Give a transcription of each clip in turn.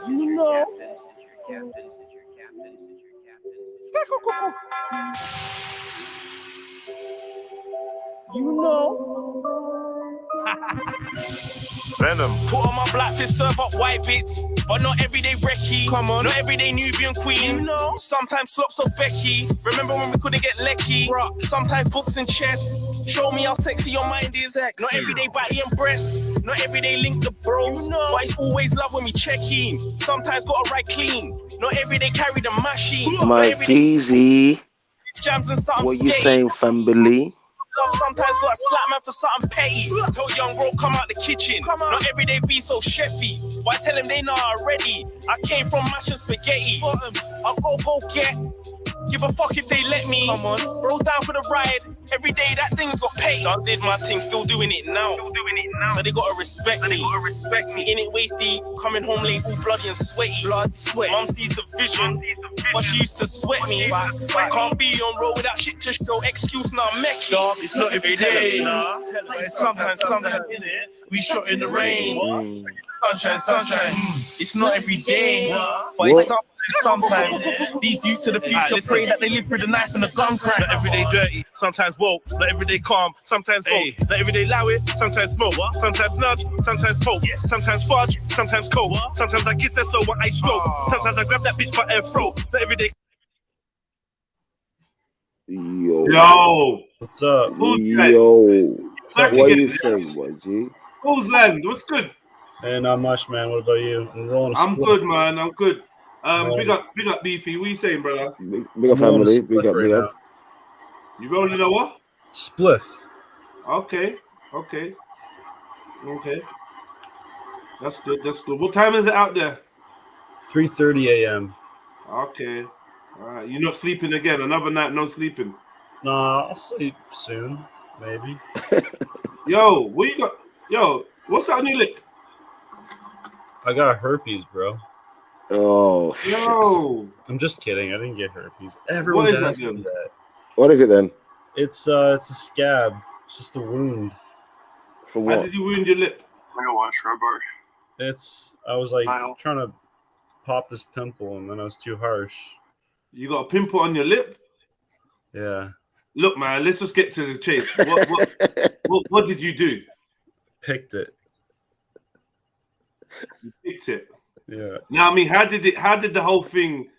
You know. You know. Venom. Put on my black fist, serve up white bits, but not everyday Recky. Come on. Not everyday Nubian queen. You know. Sometimes slops of Becky. Remember when we couldn't get lecky? Sometimes books and chess. Show me how sexy your mind is. Sexy. Not everyday body and breasts. Not everyday link the bros. You know. But it's always love when we check in. Sometimes gotta ride clean. Not everyday carry the machine. My Jeezy, Jams and something what you skate. saying, family? Sometimes gotta slap man for something petty. Tell young bro come out the kitchen. Not every day be so chefy. Why tell him they not already? I came from mash and spaghetti. I'll go get. Give a fuck if they let me. Come on. Bros down for the ride. Every day that thing's got paid. Done did my thing, still doing it now. So they gotta respect me. In it wasty, coming home late, all bloody and sweaty. Blood, sweat. Mum sees the vision, but she used to sweat me. Can't be on road without shit to show. Excuse now, Mecky. It's not every day. But it's sometimes, We shot in the rain. Sunshine. It's not every day. But What? it's sometimes. These youths to the future pray that they live through the knife and the gun crack. Not everyday dirty, sometimes woke. Not everyday calm, sometimes false. Not everyday loud it, sometimes smoke. Sometimes nudge, sometimes poke. Sometimes fudge, sometimes cold. Sometimes I kiss that slow when I stroke. Sometimes I grab that bitch by her throat. Not everyday. Yo, What's up? Who's yo, Back what again. you saying, boy, G? Who's land? What's good? Hey, not much, man. What about you? I'm rolling. a I'm split. good, man. I'm good. Big up, Beefy. What you saying, brother? Big up, I'm rolling a family. spliff Big up, right big now. up. You rolling a what? Spliff. Okay. That's good. What time is it out there? 3:30 a.m. Okay. All right. You're not sleeping again. Another night, no sleeping. Nah, I'll sleep soon, maybe. Yo, what you got? Yo, what's that on your lip? I got herpes, bro. Oh, shit. Yo, I'm just kidding. I didn't get herpes. Everyone's is that, asking dude? that. What is it then? It's a scab. It's just a wound. For how what? did you wound your lip? I was like trying to pop this pimple, and then I was too harsh. You got a pimple on your lip? Yeah, Look, man, let's just get to the chase. What did you do? picked it. You picked it. Yeah, Now, I mean, how did the whole thing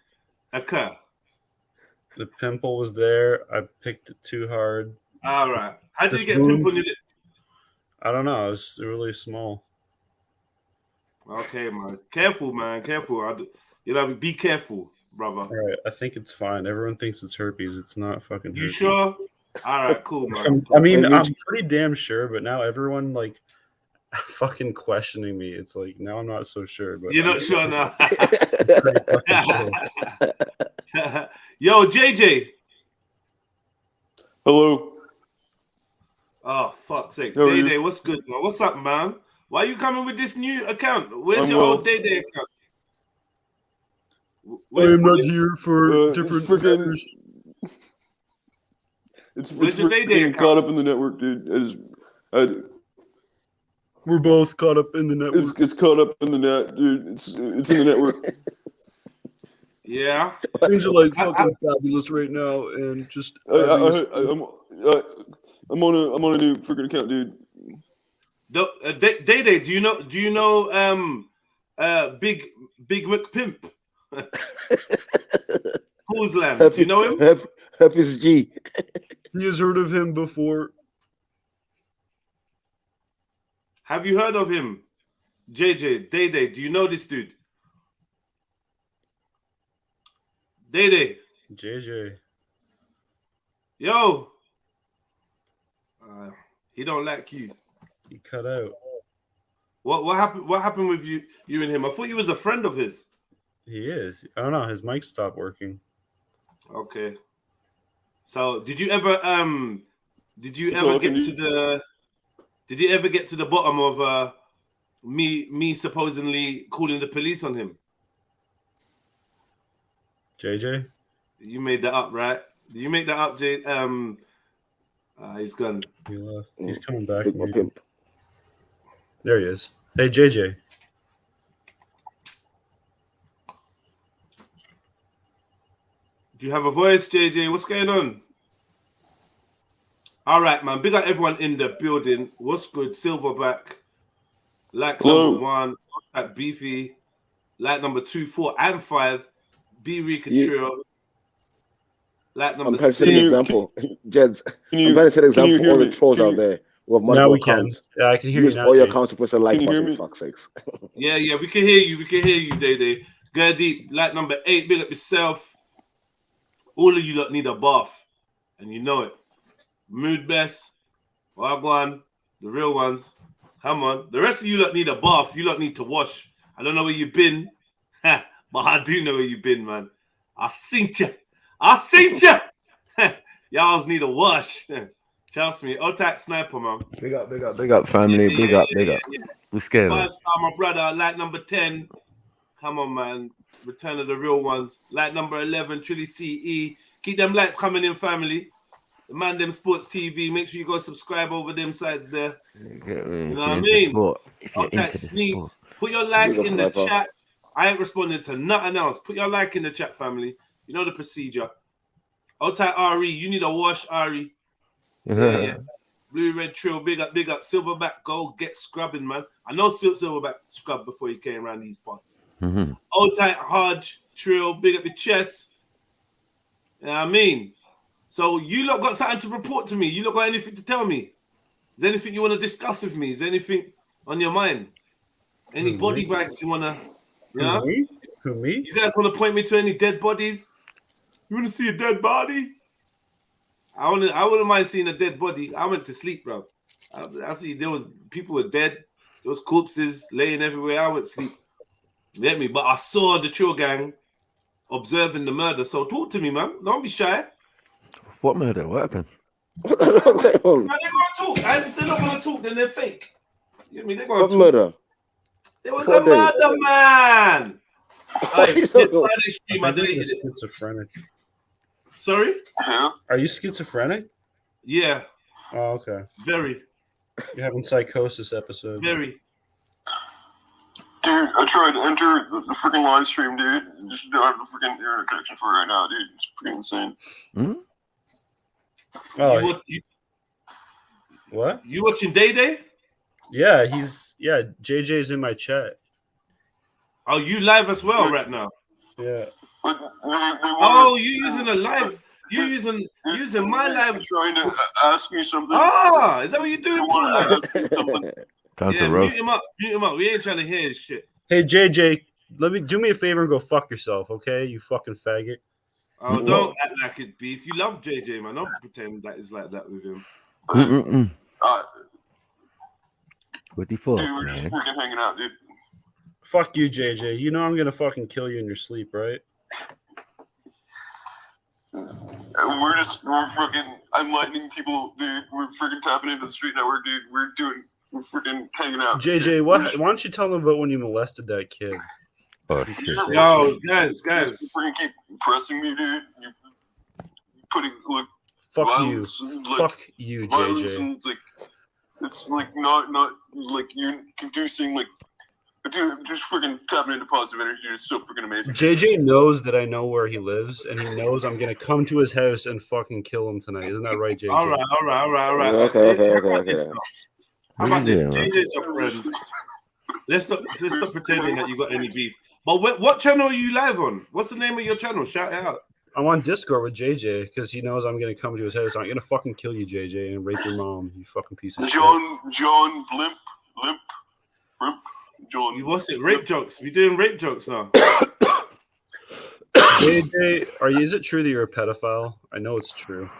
occur? the pimple was there. I picked it too hard. All right. How did This you get a wound- pimple on your lip? I don't know. It was really small. Okay, man. Careful, man. Careful. Be careful, brother. All right, I think it's fine. Everyone thinks it's herpes. It's not fucking herpes. You sure? All right, cool, man. I mean, And you- I'm pretty damn sure, but now everyone like fucking questioning me. It's like now I'm not so sure. But You're I'm not sure now. pretty fucking sure. Yo, JJ. Hello. Oh, fuck's sake. How are you? Day, what's good, man? What's up, man? Why are you coming with this new account? Where's I'm your well. old Day account? I'm not here for It's different freaking. matters. It's Where's your Day freaking account? caught up in the network, dude. We're both caught up in the network. It's caught up in the net, dude. It's in the network. Yeah. Things are like fucking fabulous right now, and just I'm on a new freaking account, dude. Day, do you know Big McPimp? Who's land? Do you know him? Herpes G. he has heard of him before. Have you heard of him? JJ, Day, do you know this dude? Day. JJ. Yo. He don't like you. He cut out. What happened? What happened with you and him? I thought you was a friend of his. He is. I don't know. His mic stopped working. Okay. So did you ever That's all I get can to the did you ever get to the bottom of me supposedly calling the police on him? JJ? You made that up, right? Did you make that up, Jay? He's gone. He left. He's coming back. Big maybe. pimp. There he is. Hey, JJ. Do you have a voice, JJ? What's going on? All right, man. Big up everyone in the building. What's good? Silverback. Like Hello. number 1. At Beefy. Like number 2, 4, and 5. B Rika You- Trio. Like I'm number trying to set 6. an example. Jeds, Can I'm you, trying to set an can you example for hear all the me? trolls Can out you- there who have Now multiple we can. accounts. Yeah, I can hear you Use now. all your Jay. accounts to push the like Can you hear button, me? for fuck's sakes. Yeah, we can hear you. We can hear you, Day. Go deep. Like number 8, big up yourself. All of you lot need a bath. And you know it. Mood best. Wagwan. The real ones. Come on. The rest of you lot need a bath. You lot need to wash. I don't know where you've been. But I do know where you've been, man. I seen you. Y'all need a wash. Trust me. Otak Sniper, man. Big up, family. Big up. What's going on? 5-star, my brother. Like number 10. Come on, man. Return of the real ones. Like number 11, Trilly CE. Keep them lights coming in, family. The Man Them Sports TV. Make sure you go subscribe over them sides there. You know what I mean? If you're Otak into the Sneaks. sport. Put your like Big up, in the Sniper. chat. I ain't responding to nothing else. Put your like in the chat, family. You know the procedure. Otak Ari. You need a wash, Ari. Yeah. Blue Red Trill, big up. Silverback, go get scrubbing, man. I know Silverback scrubbed before he came around these parts. Mm-hmm. Old tight Hodge, Trill, big up your chest. You know what I mean? So you lot got something to report to me. You lot got anything to tell me? Is there anything you want to discuss with me? Is there anything on your mind? Any body bags you want to, you know? Who, me? You guys want to point me to any dead bodies? You want to see a dead body? I wouldn't mind seeing a dead body. I went to sleep, bro. I see there was people were dead. There was corpses laying everywhere. I went to sleep. You get me? But I saw the Trill gang observing the murder. So talk to me, man. Don't be shy. What murder? What happened? What the hell's going on? Man, they're gonna talk. And if they're not gonna talk, then they're fake. You get me? They're gonna What talk. murder? There was What a day? murder, man. Hey, Friday stream, I I think deleted he's it. schizophrenic. Sorry? Yeah. Are you schizophrenic? Yeah, Oh, okay. very, You're having psychosis episode. very. Dude, I tried to enter the freaking live stream, dude. Just don't have the freaking internet connection for it right now, dude. It's freaking insane. Oh, what? You watching Day? Yeah, JJ's in my chat. Oh, you live as well right now. Yeah. But Oh, you using a live? You using my live? trying to ask me something. Ah, is that what you're They doing? want to Paula? ask me something. Time Yeah, to mute roast. him up. We ain't trying to hear his shit. Hey JJ, do me a favor and go fuck yourself, okay? You fucking faggot. Oh, don't act like it's beef. You love JJ, man. Don't pretend that it's like that with him. What do you thought, Dude, we're just man? freaking hanging out, dude. Fuck you, JJ. You know I'm gonna fucking kill you in your sleep, right? And we're freaking enlightening people, dude. We're freaking tapping into the street network, dude. We're freaking hanging out. JJ, why don't you tell them about when you molested that kid? Oh, shit. Yo, guys. You freaking keep pressing me, dude. You putting like Fuck violence, you. like, Fuck you, violence JJ. and like it's like not like you're conducing like. Dude, just freaking tapping into positive energy is so freaking amazing. JJ knows that I know where he lives, and he knows I'm gonna come to his house and fucking kill him tonight. Isn't that right, JJ? All right. Okay. How about this? Yeah, man. JJ's your friend. Let's stop pretending that you got any beef. But what channel are you live on? What's the name of your channel? Shout it out. I'm on Discord with JJ because he knows I'm gonna come to his house. I'm gonna fucking kill you, JJ, and rape your mom. You fucking piece of shit. John Blimp. John. You what's it? Rape jokes. We doing rape jokes now. JJ, is it true that you're a pedophile? I know it's true.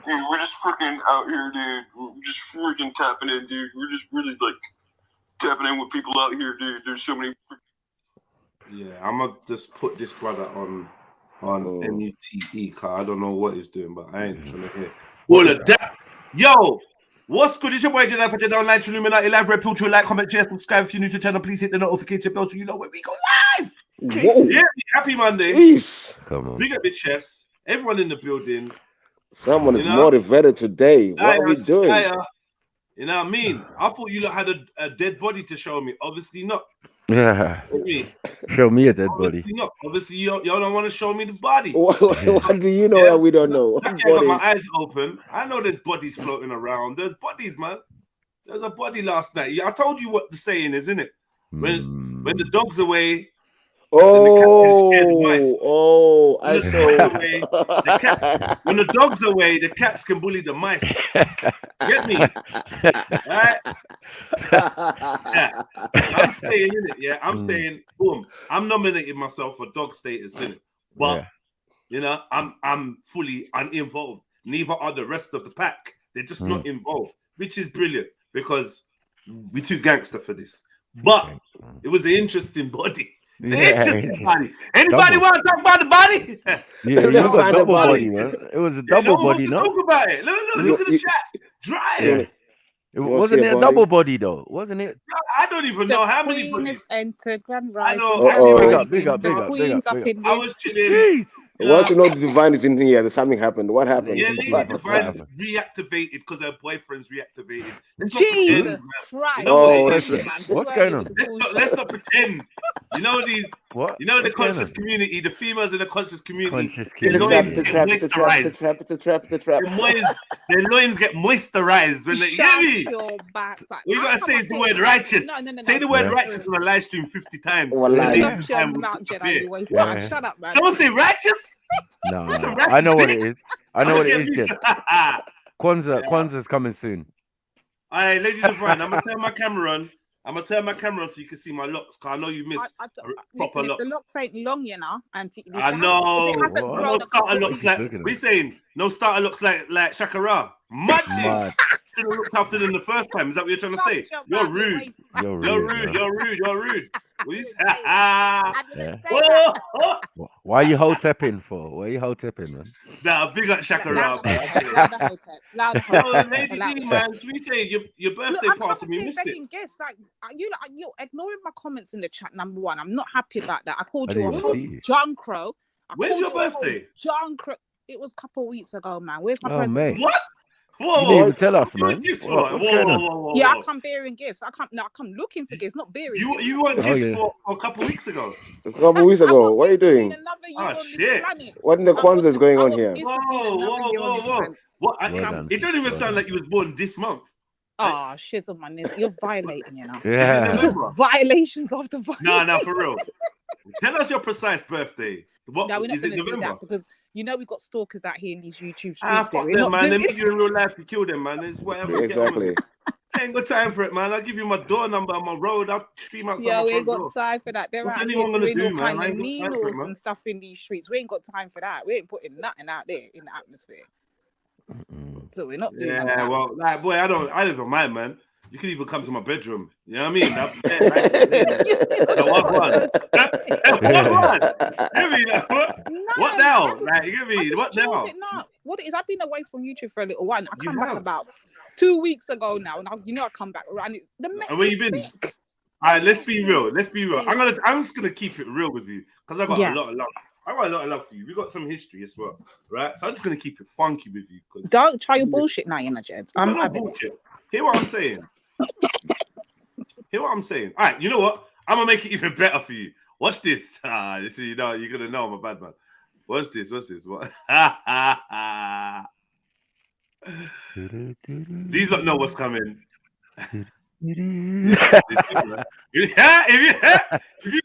Dude, we're just freaking out here, dude. We're just freaking tapping in, dude. We're just really like tapping in with people out here, dude. There's so many. Yeah, I'm gonna just put this brother on MUTE car. I don't know what he's doing, but I ain't trying to hear all of that. Yo, what's good? It's your boy Jedi for Jedi Online, Trilluminati live. REDPILLTRILL, like, comment, share, subscribe. If you're new to the channel, please hit the notification bell so you know when we go live. Whoa. Yeah, happy Monday. Jeez. Come on. Big up the chest. Everyone in the building. Someone is You know? motivated today. What are we doing? You know what I mean? I thought you lot had a dead body to show me. Obviously not. Yeah. Me. Show me a dead body. Obviously not. Obviously, y'all don't want to show me the body. What do you know that we don't know? I got my eyes open. I know there's bodies floating around. There's bodies, man. There's a body last night. I told you what the saying is, isn't it? When the dog's away, I saw. When the dog's away, the cats can bully the mice. Get me? Right? Yeah. I'm staying in it. Yeah, I'm staying. Boom. I'm nominating myself for dog status in it, but you know, I'm fully uninvolved. Neither are the rest of the pack. They're just not involved, which is brilliant because we're too gangster for this. But it was an interesting body. It's an interesting body. Anybody want to talk about the body? Yeah, you got a double body, man. It was a double body, no? Talk about it. Look at the chat. Dry. Wasn't it a double body though? Wasn't it? I don't even know how many bodies. Entered Grand I Rising. know. Big up. I was chilling. I want to know the divine is in here. There's something happened. What happened? Yeah, Divine is reactivated because her boyfriend's reactivated. Jesus Christ! What's going on? Let's not pretend. You know these. What? You know the conscious community. The females in the conscious community. It's a trap. Their loins get moisturized when they. Hear me? What you gotta say is the word righteous. No. Say the word righteous on a live stream 50 times. Shut up, man. Someone say righteous. No, I know what it is. I know what it is. Kwanzaa's coming soon. All right, Lady Divine, I'm gonna turn my camera on. So you can see my locks. Cause I know you miss proper locks. The locks ain't long, you know. And I know. No starter looks like we saying. No starter looks like Shakara. Mad. Should have looked after them the first time. Is that what you're trying to say? You're rude. You're rude. Why are you hotepping for? Why are you hotepping, man? Nah, big up Shakara. Lady D, man, we say your birthday party, we missed it. Gifts. Like you're ignoring my comments in the chat. Number one, I'm not happy about that. I called you a whole John Crow. When's your birthday? John Crow. It was a couple of weeks ago, man. Where's my present? Mate. What? Whoa, you didn't even tell us, man. Whoa. Yeah, I come bearing gifts. I come looking for gifts, not bearing. You want gifts for a couple of weeks ago? A couple of weeks ago. What are you doing? Oh shit! What in the Kwanzaa is going on here? Whoa. What? It don't even sound like you was born this month. Oh, shit on my knees. You're violating, you know. Yeah. Just violations after violations. No, for real. Tell us your precise birthday. No, we're not going to do that because you know we got stalkers out here in these YouTube streets. Fuck them, man. Them you in real life, you kill them, man. It's whatever. Exactly. I ain't got time for it, man. I'll give you my door number on my road. I'll stream outside. Yeah, we ain't got time for that. What's anyone gonna do, man? Kind of needles and stuff in these streets. We ain't got time for that. We ain't putting nothing out there in the atmosphere. So we're not doing that. Yeah, well, like, boy, I don't mind, man. You can even come to my bedroom. You know what I mean? What now? Like, you get me? What now? What it is? I've been away from YouTube for a little while. I come back about 2 weeks ago now, and I come back around. The mess. Where you been? All right, let's be real. I'm just gonna keep it real with you because I got a lot of love. I got a lot of love for you. We got some history as well, right? So I'm just gonna keep it funky with you. Don't try your bullshit now, you know, Jeds. I'm having bullshit. Hear what I'm saying? All right, you know what? I'm gonna make it even better for you. Watch this. You see, you're gonna know I'm a bad man. Watch this. What? These don't know what's coming. If you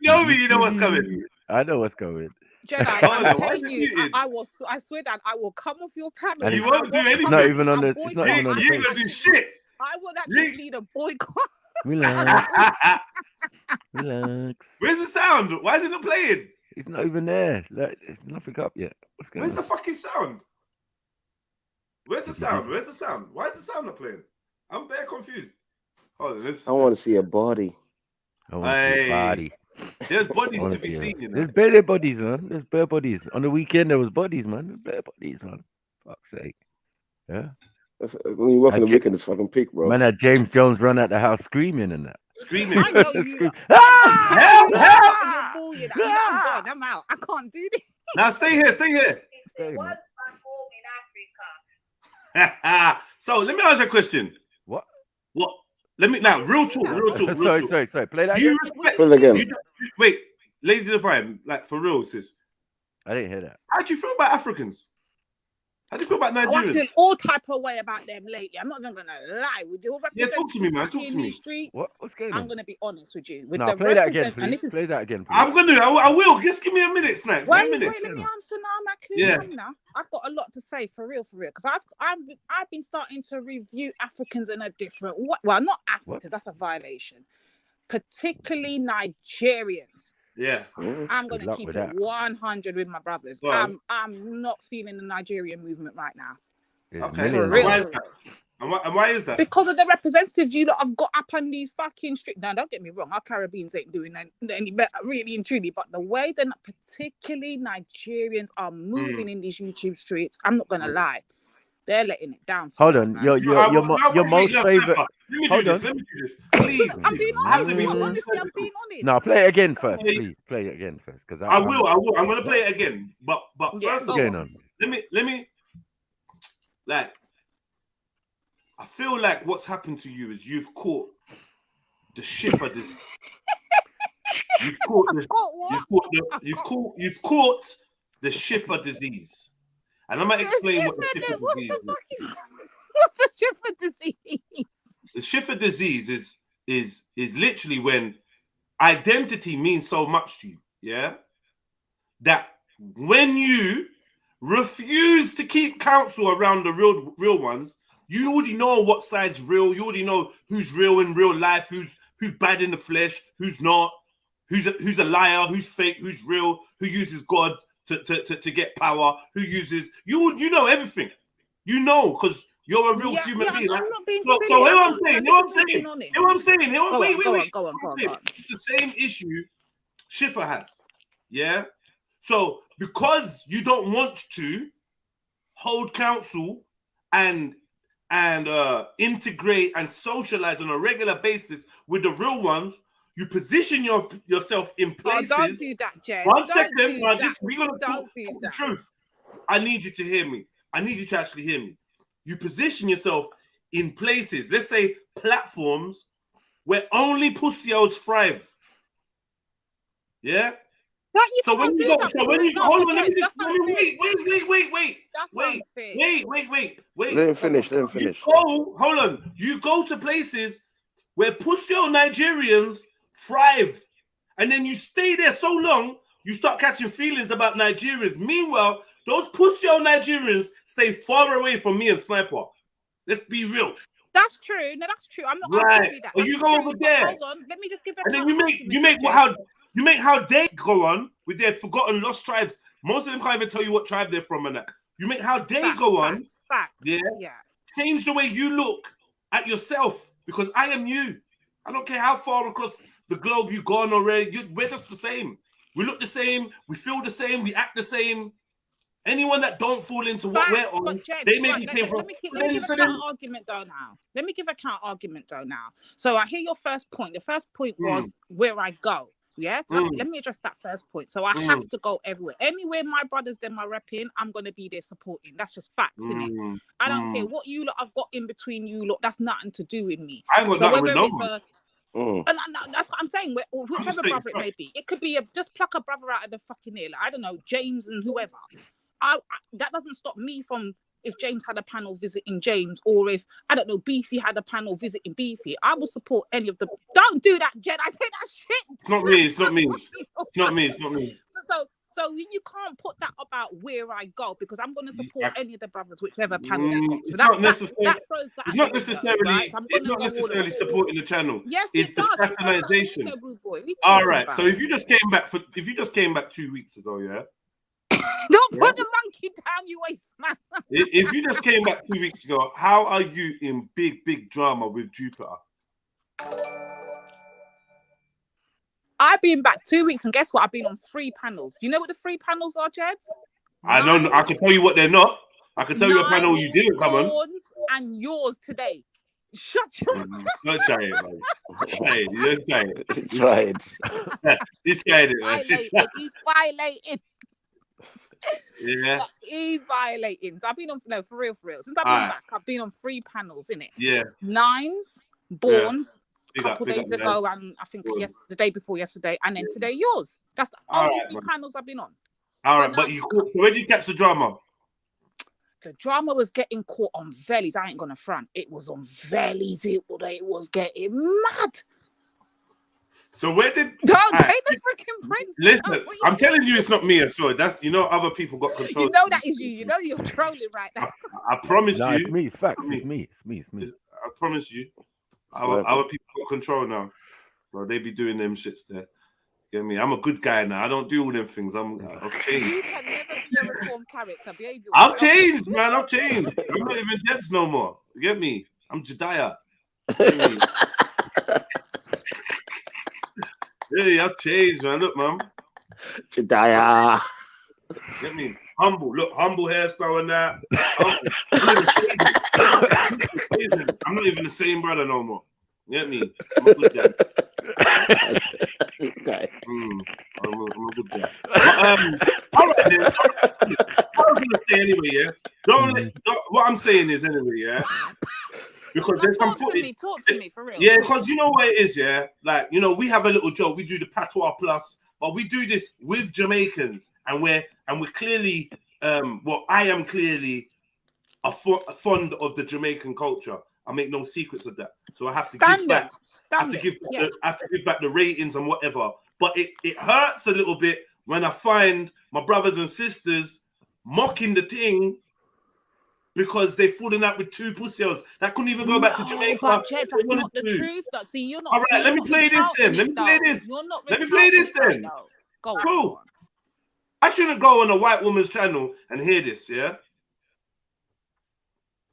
know me, you know what's coming. I know what's coming. Jedi, I'm telling you, I swear that I will come off your panel. You won't do anything. Not even on the. You ain't gonna do shit. I would actually lead a boycott. Relax. Where's the sound? Why is it not playing? It's not even there. Like, it's nothing up yet. What's going on? The fucking sound? Where's the sound? Why is the sound not playing? I'm very confused. Hold on, I want to see a body. I want to see a body. There's bodies to be seen, you know. There's bare bodies, man. There's bare bodies. On the weekend, there was bodies, man. There's bare bodies, man. Fuck's sake. Yeah. When you work on the weekend, it's fucking peak, bro. Man, had James Jones run out the house screaming and that. Screaming. I know you. Help! You're I'm gone. I'm out. I can't do this. Now stay here. What home in Africa? So let me ask you a question. What? Let me now. Real talk. Real talk. Real talk. Sorry. Play that Do you again. respect? Play it again. Wait, Lady Divine. Like for real, sis. I didn't hear that. How do you feel about Africans? How do you feel about I Nigerians? feel all type of way about them lately. I'm not even gonna lie. With the Yeah, talk to me, man. Talk in to me. these streets, What's going on? I'm gonna be honest with you. With No, the play that again, represent- and please. this is Play that again, please. I'm gonna. I will. Just give me a minute, Snacks. wait, 1 minute. let me answer now, Macu. Yeah. Now. I've got a lot to say for real, because I've been starting to review Africans in a different way. Well, not Africans, that's a violation. Particularly Nigerians. Yeah. I'm gonna keep it 100 with my brothers. Well, I'm not feeling the Nigerian movement right now. Okay. For real. And why is that? Because of the representatives you lot have got up on these fucking streets. Now, don't get me wrong, our Caribbeans ain't doing any better, really and truly. But the way that particularly Nigerians are moving in these YouTube streets, I'm not gonna lie, they're letting it down. Hold on, your most favorite. Hold on. Let me do this. Please. I'm being honest. Honestly, I'm being honest. No, play it again first, please. Play it again first, because I will. I'm gonna play it again. But first of all, let me like. I feel like what's happened to you is you've caught the shiffer disease. You've caught the shiffer disease. And I'm gonna explain what the shiffer disease is. What's the shiffer disease? The shiffer disease is literally when identity means so much to you, yeah? That when you refuse to keep counsel around the real ones, you already know what side's real. You already know who's real in real life, who's bad in the flesh, who's not, who's a liar, who's fake, who's real, who uses God to get power, who uses you know everything. You know, because you're a real human being. I'm not being so silly. hear what I'm saying. Hear what I'm saying. Wait. Go on. It's the same issue Schiffer has. Yeah. So because you don't want to hold counsel and integrate and socialize on a regular basis with the real ones, you position yourself in places. Oh, don't do that, Jay. We're gonna talk the truth. I need you to hear me. I need you to actually hear me. You position yourself in places, let's say platforms, where only pussios thrive. Yeah. So when you go, hold on, let me wait. Let him finish. Hold on. You go to places where pussio Nigerians thrive, and then you stay there so long, you start catching feelings about Nigerians. Meanwhile, those pussio Nigerians stay far away from me and Sniper. Let's be real. That's true. No, that's true. I'm not right. that. Or you go over there. Hold on. Let me just give a. And then you make how they go on with their forgotten lost tribes. Most of them can't even tell you what tribe they're from and that. You make how they go on. Facts. Yeah. Change the way you look at yourself, because I am you. I don't care how far across the globe you've gone already. We're just the same. We look the same. We feel the same. We act the same. Anyone that don't fall into what we're on, they maybe came from. Let me give a counter argument though now. So I hear your first point. The first point was where I go. Yeah. So let me address that first point. So I have to go everywhere. Anywhere my brothers them are repping, I'm gonna be there supporting. That's just facts, innit? I don't care what you lot have got in between you lot. That's nothing to do with me. I ain't got nothing with no one. And that's what I'm saying. Whoever brother it may be, it could be just pluck a brother out of the fucking air. Like, I don't know, James and whoever. That doesn't stop me from, if James had a panel visiting James, or if, I don't know, Beefy had a panel visiting Beefy, I will support any of them. Don't do that, Jed. I think that shit. It's not me. It's not me. So you can't put that about where I go, because I'm going to support any of the brothers, whichever panel they got. So it's not necessarily supporting the channel. Yes, it's the fraternization. All right. So if you just came back 2 weeks ago, yeah. Don't put the monkey down, you waste man. If you just came back 2 weeks ago, how are you in big drama with Jupiter? I've been back 2 weeks, and guess what? I've been on 3 panels. Do you know what the 3 panels are, Jeds? I know. I can tell you what they're not. I can tell you a panel you didn't come on. And yours today. Shut your mouth. Don't try it, man. Try it. He's tried it, man. He's violating. Yeah. He's violating. So I've been on, for real. Since I've been back, I've been on 3 panels, innit? Yeah. 9s, Bourne's a Big up, couple big days up, man. ago, and I think the day before yesterday, and then today yours. That's the All only right, three man. panels I've been on. All So right, now- but where did you catch the drama? The drama was getting caught on Vellies. I ain't gonna front. It was on Vellies. It was getting mad. So where did Don't take the freaking prince. listen? I'm telling you, it's not me as well. That's other people got control. You know that is you. You know you're trolling right now. I promise No, you. it's me. It's facts. It's me. I promise you. Other people got control now. So they be doing them shits there. Get me? I'm a good guy now. I don't do all them things. I've changed. You can never be a reformed character. Behave yourself. I've changed, man. I've changed. I'm not even Jets no more. You get me? I'm Jediah. Get me? Yeah, I've changed, man. Look, man. Jediah. Get me? Humble. Look, humble hairstyle and that. I'm not even the same brother no more. Get me? I'm a good guy. Okay. I'm a good guy. But, all right, then. What I'm gonna say anyway, yeah. What I'm saying is anyway, yeah. Because there's some footage. Talk to me for real. Yeah, because you know what it is, yeah. Like, we have a little joke. We do the patois plus, but we do this with Jamaicans, and we're clearly, I am clearly fond of the Jamaican culture. I make no secrets of that. So I have to give back. I have to give back the ratings and whatever. But it hurts a little bit when I find my brothers and sisters mocking the thing because they've fallen out with two pussies that couldn't even go back to Jamaica. But Jed, that's not the truth. Though. See, you're not. All right, let me play this then. Let me play this. Let me play this then. Go cool. I shouldn't go on a white woman's channel and hear this, yeah?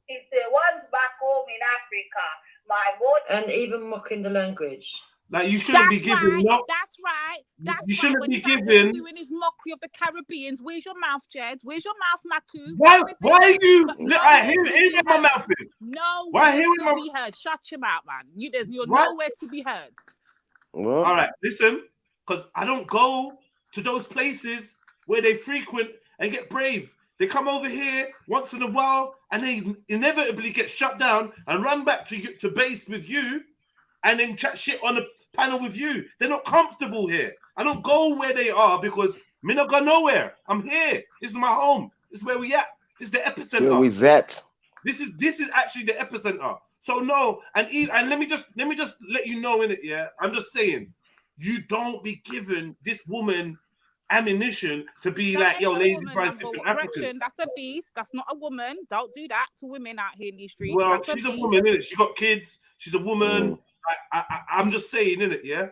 It's the ones back home in Africa. My boy. And even mocking the language. Like, you shouldn't be giving. That's right. You shouldn't be giving. Doing his mockery of the Caribbeans. Where's your mouth, Jed? Where's your mouth, Maku? Why are you? I hear where my mouth is. Nowhere to be heard. Shut your mouth, man. You're nowhere to be heard. All right, listen, because I don't go to those places where they frequent and get brave. They come over here once in a while and they inevitably get shut down and run back to base with you and then chat shit on the panel with you. They're not comfortable here. I don't go where they are because me not go nowhere. I'm here. This is my home. This is where we at. This is the epicenter. Where we that? This is actually the epicenter. So no, and let me just let you know in it, yeah. I'm just saying, you don't be giving this woman ammunition to be like, yo, lady price different Africans. That's a beast. That's not a woman. Don't do that to women out here in these streets. Well, That's she's a woman, innit? She got kids. She's a woman. I'm just saying, innit? Yeah.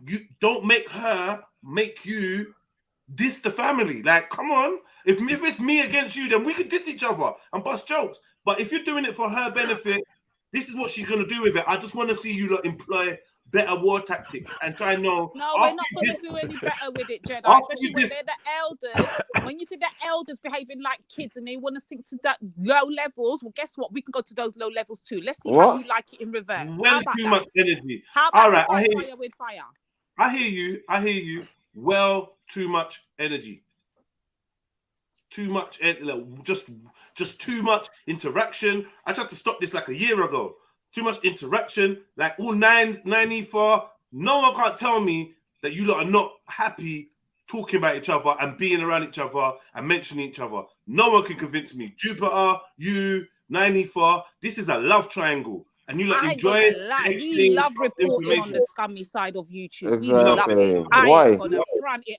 You don't make her make you diss the family. Like, come on. If it's me against you, then we could diss each other and bust jokes. But if you're doing it for her benefit, this is what she's gonna do with it. I just want to see you lot employ better war tactics and try and know. No, we're not going to do any better with it, Jedi. Especially when they're the elders. When you see the elders behaving like kids and they want to sink to that low levels, well, guess what? We can go to those low levels too. Let's see how you like it in reverse. Well, too much energy. How about all right, I hear fire with fire? I hear you. Well, too much energy. Too much, just too much interaction. I tried to stop this like a year ago. Too much interaction, like all 94. No one can't tell me that you lot are not happy talking about each other and being around each other and mentioning each other. No one can convince me. Jupiter, you, 94. This is a love triangle. And you lot enjoy it. We love reporting on the scummy side of YouTube. Exactly. We love it. Why?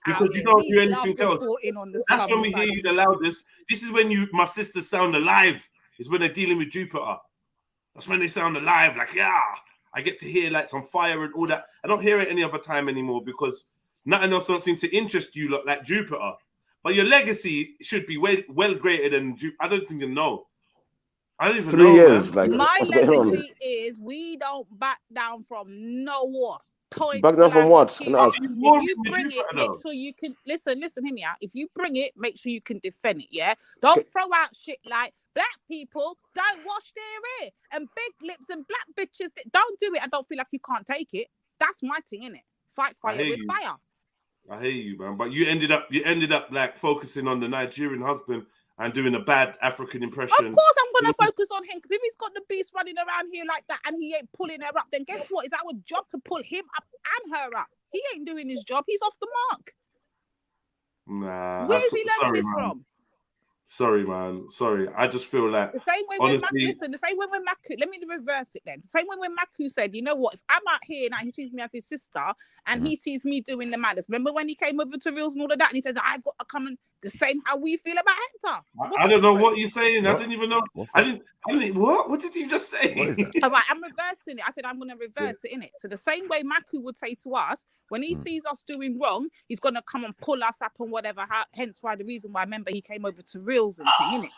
Because you don't do anything else. That's when we hear you the loudest. This is when my sisters sound alive. Is when they're dealing with Jupiter. That's when they sound alive. Like, yeah, I get to hear like some fire and all that. I don't hear it any other time anymore because nothing else don't seem to interest you lot like Jupiter. But your legacy should be well greater than Jupiter. I don't even know. I don't even 3 know. years. Man. Like, my legacy is we don't back down from no war. Back down from what? If you bring it, make sure you can listen, hear me out. If you bring it, make sure you can defend it, yeah? Don't throw out shit like black people don't wash their hair and big lips and black bitches. Don't do it. I don't feel like you can't take it. That's my thing, innit? Fight fire with fire. I hear you, man. But you ended up like focusing on the Nigerian husband and doing a bad African impression. Of course, I'm gonna focus on him because if he's got the beast running around here like that and he ain't pulling her up, then guess what? It's our job to pull him up and her up. He ain't doing his job. He's off the mark. Nah. Where is he learning this from? Sorry, man. Sorry. I just feel like the same way honestly, when listen, the same way when Maku, let me reverse it then. The same way when Maku said, you know what, if I'm out here now, he sees me as his sister and he sees me doing the madness. Remember when he came over to Reels and all of that and he says, I've got to come and the same how we feel about Hector. I don't know what you're saying. What? I didn't even know. I didn't what? What did you just say? All right, I'm reversing it. I said I'm gonna reverse it in it. So the same way Maku would say to us, when he sees us doing wrong, he's gonna come and pull us up and whatever. Hence why the reason why I remember he came over to Reels and thing, innit?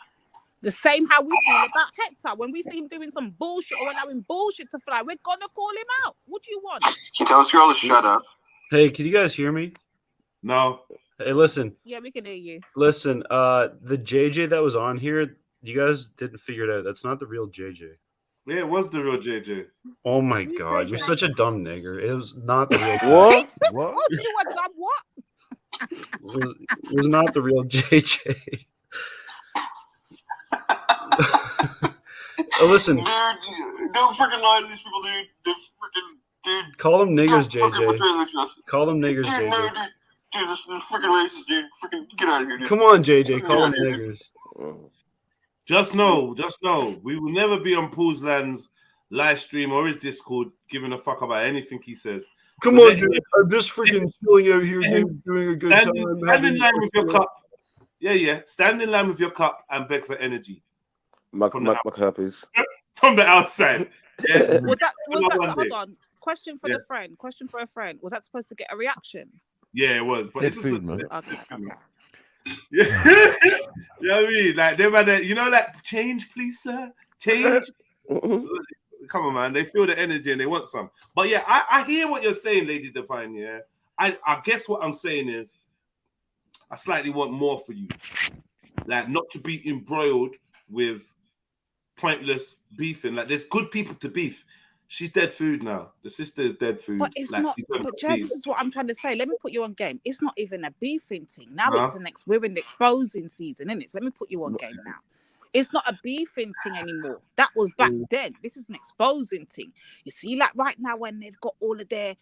The same how we feel about Hector. When we see him doing some bullshit or allowing bullshit to fly, we're gonna call him out. What do you want? Can you tell this girl to shut up? Hey, can you guys hear me? No. Hey, listen. Yeah, we can hear you. Listen, the JJ that was on here, you guys didn't figure it out. That's not the real JJ. Yeah, it was the real JJ. Oh my god, you're such a dumb nigger. It was not the real What? What? What? It was not the real JJ. Listen. Dude, don't freaking lie to these people, dude. They're freaking, dude. Call them niggers, Don't fucking JJ. portray their trust. Call them niggers, Dude, JJ. no, dude, this is freaking racist, dude. Freaking get out of here, dude. Come on, JJ. Call them niggers. Just know, we will never be on Paul's Land's live stream or his Discord giving a fuck about anything he says. Come on, dude. I'm just freaking chilling out here, dude, doing a good time. Stand in line with your cup. Yeah. Stand in line with your cup and beg for energy. herpes. From the outside. Yeah. Was that hold on. Question for the friend. Question for a friend. Was that supposed to get a reaction? Yeah, it was. But it's just food, man. Okay. Yeah. You know what I mean? Like they're about you know, like change, please, sir. Change. Come on, man. They feel the energy and they want some. But yeah, I hear what you're saying, Lady Divine. Yeah. I guess what I'm saying is I slightly want more for you. Like not to be embroiled with pointless beefing. Like there's good people to beef. She's dead food now. The sister is dead food. But it's not. But Jed, this is what I'm trying to say. Let me put you on game. It's not even a beefing thing now. It's the next. We're in the exposing season, isn't it? So let me put you on game now. It's not a beefing thing anymore. That was back then. This is an exposing thing. You see, like right now when they've got all of their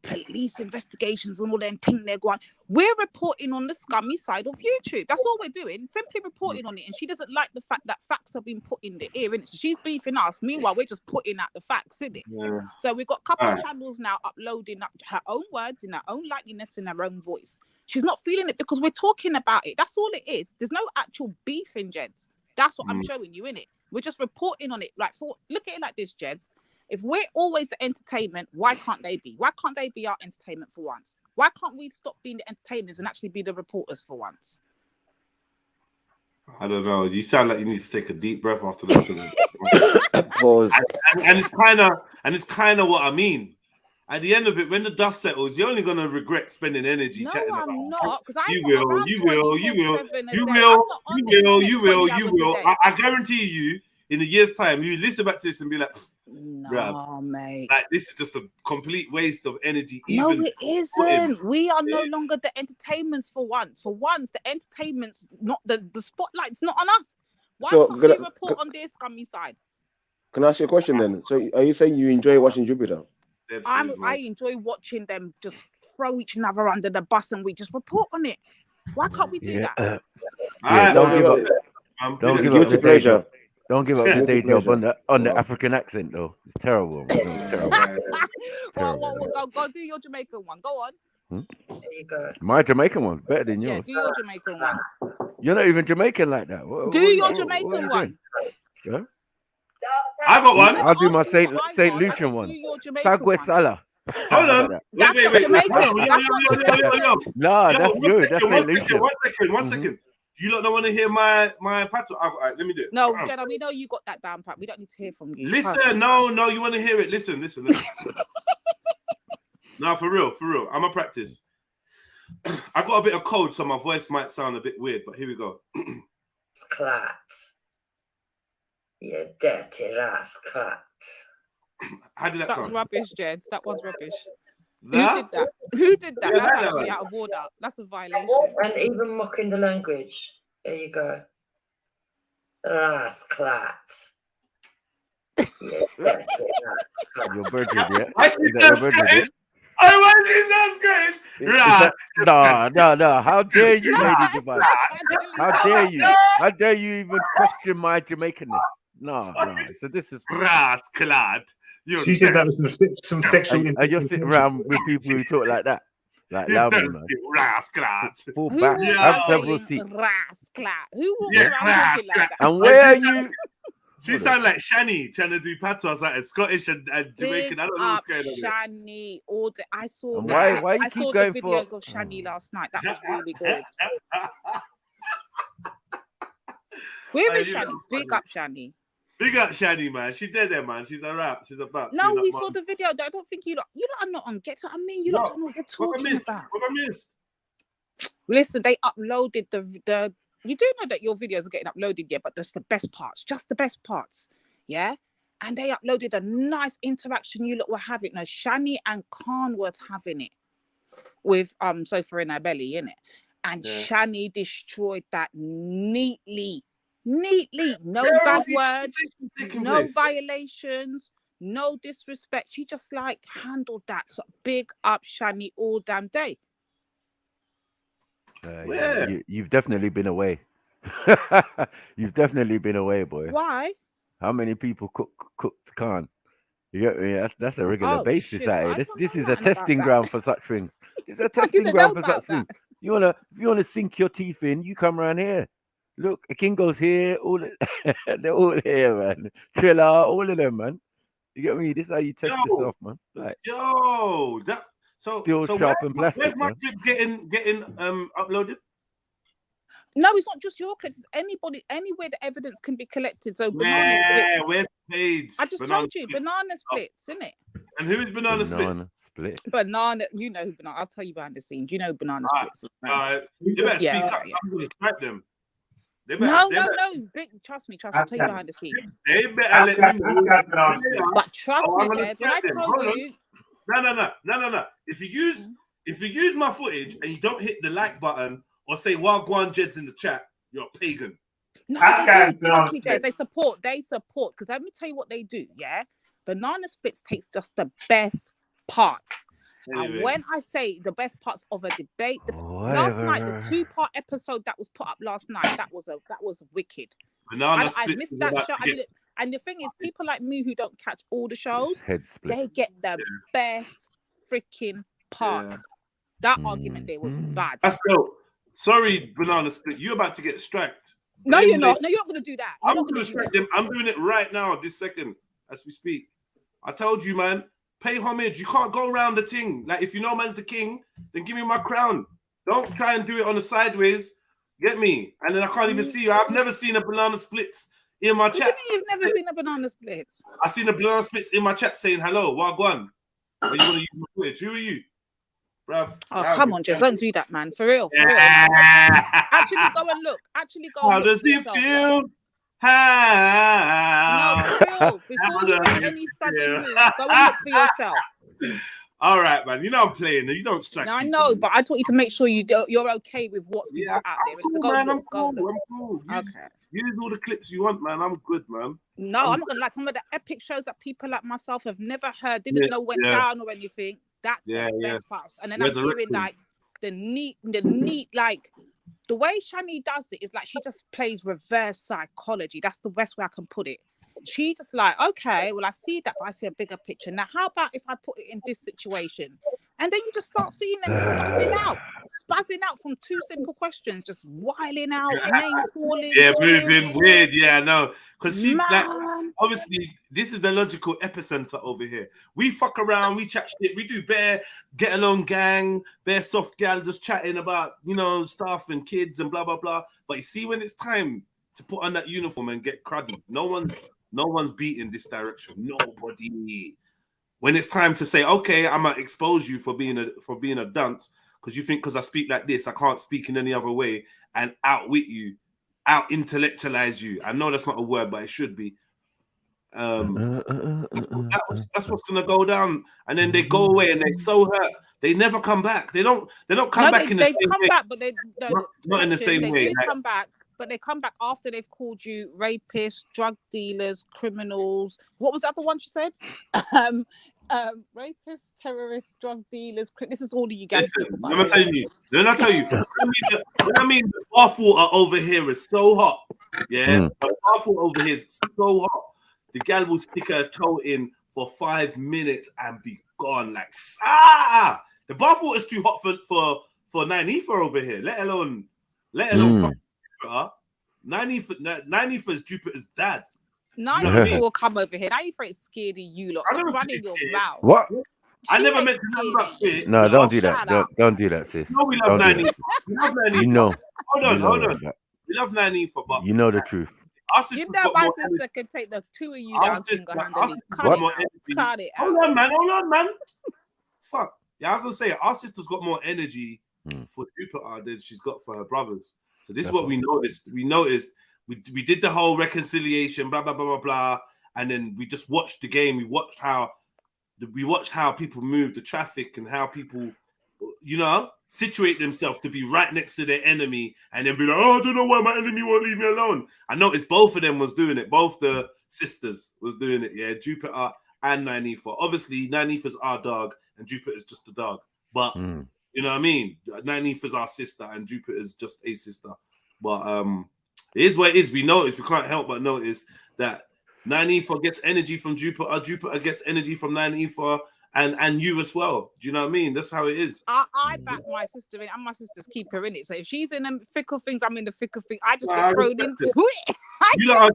police investigations and all them thing they're going, we're reporting on the scummy side of YouTube. That's all we're doing. Simply reporting on it. And she doesn't like the fact that facts have been put in the ear, innit? So she's beefing us. Meanwhile, we're just putting out the facts, innit? Yeah. So we've got a couple of channels now uploading up her own words in her own likeliness in her own voice. She's not feeling it because we're talking about it. That's all it is. There's no actual beefing, Jeds. That's what I'm showing you, innit? We're just reporting on it. Like, look at it like this, Jeds. If we're always the entertainment, why can't they be? Why can't they be our entertainment for once? Why can't we stop being the entertainers and actually be the reporters for once? I don't know. You sound like you need to take a deep breath after that. and it's kind of what I mean. At the end of it, when the dust settles, you're only gonna regret spending energy chatting about. No, I'm not. Because You will. I guarantee you, in a year's time, you listen back to this and be like, no, mate. Like this is just a complete waste of energy. No, it isn't. We are no longer the entertainments for once. For once, the entertainment's not the spotlight's not on us. Why can't we report on their scummy side? Can I ask you a question then? So are you saying you enjoy watching Jupiter? I enjoy watching them just throw each other under the bus and we just report on it. Why can't we do that? Don't give up the day job. Don't give up the day job on the African accent though. It's terrible. It's terrible. Go do your Jamaican one. Go on. There you go. My Jamaican one's better than yours. Yeah, do your Jamaican one. You're not even Jamaican like that. Do your Jamaican one. Yeah? I got one. I'll do my Saint Lucian one. Sagwe Salah. Hold on. That's not Jamaican. No, that's good. That's Saint Lucian. One second. You don't want to hear my pattern? Let me do it. No, Jenna, we know you got that down pat. We don't need to hear from you. Listen, no, you want to hear it. Listen. No, for real. I'm a practice. I got a bit of cold, so my voice might sound a bit weird, but here we go. Clat. You dirty rascal. How did that sound? That's rubbish, Jed. That was rubbish. Who did that? That's actually out of order. That's a violation. And even mocking the language. There you go. Rasclat. Your virgin, yeah? Why Is she's that so your virgin, Scottish? Oh, why she's so Scottish? No. How dare you, Lady Divine? How dare you? How dare you even question my Jamaicanness? No. So this is Rasclat. She said that was some sexual. And you're sitting around with people who talk like that. Like, love me, man. Rasclat. Fall Who back. walks Have around several saying seats. rasclat? Who walks Yeah, around talking like that? And where are you? She sound like Shani trying to do patois like Scottish and Jamaican. I don't know what's going on there. Shani, all the, I saw And that. why you I keep saw going the for- videos of Shani last night. That was really good. Where is you Shani? know, Big up Shani. Big up Shani, man. She dead there, man. She's a rap. She's about. No, we saw the video. I don't think you lot are not on. Get what I mean? You lot don't know what you're talking about. What I missed? Listen, they uploaded the. You do know that your videos are getting uploaded, yeah, but that's the best parts, just the best parts, yeah. And they uploaded a nice interaction you lot were having. No, Shani and Khan was having it with Sofa in her belly, innit? And Shani destroyed that neatly. No bad words, no violations, no disrespect. She just like handled that. So big up Shani all damn day. You've definitely been away. You've definitely been away, boy. Why? How many people cooked Khan? You get me? That's a regular basis. Shit, This is a testing ground for such things. It's a testing ground for such things. If you wanna sink your teeth in, you come around here. Look, Kingo's here. They're all here, man. Triller, all of them, man. You get me? This is how you test yourself, man. Like, So sharp and plastic. Where's my clip getting uploaded? No, it's not just your clips. It's anybody, anywhere the evidence can be collected. So banana splits. Where's the page? I just told you, banana splits, isn't it? And who is banana splits? Split. Banana, you know who banana. I'll tell you behind the scenes. You know banana splits. You better speak up. I'm going to strike them. No. Big, trust me. I'll tell you behind the scenes. They better let me know. But trust me, Jed, when I tell you. No. If you use my footage and you don't hit the like button or say Wagwan Jed's in the chat, you're a pagan. No, they do. Trust me, Jed. They support. Because let me tell you what they do. Yeah, banana splits takes just the best parts. Anyway. And when I say the best parts of a debate, last night, the 2-part episode that was put up last night, that was wicked. I missed that show. And the thing is, people like me who don't catch all the shows, they get the best freaking parts. That argument there was bad. That's dope. Sorry, banana split. You're about to get striked. No, you're not. No, you're not going to do that. I'm going to strike them. I'm doing it right now, this second, as we speak. I told you, man. Pay homage. You can't go around the thing. Like, if you know man's the king, then give me my crown. Don't try and do it on the sideways. Get me? And then I can't even see you. I've never seen a banana splits in my chat. You've never seen a banana splits? I seen a banana splits in my chat saying, hello, Wagwan. Are you going to use my footage? Who are you? Bruv. Oh, come on, Jeff. Don't do that, man. For real. Actually, go and look. How does he feel? No, for real. Before you make any sudden moves, go and look for yourself. All right, man. You know I'm playing. You don't strike. No, I know, but I want you to make sure you're okay with what's been put out there. Cool, man. I'm cool. Use all the clips you want, man. I'm good, man. No, I'm not gonna lie. Some of the epic shows that people like myself have never heard, didn't know went down or anything. That's the best parts. And then I'm hearing like the neat, like the way Shani does it is like she just plays reverse psychology. That's the best way I can put it. She just like, okay, well, I see that, but I see a bigger picture. Now, how about if I put it in this situation? And then you just start seeing them spazzing out from 2 simple questions, just wiling out, name calling. Yeah, moving weird. Yeah, I know. Because she, like, obviously, this is the logical epicenter over here. We fuck around, we chat shit, we do bare get along gang, bare soft gal, just chatting about, stuff and kids and blah, blah, blah. But you see, when it's time to put on that uniform and get cruddy, no one's beating this direction. Nobody. When it's time to say, okay, I'm gonna expose you for being a dunce, because you think because I speak like this, I can't speak in any other way, and outwit you, out intellectualize you. I know that's not a word, but it should be. That's what's gonna go down, and then they go away and they're so hurt. They never come back. They don't come back in the same way. They come back, but they not in the same way. They come back. but they come back after they've called you rapists, drug dealers, criminals. What was the other one she said? Rapists, terrorists, drug dealers. This is all of you guys. Listen, let me tell you. When I mean the bath water over here is so hot. Yeah, the bath water over here is so hot. The gal will stick her toe in for 5 minutes and be gone. Like, the bath water is too hot for Nanifa over here. Let alone Jupiter. Nanifa is Jupiter's dad. Nanifa will come over here. Nanifa is scared of you lot. Stop running your mouth. What? I never meant to know about it. No, don't do that. Don't do that, sis. No, we love Nanifa. We love Nanifa. You know. Hold on. We love Nanifa, but you know the truth. You know my sister can take the two of you down single-handedly. Cut it out. Hold on, man. Fuck. Yeah, I was gonna say our sister's got more energy for Jupiter than she's got for her brothers. So this is what we noticed. We noticed we did the whole reconciliation, blah blah blah blah blah, and then we just watched the game. We watched how people move the traffic and how people, situate themselves to be right next to their enemy and then be like, oh, I don't know why my enemy won't leave me alone. I noticed both of them was doing it. Both the sisters was doing it. Yeah, Jupiter and Nanifa. Obviously, Nanifa's our dog and Jupiter's just a dog. But you know what I mean? Nanifa's our sister and Jupiter's just a sister. But it is what it is. We notice. We can't help but notice that Nanifa gets energy from Jupiter. Jupiter gets energy from Nanifa. And you as well. Do you know what I mean? That's how it is. I back my sister in, and my sister's keeper in it. So if she's in the thick of things, I'm in the thick of things. I just get thrown into it. You lot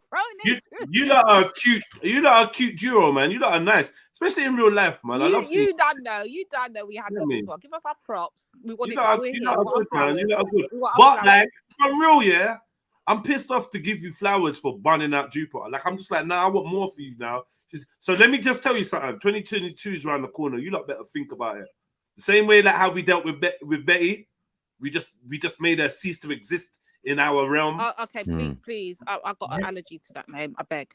are cute. You lot are cute duo, man. You lot are nice, especially in real life, man. I love seeing you. Done though. You done though. We had this one. Give us our props. We want you lot are good, man. You lot are good. But like, I'm real, yeah. I'm pissed off to give you flowers for banning out Jupiter. Like, I'm just like, nah, I want more for you now. So let me just tell you something. 2022 is around the corner. You lot better think about it. The same way like how we dealt with Betty, we just made her cease to exist in our realm. Okay, please. I got an allergy to that name. I beg.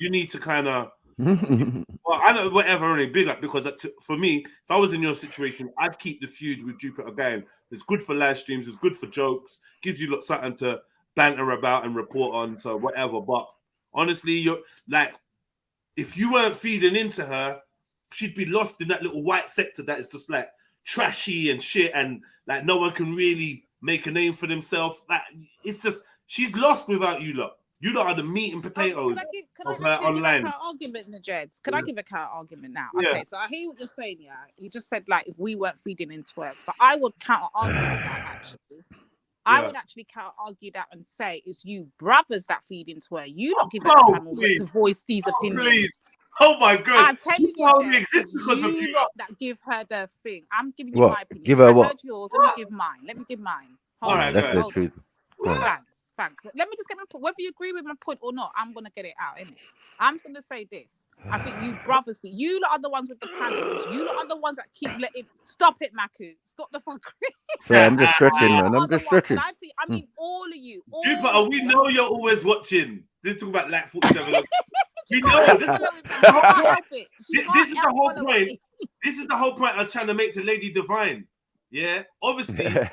You need to kind of. Well, I know whatever. Only big up because for me, if I was in your situation, I'd keep the feud with Jupiter going. It's good for live streams. It's good for jokes. Gives you something to banter about and report on. So whatever. But honestly, you're like. If you weren't feeding into her, she'd be lost in that little white sector that is just like trashy and shit, and like no one can really make a name for themselves. Like it's just she's lost without you lot. You lot are the meat and potatoes of her online. Give a argument in the Jeds. Can I give a counter argument now? Okay, so I hear what you're saying. Yeah, you just said like if we weren't feeding into her, but I would counter argue that actually. I would actually argue that and say it's you brothers that feed into her. You not giving her panels to voice these opinions. Please. Oh my God! I'm telling you, only exist because of you lot that give her the thing. I'm giving you my opinion. Give her what? I heard yours. Let me give mine. All right, that's the truth. Thanks. Let me just get my point. Whether you agree with my point or not, I'm gonna get it out, innit? I'm gonna say this. I think you brothers, you lot are the ones with the panels. You lot are the ones that keep letting. Stop it, Maku. Stop the fuckery. So I'm just stretching, man. I'm just stretching. I mean, all of you. Jupiter, we know you're always watching. This talk about like 47. We know this is the whole point. This is the whole point I'm trying to make to Lady Divine. Yeah, obviously, the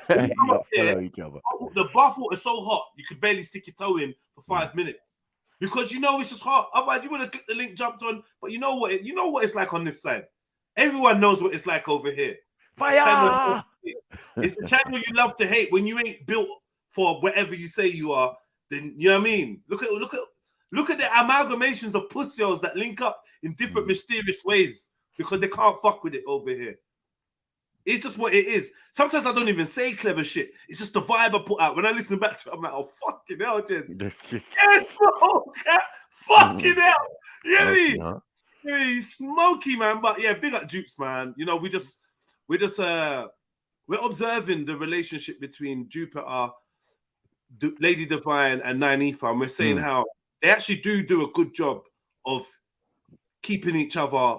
bath water is so hot you could barely stick your toe in for 5 minutes because it's just hot. Otherwise, you would have clicked the link, jumped on. But you know what? You know what it's like on this side. Everyone knows what it's like over here. It's the channel you love to hate. When you ain't built for whatever you say you are, then you know what I mean. Look at the amalgamations of pussios that link up in different mysterious ways because they can't fuck with it over here. It's just what it is. Sometimes I don't even say clever shit. It's just the vibe I put out. When I listen back to it, I'm like, oh, fucking hell, gents. Yes, fucking hell. You know what I mean? Smoky, man. But yeah, big up Dukes, man. We're observing the relationship between Jupiter, Lady Divine, and Nanifa. And we're saying how they actually do a good job of keeping each other,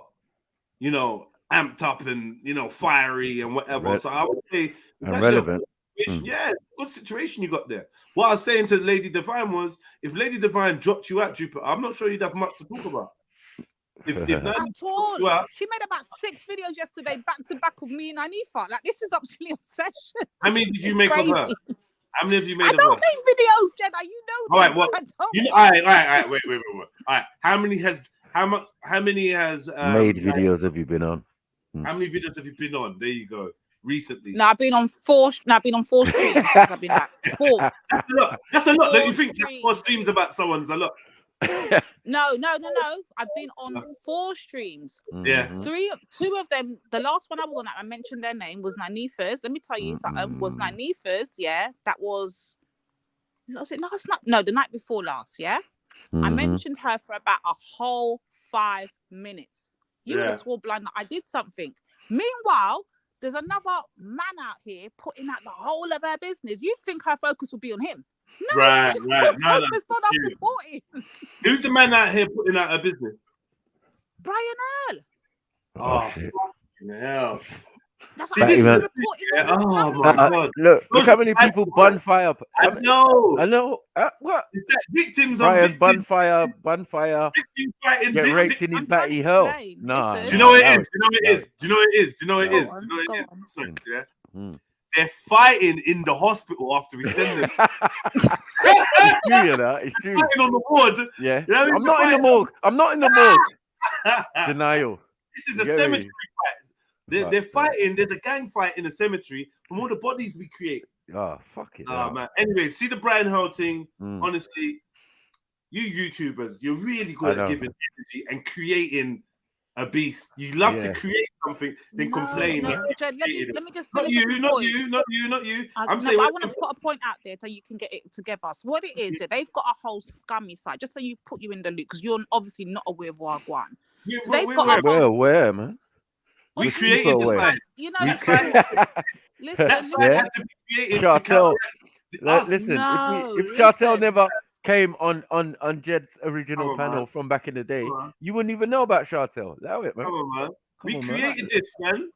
amped up and fiery and whatever. So I would say relevant. Yeah, good situation you got there. What I was saying to Lady Divine was, if Lady Divine dropped you out, Jupiter, I'm not sure you'd have much to talk about. If at all. She made about 6 videos yesterday back to back of me and Anifa. Like, this is absolutely obsession. How many did you make of her? How many have you made? I of don't her? make videos, Jedi. You know All right, this. well, I don't you know, make all right. Wait. All right, how many has Made videos have you been on? how many videos have you been on? There you go. Recently. No, I've been on 4. No, I've been on 4 streams since I've been like 4. That's a lot. Don't you 4 think streams. 4 streams about someone's a lot? No. I've been on 4 streams. Yeah. 2 of them. The last one I was on, I mentioned their name, was Nanifa's. Let me tell you something. Was Nanifa's? Yeah, that was. Was it last night? No, the night before last. Yeah, I mentioned her for about a whole 5 minutes. You would have swore blind that I did something. Meanwhile, there's another man out here putting out the whole of her business. You'd think her focus would be on him. No, Right. she's No. focused on us reporting. Who's the man out here putting out her business? Brian Earl. Oh, hell. That's See, how this he's is reporting on oh this my scummy. God. Look how many people bun fire up. I know. What? Is that victims Brian of victims? bun fire. Victims fighting Get victims. raped in his batty hell. Nah. Do you know what it is? Do you know what it is? Do you know what it is? Do you know what it is? Go Do you know what it on. is? Snacks, yeah? They're fighting in the hospital after we send them. It's true, you know. It's true. Fighting on the ward. Yeah. You know what I mean? I'm not in the morgue. I'm not in the morgue. Denial. This is a cemetery fight. They're fighting. There's a gang fight in a cemetery from all the bodies we create. Oh, fuck it. Oh, man. Anyway, see the Brian Howell thing. Honestly, you YouTubers, you're really good at giving energy and creating a beast. You love to create something, then complain. No, Jed, let me just Not finish you, the not point. you, not you, not you. I'm No, saying but I want to put a point out there so you can get it together. So what it is, they've got a whole scummy side, just so you put you in the loop, because you're obviously not aware of Wagwan. So they've got a whole... Where, man? We created the side. You know, listen, that side had to be created Chartel. to us. Listen, No, if Chartel never came on Jed's original panel man. from back in the day, you wouldn't even know about Chartel. Allow it, man. Come on, man. We on, created this, man.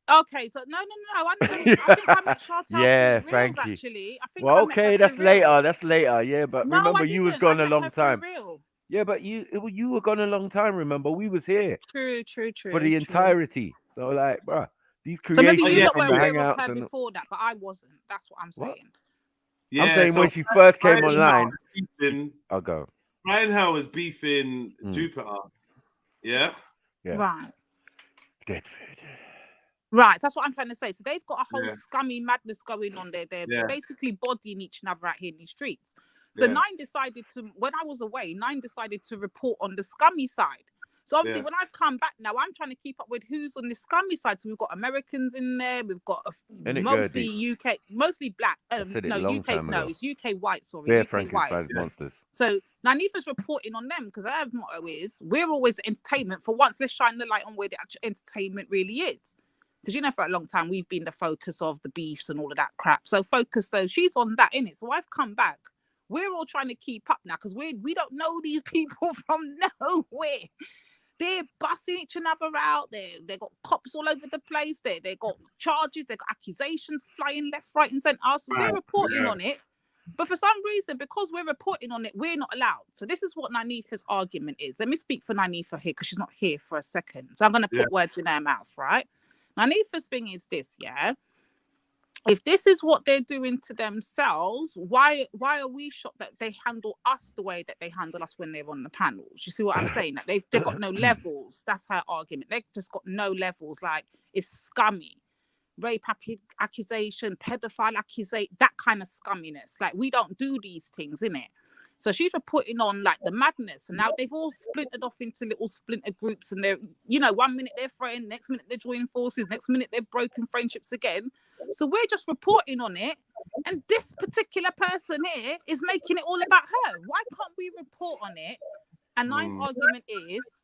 Okay, so no. I think I met Chartel. Yeah, through thank Reels, you. Actually. I think Well, I met okay, her that's through later. Reels. That's later. Yeah, but No, remember, I you was didn't. gone I a met long her through time. Reels. Yeah, but you were gone a long time. Remember, we was here True. for the entirety. So, like, bro, these So maybe creations you lot and were the aware of hangouts her and before that, but I wasn't. That's what I'm saying. Yeah, I'm saying so when she first came Brian online, Howell beefing- I'll go. Brian Howell was beefing Jupiter. Yeah. Right. Dead. Right, that's what I'm trying to say. So they've got a whole Yeah. scummy madness going on there. They're Yeah. basically bodying each other out here in these streets. So Yeah. Nine decided to, when I was away, Nine decided to report on the scummy side. So obviously, Yeah. when I've come back now, I'm trying to keep up with who's on the scummy side. So we've got Americans in there. We've got mostly UK, mostly black. No, it's UK white. Sorry, They're UK white. Frankenstein's monsters. So Nanifa's reporting on them because our motto is we're always entertainment. For once, let's shine the light on where the actual entertainment really is. Because you know, for a long time we've been the focus of the beefs and all of that crap. So she's on that, innit? So I've come back. We're all trying to keep up now because we don't know these people from nowhere. They're bussing each other out. They got cops all over the place. They got charges. They got accusations flying left, right, and centre. So they're reporting on it. But for some reason, because we're reporting on it, we're not allowed. So this is what Nanifa's argument is. Let me speak for Nanifa here because she's not here for a second. So I'm going to put words in her mouth, right? Nanifa's thing is this, yeah? If this is what they're doing to themselves, why are we shocked that they handle us the way that they handle us when they're on the panels? You see what I'm saying? That they've got no levels. That's her argument. They've just got no levels. Like, it's scummy. Rape accusation, pedophile accusation, that kind of scumminess. Like, we don't do these things, innit? So she's reporting on like the madness, and now they've all splintered off into little splinter groups, and they're, 1 minute they're friends, next minute they're joining forces, next minute they're broken friendships again. So we're just reporting on it, and this particular person here is making it all about her. Why can't we report on it? And Nine's argument is,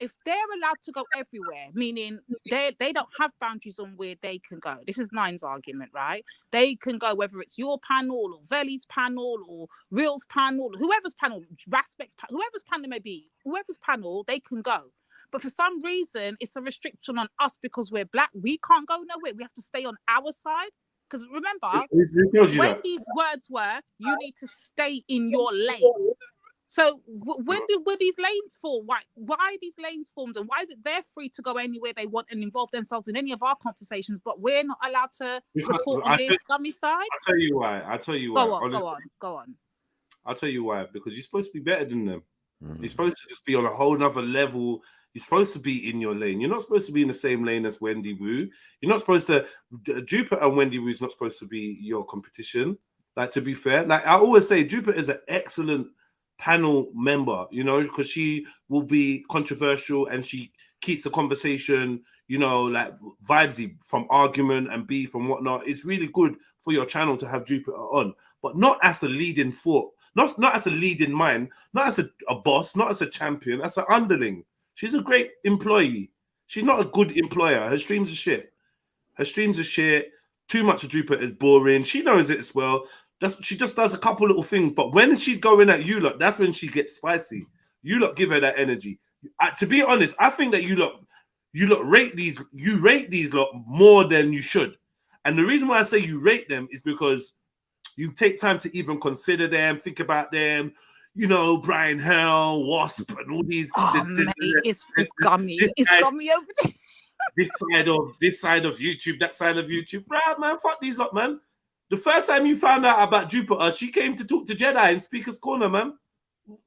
if they're allowed to go everywhere, meaning they don't have boundaries on where they can go. This is Nine's argument, right? They can go whether it's your panel or Veli's panel or Real's panel, whoever's panel, Raspect's panel, whoever's panel may be, whoever's panel, they can go. But for some reason, it's a restriction on us because we're black. We can't go nowhere. We have to stay on our side. Because remember, when these words were, you need to stay in your lane. So were these lanes formed? Why are these lanes formed, and why is it they're free to go anywhere they want and involve themselves in any of our conversations, but we're not allowed to report on their scummy side? I'll tell you why. Go on. I'll tell you why. Because you're supposed to be better than them. You're supposed to just be on a whole nother level. You're supposed to be in your lane. You're not supposed to be in the same lane as Wendy Wu. You're not supposed to. Jupiter and Wendy Wu is not supposed to be your competition. Like, to be fair, like I always say, Jupiter is an excellent panel member, you know, because she will be controversial and she keeps the conversation, you know, like vibesy from argument and beef and whatnot. It's really good for your channel to have Jupiter on, but not as a leading thought, not as a leading mind, not as a boss, not as a champion, as an underling. She's a great employee. She's not a good employer. Her streams are shit. Too much of Jupiter is boring. She knows it as well. She just does a couple little things, but when she's going at you lot, that's when she gets spicy. You lot give her that energy. To be honest, I think that you lot rate these lot more than you should. And the reason why I say you rate them is because you take time to even consider them, think about them. You know, Brian Hell, Wasp, and all these. It's gummy. It's gummy over there. This side of YouTube, that side of YouTube. Right, man, fuck these lot, man. The first time you found out about Jupiter, she came to talk to JEDI in Speaker's Corner, man.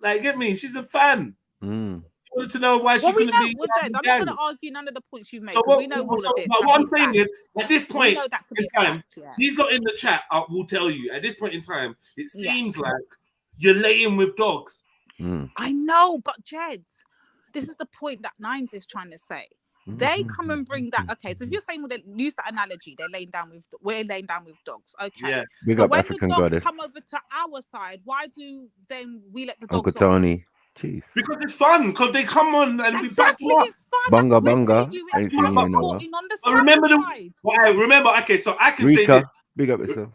Like, get me? She's a fan. She wanted to know why she couldn't be. I'm not going to argue none of the points you've made. So we know all of this. But what I'm saying is, at this point in time, these lot in the chat will tell you, at this point in time, it seems like you're laying with dogs. I know, but Jeds, this is the point that Nines is trying to say. They come and bring that. Okay, so if you're saying use that analogy, we're laying down with dogs. Okay, Yeah. But when the dogs come over to our side, why do then we let the dogs Uncle Tony? Jeez. Because it's fun. Because they come on and we back them up. It's fun. Bunga bunga. Remember. Okay, so I can say Rika, this. big up yourself.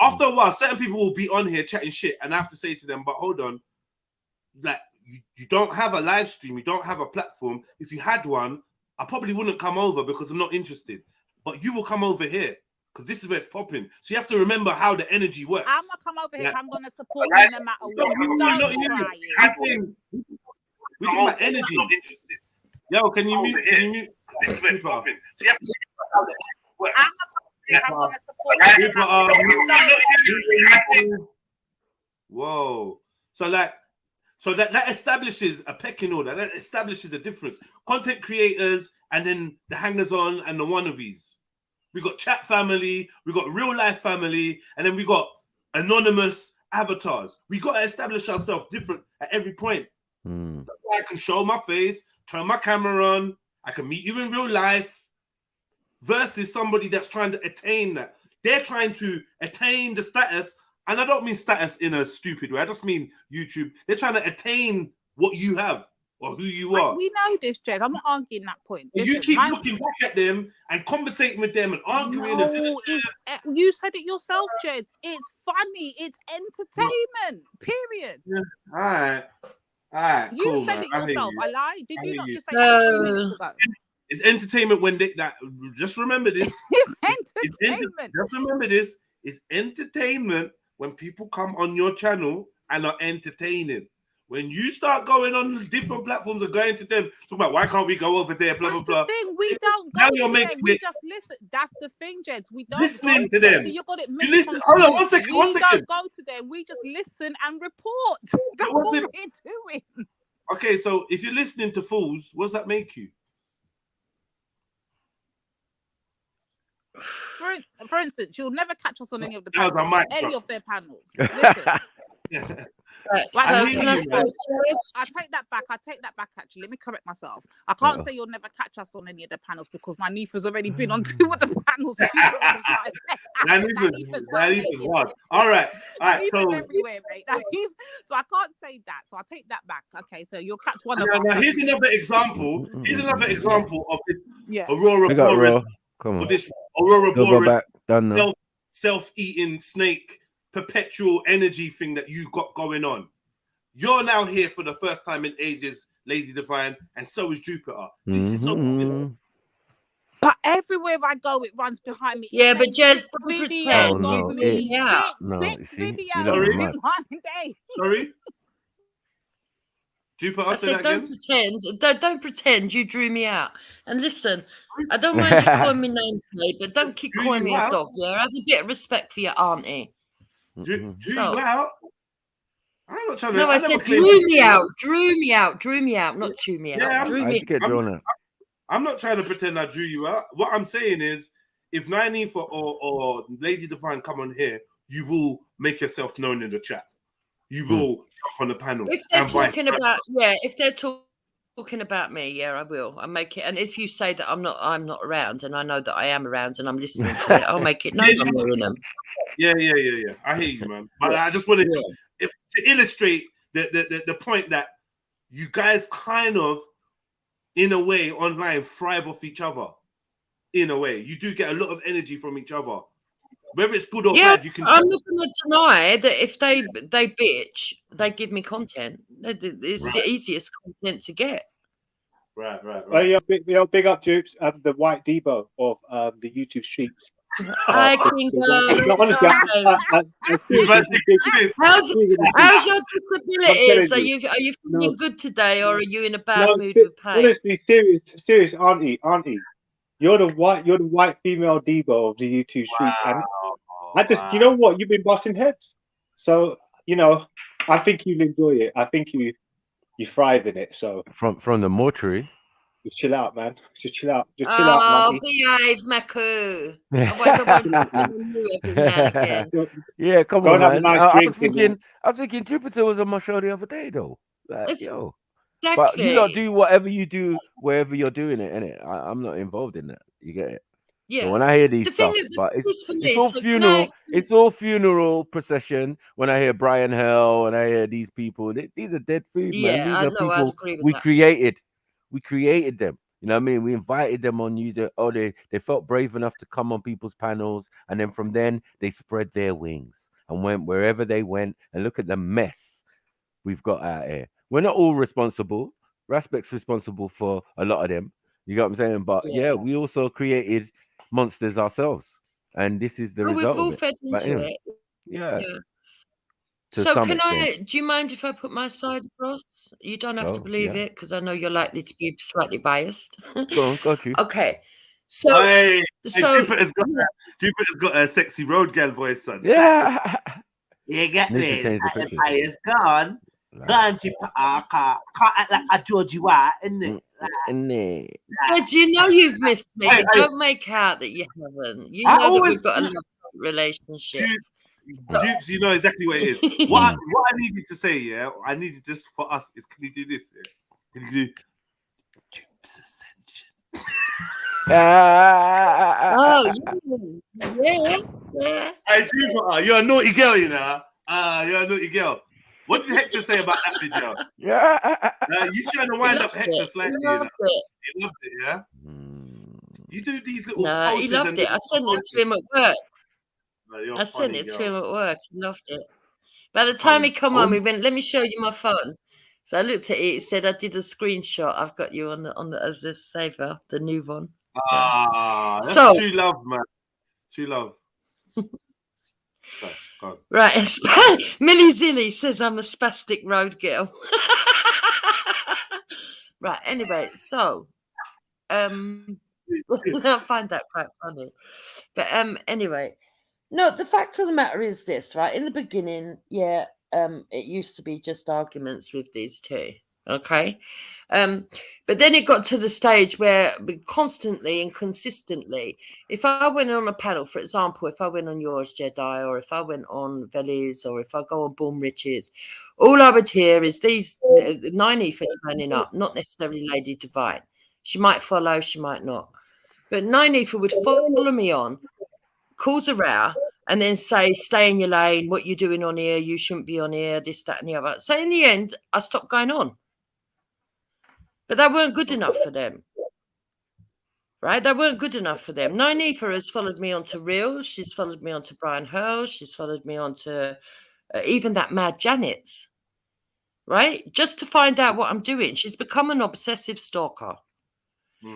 After a while, certain people will be on here chatting shit, and I have to say to them, but hold on, like you don't have a live stream, you don't have a platform. If you had one, I probably wouldn't come over because I'm not interested. But you will come over here because this is where it's popping. So you have to remember how the energy works. I'm gonna come over here. I'm gonna support you no matter what. We're talking about energy. Yo, can you mute? This is where it's popping. So you have to see how the energy works. Whoa. So that establishes a pecking order. That establishes a difference. Content creators and then the hangers-on and the wannabes. We got chat family, we got real life family, and then we got anonymous avatars. We got to establish ourselves different at every point. That's why I can show my face, turn my camera on, I can meet you in real life, versus somebody that's trying to attain that. They're trying to attain the status. And I don't mean status in a stupid way. I just mean YouTube. They're trying to attain what you have or who you are. We know this, Jed. I'm not arguing that point. Listen, you keep looking back at them and conversating with them and arguing. No, you said it yourself, Jed. It's funny. It's entertainment. Period. Yeah. All right. You cool, said man. it yourself. I lied. Did you not just say that a few minutes ago? It's entertainment when just remember this. It's entertainment. Just remember this. It's entertainment when people come on your channel and are entertaining. When you start going on different platforms and going to them, talk about why can't we go over there, blah, blah, blah. Thing. We don't go to them. We just listen. That's the thing, Jeds. We don't listening to them. So you got it you listen. Hold on, one second. We don't go to them. We just listen and report. That's what we're doing. Okay, so if you're listening to fools, what does that make you? For instance, you'll never catch us on any of the panels. Of their panels. Listen. I take that back. Actually, let me correct myself. I can't say you'll never catch us on any of the panels because Nanifa's already been on 2 of the panels. Nanifa's one. All right. Nanifa's everywhere, mate. So I can't say that. So I take that back. Okay, so you'll catch one of us. Now here's another example. Of this Aurora Boreas. Of this Aurora Boreas self-eating snake perpetual energy thing that you got going on. You're now here for the first time in ages, Lady Divine, and so is Jupiter. This is not business. But everywhere I go, it runs behind me. Yeah, but just videos of me. Six videos in one day. Sorry? Jupiter, I say said, that don't again. pretend. Don't pretend you drew me out. And listen, I don't mind you calling me names, mate, but don't keep Drew calling you me a out? dog. Yeah, have a bit of respect for your auntie. Drew you out? I'm not trying to. No, I never said claimed drew to me do out, that. drew me out, not chew me Yeah, out. Drew I me. to get drawn out. I'm not trying to pretend I drew you out. What I'm saying is, if Nynaeve or Lady Divine come on here, you will make yourself known in the chat. You will jump on the panel. If they're and vice talking versa. about, if they're talking about me, I will. I'll make it. And if you say that I'm not around, and I know that I am around, and I'm listening to it, I'll make it known I'm knowing them. Yeah. I hear you, man. But I just wanted to illustrate the point that you guys kind of, in a way, online thrive off each other. In a way, you do get a lot of energy from each other. Whether it's good or bad, you can. I'm not going to deny that if they bitch, they give me content. It's the easiest content to get. Right. Well, big up, Dupes, the white Debo of the YouTube streets. I can go. How's your disabilities? Are you feeling good today, or are you in a bad mood with pain? Honestly, serious, auntie, you're the white female Debo of the YouTube streets, and you know what? You've been busting heads, so I think you'll enjoy it. I think you thrive in it. So from the mortuary. Just chill out, man. Just chill out. Just chill out, monkey. Behave, Maku. Otherwise, I won't you every now and again. Yeah, come Go on, and have a man. nice I was thinking Jupiter was on my show the other day, though. Like, yo. Exactly. But you lot do whatever you do wherever you're doing it, innit? I'm not involved in that. You get it? Yeah. So when I hear these stuff, but it's all funeral. It's all funeral procession. When I hear Brian Hell and I hear these people, these are dead food, man. These are people I'd agree with we that. created. We created them. You know what I mean? We invited them on they felt brave enough to come on people's panels, and then from then they spread their wings and went wherever they went. And look at the mess we've got out here. We're not all responsible. Raspect's responsible for a lot of them. You got what I'm saying? But we also created monsters ourselves, and this is the result. We've all of fed into it. Yeah. So can I? Do you mind if I put my side across? You don't have to believe it, because I know you're likely to be slightly biased. Go on, you. Okay. So, Jupiter's got a sexy road girl voice, son. Yeah. You get me? It's gone. Gone, Jupiter. Can't act like I George you out, innit? But you know you've missed me. Don't make out that you haven't. You know that we've got a love relationship. Dupes, you know exactly what it is. What I need you to say, I need you just for us is, can you do this? Can you do Dupes Ascension? Yeah. Hey, Jupiter, you're a naughty girl, you know. You're a naughty girl. What did Hector say about that video? You trying to wind up Hector slightly, you know? He loved it, yeah? You do these little he loved it. I sent it to him at work. I sent it to him at work. He loved it. By the time he come on, we went, let me show you my phone. So I looked at it. It said I did a screenshot. I've got you on the as the saver, the new one. That's true love, man. True love. So, go on. Right. Millie Zilly says I'm a spastic road girl. Right. Anyway, so I find that quite funny. But anyway. No, the fact of the matter is this, right? In the beginning, it used to be just arguments with these two, okay? But then it got to the stage where constantly and consistently, if I went on a panel, for example, if I went on yours, Jedi, or if I went on Veli's, or if I go on Boom Riches, all I would hear is these Nynaeve turning up, not necessarily Lady Divine. She might follow, she might not. But Nynaeve would follow me on, cause a row, and then say, stay in your lane, what you're doing on here, you shouldn't be on here, this, that, and the other. So in the end, I stopped going on. But that weren't good enough for them. Right? That weren't good enough for them. Nynaeve has followed me onto Reels. She's followed me onto Brian Hurl. She's followed me onto even that Mad Janet's. Right? Just to find out what I'm doing. She's become an obsessive stalker.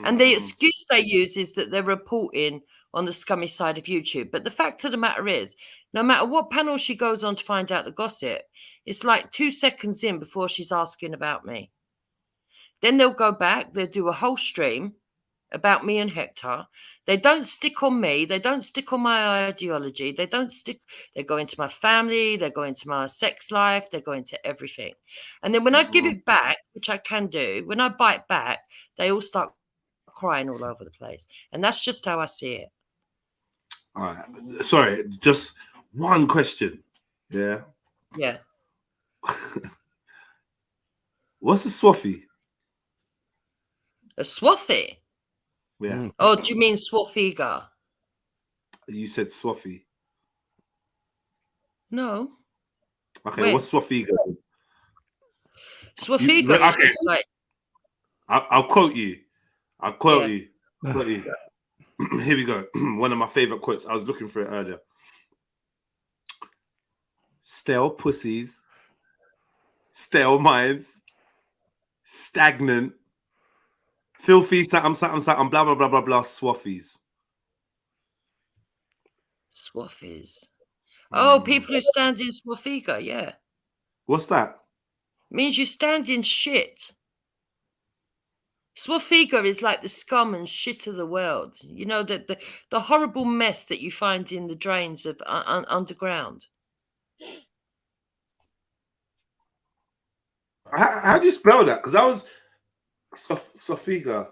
And the excuse they use is that they're reporting on the scummy side of YouTube. But the fact of the matter is, no matter what panel she goes on to find out the gossip, it's like 2 seconds in before she's asking about me. Then they'll go back, they'll do a whole stream about me and Hector. They don't stick on me. They don't stick on my ideology. They go into my family. They go into my sex life. They go into everything. And then when I give it back, which I can do, when I bite back, they all start crying all over the place. And that's just how I see it. All right. Sorry, just one question. Yeah. Yeah. What's a swaffy? A swaffy? Yeah. Oh, do you mean swaffiga? You said swaffy. No. Okay, Wait. what's swafiga? Swaffiga is like... I'll quote you. I'll quote you. Here we go. One of my favorite quotes. I was looking for it earlier. Stale pussies, stale minds, stagnant, filthy, something, blah, blah, blah, blah, blah, swaffies. Swaffies. Oh, people who stand in swaffiga, yeah. What's that? Means you stand in shit. Swaffiga is like the scum and shit of the world. You know, the horrible mess that you find in the drains of underground. How do you spell that? Because I was Swaffiga.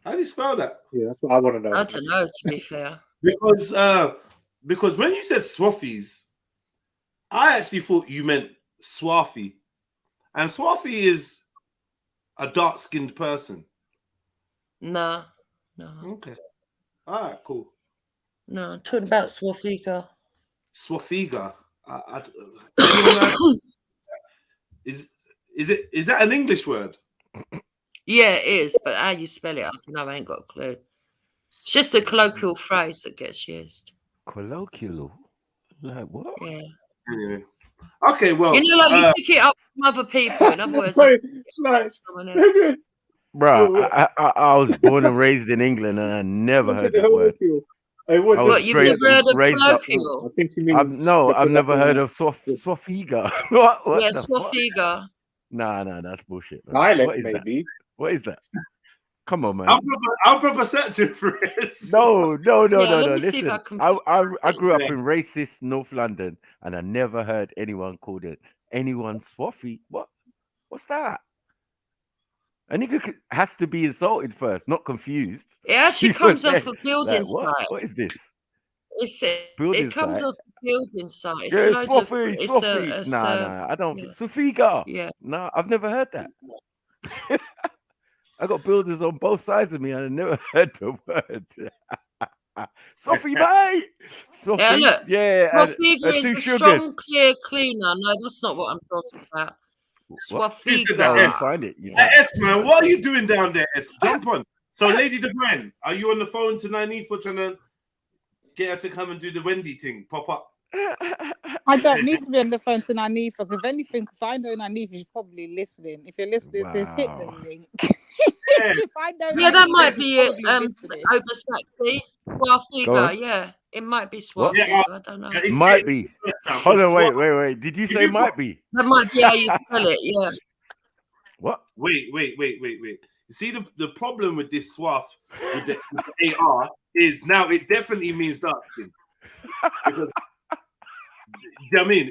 How do you spell that? Yeah, that's what I want to know. I don't know, to be fair. Because when you said swaffies, I actually thought you meant swaffy. And swaffy is a dark-skinned person. No. Okay. All right, cool. No, I'm talking about swaffiga. Swaffiga. Anyone is that an English word? Yeah, it is, but how you spell it, I don't know, I ain't got a clue. It's just a colloquial phrase that gets used. Colloquial? Like what? Yeah. Anyway. Okay, well, you know, like you pick it up from other people. In other words, bro, I was born and raised in England, and I never heard that word. What, you've never heard of colloquial? I've never heard of swaffiga. What Yeah, the swaffiga. Nah, that's bullshit. Dialect, maybe. What is that? Come on, man. I'll proper searching for it. No. let me see if Listen, I can I grew up in racist North London, and I never heard anyone called it anyone swaffy. What's that? A nigga has to be insulted first, not confused. It actually comes off a building like, site. What is this? It comes off a building site. It's Yeah, a load of- swaffy, it's swaffy. a- Nah, I don't. yeah. Swaffiga. Yeah. No, I've never heard that. I got builders on both sides of me, and I never heard the word. Sophie, mate. Sophie, Yeah, look. yeah. Swaffiga and is two a sugars. strong, clear cleaner. No, that's not what I'm talking about. Swaffiga. Find it. S, man, what are you doing down there, S? Jump on. So, Lady Divine, are you on the phone to Nani for trying to get her to come and do the Wendy thing? Pop up. I don't need to be on the phone to Nanifa, because if anything, if I know Nanifa, she's probably listening. If you're listening, it says hit the link. If I know Yeah, that Nanifa, might she's be probably listening. over sexy. Swaffiga, yeah. It might be Swaffiga. Yeah, I don't know. Might be. Hold on, wait. Did you say might be? That might be how you spell it, yeah. What? Wait. You see, the problem with this swaff with the AR is now it definitely means dark skin. Because, you know what I mean?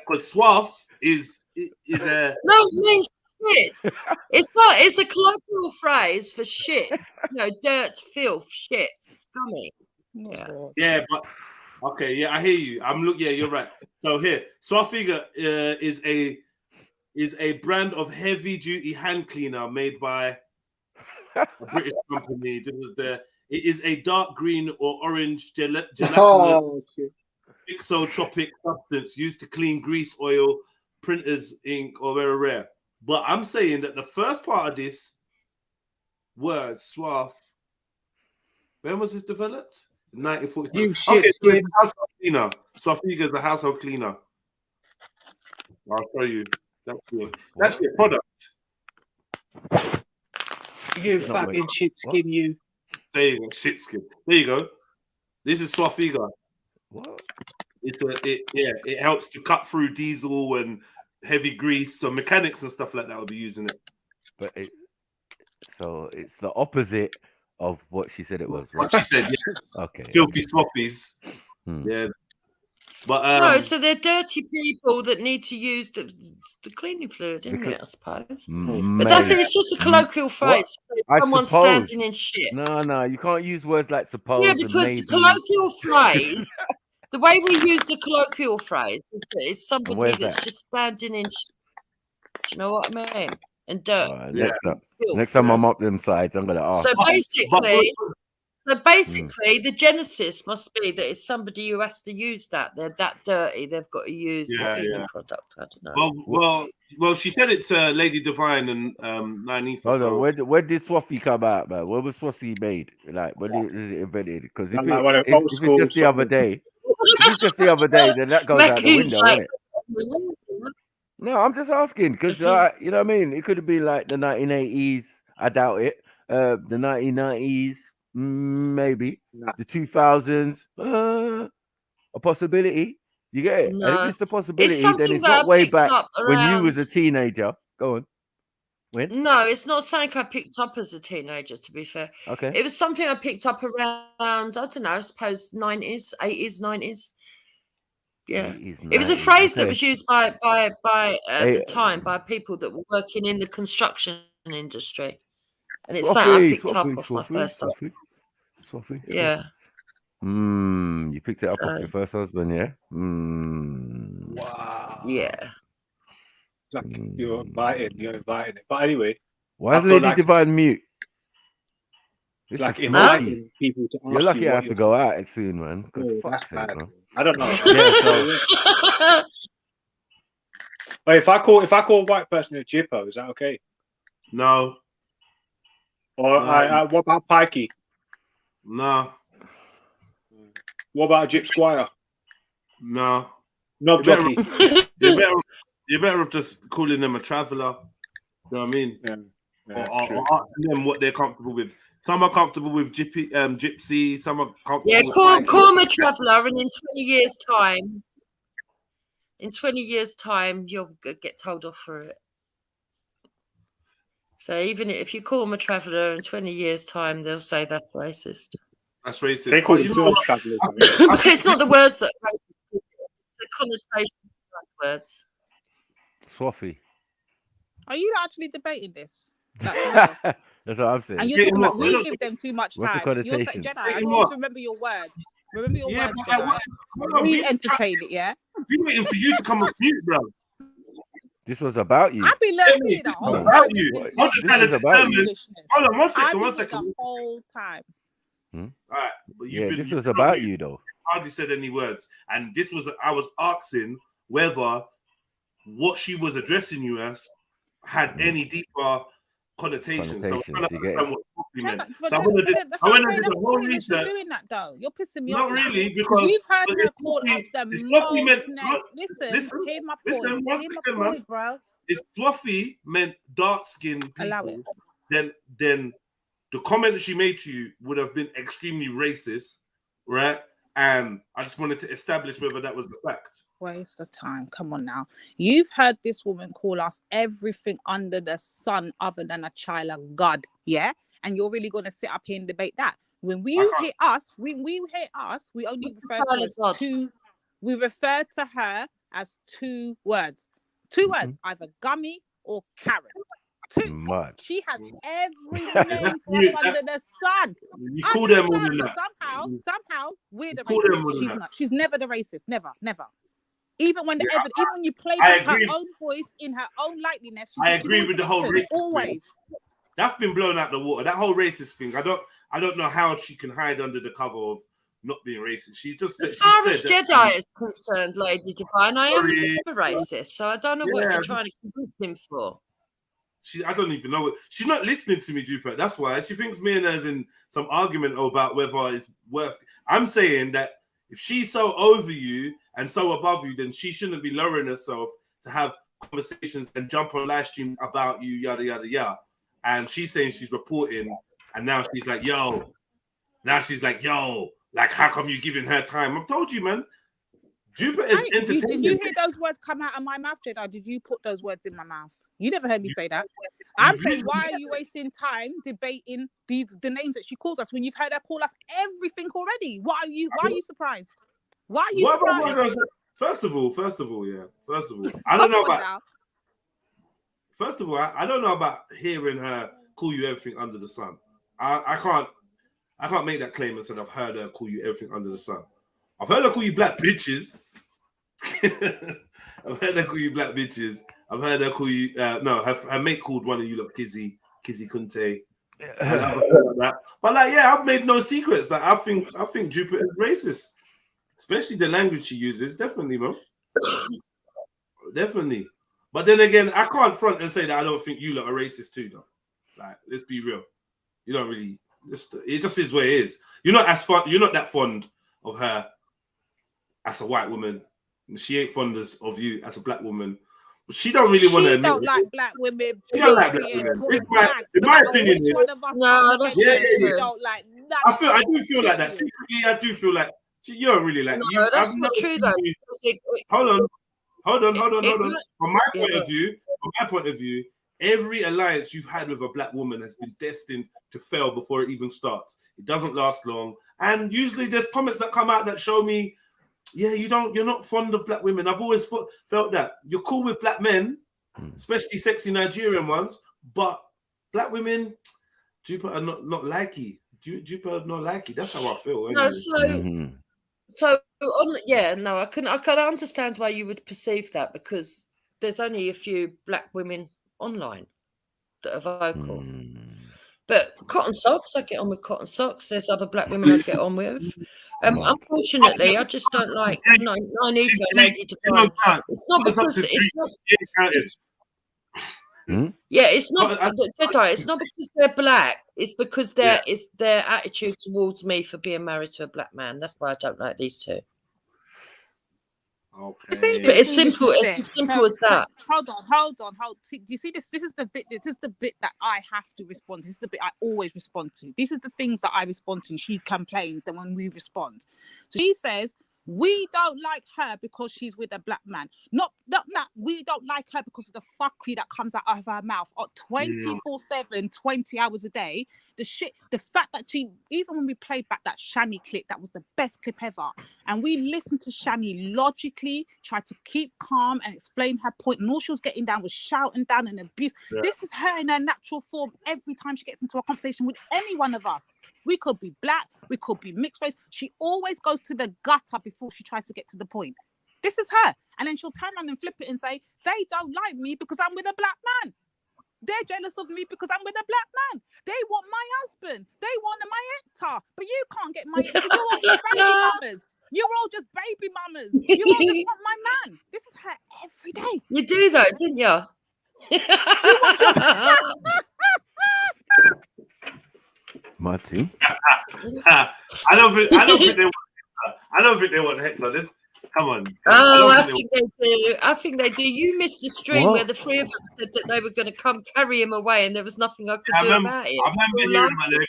Because swaff is a... No, it means shit. It's not. It's a colloquial phrase for shit. You know, dirt, filth, shit, scummy. Yeah, but okay, yeah, I hear you. Yeah, you're right. So here, Swaffiga is a brand of heavy duty hand cleaner made by a British company. It is a dark green or orange gelatinous mixotropic substance used to clean grease, oil, printers, ink, or very rare. But I'm saying that the first part of this word, swaff, when was this developed? 1946. Okay, so it's a household cleaner. Swaffiga is a household cleaner. I'll show you. That's your product. You fucking shit skin, you. There you go, shit skin. There you go. This is Swafiga. What? It helps to cut through diesel and heavy grease, so mechanics and stuff like that will be using it. But so it's the opposite of what she said it was, right? What she said, yeah. Okay. Filthy swappies. Yeah. But no, so they're dirty people that need to use the cleaning fluid, isn't it? I suppose. But it's just a colloquial phrase. Someone standing in shit. No, you can't use words like suppose. Yeah, because the colloquial phrase, the way we use the colloquial phrase is somebody that's just standing in shit. Do you know what I mean? And dirt. Next time I'm up them sides, I'm gonna ask. So basically, the genesis must be that it's somebody who has to use that. They're that dirty. They've got to use the cleaning product. I don't know. Well, she said it's Lady Divine and Nyanifa. Hold on, where did Swafi come out, man? Where was Swafi made? Like, when is it invented? Because if it's just the other day, then that goes out the window, isn't it? No, I'm just asking because you know what I mean. It could have been like the 1980s. I doubt it. The 1990s, maybe. The 2000s, a possibility. You get it? No. And if it's a possibility, It's then it's something not that way I picked back up when you around- was a teenager. Go on. When? No, it's not something I picked up as a teenager, to be fair. Okay. It was something I picked up around, I don't know, I suppose 90s, 80s, 90s. Yeah. 80s, It was a 90s, phrase that okay. was used by at the time by people that were working in the construction industry. And it's something I picked up off my first husband. Yeah. You picked it up off your first husband, yeah? Wow. Yeah. Like you're invited it. But anyway. Why is Lady Divine mute? It's This like is inviting smoky. people to ask You're lucky you I what have to go out soon, man. Because fuck's sake, bad. man. I don't know. Yeah, so, But if I call a white person a jippo, is that okay? No. Or what about pikey? No. What about a Jip Squire? No. Knob jockey. You're better off just calling them a traveller. You know what I mean? Yeah, or asking them what they're comfortable with. Some are comfortable with gypsy. Some are comfortable. Yeah, with call them a traveller, and in 20 years' time, you'll get told off for it. So even if you call them a traveller in 20 years' time, they'll say that's racist. That's racist. They call themselves travellers. But it's not the words that are racist, it's the connotation of the words. Swafi. Are you actually debating this? That's what I'm saying. And you're talking about we give them too much What's the time. You're connotation? Jedi, I need you to remember your words. Remember your words, Jedi. We entertain it, yeah? We're waiting for you to come off mute, bro. This was about you. I've been learning the whole about time. you. This I'm just trying to determine. Hold on, one second. The whole time. All right, but This was about you, though. Hardly said any words, and I was asking whether what she was addressing you as had any deeper connotations. So I went to do the whole research. Doing that though, you're pissing me Not off. Not really, now. because You've heard her it's call us fluffy. the It's most fluffy meant. Listen, hear my point. Listen, one Hear my second, man. point, bro. It's fluffy meant dark skinned Allow people. it. Then the comment she made to you would have been extremely racist, right? And I just wanted to establish whether that was the fact. Waste of time. Come on now. You've heard this woman call us everything under the sun other than a child of God, yeah? And you're really going to sit up here and debate that. When we hear us, we only refer to as two. We refer to her as two words. Two words, either gummy or Karen. She has every name for us under the sun. You call them more than that. Somehow, we're the racist. She's not. She's never the racist. Never. Even when even when you play with her own voice in her own likeness, I agree with the whole racist always. That's been blown out the water. That whole racist thing. I don't know how she can hide under the cover of not being racist. She's just as far as Jedi is concerned, Lady Divine, I am never racist, so I don't know what you're trying to convince him for. I don't even know. She's not listening to me, Jupiter. That's why she thinks me and her's in some argument about whether it's worth. I'm saying that if she's so over you and so above you, then she shouldn't be lowering herself to have conversations and jump on live stream about you, yada yada yada. And she's saying she's reporting, and now she's like, yo. Now she's like, yo, Like, how come you giving her time? I've told you, man. Jupiter's entertaining. Did you hear those words come out of my mouth, Jedi? Did you put those words in my mouth? You never heard me say that. I'm saying, why are you wasting time debating the names that she calls us when you've heard her call us everything already? Why are you surprised? Why are you surprised? First of all, yeah. I don't know about. First of all, I don't know about hearing her call you everything under the sun. I can't make that claim and say I've heard her call you everything under the sun. I've heard her call you black bitches. I've heard her call you black bitches. I've heard her call you her mate called one of you lot Kizzy Kunte. But like, yeah, I've made no secrets that I think Jupiter is racist, especially the language she uses. Definitely, man. Definitely. But then again, I can't front and say that I don't think you lot are racist too, though. Like, let's be real. You don't really. It just is what it is. You're not that fond of her as a white woman. She ain't fond of you as a black woman. But she don't really want to. She don't like black women. She don't like black women. In my opinion, don't like. I do feel like that. Secretly, I do feel like you don't really like. No, that's not true though. Hold on. From my point of view, every alliance you've had with a black woman has been destined to fail before it even starts. It doesn't last long, and usually there's comments that come out that show me, yeah, you're not fond of black women. I've always felt that you're cool with black men, especially sexy Nigerian ones, but black women, Jupiter are not likey. Jupiter not likey. That's how I feel. Anyway. No, I can understand why you would perceive that, because there's only a few black women online that are vocal. But cotton socks, I get on with cotton socks. There's other black women I get on with. Unfortunately, I just don't like Lady Divine. It's not because it's not Jedi. It's not because they're black. It's because it's their attitude towards me for being married to a black man. That's why I don't like these two. Okay. But it's simple as that. Hold on. See, do you see this? This is the bit that I have to respond to. This is the bit I always respond to. These are the things that I respond to, and she complains. Then when we respond, so she says, we don't like her because she's with a black man. Not we don't like her because of the fuckery that comes out of her mouth 24/7, 20 hours a day. The fact that she, even when we played back that Shani clip, that was the best clip ever. And we listened to Shani logically, tried to keep calm and explain her point. And all she was getting down was shouting down and abuse. Yeah. This is her in her natural form every time she gets into a conversation with any one of us. We could be black, we could be mixed race. She always goes to the gutter before she tries to get to the point. This is her. And then she'll turn around and flip it and say, they don't like me because I'm with a black man. They're jealous of me because I'm with a black man. They want my husband. They want my hectare. But you can't get my hectare. You're all just baby mamas. You're all just baby mamas. You all just want my man. This is her every day. You do though, didn't you? Marty. I don't think they want Hector. This, come on. I think they do. You missed the stream where the three of us said that they were going to come carry him away, and there was nothing I could do about it. I remember hearing about it,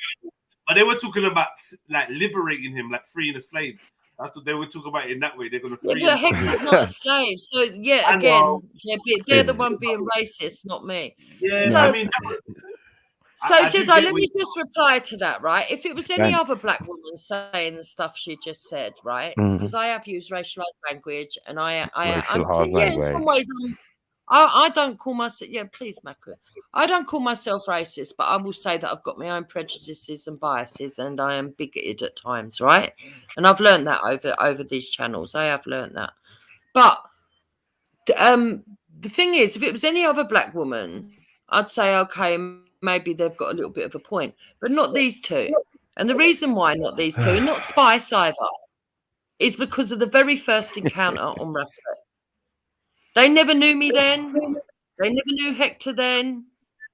but they were talking about like liberating him, like freeing a slave. That's what they were talking about in that way. They're going to free him. Hector's not a slave, so again, they're the one being racist, not me. Yeah, so, I mean. So, Jedi, let me just reply to that, right? If it was any other black woman saying the stuff she just said, right? Because I have used racialized language, and in some ways, I don't call myself. Yeah, please, Macra. I don't call myself racist, but I will say that I've got my own prejudices and biases, and I am bigoted at times, right? And I've learned that over these channels. I have learned that. But the thing is, if it was any other black woman, I'd say, okay, maybe they've got a little bit of a point, but not these two. And the reason why not these two, and not Spice either, is because of the very first encounter on Respect. They never knew me then. They never knew Hector then.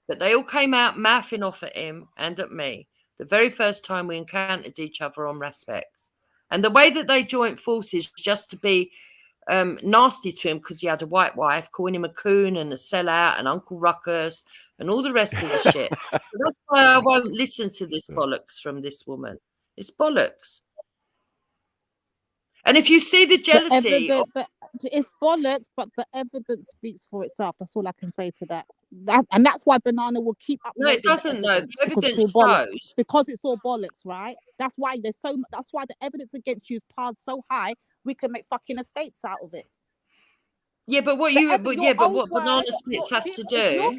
But they all came out mouthing off at him and at me the very first time we encountered each other on Respect. And the way that they joined forces just to be nasty to him because he had a white wife, calling him a coon and a sellout and Uncle Ruckus and all the rest of the shit. So that's why I won't listen to this bollocks from this woman. It's bollocks. And if you see the jealousy, it's bollocks, but the evidence speaks for itself. That's all I can say to that. And that's why Banana will keep up. No, it doesn't. No, the evidence shows because it's all bollocks, right? That's why there's so. That's why the evidence against you is piled so high. We can make fucking estates out of it. Yeah, but what what Banana Splits has to do.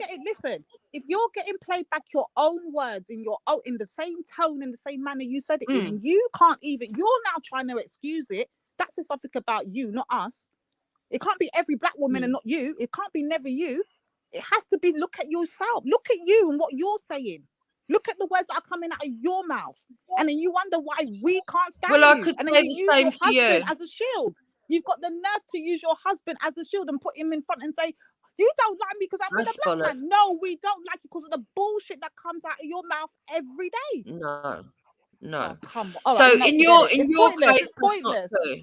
If you're getting played back your own words in the same tone, in the same manner you said it in, and you can't even, you're now trying to excuse it. That says something about you, not us. It can't be every black woman and not you. It can't be never you. It has to be, look at yourself. Look at you and what you're saying. Look at the words that are coming out of your mouth. And then you wonder why we can't stand you. Well, I could and say then the you use same your for you. husband as a shield. You've got the nerve to use your husband as a shield and put him in front and say, you don't like me because I'm with a black man. No, we don't like you because of the bullshit that comes out of your mouth every day. No. Oh, come on. So right, in your pointless. case, that's not true.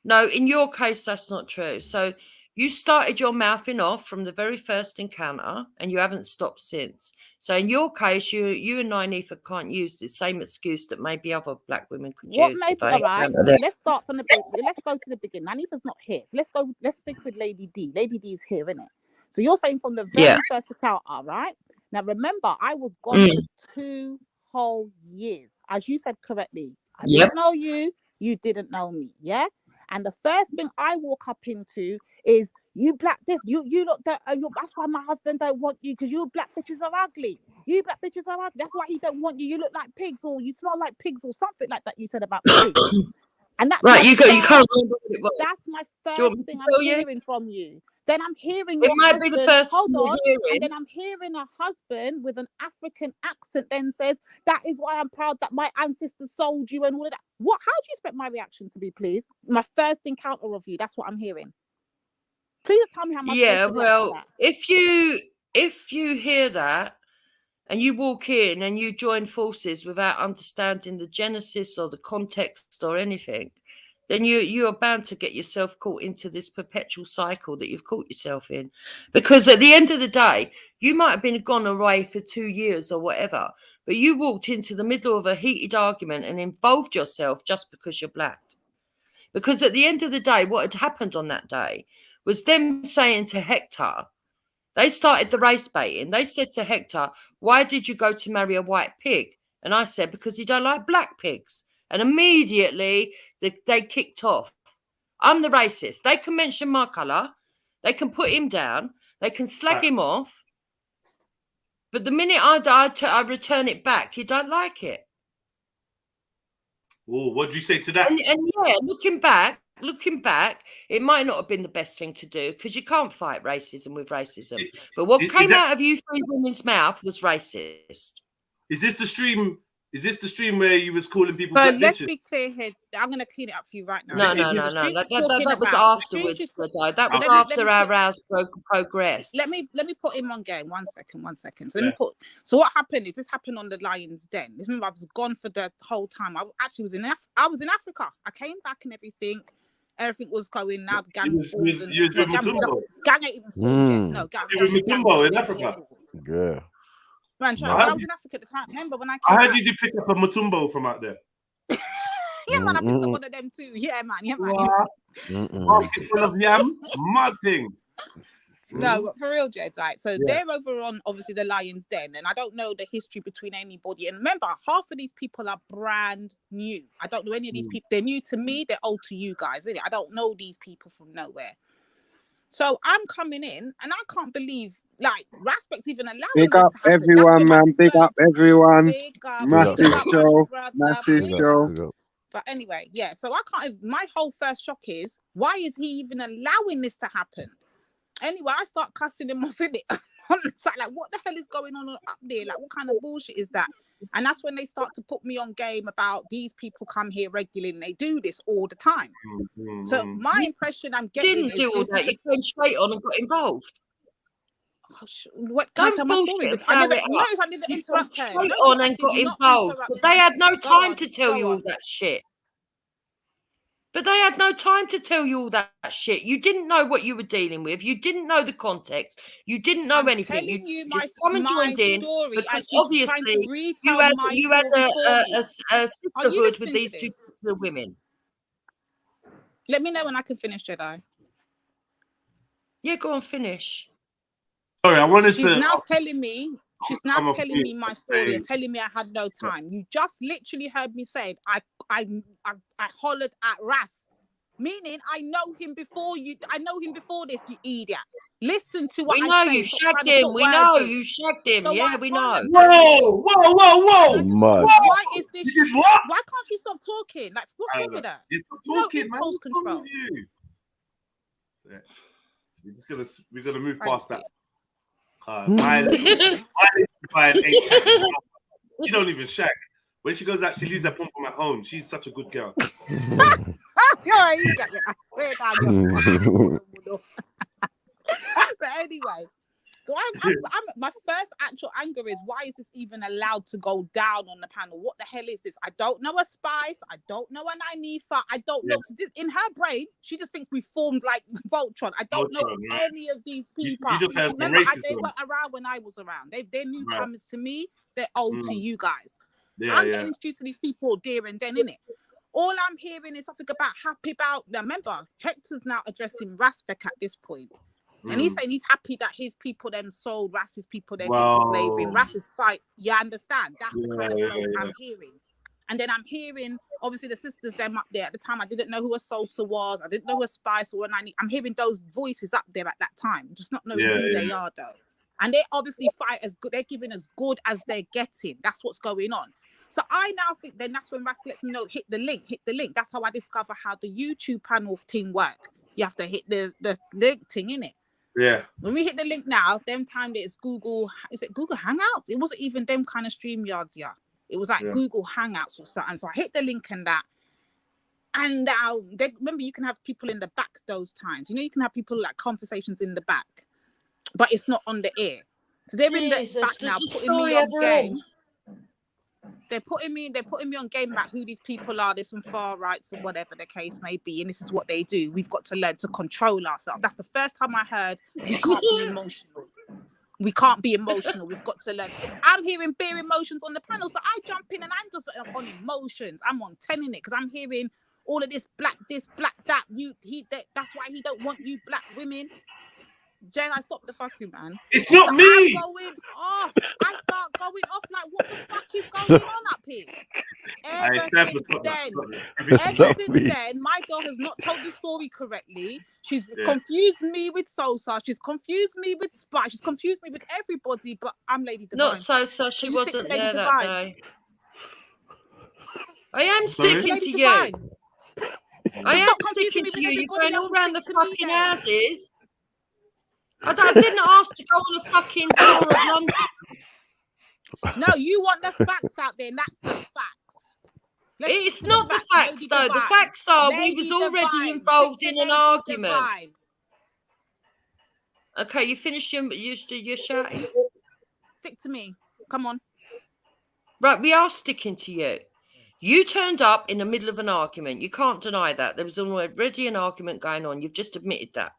No, in your case, that's not true. So you started your mouthing off from the very first encounter, and you haven't stopped since. So in your case, you and Nynefa can't use the same excuse that maybe other black women could use. All right, let's start from the beginning. Let's go to the beginning. Nynefa's not here, so let's stick with Lady D. Lady D is here, isn't it? So you're saying from the very first encounter, right? Now remember, I was gone for 2 whole years, as you said correctly. I didn't know you. You didn't know me. Yeah. And the first thing I walk up into is, you black this, you look that, that's why my husband don't want you, because you black bitches are ugly. You black bitches are ugly. That's why he don't want you. You look like pigs, or you smell like pigs, or something like that you said about pigs. And that's right. You can't remember what it was. That's my first thing I'm hearing from you. Then I'm hearing your might husband, be the first hold on, hearing. and then I'm hearing a husband with an African accent then says, that is why I'm proud that my ancestors sold you and all of that. How do you expect my reaction to be, please? My first encounter of you, that's what I'm hearing. Please tell me how much. Yeah, well, if you hear that and you walk in and you join forces without understanding the genesis or the context or anything, then you are bound to get yourself caught into this perpetual cycle that you've caught yourself in. Because at the end of the day, you might have been gone away for 2 years or whatever, but you walked into the middle of a heated argument and involved yourself just because you're black. Because at the end of the day, what had happened on that day was them saying to Hector, they started the race baiting. They said to Hector, why did you go to marry a white pig? And I said, because you don't like black pigs. And immediately they kicked off. I'm the racist. They can mention my colour. They can put him down. They can slag him off. But the minute I return it back, you don't like it. Oh, what did you say to that? And yeah, looking back, it might not have been the best thing to do, because you can't fight racism with racism. But what came out of you 3 women's mouth was racist. Is this the stream? Is this the stream where you was calling people? So let's be clear here. I'm going to clean it up for you right now. No. That was afterwards. That was after our rouse progress. Let me put him on game. One second. So So what happened is, this happened on the Lion's Den. Remember, I was gone for the whole time. I actually was in Africa. I came back and everything. Everything was going now. Gangs formed. Gang ain't even formed yet. No, gang. You were Matumbo in Africa. Yeah. Man, I was in Africa at the time. Remember when I came How did you pick up a Matumbo from out there? Yeah, man, I picked up one of them too. Yeah, man. Basket full of yam, mad thing. No, but for real, Jed, right? So they're over on, obviously, the Lion's Den, and I don't know the history between anybody. And remember, half of these people are brand new. I don't know any of these people. They're new to me. They're old to you guys, isn't it? I don't know these people from nowhere. So I'm coming in, and I can't believe, like, Raspect's even allowing big up everyone, man. Big up everyone. Massive show. Massive show. But anyway, yeah. So I can't. My whole first shock is, why is he even allowing this to happen? Anyway, I start cussing him off in it on the side, like, what the hell is going on up there? Like, what kind of bullshit is that? And that's when they start to put me on game about these people come here regularly and they do this all the time. So my impression I'm getting didn't do all that. You came straight on and got involved. What can I tell my story? I didn't interrupt her. Straight on and got involved. But they had no time to tell you all that shit. But they had no time to tell you all that shit. You didn't know what you were dealing with. You didn't know the context. You didn't know anything. You just come and joined in because obviously you had a sisterhood with these two women. Let me know when I can finish, Jedi. Yeah, go on, finish. Sorry, I wanted She's to. now telling me. She's now Come off telling mute. me my story and telling me I had no time. You just literally heard me say I hollered at Ras, meaning I know him before you. I know him before this, you idiot. Listen to what We I know say. you Stop shagged trying to him. put We words know in. you shagged him. So Yeah, I we know. hollered. Whoa! Mad. Why is this? You did what? Why can't she stop talking? Like, what's wrong with her? You stop No talking, man. impulse What's wrong control. with you? We're gonna move past that. My ain't shagging. She don't even shag. When she goes out, she leaves her pom pom at home. She's such a good girl. I swear down. But anyway, so I'm my first actual anger is, why is this even allowed to go down on the panel? What the hell is this? I don't know a Spice. I don't know an Anifa. I don't know. In her brain, she just thinks we formed like Voltron. I don't know any of these people. You just have Remember, racism. they weren't around when I was around. They're newcomers to me. They're old to you guys. Yeah, I'm getting introduced to these people there and then, innit? All I'm hearing is something about happy about. Now, remember, Hector's now addressing Raspek at this point. And he's saying he's happy that his people them sold Rass's people them into slavery. Rass's fight, you understand? That's the kind of flows I'm hearing. And then I'm hearing, obviously, the sisters them up there. At the time, I didn't know who a Salsa was. I didn't know who a Spice or I'm hearing those voices up there at that time, just not knowing who they are, though. And they obviously fight as good. They're giving as good as they're getting. That's what's going on. So I now think then that's when Rass lets me know, hit the link. That's how I discover how the YouTube panel thing work. You have to hit the link thing, innit? Yeah. When we hit the link now, them time it's Google. Is it Google Hangouts? It wasn't even them kind of StreamYards, yeah. It was like Google Hangouts or something. So I hit the link and that. And now, remember, you can have people in the back those times. You know, you can have people like conversations in the back, but it's not on the air. So they're in the back now, putting me on game. They're putting me on game about who these people are. There's some far rights or whatever the case may be, and this is what they do. We've got to learn to control ourselves. That's the first time I heard we can't be emotional. We can't be emotional. We've got to learn. I'm hearing bare emotions on the panel, so I jump in and I'm just on emotions. I'm on 10 in it because I'm hearing all of this, black that. That's why he don't want you black women. Jen, I stopped the fucking man. It's not so me. I'm going off. I start going off like, what the fuck is going on up here? Ever since then, my girl has not told the story correctly. She's confused me with Sosa. She's confused me with Spice. She's confused me with everybody, but I'm Lady Divine. Not Sosa. She wasn't there that day. I am sticking to you. I am sticking to you. You're going all around the fucking houses. I didn't ask to go on a fucking tour of London. No, you want the facts out there, and that's the facts. It's not the facts, though. The facts are we was already involved in an argument. Okay, you finished your shouting? Stick to me. Come on. Right, we are sticking to you. You turned up in the middle of an argument. You can't deny that. There was already an argument going on. You've just admitted that.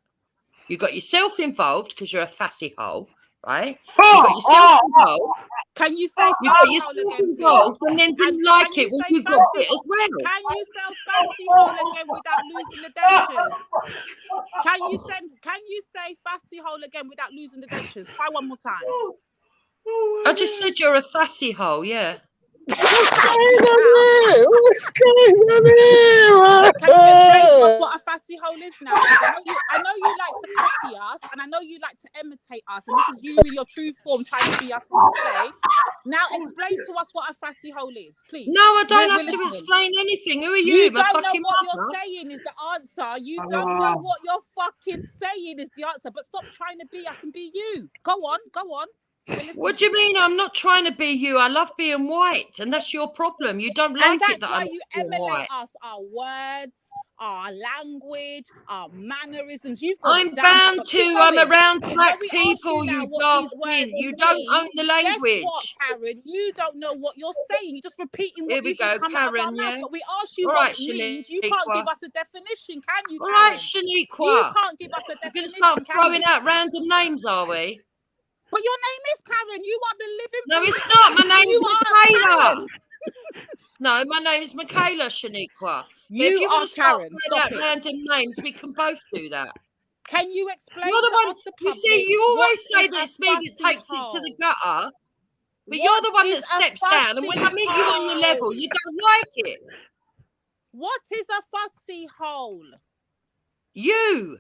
You got yourself involved because you're a fussy hole, right? You got yourself involved. Can you say you got yourself involved and then didn't like it when you got it as well? Can you sell fussy hole again without losing the dentures? Can you say fussy hole again without losing the dentures? Try one more time. I just said you're a fussy hole, yeah. What's going on here? What's going on here? Can you explain to us what a fussy hole is now? I know you like to copy us, and I know you like to imitate us, and this is you in your true form trying to be us on display. Now explain to us what a fussy hole is, please. No, I don't have to explain anything. Who are you? You don't know what you're saying is the answer. You don't know what you're fucking saying is the answer. But stop trying to be us and be you. Go on. What do you mean? I'm not trying to be you. I love being white, and that's your problem. You don't like it that I'm you emulate us, our words, our language, our mannerisms. I'm bound to. I'm around black people. You daft pin. You don't own the language. Guess what, Karen? You don't know what you're saying. You're just repeating what you go, come out of our mouth. But we ask you what it means. You can't give us a definition, can you? All right, Shaniqua. You can't give us a definition. We're going to start throwing out random names, are we? But your name is Karen. You are the living. No, it's not. My name is Taylor. No, my name's Michaela Shaniqua. You if you are want to start Karen. throwing Stop out it. random names, we can both do that. Can you explain You're the to one. us, the You public, see, you what always say is that a it's me that fussy takes it to the hole? gutter, but What you're the one is that a steps down. And when I fussy meet you on your level, you don't like it. What is a fussy hole? You.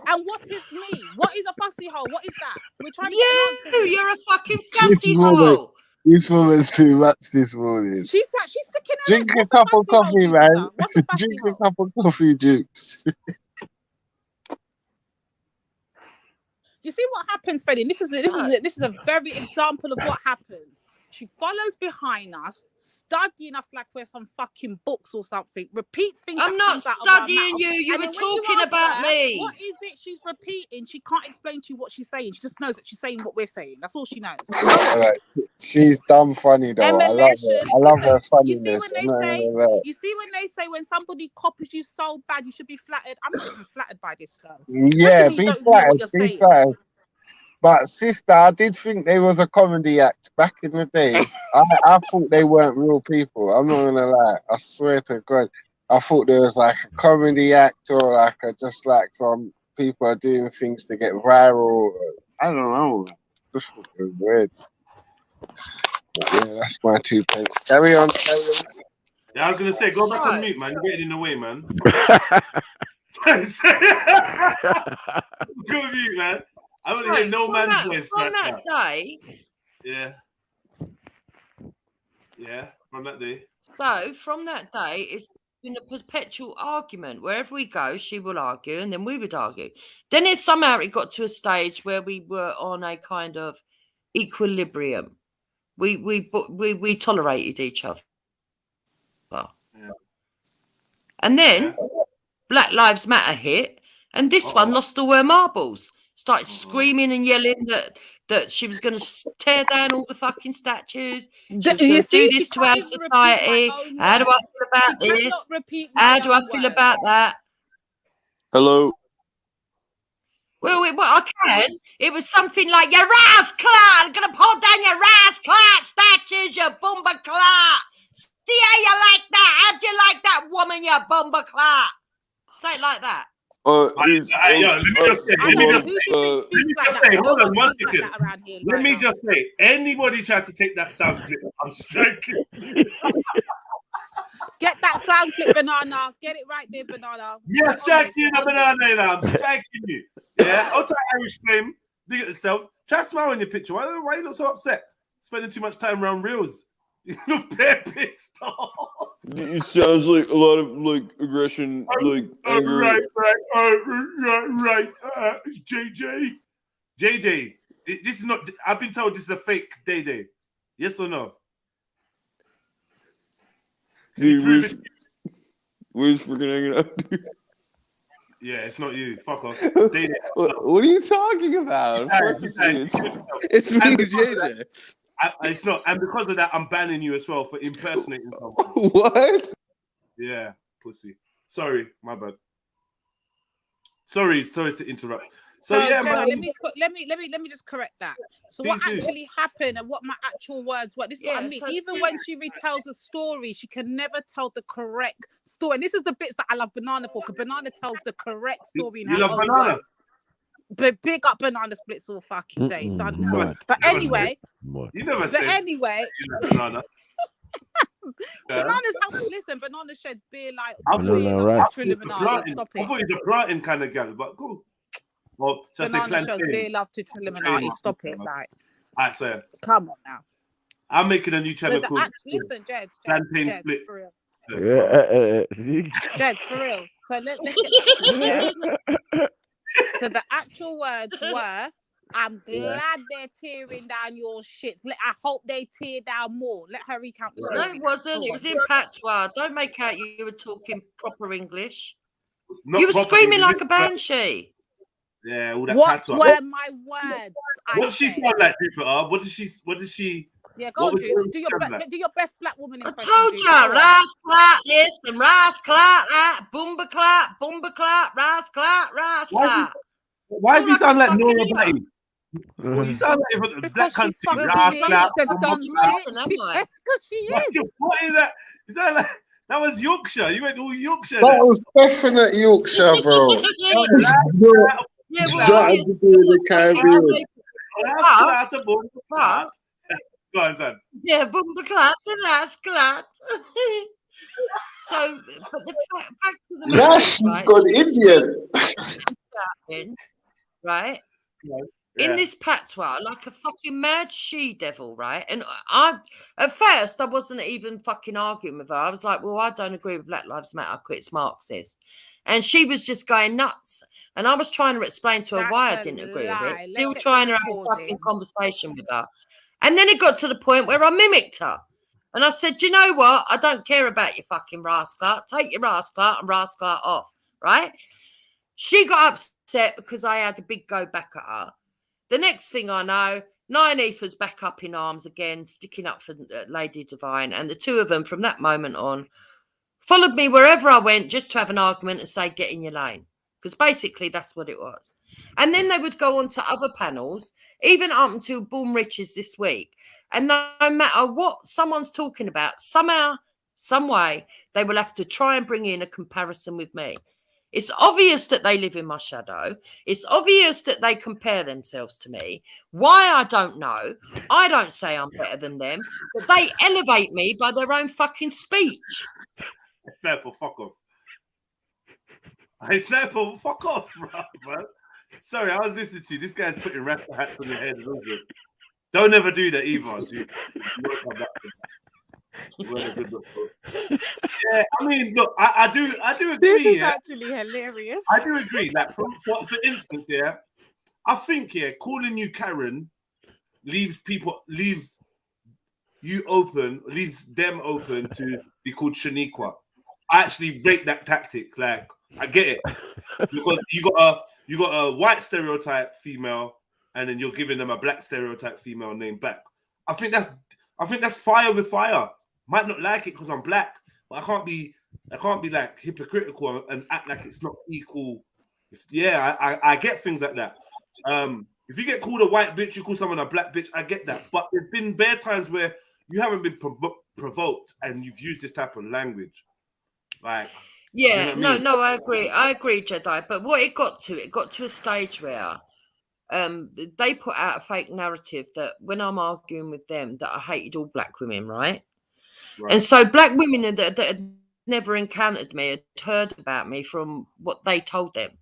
And what is me? What is a fussy hole? What is that? We're trying to get an answer here. You're a fucking This fussy woman, hole. this woman's too much this morning. She's sick in her Drink head. a What's cup a of fussy hole, coffee, Jupiter? man. What's a fussy Drink hole? a cup of coffee, Jukes. You see what happens, Freddie? This is a very example of what happens. She follows behind us, studying us like we're some fucking books or something. Repeats things. I'm that not comes out of our studying mouth. you. You And were then when you talking ask about her, me. What is it she's repeating? She can't explain to you what she's saying. She just knows that she's saying what we're saying. That's all she knows. Right. She's dumb funny though. I love her. I love her funniness. You see when they say when somebody copies you so bad, you should be flattered. I'm not even flattered by this though. Yeah, Especially when you be don't know what flattered. you're Be saying. flattered. But sister, I did think they was a comedy act back in the days. I thought they weren't real people. I'm not gonna lie. I swear to God, I thought there was like a comedy act or like just like some people are doing things to get viral. I don't know. This is weird. But yeah, that's my 2 pence. Carry on. Yeah, I was gonna say, go back on mute, man. You're getting in the way, man. Go on mute, man. I want to hear no man's voice. From that day. Yeah. Yeah, from that day. So from that day, it's been a perpetual argument. Wherever we go, she will argue, and then we would argue. Then it got to a stage where we were on a kind of equilibrium. We tolerated each other. Yeah. And then Black Lives Matter hit, and this one lost all her marbles. Started screaming and yelling that she was going to tear down all the fucking statues. She was going to do this to our society. How do I feel about this? How do I feel about that? Hello. Well, I can. It was something like, "Your ass clat! I'm going to pull down your ass clat statues, you bumper clat! See how you like that? How'd you like that woman, you bumper clat?" Say it like that. Let me just say, anybody tries to take that sound clip, I'm striking. Get that sound clip, Banana. Get it right there, Banana. Yeah, striking you, Banana. I'm striking you. Yeah, I'll try Irish flame. Dig at yourself. Try to smile in your picture. Why you look so upset? Spending too much time around reels. You look bare pissed off. It sounds like a lot of like aggression, like anger. Right. JJ. This is not. I've been told this is a fake Day. Yes or no? Dude, where's freaking hanging out? Yeah, it's not you. Fuck off. What are you talking about? Of course it's me, JJ. It's not, and because of that, I'm banning you as well for impersonating someone. What? Yeah, pussy. Sorry, my bad. Sorry to interrupt. So yeah, Jenna, man. let me just correct that. So what actually happened and what my actual words were. This is what I mean. so Even when she retells a story, she can never tell the correct story. And this is the bits that I love Banana for, because Banana tells the correct story in her own words. But big up Banana Splits all fucking day. Done now. But anyway, Banana's helping. Listen, Banana sheds beer like Trilluminati. Stop it. I thought he's a planting kind of gal, but cool. Well, Banana shows beer love to Trilluminati. Stop it, like. Alright, so come on now. I'm making a new channel called. Listen, Jed, Plantain Split. for real. Jed, for real. So let's get so the actual words were, "I'm glad they're tearing down your shits. I hope they tear down more." Let her recount the story. No, it wasn't. It was in patois. Don't make out you were talking proper English. Not you were proper screaming English, like a banshee. Yeah, all that What patois. were my words? What does she sound like, Jupiter? What does she? Yeah, go on, Jude. Do your best black woman impression. I told you, ras clat this and ras clat that, bumba clat, ras clat. Why does he sound like Nora Batty? Well, you sound like a black Because she country. fucking Rascal, is the bumble Don's clap. bitch. Because she is. What is that? Is that like that was Yorkshire? You went all Yorkshire. That was definite Yorkshire, bro. Yeah, That had to do with the Caribbean. Go on. Yeah, boomba-clat and ass-clat. So, but the fact of the matter That's is, right, good Indian. right? Yeah. In this patois, like a fucking mad she-devil, right? And at first, I wasn't even fucking arguing with her. I was like, well, I don't agree with Black Lives Matter. I quit, it's Marxist. And she was just going nuts. And I was trying to explain to her why I didn't agree with it. Still trying to have a fucking conversation with her. And then it got to the point where I mimicked her. And I said, you know what? I don't care about your fucking rascal. Take your rascal and rascal off, right? She got upset because I had a big go back at her. The next thing I know, Nine Ether's back up in arms again, sticking up for Lady Divine. And the two of them, from that moment on, followed me wherever I went just to have an argument and say, get in your lane. Because basically that's what it was. And then they would go on to other panels, even up until Born Riches this week. And no matter what someone's talking about, somehow, some way, they will have to try and bring in a comparison with me. It's obvious that they live in my shadow. It's obvious that they compare themselves to me. Why, I don't know. I don't say I'm better than them, but they elevate me by their own fucking speech. Snapple, fuck off. Hey, Snapple, fuck off, bro. Sorry, I was listening to you. This guy's putting rasta hats on your head. Don't ever do that either, dude. Yeah, I mean, look, I do agree. This is actually hilarious. I do agree. Like, for instance, yeah, I think, calling you Karen leaves them open to be called Shaniqua. I actually rate that tactic. Like, I get it because you got a white stereotype female, and then you're giving them a black stereotype female name back. I think that's fire with fire. Might not like it because I'm black, but I can't be like hypocritical and act like it's not equal. I get things like that. If you get called a white bitch, you call someone a black bitch, I get that. But there's been bare times where you haven't been provoked and you've used this type of language. Like, yeah, you know what I mean? no, I agree, Jedi. But what it got to a stage where they put out a fake narrative that when I'm arguing with them that I hated all black women, right? And so black women that had never encountered me had heard about me from what they told them.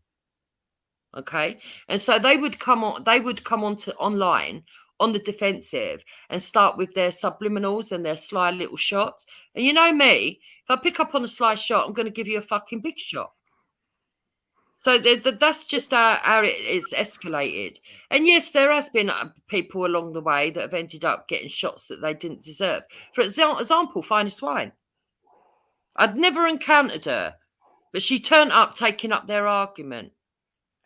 Okay, and so they would come on to online on the defensive and start with their subliminals and their sly little shots. And you know me, if I pick up on a sly shot, I'm going to give you a fucking big shot. So that's just how it is escalated. And yes, there has been people along the way that have ended up getting shots that they didn't deserve. For example, Finest Wine. I'd never encountered her, but she turned up taking up their argument.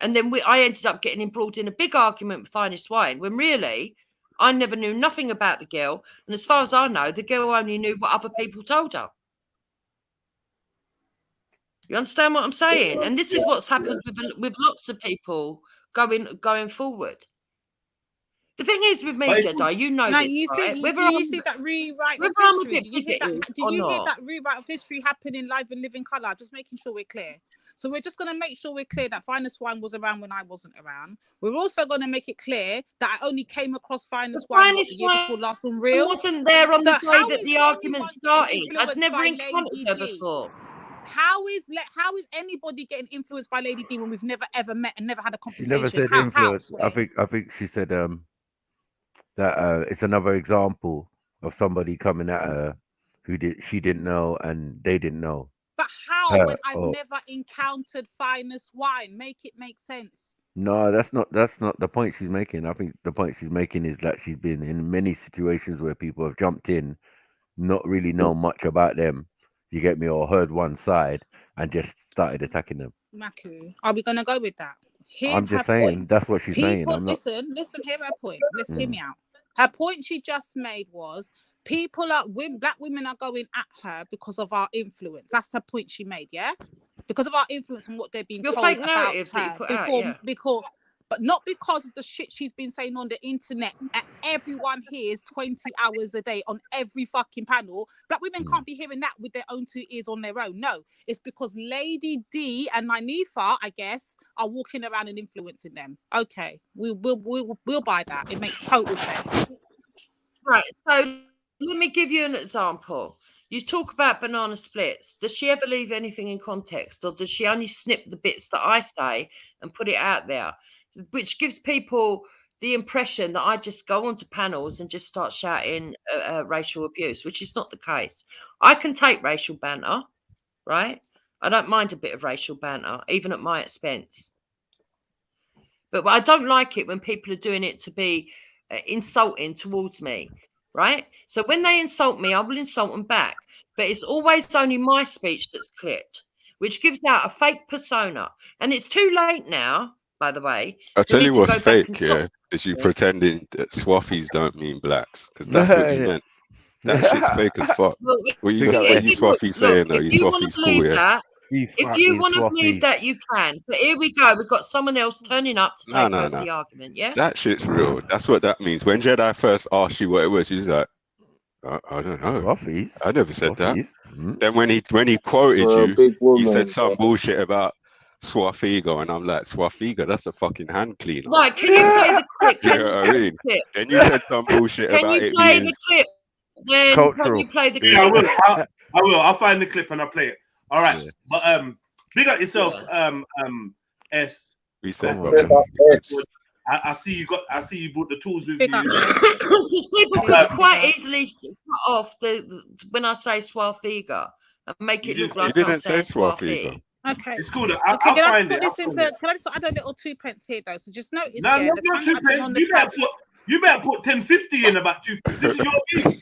And then I ended up getting embroiled in a big argument with Finest Wine, when really I never knew nothing about the girl. And as far as I know, the girl only knew what other people told her. You understand what I'm saying? And this is what's happened with lots of people going forward. The thing is with me, Jedi, you know, you see that rewrite of history. Did you hear that rewrite of history happen in Live and Live in Colour? Just making sure we're clear. So we're just going to make sure we're clear that Finest Wine was around when I wasn't around. We're also going to make it clear that I only came across Finest Wine the year before last on Real. I wasn't there on the day that the argument started. I'd never encountered her before. How is anybody getting influenced by Lady D when we've never ever met and never had a conversation? She never said influence. I think she said that it's another example of somebody coming at her who she didn't know and they didn't know. But how when I've never encountered Finest Wine? Make it make sense. No, that's not the point she's making. I think the point she's making is that she's been in many situations where people have jumped in, not really know much about them. You get me, or heard one side and just started attacking them. Maku, are we gonna go with that? I'm just saying point. That's what she's saying. Listen, hear her point. Listen, hear me out. Her point she just made was black women are going at her because of our influence. That's the point she made, yeah? Because of our influence and what they're being told about her but not because of the shit she's been saying on the internet. Everyone hears 20 hours a day on every fucking panel. Black women can't be hearing that with their own 2 ears on their own. No, it's because Lady D and Nynifa, I guess, are walking around and influencing them. Okay, we'll buy that. It makes total sense. Right. So let me give you an example. You talk about banana splits. Does she ever leave anything in context, or does she only snip the bits that I say and put it out there? Which gives people the impression that I just go onto panels and just start shouting racial abuse, which is not the case. I can take racial banter, right? I don't mind a bit of racial banter, even at my expense. But I don't like it when people are doing it to be insulting towards me, right? So when they insult me, I will insult them back. But it's always only my speech that's clipped, which gives out a fake persona. And it's too late now, by the way. I'll tell you what's fake, yeah, is you pretending that swaffies don't mean blacks, because that's what you meant. That shit's fake as fuck. Well, What you got any swaffies saying though? You swaffies cool, yeah? If you want to believe that, you can. But here we go. We've got someone else turning up to take over the argument, yeah? That shit's real. That's what that means. When Jedi first asked you what it was, you was like, I don't know. Swaffies? I never said that. Mm-hmm. Then when he quoted you, big woman, he said some bullshit about Swafiga, and I'm like, Swafiga, that's a fucking hand cleaner. Right, can you play the clip? You know what I mean? Then you said some bullshit Can about you it play being the clip? Then cultural. can you play the clip? Yeah, I will. I'll find the clip and I'll play it. All right. But big up yourself, S. We said I see you got. I see you brought the tools with Because people could quite easily cut off the when I say Swafiga and make it look like I'm saying Swafi. Okay. It's cool. Okay, I'll can I find put it. this into? Can I just add a little 2 pence here though? So just notice. No, yeah, not the your time 2 I've been on pence. the You better put 10.50 in about 2. This is your fee.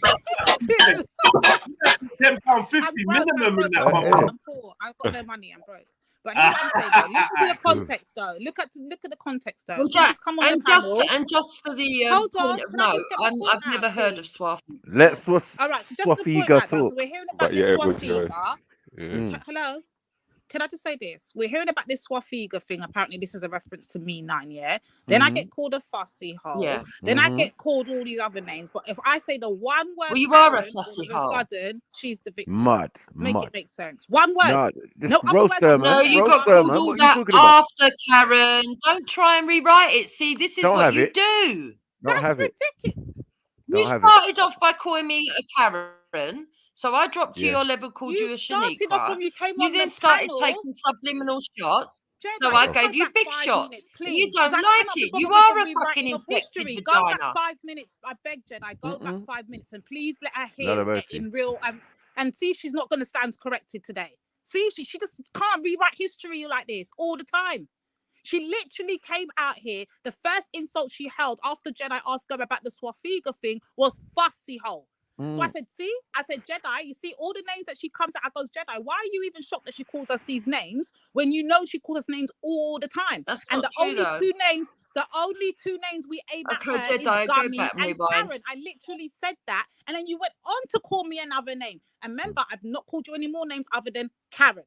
£10.50 minimum in that one. I'm poor. I've got no money. I'm broke. But here's what I'm saying though. Listen to the context though. Look at the context though. And, So just come on the panel. just for the Hold on. point of Can I note, just get my point I've never out, heard of please? Swafi. Let's All right, so just the point Swafiga right now. So talk. we're hearing about But this yeah, it was Swafiga. Hello? Can I just say this? We're hearing about this Swafiga thing. Apparently, this is a reference to me 9, yeah? Then I get called a fussy hole. Yeah. Then I get called all these other names. But if I say the one word, Well, you are a Karen, fussy all of hole. a sudden, she's the victim. Mud. Make it make sense. One word. No, No other roast words. her, No, man. you Roast got her, called man. all What are you that talking about? after, Karen. Don't try and rewrite it. See, this is Don't what have you it. do. Don't have it. Ridiculous. Don't You have it. started off by calling me a Karen, so I dropped to Yeah. your level, called you a started off Shaniqua. when you came You on then the started panel. taking subliminal shots, Jedi, so I just gave go you back big 5 shots. minutes, And please, you don't 'cause I like cannot be it. bothered You with are the a fucking rewriting of infected history. Go back vagina. 5 minutes. I beg, Jedi. Go back 5 minutes and please let her Lord hear have it mercy. in real. And see, she's not going to stand corrected today. See, she just can't rewrite history like this all the time. She literally came out here. The first insult she held after Jedi asked her about the Swafiga thing was fussy hole. So I said, see, Jedi, you see all the names that she comes out, I goes, Jedi, why are you even shocked that she calls us these names when you know she calls us names all the time? That's and not the true, only though. the only two names we aim at Okay, her Jedi, is go Gummy back, and rewind. Karen. I literally said that. And then you went on to call me another name. And remember, I've not called you any more names other than Karen.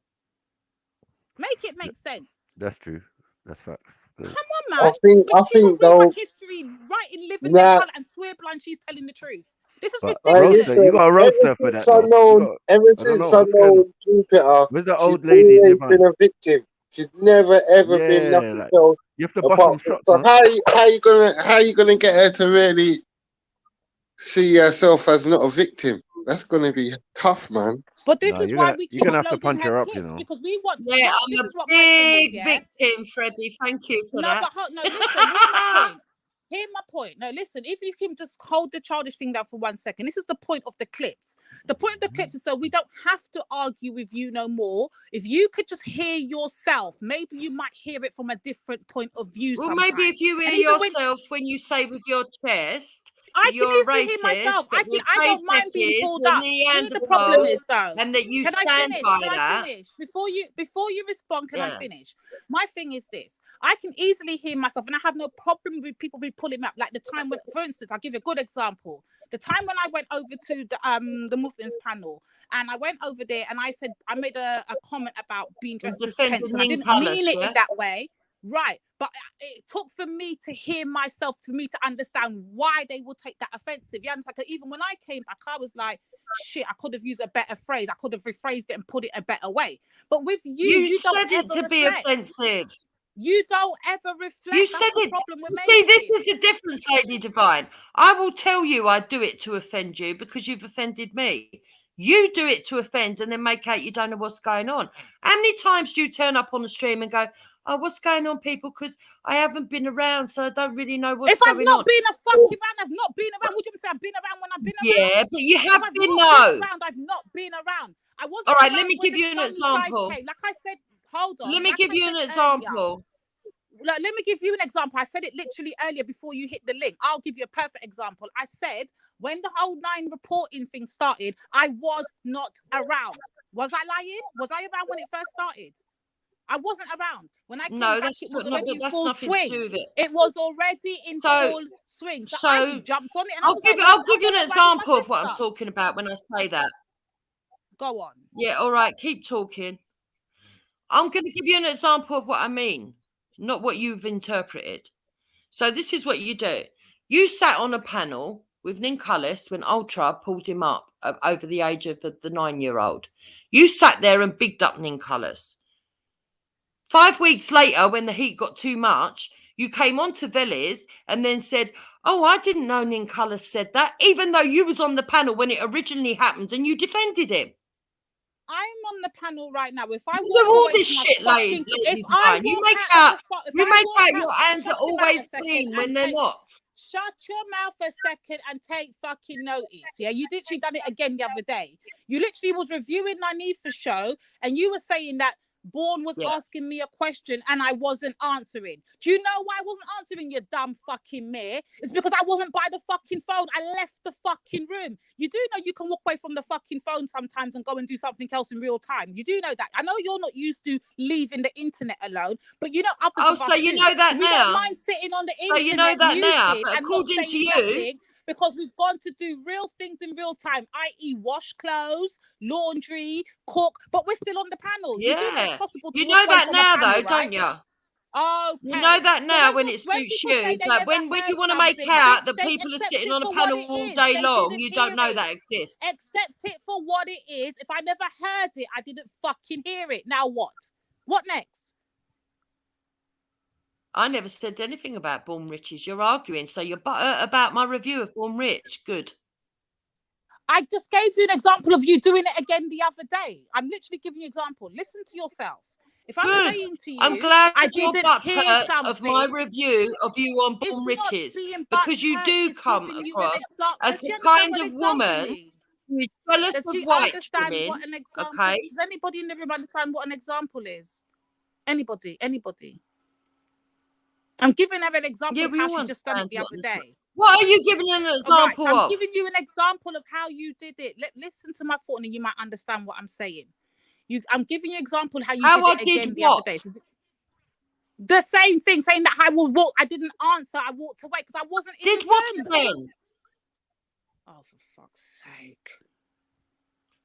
Make it make sense. That's true. That's facts. Come on, man. I think though. History, writing, living, Nah. and swear blind she's telling the truth. This is But ridiculous. roaster, you got to roast her for that. Though. Ever since I know Jupiter, Where's the she's old lady? always been a victim. She's never ever been nothing like, else. you have to bust some shots, So man. how you gonna get her to really see herself as not a victim? That's gonna be tough, man. But this is why we you're keep gonna have to uploading punch her her up, clips you know. because we want. Yeah, this I'm is a what my thing big was, yeah? victim, Freddie. Thank you for No, that. but no, listen. Here's my point. Here's my point. No, listen. If you can just hold the childish thing down for 1 second, this is the point of the clips. The point of the clips is so we don't have to argue with you no more. If you could just hear yourself, maybe you might hear it from a different point of view. Well, sometimes. maybe if you hear And even yourself when you say with your chest, I that can you're easily hear racist, myself. that I don't mind being Uzbekis pulled were up. You know the problem is though, and that you can I stand finish? by Can that. I finish before you respond? Can I Yeah. finish? My thing is this: I can easily hear myself, and I have no problem with people be pulling me up. Like the time when, for instance, I'll give you a good example. The time when I went over to the Muslims panel, and I went over there, and I said I made a comment about being dressed as defending tents, and I didn't Palace, mean it yeah? in that way. Right, but it took for me to hear myself, for me to understand why they would take that offensive. You understand? 'Cause even when I came back, I was like, shit, I could have used a better phrase. I could have rephrased it and put it a better way. But with you said don't it ever to be reflect. offensive. You don't ever reflect. You That's said the it. problem we're See, making. this is the difference, Lady Divine. I will tell you I do it to offend you because you've offended me. You do it to offend and then make out you don't know what's going on. How many times do you turn up on the stream and go, oh, what's going on, people? Because I haven't been around, so I don't really know what's If going I've not on. been a fucking man, I've not been around. Would you say I've been around when I've been around? Yeah, but you have If I've been, not though. been around, I've not been around. I wasn't All right, around let me when give the you an sunny side example. came. Like I said, hold on. Let me Like give I you said an earlier, example. let me give you an example. I said it literally earlier before you hit the link. I'll give you a perfect example. I said when the whole 9 reporting thing started, I was not around. Was I lying? Was I around when it first started? I wasn't around. When I came back, it was already in full swing. It was already in full swing. So I just jumped on it and I was like, I'll give you an example of what I'm talking about when I say that. Go on. Yeah, all right, keep talking. I'm going to give you an example of what I mean, not what you've interpreted. So this is what you do. You sat on a panel with Nincullis when Ultra pulled him up over the age of the 9-year-old. You sat there and bigged up Nincullis. 5 weeks later, when the heat got too much, you came on to Velez and then said, oh, I didn't know Nincullis said that, even though you was on the panel when it originally happened and you defended him. I'm on the panel right now. If I do all this shit, lady, if I you make out your hands are always clean when they're not. Shut your mouth a second and take fucking notice. Yeah, you literally done it again the other day. You literally was reviewing Nanifa's show and you were saying that Bourne was asking me a question and I wasn't answering. Do you know why I wasn't answering, you dumb fucking mare? It's because I wasn't by the fucking phone. I left the fucking room. You do know you can walk away from the fucking phone sometimes and go and do something else in real time. You do know that. I know you're not used to leaving the internet alone, but you know others of us so you do. know that So now. we don't mind sitting on the internet so you know that muted now, but and not according to saying you, nothing. Because we've gone to do real things in real time, i.e. wash clothes, laundry, cook, but we're still on the panel. You do know it's possible to you walk know away that from now, a panel, though, right? don't you? Okay. You know that So now when it suits people say you, they but never when heard you want to make something, out bitch, that they people are accept sitting it on a for what panel it all is. day They long, didn't you don't hear know it. that exists. Accept it for what it is. If I never heard it, I didn't fucking hear it. Now what? What next? I never said anything about Born Riches. You're arguing, so you're about my review of Born Rich. Good. I just gave you an example of you doing it again the other day. I'm literally giving you an example. Listen to yourself. If I'm Good. saying to you, I'm glad I you're didn't butt hear hurt something of my review of you on it's Born not Riches being because you butthurt, do it's come giving you an across example. as Does she the understand kind what of example woman means? who is jealous Does of she white understand women. what an example? Okay. Does anybody in the room understand what an example is? Anybody? I'm giving her an example of how she just done it the other day. What are you giving an example Right, I'm of? giving you an example of how you did it. Listen to my thought and you might understand what I'm saying. I'm giving you an example how you did it again the other day. So the same thing, saying that I will walk. I didn't answer. I walked away because I wasn't in the room. Then? Oh, for fuck's sake.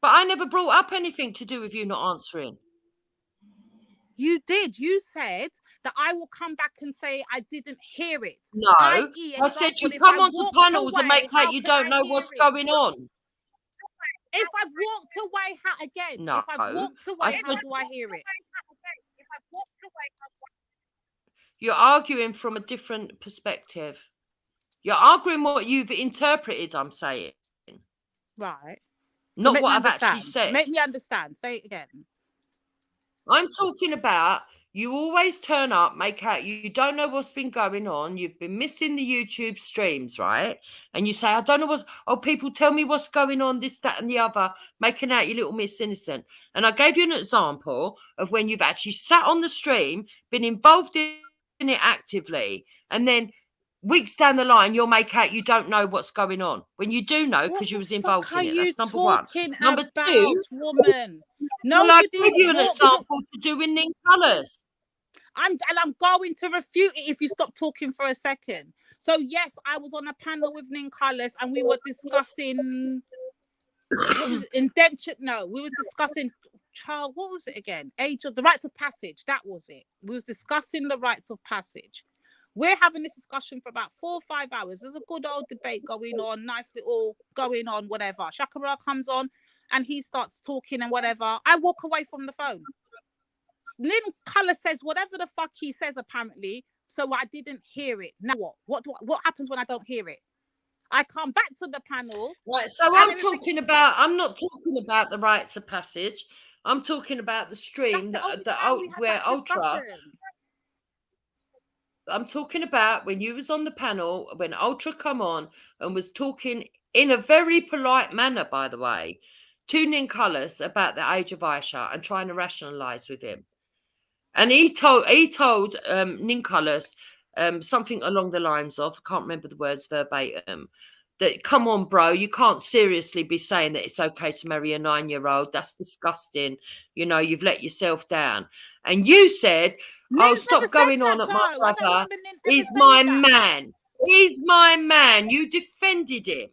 But I never brought up anything to do with you not answering. You did. You said that I will come back and say I didn't hear it. No, I said you come onto panels and make out you don't know what's going on. If I've walked away, how again? No, if I've walked away, how do I hear it? You're arguing from a different perspective. You're arguing what you've interpreted, I'm saying. Right. Not what I've actually said. Make me understand. Say it again. I'm talking about you always turn up, make out you don't know what's been going on. You've been missing the YouTube streams, right? And you say, I don't know what's... Oh, people tell me what's going on, this, that, and the other, making out you little Miss Innocent. And I gave you an example of when you've actually sat on the stream, been involved in it actively, and then weeks down the line, you'll make out you don't know what's going on. When you do know, because you was involved in it. That's number one. Number two, woman. Well, I give you an example to do in Ning colours. I'm going to refute it if you stop talking for a second. So yes, I was on a panel with Ning Colours and we were discussing what was it, indenture. No, we were discussing child, what was it again? Age of the rites of passage. That was it. We was discussing the rites of passage. We're having this discussion for about 4 or 5 hours. There's a good old debate going on, nice little going on, whatever. Shakara comes on and he starts talking and whatever. I walk away from the phone. Lynn Colour says whatever the fuck he says, apparently. So I didn't hear it. Now what? What happens when I don't hear it? I come back to the panel. Right, so I'm not talking about the rites of passage. I'm talking about the stream where Ultra. I'm talking about when you was on the panel, when Ultra come on and was talking in a very polite manner, by the way, to Nincollis about the age of Aisha and trying to rationalise with him. And he told Nincollis something along the lines of, I can't remember the words verbatim, that, come on, bro, you can't seriously be saying that it's okay to marry a 9-year-old. That's disgusting. You know, you've let yourself down. And you said, oh, stop going on at my brother. He's my man. He's my man. You defended him.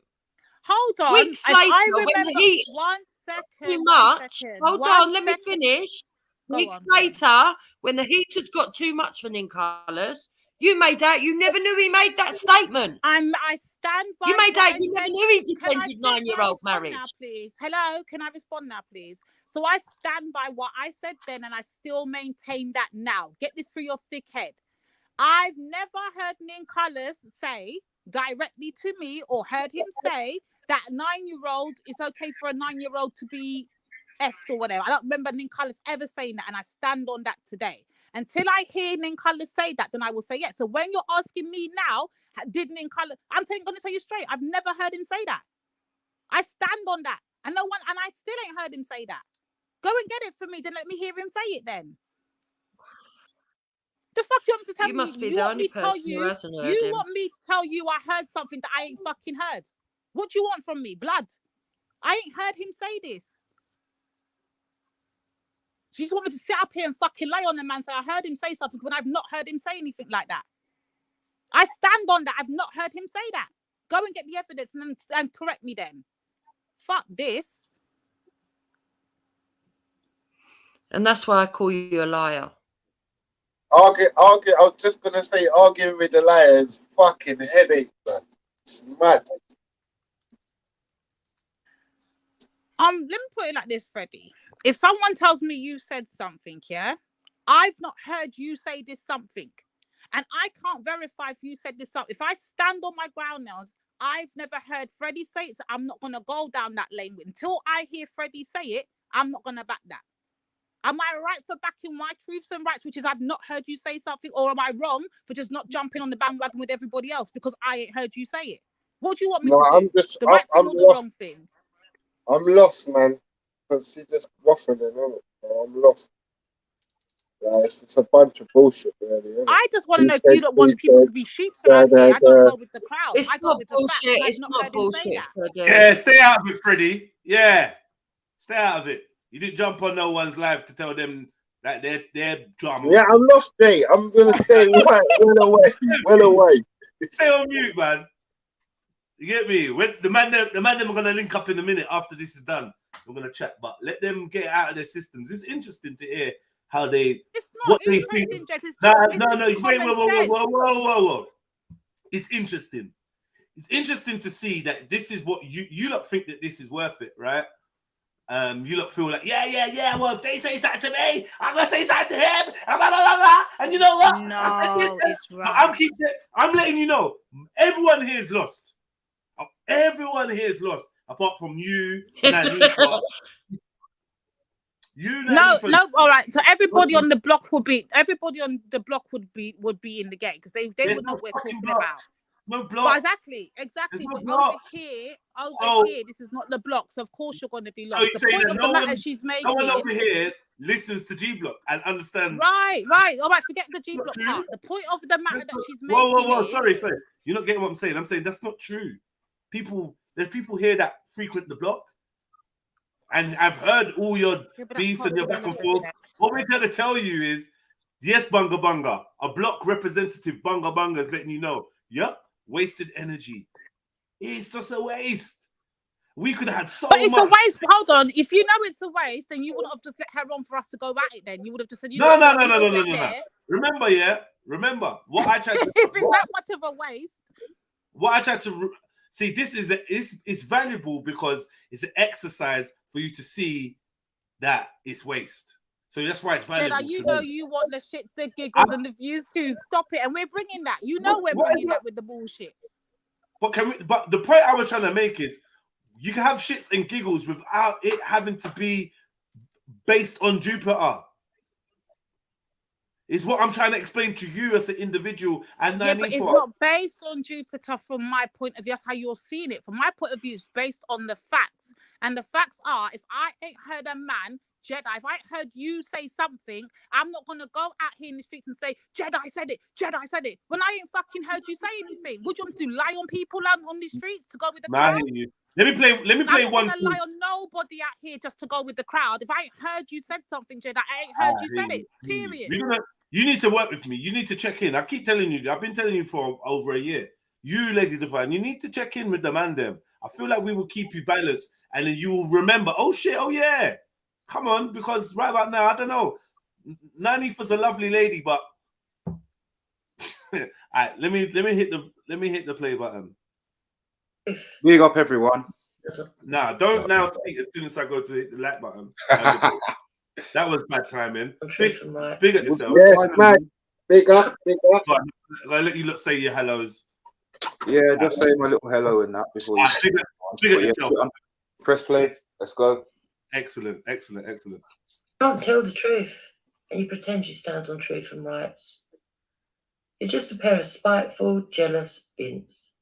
Hold on. Weeks later, I remember, when the heat one second. too much. Hold on, let me finish. Weeks later, when the heat has got too much for Nincollis, you made out you never knew he made that statement. I stand by. You made out you never knew he defended 9-year-old marriage. Now, please. Hello, can I respond now, please? So I stand by what I said then, and I still maintain that now. Get this through your thick head. I've never heard Nincollis say directly to me or heard him say that 9-year-old is okay for a 9-year-old to be effed or whatever. I don't remember Nincollis ever saying that, and I stand on that today. Until I hear Nincollis say that, then I will say yes. So when you're asking me now, did Nincollis? I'm going to tell you straight. I've never heard him say that. I stand on that, and no one, and I still ain't heard him say that. Go and get it for me. Then let me hear him say it. Then the fuck do you want me to tell you me? Must be the only person who hasn't heard him. Want me to tell you I heard something that I ain't fucking heard? What do you want from me? Blood? I ain't heard him say this. So you just want me to sit up here and fucking lie on the man, say I heard him say something when I've not heard him say anything like that. I stand on that. I've not heard him say that. Go and get the evidence and correct me then. Fuck this. And that's why I call you a liar. Argue. I was just gonna say, arguing with the liar is fucking headache, man. It's mad. Let me put it like this, Freddie. If someone tells me you said something, yeah, I've not heard you say this something, and I can't verify if you said this something. If I stand on my ground nails, I've never heard Freddie say it, so I'm not gonna go down that lane. Until I hear Freddie say it, I'm not gonna back that. Am I right for backing my truths and rights, which is I've not heard you say something, or am I wrong for just not jumping on the bandwagon with everybody else because I ain't heard you say it? What do you want me to do? I'm just, the right thing or the wrong thing? I'm lost, man, because she just waffling on it. I'm lost. Like, it's a bunch of bullshit, really. I just want to know if you don't want people to be sheep around here. I don't go with the crowd. It's I go with bullshit. The facts. It's not bullshit, Freddie. Yeah, stay out of it, Freddie. Yeah, stay out of it. You didn't jump on no one's live to tell them that they're drama. Yeah, I'm lost, Jay. I'm gonna stay well away. Stay on mute, man. You get me? When the man them are gonna link up in a minute after this is done. We're gonna chat, but let them get out of their systems. It's interesting to hear how they what they think. Whoa. It's interesting. It's interesting to see that this is what you lot think that this is worth it, right? You lot feel like, yeah. Well, if they say something to me, I'm gonna say something to him. And you know what? No, it's right. I'm letting you know, everyone here is lost. Everyone here is lost, apart from you, Nanifa. No. All right. So everybody on the block would be in the game because they would know what we're talking about. No block. But exactly. No but block. over here, this is not the block. So of course you're going to be lost. So the point of the matter she's making. No one over here listens to G Block and understands. Right. All right. Forget the G Block part. The point of the matter that she's making. Whoa. Sorry. You're not getting what I'm saying. I'm saying that's not true. There's people here that frequent the block, and I've heard all your beefs and your back and forth. What we're going to tell you is, yes, Bunga, a block representative, Bunga is letting you know, yep, wasted energy. It's just a waste. We could have had so But it's much. a waste. Hold on. If you know it's a waste, then you wouldn't have just let her on for us to go at it. Then you would have just said, you No. know. Remember, yeah. Remember what I tried to. If it's that much of a waste. What I tried to see. This is it's valuable because it's an exercise for you to see that it's waste. So that's why it's valuable. Jedi, you know you want the shits, the giggles, and the views too. Stop it, and we're bringing that. You know we're bringing that with the bullshit. But But the point I was trying to make is, you can have shits and giggles without it having to be based on Jupiter. Is what I'm trying to explain to you as an individual. And yeah, but it's not based on Jupiter from my point of view. That's how you're seeing it. From my point of view, it's based on the facts. And the facts are, if I ain't heard a man, Jedi, if I ain't heard you say something, I'm not going to go out here in the streets and say, Jedi said it, Jedi said it. When I ain't fucking heard you say anything. Would you want me to lie on people on the streets to go with the crowd? Let me play I'm one. not gonna lie on nobody out here just to go with the crowd. If I ain't heard you said something, Jedi, I ain't heard you said it. Period. You need to work with me. You need to check in. I keep telling you. I've been telling you for over a year. You, Lady Divine, you need to check in with the man them. I feel like we will keep you balanced, and then you will remember. Oh shit! Oh yeah! Come on, because right about now, I don't know. Nanifa's a lovely lady, but all right. Let me hit the play button. Big up everyone. Nah, don't now speak as soon as I go to hit the like button. That was bad timing. Big at yourself. Yes, man. Big up. I'll let you look say your hellos. Yeah, just say my little hello and that before you. Big at yourself. Press play. Let's go. Excellent. Can't tell the truth, and you pretend you stand on truth and rights. You're just a pair of spiteful, jealous bins,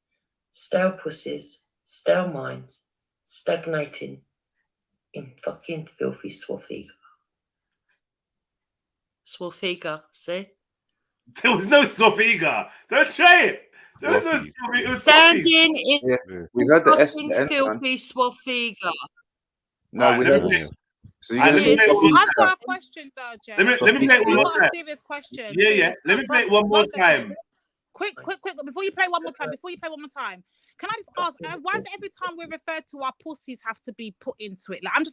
stale pussies, stale minds, stagnating in fucking filthy swaffies. Swaffiga, see? There was no Sophiga. Don't try it. There was no Sophiga. It was Standing in we heard the S fucking and filthy Swaffiga. No, we heard this. So you're gonna say I've got a question though, Jen. Let me play it one more got time. a serious question. Yeah. Let me play it one more time. Quick. Before you play one more time, can I just ask, why is it every time we're referred to, our pussies have to be put into it? Like, I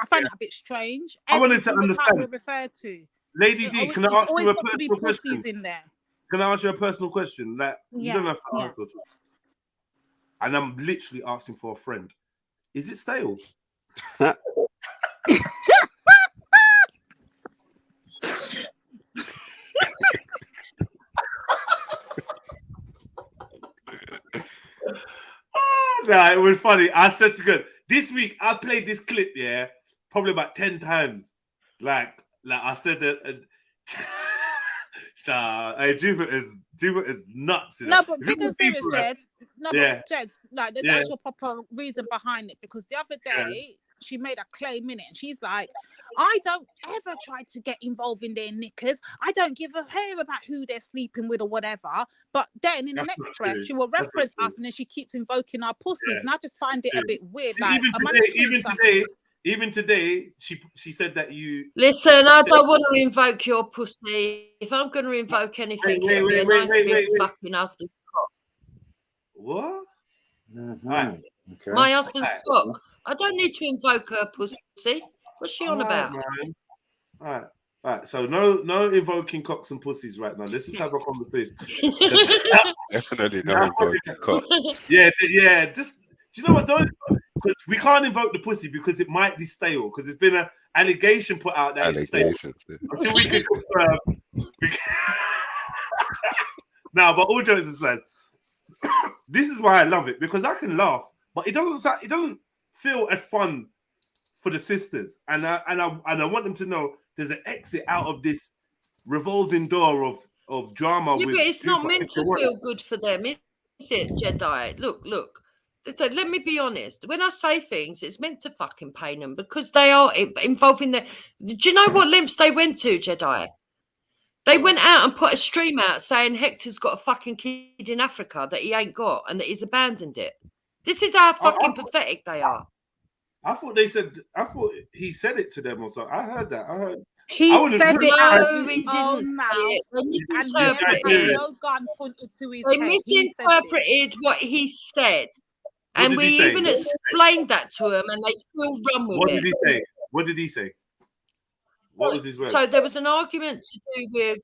find it a bit strange. I wanted to Every time understand. we're referred to. Lady D, can I ask you a got to be personal pussies question? in there. Can I ask you a personal question? Like, you don't have to Yeah. answer. And I'm literally asking for a friend. Is it stale? Nah, it was funny. I said to good. This week I played this clip, yeah, probably about 10 times. Like I said that. Jupiter is nuts. You know? No, but big and serious, Jed. No, yeah. but Jed, like there's actual proper reason behind it, because the other day she made a claim in it, and she's like, I don't ever try to get involved in their knickers. I don't give a hair about who they're sleeping with or whatever. But then in the next breath, she will reference us, and then she keeps invoking our pussies, and I just find it a bit weird. Like, even today, she said that you listen. I don't want to invoke your pussy. If I'm going to invoke anything, it'll be a nice big fucking husband's cock. What? Okay. My husband's cock. I don't need to invoke her pussy. What's she on about? All right. So no invoking cocks and pussies right now. Let's just have a conversation. Definitely no invoking cock. Yeah. Just, you know what? Don't, because we can't invoke the pussy because it might be stale. Because there's been an allegation put out that it's stale. Until we can confirm. Now, but all jokes aside, this is why I love it, because I can laugh, but it doesn't feel as fun for the sisters, and I want them to know there's an exit out of this revolving door of drama. Yeah, with but it's not people. meant to feel good for them, is it, Jedi? Look. So let me be honest. When I say things, it's meant to fucking pain them, because they are involved in the. Do you know what lengths they went to, Jedi? They went out and put a stream out saying Hector's got a fucking kid in Africa that he ain't got and that he's abandoned it. This is how fucking pathetic they are. I thought he said it to them or something. I heard that. He said it out of his own mouth, and he had no gun pointed to his head. They misinterpreted what he said. And did we he say? even explained that to them, and they still run with What it. did he say? What did he say? What was his words? So there was an argument to do with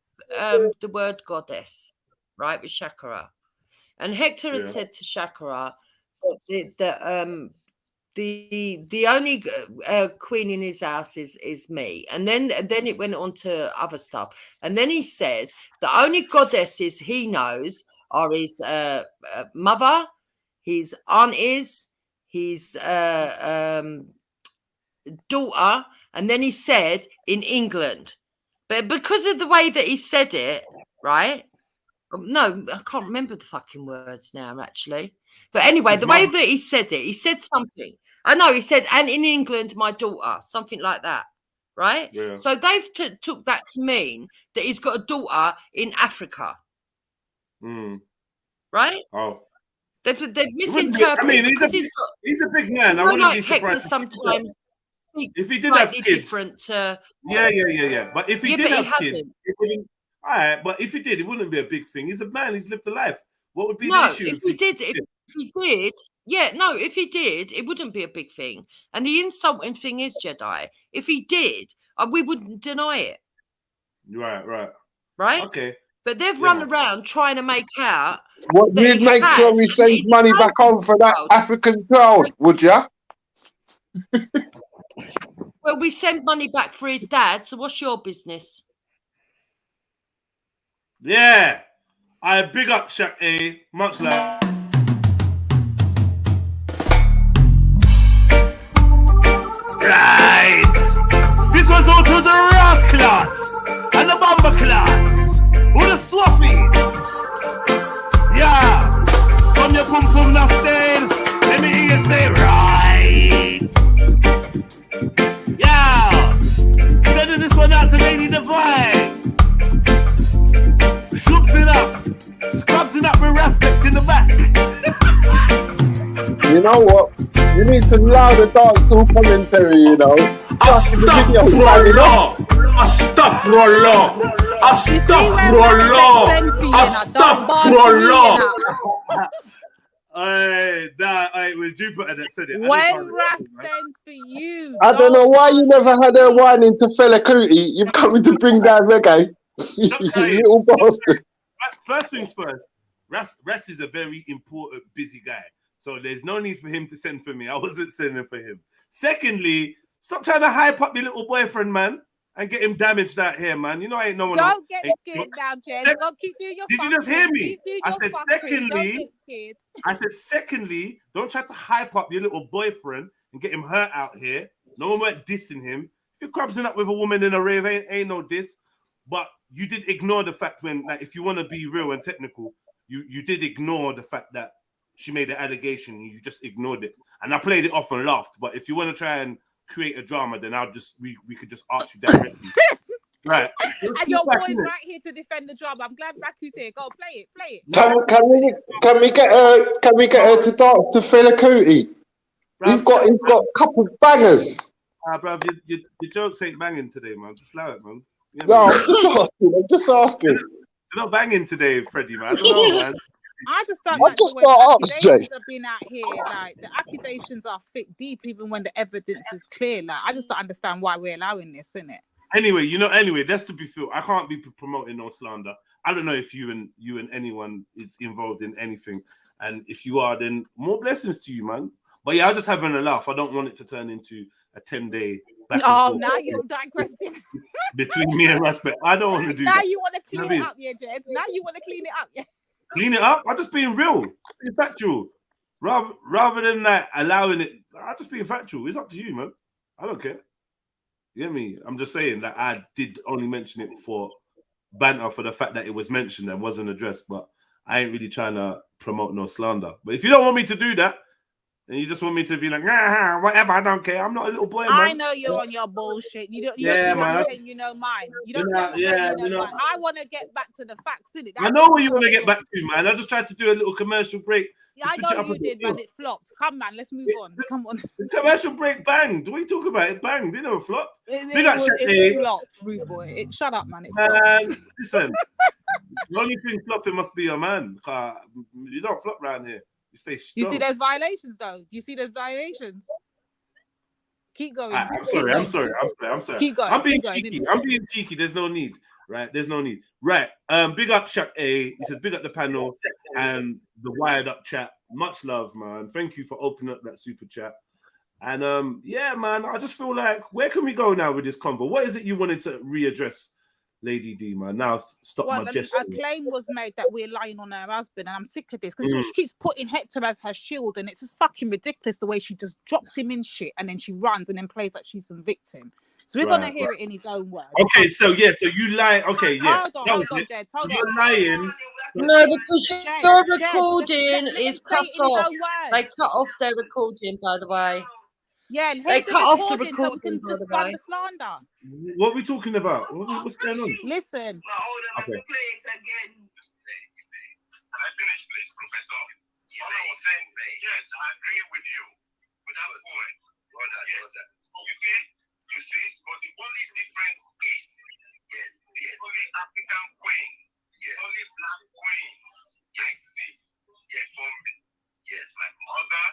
the word goddess, right, with Shakara. And Hector had said to Shakara that the only queen in his house is me. And then it went on to other stuff. And then he said the only goddesses he knows are his mother, his aunties, his daughter, and then he said in England. But because of the way that he said it, right? No, I can't remember the fucking words now, actually. But anyway, the way that he said it, he said something. I know, he said, and in England, my daughter, something like that, right? Yeah. So they've took that to mean that he's got a daughter in Africa, right? Oh. They've misinterpreted. I mean, he's a big man. I wouldn't be surprised. Sometimes if he did have kids, different. Yeah. But if he did but have kids, it wouldn't. All right, but if he did, it wouldn't be a big thing. He's a man. He's lived a life. What would be the issue? If he did, if he did, it wouldn't be a big thing. And the insulting thing is, Jedi, if he did, we wouldn't deny it. Right. Okay. But they've run around trying to make out. What you'd make sure we send money back on for that African child, would you? Well, we send money back for his dad, so what's your business? Yeah. I big up Shaq A. Much love. Right. This was all to the rascals and the bomber class. Who the swaffies? Yeah. From your pum pum now style. Let me hear you say right. Yeah. Sending this one out to Lady Divine. Shoops it up. Scrubs it up with respect in the back. You know what? You need some louder dancehall commentary, you know. Astaghfirullah. It was Jupiter that said it. When Ras sends for you. I don't know why you never had her whining to Fela Kuti. You're coming to bring down reggae. You little bastard. First things first, Ras is a very important, busy guy. So there's no need for him to send for me. I wasn't sending for him. Secondly, stop trying to hype up your little boyfriend, man, and get him damaged out here, man. You know, I ain't no one. Don't get scared now, Jen. Go keep doing your. Did you just hear me? I said, secondly, don't try to hype up your little boyfriend and get him hurt out here. No one went dissing him. If you're crubbing up with a woman in a rave, ain't no diss. But you did ignore the fact when, like, if you want to be real and technical, you did ignore the fact that she made an allegation. You just ignored it, and I played it off and laughed. But if you want to try and create a drama, then we could just ask you directly. Right. And your boy's right here to defend the drama. I'm glad Baku's here. Go play it. Can we get her to dance to Fela Kuti? He's got a couple bangers. Bro, your jokes ain't banging today, man. Just allow it, man. No, I'm just asking. You're not banging today, Freddie, man. I don't know, man. I just don't like the way the accusations have been out here. Like, the accusations are thick, deep, even when the evidence is clear. Like, I just don't understand why we're allowing this, innit? Anyway, that's to be fair. I can't be promoting no slander. I don't know if you and anyone is involved in anything, and if you are, then more blessings to you, man. But yeah, I'm just having a laugh. I don't want it to turn into a 10-day back and forth now you're digressing between me and Rasper. I don't want to do that. Now you want to clean it up, yeah, Jed. Now you want to clean it up, yeah. Clean it up? I'm just being real, being factual. Rather than like allowing it, I'm just being factual. It's up to you, man. I don't care. You get me? I'm just saying that I did only mention it for banter for the fact that it was mentioned and wasn't addressed, but I ain't really trying to promote no slander. But if you don't want me to do that, and you just want me to be like, whatever, I don't care. I'm not a little boy, man. I know you're on your bullshit. You don't. Man. You know mine. You don't. Mine. I want to get back to the facts, innit? I know what you want to get back to, man. I just tried to do a little commercial break. Yeah, I know you did, man. It flopped. Come, man, let's move on. Come on. The commercial break banged. What are you talking about? It banged. It never flopped. It flopped, rude boy. Shut up, man. Listen. The only thing flopping must be your man. You don't flop around here. We stay You strong. see those violations, though. Do you see those violations? Keep going. I'm sorry. Keep going. I'm being keep going, cheeky. innit? I'm being cheeky. There's no need, right? There's no need. Right. Big up Shaq A. He says, big up the panel and the wired up chat. Much love, man. Thank you for opening up that super chat. And yeah, man, I just feel like, where can we go now with this convo? What is it you wanted to readdress, Lady D, man? Now stop my A gesturing. claim was made that we're lying on her husband, and I'm sick of this because Mm. she keeps putting Hector as her shield, and it's just fucking ridiculous the way she just drops him in shit and then she runs and then plays like she's some victim. So we're gonna hear it in his own words. Okay, so you lie. Okay, yeah. Hold on, Jed. Hold on. You're lying. No, because Jed, your Jed, recording let him is say cut it in his off. own words. They cut off their recording, by the way. Yeah, they hear the cut off the recording so we recording, can by just the run way. the slander. What are we talking about? What's going on? Listen. Okay. Can I finish, please, Professor? All I was saying, yes, I agree with you with that point. Yes, you see, but the only difference is, yes, the only African queen, only black queens, I see, yes, for me, yes, my mother,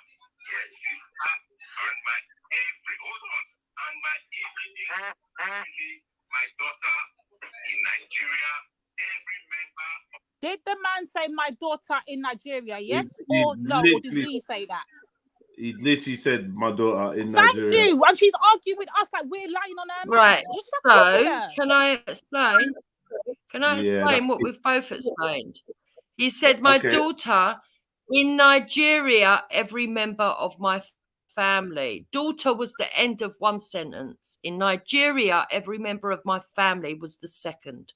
yes, sister, and my hold on, and my family, my daughter in Nigeria, every member. Did the man say my daughter in Nigeria? Yes He or no? Or did literally- we say that? He literally said my daughter in Thank Nigeria. you. And she's arguing with us like we're lying on her. Right. What's fucking wrong with So, her? can I explain? Can I Yeah, explain that's what it. we've both explained? He said, my Okay. daughter in Nigeria, every member of my family. Daughter was the end of one sentence. In Nigeria, every member of my family was the second.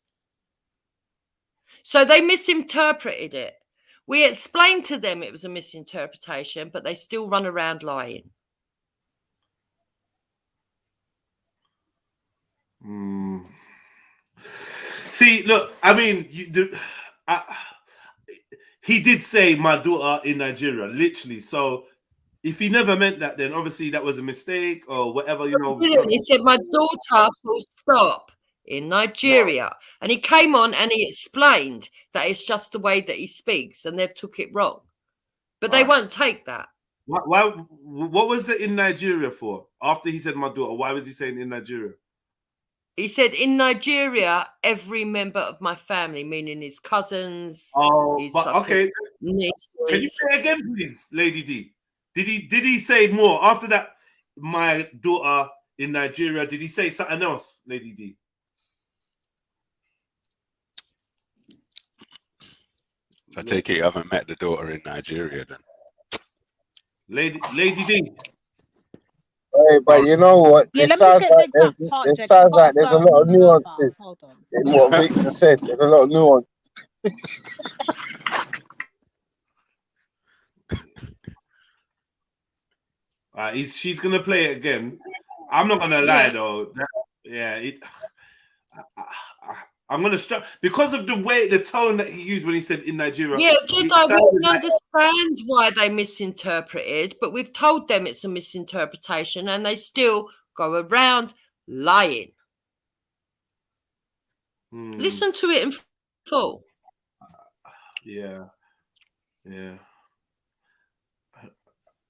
So they misinterpreted it. We explained to them it was a misinterpretation, but they still run around lying. See, look, I mean, he did say my daughter in Nigeria, literally. So if he never meant that, then obviously that was a mistake or whatever, you know. He said, my daughter, full stop, in Nigeria. And he came on and he explained that it's just the way that he speaks and they've took it wrong. But they won't take that. What was the in Nigeria for? After he said my daughter, why was he saying in Nigeria? He said, in Nigeria, every member of my family, meaning his cousins, his But okay. nieces. Can you say again, please, Lady D? Did he say more after that? My daughter in Nigeria. Did he say something else, Lady D? I take it you haven't met the daughter in Nigeria then. Lady D. Hey, but you know what? Yeah, It let me sounds just get like Vic's up part, it Jed, 'cause sounds I like there's a gotta go lot of on mobile. nuances Hold on. in what Victor said. There's a lot of nuance. She's gonna play it again. I'm not gonna lie though. I'm gonna start because of the tone that he used when he said in Nigeria. Yeah, it I sounded wouldn't like- understand why they misinterpreted, but we've told them it's a misinterpretation and they still go around lying. Listen to it in full. Yeah.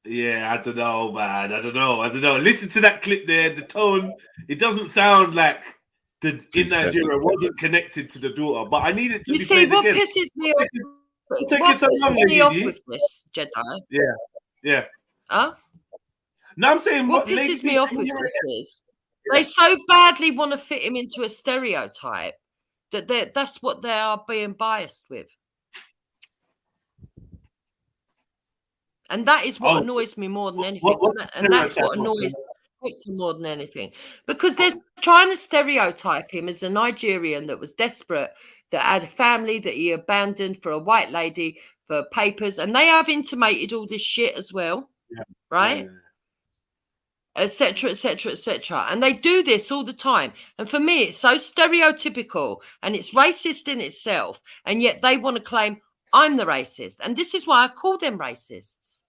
I don't know, man. I don't know. Listen to that clip there. The tone. It doesn't sound like the in Nigeria wasn't connected to the daughter, but I need it to You be see, played what again. pisses me off? Take What it so long, pisses me off Lady. with this, Jedi? Yeah. Huh? No, I'm saying what Lady pisses me D- off with this is they so badly want to fit him into a stereotype that that's what they are being biased with. And that is what annoys me more than anything. And that's what annoys Victor more than anything. Because they're trying to stereotype him as a Nigerian that was desperate, that had a family that he abandoned for a white lady for papers. And they have intimated all this shit as well. Right? Etc., etc., etc. And they do this all the time. And for me, it's so stereotypical and it's racist in itself. And yet they want to claim I'm the racist. And this is why I call them racists.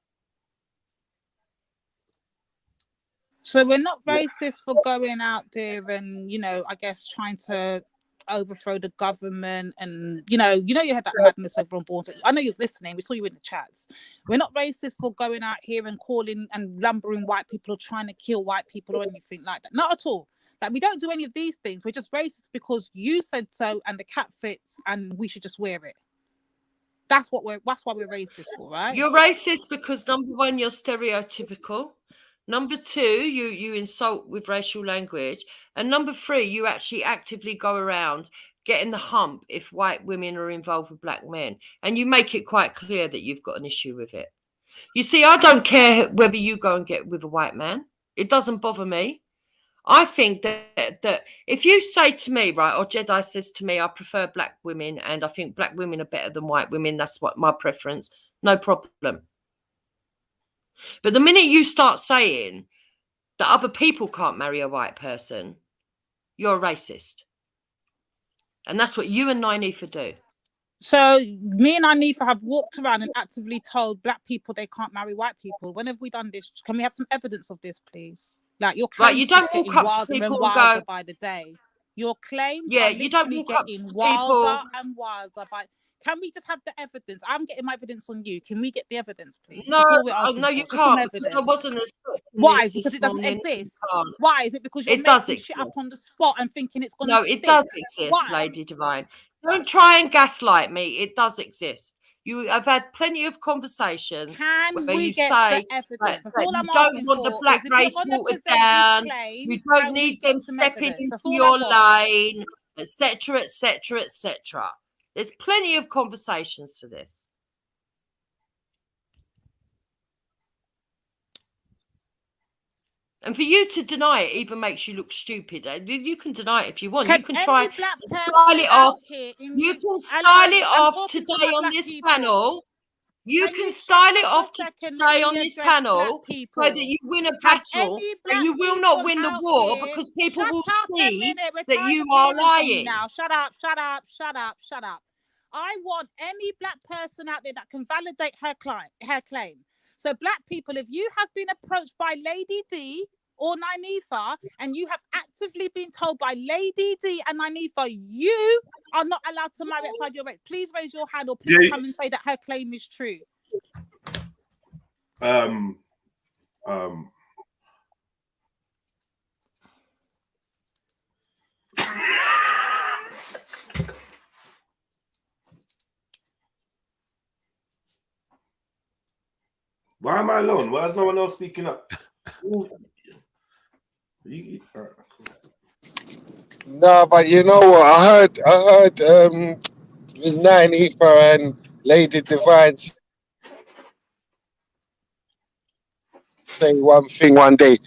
So we're not racist for going out there and, I guess trying to overthrow the government, and you had that madness over on board. I know you was listening. We saw you in the chats. We're not racist for going out here and calling and lumbering white people or trying to kill white people or anything like that. Not at all. Like, we don't do any of these things. We're just racist because you said so and the cap fits and we should just wear it. That's why we're racist for, right? You're racist because, number one, you're stereotypical. Number two, you insult with racial language. And number three, you actually actively go around getting the hump if white women are involved with black men. And you make it quite clear that you've got an issue with it. You see, I don't care whether you go and get with a white man. It doesn't bother me. I think that if you say to me, right, or JEDI says to me, I prefer black women and I think black women are better than white women, that's what my preference, no problem. But the minute you start saying that other people can't marry a white person, you're a racist. And that's what you and Nynefa do. So me and Nynefa have walked around and actively told black people they can't marry white people. When have we done this? Can we have some evidence of this, please? Like, your claims you don't getting walk up wilder to people and and wilder go, by the day. Your claims yeah, are you don't literally walk up getting to wilder people. and wilder by. Can we just have the evidence? I'm getting my evidence on you. Can we get the evidence, please? No, That's all we're asking no, for. you Just some can't. evidence. I wasn't expecting Why? this Because it doesn't morning. You exist. can't. Why? Is it because you're It does making shit up exist. on the spot and thinking it's gonna No, stick? it does exist, Why? Lady Divine. Don't try and gaslight me. It does exist. You have had plenty of conversations Can where we you get say the evidence? that That's all you I'm don't asking want the for. black Is if you're race gonna watered present down, these claims, you don't can we need get them some stepping evidence? That's into all I your want. lane, etc., etc., etc. There's plenty of conversations to this. And for you to deny it even makes you look stupid. You can deny it if you want. You can try and style it off. You can style it off today on this panel. You can style it off today on this panel so that you win a battle, but you will not win the war because people will see that you are lying. Now, shut up, shut up, shut up, shut up. I want any black person out there that can validate her claim. So, black people, if you have been approached by Lady D or Nynefa, and you have actively been told by Lady D and Nynefa, you are not allowed to marry outside your race, please raise your hand or please come and say that her claim is true. Why am I alone? Why is no one else speaking up? No, but you know what? I heard Nynefa and Lady Divine say one thing one day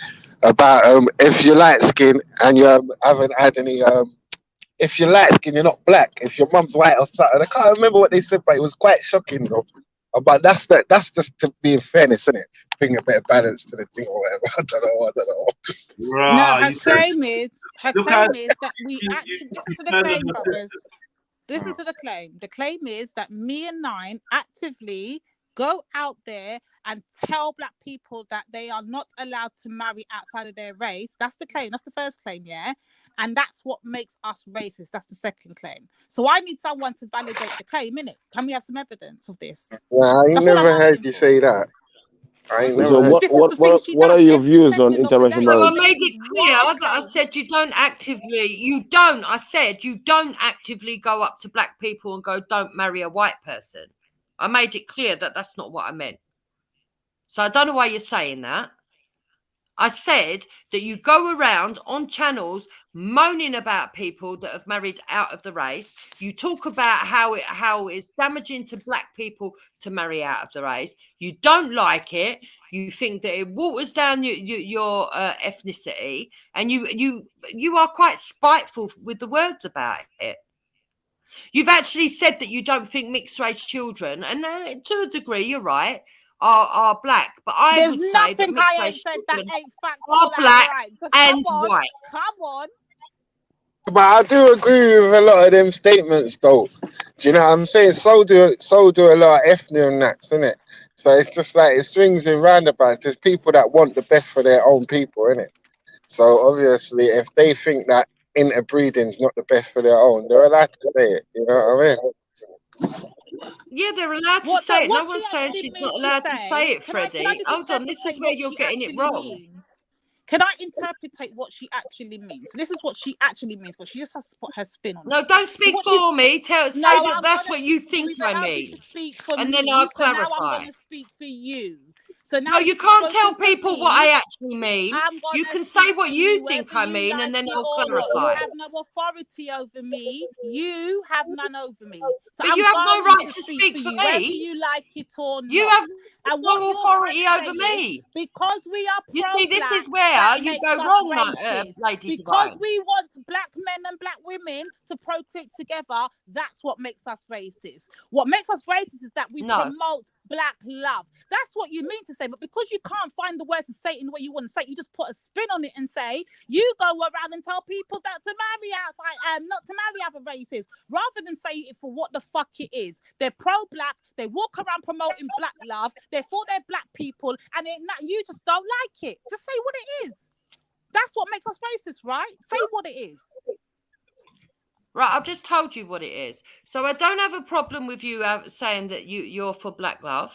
about if you're light skinned and you haven't had any if you're light skinned, you're not black. If your mum's white or something, I can't remember what they said, but it was quite shocking though. But that's just to be in fairness, isn't it? Bring a bit of balance to the thing or whatever. I don't know. No, her claim is that we actually listen to the claim, brothers. Listen to the claim. The claim is that me and Nine actively go out there and tell black people that they are not allowed to marry outside of their race. That's the claim. That's the first claim, yeah? And that's what makes us racist. That's the second claim. So I need someone to validate the claim, innit? Can we have some evidence of this? Yeah, I ain't never heard you say that. I ain't never heard. What are your views on interracial So I marriage? made it clear that I said you don't actively go up to black people and go, don't marry a white person. I made it clear that that's not what I meant. So I don't know why you're saying that. I said that you go around on channels moaning about people that have married out of the race. You talk about how it's damaging to black people to marry out of the race. You don't like it. You think that it waters down your ethnicity, and you are quite spiteful with the words about it. You've actually said that you don't think mixed race children, and to a degree, you're right, are black. But I would say that mixed race children are black and white. Come on. But I do agree with a lot of them statements, though. Do you know what I'm saying? So do a lot of ethnic nats, isn't it? So it's just like it swings and roundabouts. There's people that want the best for their own people, innit? So obviously, if they think that interbreeding's not the best for their own, they're allowed to say it. You know what I mean? Yeah, they're allowed to say it. No one's saying she's not allowed to say it, Freddie. Hold on, this is where you're getting it wrong. Can I interpretate what she actually means? This is what she actually means, but she just has to put her spin on it. No, don't speak for me. Say that that's what you think I mean. And then I'll clarify. Now I'm going to speak for you. So now no, you can't tell people what I actually mean. You can say what you think I mean, and then I'll clarify. You have no authority over me. You have none over me. So but you have no right to speak for me. Whether you like it or not. You have no authority over me. Because we are you see, this is where you go wrong, Lady Because Divine. we want black men and black women to procreate together, that's what makes us racist. What makes us racist is that we promote black love. That's what you mean to say, but because you can't find the words to say it in the way you want to say it, you just put a spin on it and say, you go around and tell people that to marry outside and not to marry other races, rather than say it for what the fuck it is. They're pro-black, they walk around promoting black love, they're for their black people, and you just don't like it. Just say what it is. That's what makes us racist, right? Say what it is. Right, I've just told you what it is. So I don't have a problem with you saying that you're for black love,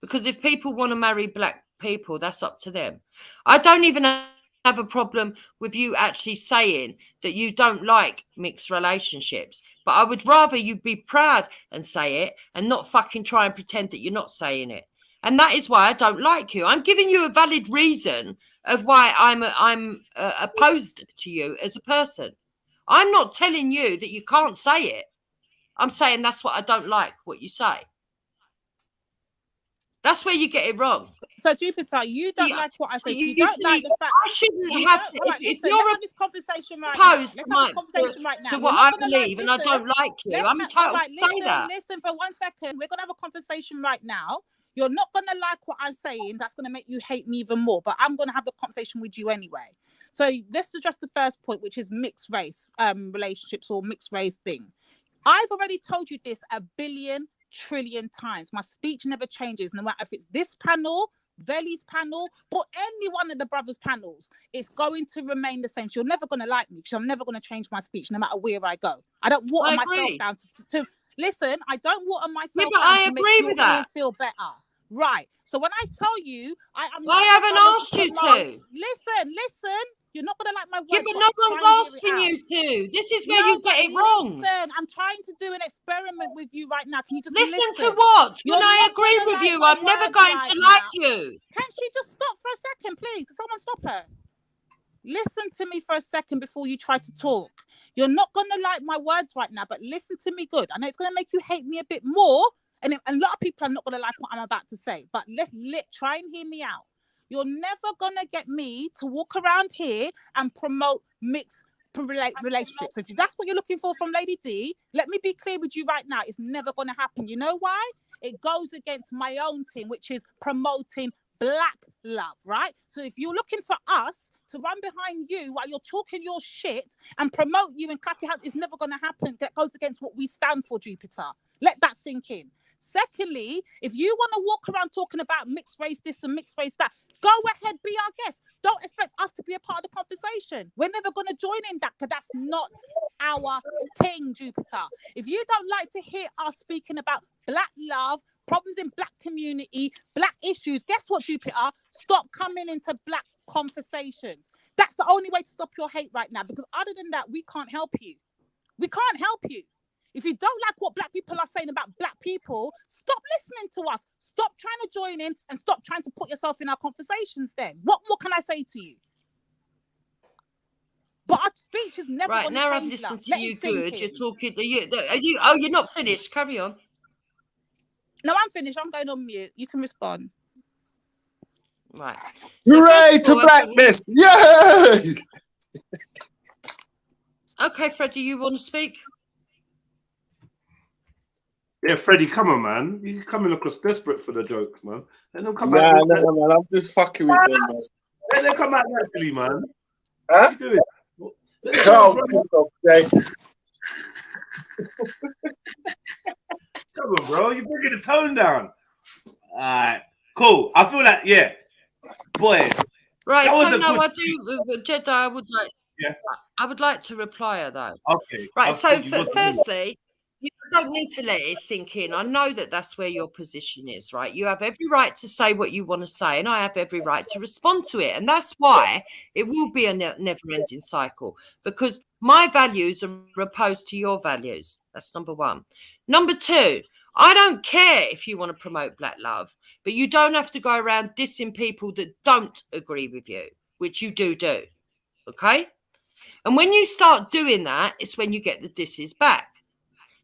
because if people want to marry black people, that's up to them. I don't even have a problem with you actually saying that you don't like mixed relationships, but I would rather you be proud and say it and not fucking try and pretend that you're not saying it. And that is why I don't like you. I'm giving you a valid reason of why I'm opposed to you as a person. I'm not telling you that you can't say it. I'm saying that's what I don't like, what you say. That's where you get it wrong. So, Jupiter, you don't like what I say. You don't like the fact I shouldn't have to. If you're let's have this conversation right now. Let's have a conversation right now. To what I believe, and I don't like you, I'm entitled to say that. Listen for 1 second. We're going to have a conversation right now. You're not going to like what I'm saying. That's going to make you hate me even more. But I'm going to have the conversation with you anyway. So let's address the first point, which is mixed race relationships or mixed race thing. I've already told you this 1 billion trillion times. My speech never changes, no matter if it's this panel, Veli's panel, or any one of the brothers' panels. It's going to remain the same. So you're never going to like me because I'm never going to change my speech, no matter where I go. I don't water myself down to listen. I don't water myself down to make your ears feel better. Right. So when I tell you, I haven't asked you to. Listen. You're not going to like my words. Yeah, but no one's asking you to. This is where you get it wrong. Listen, I'm trying to do an experiment with you right now. Can you just listen to what? When I agree with you, I'm never going to like you. Can she just stop for a second, please? Can someone stop her? Listen to me for a second before you try to talk. You're not going to like my words right now, but listen to me good. I know it's going to make you hate me a bit more, and a lot of people are not going to like what I'm about to say, but try and hear me out. You're never going to get me to walk around here and promote mixed relationships. If that's what you're looking for from Lady D, let me be clear with you right now. It's never going to happen. You know why? It goes against my own thing, which is promoting black love, right? So if you're looking for us to run behind you while you're talking your shit and promote you and clap your hands, it's never going to happen. That goes against what we stand for, Jupiter. Let that sink in. Secondly, if you want to walk around talking about mixed race this and mixed race that, go ahead, be our guest. Don't expect us to be a part of the conversation. We're never going to join in that because that's not our thing, Jupiter. If you don't like to hear us speaking about black love, problems in black community, black issues, guess what, Jupiter? Stop coming into black conversations. That's the only way to stop your hate right now, because other than that, we can't help you. We can't help you. If you don't like what black people are saying about black people, stop listening to us. Stop trying to join in and stop trying to put yourself in our conversations then. What more can I say to you? But our speech is never going to change. Right, now I've listened to you good. You're talking... you're not finished. Carry on. No, I'm finished. I'm going on mute. You can respond. Right. Hooray to blackness! Yay! Okay, Freddie, you want to speak? Yeah, Freddie, come on, man. You're coming across desperate for the jokes, man. Let them come man. I'm just fucking with them, man. Let them come out naturally, man. Huh? What are you doing? Come on, bro. You're bringing the tone down. All right. Cool. I feel like, yeah. Boy. Right, so no, I do, Jedi, I would like... Yeah. I would like to reply her though. Okay. Right. So You wasn't firstly, you don't need to let it sink in. I know that that's where your position is, right? You have every right to say what you want to say, and I have every right to respond to it. And that's why it will be a never-ending cycle, because my values are opposed to your values. That's number one. Number two, I don't care if you want to promote Black love, but you don't have to go around dissing people that don't agree with you, which you do. Okay? And when you start doing that, it's when you get the disses back.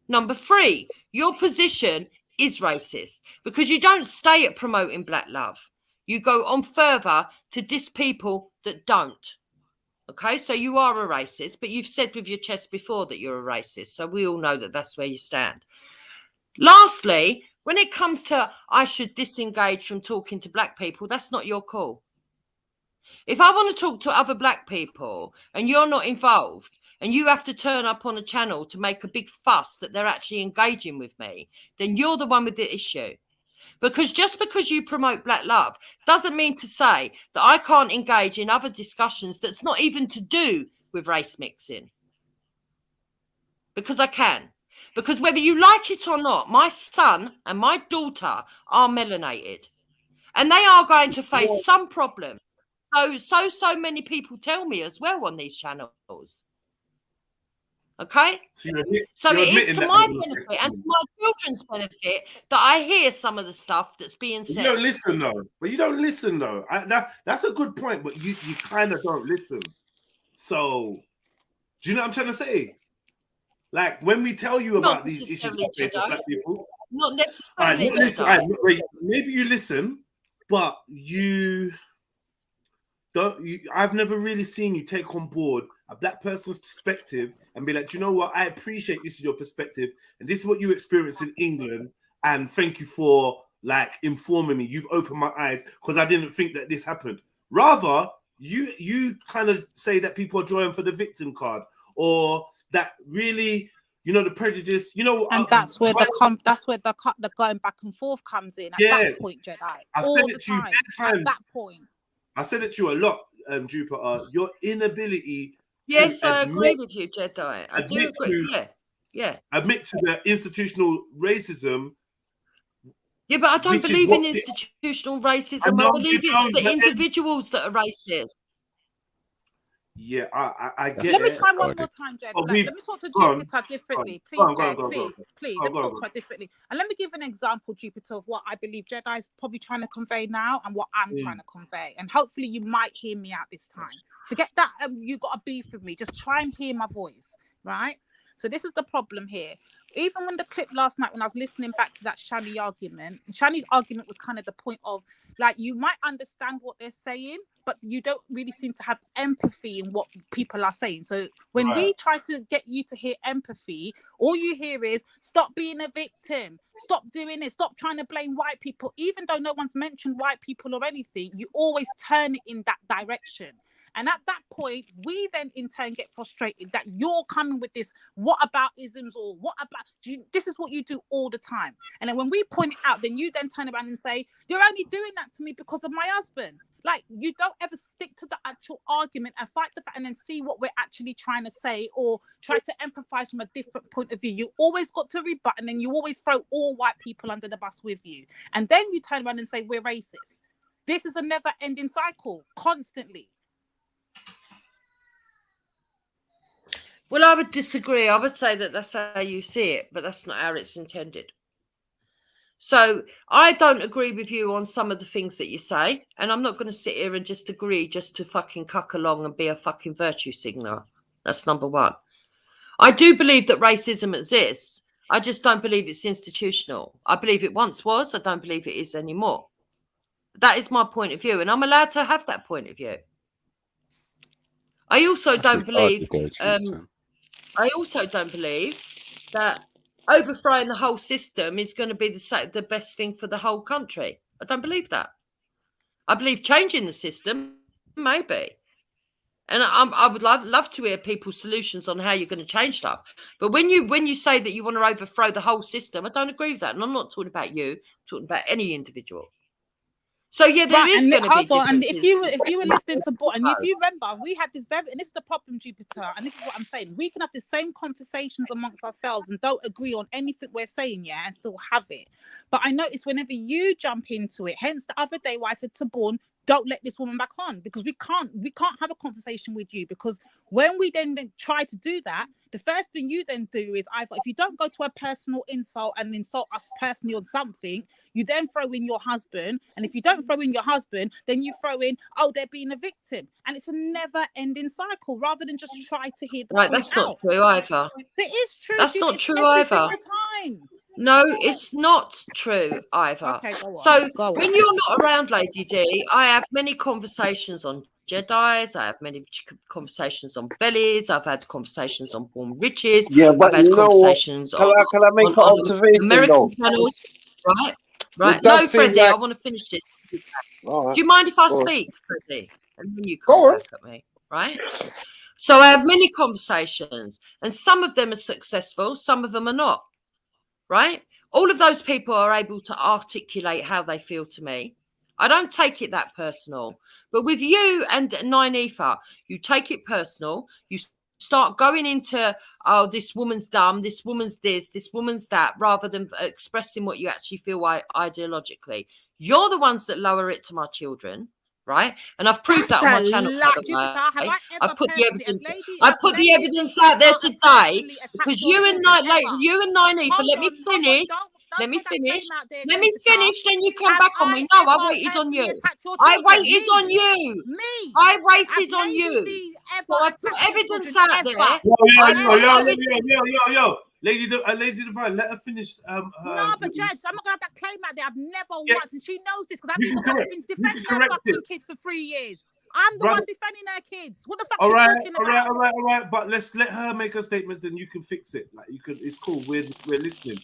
Number three, your position is racist because you don't stay at promoting Black love. You go on further to diss people that don't. Okay, so you are a racist, but you've said with your chest before that you're a racist. So we all know that that's where you stand. Lastly, when it comes to I should disengage from talking to Black people, that's not your call. If I want to talk to other Black people and you're not involved and you have to turn up on a channel to make a big fuss that they're actually engaging with me, then you're the one with the issue. Because just because you promote Black love doesn't mean to say that I can't engage in other discussions that's not even to do with race mixing. Because I can. Because whether you like it or not, my son and my daughter are melanated. And they are going to face some problems. So many people tell me as well on these channels. Okay? So it is to my benefit and to my children's benefit that I hear some of the stuff that's being said. You don't listen though. But you don't listen though. That's a good point, but you kind of don't listen. So, do you know what I'm trying to say? Like when we tell you about these issues about Black people, not necessarily. Maybe you listen, but you don't. I've never really seen you take on board a Black person's perspective and be like, do you know what? I appreciate this is your perspective, and this is what you experience in England. And thank you for like informing me. You've opened my eyes because I didn't think that this happened. Rather, you kind of say that people are drawing for the victim card, or that really, you know, the prejudice, you know, and that's where the going back and forth comes in at that point, Jedi. All the time. At that point. I said it to you a lot, Jupiter. Your inability. Yes, I agree with you, Jedi. I do agree. Yeah. Admit to the institutional racism. Yeah, but I don't believe in institutional racism. I believe it's the individuals that are racist. Yeah, I get it. Let me try one more time, Jed. Let me talk to Jupiter differently. Please, Jed, please. Let me talk to her differently. And let me give an example, Jupiter, of what I believe Jedi is probably trying to convey now and what I'm trying to convey. And hopefully you might hear me out this time. Forget that you got a beef with me. Just try and hear my voice, right? So this is the problem here. Even when the clip last night, when I was listening back to that Shani's argument was kind of the point of, like, you might understand what they're saying, but you don't really seem to have empathy in what people are saying. So when we try to get you to hear empathy, all you hear is, stop being a victim, stop doing it, stop trying to blame white people. Even though no one's mentioned white people or anything, you always turn it in that direction. And at that point, we then in turn get frustrated that you're coming with this, what about isms, or what about, this is what you do all the time. And then when we point it out, then you then turn around and say, you're only doing that to me because of my husband. Like, you don't ever stick to the actual argument and fight the fact and then see what we're actually trying to say or try to empathize from a different point of view. You always got to rebut, and then you always throw all white people under the bus with you. And then you turn around and say, we're racist. This is a never ending cycle, constantly. Well, I would disagree. I would say that that's how you see it, but that's not how it's intended. So I don't agree with you on some of the things that you say, and I'm not going to sit here and just agree just to fucking cuck along and be a fucking virtue signaler. That's number one. I do believe that racism exists. I just don't believe it's institutional. I believe it once was. I don't believe it is anymore. That is my point of view, and I'm allowed to have that point of view. I also don't believe that overthrowing the whole system is going to be the best thing for the whole country. I don't believe that. I believe changing the system, maybe. And I would love to hear people's solutions on how you're going to change stuff. But when you say that you want to overthrow the whole system, I don't agree with that. And I'm not talking about you, I'm talking about any individual. So yeah, there is going to be hold on. And differences. if you were listening to and if you remember, we had this and this is the problem, Jupiter, and this is what I'm saying. We can have the same conversations amongst ourselves and don't agree on anything we're saying, yeah, and still have it. But I notice whenever you jump into it, hence the other day why I said to Born, don't let this woman back on, because we can't have a conversation with you, because when we then try to do that, the first thing you then do is either, if you don't go to a personal insult and insult us personally on something, you then throw in your husband, and if you don't throw in your husband, then you throw in, oh, they're being a victim, and it's a never-ending cycle rather than just try to hear the Right, point that's not out. true either. It is true. That's not It's true every either. single time. No, it's not true either. Okay, go on. So Go when on. you're not around, Lady D, I have many conversations on Jedis. I have many conversations on Bellies. I've had conversations on Born Riches. Yeah, but I've had you know what? conversations Can I make an on observation American though? channels. Right, It right. does No, seem Freddie, like. I want to finish this. All right. Do you mind if I Go on. speak, Freddie? And then you Go come on. back at me, right? So I have many conversations, and some of them are successful, some of them are not, right? All of those people are able to articulate how they feel to me. I don't take it that personal. But with you and Nine Ether, you take it personal. You start going into, oh, this woman's dumb, this woman's this woman's that, rather than expressing what you actually feel ideologically. You're the ones that lower it to my children, right? And I've proved that on my channel. I've put the evidence. I put the evidence out there today because you and Nine Ether. Let me finish. Let me finish. Let me finish. Then you come back on me. No, I waited on you. I waited on you. I waited on you. So I put evidence out there. Yo. Lady Divine, let her finish. No, but Judge, I'm not gonna have that claim out there. I've never once, and she knows this because I've been defending her fucking kids for 3 years. I'm the one defending her kids. What the fuck are you talking about? All right. But let's let her make her statements, and you can fix it. Like you can, it's cool. We're listening.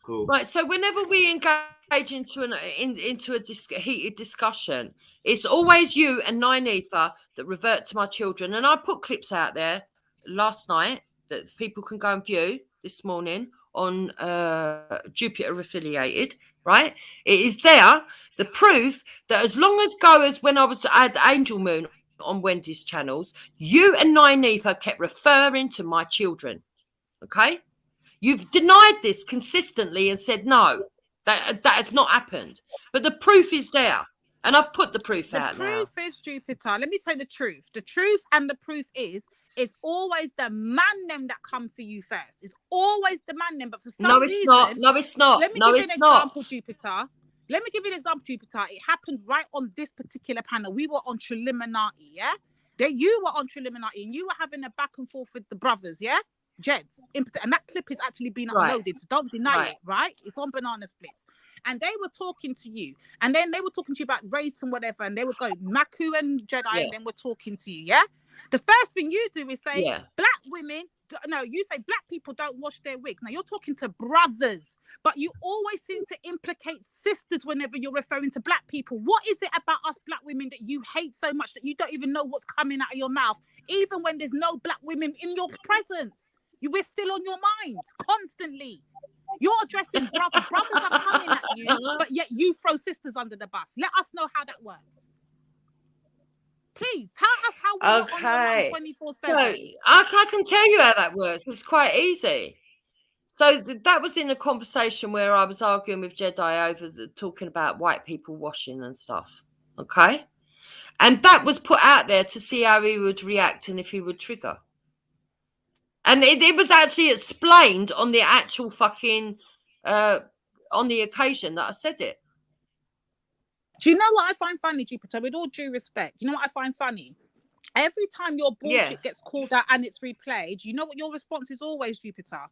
Cool. Right. So whenever we engage into a heated discussion, it's always you and Nine Ether that revert to my children. And I put clips out there last night that people can go and view this morning on Jupiter Affiliated, right? It is there, the proof that as long as when I had Angel Moon on Wendy's channels, you and Nine Ether kept referring to my children, okay? You've denied this consistently and said, no, that has not happened. But the proof is there. And I've put the proof out now. The proof is, Jupiter, let me tell you the truth. The truth and the proof is, it's always the man them that come for you first. It's always the man them. But for some reason... No, it's not. Let me give you an example, Jupiter. Let me give you an example, Jupiter. It happened right on this particular panel. We were on Trilluminati, yeah? You were on Trilluminati and you were having a back and forth with the brothers, yeah? Jeds, and that clip is actually been uploaded, so don't deny it, right? It's on Banana Splits. And they were talking to you, and then they were talking to you about race and whatever, and they were going, Maku and Jedi, and then we're talking to you, yeah? The first thing you do is say, black women, no, you say black people don't wash their wigs. Now, you're talking to brothers, but you always seem to implicate sisters whenever you're referring to black people. What is it about us black women that you hate so much that you don't even know what's coming out of your mouth, even when there's no black women in your presence? We're still on your mind constantly. You're addressing brothers. Brothers are coming at you, but yet you throw sisters under the bus. Let us know how that works. Please tell us how we're on your mind 24/7. So I can tell you how that works. It's quite easy. So that was in a conversation where I was arguing with Jedi over talking about white people washing and stuff. Okay, and that was put out there to see how he would react and if he would trigger. And it was actually explained on the actual fucking, on the occasion that I said it. Do you know what I find funny, Jupiter? With all due respect, you know what I find funny? Every time your bullshit gets called out and it's replayed, you know what your response is always, Jupiter?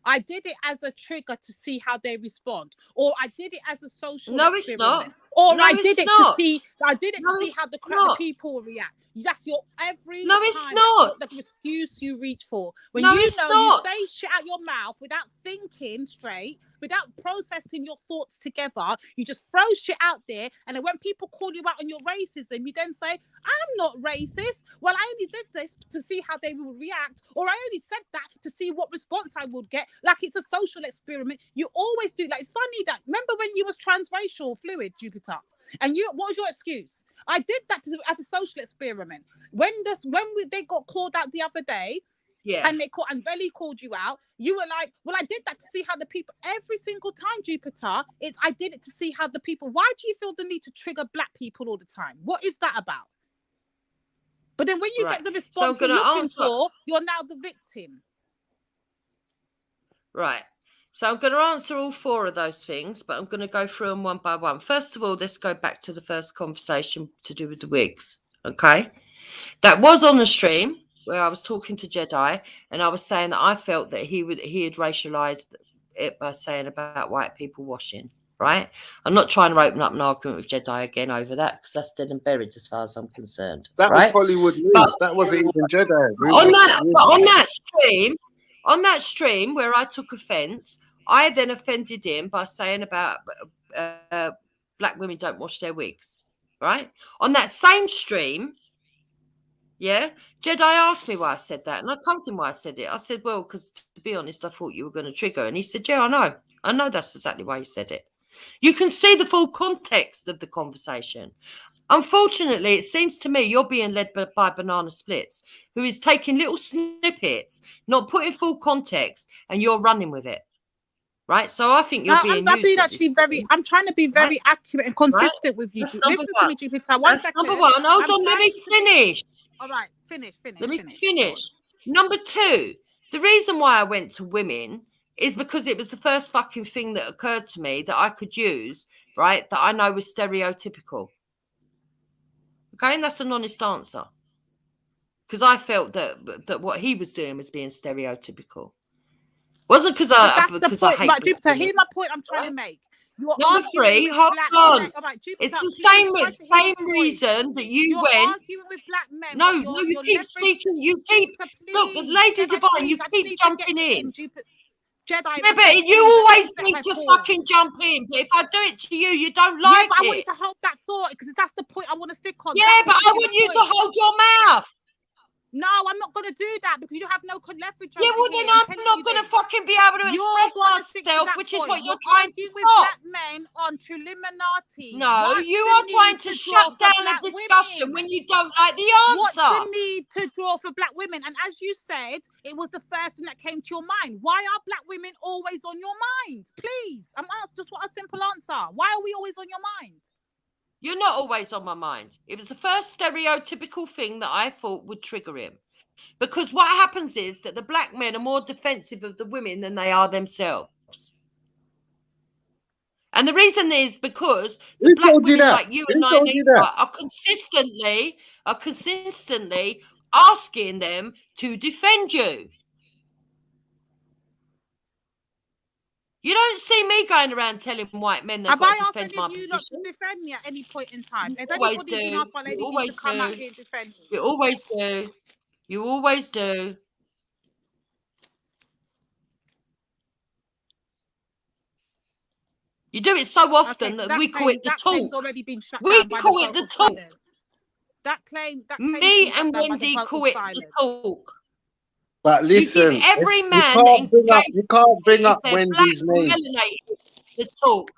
I did it as a trigger to see how they respond, or I did it as a social experiment. It's not. Or No, I did it not. to see. I did it to see how the people react. That's your every. No, it's time, not. That's the excuse you reach for when No, you it's know not. you say shit out your mouth without thinking straight, without processing your thoughts together. You just throw shit out there, and then when people call you out on your racism, you then say, I'm not racist. Well, I only did this to see how they will react, or I only said that to see what response I would get. Like it's a social experiment. You always do. Like, it's funny that, remember when you was transracial fluid, Jupiter? And what was your excuse? I did that as a social experiment. They got called out the other day, and Veli called you out, you were like, well, I did that to see how the people, every single time, Jupiter, I did it to see how the people, why do you feel the need to trigger black people all the time? What is that about? But then when you get the response you're looking for, you're now the victim. Right. So I'm going to answer all four of those things, but I'm going to go through them one by one. First of all, let's go back to the first conversation to do with the wigs. Okay. That was on the stream where I was talking to JEDI, and I was saying that I felt that he had racialized it by saying about white people washing. Right. I'm not trying to open up an argument with JEDI again over that, because that's dead and buried as far as I'm concerned. That was Hollywood news. That wasn't even JEDI. On that stream where I took offence, I then offended him by saying about black women don't wash their wigs, right? On that same stream, JEDI asked me why I said that, and I told him why I said it. I said, well, because to be honest, I thought you were going to trigger. And he said, yeah, I know that's exactly why you said it. You can see the full context of the conversation. Unfortunately, it seems to me you're being led by Banana Splits, who is taking little snippets, not putting full context, and you're running with it. Right? So I think you're being used. I'm trying to be very accurate and consistent with you. Listen to me, Jupiter. One second. Number one. Hold on, let me finish. All right, finish. Let me finish. Number two, the reason why I went to women is because it was the first fucking thing that occurred to me that I could use, right, that I know was stereotypical. Okay, and that's an honest answer. Because I felt that what he was doing was being stereotypical. Wasn't because I hate But Jupiter, here's my point I'm trying to make. You're Number three, hold on. It's the same reason that you're arguing with black men. No, you keep speaking. Look, Lady Divine, you keep jumping in. JEDI, but you always need to fucking jump in. But if I do it to you, you don't like it. I want you to hold that thought, because that's the point I want to stick on. Yeah, but I want you to hold your mouth. No, I'm not going to do that, because you have no leverage. Yeah, well, then I'm not going to fucking be able to express myself, which is what you're trying to stop. With black men on Trilluminati. No, you are trying to shut down a discussion when you don't like the answer. What's the need to draw for black women? And as you said, it was the first thing that came to your mind. Why are black women always on your mind? Please, I'm asked just what a simple answer. Why are we always on your mind? You're not always on my mind. It was the first stereotypical thing that I thought would trigger him. Because what happens is that the black men are more defensive of the women than they are themselves. And the reason is because the black women like you and I are consistently asking them to defend you. You don't see me going around telling white men they've got to defend my position. Have I asked any of you not to defend me at any point in time? Has anybody been asked by Lady D to come out here and defend me? You always do. You always do. You do it so often that we call it the talk. We call it the talk. That claim. Me and Wendy call it the talk. But listen, every man you can't bring up Wendy's name. The talk.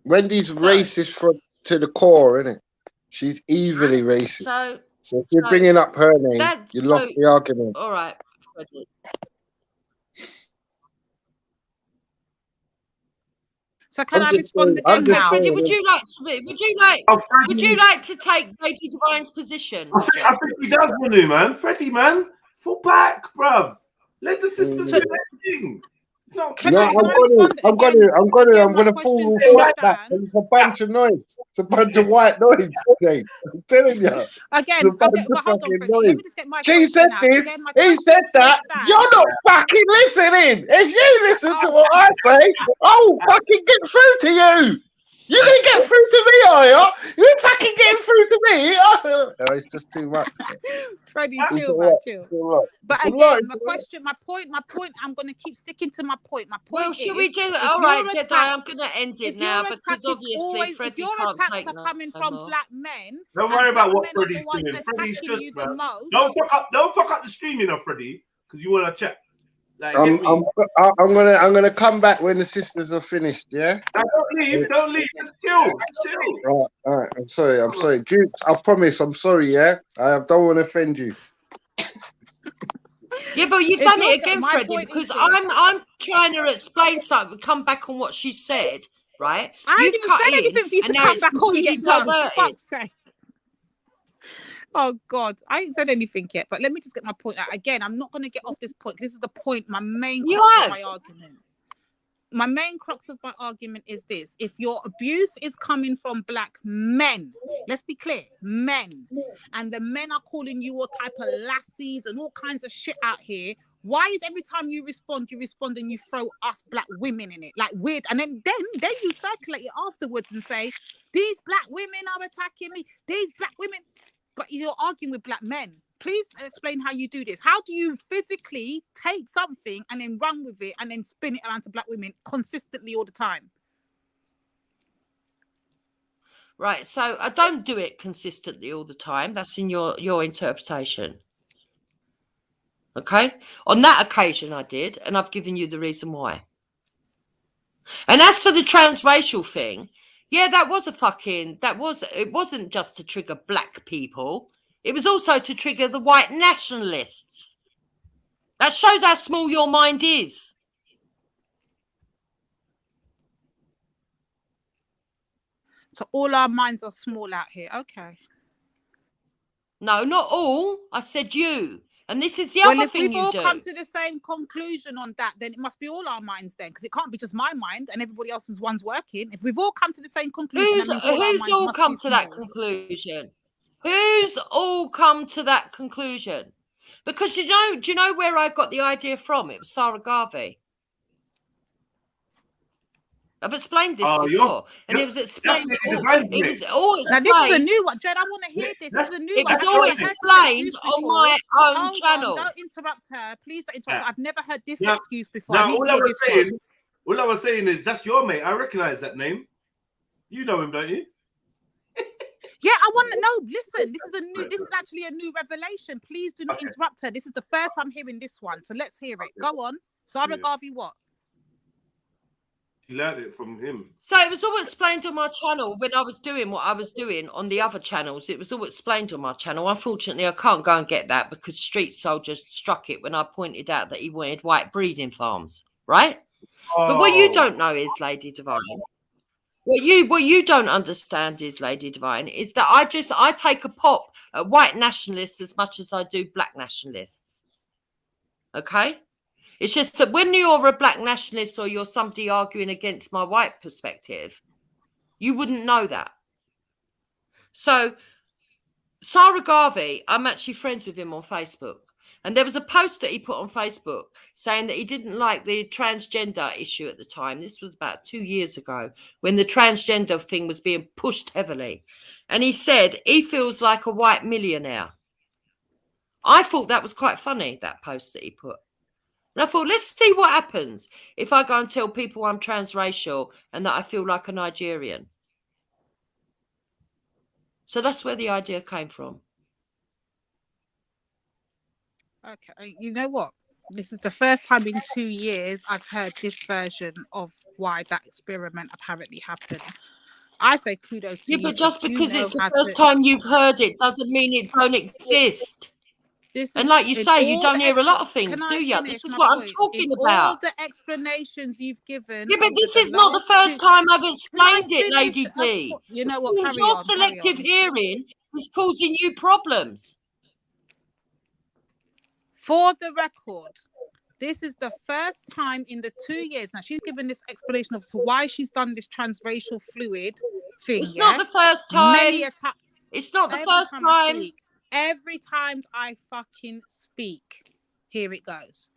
Wendy's racist to the core, isn't it? She's evilly racist. So if you're bringing up her name, you lost the argument. All right, Freddie. So can I respond again now? Freddie, would you like to take Lady Divine's position? I think he does want to, man. Freddie, man. Fall back, bruv. Let the sisters do their thing. It's not. I'm gonna fall right back. It's a bunch of noise. It's a bunch of white noise today. I'm telling you. Again, hold on, Freddie. Let me just get my. She said this. He said that. You're not fucking listening. If you listen to what I say, I'll fucking get through to you. You're gonna get through to me, are you? You're fucking getting through to me. Oh, it's just too much. Freddie, It's chill, a man, lot. chill. It's a lot. But It's a again, lot. my point, I'm going to keep sticking to my point. My point Well, is, should we do it? if All right, your Jedi, attack, I'm going to end it if now your because attack is obviously always, if Freddie your can't attacks take are coming no from more. black men, Don't and worry about black what men are Freddie's the ones doing. Freddie's attacking just, you the man. most. Don't fuck up the stream, you know, Freddie, because you want to check. Like, I'm get me. gonna come back when the sisters are finished. Yeah. Now, don't leave. Just chill. All right. I'm sorry. Dude, I promise. I'm sorry. Yeah. I don't want to offend you. Yeah, but you've If done you're- it again, my Freddie, point because is this. I'm trying to explain something. Come back on what she said, right? I You've didn't cut say in, anything for you to and now come it's back on completely yet, Thomas. For diverted. fuck's sake. Oh God, I ain't said anything yet. But let me just get my point out. Again, I'm not going to get off this point. This is the point. My main crux of my argument. My main crux of my argument is this: if your abuse is coming from black men, let's be clear, men, and the men are calling you all type of lassies and all kinds of shit out here. Why is every time you respond and you throw us black women in it like weird, and then you circulate it afterwards and say these black women are attacking me, these black women, but you're arguing with black men. Please explain how you do this. How do you physically take something and then run with it and then spin it around to black women consistently all the time? Right, so I don't do it consistently all the time. That's in your interpretation. Okay? On that occasion I did, and I've given you the reason why. And as for the transracial thing, yeah, it wasn't just to trigger black people. It was also to trigger the white nationalists. That shows how small your mind is. So all our minds are small out here. Okay. No, not all. I said you. And this is the other thing you do. Well, if we've all come to the same conclusion on that, then it must be all our minds then, because it can't be just my mind and everybody else's one's working. If we've all come to the same conclusion, Who's all come to that conclusion? Who's all come to that conclusion? Because do you know where I got the idea from? It was Sarah Garvey. I've explained this before, and it was explained. It was all explained. Now this is a new one, Jed. I want to hear this. This is a new one. It was all explained on my own channel. Don't interrupt her, please. Don't interrupt her. I've never heard this excuse before. Now, all I was saying is that's your mate. I recognize that name. You know him, don't you? Yeah, I want to know. Listen, this is actually a new revelation. Please do not interrupt her. This is the first I'm hearing this one, so let's hear it. Go on, Sarah Garvey. What? She learned it from him. So it was all explained on my channel when I was doing what I was doing on the other channels. It was all explained on my channel. Unfortunately, I can't go and get that because Street Soldier struck it when I pointed out that he wanted white breeding farms, right? But what you don't know is, Lady Divine, what you don't understand is, Lady Divine, is that I take a pop at white nationalists as much as I do black nationalists. Okay? It's just that when you're a black nationalist or you're somebody arguing against my white perspective, you wouldn't know that. So Sarah Garvey, I'm actually friends with him on Facebook. And there was a post that he put on Facebook saying that he didn't like the transgender issue at the time. This was about 2 years ago when the transgender thing was being pushed heavily. And he said he feels like a white millionaire. I thought that was quite funny, that post that he put. And I thought, let's see what happens if I go and tell people I'm transracial and that I feel like a Nigerian. So that's where the idea came from. Okay, you know what? This is the first time in 2 years I've heard this version of why that experiment apparently happened. I say kudos to you. Yeah, but just because it's the first time you've heard it doesn't mean it don't exist. And like you say, you don't hear a lot of things, do you? This is what I'm talking about. All the explanations you've given. Yeah, but this is not the first time I've explained it, Lady D. You know what? Your selective hearing is causing you problems. For the record, this is the first time in the 2 years. Now, she's given this explanation of why she's done this transracial fluid thing. It's not the first time. It's not the first time. Every time I fucking speak, here it goes.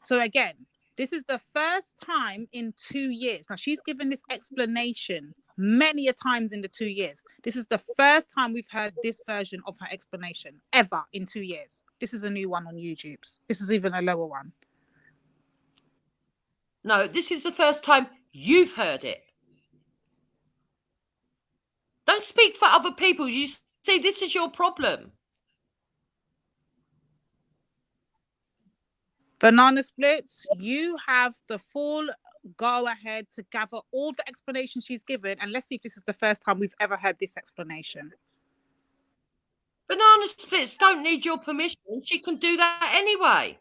So again, This is the first time in 2 years. Now, she's given this explanation many a times in the 2 years. This is the first time we've heard this version of her explanation ever in 2 years. This is a new one on YouTube's. This is even a lower one. No, this is the first time you've heard it. Don't speak for other people. You see, this is your problem. Banana Splits, you have the full go ahead to gather all the explanations she's given, and let's see if this is the first time we've ever heard this explanation. Banana Splits don't need your permission. She can do that anyway.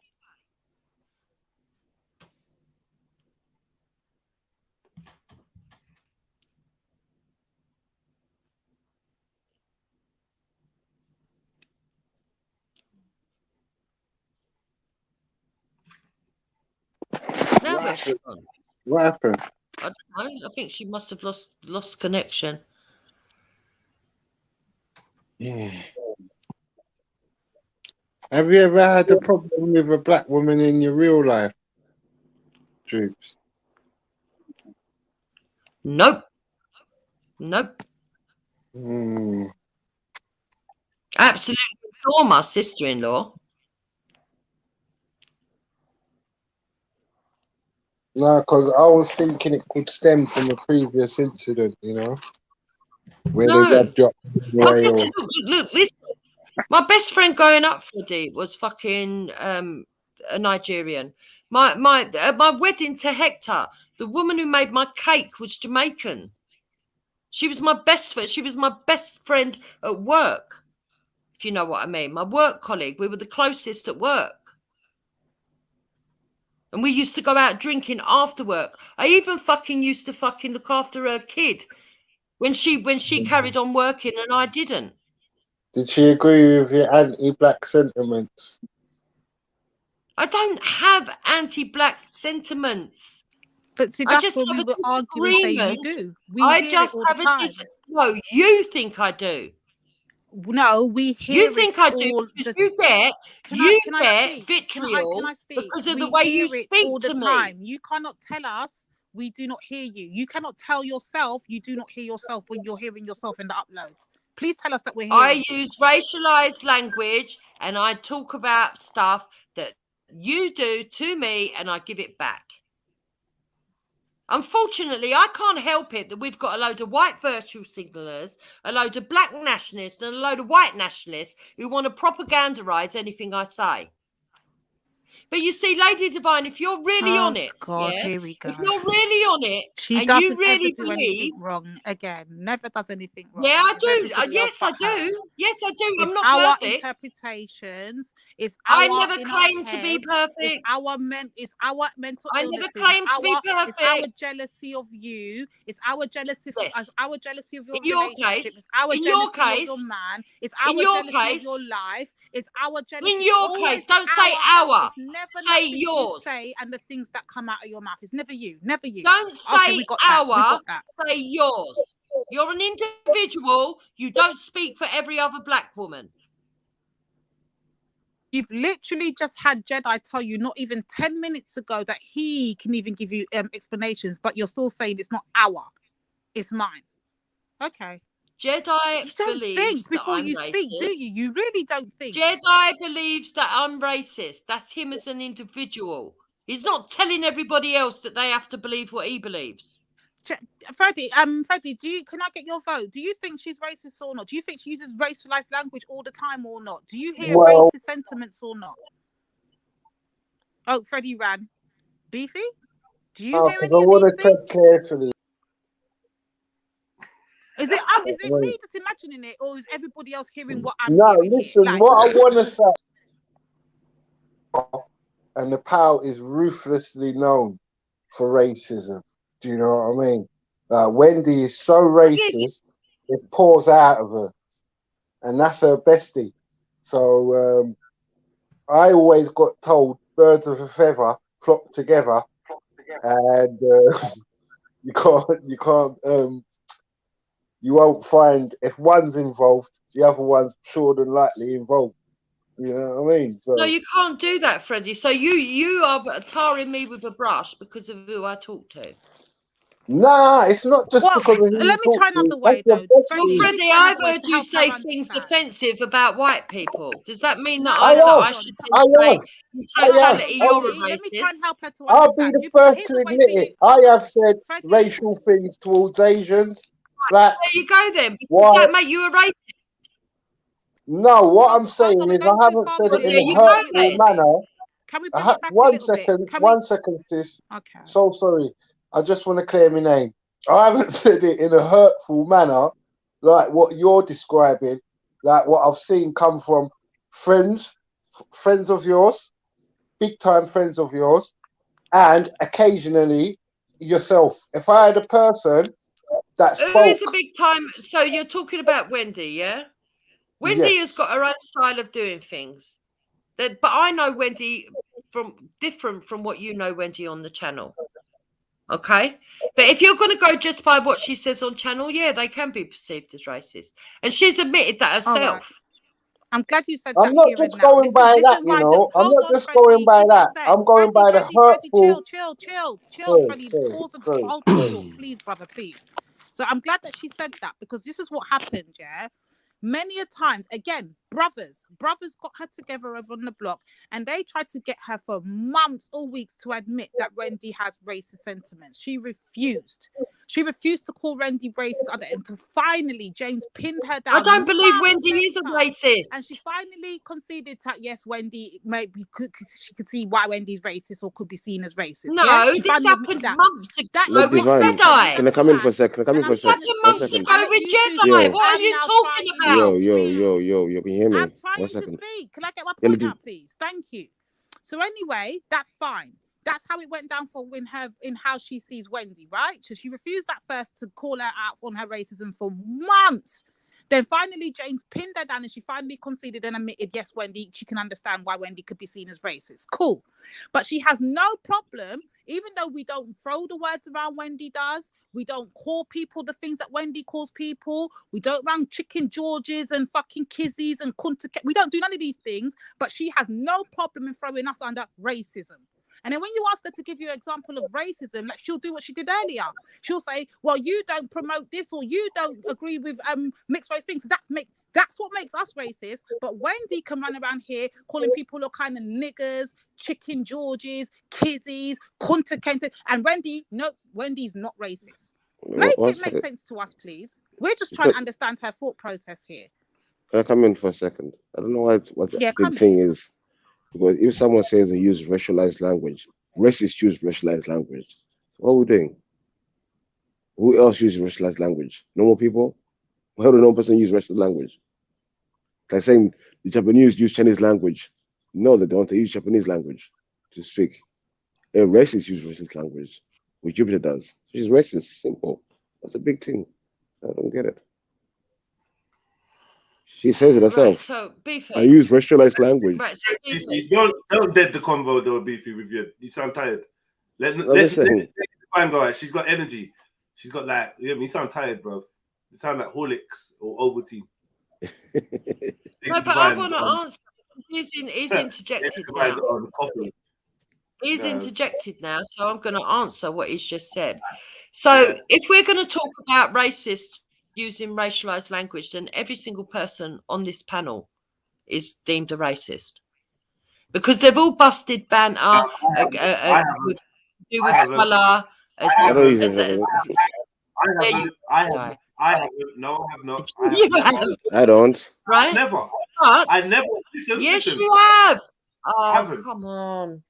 Now where's she gone? What happened? I don't know. I think she must have lost connection. Yeah. Have you ever had a problem with a black woman in your real life, Droops? Nope. Nope. Absolutely adore my sister-in-law. No, because I was thinking it could stem from a previous incident, you know, where they got dropped away. Look, listen. My best friend growing up, Freddie, was fucking a Nigerian. My wedding to Hector, the woman who made my cake was Jamaican. She was my best friend. She was my best friend at work, if you know what I mean. My work colleague. We were the closest at work. And we used to go out drinking after work. I even fucking used to fucking look after her kid when she carried on working and I didn't. Did she agree with your anti-black sentiments? I don't have anti-black sentiments. But see, that's what we were arguing saying you do. We hear it all the time. No, you think I do. No, we hear you think it I do all because the... you Can I get speak? vitriol Can I speak? because of We the way you hear it speak all the to me. time. You cannot tell us we do not hear you. You cannot tell yourself you do not hear yourself when you're hearing yourself in the uploads. Please tell us that we're hearing. I use racialized language and I talk about stuff that you do to me and I give it back. Unfortunately, I can't help it that we've got a load of white virtue signalers, a load of black nationalists and a load of white nationalists who want to propagandize anything I say. But you see, Lady Divine, if you're really on it, God, here we go. If you're really on it, She and doesn't you really ever do anything wrong again. Never does anything wrong. Yeah, I It's do. everybody Yes, else I but her. do. Yes, I do. It's I'm not our perfect. interpretations. It's I our never in claimed our to be heads. perfect. It's our mental I illnesses. never claimed to be It's our perfect. jealousy of you. It's our jealousy. Yes. Our jealousy of your In your relationship. case, It's our in your jealousy of case, your man. It's in our your jealousy of case, your life. It's our jealousy. in your Always case, don't say our. our. It's never Say nothing yours. you say and the things that come out of your mouth. It's never you. Never you. Don't Okay, say we got that. We our. got that. Say yours. You're an individual. You don't speak for every other black woman. You've literally just had Jedi tell you not even 10 minutes ago that he can even give you explanations, but you're still saying it's not our, it's mine. Okay. Jedi You don't believes think before that I'm you speak, do racist. you? You really don't think. Jedi believes that I'm racist. That's him as an individual. He's not telling everybody else that they have to believe what he believes. Freddie, can I get your vote? Do you think she's racist or not? Do you think she uses racialized language all the time or not? Do you hear racist sentiments or not? Oh, Freddie ran. Beefy? Do you hear any I of want these to tread things? carefully. Is it me just imagining it, or is everybody else hearing what I'm No, hearing? listen, what I want to say, and the POW is ruthlessly known for racism. Do you know what I mean? Wendy is so racist, it pours out of her, and that's her bestie. So I always got told birds of a feather flock together, and you won't find, if one's involved, the other one's sure than likely involved. You know what I mean? So No, you can't do that, Freddie. So you are tarring me with a brush because of who I talk to. nah, it's not just because of who you let me talk try to. another way, That's though. your Well, bestie. Freddie, I've heard you say things offensive about white people. Does that mean that I I have. should I say have. in I have. totality you're a Let me try and racist? help her to I'll be understand. the first to admit it. I have said racial things towards Asians, blacks, There you go then. Does white. that make you a racist? No, what I'm saying is I haven't said it in there a you go hurtful then. manner. Can we bring it back a One little bit? second, Can one second, sis. Okay. So sorry. I just want to clear my name. I haven't said it in a hurtful manner, like what you're describing, like what I've seen come from friends of yours, big time friends of yours, and occasionally yourself. If I had a person that Who spoke, is a big time? So you're talking about Wendy, yeah? Wendy has yes, got her own style of doing things. But I know Wendy different from what you know Wendy on the channel. Okay? But if you're going to go just by what she says on channel, yeah, they can be perceived as racist. And she's admitted that herself. I'm glad you said I'm that not here just and now. going by that, you know. I'm not just going by that. I'm going by the hurtful. Chill, Freddie. Pause and hold the thought, please, brother, please. So I'm glad that she said that because this is what happened, yeah. Many a times, again, brothers got her together over on the block and they tried to get her for months or weeks to admit that Wendy has racist sentiments. She refused. She refused to call Wendy racist until finally James pinned her down. I don't believe Wendy is a racist. And she finally conceded that, yes, Wendy, maybe she could see why Wendy's racist or could be seen as racist. No, yeah? She this happened months ago Look, with Divine, JEDI. can I come in for a sec? Can I come in for a This sec? happened 1 months second. ago with JEDI. Yo. What are you talking about? Yo, you can hear me? I'm trying 1 to second. speak. Can I get my Yeah, point out, please? Thank you. So anyway, that's fine. That's how it went down for in how she sees Wendy, right? So she refused at first to call her out on her racism for months. Then finally, James pinned her down and she finally conceded and admitted, yes, Wendy, she can understand why Wendy could be seen as racist. Cool. But she has no problem, even though we don't throw the words around Wendy does, we don't call people the things that Wendy calls people, we don't run chicken Georges and fucking kizzies and kunta, we don't do none of these things, but she has no problem in throwing us under racism. And then when you ask her to give you an example of racism, like she'll do what she did earlier. She'll say, well, you don't promote this or you don't agree with mixed race things. That's what makes us racist. But Wendy can run around here calling people all kind of niggers, chicken Georges, kizzies, kunta kenta. And Wendy's not racist. Make it make sense to us, please. We're just trying to understand her thought process here. Can I come in for a second? I don't know what the thing is. Because if someone says they use racialized language, racists use racialized language. What are we doing? Who else uses racialized language? Normal people? Why would a normal person use racialized language? Like saying the Japanese use Chinese language. No, they don't. They use Japanese language to speak. A racist use racist language, which Jupiter does. She's racist. Simple. That's a big thing. I don't get it. She says it herself. Right, so Beefy. I use racialized language. Right, so Beefy, don't dead the convo though, Beefy, with you. You sound tired. Let fine go. She's got energy. She's got like, you sound tired, bro. You sound like Horlicks or Ovaltine. No, but I want to answer. He's interjected now. He's interjected now, so I'm going to answer what he's just said. So if we're going to talk about racist using racialized language, then every single person on this panel is deemed a racist because they've all busted banter with colour. I haven't. No, I have not. I don't. Right? I never. Listen, yes, listen. you have. Oh, come on.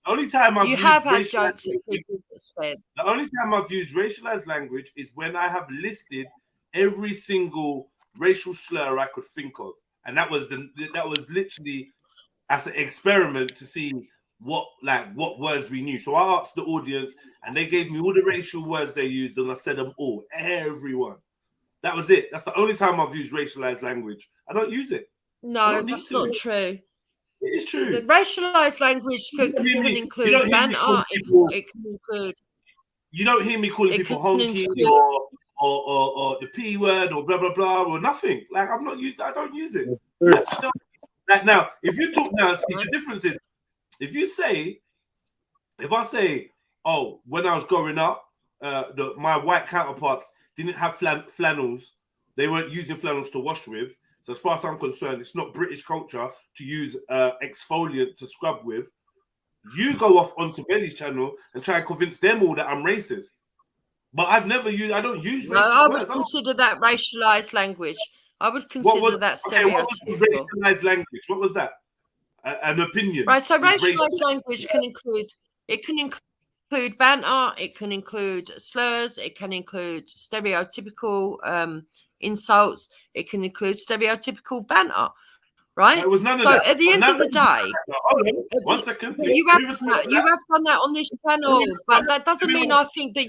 The only time I've used had jokes that people said. The only time I've used racialized language is when I have listed every single racial slur I could think of, and that was literally as an experiment to see what words we knew. So I asked the audience, and they gave me all the racial words they used, and I said them all, everyone. That was it. That's the only time I've used racialized language. I don't use it. No, that's not true. It is true. The racialized language can include banter. It can include. You don't hear me calling people honky or the P word or blah blah blah or nothing. Like I don't use it. You Like now, if you talk now, see the difference is if I say, oh, when I was growing up, my white counterparts didn't have flannels. They weren't using flannels to wash with. So as far as I'm concerned, it's not British culture to use exfoliant to scrub with. You go off onto Benny's channel and try and convince them all that I'm racist. But I don't use racist I would words. consider that racialized language. I would consider that stereotypical. What was racialized language? What was that? An opinion. Right, so racialized language can include banter, it can include slurs, it can include stereotypical insults, it can include stereotypical banter, right? It was none of so that. At the end of the day, hold on, 1 second. you have done that on this channel, but that doesn't mean I think that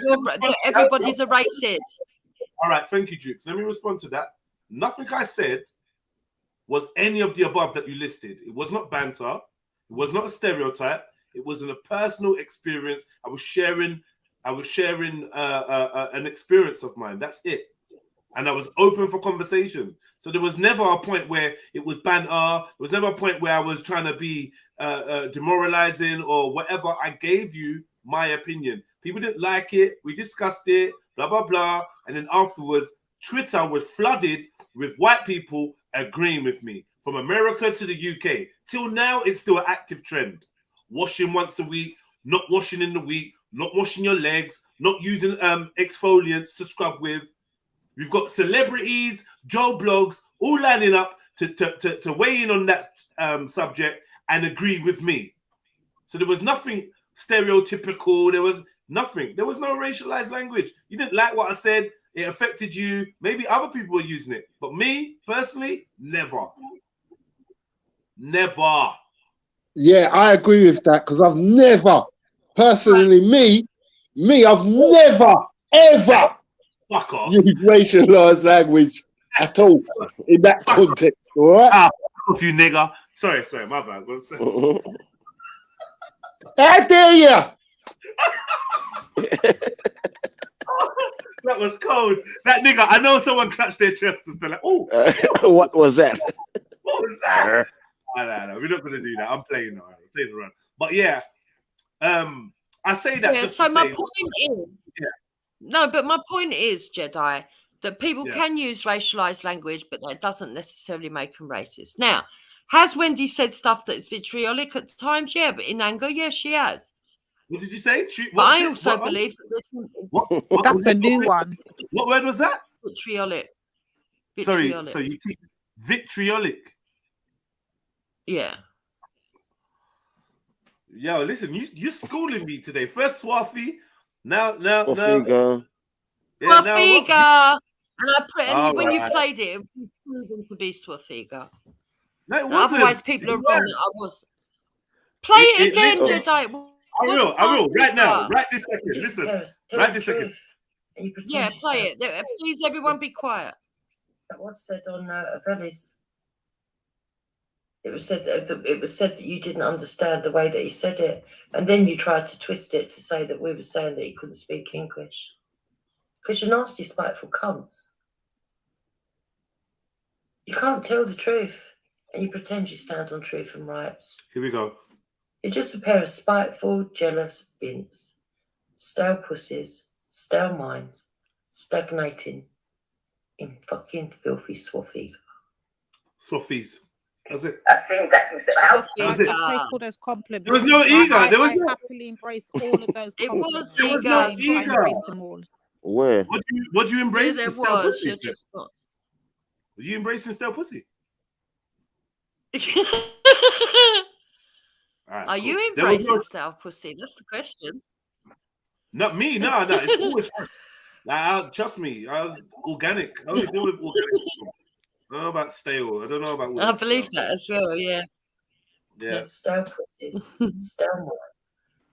everybody's a racist. All right, thank you, Jukes. Let me respond to that. Nothing I said was any of the above that you listed. It was not banter. It was not a stereotype. It was a personal experience. I was sharing an experience of mine. That's it. And I was open for conversation. So there was never a point where it was banter. There was never a point where I was trying to be demoralizing or whatever. I gave you my opinion. People didn't like it. We discussed it, blah, blah, blah. And then afterwards, Twitter was flooded with white people agreeing with me. From America to the UK. Till now, it's still an active trend. Washing once a week, not washing in the week, not washing your legs, not using exfoliants to scrub with. We've got celebrities, Joe blogs, all lining up to weigh in on that subject and agree with me. So there was nothing stereotypical. There was nothing. There was no racialized language. You didn't like what I said. It affected you. Maybe other people were using it. But me, personally, never. Never. Yeah, I agree with that because I've never, personally, I've never, ever fuck off. used racialized language at all in that context. All right? Fuck off, you nigger. Sorry, my bad. How dare you? That was cold. That nigga, I know someone clutched their chest and they're like, oh, what was that? What was that? No, we're not gonna do that. I'm playing now. I'm playing around. But yeah, I say that. Yeah, just so to my say, point is, yeah. no, but my point is, Jedi, that people Yeah. can use racialized language, but that doesn't necessarily make them racist. Now, has Wendy said stuff that is vitriolic at times? Yeah, but in anger, yes, she has. What did you say? But I also believe that That's a new one. What word was that? Vitriolic. Sorry, so you keep vitriolic. Yeah. Yo, listen, you're schooling me today. First Swafi, now. Swafiga. Yeah, Swafiga. And when you right. played it was proven to be Swafiga. No, it wasn't. Otherwise, people are wrong that I was. Play it again, Jedi. I will. Right now. Right this second. Listen. Right this second. Yeah, play it. Please, everyone, be quiet. That was said on Veli's. It was said that you didn't understand the way that he said it, and then you tried to twist it to say that we were saying that he couldn't speak English. Because you're nasty, spiteful cunts. You can't tell the truth, and you pretend you stand on truth and rights. Here we go. You're just a pair of spiteful, jealous bints, stale pussies, stale minds, stagnating in fucking filthy swaffies. Swaffies. That's it. I think that's Mr. That was it. I take all those compliments. There was no ego. I happily embrace all of those It compliments. was no I ego. embrace them all. Where? What do you embrace? There The stale was. pussy. You're just not. Were you embracing stale pussy? Right, Are cool. you There was embracing stale pussy? That's the question. Not me. No. It's always trust me. Organic. I only deal with organic people. I don't know about stale. I don't know about. I believe that as well. Yeah. Yeah. Stale pussies, stale minds.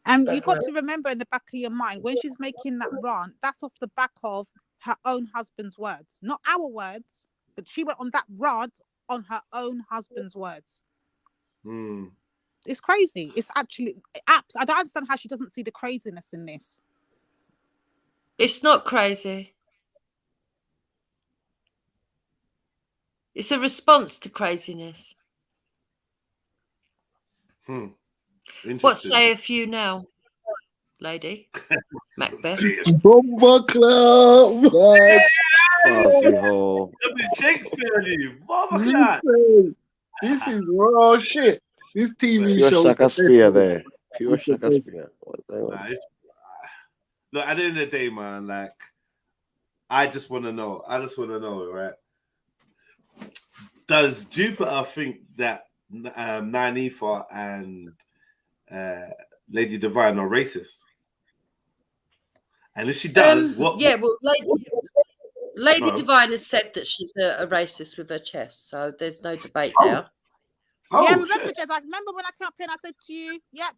And you got to remember in the back of your mind, when she's making that rant, that's off the back of her own husband's words, not our words, but she went on that rant on her own husband's words. It's crazy. It's actually apps. I don't understand how she doesn't see the craziness in this. It's not crazy. It's a response to craziness. What sayeth you now, lady? Macbeth. Bomber Club. Shakespeare, you. Listen, this is raw shit. This TV Pure show. Shakespeare there. Pure Shakespeare. Look, at the end of the day, man, like, I just want to know, right? Does Jupiter think that Nynaeve and Lady Divine are racist? And if she does, what? Yeah, well, Lady Divine has said that she's a racist with her chest, so there's no debate there. Yeah, remember, Jez, I remember when I came up here and I said to you, yeah,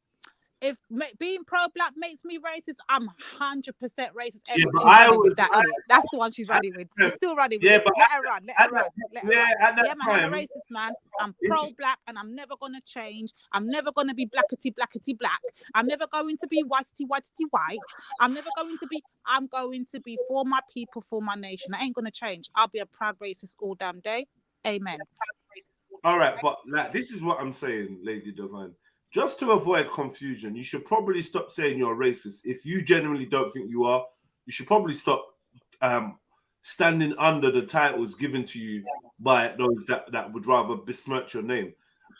if being pro-black makes me racist, I'm 100% racist. Yeah, but I was, that's the one she's running with. She's still running with. Yeah, it. but let her run. Let her run. At that man, I'm a racist, man. I'm pro-black, and I'm never gonna change. I'm never gonna be blackety black. I'm never going to be whitey white. I'm never going to be. I'm going to be for my people, for my nation. I ain't gonna change. I'll be a proud racist all damn day. Amen. All right, but like, this is what I'm saying, Lady Divine. Just to avoid confusion, you should probably stop saying you're racist. If you genuinely don't think you are, you should probably stop standing under the titles given to you by those that would rather besmirch your name.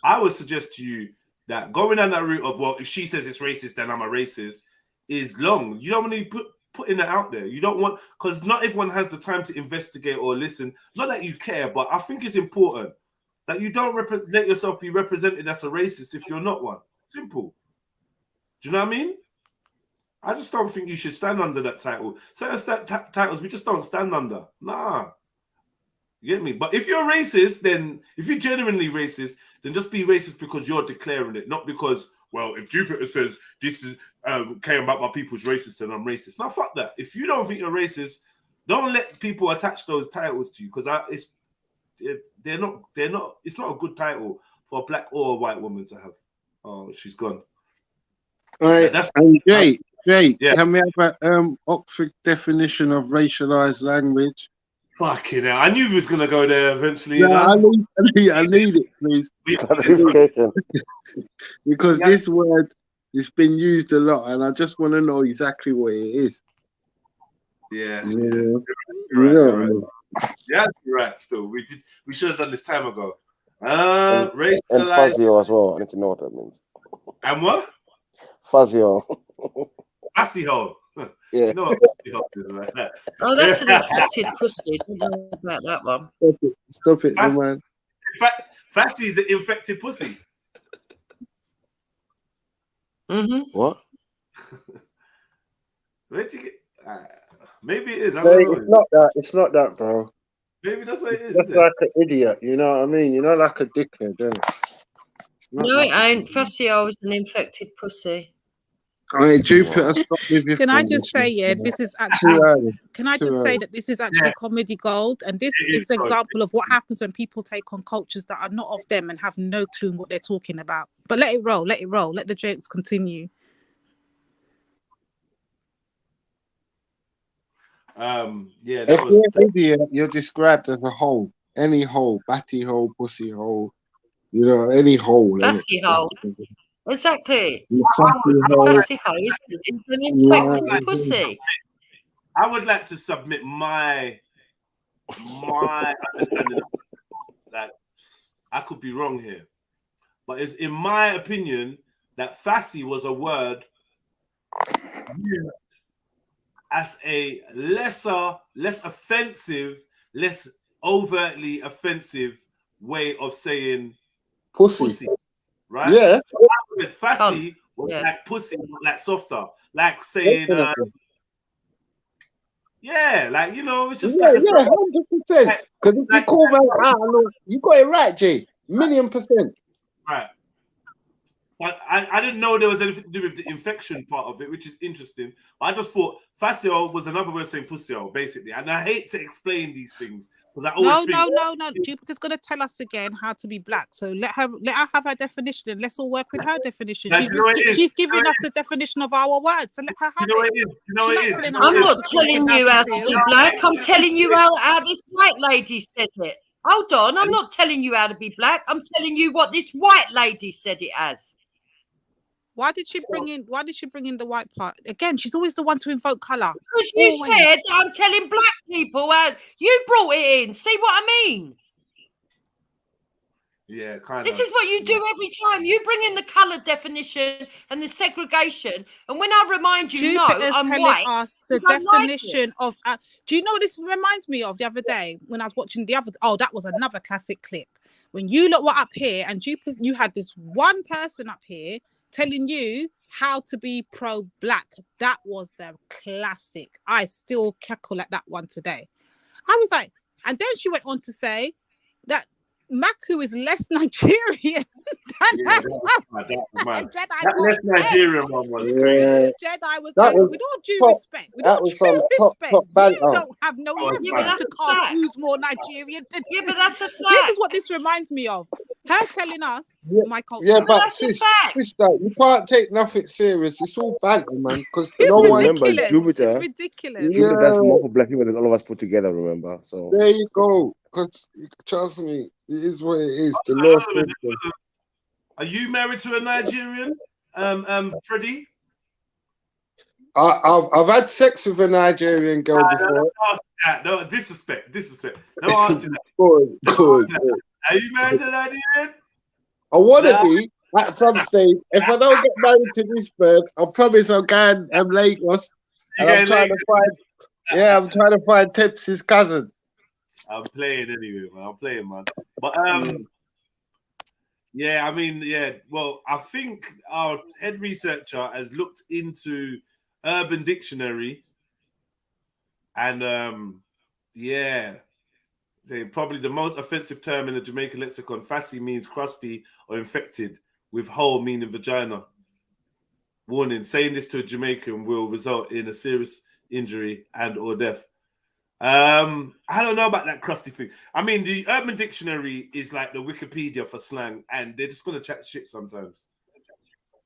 I would suggest to you that going down that route of, well, if she says it's racist, then I'm a racist, is long. You don't want to be putting it out there. You don't want, because not everyone has the time to investigate or listen. Not that you care, but I think it's important that you don't let yourself be represented as a racist if you're not one. Simple. Do you know what I mean? I just don't think you should stand under that title. Certain titles we just don't stand under. Nah. You get me? But if you're racist, then if you're genuinely racist, then just be racist because you're declaring it, not because, well, if Jupiter says this is came about my people's racist, then I'm racist. Now, fuck that. If you don't think you're racist, don't let people attach those titles to you, because they're not. It's not a good title for a black or a white woman to have. Oh, she's gone. All right, Jay, yeah. Can we have an Oxford definition of racialized language? Fucking hell. I knew he was going to go there eventually. Yeah, I need it, please. Because this word has been used a lot, and I just want to know exactly what it is. Yeah. Right. Yeah, you're right. Still, we should have done this time ago. And Fazio as well. I need to know what that means. And what? Fazio. Fazio. Yeah. You know what Fazio is, right? Oh, that's an infected pussy. Don't know about that one. Stop it, man. Fassi is an infected pussy. What? Where'd you get? Maybe it is. I No, don't know. it's not that. It's not that, bro. Maybe that's what it is. That's like an idiot. You know what I mean? You're not like a dickhead, isn't it? No, it ain't. Fascio is an infected pussy. All right, Jupiter, stop with your Can I just say, yeah, this is actually. Can I just say that this is actually comedy gold, and this is an example of what happens when people take on cultures that are not of them and have no clue what they're talking about. But let it roll, let the jokes continue. Yeah. If you're an idiot, you're described as a hole. Any hole, batty hole, pussy hole. You know, any hole. Batty hole. Exactly. Batty hole is an infected pussy. I would like to submit my understanding. That I could be wrong here, but it's in my opinion that Fassi was a word used as a less offensive, less overtly offensive way of saying pussy, right? Yeah. So Fassi was like pussy, like softer, like saying, yeah, like, you know, it's just like 100%. Because if you call me, you got it right, Jay. 1,000,000%. Right. But I didn't know there was anything to do with the infection part of it, which is interesting. I just thought fascio was another way of saying pussio, basically. And I hate to explain these things because I always No. Jupiter's gonna tell us again how to be black. So let her have her definition and let's all work with her definition. She's giving us the definition of our words. So let her have it. I'm not telling you how to be black. I'm telling you how this white lady says it. Hold on, I'm not telling you how to be black. I'm telling you what this white lady said it as. Why did she bring in the white part? Again, she's always the one to invoke colour. Because you said I'm telling black people you brought it in. See what I mean? Yeah, kind of. This is what you do every time. You bring in the colour definition and the segregation, and when I remind you, Jupiter's I'm telling white, us the definition of. Do you know what this reminds me of? The other day when I was watching that was another classic clip. When you lot were up here and you had this one person up here telling you how to be pro-black. That was the classic. I still cackle at that one today. I was like, and then she went on to say that Maku is less Nigerian than that less Nigerian one was crazy. Jedi was like, with all due respect, you don't have no right to cast who's more Nigerian than you. But that's a fact. This is what this reminds me of. Her telling us my culture. Yeah, but sister, you can't take nothing serious. It's all banter, man. Because it's ridiculous. It's ridiculous. Jupiter does more for black people than all of us put together. Remember, so there you go. Because trust me, it is what it is. The Lord. Are you married to a Nigerian, Freddie? I've had sex with a Nigerian girl before. No, no, disrespect. No answer that. Good. Are you married to a Nigerian? I want to be at some stage. If I don't get married to this bird, I promise I'll go and Lagos. And I'm trying to find Tepsi's cousins. I'm playing anyway, man. But yeah, I mean, yeah. Well, I think our head researcher has looked into Urban Dictionary, and probably the most offensive term in the Jamaican lexicon. Fassi means crusty or infected, with hole meaning vagina. Warning: saying this to a Jamaican will result in a serious injury and/or death. I don't know about that crusty thing. I mean, the Urban Dictionary is like the Wikipedia for slang, and they're just gonna chat shit sometimes.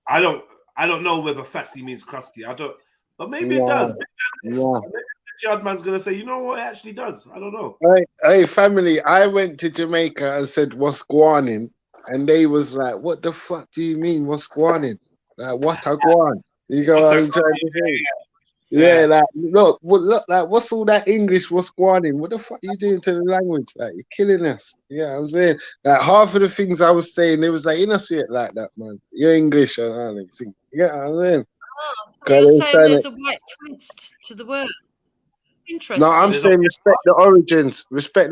I don't know whether fassi means crusty. I don't, but maybe it does. Maybe the Judman's gonna say, you know what, it actually does. I don't know. Hey, family, I went to Jamaica and said, what's guanin? And they was like, what the fuck do you mean, what's guanin? Like, what a guan? You go, I'm trying to say. Yeah, like, look, like, what's all that English? What's going on? What the fuck are you doing to the language? Like, you're killing us. Yeah, I'm saying, like, half of the things I was saying, they was like, you don't see it like that, man. You're English, and I don't think. Yeah, I'm saying. So you're saying there's a white twist to the word. Interesting. No, I'm saying respect the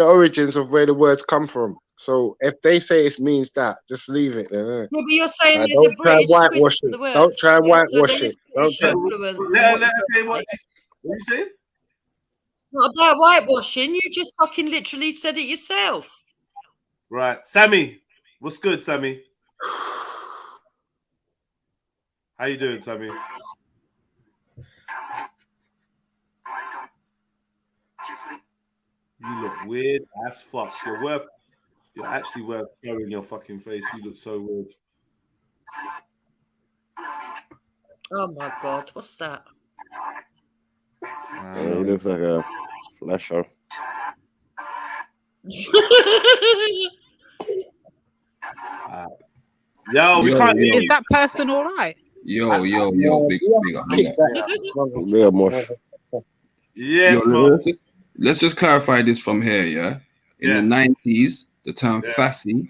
origins of where the words come from. So if they say it means that, just leave it. Yeah, but you're saying there's don't a British try twist to the word. Don't try whitewash it. Don't try. Let her say what you saying? Not about whitewashing. You just fucking literally said it yourself. Right, Sammy. What's good, Sammy? How you doing, Sammy? You look weird as fuck. You're actually worth showing your fucking face. You look so weird. Oh my god, what's that? He looks like a flasher. Yo, we can't hear you. Is that person all right? Yo, big up. Yeah, Mosh. Yes, let's just clarify this from here, yeah? In the 90s, the term fassi,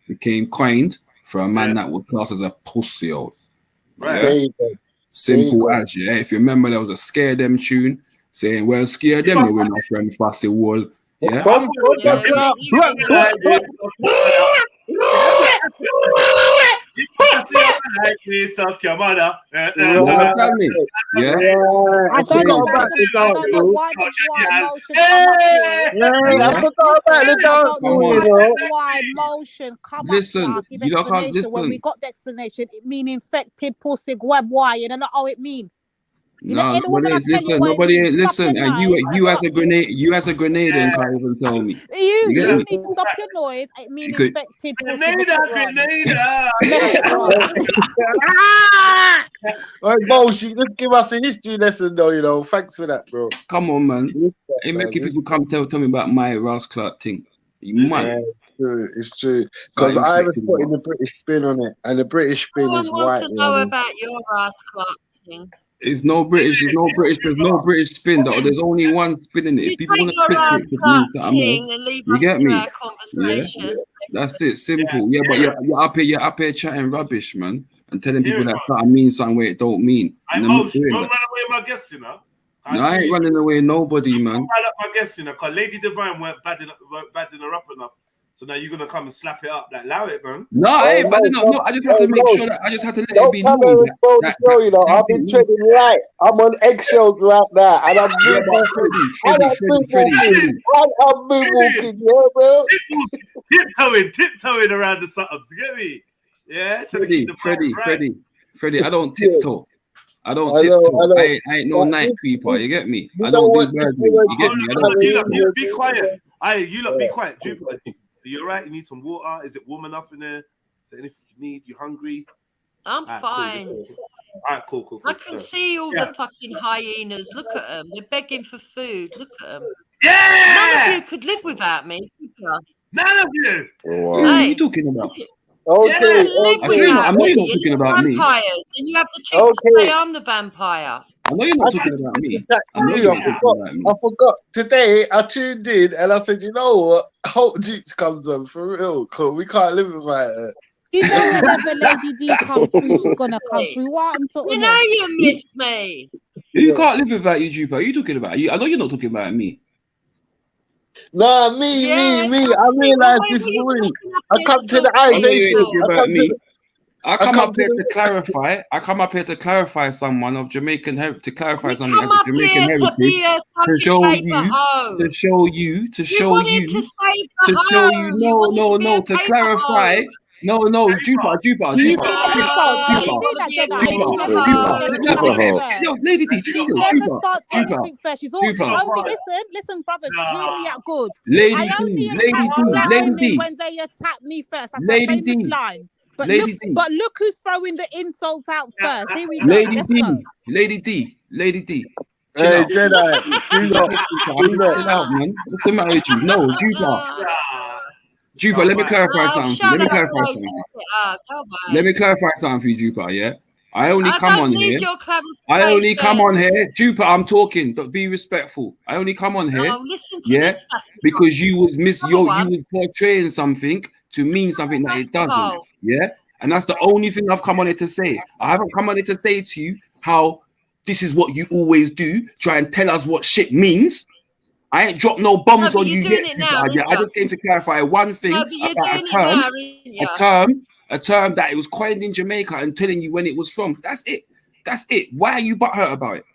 became coined for a man that was classed as a pussy old. Right. Yeah? Simple as, yeah? If you remember, there was a Scare Them tune saying, well, scare them, you will my friend fassi wall. Yeah? Like me, suck your mother. Yeah. I don't know why the white motion come up. When we got the explanation, it mean infected pussy web wire, and I know how it mean. No, nobody listen. And you as a grenade, and can't even tell me. You need to stop your noise. I mean infected. Alright, bullshit. Just give us a history lesson, though. You know, thanks for that, bro. Come on, man. Ain't making people come tell me about my Rouse Clark thing. You might. true. It's true. Because I was putting the British spin on it, and the British spin No is one wants white. to know about your ass clock thing. It's no British. It's no British. There's no British spin. Though. There's only one spin in it. You If people take want to your twist ass it to clock mean something thing else, and leave you us get to me? our conversation. That's it. Simple. Yeah, but you're up here chatting rubbish, man, and telling people that something means something where it don't mean. And I'm not doing Don't that. run away with my guests, you know. No, I ain't running away nobody, man. I like my guests, you know, because Lady Divine weren't bad enough enough. So now you're gonna come and slap it up, like allow it, man. No, I ain't bad enough. No, I just had to make sure that I just had to let it be known that you know, I've been treading right. I'm on eggshells right now, and I'm moonwalking. I'm moonwalking, yeah, bro. Tiptoeing around the setups. You get me? Yeah, trying to keep the Freddie, I don't tiptoe. I don't tiptoe. I ain't no night creeper. You get me? I don't do burglary. You get me? You be quiet. You lot be quiet. Jupiter, you alright? You need some water? Is it warm enough in there? Is there anything you need? You hungry? I'm fine. Cool. Alright, cool. I can see all the fucking hyenas. Look at them. They're begging for food. Look at them. Yeah! None of you could live without me. None of you. What are you talking about? Okay. I know you're not talking about me. Vampires, and you have the cheek to say I'm the vampire. I know you're not talking about me. I forgot. Today I tuned in and I said, you know what? I hope Dukes comes on for real, because we can't live without her. You know, whenever Lady D comes through, she's gonna come through. What I'm talking about? You know, you missed me. You can't live without you, Jupa. Are you talking about you? I know you're not talking about me. Nah, me. I realized this morning. I come to the eye station. I come up here to clarify. I come up here to clarify someone of Jamaican heritage. To clarify something as a Jamaican heritage. To show you. No. To clarify. No, Jupa. Lady D, she never starts anything first. She's all only listen, brothers, hear me out good. Lady D, when they attack me first. That's a famous line. But look who's throwing the insults out first. Here we go. Lady D. Hey, Jedi. Chill out, man. What's the matter with you? No, Jupa, let me clarify something. Let me clarify something for you, Jupa, yeah? I only come on here. Jupa, I'm talking. Be respectful. I only come on here, because you was portraying something to mean something that it doesn't, yeah? And that's the only thing I've come on here to say. I haven't come on here to say to you how this is what you always do, try and tell us what shit means. I ain't dropped no bombs on you yet. I just came to clarify one thing about a term that it was coined in Jamaica and telling you when it was from. That's it. Why are you butthurt about it?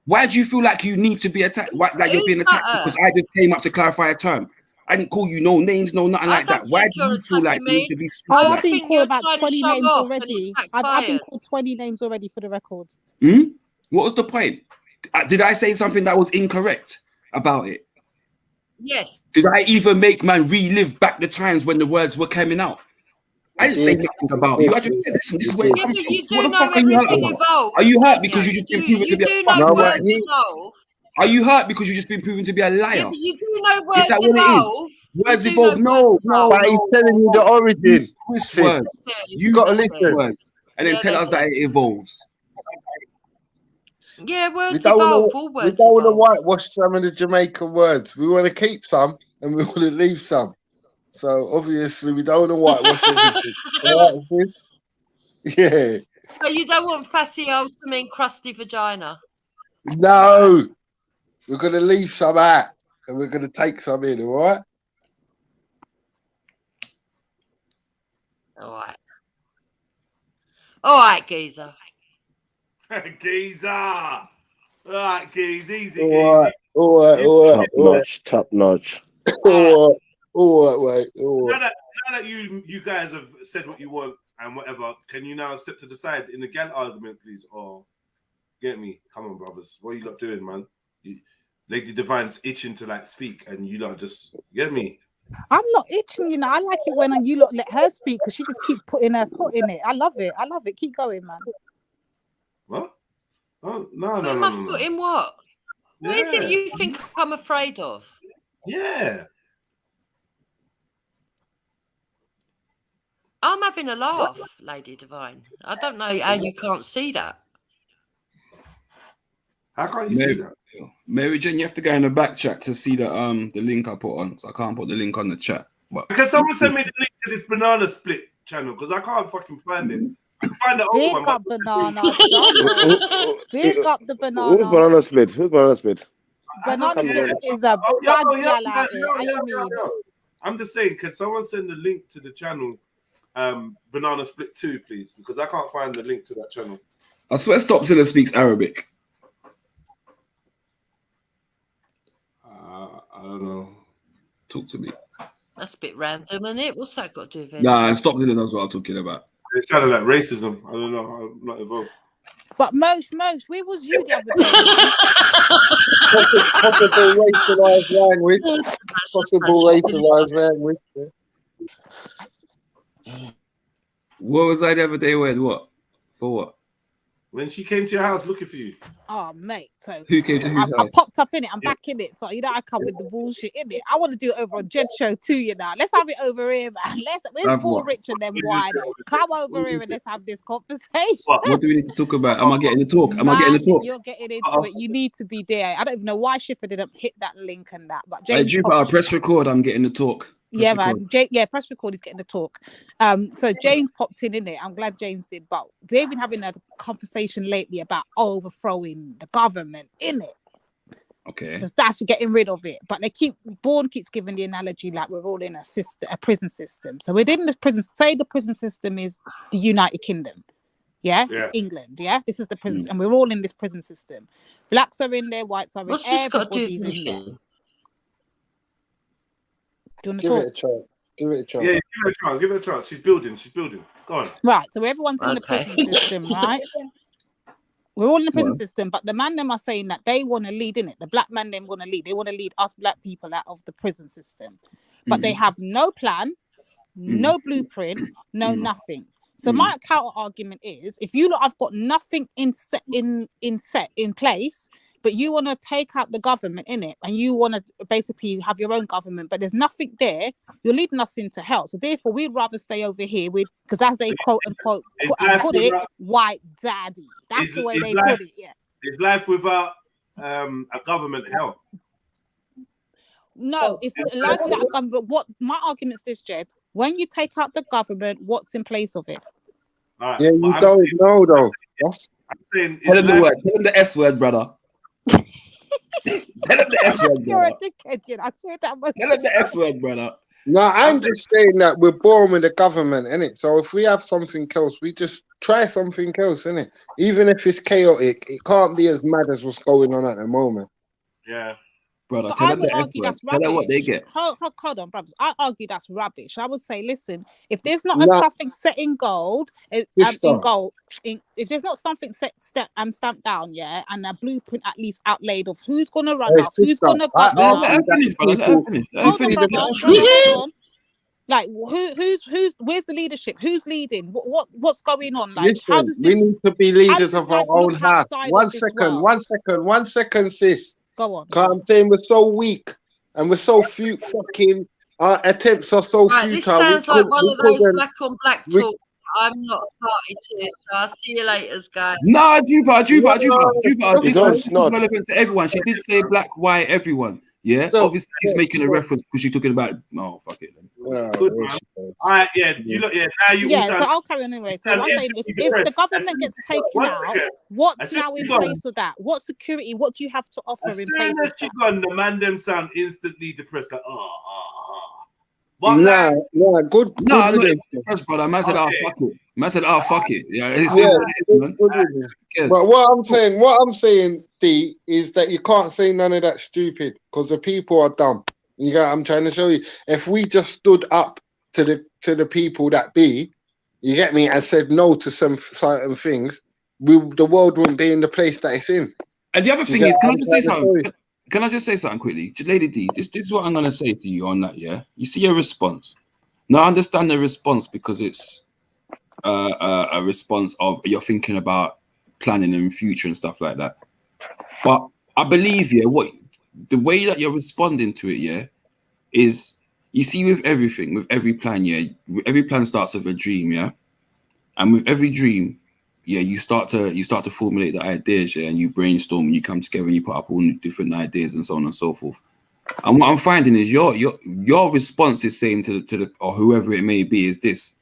Why do you feel like you need to be attacked? Like you're being attacked because I just came up to clarify a term. I didn't call you no names, no nothing like that. Why do you feel like you need to be? I've been called about 20 names already. I've been called 20 names already for the record. What was the point? Did I say something that was incorrect about it? Yes. Did I even make man relive back the times when the words were coming out? I didn't say nothing about you. I just said, listen, this is where it comes from. What the fuck are you hurt about? Are you hurt because you've just been proven to be a fucker? Are you hurt because you've just been proven to be a liar? Yeah, but you do know words is that what evolve. It is? Words evolve. No. But he's telling you the origin. Twist words. You got to listen. Words and then tell us that it evolves. Yeah, words evolve. All words we don't want to whitewash some of the Jamaican words. We want to keep some and we want to leave some. So obviously we don't want to whitewash everything. Yeah. So you don't want fascio to mean crusty vagina? No. We're going to leave some out and we're going to take some in, all right? All right, geezer. Geezer. All right, geez, easy. All right. Top notch. All right, mate. Now that you guys have said what you want and whatever, can you now step to the side in the gal argument, please? Or get me? Come on, brothers. What are you lot doing, man? Lady Divine's itching to like speak, and you lot just get me. I'm not itching, you know. I like it when you lot let her speak because she just keeps putting her foot in it. I love it. Keep going, man. What? Oh, no. My foot in what? Yeah. What is it you think I'm afraid of? Yeah. I'm having a laugh, Lady Divine. I don't know how you can't see that. How can't you see that? Mary Jane, you have to go in the back chat to see the link I put on. So I can't put the link on the chat. But Can someone send me the link to this banana split channel? Because I can't fucking find it. I can find the old one. Big up banana. Big up the Who's banana. banana split? Who's banana split? Banana split is a bad gal out here. How you mean? I'm just saying, can someone send the link to the channel Banana Split 2, please? Because I can't find the link to that channel. I swear Stopzilla speaks Arabic. I don't know. Talk to me. That's a bit random, isn't it? What's that got to do with it? Nah, Stopzilla knows what I'm talking about. It sounded like racism. I don't know. I'm not involved. But most, where was you the other day? Possible racialized language. Possible racialized language. What was I the other day with? What? For what? When she came to your house looking for you. Oh, mate. So who came to whose I house? popped up in it. I'm back in it. So, you know, I come with the bullshit in it. I want to do it over on Jed Show too, you know. Let's have it over here, man. Where's Paul Rich and them wide? Come over here and let's have this conversation. What do we need to talk about? Am I getting the talk? Am I getting the talk? You're getting into it. You need to be there. I don't even know why Schiffer didn't hit that link and that. But James, press record. I'm getting the talk. Yeah, man. Press record is getting the talk. So James popped in it. I'm glad James did. But they've been having a conversation lately about overthrowing the government in it. Okay. Just actually getting rid of it. But Bourne keeps giving the analogy like we're all in a prison system. So within the prison, say the prison system is the United Kingdom. Yeah? England. Yeah, this is the prison, and we're all in this prison system. Blacks are in there, whites are in. Everybody's in there. Do you want to talk? Give it a chance. Yeah, give it a chance. She's building. Go on. Right, so everyone's in the prison system, right? We're all in the prison system, but the man them are saying that they want to lead in it. The black man them want to lead. They want to lead us black people out of the prison system. But they have no plan, no blueprint, no nothing. So my counter argument is, if you lot have got nothing in place, but you want to take out the government in it, and you want to basically have your own government, but there's nothing there, you're leading us into hell. So therefore, we'd rather stay over here with, because as they quote unquote put it, white daddy. That's the way they put it. Yeah. Is life without a government hell? No, it's life without a government. What my argument is this, Jeb? When you take out the government, what's in place of it? Right, yeah, you don't know though. I'm saying, tell him the word. Tell him the S word, brother. Tell him the S word, brother. You're a dickhead, you know. I swear that much. Tell him the S word, brother. No, I'm just saying that we're born with the government, innit? So if we have something else, we just try something else, innit? Even if it's chaotic, it can't be as mad as what's going on at the moment. Yeah. Brother, But tell I them would the S argue word. that's Tell rubbish. them what they get. Hold on, brothers. I argue that's rubbish. I would say, listen, if there's not something set in gold, if there's not something stamped down, yeah, and a blueprint at least outlaid of who's gonna run us, who's gonna govern us. Like who's where's the leadership? Who's leading? What's going on? Like, listen, how does this? We need to be leaders of our own house. One second, sis. Go on. Because I'm saying we're so weak and we're so few fucking. Our attempts are so futile. This sounds like one of those black on black talk. I'm not a party to this, so I'll see you later, guys. Nah, Juba. This is relevant to everyone. She did say black, white, everyone. Yeah, so, obviously she's making a reference because she's talking about. No, fuck it. Good, man. All right, yeah, you look, yeah. Now you. Yeah, so I'll carry on anyway. So I'm saying, if the government gets taken out, what's now in place of that? What security? What do you have to offer in place of that? The man them sound instantly depressed, like good. No, I'm not depressed, brother. Man said, fuck it. Yeah, But what I'm saying, D, is that you can't say none of that stupid because the people are dumb. You got. I'm trying to show you. If we just stood up to the people that be, you get me, and said no to some certain things, the world wouldn't be in the place that it's in. And the other thing is, can I just say something? Can I just say something quickly? Lady D, this is what I'm going to say to you on that, yeah? You see your response. Now, I understand the response because it's a response of you're thinking about planning in the future and stuff like that. But I believe, the way that you're responding to it, is You see, with everything, with every plan, yeah, every plan starts with a dream, yeah, and with every dream, yeah, you start to formulate the ideas, yeah, and you brainstorm and you come together and you put up all the different ideas and so on and so forth. And what I'm finding is your response is saying to the or whoever it may be is this: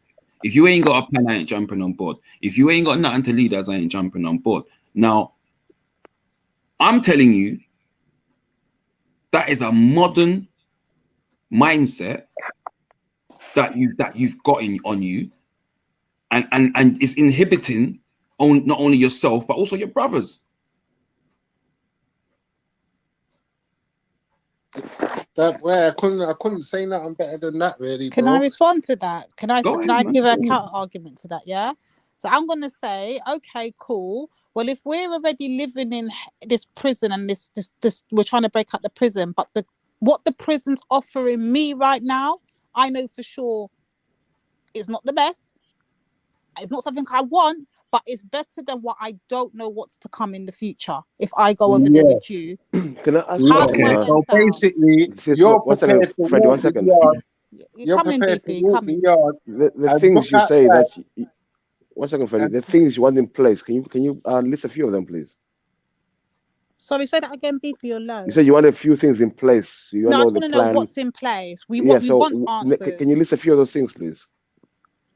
if you ain't got a plan, I ain't jumping on board. If you ain't got nothing to lead us, I ain't jumping on board. Now, I'm telling you, that is a modern mindset that you've got on you, and it's inhibiting not only yourself but also your brothers. That way, I couldn't say nothing better than that, really, bro. Can I respond to that? Can I ahead, give a man. counter argument to that? Yeah. So I'm gonna say, okay, cool. Well, if we're already living in this prison and this we're trying to break out the prison, but what the prison's offering me right now, I know for sure it's not the best. It's not something I want, but it's better than what I don't know what's to come in the future. If I go over there with you, Can I ask how do I then So sound? basically, you're prepared to Freddie, walk 1 the second. yard. You're You're coming, prepared to Beefy, walk the yard The and things look you say outside. that 1 second, Freddie. The things you want in place. Can you list a few of them, please? Sorry, say that again, Beefy. You're low. You said you want a few things in place. You No, I know just the want to know plan. what's in place. We Yeah. we So want can you answers. list a few of those things, please?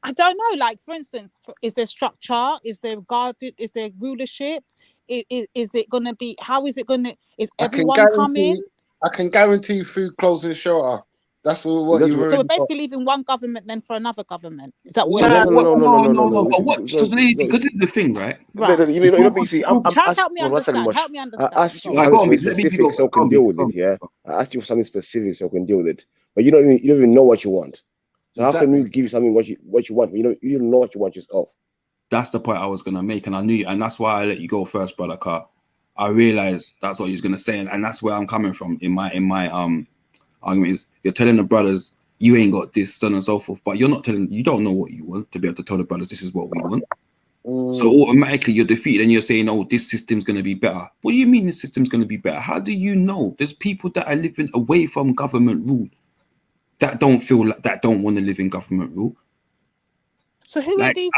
I don't know. Like, for instance, is there structure? Is there guarded? Is there rulership? Is it going to be? How is it going to? Is everyone coming? I can guarantee food, clothes, and shelter. That's what you've So already we're got. basically leaving one government then for another government. Is that what? No. But what? Because this is the thing, right? Right. You know, BC, I'm Help me understand. Help me I understand. asked you Go for on. something specific so I can deal with it. Yeah, I asked you for something specific so I can deal with it. But you don't even know what you want. So how can we give you something what you want? You don't know what you want yourself. That's the point I was gonna make, and I knew, and that's why I let you go first, brother. Car, I realized that's what he was gonna say, and that's where I'm coming from in my argument is you're telling the brothers you ain't got this, so on and so forth, but you don't know what you want to be able to tell the brothers this is what we want. So automatically you're defeated and you're saying, oh, this system's going to be better. What do you mean this system's going to be better? How do you know? There's people that are living away from government rule that don't feel like that, don't want to live in government rule. So who are these?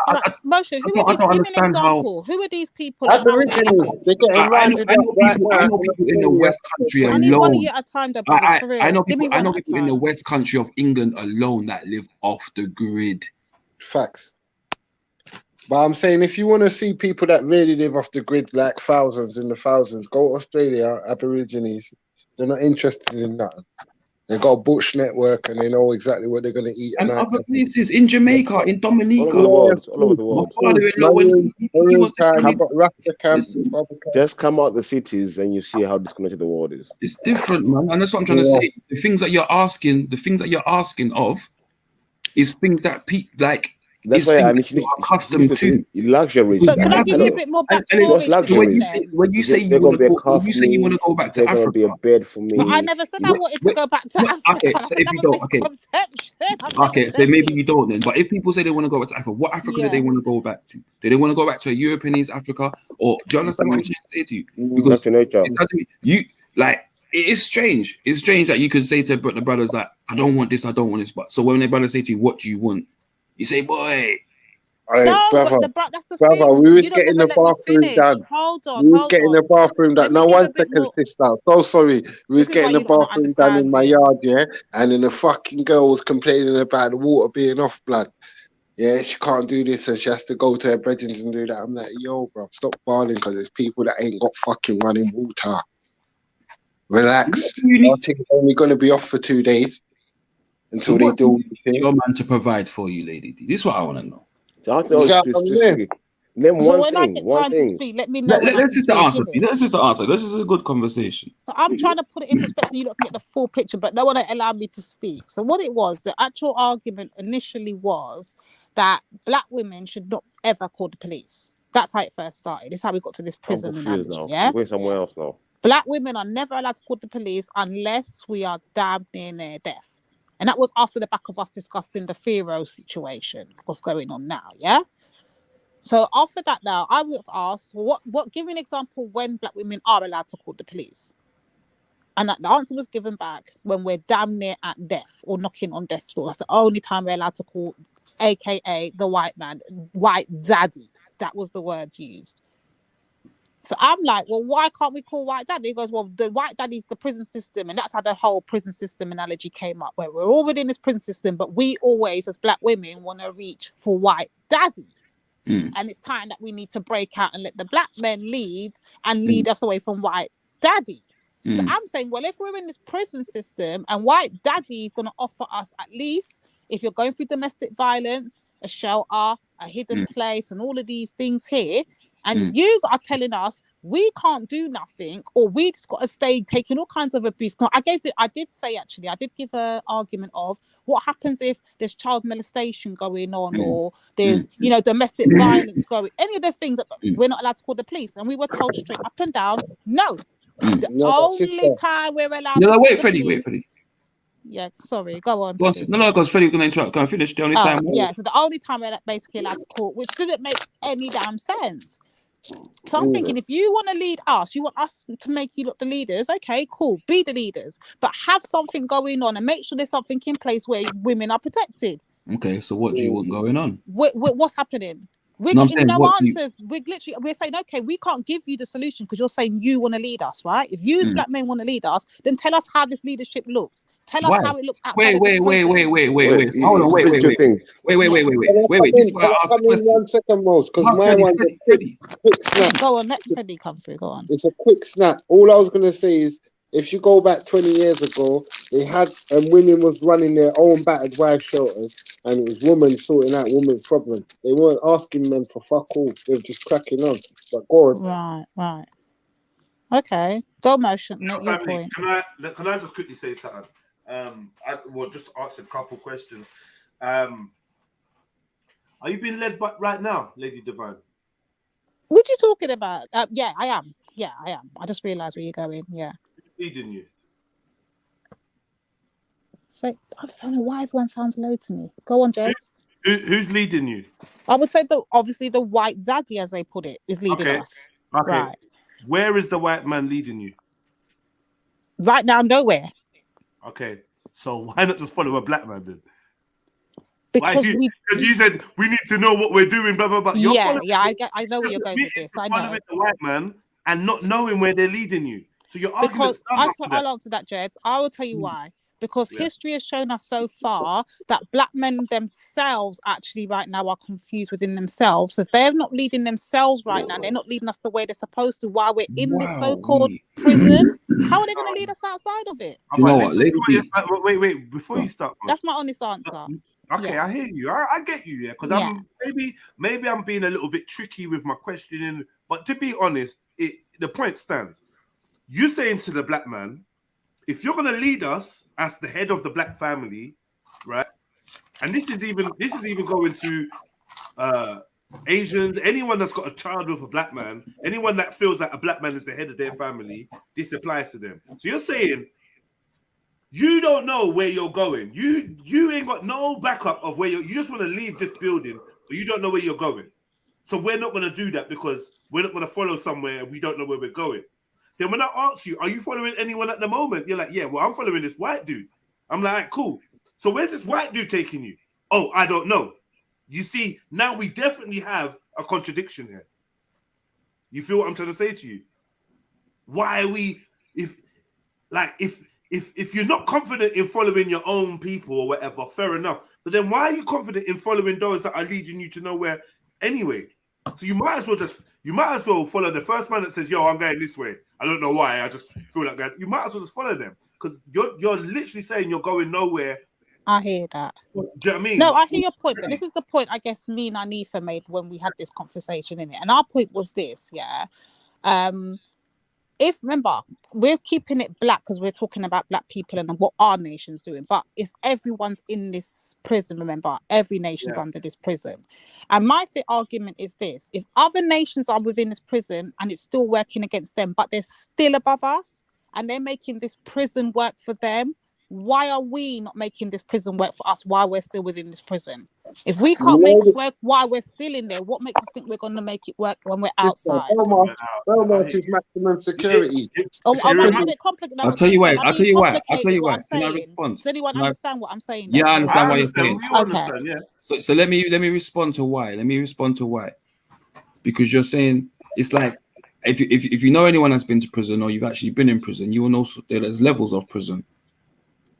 Moshe, who are these? Give me an example. Who are these people? I know people in the West Country alone. I need one of you at a time, though, brothers, for real. I know Give me people. I one know at a people in the time. West Country of England alone that live off the grid. Facts. But I'm saying if you want to see people that really live off the grid, like thousands and the thousands, go to Australia, Aborigines. They're not interested in nothing. They got a bush network and they know exactly what they're going to eat. And other places in Jamaica, in Dominica, all over the world. Just come out the cities and you see how disconnected the world is. It's different, man, and that's what I'm trying to say. The things that you're asking of, is things that like. That's why I you're accustomed to luxury. So can I give you a bit more backstory to this then? When you say you want to go back to Africa, be a bed for me. But I never said I wanted to go back to Africa. Okay, so if you don't, okay, so maybe you don't then. But if people say they want to go back to Africa, what Africa do they want to go back to? Do they want to go back to a European Africa, or do you understand what I'm trying to say to you? Because you like. It is strange. It's strange that you could say to the brothers like, "I don't want this. I don't want this." But so when the brothers say to you, "What do you want?" You say, "Boy." No, brother, that's the brother, thing. we was You getting never the bathroom done. Hold on, We was getting the bathroom done. No, 1 second, sister. So sorry. We was getting the bathroom done in my yard, yeah? And then the fucking girl was complaining about the water being off, blood. Yeah, she can't do this and she has to go to her bedrooms and do that. I'm like, yo, bro, stop bawling because there's people that ain't got fucking running water. Relax. Our thing's only going to be off for 2 days until they do your man to provide for you, lady. This is what I want to know. Name so one when I thing. get One time thing. to speak, let me know. Let's just the answer. Let's just the answer. This is a good conversation. So I'm trying to put it in perspective so you don't get the full picture, but no one allowed me to speak. So what it was, the actual argument initially was that black women should not ever call the police. That's how it first started. This is how we got to this prison analogy. Now. Yeah, You're going somewhere else now. Black women are never allowed to call the police unless we are damn near their death. And that was after the back of us discussing the Pharaoh situation, what's going on now, yeah? So after that now, I would ask, what give me an example when black women are allowed to call the police? And the answer was given back when we're damn near at death or knocking on death's door. That's the only time we're allowed to call, AKA the white man, white zaddy. That was the words used. So I'm like, well, why can't we call white daddy? He goes, well, the white daddy's the prison system. And that's how the whole prison system analogy came up, where we're all within this prison system, but we always, as black women, want to reach for white daddy. And it's time that we need to break out and let the black men lead and lead us away from white daddy. So I'm saying, well, if we're in this prison system and white daddy is going to offer us, at least if you're going through domestic violence, a shelter, a hidden place, and all of these things here, and you are telling us we can't do nothing, or we just got to stay taking all kinds of abuse. No, I did give an argument of what happens if there's child molestation going on, or there's, you know, domestic violence going, any of the things that we're not allowed to call the police. And we were told straight up and down, no. The only time we're allowed to wait, call the Freddie, police, Freddie. Yeah, sorry, go on. No, because Freddie, we're going to interrupt. Go and finish. The only time. Yeah, so the only time we're basically allowed to call, which didn't make any damn sense. So I'm thinking, if you want to lead us, you want us to make you look the leaders, okay, cool, be the leaders, but have something going on and make sure there's something in place where women are protected. Okay, so what do you want going on? What's happening? We're getting no answers. We're saying, okay, we can't give you the solution because you're saying you want to lead us, right? If you as black men want to lead us, then tell us how this leadership looks. Tell us how it looks outside. Wait. Hold on, wait. This is why I asked the question. 1 second, Mose, because my one's a quick snap. Go on, let Freddie come through. Go on. It's a quick snap. All I was going to say is, if you go back 20 years ago, they had women was running their own battered wife shelters, and it was women sorting out women's problems. They weren't asking men for fuck all. They were just cracking on. But go on. Right. Okay. Go, Motion. Make your point. Can I just quickly say something? Just ask a couple questions. Are you being led by right now, Lady Divine? What are you talking about? Yeah, I am. I just realised where you're going. Yeah. Leading you. So I don't know why everyone sounds low to me. Go on, Jez. Who's leading you? I would say obviously the white zaddy, as they put it, is leading us. Okay. Right. Where is the white man leading you? Right now, nowhere. Okay. So why not just follow a black man then? Because you said we need to know what we're doing, blah blah blah. I know where you're going with this. I know. Following the white man and not knowing where they're leading you. So your argument's I'll answer that, Jed. I will tell you why. Because history has shown us so far that black men themselves actually right now are confused within themselves. So if they're not leading themselves right now, they're not leading us the way they're supposed to while we're in this so-called prison. How are they going to lead us outside of it? You know what, wait, before you start. That's my honest answer. Okay, I hear you. I get you, because I'm maybe I'm being a little bit tricky with my questioning, but to be honest, the point stands. You're saying to the black man, if you're going to lead us as the head of the black family, right? And this is even going to Asians, anyone that's got a child with a black man, anyone that feels that a black man is the head of their family, this applies to them. So you're saying you don't know where you're going. You ain't got no backup of where you just want to leave this building, but you don't know where you're going. So we're not going to do that because we're not going to follow somewhere and we don't know where we're going. Then when I ask you, are you following anyone at the moment? You're like, yeah, well, I'm following this white dude. I'm like, cool. So where's this white dude taking you? Oh, I don't know. You see, now we definitely have a contradiction here. You feel what I'm trying to say to you? Why are we, if you're not confident in following your own people or whatever, fair enough. But then why are you confident in following those that are leading you to nowhere anyway? So you might as well follow the first man that says, yo, I'm going this way. I don't know why. I just feel like that. You might as well just follow them because you're literally saying you're going nowhere. I hear that. Do you know what I mean? No, I hear your point, but this is the point I guess me and Anifa made when we had this conversation in it. And our point was this, remember, we're keeping it black because we're talking about black people and what our nation's doing, but it's everyone's in this prison, remember, every nation's under this prison. And my argument is this: if other nations are within this prison and it's still working against them, but they're still above us and they're making this prison work for them, why are we not making this prison work for us while we're still within this prison? If we can't make it work while we're still in there, what makes us think we're going to make it work when we're outside? Belmont is maximum security. I'm a bit complicated. I'll tell you why. Can I respond? Does anyone understand what I'm saying? Yeah, I understand what you're saying. Okay. So let me respond to why. Because you're saying it's like if you know anyone that's been to prison or you've actually been in prison, you will know there's levels of prison.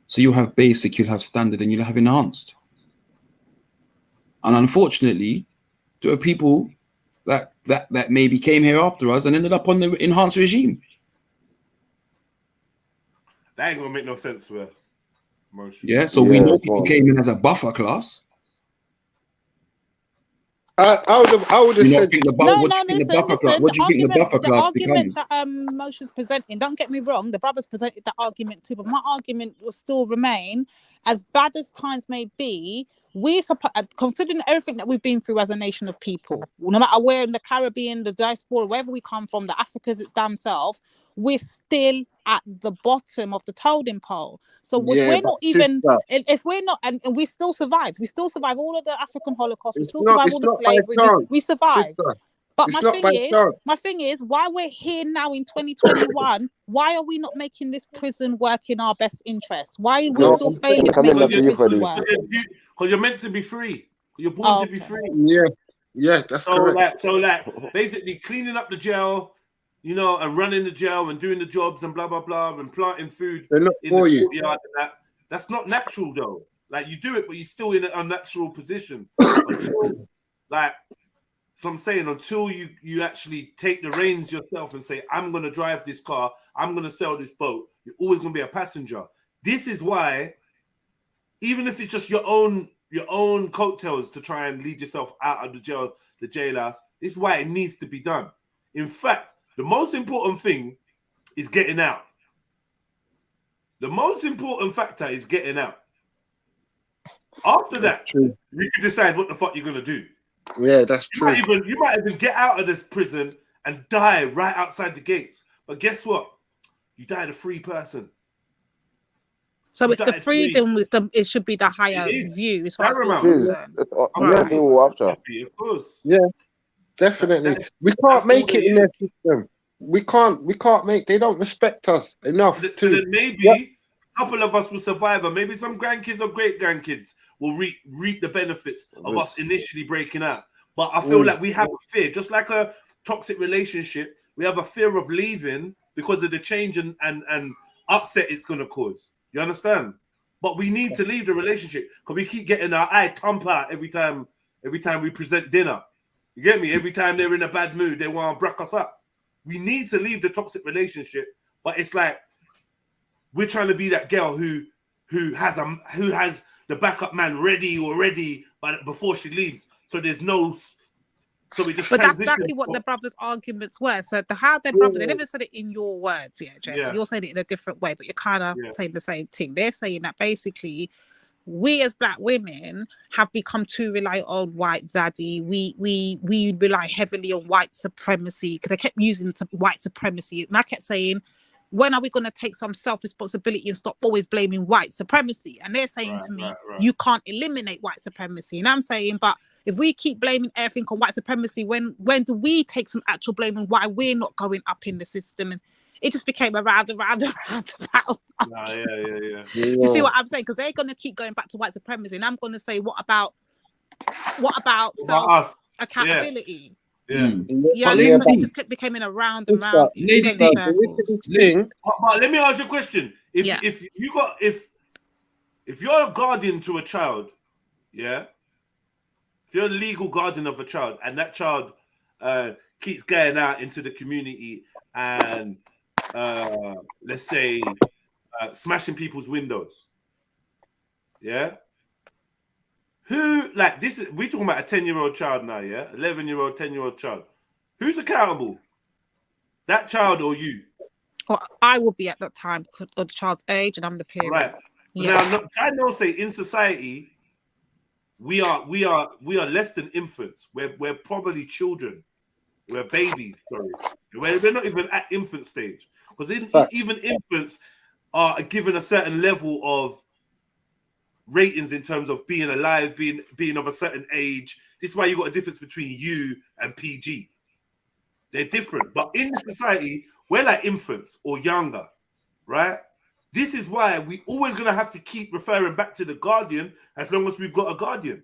So you'll have basic, you'll have standard, and you'll have enhanced. And unfortunately, there are people that maybe came here after us and ended up on the enhanced regime. That ain't gonna make no sense for motion. Yeah, so we know people came in as a buffer class. I would have said the buffer class becomes? That Motion's presenting, don't get me wrong, the brothers presented that argument too, but my argument will still remain, as bad as times may be, considering everything that we've been through as a nation of people, no matter where in the Caribbean, the diaspora, wherever we come from, the Africa's its damn self, we're still at the bottom of the totem pole. So we're not even, if we're not, and we still survived. We still survived all of the African Holocaust. We still survived all the slavery. We survived. But my thing is, why we're here now in 2021, why are we not making this prison work in our best interest? Why are we still failing to make this prison work? Because you're meant to be free. You're born to be free. Yeah, that's correct. So basically cleaning up the jail, you know, and running the jail and doing the jobs and blah blah blah and planting food in the courtyard and that's not natural though. Like you do it, but you're still in an unnatural position. Until, so I'm saying until you actually take the reins yourself and say, I'm gonna drive this car, I'm gonna sail this boat, you're always gonna be a passenger. This is why, even if it's just your own coattails to try and lead yourself out of the jailhouse, this is why it needs to be done. In fact, the most important thing is getting out. The most important factor is getting out. After that, you can decide what the fuck you're gonna do. Yeah, that's true. You might even get out of this prison and die right outside the gates. But guess what? You died a free person. So it's the freedom, it should be the higher view as far as we're concerned. Of course. Yeah, definitely. We can't make it in their system. We can't make, they don't respect us enough. So then maybe a couple of us will survive, and maybe some grandkids or great grandkids will reap the benefits of us initially breaking out. But I feel like we have a fear, just like a toxic relationship, we have a fear of leaving because of the change and upset it's going to cause. You understand? But we need to leave the relationship because we keep getting our eye thump out every time we present dinner. You get me? Every time they're in a bad mood, they want to break us up. We need to leave the toxic relationship, but it's like we're trying to be that girl who has the backup man ready, but before she leaves, so there's no. So we just. But that's exactly what the brothers' arguments were. So how their brothers, they never said it in your words, Jess. Yeah. You're saying it in a different way, but you're kind of saying the same thing. They're saying that basically, we as Black women have become too reliant on white zaddy. We rely heavily on white supremacy because they kept using white supremacy, and I kept saying, when are we going to take some self-responsibility and stop always blaming white supremacy? And they're saying to me, you can't eliminate white supremacy. And I'm saying, but if we keep blaming everything on white supremacy, when do we take some actual blame and why we're not going up in the system? And it just became a round battle. Yeah. You see what I'm saying? Because they're going to keep going back to white supremacy, and I'm going to say, what about self accountability? It just became in a round and round. But let me ask you a question: if you're a guardian to a child, if you're a legal guardian of a child, and that child keeps going out into the community and let's say smashing people's windows, who, like, this is, we're talking about a 10-year-old child now, 11-year-old, 10-year-old child. Who's accountable? That child or you? Well, I will be at that time of the child's age, and I'm the parent. Right. Now, I know, say in society, we are less than infants. We're probably children. We're babies. Sorry, we're not even at infant stage, because even infants are given a certain level of ratings in terms of being alive, being of a certain age. This is why you got a difference between you and PG. They're different, but in society, we're like infants or younger, right? This is why we always gonna have to keep referring back to the guardian as long as we've got a guardian,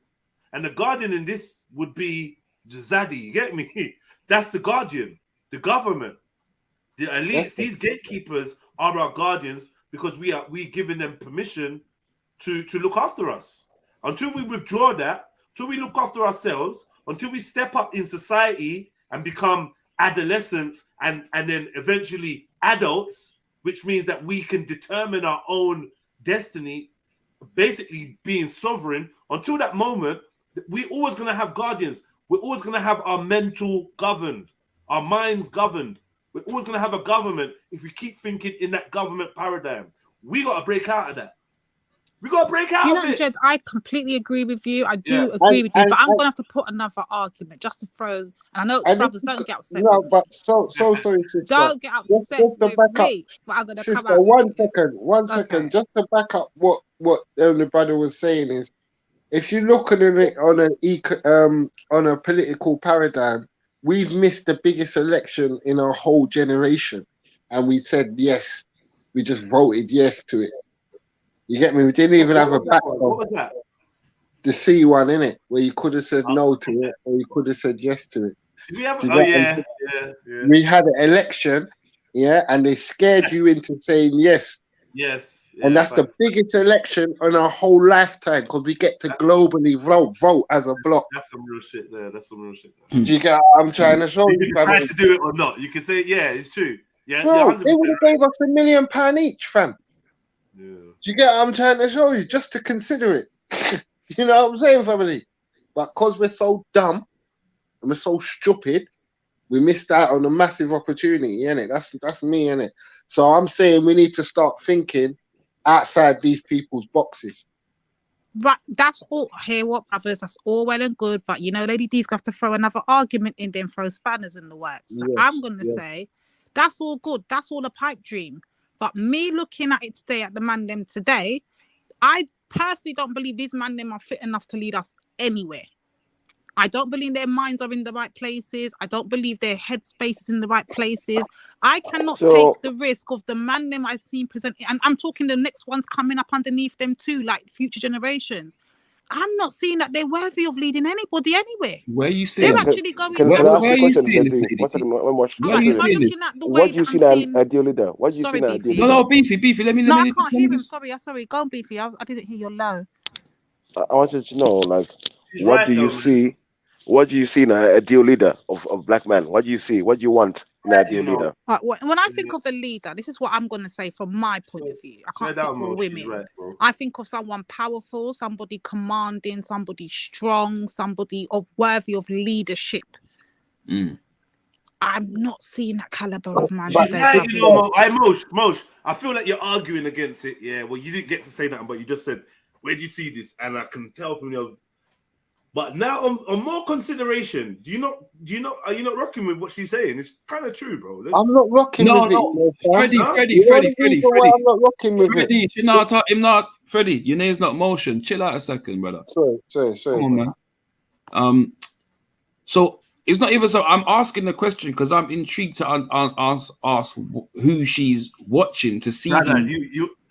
and the guardian in this would be Zaddy. You get me? That's the guardian, the government, the elites. These gatekeepers are our guardians because we giving them permission to look after us. Until we withdraw that, until we look after ourselves, until we step up in society and become adolescents and then eventually adults, which means that we can determine our own destiny, basically being sovereign. Until that moment, we're always going to have guardians. We're always going to have our mental governed, our minds governed. We're always going to have a government if we keep thinking in that government paradigm. We got to break out of that. We got to break out of it. Jed, I completely agree with you. I do agree with you, but I'm going to have to put another argument just to throw. And I know brothers don't get upset. No, but so sorry, sister. Don't get upset just with back me. up, But I'm going to sister. come out. One second. Just to back up what the brother was saying is, if you look at it on a political paradigm, we've missed the biggest election in our whole generation, and we said yes. We just voted yes to it. You get me? We didn't even have a background. What was that? The C one, innit? Where you could have said no to it, or you could have said yes to it. We have, yeah. We had an election, and they scared you into saying yes. Yes. And that's the biggest election in our whole lifetime because we get to globally vote as a block. That's some real shit there. That's some real shit there. Do you get what I'm trying to show you? You can decide to do it or not. You can say, yeah, it's true. Yeah, bro, they would have gave us £1 million each, fam. Yeah. Do you get what I'm trying to show you? Just to consider it. You know what I'm saying, family? But because we're so dumb and we're so stupid, we missed out on a massive opportunity, innit? That's me, innit? So I'm saying we need to start thinking outside these people's boxes. Right, that's all. Hear what, brothers? That's all well and good, but you know, Lady D's got to throw another argument in there and throw spanners in the works. So I'm gonna say that's all good. That's all a pipe dream. But me looking at it today, at the man them today, I personally don't believe these man them are fit enough to lead us anywhere. I don't believe their minds are in the right places. I don't believe their headspace is in the right places. I cannot take the risk of the man them I've seen presenting, and I'm talking the next ones coming up underneath them too, like future generations. I'm not seeing that they're worthy of leading anybody anywhere. Where are you seeing? They're actually going. Where are you seeing this? What do you see an ideal leader? What do you see an ideal leader? No, Beefy. Let me. No, I can't hear him. Sorry. Go on, Beefy. I didn't hear you low. I wanted to know, like, what do you see? What do you see in an ideal leader of black man? What do you see? What do you want in an ideal leader? When I think of a leader, this is what I'm going to say from my point of view. I can't speak for women. I think of someone powerful, somebody commanding, somebody strong, somebody worthy of leadership. I'm not seeing that caliber of man. But Mosh, I feel like you're arguing against it. Yeah, well, you didn't get to say that, but you just said, where do you see this? And I can tell from your... But now, on more consideration, are you not rocking with what she's saying? It's kind of true, bro. I'm not rocking with it. Freddie. I'm not rocking with it. Freddie, your name's not Motion. Chill out a second, brother. Sorry. Come on, man. So it's not even so. I'm asking the question because I'm intrigued to ask who she's watching to see.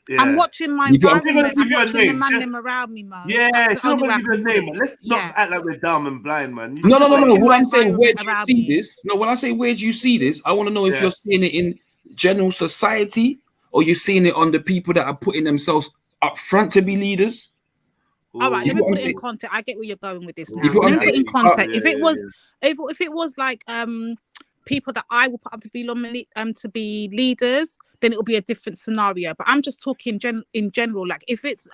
I'm watching my environment. I'm watching the man them around me, man. Yeah, it's not going to give you a name. Let's not act like we're dumb and blind, man. No. What I'm saying, where do you see this? No, when I say where do you see this, I want to know if you're seeing it in general society or you're seeing it on the people that are putting themselves up front to be leaders. All right, let me put it in context. I get where you're going with this now. So let me put it in context. If it was like people that I will put up to be leaders, then it will be a different scenario. But I'm just talking in general. Like if it's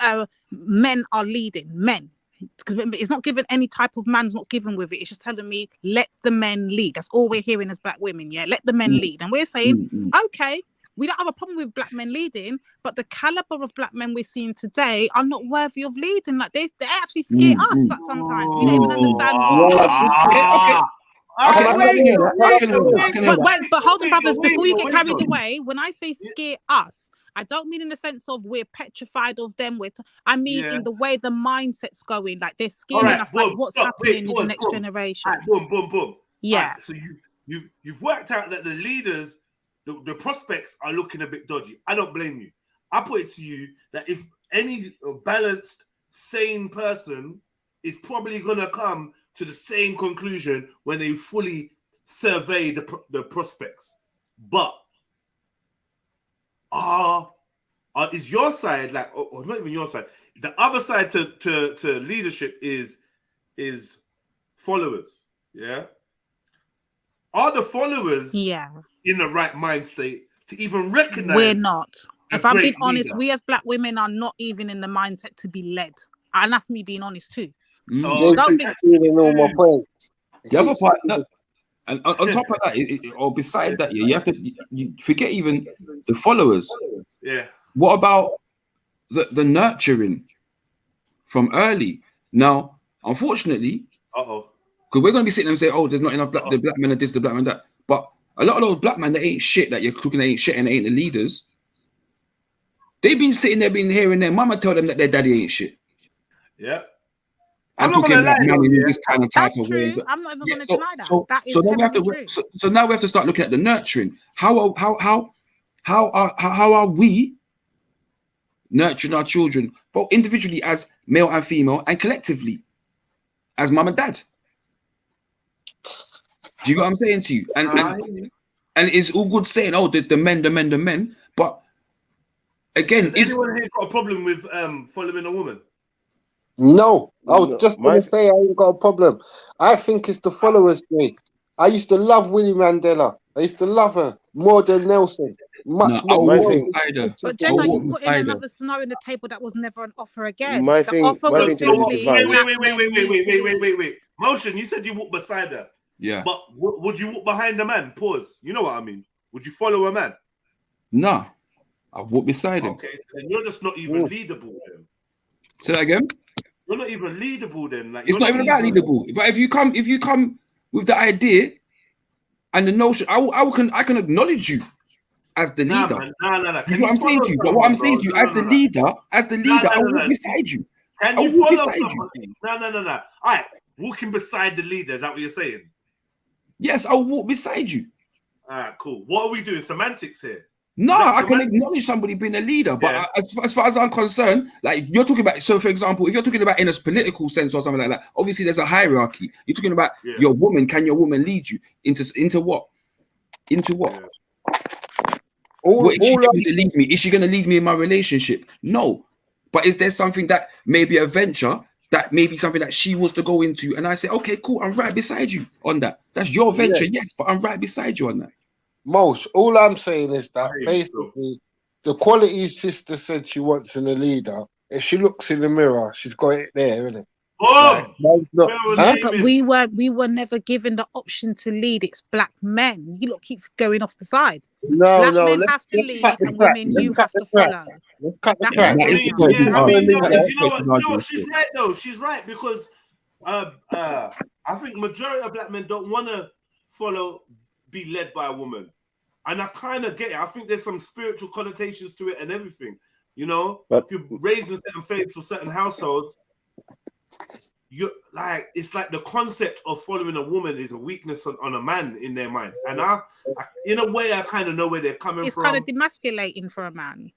men are leading, men, because it's not given any type of man's not given with it. It's just telling me let the men lead. That's all we're hearing as black women. Yeah, let the men lead, and we're saying okay. We don't have a problem with black men leading, but the caliber of black men we're seeing today are not worthy of leading. Like they actually scare us sometimes. We don't even understand. But hold on, brothers. Before you get carried away, when I say scare us, I don't mean in the sense of we're petrified of them. I mean in the way the mindset's going. Like they're scaring us, like what's happening in the next generation. Boom, boom, boom. Yeah. So you've worked out that the leaders, the prospects are looking a bit dodgy. I don't blame you. I put it to you that if any balanced, sane person is probably gonna come to the same conclusion when they fully survey the prospects. But is your side like, or not even your side? The other side to leadership is followers. Yeah. Are the followers in the right mind state to even recognize? We're not. If I'm being honest, we as Black women are not even in the mindset to be led, and that's me being honest too. So don't think the other part, and on top of that, or beside that, you have to you forget even the followers. Yeah. What about the nurturing from early? Now, unfortunately, because we're going to be sitting there and say, "Oh, there's not enough the black men are this, the black men that," but a lot of those black men that ain't shit that you're talking that ain't shit and they ain't the leaders. They've been sitting there, been hearing their mama tell them that their daddy ain't shit. Yeah. I'm talking about man in this kind of type of way. I'm not even going to deny that. So now we have to. So now we have to start looking at the nurturing. How are we nurturing our children, both individually as male and female, and collectively as mum and dad? Do you get what I'm saying to you? And it's all good saying, "Oh, the men," but again, has anyone here got a problem with following a woman? No, I was just going to say I ain't got a problem. I think it's the followers thing. I used to love Winnie Mandela. I used to love her more than Nelson. Much more. But Jenna, you put in another scenario on the table that was never an offer again. My the thing, offer my was thing to simply wait. Motion, you said you walk beside her. Yeah. But would you walk behind a man? Pause. You know what I mean? Would you follow a man? No. I walk beside him. Okay, so then you're just not even leadable then. Say that again? You're not even leadable then. Like it's not even about leadable. But if you come with the idea and the notion, I can acknowledge you as the leader. Nah. You know what I'm saying to you? But what I'm saying to you, as the leader, I walk beside you. Can you follow somebody? No. All right, walking beside the leader, is that what you're saying? Yes, I'll walk beside you. All right, cool. What are we doing? Semantics here. No, I can acknowledge somebody being a leader, but as far as I'm concerned, like you're talking about, so for example, if you're talking about in a political sense or something like that, obviously there's a hierarchy. You're talking about your woman. Can your woman lead you into what? Into what? What is she going to lead me? Is she going to lead me in my relationship? No. But is there something that maybe a venture that may be something that she wants to go into, and I say, okay, cool, I'm right beside you on that. That's your venture, yes, but I'm right beside you on that. Most, all I'm saying is that basically the qualities sister said she wants in a leader, if she looks in the mirror, she's got it there, isn't it? But we were never given the option to lead. It's black men. You lot keep going off the side. Black men have to lead, and women, you have to follow. Let's cut the crap. You know what? She's right though. She's right because I think majority of black men don't want to be led by a woman, and I kind of get it. I think there's some spiritual connotations to it and everything. You know, if you're raised in certain faiths or certain households, you're like, it's like the concept of following a woman is a weakness on a man in their mind, and I in a way I kind of know where they're coming from. It's kind of demasculating for a man.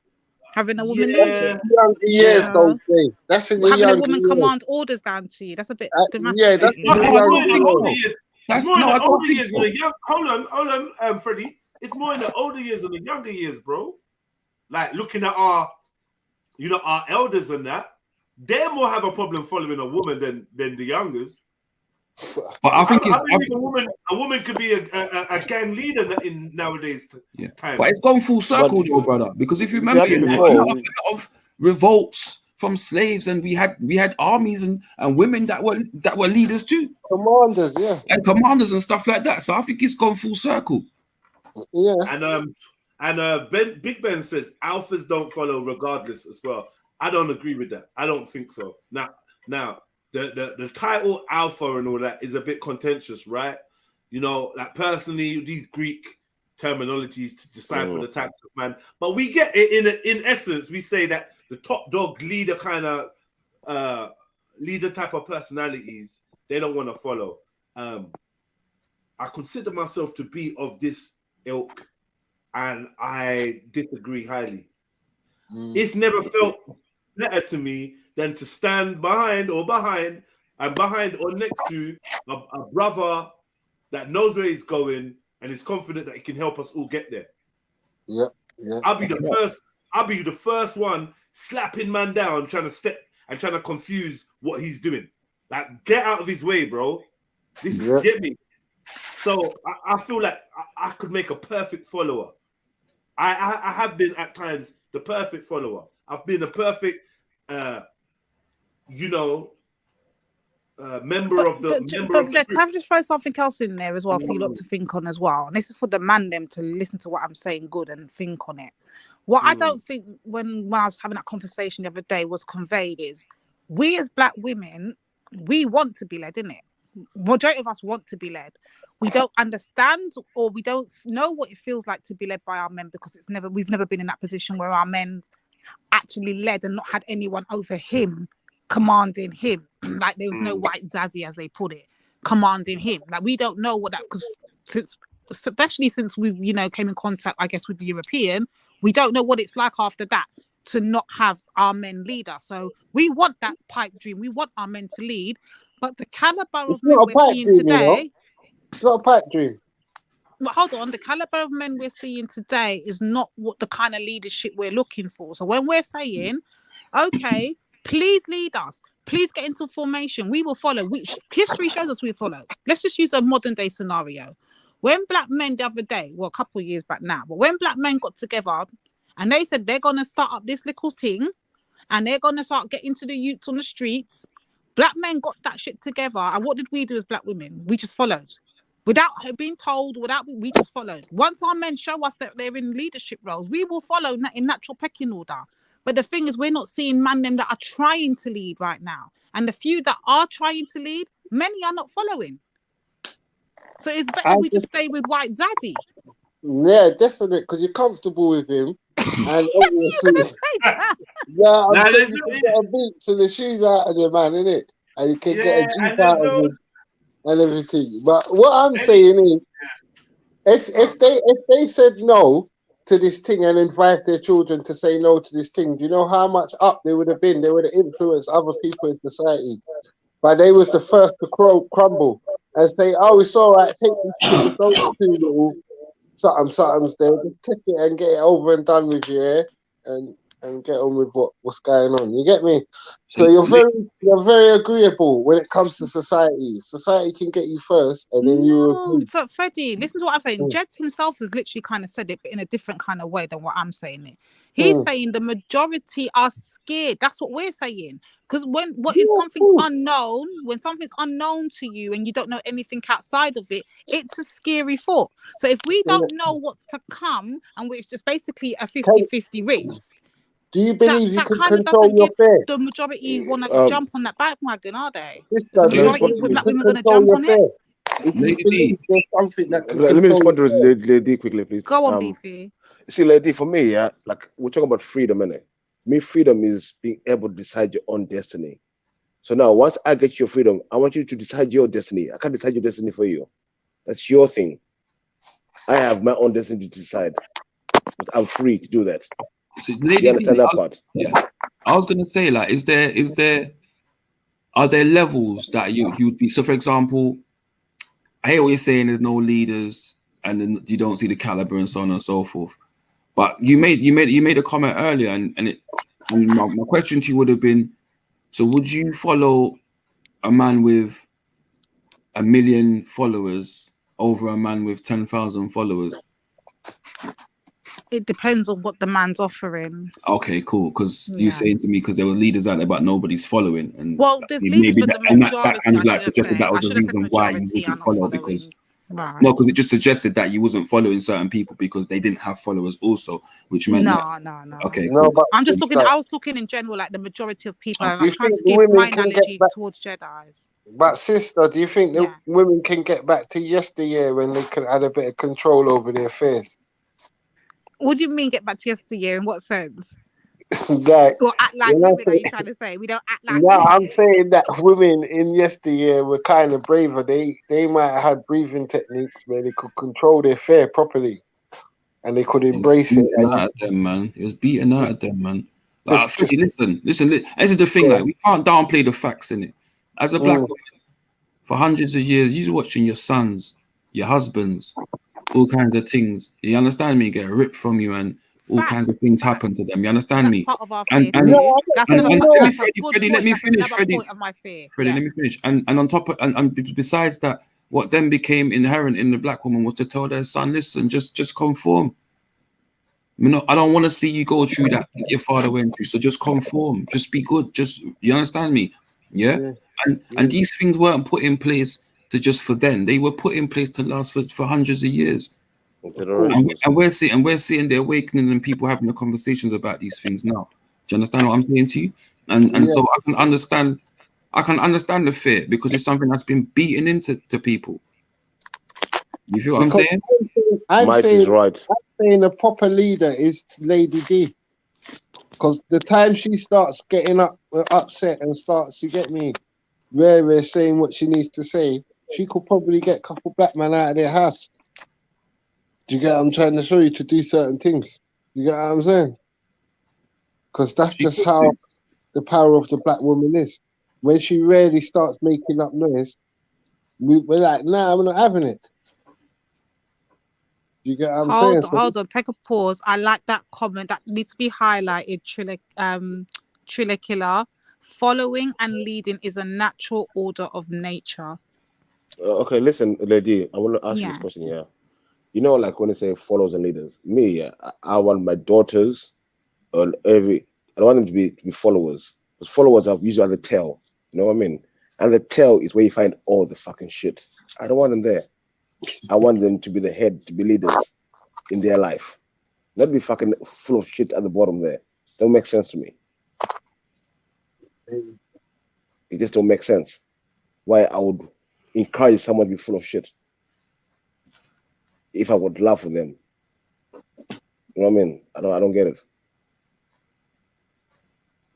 Having a woman lead you. Yes, don't say. That's in the having a woman command orders down to you. That's a bit demasculating. Yeah, that's more in the older years. It's more in the older years than the young. Hold on, Freddie. It's more in the older years than the younger years, bro. Like looking at our elders and that, they more have a problem following a woman than the youngers. But I think a woman could be a gang leader in nowadays. Time. But it's gone full circle, though, brother. Because if you remember, a lot of revolts from slaves, and we had armies and women that were leaders too, commanders, and stuff like that. So I think it's gone full circle. Yeah. And Big Ben says alphas don't follow regardless as well. I don't agree with that. I don't think so. Now. The title alpha and all that is a bit contentious, right? You know, like personally, these Greek terminologies to decipher the types of man. But we get it in essence. We say that the top dog leader kind of leader type of personalities they don't want to follow. I consider myself to be of this ilk, and I disagree highly. It's never felt better to me than to stand behind or next to a brother that knows where he's going and is confident that he can help us all get there. Yeah. I'll be the first one slapping man down, trying to confuse what he's doing. Like, get out of his way, bro. Get me. So I feel like I could make a perfect follower. I have been at times the perfect follower. I've been a perfect, member of the. Can I just throw something else in there as well for you lot to think on as well? And this is for the man them to listen to what I'm saying good and think on it. What I don't think when I was having that conversation the other day was conveyed is we as black women, we want to be led, innit? Majority of us want to be led. We don't understand or we don't know what it feels like to be led by our men because we've never been in that position where our men actually led and not had anyone over him commanding him. Like there was no white zaddy, as they put it, commanding him. Like we don't know what that, because especially since we came in contact, I guess, with the European, we don't know what it's like after that to not have our men lead us. So we want that pipe dream. We want our men to lead, but the caliber of men we're seeing today. It's not a pipe dream. But hold on, the caliber of men we're seeing today is not what the kind of leadership we're looking for. So when we're saying, okay, please lead us, please get into formation, we will follow. History shows us we follow. Let's just use a modern day scenario. When black men the other day, well, a couple of years back now, but when black men got together and they said they're going to start up this little thing and they're going to start getting to the youths on the streets, black men got that shit together. And what did we do as black women? We just followed. Without being told, we just followed. Once our men show us that they're in leadership roles, we will follow in natural pecking order. But the thing is, we're not seeing men them that are trying to lead right now. And the few that are trying to lead, many are not following. So it's better we just stay with white zaddy. Yeah, definitely, because you're comfortable with him. And obviously, I'm saying you can get a boots and the shoes out of your man, innit? And you can get a Jeep out of him. And everything, but what I'm saying is, if they said no to this thing and advised their children to say no to this thing, do you know how much up they would have been? They would have influenced other people in society. But they was the first to crumble and say, "Oh, it's all right. Take this thing. Don't do little something's there. Just take it and get it over and done with, yeah, and get on with what's going on." You get me? So you're very agreeable when it comes to society. Society can get you first, and then you. No, Freddie, listen to what I'm saying. Jed himself has literally kind of said it, but in a different kind of way than what I'm saying it. He's saying the majority are scared. That's what we're saying. Because when something's unknown to you and you don't know anything outside of it, it's a scary thought. So if we don't know what's to come, and it's just basically a 50-50 risk. Do you believe you can control your fear? The majority want to jump on that bandwagon, are they? The majority of black women going to jump on it? If you believe there's something that can let me respond to Lady quickly, please. Go on, Beefy. See, Lady, for me, yeah, like we're talking about freedom, innit? Me, freedom is being able to decide your own destiny. So now, once I get your freedom, I want you to decide your destiny. I can't decide your destiny for you. That's your thing. I have my own destiny to decide. But I'm free to do that. So, Lady, you understand that part? Yeah. I was gonna say, like, are there levels that you'd be? So, for example, I hear what you're saying. There's no leaders, and then you don't see the caliber and so on and so forth. But you made a comment earlier, and my question to you would have been: so, would you follow a man with 1 million followers over a man with 10,000 followers? It depends on what the man's offering. Okay, cool. Because you're saying to me because there were leaders out there, but nobody's following. And well, there's leaders, but the majority. That suggested that was the reason why you wouldn't follow because Right. No, because it just suggested that you wasn't following certain people because they didn't have followers also, which meant that. No. Okay, No, cool. but I'm just talking. sister, I was talking in general, like the majority of people, and I do you was trying think to the give women my can get analogy back? towards Jedi's. But sister, do you think the Yeah. women can get back to yesteryear when they could had a bit of control over their affairs? What do you mean get back to yesteryear? In what sense? Like, Or act like when I women? Are say, you trying to say we don't act like? no, I'm saying that women in yesteryear were kind of braver. They might have had breathing techniques where they could control their affair properly, and they could embrace it. Beaten And out of them, man. It was beaten out of them, man. Like, just listen. This is the thing. yeah. Like, we can't downplay the facts in it. As a black woman, for hundreds of years, you're watching your sons, your husbands, all kinds of things. You understand me? Get ripped from you, and all kinds of things happen to them. You understand me? Part of our And fear and too. That's and, another. and let me, That's a good Freddie, let point. me That's finish, another Freddie. point of my fear. Freddie, let me finish. And on top of and besides that, what then became inherent in the black woman was to tell their son, listen, just conform. I don't want to see you go through that your father went through. So just conform. Just be good. Just you understand me? Yeah. And these things weren't put in place to just for then. They were put in place to last for hundreds of years. And we're seeing the awakening and people having the conversations about these things now. Do you understand what I'm saying to you? And so I can understand the fear because it's something that's been beaten into people. You feel what I'm saying? I'm saying a proper leader is Lady D, because the time she starts getting upset and starts to get me rare saying what she needs to say, she could probably get a couple black men out of their house. Do you get what I'm trying to show you, to do certain things? You get what I'm saying? Because that's just how the power of the black woman is. When she rarely starts making up noise, we're like, nah, I'm not having it. You get what I'm saying? Hold on, take a pause. I like that comment. That needs to be highlighted. Triller Killer. Following and leading is a natural order of nature. Okay, listen, lady, I want to ask you this question. Yeah, you know, like when they say followers and leaders, me, yeah, I want my daughters and I don't want them to be followers, because followers are usually the tail. You know what I mean? And the tail is where you find all the fucking shit. I don't want them there. I want them to be the head, to be leaders in their life, not be fucking full of shit at the bottom there. Don't make sense to me. It just don't make sense. Why I would encourage someone to be full of shit if I would laugh with them. You know what I mean? I don't get it.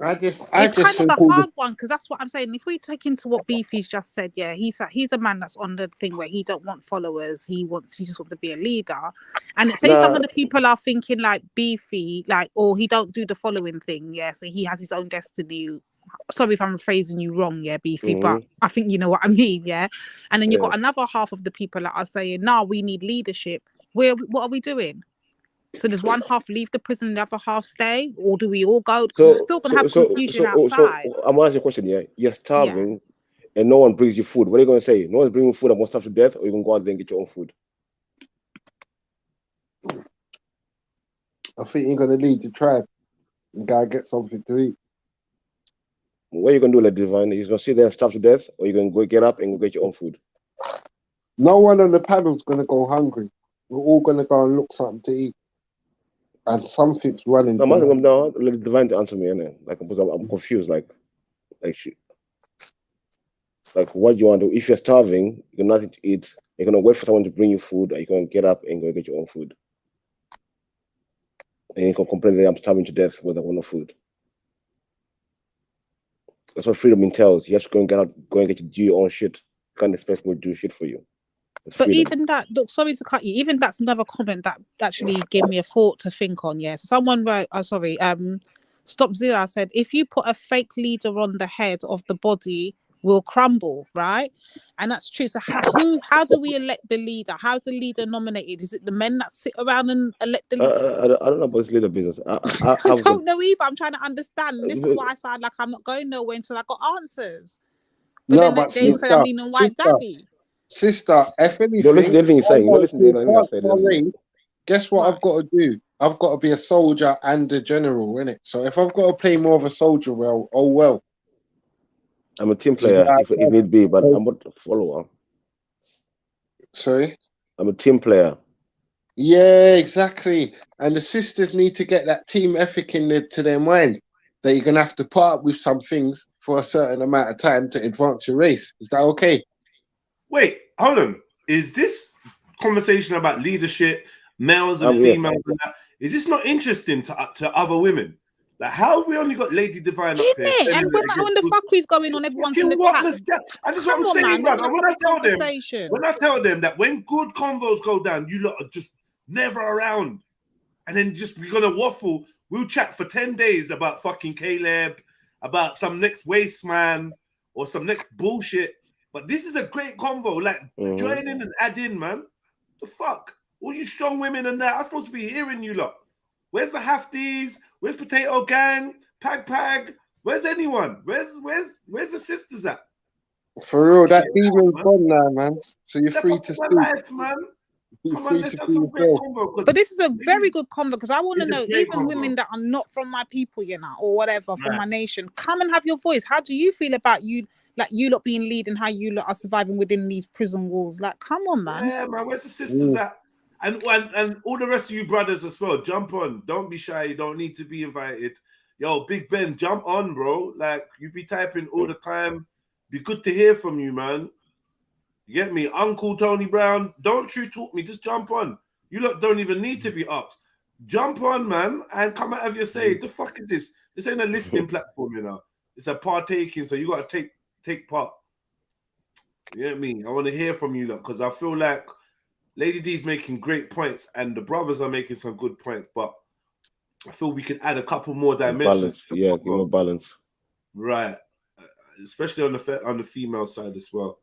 It's kind of a hard one, because that's what I'm saying. If we take into what Beefy's just said, yeah, he's a man that's on the thing where he don't want followers. He just wants to be a leader. And say some of the people are thinking like Beefy, like, or he don't do the following thing, yeah. So he has his own destiny. Sorry if I'm phrasing you wrong, yeah, Beefy, but I think you know what I mean, yeah. And then you've got another half of the people that are saying, "No, we need leadership." What are we doing? So does one half leave the prison, the other half stay, or do we all go? Because we're still gonna have confusion outside. So I'm gonna ask you a question. Yeah, you're starving, and no one brings you food. What are you gonna say? No one's bringing food. I'm gonna starve to death, or you gonna go out there and get your own food? I think you're gonna lead the tribe and gotta get something to eat. What are you gonna do, like Divine? You're gonna sit there and starve to death, or you gonna go get up and go get your own food? No one on the panel's gonna go hungry. We're all gonna go and look something to eat. And something's running. No, I'm down. Let Divine to answer me, innit? Like, because I'm confused. Like what do you want to do? If you're starving, you got nothing to eat. You're gonna wait for someone to bring you food, or you're gonna get up and go get your own food. And you can complain that I'm starving to death with no food. That's what freedom entails. You have to go and get to do your own shit. You can't expect me to do shit for you. But even that, look, sorry to cut you. Even that's another comment that actually gave me a thought to think on. Yeah, so someone wrote, Stop Zilla said, if you put a fake leader on the head of the body, will crumble, right? And that's true. So how do we elect the leader? How's the leader nominated? Is it the men that sit around and elect the leader? I don't know about this leader business. I don't know either. I'm trying to understand. This is why I sound like I'm not going nowhere until I got answers. But then they will say I'm leaning white daddy. Sister, if anything, don't listen to anything you're saying. You don't listen to anything I'm saying. Guess what I've got to do? I've got to be a soldier and a general, innit? So if I've got to play more of a soldier, well. I'm a team player if need be, but I'm not a follower. Sorry? I'm a team player. Yeah, exactly. And the sisters need to get that team ethic to their mind that you're gonna have to put up with some things for a certain amount of time to advance your race. Is that okay? Wait, hold on. Is this conversation about leadership, males and Yeah. females, and that? Is this not interesting to other women? Like, how have we only got Lady Divine up here? And when the fuckery's going on, everyone's in the chat. I just want to say, man, man. And when I tell them that when good convos go down, you lot are just never around, and then just we're gonna waffle. We'll chat for 10 days about fucking Caleb, about some next waste man or some next bullshit. But this is a great convo. Like, join in and add in, man. The fuck? All you strong women and that. I'm supposed to be hearing you lot. Where's the Hafties? Where's Potato Gang? Pag? Where's anyone? Where's the sisters at? For real, that demon's gone now, man. So you're Step free up to my speak. life, man. You're Come free on, let's to have be some great yourself. convo. But this is a very good convo because I want to It's a know, great even convo. women that are not from my people, you know, or whatever, from Right. my nation, come and have your voice. How do you feel about you, like you lot being lead and how you lot are surviving within these prison walls? Like, come on, man. Yeah, man. Where's the sisters at? And all the rest of you brothers as well. Jump on. Don't be shy. You don't need to be invited. Yo, Big Ben, jump on, bro. Like, you be typing all the time. Be good to hear from you, man. You get me? Uncle Tony Brown, don't true talk me. Just jump on. You lot don't even need to be asked. Jump on, man, and come out of your say. The fuck is this? This ain't a listening platform, you know. It's a partaking, so you got to take part. You get me? I want to hear from you lot because I feel like Lady D's making great points and the brothers are making some good points, but I feel we can add a couple more dimensions. Balance. Yeah, give me a balance. Right. Especially on the female side as well.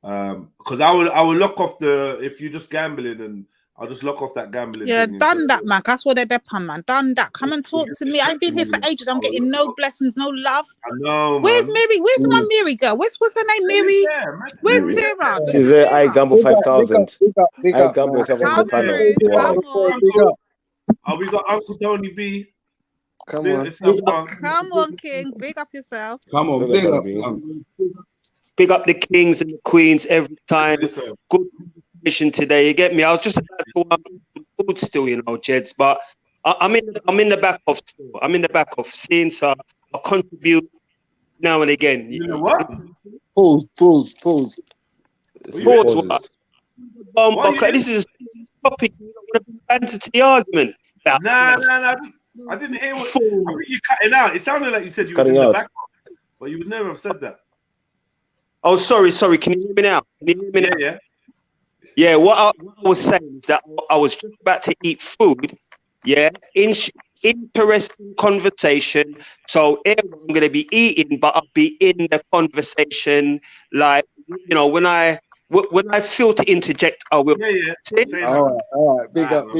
Because I will lock off if you're just gambling, and I'll just lock off that gambling. Yeah, thing done that, man. That's what they're depping, man. Done that. Come and talk to me. I've been here for ages. I'm getting no blessings, no love. I know, Where's man. Mary? Where's my Mary girl? What's her name? Mary? Where's Sarah? Is there I gamble 5,000? Big I up, gamble man. myself on the panel. Big up. Oh, we got Uncle Tony B. Come on. Come on, King. Big up yourself. Come on, big up. Big up the kings and the queens every time. Good conversation today. You get me? I was just about to food still, you know, Jeds, but I'm in the back of still. I'm in the back of seeing, so I contribute now and again. You know what? Pause. Pause what? Okay, this is a topic. You don't want to answer to the argument. Nah. I didn't hear what. I think you cutting out. It sounded like you said you was in the back, but you would never have said that. Oh, sorry. Can you hear me now? Yeah. Yeah, what I was saying is that I was just about to eat food. Yeah, interesting conversation. So I'm going to be eating, but I'll be in the conversation. Like, you know, when I feel to interject, I will. Yeah. All right. Big up. I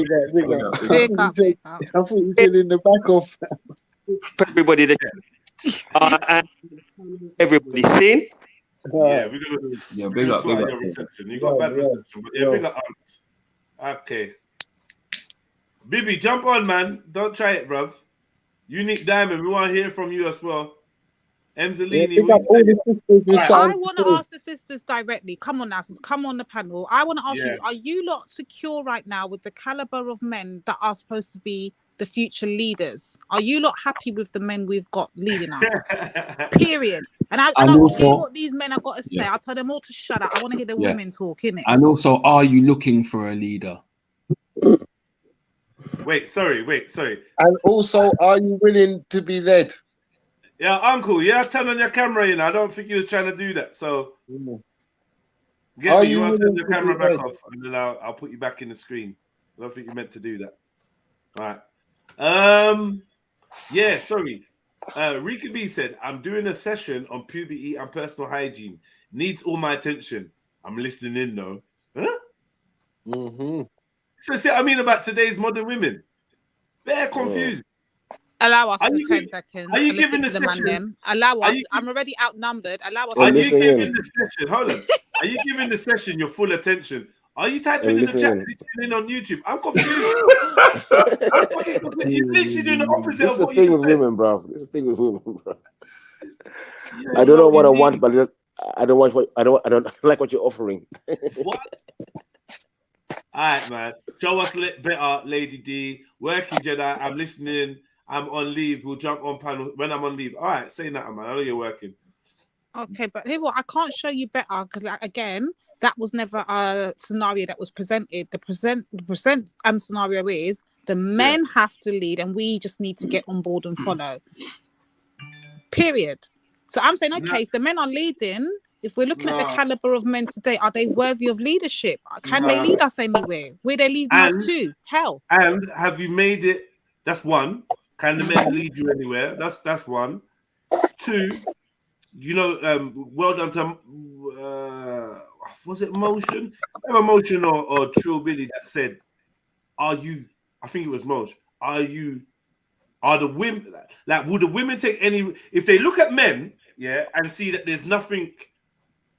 thought you did in the back of. Everybody there. And everybody seen. Yeah, we're gonna do. Yeah, big up. Your reception. You got bad reception, but yeah, big up. Okay. Bibi, jump on, man. Don't try it, bruv. Unique Diamond, we want to hear from you as well. Emzalini, I want to ask the sisters directly. Come on now, sisters. Come on the panel. I want to ask you, are you lot secure right now with the caliber of men that are supposed to be the future leaders? Are you lot happy with the men we've got leading us? Period. And I don't care what these men have got to say. I'll tell them all to shut up. I want to hear the women talk, innit? And also, are you looking for a leader? Wait, sorry. And also, are you willing to be led? Yeah, Uncle, turn on your camera, you know. I don't think you was trying to do that. So get me, you want to turn your camera back off, and then I'll put you back in the screen. I don't think you meant to do that. All right. Yeah, sorry. Rika B said, I'm doing a session on puberty and personal hygiene. Needs all my attention. I'm listening in though. Huh? Mm-hmm. So see what I mean about today's modern women? They're confused. Allow us for 10 seconds. Are you giving the session? Allow us. I'm already outnumbered. Allow us. Are you giving the session? Hold on. Are you giving the session your full attention? Are you typing in the chat listening in on YouTube? I'm confused. You're literally doing the opposite of what you just said. This is the thing with women, bro. I don't know what I want, but I don't want what I don't like what you're offering. What? All right, man. Show us better, Lady D. Working Jedi. I'm listening. I'm on leave. We'll jump on panel when I'm on leave. All right, say that, man. I know you're working. Okay, but here what I can't show you better because, like, again, that was never a scenario that was presented. The present scenario is the men have to lead, and we just need to get on board and follow. Period. So I'm saying, okay, if the men are leading, if we're looking at the caliber of men today, are they worthy of leadership? Can they lead us anywhere? Where they leading us to? Hell. And have you made it? That's one. Can the men lead you anywhere? That's one. Two. You know, well done to was it Motion? Motion or Trill Billy that said, "Are you?" I think it was Motion. Are the women like? Would the women take any? If they look at men, and see that there's nothing,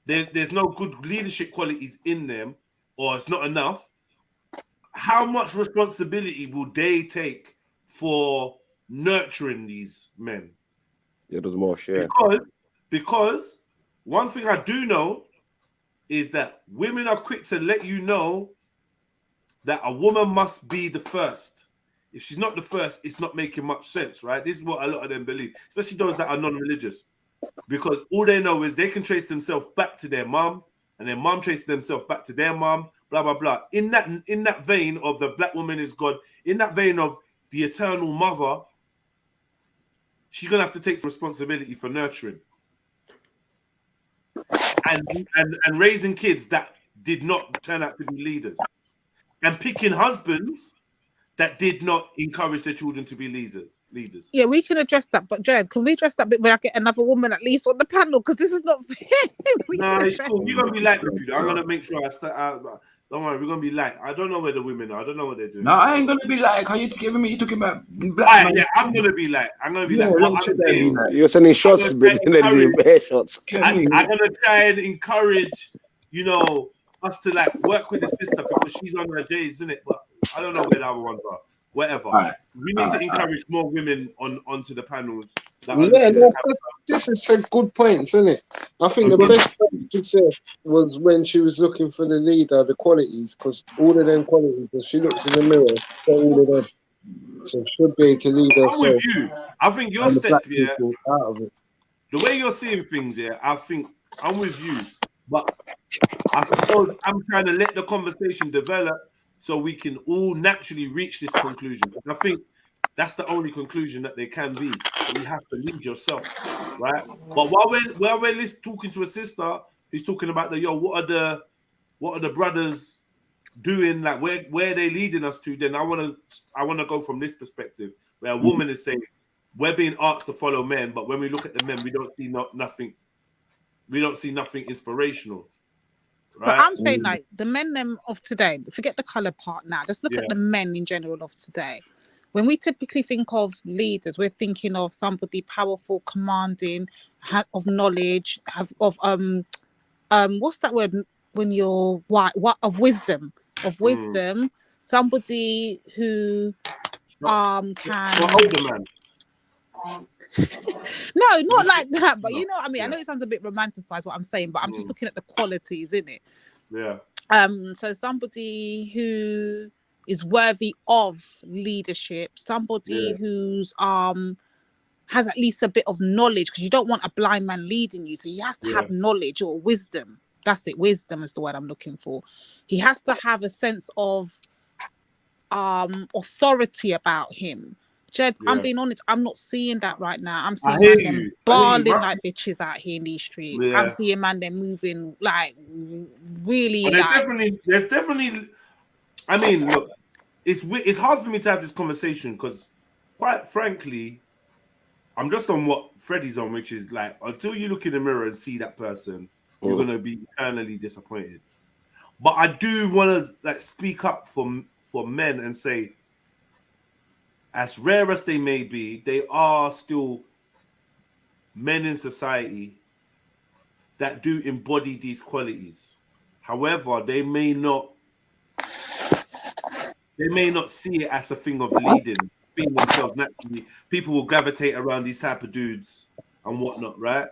there's no good leadership qualities in them, or it's not enough. How much responsibility will they take for nurturing these men? Yeah, there's more share. Because one thing I do know is that women are quick to let you know that a woman must be the first. If she's not the first, it's not making much sense, right? This is what a lot of them believe, especially those that are non-religious, because all they know is they can trace themselves back to their mom, and their mom traces themselves back to their mom, blah, blah, blah. In that vein of the black woman is God, in that vein of the eternal mother, she's going to have to take some responsibility for nurturing. And raising kids that did not turn out to be leaders, and picking husbands that did not encourage their children to be leaders. Yeah, we can address that, but Jared, can we address that bit when I get another woman at least on the panel? Because this is not fair. No, it's cool. You're gonna be light with you. I'm gonna make sure I start out. Don't worry, we're gonna be light. I don't know where the women are. I don't know what they're doing. No, I ain't gonna be light. How you giving me? You talking about black? Yeah, I'm gonna be light. I'm gonna be light. You're sending shots, but shots. I'm gonna try and encourage, us to like work with this sister because she's on her days, isn't it? But I don't know where the other ones are. Whatever. We need to encourage more women onto the panels. This is a good point, isn't it? I think the best point she said was when she was looking for the leader, the qualities, because all of them qualities, when she looks in the mirror, all of them. So she should be able to lead herself. I'm with you. I think your step, out of it. The way you're seeing things, I think I'm with you. But I suppose I'm trying to let the conversation develop so we can all naturally reach this conclusion. I think that's the only conclusion that there can be. You have to lead yourself, right? But while we're talking to a sister who's talking about what are the brothers doing? Like where are they leading us to? Then I want to go from this perspective where a woman is saying we're being asked to follow men, but when we look at the men, we don't see nothing. We don't see nothing inspirational. Right? But I'm saying like the men of today, forget the color part now. Just look at the men in general of today. When we typically think of leaders, we're thinking of somebody powerful, commanding, of knowledge, of what's that word when you're white? What of wisdom? Somebody who can. Older man. No, not like that. But you know what I mean? I know it sounds a bit romanticized what I'm saying, but I'm just looking at the qualities in it. Yeah. So somebody who is worthy of leadership, somebody who's has at least a bit of knowledge, because you don't want a blind man leading you. So he has to have knowledge or wisdom. That's it. Wisdom is the word I'm looking for. He has to have a sense of authority about him. Jed, I'm being honest, I'm not seeing that right now. I'm seeing them balling like bitches out here in these streets. I'm seeing them moving like really. There's definitely. I mean, look, it's hard for me to have this conversation because, quite frankly, I'm just on what Freddie's on, which is like until you look in the mirror and see that person, you're gonna be eternally disappointed. But I do want to like speak up for men and say, as rare as they may be, they are still men in society that do embody these qualities. However, they may not see it as a thing of leading, being themselves naturally. People will gravitate around these type of dudes and whatnot, right?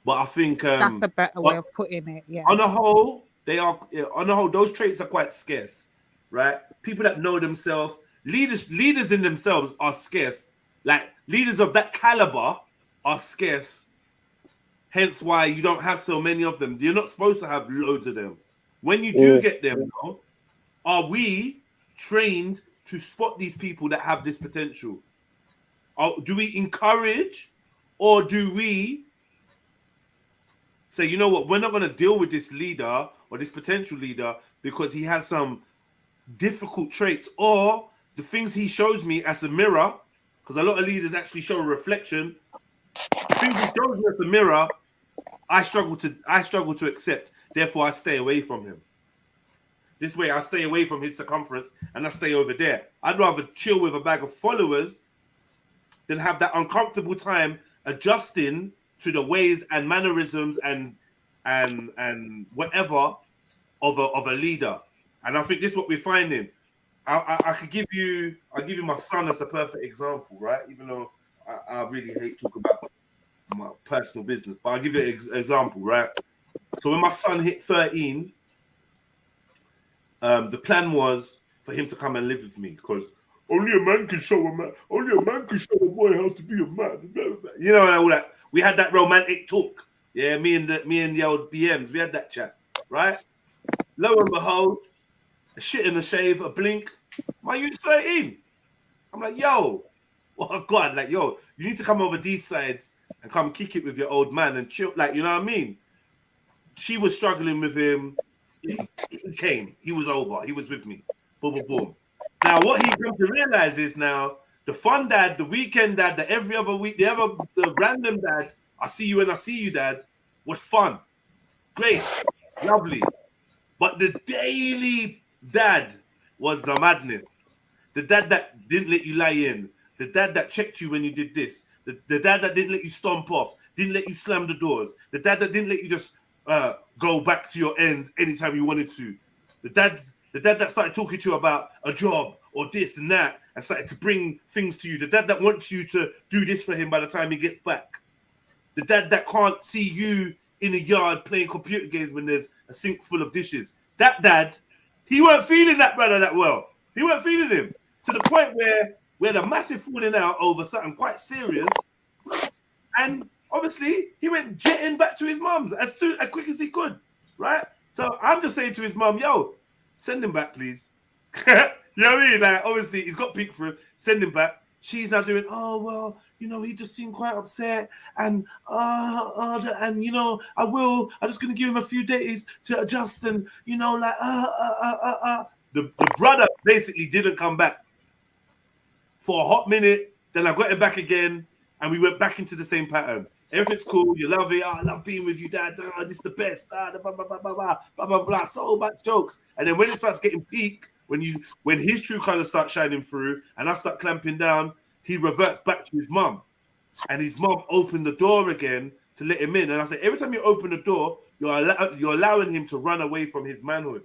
But I think that's a better way of putting it. Yeah. On the whole, those traits are quite scarce, right? People that know themselves, leaders in themselves are scarce. Like leaders of that caliber are scarce. Hence why you don't have so many of them. You're not supposed to have loads of them. When you do get them, though, are we trained to spot these people that have this potential? Do we encourage, or do we say, you know what, we're not going to deal with this leader or this potential leader because he has some difficult traits, or the things he shows me as a mirror, because a lot of leaders actually show a reflection. The things he shows me as a mirror, I struggle to accept. Therefore, I stay away from him. This way, I stay away from his circumference and I stay over there. I'd rather chill with a bag of followers than have that uncomfortable time adjusting to the ways and mannerisms and whatever of a leader. And I think this is what we're finding. I'll give you my son as a perfect example, right? Even though I really hate talking about my personal business, but I'll give you an example, right? So when my son hit 13, the plan was for him to come and live with me, because only a man can show a boy how to be a man. You know, all that. We had that romantic talk. Yeah, me and the old BMs, we had that chat, right? Lo and behold, a shit in the shave, a blink. My youth's 13. I'm like, yo, oh God, like, yo, you need to come over these sides and come kick it with your old man and chill. Like, you know what I mean? She was struggling with him. He came. He was over. He was with me. Boom, boom, boom. Now, what he come to realize is now the fun dad, the weekend dad, the every other week, the random dad, I see you and I see you dad, was fun. Great. Lovely. But the daily dad was the madness. The dad that didn't let you lie in. The dad that checked you when you did this. The dad that didn't let you stomp off. Didn't let you slam the doors. The dad that didn't let you just go back to your ends anytime you wanted to. The dad that started talking to you about a job or this and that and started to bring things to you. The dad that wants you to do this for him by the time he gets back. The dad that can't see you in the yard playing computer games when there's a sink full of dishes. That dad, he weren't feeling that brother that well. He weren't feeling him to the point where we had a massive falling out over something quite serious. And obviously, he went jetting back to his mum's as quick as he could, right? So I'm just saying to his mum, yo, send him back, please. You know what I mean? Like, obviously, he's got peak for him. Send him back. She's now doing, oh, well, you know, he just seemed quite upset. And, you know, I'm just going to give him a few days to adjust. And, you know, like, The brother basically didn't come back for a hot minute. Then I got him back again. And we went back into the same pattern. Everything's cool. You love it. Oh, I love being with you, Dad. Oh, this is the best. Blah, blah, blah, blah, blah, blah, blah, blah. So much jokes. And then when it starts getting peak, when his true colors start shining through and I start clamping down, he reverts back to his mum. And his mum opened the door again to let him in. And I said, every time you open the door, you're allowing him to run away from his manhood.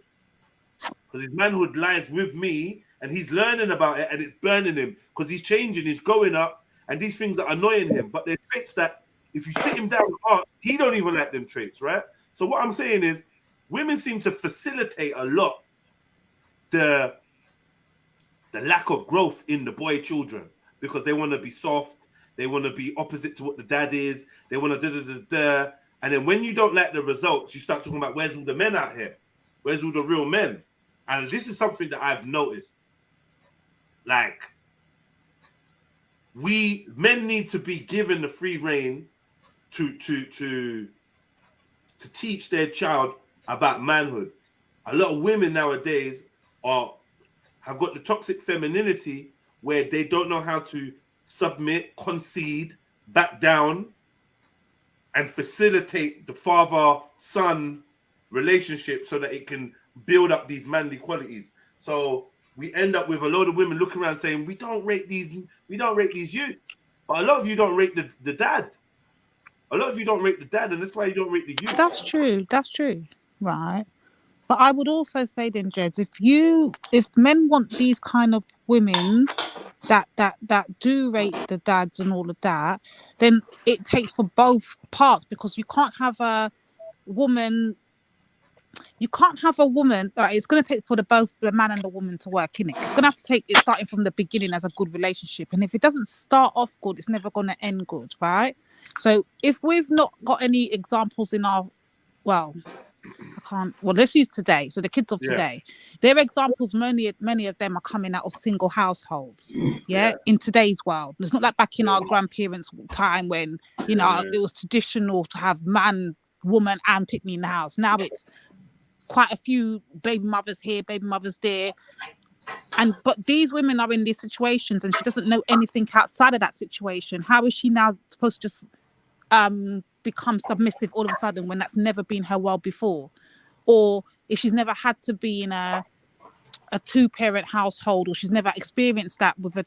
Because his manhood lies with me and he's learning about it and it's burning him because he's changing, he's growing up. And these things are annoying him, but they're traits that if you sit him down, he don't even like them traits, right? So what I'm saying is women seem to facilitate a lot the lack of growth in the boy children because they want to be soft. They want to be opposite to what the dad is. They want to da-da-da-da. And then when you don't like the results, you start talking about where's all the men out here? Where's all the real men? And this is something that I've noticed. Like, men need to be given the free rein to teach their child about manhood. A lot of women nowadays have got the toxic femininity where they don't know how to submit, concede, back down, and facilitate the father-son relationship so that it can build up these manly qualities. So we end up with a load of women looking around saying, we don't rate these youths. But a lot of you don't rate the dad. A lot of you don't rate the dad, and that's why you don't rate the youth. That's true. Right. But I would also say then, Jeds, if men want these kind of women that do rate the dads and all of that, then it takes for both parts, because you can't have a woman. Right, it's going to take for both the man and the woman to work in it. It's going to have to take it starting from the beginning as a good relationship. And if it doesn't start off good, it's never going to end good, right? So if we've not got any examples in our, let's use today. So the kids of today, their examples, many of them are coming out of single households. In today's world, it's not like back in our grandparents' time when it was traditional to have man, woman, and pick me in the house. Now it's quite a few baby mothers here, baby mothers there, but these women are in these situations, and she doesn't know anything outside of that situation. How is she now supposed to just become submissive all of a sudden when that's never been her world before? Or if she's never had to be in a two-parent household, or she's never experienced that with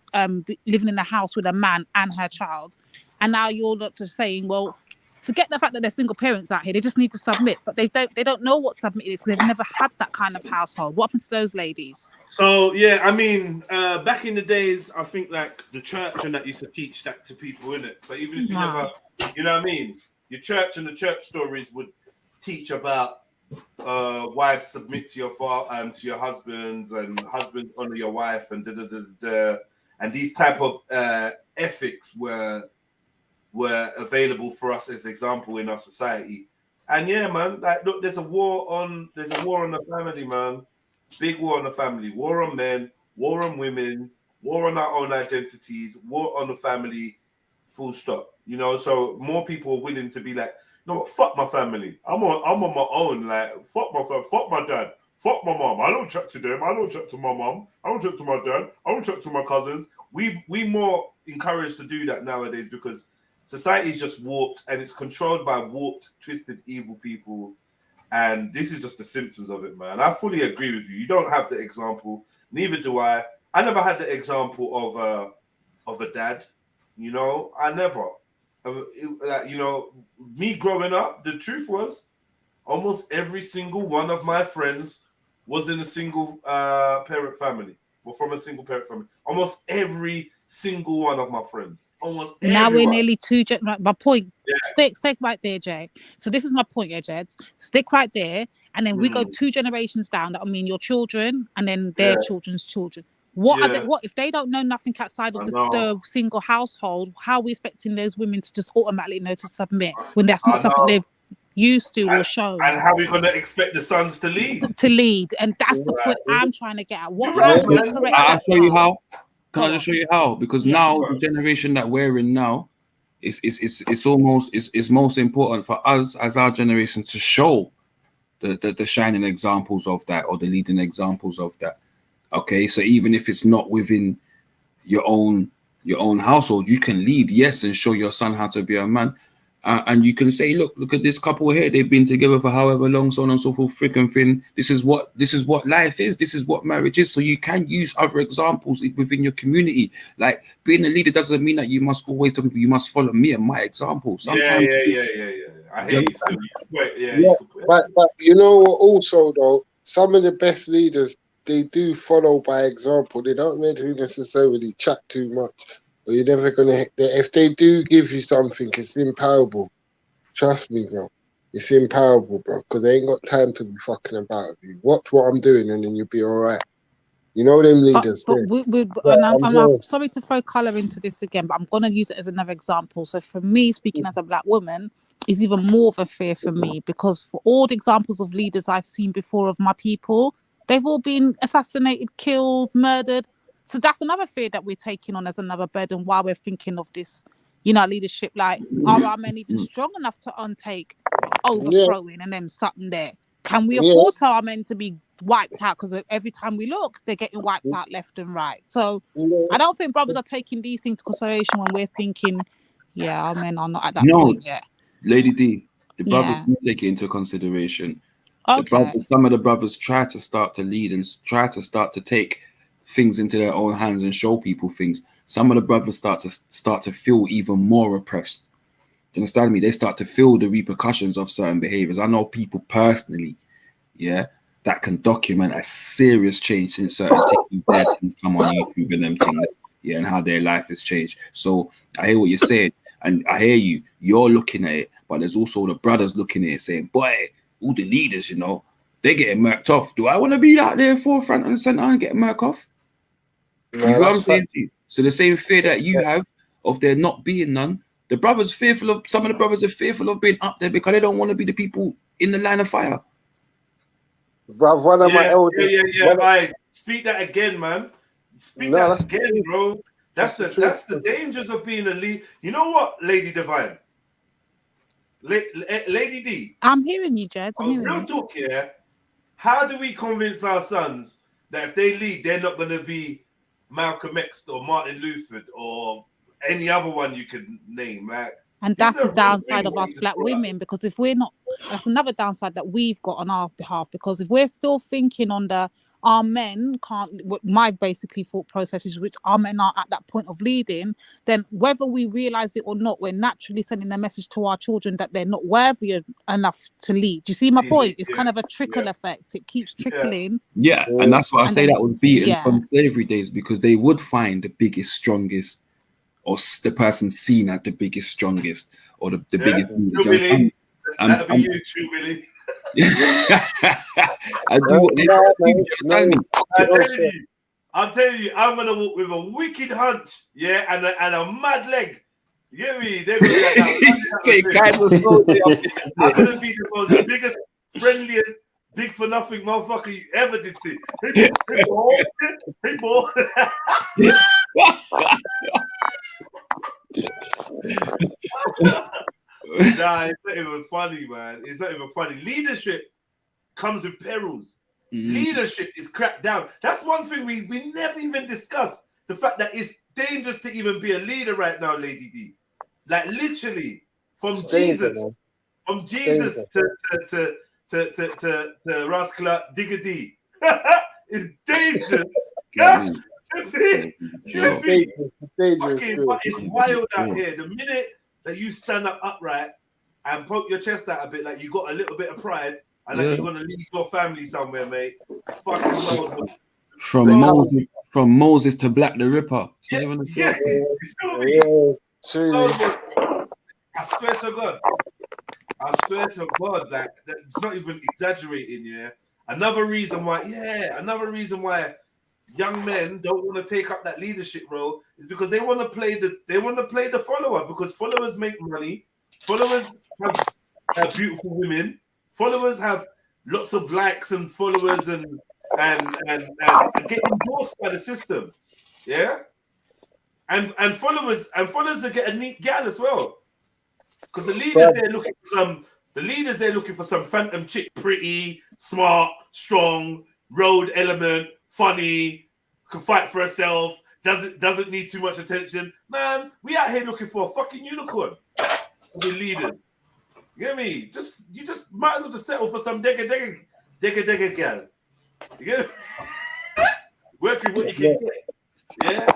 living in a house with a man and her child, and now you're not just saying, well, forget the fact that they're single parents out here, they just need to submit, but they don't know what submit is because they've never had that kind of household. What happens to those ladies? So I mean, back in the days, I think like the church and that used to teach that to people, innit? So even if you never, you know what I mean, your church and the church stories would teach about wives submit to your father, to your husbands, and husbands honor your wife, and and these type of ethics were available for us as example in our society. And man, like, look, there's a war on the family, man. Big war on the family, war on men, war on women, war on our own identities, war on the family, full stop. So more people are willing to be like, no, fuck my family. I'm on my own. Like, fuck my family, fuck my dad, fuck my mom. I don't chat to them. I don't chat to my mom. I don't chat to my dad. I don't chat to my cousins. We more encouraged to do that nowadays because society is just warped, and it's controlled by warped, twisted, evil people. And this is just the symptoms of it, man. I fully agree with you. You don't have the example. Neither do I. I never had the example of a dad. I never. Me growing up, the truth was almost every single one of my friends was in a single parent family. Or from a single parent family. Almost every single one of my friends. Almost now everyone. we're nearly my point. Stick right there, Jay. So this is my point, Jeds. Stick right there, and then we go 2 generations down. That your children, and then their children's children. What if they don't know nothing outside of the single household? How are we expecting those women to just automatically know to submit when that's not something they've used to or shown? And how are we going to expect the sons to lead? And that's the point I'm trying to get at. I'll show you how. Can I just show you how? Because now the generation that we're in now, it's most important for us as our generation to show the shining examples of that, or the leading examples of that. Okay, so even if it's not within your own household, you can lead, yes, and show your son how to be a man. And you can say, look at this couple here. They've been together for however long, so on and so forth, freaking thing. This is what life is. This is what marriage is. So you can use other examples within your community. Like, being a leader doesn't mean that you must always tell people you must follow me and my example. Sometimes, I hear you. But also though, some of the best leaders, they do follow by example. They don't really necessarily chat too much. Or you're never gonna. If they do give you something, it's impowerable. Trust me, bro. It's impowerable, bro. Because they ain't got time to be fucking about with you. Watch what I'm doing, and then you'll be all right. Them leaders. I'm sorry to throw colour into this again, but I'm gonna use it as another example. So for me, speaking as a black woman, is even more of a fear for me, because for all the examples of leaders I've seen before of my people, they've all been assassinated, killed, murdered. So that's another fear that we're taking on as another burden while we're thinking of this, leadership. Like, are our men even strong enough to untake overthrowing and then something there? Can we afford our men to be wiped out? Because every time we look, they're getting wiped out left and right. So I don't think brothers are taking these things into consideration when we're thinking, our men are not at that point yet. Lady D, the brothers do take it into consideration. Some of the brothers try to start to lead and try to start to take things into their own hands and show people things. Some of the brothers start to feel even more oppressed. Do you understand me? They start to feel the repercussions of certain behaviors. I know people personally, that can document a serious change in certain things. Their things come on YouTube and them things, yeah, and how their life has changed. So I hear what you're saying, and I hear you. You're looking at it, but there's also the brothers looking at it, saying, "Boy, all the leaders, you know, they're getting murked off. Do I want to be out there forefront and center and get murked off?" No, You know what I'm that's saying to you? So the same fear that you have of there not being none, the brothers fearful of. Some of the brothers are fearful of being up there because they don't want to be the people in the line of fire. Bruv, one of my elders. I speak that again, man. Speak that again, bro. That's the dangers of being a lead. You know what, Lady Divine, Lady D. I'm hearing you, Jed. I'm hearing real you. talk, yeah. How do we convince our sons that if they lead, they're not going to be Malcolm X or Martin Luther or any other one you could name, like? And that's the downside of us black women, because if we're not, that's another downside that we've got on our behalf, because if we're still thinking on our men can't, my basically thought process is, which our men are at that point of leading, then whether we realize it or not, we're naturally sending a message to our children that they're not worthy enough to lead. Do you see my point? It's kind of a trickle effect. It keeps trickling. Yeah, and that's why I say that was beaten yeah. from slavery days, because they would find the biggest, strongest, or the person seen as the biggest, strongest, or the biggest leader. That'll be you, True Billy. I do what they I'm telling you, I'm gonna walk with a wicked hunch, yeah, and a mad leg. You get me? They're gonna I'm gonna be the most biggest, friendliest, big for nothing motherfucker you ever did see. Hey, boy. Nah, it's not even funny, man. It's not even funny. Leadership comes with perils. Leadership is cracked down. That's one thing we never even discussed. The fact that it's dangerous to even be a leader right now, Lady D. Like literally, from Jesus to Raskla Digger D. It's dangerous. It's wild out here. The minute that you stand up upright and poke your chest out a bit, like you got a little bit of pride, and like you're gonna leave your family somewhere, mate. Fucking world. From Moses to Black the Ripper. I swear to God. Like it's not even exaggerating. Yeah. Another reason why young men don't want to take up that leadership role is because they want to play the follower, because followers make money, followers have beautiful women, followers have lots of likes and followers and get endorsed by the system, yeah, and followers are get a neat gal as well, because the leaders they're looking for some phantom chick, pretty, smart, strong, road element, funny, can fight for herself, doesn't need too much attention. Man, we out here looking for a fucking unicorn. We're leaders. You get me? You just might as well just settle for some digger gal. You get me? Work with what you can get. Yeah.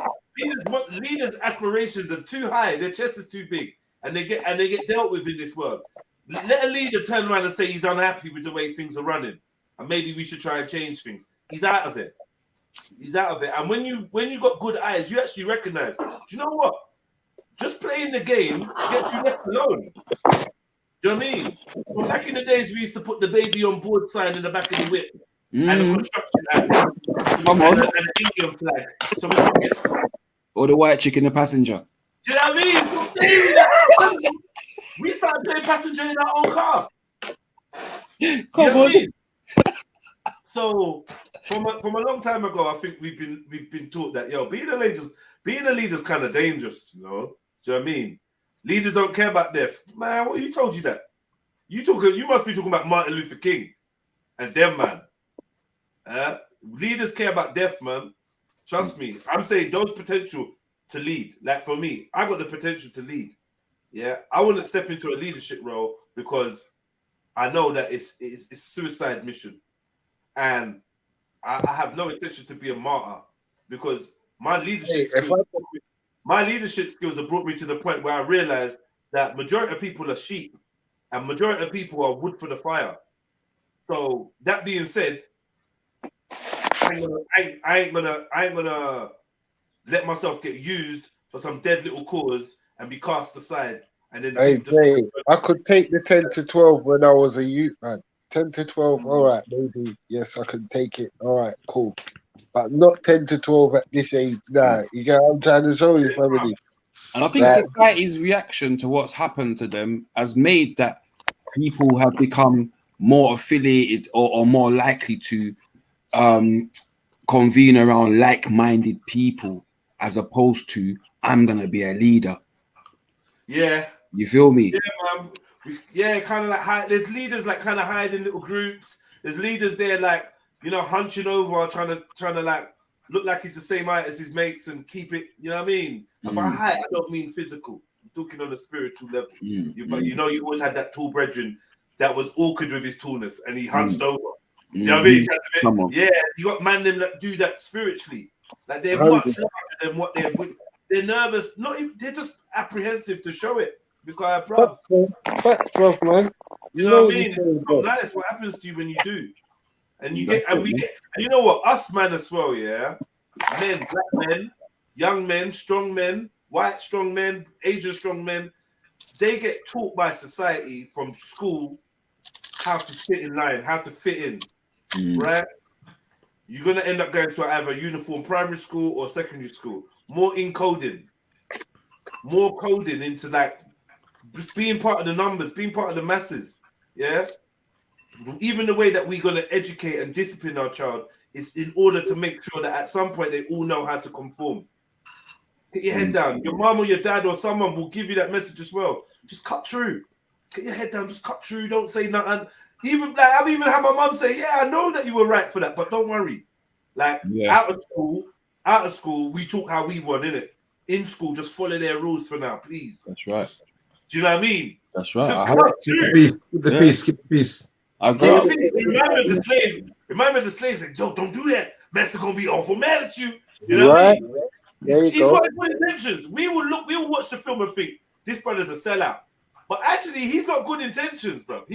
Leaders' aspirations are too high. Their chest is too big, and they get dealt with in this world. Let a leader turn around and say he's unhappy with the way things are running, and maybe we should try and change things. He's out of it. And when you got good eyes, you actually recognize. Do you know what? Just playing the game gets you left alone. Do you know what I mean? Well, back in the days, we used to put the baby on board sign in the back of the whip and the construction act and the Indian flag, so we don't get stuck. Or the white chick in the passenger. Do you know what I mean? We started playing passenger in our own car. Come on. So from a long time ago, I think we've been taught that being a leader's kind of dangerous, you know? Do you know what I mean? Leaders don't care about death. Man, who told you that? You must be talking about Martin Luther King and them, man. Leaders care about death, man. Trust me. I'm saying those potential to lead. Like for me, I got the potential to lead. Yeah, I wouldn't step into a leadership role because I know that it's a suicide mission. And I have no intention to be a martyr, because my leadership skills have brought me to the point where I realized that majority of people are sheep and majority of people are wood for the fire. So that being said, I ain't gonna let myself get used for some dead little cause and be cast aside. And then Hey, Jay, I could take the 10 to 12 when I was a youth, man. 10 to 12, all right, maybe. Yes, I can take it. All right, cool. But not 10 to 12 at this age. Nah, you get what I'm trying to show you, family. And I think society's reaction to what's happened to them has made that people have become more affiliated or more likely to convene around like-minded people as opposed to I'm gonna be a leader. Yeah. You feel me? Yeah, man. Yeah, kind of like there's leaders like kind of hide in little groups. There's leaders there like, you know, hunching over, trying to like look like he's the same height as his mates and keep it, you know what I mean? And by height, I don't mean physical. I'm talking on a spiritual level. But you know, you always had that tall brethren that was awkward with his tallness and he hunched over. You know what I mean? Yeah, you got man them that do that spiritually. Like they're much larger than what they're nervous. They're just apprehensive to show it. Because Facts, bruv, man. You know what I mean? It's not nice what happens to you when you do. And you get, and you know what? Us man as well, yeah. Men, black men, young men, strong men, white strong men, Asian strong men. They get taught by society from school how to fit in line, how to fit in, right? You're gonna end up going to either uniform primary school or secondary school. More encoding, more coding into like being part of the numbers, being part of the masses, yeah. Even the way that we're going to educate and discipline our child is in order to make sure that at some point they all know how to conform. Get your head down. Your mom or your dad or someone will give you that message as well. Just cut through. Get your head down. Just cut through. Don't say nothing. Even like I've even had my mom say, "Yeah, I know that you were right for that, but don't worry." Like out of school, we talk how we want, innit? In school, just follow their rules for now, please. That's right. Do you know what I mean? That's right. Just cut through. The peace. Remind me of the slave. Remind me of the slaves. Like, yo, don't do that. Master gonna be awful mad at you. You know what I mean? He's got good intentions. We will watch the film and think this brother's a sellout. But actually, he's got good intentions, bro.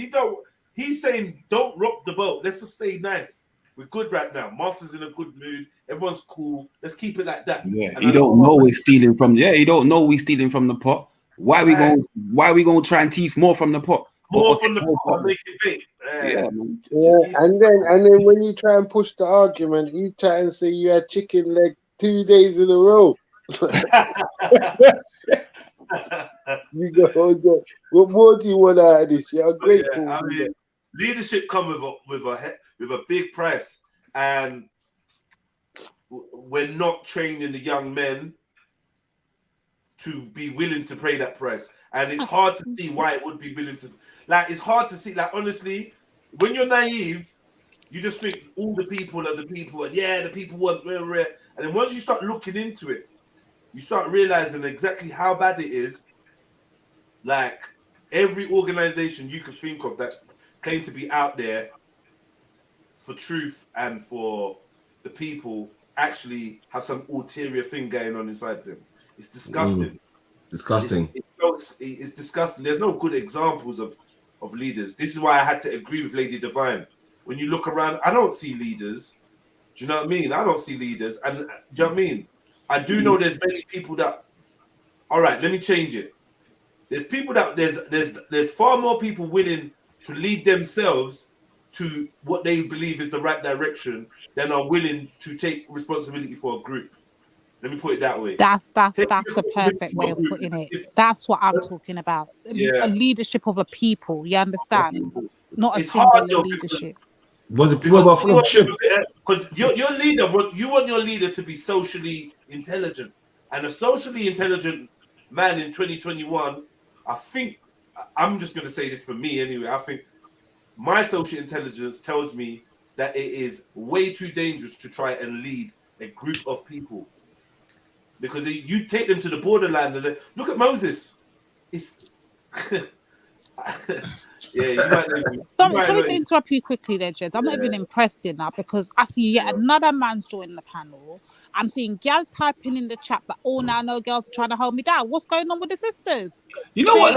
He's saying don't rock the boat. Let's just stay nice. We're good right now. Master's in a good mood. Everyone's cool. Let's keep it like that. Yeah, he don't know we're stealing from. Yeah, he don't know we're stealing from the pot. Why we going to try and thief more from the pot? More from the pot, make it big. Yeah, and then when you try and push the argument, you try and say you had chicken leg 2 days in a row. You go, what more do you want out of this? You're grateful. Yeah, I mean, leadership comes with a big price, and we're not training the young men to be willing to pay that price. And it's hard to see why it would be willing to. Like, it's hard to see. Like, honestly, when you're naive, you just think all the people are the people, and yeah, the people want rare. And then once you start looking into it, you start realizing exactly how bad it is. Like, every organization you could think of that claim to be out there for truth and for the people actually have some ulterior thing going on inside them. It's disgusting. Disgusting. It's disgusting. There's no good examples of leaders. This is why I had to agree with Lady Divine. When you look around, I don't see leaders. Do you know what I mean? I don't see leaders. And do you know what I mean? I do know there's many people that, all right, let me change it. There's people that, there's far more people willing to lead themselves to what they believe is the right direction than are willing to take responsibility for a group. Let me put it that way. That's the perfect way of putting it. That's what I'm talking about. A leadership of a people. You understand? Not a singular leadership. Because your leader, you want your leader to be socially intelligent, and a socially intelligent man in 2021. I think I'm just going to say this for me anyway. I think my social intelligence tells me that it is way too dangerous to try and lead a group of people. Because you take them to the borderline and look at Moses. It's Sorry to interrupt you quickly there, Jed. I'm not even impressed in that because I see yet another man's joining the panel. I'm seeing gal typing in the chat, but now no girls are trying to hold me down. What's going on with the sisters? You know what,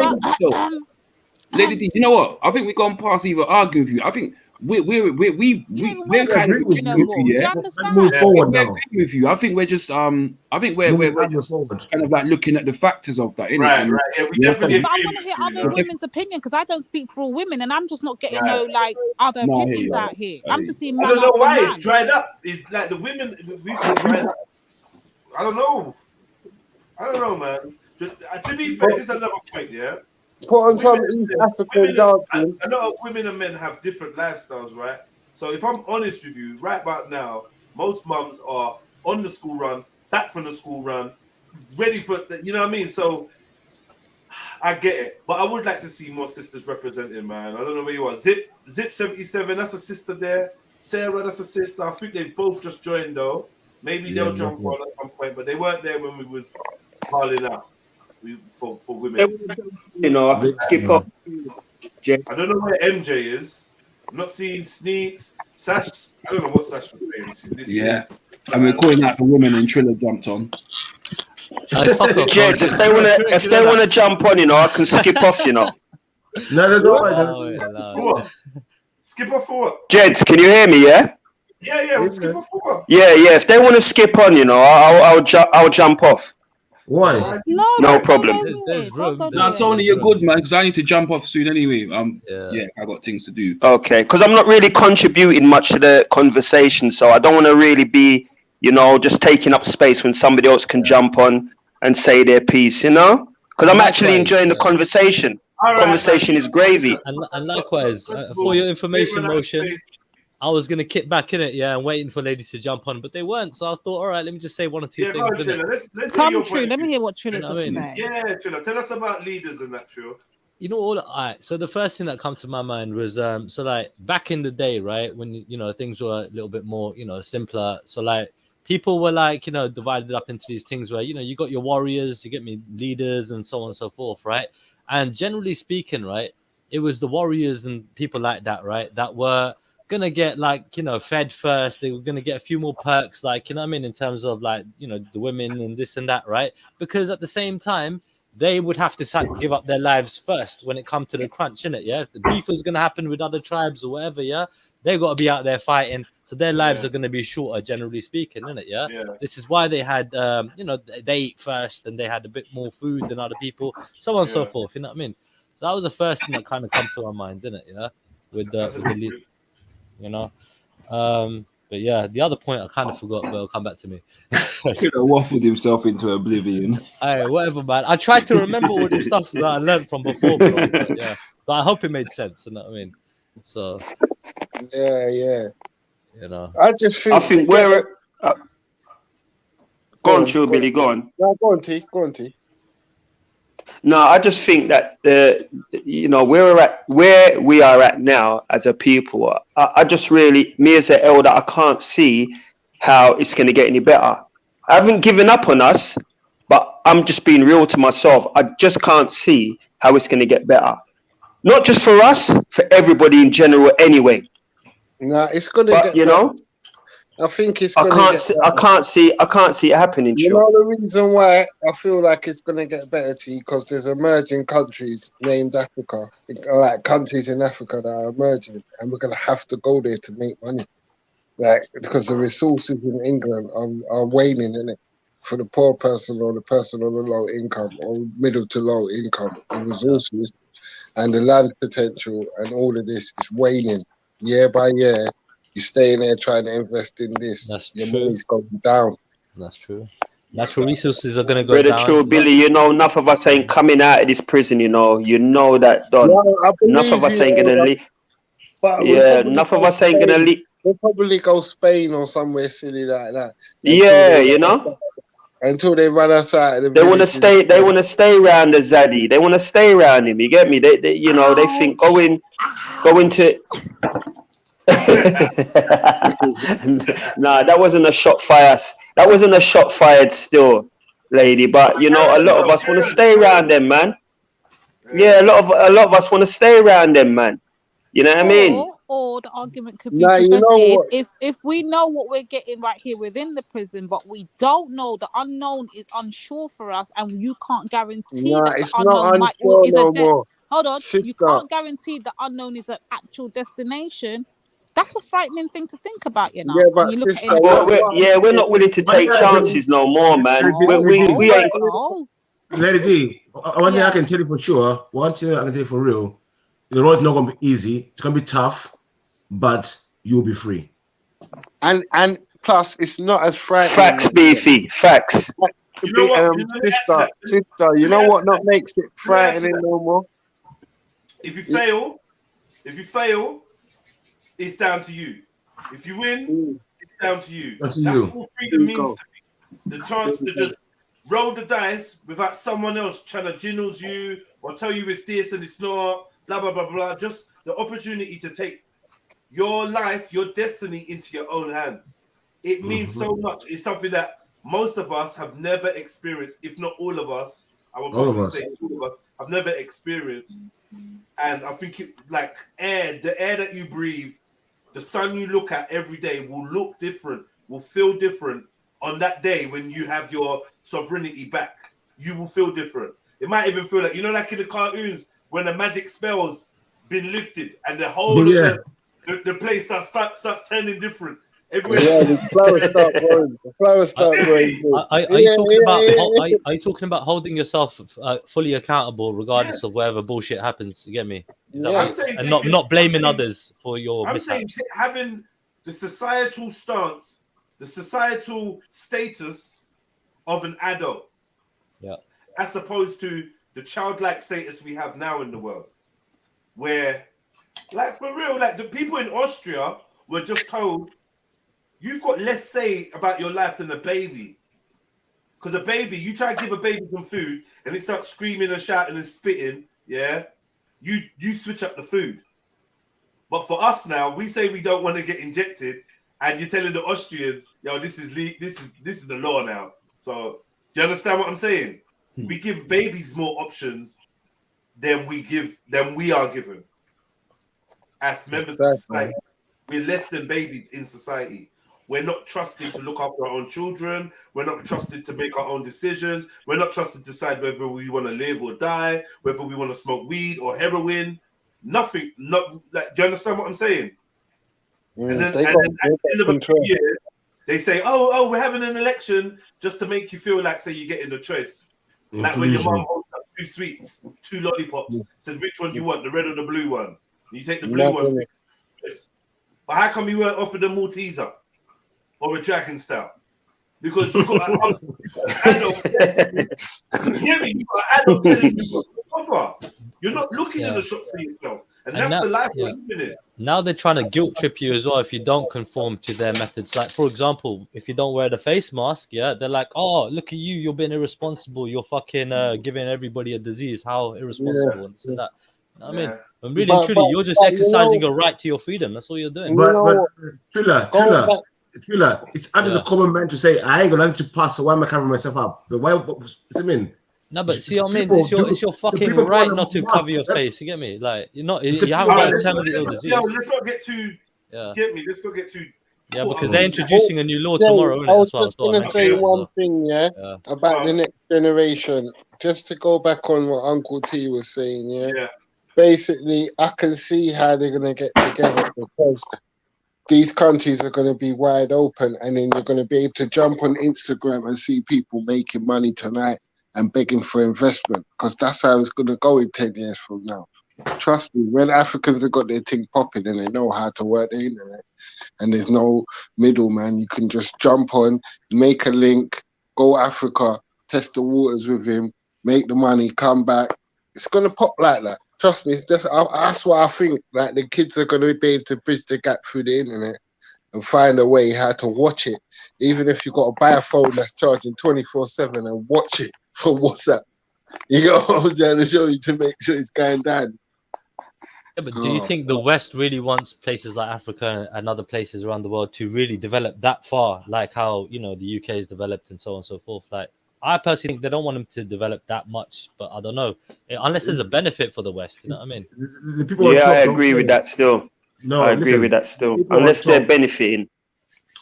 Lady D, you know what? I think we've gone past even arguing with you. I think we're kind of with agreeing you. with you, yeah. Move forward We're now. agreeing with you. I think we're just I think we're just kind of like looking at the factors of that, innit? Right, And, right. Yeah, we yeah, definitely But I agree want to hear with you. other women's opinion because I don't speak for all women, and I'm just not getting Right. no like other No, I hear opinions you. out here. I'm just seeing I man don't know after why it's man. dried up. It's like the women, we've just dried up. I don't know. I don't know, man. To be fair, this is another point, yeah? Put on some East African dancing. A lot of women and men have different lifestyles, right? So if I'm honest with you, right about now, most mums are on the school run, back from the school run, ready for, you know what I mean? So I get it, but I would like to see more sisters represented, man. I don't know where you are. Zip 77, that's a sister there. Sarah, that's a sister. I think they've both just joined though. Maybe they'll jump on at some point, but they weren't there when we was calling out for women. You know, I can skip up. I don't know where MJ is. I'm not seeing Sneaks, Sash. I don't know what Sash was saying. Yeah, and we're calling out for women, and Triller jumped on. Jed, if they wanna jump on, you know, I can skip off, you know. No, that's all right. What? Skip off for what? Jed, can you hear me? Yeah. Yeah, we'll skip off for what? Yeah. If they want to skip on, you know, I'll jump off. Why? No problem. No, Tony, you're good, man. Because I need to jump off soon anyway. Yeah, I got things to do. Okay, because I'm not really contributing much to the conversation, so I don't want to really be, you know, just taking up space when somebody else can jump on and say their piece, you know. Because I'm actually enjoying the conversation. Conversation is gravy. And likewise, for your information motion, I was gonna kick back in it, and waiting for ladies to jump on, but they weren't. So I thought, all right, let me just say one or two things. Let's Come hear your true. point. Let me hear what Trilla's got to say. Yeah, Trilla, tell us about leaders and that, Trill. You know, all right. So the first thing that come to my mind was so like back in the day, right, when you know things were a little bit more, you know, simpler. So like people were like, you know, divided up into these things where, you know, you got your warriors, you get me leaders and so on and so forth, right? And generally speaking, right, it was the warriors and people like that, right, that were gonna get like, you know, fed first. They were gonna get a few more perks, like, you know what I mean, in terms of like, you know, the women and this and that, right? Because at the same time, they would have to give up their lives first when it comes to the crunch, innit? Yeah, if the beef was gonna happen with other tribes or whatever, yeah, they've got to be out there fighting, so their lives are gonna be shorter, generally speaking, innit? Yeah, this is why they had, you know, they ate first and they had a bit more food than other people, so on and so forth. You know what I mean? So that was the first thing that kind of come to our mind, didn't it? Yeah, with the lead. You know, but yeah, the other point I kind of forgot, but it'll come back to me. Could have waffled himself into oblivion. Hey, whatever, man. I tried to remember all the stuff that I learned from before, bro. But yeah, but I hope it made sense. You know what I mean? So yeah, you know, I just think. I think we're. Go on, True Billy. Go on. No, go on, T. Go on, T. No, I just think that you know, where we are at now as a people, I just really, me as an elder, I can't see how it's going to get any better. I haven't given up on us, but I'm just being real to myself. I just can't see how it's going to get better. Not just for us, for everybody in general anyway. No, it's going to get you better. know, I think it's. I can't see it happening. You know the reason why I feel like it's going to get better to you, because there's emerging countries named Africa, like countries in Africa that are emerging, and we're going to have to go there to make money, like because the resources in England are waning, in it, for the poor person or the person on the low income or middle to low income. The resources and the land potential and all of this is waning year by year. You stay in there trying to invest in this. That's your true. money's going down. That's true. Natural resources are going to go Brother down. True Billy, you know, enough of us ain't coming out of this prison. You know that, Don. Enough of us ain't gonna leave. Yeah, enough of us ain't gonna leave. We'll probably go Spain or somewhere silly like that. Yeah, you know. Until they run us out. They want to stay. They want to stay around the Zaddy. They want to stay around him. You get me? They you know, they think go into. Nah, that wasn't a shot fired. That wasn't a shot fired still, lady. But you know, a lot of us want to stay around them, man. Yeah, a lot of us want to stay around them, man. You know what I mean? Or the argument could be presented if we know what we're getting right here within the prison, but we don't know, the unknown is unsure for us, and you can't guarantee that the unknown is a Hold on, you can't guarantee the unknown is an actual destination. That's a frightening thing to think about, you know. Yeah, but when you look sister, at it, we're not willing to take chances no more, man. We ain't. Lady D, one thing I can tell you for sure, one thing I can tell you for real, the road's not gonna be easy. It's gonna be tough, but you'll be free. And plus, it's not as frightening. Facts, beefy. Facts. You know what? Sister, you know what not makes it frightening no more? If you fail, it's down to you. If you win, it's down to you. That's all freedom means to me. The chance to just roll the dice without someone else trying to jinnles you or tell you it's this and it's not, blah, blah, blah, blah. Just the opportunity to take your life, your destiny into your own hands. It means so much. It's something that most of us have never experienced, if not all of us. I would probably say all of us have never experienced. And I think it, like the air that you breathe, the sun you look at every day will look different, will feel different on that day when you have your sovereignty back. You will feel different. It might even feel like, you know, like in the cartoons when the magic spell's been lifted and the whole of the place starts turning different. Everywhere. Yeah, the flowers start growing. The flowers start growing. Are you talking about holding yourself fully accountable regardless of whatever bullshit happens? You get me? And not blaming others for your mishaps. Saying having the societal stance, the societal status of an adult, as opposed to the childlike status we have now in the world, where, like for real, like the people in Austria were just told, you've got less say about your life than a baby. Because a baby, you try to give a baby some food and it starts screaming and shouting and spitting, you switch up the food. But for us now, we say we don't want to get injected, and you're telling the Austrians, yo, this is the law now. So do you understand what I'm saying? We give babies more options than we are given as members of society. We're less than babies in society. We're not trusted to look after our own children. We're not trusted to make our own decisions. We're not trusted to decide whether we want to live or die, whether we want to smoke weed or heroin. Nothing. Not like. Do you understand what I'm saying? And then at the end of a few years, they say, "Oh, we're having an election just to make you feel like, say, you're getting a choice." Like when your mom holds up 2 sweets, 2 lollipops, says, "Which one do you want, the red or the blue one?" And you take the blue one. But how come you weren't offered a Malteser or a Dragon Stout? Because you've got an adult. You hear me? You've got an adult telling you what to offer. You're not looking in the shop for yourself. And that's now, the life we're living in. Now they're trying to guilt trip you as well if you don't conform to their methods. Like, for example, if you don't wear the face mask, they're like, oh, look at you, you're being irresponsible. You're fucking giving everybody a disease. How irresponsible and this and that. I mean, and really and truly, you're just exercising your right to your freedom. That's all you're doing. But Trilla, it's under the common man to say, I ain't gonna to pass, so why am I covering myself up? But why? What I mean? No, but see what I mean? It's your fucking right not to cover your face. You get me? Like, you haven't got a terminally ill disease. Let's not get too. Get me? Let's not get too. Yeah, because they're introducing a new law tomorrow. I was just going to say one thing, about the next generation. Just to go back on what Uncle T was saying, basically, I can see how they're going to get together because these countries are going to be wide open, and then you're going to be able to jump on Instagram and see people making money tonight and begging for investment, because that's how it's going to go in 10 years from now. Trust me, when Africans have got their thing popping and they know how to work the internet and there's no middleman, you can just jump on, make a link, go Africa, test the waters with him, make the money, come back. It's going to pop like that. Trust me, that's what I think. Like, the kids are going to be able to bridge the gap through the internet and find a way how to watch it, even if you've got to buy a phone that's charging 24/7 and watch it from WhatsApp. You got what I'm trying to show you to make sure it's going down. Yeah, but do you think the West really wants places like Africa and other places around the world to really develop that far, like how the UK is developed and so on and so forth? Like, I personally think they don't want them to develop that much, but I don't know, unless there's a benefit for the West. You know what I mean? I agree with that still. No, I agree with that still. Unless they're benefiting.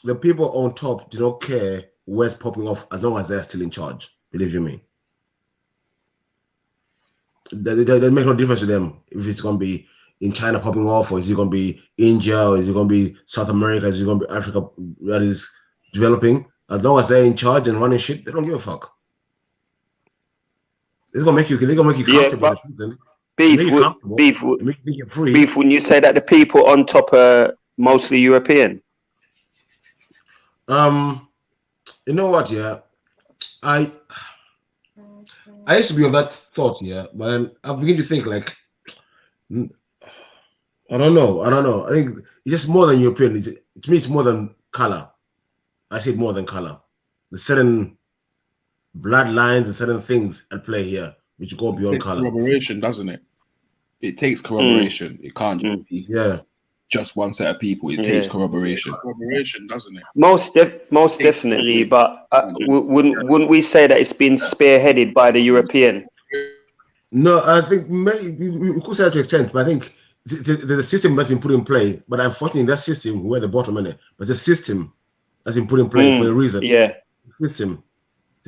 The people on top do not care where's popping off as long as they're still in charge. Believe you me. That makes no difference to them if it's going to be in China popping off, or is it going to be India, or is it going to be South America, is it going to be Africa that is developing? As long as they're in charge and running shit, they don't give a fuck. They're gonna make you comfortable. Beef, beef. When you say that the people on top are mostly European. You know what? Yeah, I used to be of that thought. Yeah, but then I begin to think like, I don't know. I think it's just more than European. To me, it's more than color. I say more than color. There's certain bloodlines and certain things at play here which go beyond color. Corroboration, doesn't it? It takes corroboration. It can't just be just one set of people. It takes corroboration. Corroboration, doesn't it? Most definitely. But wouldn't we say that it's been spearheaded by the European? No, I think we could say that to an extent, but I think the system has been put in play. But unfortunately, that system, we're at the bottom of it. But the system has been put in place for a reason. Yeah. The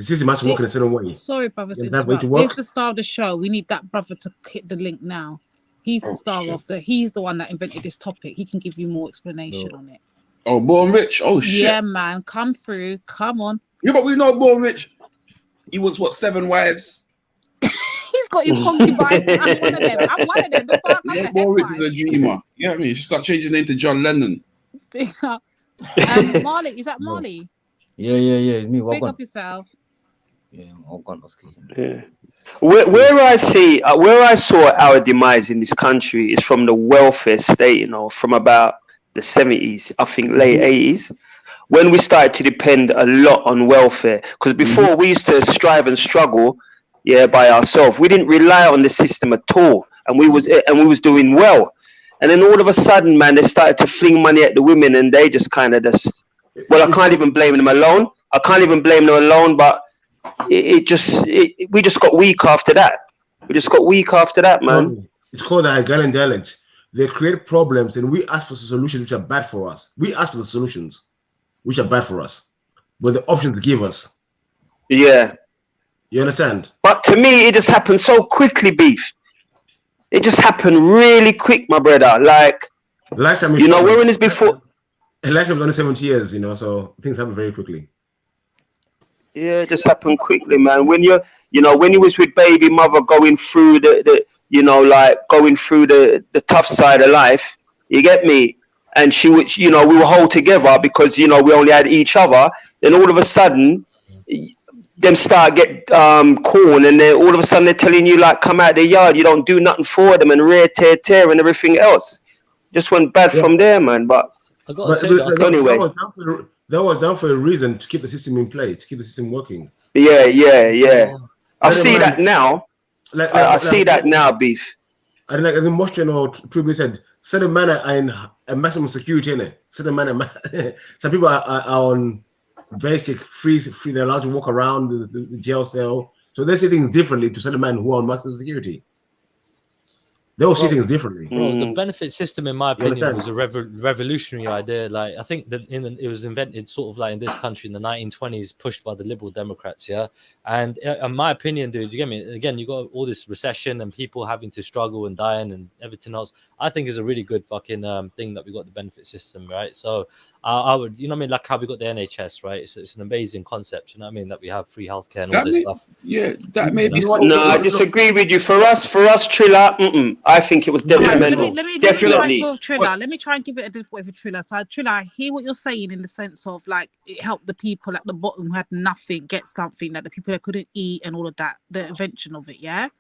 system has to work in a certain way. Sorry, brother, to interrupt. Here's the star of the show. We need that brother to hit the link now. He's the star of he's the one that invented this topic. He can give you more explanation on it. Oh, Born Rich. Oh shit. Yeah, man. Come through. Come on. Yeah, but we know Born Rich. He wants 7 wives? He's got his concubine. I'm one of them. Yeah, Born Rich is a dreamer. You know what I mean? Just start changing his name to John Lennon. Marley, is that Marley? Yeah. It's me. Pick up yourself. Yeah, Where I saw our demise in this country is from the welfare state, from about the 70s, I think late 80s, when we started to depend a lot on welfare. Because before we used to strive and struggle, by ourselves. We didn't rely on the system at all, and we was doing well. And then all of a sudden, man, they started to fling money at the women, and they just kind of well, I can't even blame them alone. But we just got weak after that. Man. It's called the Hegelian dialect. They create problems, and we ask for solutions which are bad for us. We ask for the solutions which are bad for us, but the options give us. Yeah. You understand? But to me, it just happened so quickly, Beef. It just happened really quick, my brother. Like, last time we're in this before. Last time was only 70 years, so things happen very quickly. Yeah, it just happened quickly, man. When you was with baby mother going through the tough side of life, you get me? And she would, we were whole together because, we only had each other. Then all of a sudden, them start get corn, and then all of a sudden they're telling you, like, come out the yard, you don't do nothing for them, and tear and everything else. Just went bad from there, man. But anyway. That was done for a reason, to keep the system in play, to keep the system working. Yeah. I see that now. I see that now, Beef. And like the motion or previously said, certain men are in a maximum security in it. Certain men some people are on basic free. They're allowed to walk around the jail cell. So they see things differently to certain men who are on maximum security. They all see things differently. Bro, the benefit system, in my opinion, was a revolutionary idea. Like, I think that it was invented sort of like in this country in the 1920s, pushed by the Liberal Democrats, And in my opinion, dude, you get me? Again, you got all this recession and people having to struggle and dying and everything else. I think it's a really good fucking thing that we got the benefit system, right? So I would, like how we got the NHS, right? It's an amazing concept, that we have free healthcare and all this stuff. Yeah, that may be. No, I disagree with you. For us, Triller, I think it was detrimental. Let me try and give it a different way for Triller. So, Triller, I hear what you're saying in the sense of, like, it helped the people at the bottom who had nothing get something, that the people that couldn't eat and all of that, the invention of it,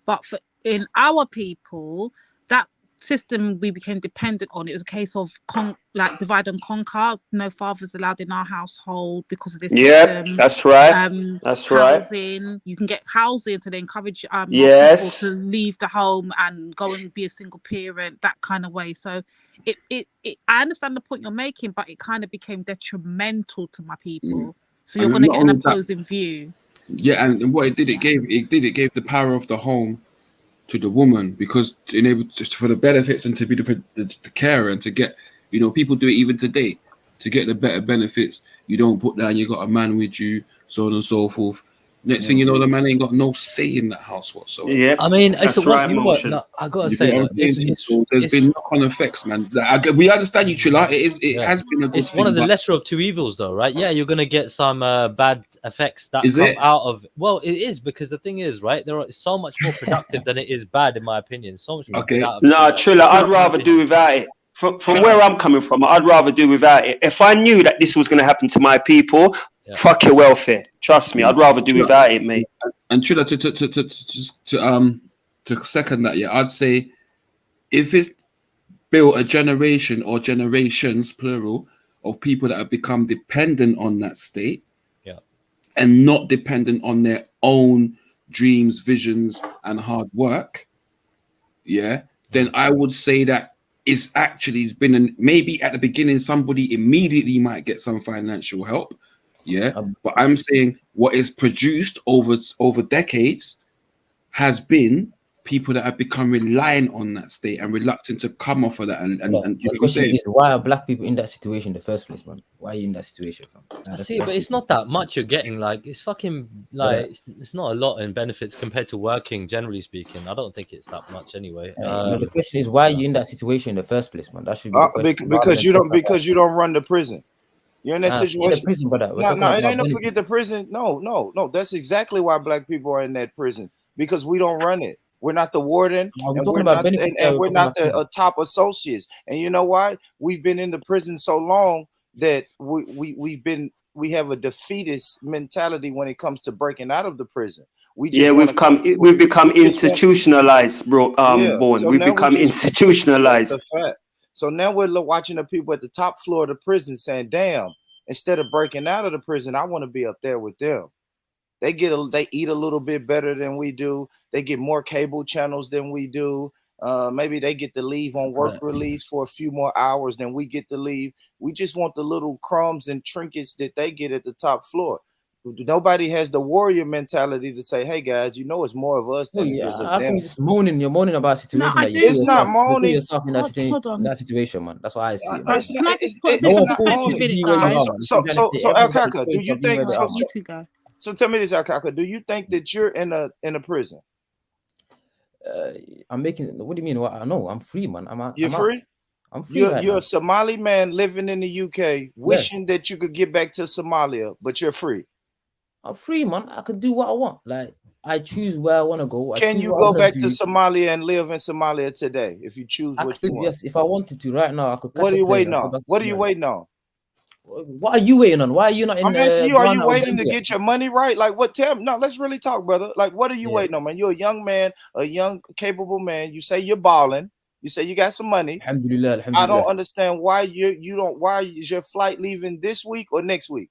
But in our people, that system we became dependent on, it was a case of divide and conquer. No fathers allowed in our household because of this system. That's right. That's housing. You can get housing to encourage people to leave the home and go and be a single parent, that kind of way. So it I understand the point you're making, but it kind of became detrimental to my people. So you're going to get an opposing view. Yeah, and what it gave the power of the home to the woman, because for the benefits and to be the carer and to get, people do it even today, to get the better benefits. You don't put down, you got a man with you, so on and so forth. Next thing you know, the man ain't got no say in that house whatsoever. Yeah, I mean, it's that's a right, you know what? motion. No, I gotta You say, know what I'm saying? So there's been knock-on effects, man. We understand you, Trilla. It has been a good it's thing. one of the but lesser of two evils, though, right? Yeah, you're gonna get some bad effects that Is come it? out of. Well, it is, because the thing is, right? There are so much more productive than it is bad, in my opinion. So much more good out of it. Nah, Trilla, I'd rather do without it. From where I'm coming from, I'd rather do without it. If I knew that this was going to happen to my people, fuck your welfare. Trust me, I'd rather do without it, mate. And Trilla, to second that, yeah, I'd say if it's built a generation or generations, plural, of people that have become dependent on that state, and not dependent on their own dreams, visions, and hard work, then I would say that it's actually been maybe at the beginning somebody immediately might get some financial help, but I'm saying what is produced over decades has been people that have become reliant on that state and reluctant to come off of that. And you know the what I'm question saying? is, why are black people in that situation in the first place, man? Why are you in that situation, fam? See, but it's not that much you're getting. Like, it's fucking like it's not a lot in benefits compared to working. Generally speaking, I don't think it's that much anyway. No, the question is, why are you in that situation in the first place, man? That should be the question. Because you don't run the prison. You're in that situation. The prison, brother. No, it ain't no forget the prison. No. That's exactly why black people are in that prison, because we don't run it. We're not the warden, and we're not the top associates. And you know why? We've been in the prison so long that we have a defeatist mentality when it comes to breaking out of the prison. We've become institutionalized, bro. Born. We've become institutionalized. That's a fact. So now we're watching the people at the top floor of the prison saying, "Damn! Instead of breaking out of the prison, I want to be up there with them." They eat a little bit better than we do. They get more cable channels than we do. Maybe they get to leave on work release for a few more hours than we get to leave. We just want the little crumbs and trinkets that they get at the top floor. Nobody has the warrior mentality to say, "Hey guys, it's more of us than it is of I them." think just moaning. You're moaning about a situation. No, it's not moaning. You put yourself in that situation, man. That's why I see it. Man. Can I just put No one this forces perspective in it, you where you guys? are, man. Alkaka, do you think? You two go. So tell me this, Alkaka, do you think that you're in a prison? I'm making. What do you mean? Well, no, I'm free, man. You're free. I'm free. You're a Somali man living in the UK, wishing that you could get back to Somalia, but you're free. I'm free, man. I can do what I want. Like, I choose where I want to go. Can you go back to Somalia and live in Somalia today if you choose what you want? Yes, if I wanted to right now, I could. What are you waiting on? What are you waiting on? What are you waiting on? Why are you not in? I'm asking you, are you waiting to get your money right? Like, what? Tell me. No, let's really talk, brother. Like, what are you waiting on, man? You're a young man, a young, capable man. You say you're balling. You say you got some money. Alhamdulillah. I don't understand why you don't. Why is your flight leaving this week or next week?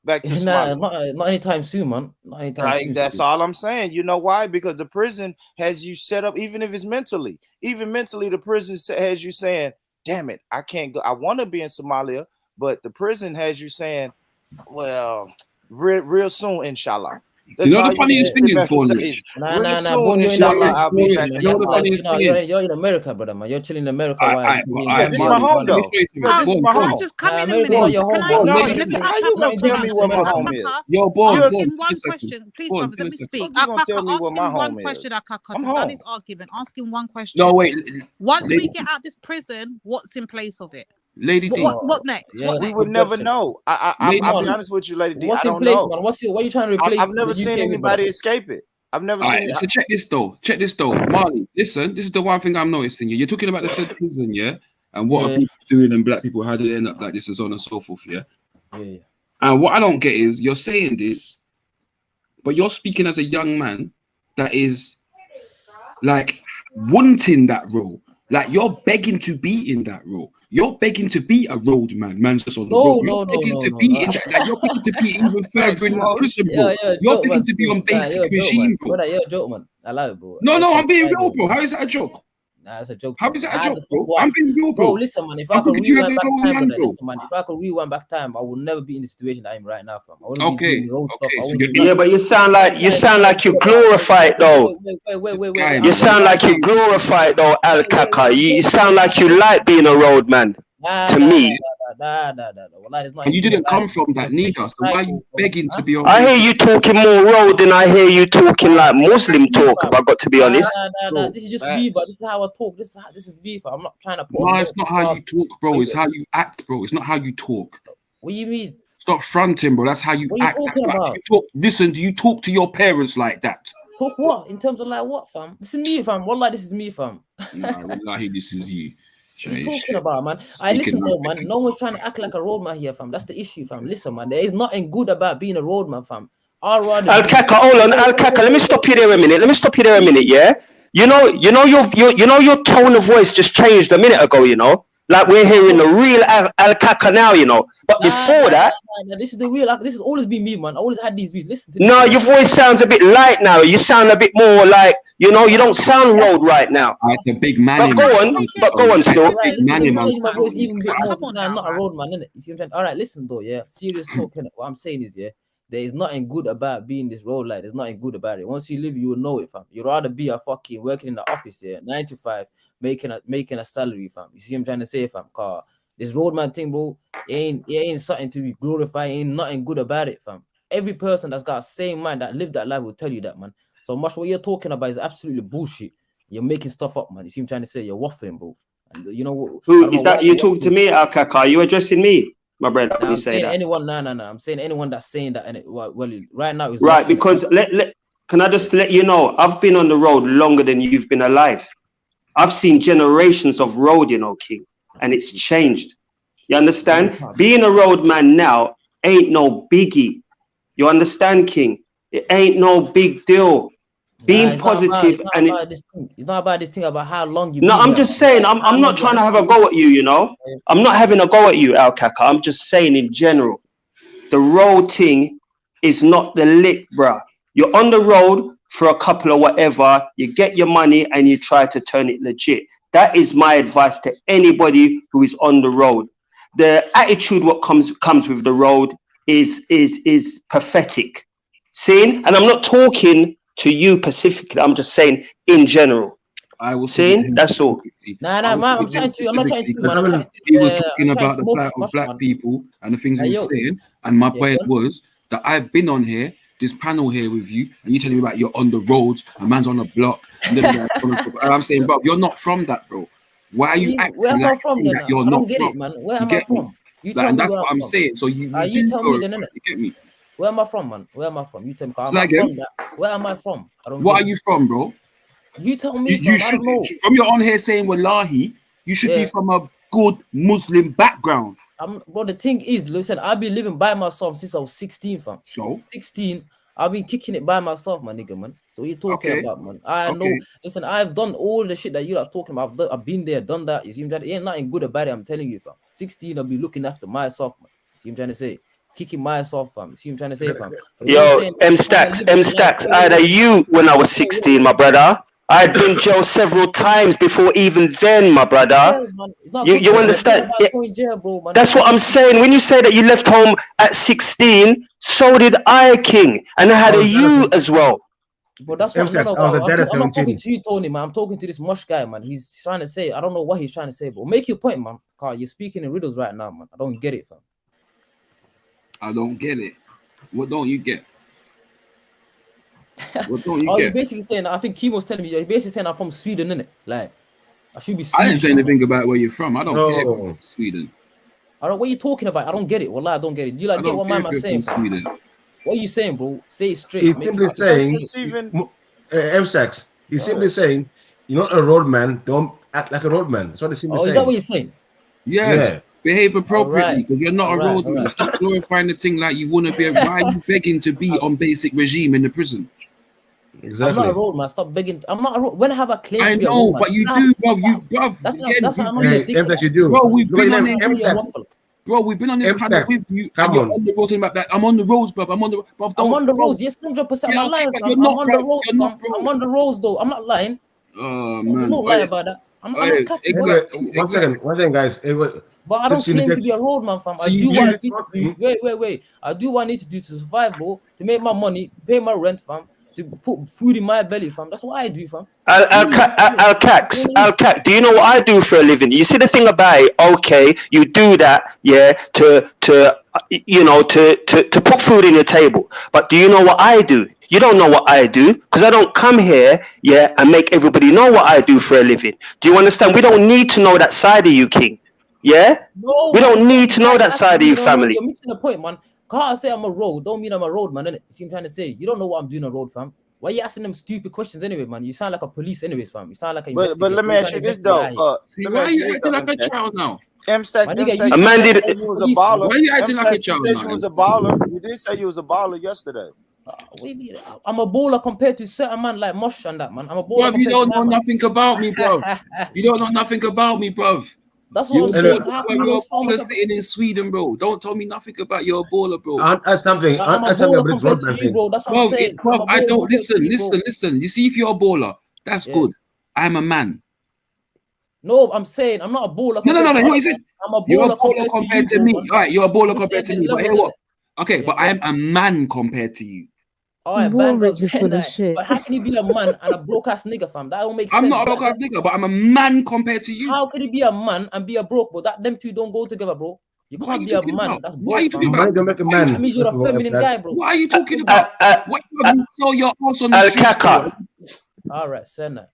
Back to Somalia. Not anytime soon, man. Not anytime soon. That's all I'm saying. You know why? Because the prison has you set up, even if it's mentally. Even mentally, the prison has you saying, "Damn it, I can't go. I want to be in Somalia." But the prison has you saying, "Well, real soon, inshallah." You know the funniest thing is, Born. You're in America, brother, man. You're chilling in America. This is my home, though. Can I just come in a minute? How you gonna tell me what my home is? Yo, Born. Asking one question, please, brothers. Let me speak. Asking one question, Akaka, to done his argument. Asking one question. No, wait. Once we get out this prison, what's in place of it? Lady D. What next? Yeah, we would never know. I'll be honest with you, Lady D. What's I in don't place, know. man? What are you trying to replace? I've never seen anybody escape it. I've never seen it. So check this though. Marley, listen, this is the one thing I'm noticing. You're talking about the said prison, yeah? And what are people doing and black people, how do they end up like this and so on and so forth, yeah? And what I don't get is you're saying this, but you're speaking as a young man that is like wanting that role. Like you're begging to be in that role. You're begging to be a road man. Man's just on the road. You're begging to be in that. Like, you're begging to be even further in that prison, bro. You're begging to be on basic regime, bro. Brother, you're a joke, man. I love it, bro. No, I'm being real, bro. How is that a joke? Nah, it's a joke. How is that a joke, bro? I'm being real, bro. Bro, listen, man. If I could rewind back time, brother, listen, man. If I could rewind back time, I would never be in the situation I am right now, fam. I wouldn't be doing road stuff. Yeah, but you sound like you glorify it though. Wait. You sound like you glorify it though, Alkaka. You sound like you like being a road man. to me. And you didn't come from that neither. So why are you begging to be on? I hear you talking more road than I hear you talking like Muslim talk, if I got to be honest. Nah. This is just me, but this is how I talk. This is me, fam. I'm not trying to put No, it's not how you talk, bro. It's how you act, bro. It's not how you talk. What do you mean? Stop fronting, bro. That's how you What are you act. talking about? You talk. Listen, do you talk to your parents like that? Talk what? In terms of like what, fam? This is me, fam. Wallah, this is me, fam. Nah, wallahi, this is you. What are you talking about, man? I listen though, man. No one's trying to act like a roadman here, fam. That's the issue, fam. Listen, man. There is nothing good about being a roadman, fam. Al-Kaka, hold on, Al-Kaka. Let me stop you there a minute. Yeah. You know your tone of voice just changed a minute ago. You know, like we're hearing the real Al-Kaka now. You know, but before that, this is the real. This has always been me, man. I always had these views. Listen to no, your voice sounds a bit light now. You sound a bit more like, you know, you don't sound road right now. It's a big man. But go on, still. My voice even a bit more because I'm not a roadman, innit? You see what I'm saying? All right, listen though, yeah. Serious talk, innit? What I'm saying is, yeah, there is nothing good about being this road light. There's nothing good about it. Once you live, you will know it, fam. You'd rather be a fucking working in the office, yeah, 9 to 5, making a salary, fam. You see what I'm trying to say, fam? Cause this roadman thing, bro, it ain't something to be glorified. Ain't nothing good about it, fam. Every person that's got the same mind that lived that life will tell you that, man. So much what you're talking about is absolutely bullshit. You're making stuff up, man. You see what I'm trying to say? You're waffling, bro. And you know what? Who is that? You talking to me, Al-Kaka? Are you addressing me, my brother? I'm saying anyone. No. I'm saying anyone that's saying that, and it well, right now is right because can I just let you know? I've been on the road longer than you've been alive. I've seen generations of road, you know, King, and it's changed. You understand? Being a roadman now ain't no biggie. You understand, King? It ain't no big deal. Being positive it's not about this thing about how long you. No, I'm just saying. I'm not trying to have a go at you. You know, I'm not having a go at you, Al-Kaka. I'm just saying in general, the road thing is not the lick, bruh. You're on the road for a couple of whatever. You get your money and you try to turn it legit. That is my advice to anybody who is on the road. The attitude what comes with the road is pathetic. Seeing, and I'm not talking to you specifically. I'm just saying in general. I will say that's all. Nah, man. I'm not trying to. Man. He was talking about the plight of black people and the things he was saying. And my point was that I've been on here, this panel here with you, and you telling me about you're on the roads, a man's on the block, and then I'm saying, bro, you're not from that, bro. Why are you acting where am like I from, that you're not get from? it, man. Where am I from? You tell me and that's where what I'm saying. So you tell me then, innit? You get me? Where am I from, man? Where am I from? You tell me. Where am I from? What are you from, bro? You tell me. You should, from your on here saying wallahi, you should be from a good Muslim background. Bro, the thing is, listen, I've been living by myself since I was 16, fam. So 16, I've been kicking it by myself, my nigga, man. So what you talking about, man? I know. Listen, I've done all the shit that you are talking about. I've been there, done that. You see what I'm saying? Ain't nothing good about it. I'm telling you, fam. 16, I'll be looking after myself, man. See what I'm trying to say? Kicking myself, fam. See what I'm trying to say, fam? So yo, M Stacks. I had a you when I was 16, my brother. I had been jail several times before even then, my brother. You understand? That's what I'm saying. When you say that you left home at 16, so did I, King. And I had a you as well. But that's what I'm not talking to you, Tony, man. I'm talking to this mush guy, man. He's trying to say, I don't know what he's trying to say, but make your point, man. Carl, you're speaking in riddles right now, man. I don't get it, fam. I don't get it. What don't you get? What don't you get? You're basically saying, I think Kemo's telling me, you're basically saying I'm from Sweden, innit? Like, I should be Swedish. I didn't say anything about where you're from. I don't care if you're from Sweden. I don't, what are you talking about? I don't get it. Wallah, I don't get it. Do you like get what my man's saying? Sweden. What are you saying, bro? Say it straight. He's simply saying, M-Sex, he's simply saying, you're not a roadman, don't act like a roadman. That's what he's simply saying. Is that what you're saying? Yes. Yeah. Behave appropriately because you're not a roadman. Stop glorifying the thing like you want to be. Why are you begging to be on basic regime in the prison? Exactly. I'm not a roadman. Stop begging. I'm not a road. When have I claimed to be a I roadman? know, but you do, bro. That's what I'm only you do. Bro, we've been on this. Bro, we've been on this panel with you. And you're on the road talking about that. I'm on the roads, bro. I'm on the roads. Yes, 100%. I'm not lying. I'm on the roads. I'm on the roads, though. I'm not lying. Oh man, there's no lie about that. I'm not exactly. One second, guys. But I don't claim to be a roadman, fam. I do what I need to do. Wait. I do what I need to do to survive, bro. To make my money, pay my rent, fam. to put food in my belly, fam. That's what I do, fam. Al-Kak, do you know what I do for a living? You see the thing about it, okay, you do that, yeah, to put food in your table. But do you know what I do? You don't know what I do, because I don't come here, yeah, and make everybody know what I do for a living. Do you understand? We don't need to know that side of you, King. Yeah? No, we don't need to know that side of you, family. You're missing the point, man. Can't I say I'm a road? Don't mean I'm a road, man, innit? See what I'm trying to say? You don't know what I'm doing on road, fam. Why are you asking them stupid questions anyway, man? You sound like a police anyways, fam. You sound like a But let me ask you this, though. Why are you acting like a child now? M-Stack, My nigga, M-Stack, you you said said you was a baller. Why are you acting like a M-Stack, child you said now? you was a baller. You did say you was a baller yesterday. What do you mean? I'm a baller compared to certain man like Mosh and that, man. I'm a baller. Bruv, you don't know nothing about me, bruv. You don't know nothing about me, bruv. That's what I'm saying. How can you You're know a so much baller sitting in Sweden, bro. Don't tell me nothing about you're a baller, bro. Add something. I'm a baller compared to you, bro. That's what I'm saying. Bro, I don't listen. You see, if you're a baller, that's good. I'm a man. No, I'm saying I'm not a baller. No. He said I'm a you're a baller baller compared to me. All right, you're a baller compared to me. But hear what? Okay, Yeah, but I am a man compared to you. All right, bang up saying that. But how can he be a man and a broke ass nigga, fam? That don't make sense. I'm not a broke ass nigga, but I'm a man compared to you. How can he be a man and be a broke, bro? Them two don't go together, bro. You can't be a man. That's broke. What are you talking about? Don't make a man. That means you're a feminine guy, bro. What are you talking about? What you sell your ass on the streets for? All right, send that.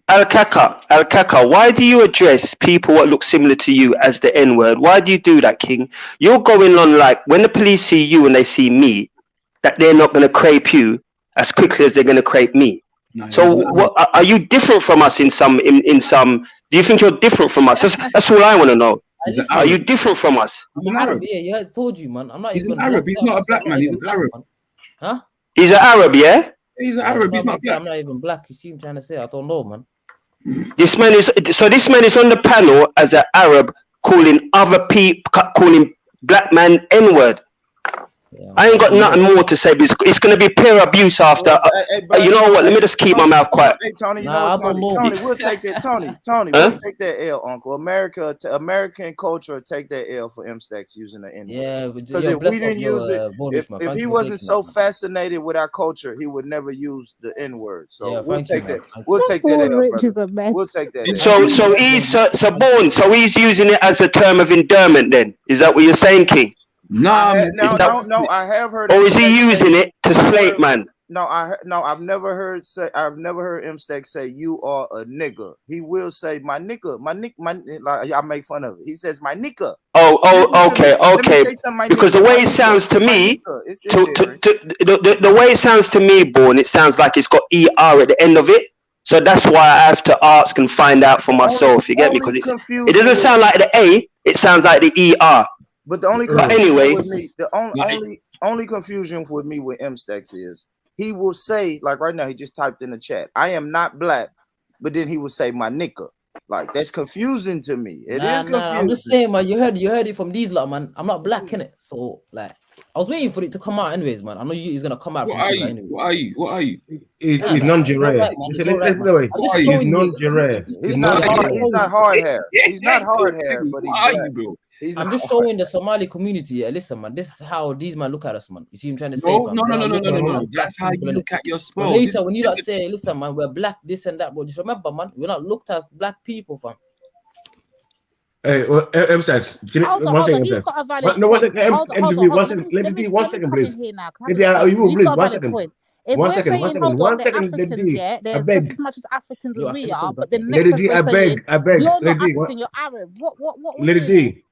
Al-Kaka, why do you address people that look similar to you as the N-word? Why do you do that, King? You're going on like when the police see you and they see me, that they're not going to crepe you as quickly as they're going to crepe me. No, so what are you different from us in some? Do you think you're different from us? That's all I want to know. Are you different from us? I'm an Arab. Yeah, I told you, man. I'm not He's even an Arab. He's not a black man. He's an Arab. Huh? He's an Arab, yeah? He's an Arab. He's not black. I'm not even black. You see what I'm trying to say? I don't know, man. This man is on the panel as an Arab calling other people, calling black man N-word. Yeah, I ain't got nothing more to say, but it's going to be peer abuse after. You know what? Let me just keep my mouth quiet. Hey, Tony, you know what, Tony, we'll take that. Tony, we'll take that L, Uncle. American culture will take that L for M-Stacks using the N-word. Yeah, because if we didn't use it, if he wasn't so fascinated with our culture, he would never use the N-word. So yeah, we'll take that. We'll take that L, brother. We'll take that. So he's using it as a term of endearment. Then is that what you're saying, King? No, I have heard. Or is he using it to slate, man? No, I've never heard M-Stack say you are a nigga. He will say my nigga, like I make fun of it. He says my nigga. Okay. Because the way it sounds to me, the way it sounds to me, Born, it sounds like it's got ER at the end of it. So that's why I have to ask and find out for myself. You get me? Because it doesn't sound like the A, it sounds like the ER. But the only only confusion with me with M-Stacks is he will say, like right now, he just typed in the chat, I am not black, but then he will say my nigga. Like that's confusing to me. It is confusing. I'm just saying, man, you heard it from these lot, man. I'm not black, innit? So like I was waiting for it to come out anyways, man. I know he's gonna come out. What are you? He's non-Jure. He's non-Jure. He's not hard hair. He's not hard hair, but I'm just showing the Somali community. Yeah, listen, man. This is how these man look at us, man. You see what I'm trying to say? No. That's how you look at your sport. Later, when you like say, listen, man, we're black, this and that, but just remember, man, we're not looked as black people, fam. Hey, M-Stacks, one second. He's got a valid point. One second, please. If we're saying, hold on, they're Africans, yeah, there's just as much as Africans as we are, but the next person we're saying, you're not African, you're Arab. What Lady D.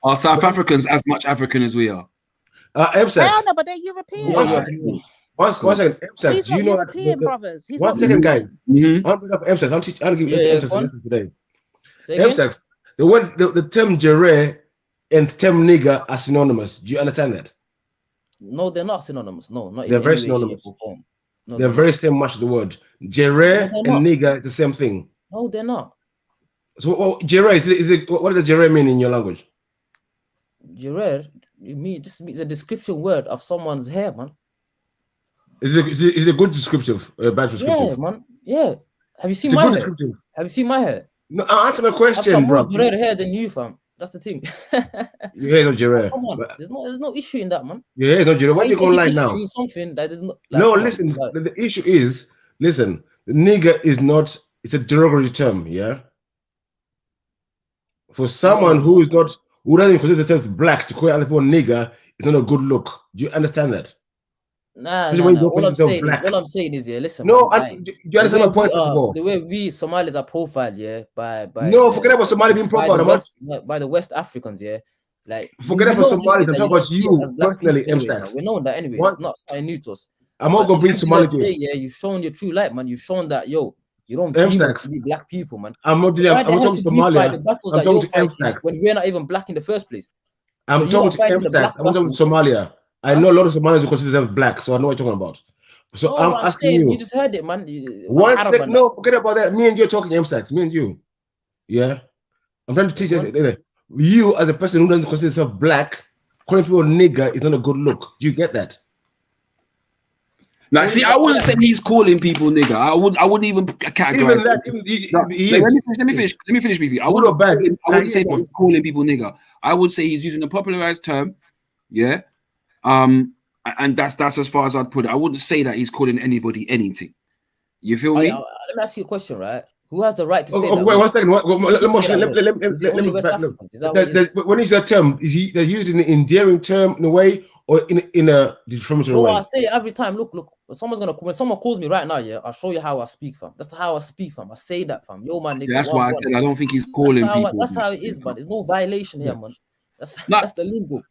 Are South Africans as much African as we are? Hell no, but they're European. One second, He's not European, brothers. He's one second, guys. I'm bringing up M-Stacks. I'm giving you M-Stacks today. M-Stacks, the term Jure and term nigger are synonymous. Do you understand that? No, they're not synonymous. No, not they're very synonymous. No, they're very same much the word. Jure and nigger is the same thing. No, they're not. So Jure what does Jure mean in your language? Jure, just means a description word of someone's hair, man. Is it a good descriptive or a bad descriptive? Yeah, man. Yeah. Have you seen my hair? Have you seen my hair? No, answer my question, I've got bro. more red hair than you, fam. That's the thing. You hear no Jure. Come on, there's no issue in that, man. You hear no Jure. What you gonna lie issue now? in something that is not. No, listen. The issue is, listen. The nigger is not. It's a derogatory term. Yeah. For someone who is not, who doesn't consider themselves black, to call other people nigger is not a good look. Do you understand that? Nah. Especially when you All consider I'm yourself saying black. is, all I'm saying is, yeah. Listen, No, man. do you understand my point? First of all? The way we Somalis are profiled, yeah, by No, forget about Somali being profiled. by the West Africans, yeah. Like Forget we about know Somalis. I'm that you talking don't about see us you as black personally, people anyway, man. M-Stacks. We know that anyway. What? It's not something new to us. I'm not gonna bring Somali to today, it. yeah. You've shown your true light, man. You've shown that you don't deem us M-Stacks. to be black people, man. I'm not. So why the I'm hell talking should we fight the Somalia. battles I'm that you're talking to fighting M-Stacks. when we're not even black in the first place? I'm So you're talking to fighting the M-Stacks. black I'm talking battle. to Somalia. I know a lot of Somalis who consider themselves black, so I know what you're talking about. So No, I'm but I'm asking saying you. you just heard it, man. One second. No, forget about that. Me and you are talking M-Stacks. Me and you. Yeah. I'm trying to teach you. You, as a person who doesn't consider yourself black, calling people nigger is not a good look. Do you get that? Like, see, I wouldn't say he's calling people nigger. I wouldn't even categorize. Even that, let me finish, Beefy. I wouldn't say that he's calling people nigger. I would say he's using a popularized term. Yeah. And that's as far as I'd put it. I wouldn't say that he's calling anybody anything. You feel me? Let me ask you a question, right? Who has the right to say that? Wait 1 second. When you say a term, they're used in an endearing term in a way, or in a defamatory way? I say it every time. Look. When someone calls me right now, yeah, I'll show you how I speak, fam. That's how I speak, fam. I say that, fam. Yo, man, nigga. Yeah, that's why I said I don't think he's calling people. That's how it is, but there's no violation here, man. That's the lingo.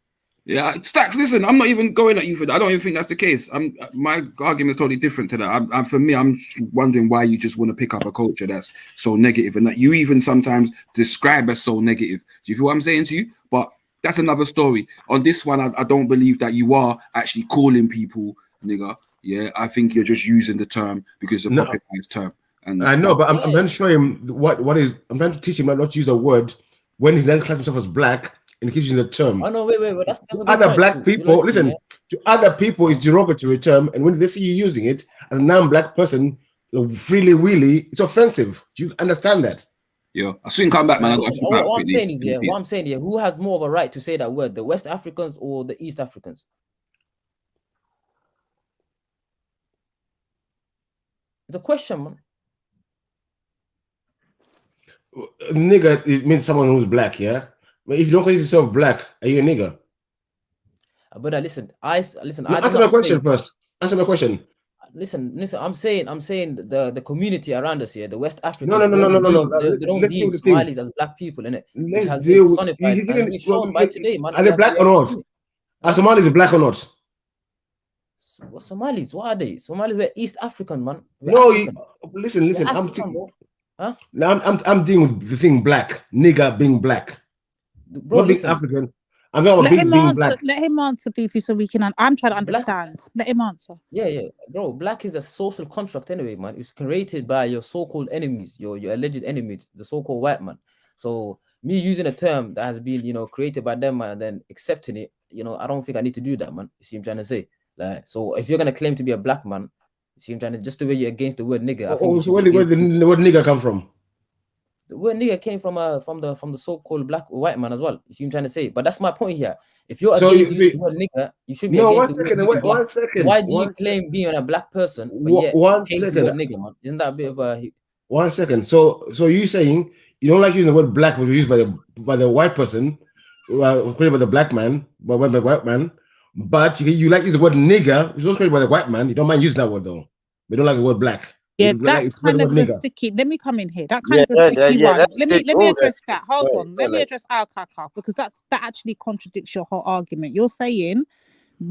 Yeah, Stacks, listen, I'm not even going at you for that. I don't even think that's the case. My argument is totally different to that. For me, I'm wondering why you just want to pick up a culture that's so negative and that you even sometimes describe as so negative. Do you feel what I'm saying to you? But that's another story. On this one, I don't believe that you are actually calling people nigger. Yeah, I think you're just using the term because it's a popularized term. And I know, but I'm trying to show him what is. I'm trying to teach him not to use a word when he then class himself as black. And keeps using the term. Oh no, wait. That's other black people. Listen, to other people, it's derogatory term, and when they see you using it as a non-black person, freely willy, it's offensive. Do you understand that? Yeah, I soon come back, man. What I'm saying is, who has more of a right to say that word, the West Africans or the East Africans? It's a question, man. Nigger, it means someone who's black, yeah. But if you don't consider yourself black, are you a nigger? But listen. Answer my question first. Answer my question. Listen. I'm saying the community around us here, the West Africans. No. They don't deem Somalis as black people, innit? Which has been personified and been shown by today, man. Are they black or not? Are Somalis black or not? What Somalis? What are they? Somalis were East African, man. Listen. I'm dealing with the thing black, nigger being black. Bro, not being African. I'm not being black. Let him answer, Beefy, so we can. I'm trying to understand. Let him answer. Yeah, bro. Black is a social construct anyway, man. It's created by your so-called enemies, your alleged enemies, the so-called white man. So me using a term that has been, created by them, man, and then accepting it, I don't think I need to do that, man. You see what I'm trying to say? Like, so if you're gonna claim to be a black man, you see what I'm trying to, just the way you're against the word nigger. So where did the word nigger come from? The word nigger came from the so-called white man as well. You see what I'm trying to say? But that's my point here. If you're against using the word nigger, you should be against the word black. 1 second. Why do you claim being a black person, but yet hate the word nigger, man? Isn't that a bit of a... 1 second. So you saying you don't like using the word black, which was used by the white person, created by the black man, by the white man, but you like using the word nigger, which was created by the white man. You don't mind using that word though. You don't like the word black. Yeah, that kind of a sticky. Let me come in here. That kind of a sticky one. Let me address that. Hold on. Let me address Al Kaka, because that actually contradicts your whole argument. You're saying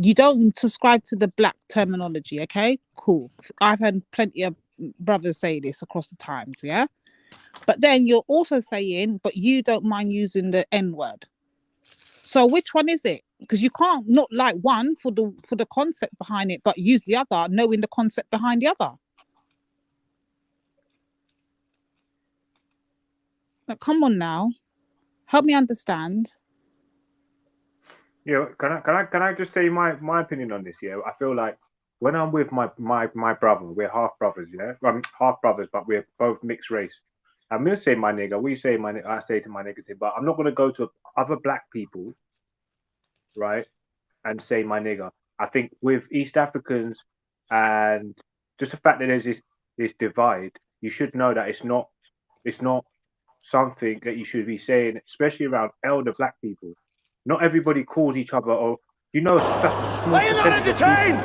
you don't subscribe to the black terminology. Okay, cool. I've heard plenty of brothers say this across the times. Yeah, but then you're also saying, but you don't mind using the N word. So which one is it? Because you can't not like one for the concept behind it, but use the other, knowing the concept behind the other. Now, come on now, help me understand. Yeah, can I just say my opinion on this? Yeah, I feel like when I'm with my brother, we're half brothers, yeah, half brothers, but we're both mixed race. I'm gonna say my nigga. What you say, my nigga? I say to my nigga, but I'm not gonna go to other black people, right, and say my nigga. I think with East Africans and just the fact that there's this divide, you should know that it's not something that you should be saying, especially around elder black people. Not everybody calls each other, or you know, such a small Are you not percentage of people entertained?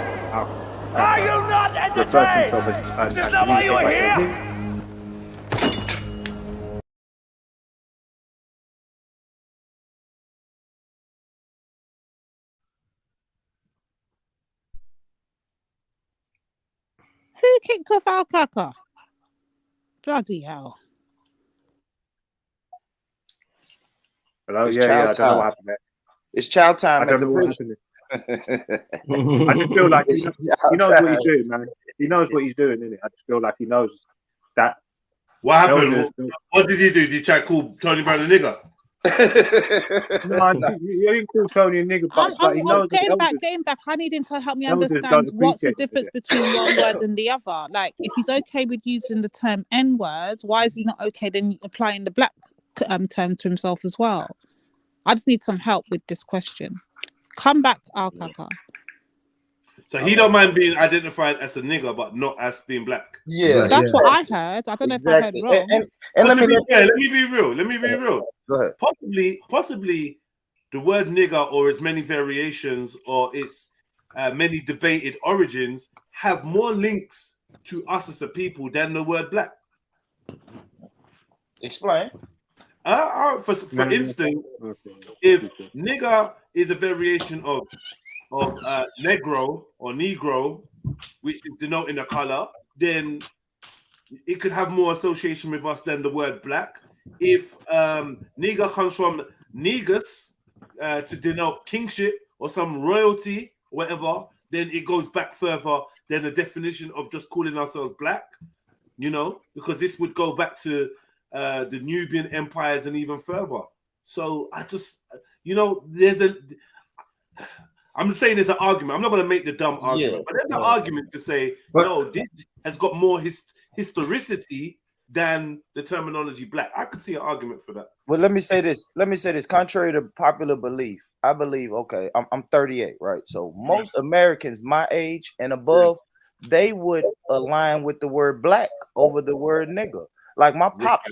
Are you not entertained? Is this not why you are here? Who kicked off Alkaka? Bloody hell. Hello, It's yeah, chow I don't know time. what happened there. It's chow time I at don't the know what prison. happened. I just feel like It's he chow knows what time. he's doing, man. He knows what he's doing, innit? I just feel like he knows that. What happened? elders- What did you do? Did you try to call Tony Brown a nigger? No, you didn't call Tony a nigger, but he knows that Getting back. I need him to help me elders understand don't what's the appreciate difference between one word and the other. Like, if he's okay with using the term N-word, why is he not okay then applying the black term to himself as well? I just need some help with this question. Come back, Alkaka. So he don't mind being identified as a nigger, but not as being black. Yeah, That's what I heard. I don't know if I heard wrong. And let me be real. Let me be real. Go ahead. Possibly, the word nigger or its many variations or its many debated origins have more links to us as a people than the word black. Explain. For instance, if nigger is a variation of negro or negro, which is denoting a color, then it could have more association with us than the word black. If nigger comes from negus to denote kingship or some royalty, whatever, then it goes back further than the definition of just calling ourselves black, you know, because this would go back to the Nubian empires and even further. So I just, you know, I'm saying there's an argument. I'm not going to make the dumb argument, but there's an argument to say, no, this has got more historicity than the terminology black. I could see an argument for that. Well, let me say this. Contrary to popular belief, I believe, okay, I'm 38, right? So most Americans my age and above, they would align with the word black over the word nigger. Like my pops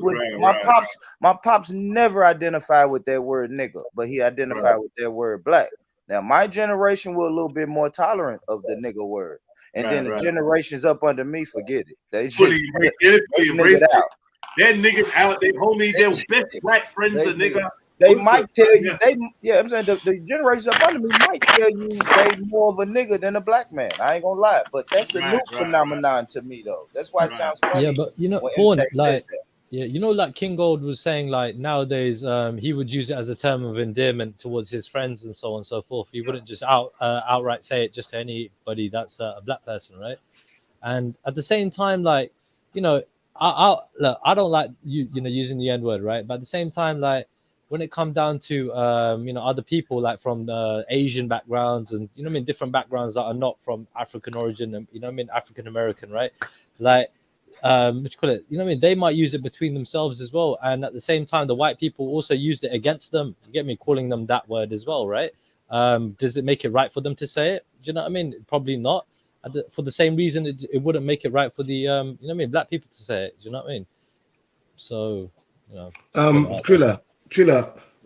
my pops never identified with that word nigger, but he identified with that word black. Now my generation were a little bit more tolerant of the nigger word. And then the generations up under me, forget it. They just embrace it. They're niggas out. They homie. Their best black friends are nigga. They might tell you. I'm saying the generations up under me might tell you they more of a nigga than a black man. I ain't gonna lie, but that's a new phenomenon to me, though. That's why it sounds funny. Yeah, but you know, when like, yeah, you know, like King Gold was saying, like nowadays, he would use it as a term of endearment towards his friends and so on and so forth. He wouldn't just outright say it just to anybody that's a black person, right? And at the same time, like, you know, I don't like you know, using the N-word, right? But at the same time, like, when it comes down to you know, other people like from Asian backgrounds and, you know what I mean, different backgrounds that are not from African origin and, you know what I mean, African American, right? Like what you call it, you know what I mean, they might use it between themselves as well, and at the same time the white people also used it against them, you get me, calling them that word as well, right? Does it make it right for them to say it? Do you know what I mean? Probably not. For the same reason it wouldn't make it right for the you know what I mean, black people to say it. Do you know what I mean? So, you know, Triller,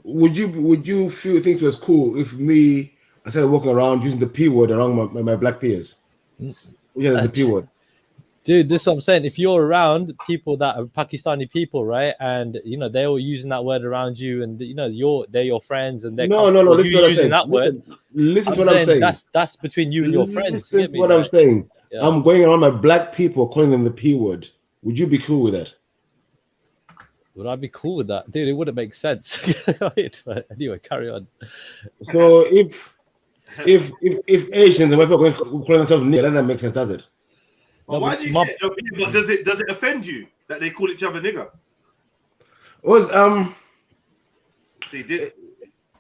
would you think it was cool if me, I started walking around using the P word around my black peers? Yeah, the P word. Dude, this is what I'm saying. If you're around people that are Pakistani people, right, and you know they're all using that word around you, and you know they're your friends, and they're no. You using that word. Listen to what I'm saying. That's between you and your friends. Listen to what I'm saying. Yeah. I'm going around my black people calling them the P word. Would you be cool with that? Would I be cool with that, dude? It wouldn't make sense. But anyway, carry on. So if Asians and white people are calling themselves nigger, that doesn't make sense, does it? Well, why do you get it? Does it offend you that they call each other nigger?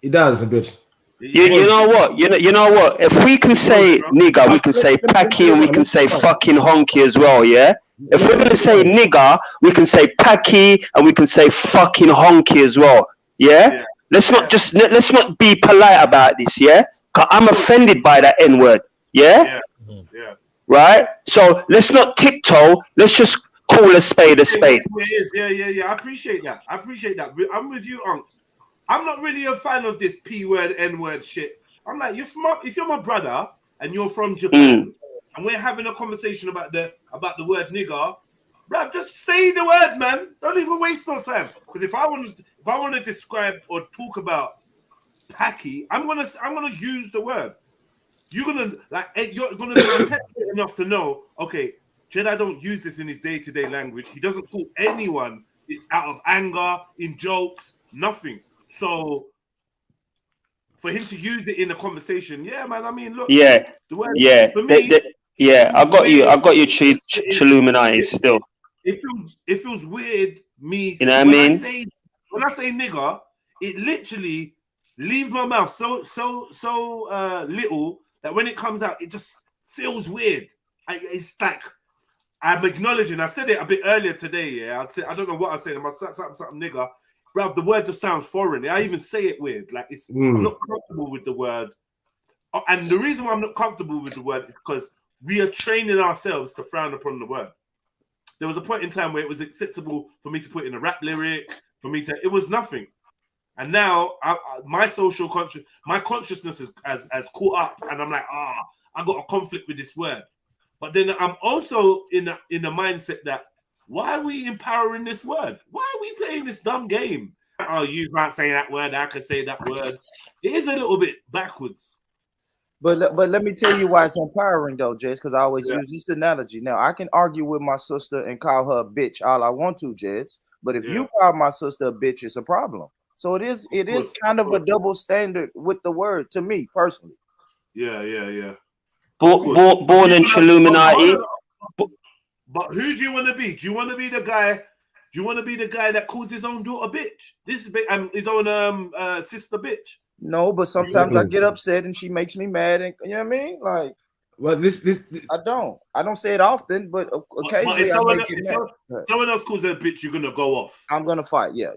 It does a bit. You know what? You know what? If we can say nigger, we can say packy, and we can say fucking honky as well. Yeah. If we're gonna say nigger, we can say packy, and we can say fucking honky as well. Yeah. Let's not be polite about this. Yeah. 'Cause I'm offended by that N word. Yeah. Right. So let's not tiptoe. Let's just call a spade a spade. Yeah. I appreciate that. I'm with you, Unks. I'm not really a fan of this P word, N word shit. I'm like, if you're my brother and you're from Japan and we're having a conversation about the word nigger, bruv, just say the word, man. Don't even waste no time. Because if I want to describe or talk about packy, I'm gonna use the word. You're gonna be intelligent enough to know, okay, Jedi don't use this in his day-to-day language. He doesn't call anyone this out of anger, in jokes, nothing. So for him to use it in a conversation, yeah, man. I mean, look, the word, for me, I got you, Trilluminati still. It feels weird. Me, you know what I mean? When I say nigger, it literally leaves my mouth so little that when it comes out, it just feels weird. It's like I'm acknowledging. I said it a bit earlier today. Yeah, I don't know what I said. I said something nigger. Bro, the word just sounds foreign. I even say it weird. Like I'm not comfortable with the word. And the reason why I'm not comfortable with the word is because we are training ourselves to frown upon the word. There was a point in time where it was acceptable for me to put in a rap lyric, it was nothing. And now my consciousness has caught up, and I'm like, I got a conflict with this word. But then I'm also in the mindset that, why are we empowering this word? Why are we playing this dumb game? Oh, you can't say that word. I can say that word. It is a little bit backwards. But let me tell you why it's empowering though, Jez, because I always use this analogy. Now, I can argue with my sister and call her a bitch all I want to, Jez. But if you call my sister a bitch, it's a problem. So it is kind of a double standard with the word to me personally. Yeah. Born in Trilluminati. But who do you want to be? Do you want to be the guy? Do you want to be the guy that calls his own daughter bitch? His own sister bitch? No, but sometimes I get upset and she makes me mad, and you know what I mean? Like, well, this I don't say it often, but occasionally someone else calls her a bitch, you're gonna go off. I'm gonna fight. Yeah.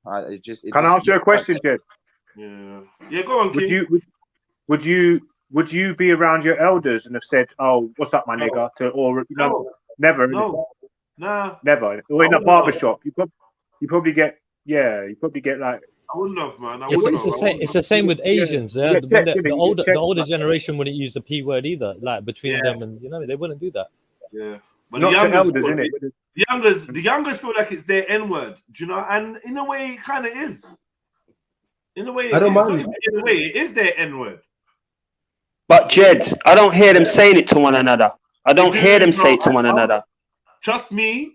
Can I answer a question, Jed? Yeah. Go on, King. Would you be around your elders and have said, "Oh, what's up, my nigga?" Never. Nah. Never. Or in a barbershop, you probably get like. I wouldn't have, man. It's the same with Asians. The older generation wouldn't use the P word either. Like between them, and they wouldn't do that. Yeah, but the youngers feel like it's their N word. Do you know? And in a way, it kind of is. In a way, it is their N word. But Jed, I don't hear them saying it to one another. I don't hear them say it to one another. Trust me,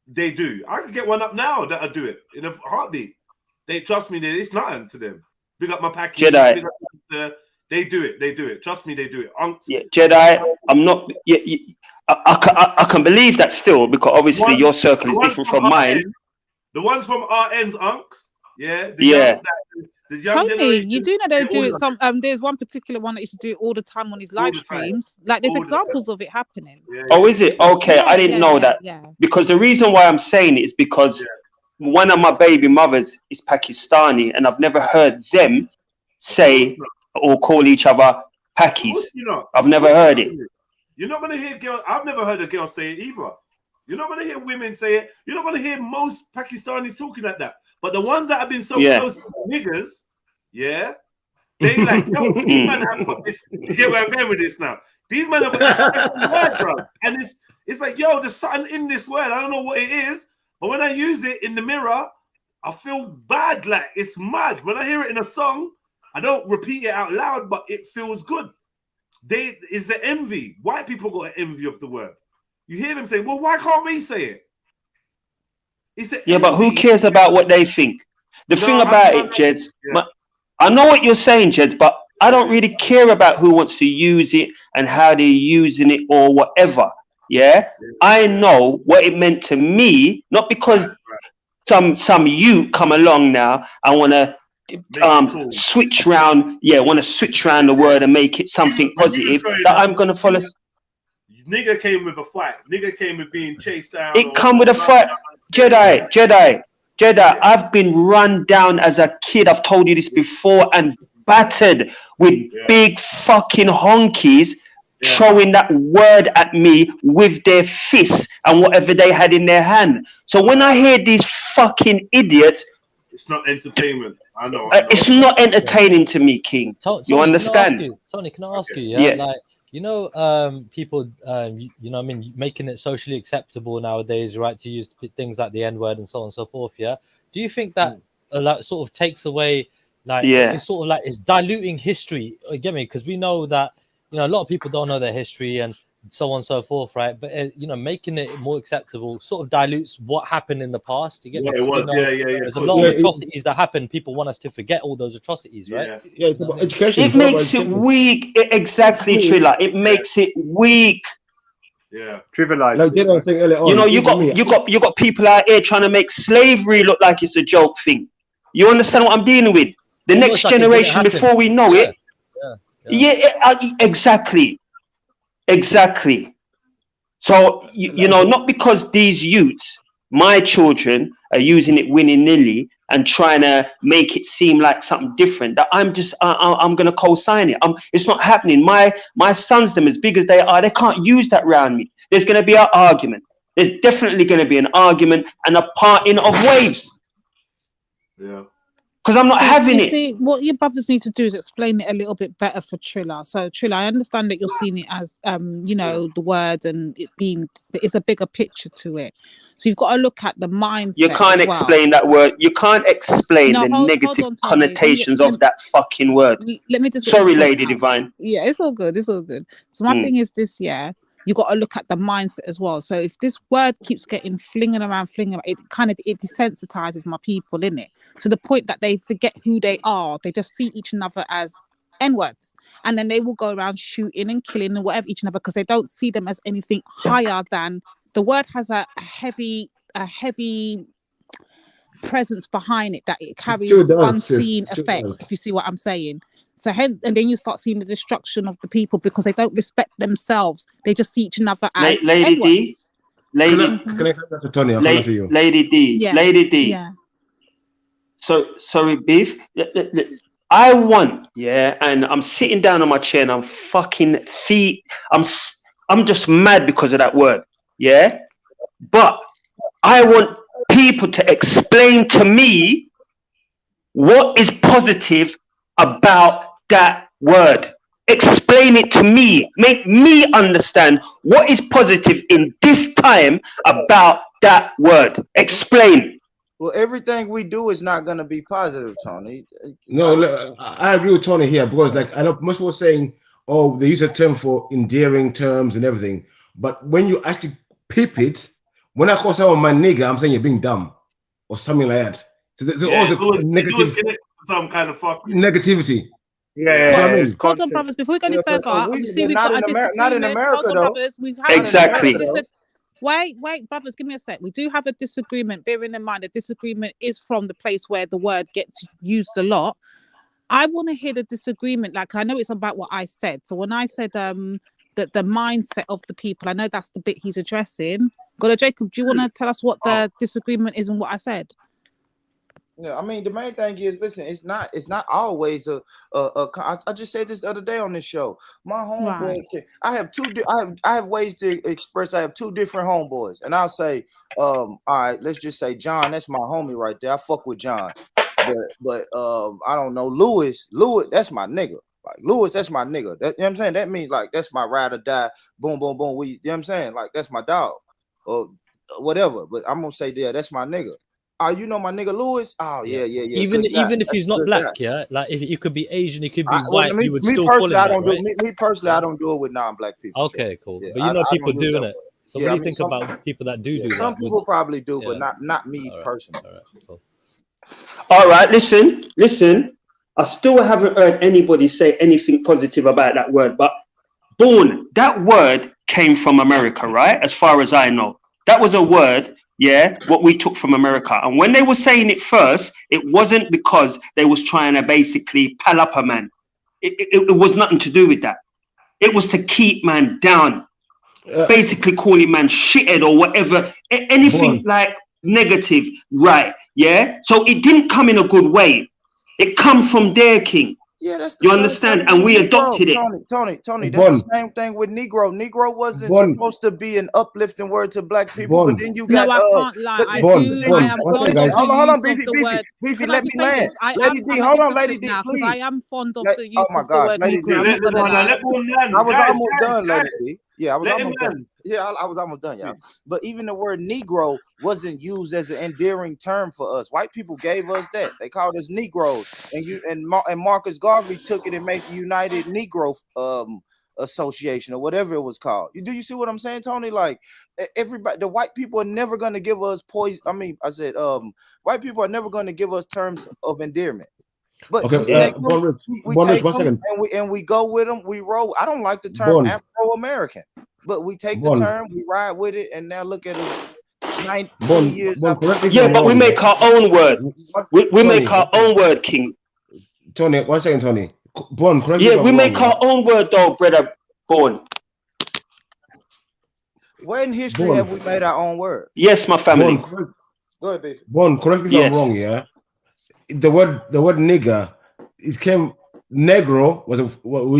they do. I could get one up now that'll do it in a heartbeat. They trust me, it's nothing to them. Big up my package. Jedi. They do it. Trust me, they do it. Unks. Yeah, Jedi, I'm not. I can believe that still, because obviously your circle is different from mine. The ones from our ends, Unks. Yeah. Tony, you do know they do it. There's one particular one that used to do it all the time on his live streams. Like there's examples of it happening. Oh, is it? Okay, I didn't know that. Yeah. Because the reason why I'm saying it is because one of my baby mothers is Pakistani, and I've never heard them say or call each other Pakis. I've never heard it. You're not gonna hear girls. I've never heard a girl say it either. You're not gonna hear women say it. You're not gonna hear most Pakistanis talking like that. But the ones that have been so close to niggas, they like, yo, these men have got this. You get where I'm going with this now? These men have got this special word, bro. And it's like, yo, there's something in this word. I don't know what it is, but when I use it in the mirror, I feel bad. Like it's mad. When I hear it in a song, I don't repeat it out loud, but it feels good. It's the envy. White people got an envy of the word. You hear them say, well, why can't we say it? But who cares about what they think? The thing about it, Jed, I know what you're saying, Jed, but I don't really care about who wants to use it and how they're using it or whatever. Yeah, I know what it meant to me, not because some you come along now and want to switch round, want to switch around the word and make it something positive, that I'm gonna follow. Nigga came with a fight. Nigga came with being chased down. It come with a fight. Jedi. I've been run down as a kid. I've told you this before, and battered with big fucking honkies throwing that word at me with their fists and whatever they had in their hand. So when I hear these fucking idiots, it's not entertainment. I know. It's not entertaining to me, King. Tony, you understand? Tony, can I ask you? Yeah. Like, people, you know, I mean, making it socially acceptable nowadays, right, to use things like the N-word and so on and so forth. Yeah. Do you think that like sort of takes away, like, it's sort of like it's diluting history? You get me? Because we know that, you know, a lot of people don't know their history and so on and so forth, right? But you know, making it more acceptable sort of dilutes what happened in the past. You get me? It was, you know, there's a lot of atrocities that happen. People want us to forget all those atrocities, right? Education. It makes it weak. Exactly, Triller. It makes it weak. Yeah, trivialized. Like, you know, I think earlier on, You know, you got people out here trying to make slavery look like it's a joke thing. You understand what I'm dealing with? The next generation, before we know it. Exactly. So you know, not because these youths, my children, are using it willy-nilly and trying to make it seem like something different, that I'm gonna co-sign it. It's not happening. My sons, them as big as they are, they can't use that around me. There's gonna be an argument. There's definitely gonna be an argument and a parting of waves. Yeah. Because I'm not having it. See, what your brothers need to do is explain it a little bit better for Triller. So Triller, I understand that you're seeing it as you know, the word and it being, but it's a bigger picture to it. So you've got to look at the mindset. You can't explain that word. You can't explain the negative connotations of that fucking word. Let me just. Sorry, Lady Divine. Yeah, it's all good. It's all good. So my thing is this, you got to look at the mindset as well. So if this word keeps getting flinging around, it desensitizes my people in it to the point that they forget who they are. They just see each other as N-words, and then they will go around shooting and killing and whatever each other because they don't see them as anything higher than the word. Has a heavy presence behind it that it carries unseen effects. If you see what I'm saying. So and then you start seeing the destruction of the people because they don't respect themselves. They just see each other as Lady D. Can I come back to Tony? I'll come for you. Lady D. Yeah. Lady D. Yeah. So sorry, Beef. I want, and I'm sitting down on my chair and I'm fucking I'm just mad because of that word. Yeah. But I want people to explain to me what is positive about that word. Explain it to me. Make me understand what is positive in this time about that word. Explain. Well, everything we do is not going to be positive, Tony. No, look, I agree with Tony here because, like, I know most people are saying, oh, they use a term for endearing terms and everything. But when you actually pip it, when I call someone my nigga, I'm saying you're being dumb or something like that. So there's always connected to some kind of negativity. Hold on, brothers. Before we go any further, obviously we've got a disagreement. Not in America, hold on, though. brothers. Exactly. Wait, brothers, give me a sec. We do have a disagreement. Bearing in mind the disagreement is from the place where the word gets used a lot. I want to hear the disagreement. Like, I know it's about what I said. So when I said that the mindset of the people, I know that's the bit he's addressing. Jacob, do you want to tell us what the disagreement is and what I said? Yeah, I mean, the main thing is, listen, it's not always I just said this the other day on this show. My homeboy, I have ways to express. I have two different homeboys, and I'll say, all right, let's just say John, that's my homie right there. I fuck with John, but I don't know, Lewis, that's my nigga. Like Lewis, that's my nigga. That, you know what I'm saying? That means like that's my ride or die. Boom, boom, boom. You know what I'm saying? Like that's my dog, or whatever. But I'm gonna say, that's my nigga. You know my nigga Lewis? Oh yeah. Even if he's not black, like if you could be Asian, he could be white. You would still personally, call him that, me personally, I don't do it with non-black people. Okay, cool. Yeah, but you know people doing it. So what do you think about people that do that? Some people probably do, but not me personally. All right, cool. All right, listen. I still haven't heard anybody say anything positive about that word. But that word came from America, right? As far as I know, that was a word. yeah, what we took from America. And when they were saying it first, it wasn't because they was trying to basically pal up a man. It was nothing to do with that. It was to keep man down, basically calling man shithead or whatever, anything like negative, right? Yeah. So it didn't come in a good way. It come from their king. Yeah, that's the you same understand, thing and we with Negro. adopted it. Tony, that's the same thing with Negro. Negro wasn't supposed to be an uplifting word to black people, but then you got. No, I can't lie. I am fond of the use of the word. Beefy, Can I let me just say land. this? Lady D, hold on, Lady D, please. I am fond of the use oh my of the gosh, word Lady Negro. D. I'm not gonna lie. I was almost done, Lady D. Yeah, I was Let him almost done. Yeah, I was almost done, y'all. But even the word Negro wasn't used as an endearing term for us. White people gave us that. They called us Negroes, and Marcus Garvey took it and made the United Negro Association or whatever it was called. Do you see what I'm saying, Tony? Like everybody, the white people are never going to give us poison. I mean, I said, white people are never going to give us terms of endearment. But okay, we take them, we take one them second. and we go with them. We roll. I don't like the term Afro-American, but we take the term, we ride with it, and now look at us. 20 years. Yeah, but we make our own word. We make our own word, King. Tony, 1 second, Tony. Born, correct yeah, we make our own word, though, brother. Born. Where in history have we made our own word? Yes, my family. Go ahead, baby. Born, correct me if I'm wrong, yeah. The word nigger, it came. Negro was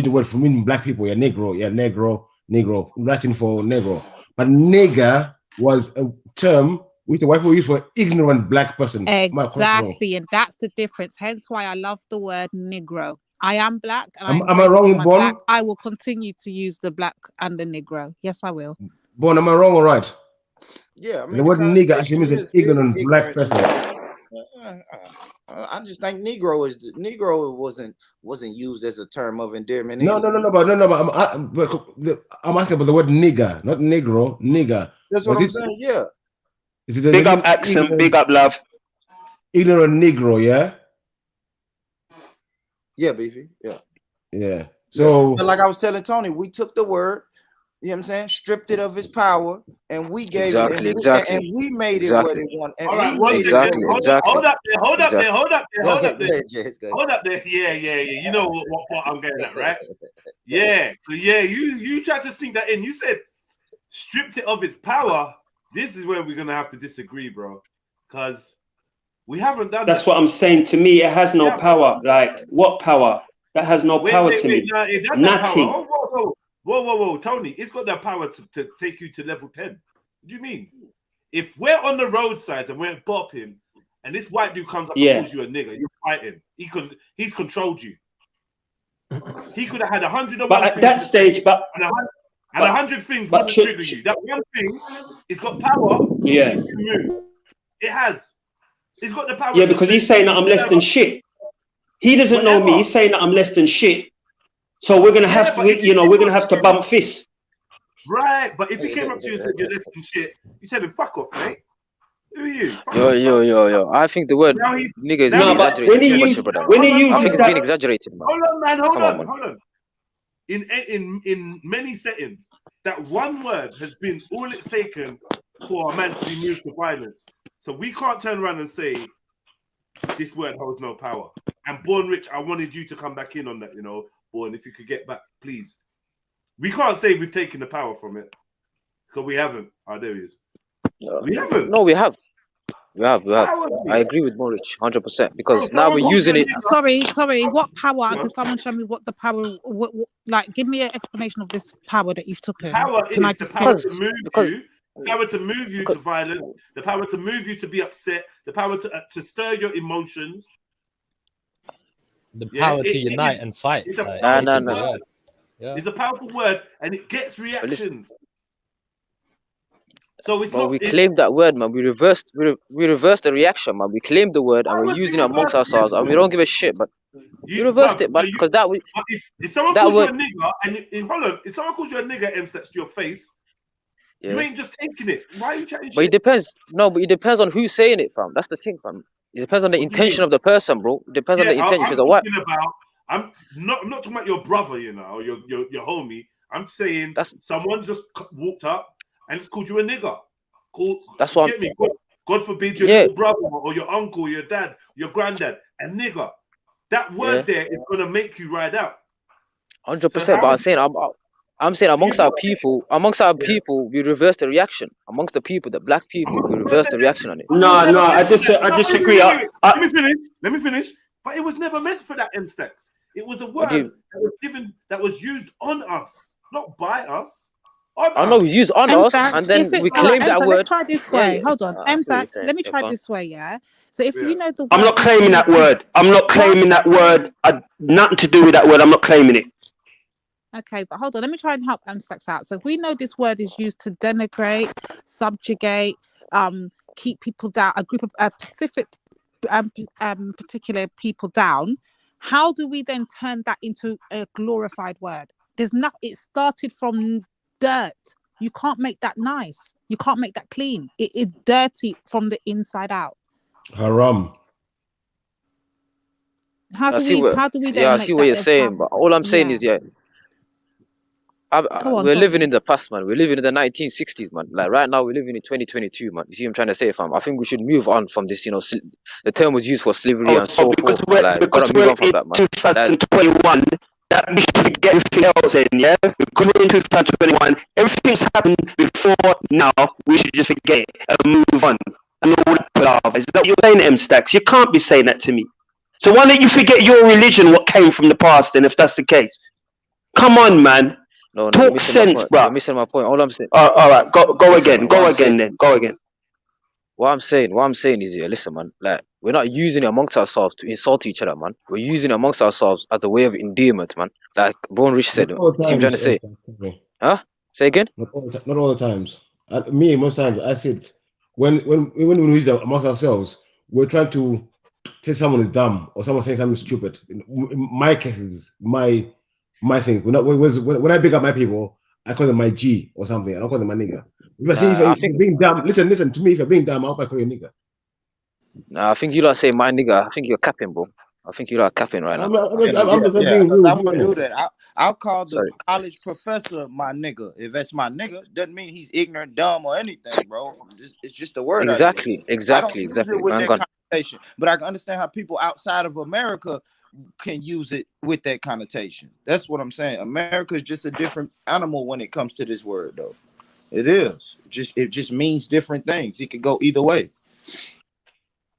the word for meaning black people. Yeah, negro. Yeah, negro, Latin for negro. But nigger was a term which the white people use for ignorant black person. Exactly, and that's the difference. Hence why I love the word Negro. I am black, and am I wrong, my Bon? black. I will continue to use the black and the Negro. Yes, I will. Bon, am I wrong or right? Yeah, I mean the word nigger actually means an ignorant black person. I just think Negro wasn't used as a term of endearment. No, but I'm asking about the word nigger, not negro, nigger. That's what I'm saying. Yeah. Is it big up accent, big up love. Ignorant Negro, yeah. Yeah, beefy. Yeah. Yeah. So, like I was telling Tony, we took the word. You know what I'm saying? Stripped it of its power, and we gave it, and we made it what it wanted. All right, 1 second. Hold up there. Yeah. You know what part I'm getting at, right? Yeah. So you tried to sneak that in. You said stripped it of its power. This is where we're gonna have to disagree, bro, because we haven't done. That's what I'm saying. To me, it has no power. Like what power? That has no power to me. No, it does Nothing. have power. Whoa, Tony, it's got that power to take you to level 10. What do you mean? If we're on the roadsides and we're bopping, and this white dude comes up and calls you a nigger, you're fighting. He's controlled you. He could have had 101. But at that stage, and 100 things wouldn't trigger you. That one thing, it's got power. Yeah. To move. It has. It's got the power. Yeah, because he's saying that I'm less than shit. He doesn't know me. He's saying that I'm less than shit. So we're gonna have to, we're gonna have to bump fists. Right, but if he came up to you and said you're less than shit, you tell him fuck off, mate. Who are you? Yo. I think the word nigga is being exaggerated. When he uses I think it's being exaggerated, man. Hold on, man. Hold on. In many settings, that one word has been all it's taken for a man to be moved to violence. So we can't turn around and say this word holds no power. And Born Rich, I wanted you to come back in on that, Born, if you could get back, please. We can't say we've taken the power from it because we haven't. Oh, there he is. We haven't. No, we have. We have. I agree with Morich 100% because now we're using it. Sorry. What power? Can someone show me what the power? Like, give me an explanation of this power that you've taken. Power Can I is just the power to move you. The power to move you to violence. The power to move you to be upset. The power to stir your emotions. The power to unite and fight. It's No. Yeah. It's a powerful word, and it gets reactions. So it's well, not. We claimed that word, man. We reversed the reaction, man. We claimed the word, and we're using it amongst ourselves, and we don't give a shit. But you reversed it, but because that we. If someone calls you a nigger, and hold on, if someone calls you a nigger and that's to your face, you ain't just taking it. Why are you chatting shit? But it depends. No, but it depends on who's saying it, fam. That's the thing, fam. It depends on the intention of the person, bro. It depends on the intention. She's a what? I'm not talking about your brother, or your homie. I'm saying someone just walked up and just called you a nigger. That's what Get me? God forbid your little brother or your uncle, your dad, your granddad, a nigger. That word there is gonna make you ride out. 100%. But I'm saying amongst our people, we reverse the reaction. Amongst the people, the black people, we reverse the reaction on it. No, I disagree. Let me finish. But it was never meant for that, M-Stacks. It was a word that was given, that was used on us, not by us. I know we use on us, and then we claim that word. Let's try this way. Hold on, M-Tax, let me try this way, yeah? So if you know the word... I'm not claiming that word. I'm not claiming that word. Nothing to do with that word. I'm not claiming it. Okay, but hold on. Let me try and help M-Stacks out. So if we know this word is used to denigrate, subjugate, keep people down, a group of particular people down, how do we then turn that into a glorified word? There's not. It started from dirt. You can't make that nice. You can't make that clean. It is dirty from the inside out. Haram. How do we then? Yeah, I see what you're saying, but all I'm saying is, we're living in the past, man. We're living in the 1960s, man. Like right now, we're living in 2022, man. You see what I'm trying to say, fam? I think we should move on from this. You know, the term was used for slavery and so forth. Like, gotta move on from that, man. 2021, that we should get everything else in, yeah? Because we're in 2021, everything's happened before now. We should just forget it and move on. And all that palaver. Is that what you're saying, M-Stacks? You can't be saying that to me. So why don't you forget your religion, what came from the past, then, if that's the case? Come on, man. No, talk sense, bro. You're missing my point. All I'm saying. All right, go again. Go again. What I'm saying is, listen, man. Like, we're not using it amongst ourselves to insult each other, man. We're using it amongst ourselves as a way of endearment, man. Like Bone Rich said. See what I'm trying to say? Huh? Say again? Not all the times. Most times, I said when we use it amongst ourselves, we're trying to say someone is dumb or someone saying something stupid. In my cases, my thing. When I pick up my people, I call them my G or something. I don't call them my nigga. If you're being dumb, listen to me. If you're being dumb, I'll call you a nigga. Nah, I think you lot say my nigga. I think you're capping, bro. I think you lot are capping right now. I'm gonna do that. I'll call the college professor my nigga. If that's my nigga, doesn't mean he's ignorant, dumb, or anything, bro. It's just a word. Exactly. With that connotation. But I can understand how people outside of America can use it with that connotation. That's what I'm saying. America is just a different animal when it comes to this word, though. It is. It just means different things. It could go either way.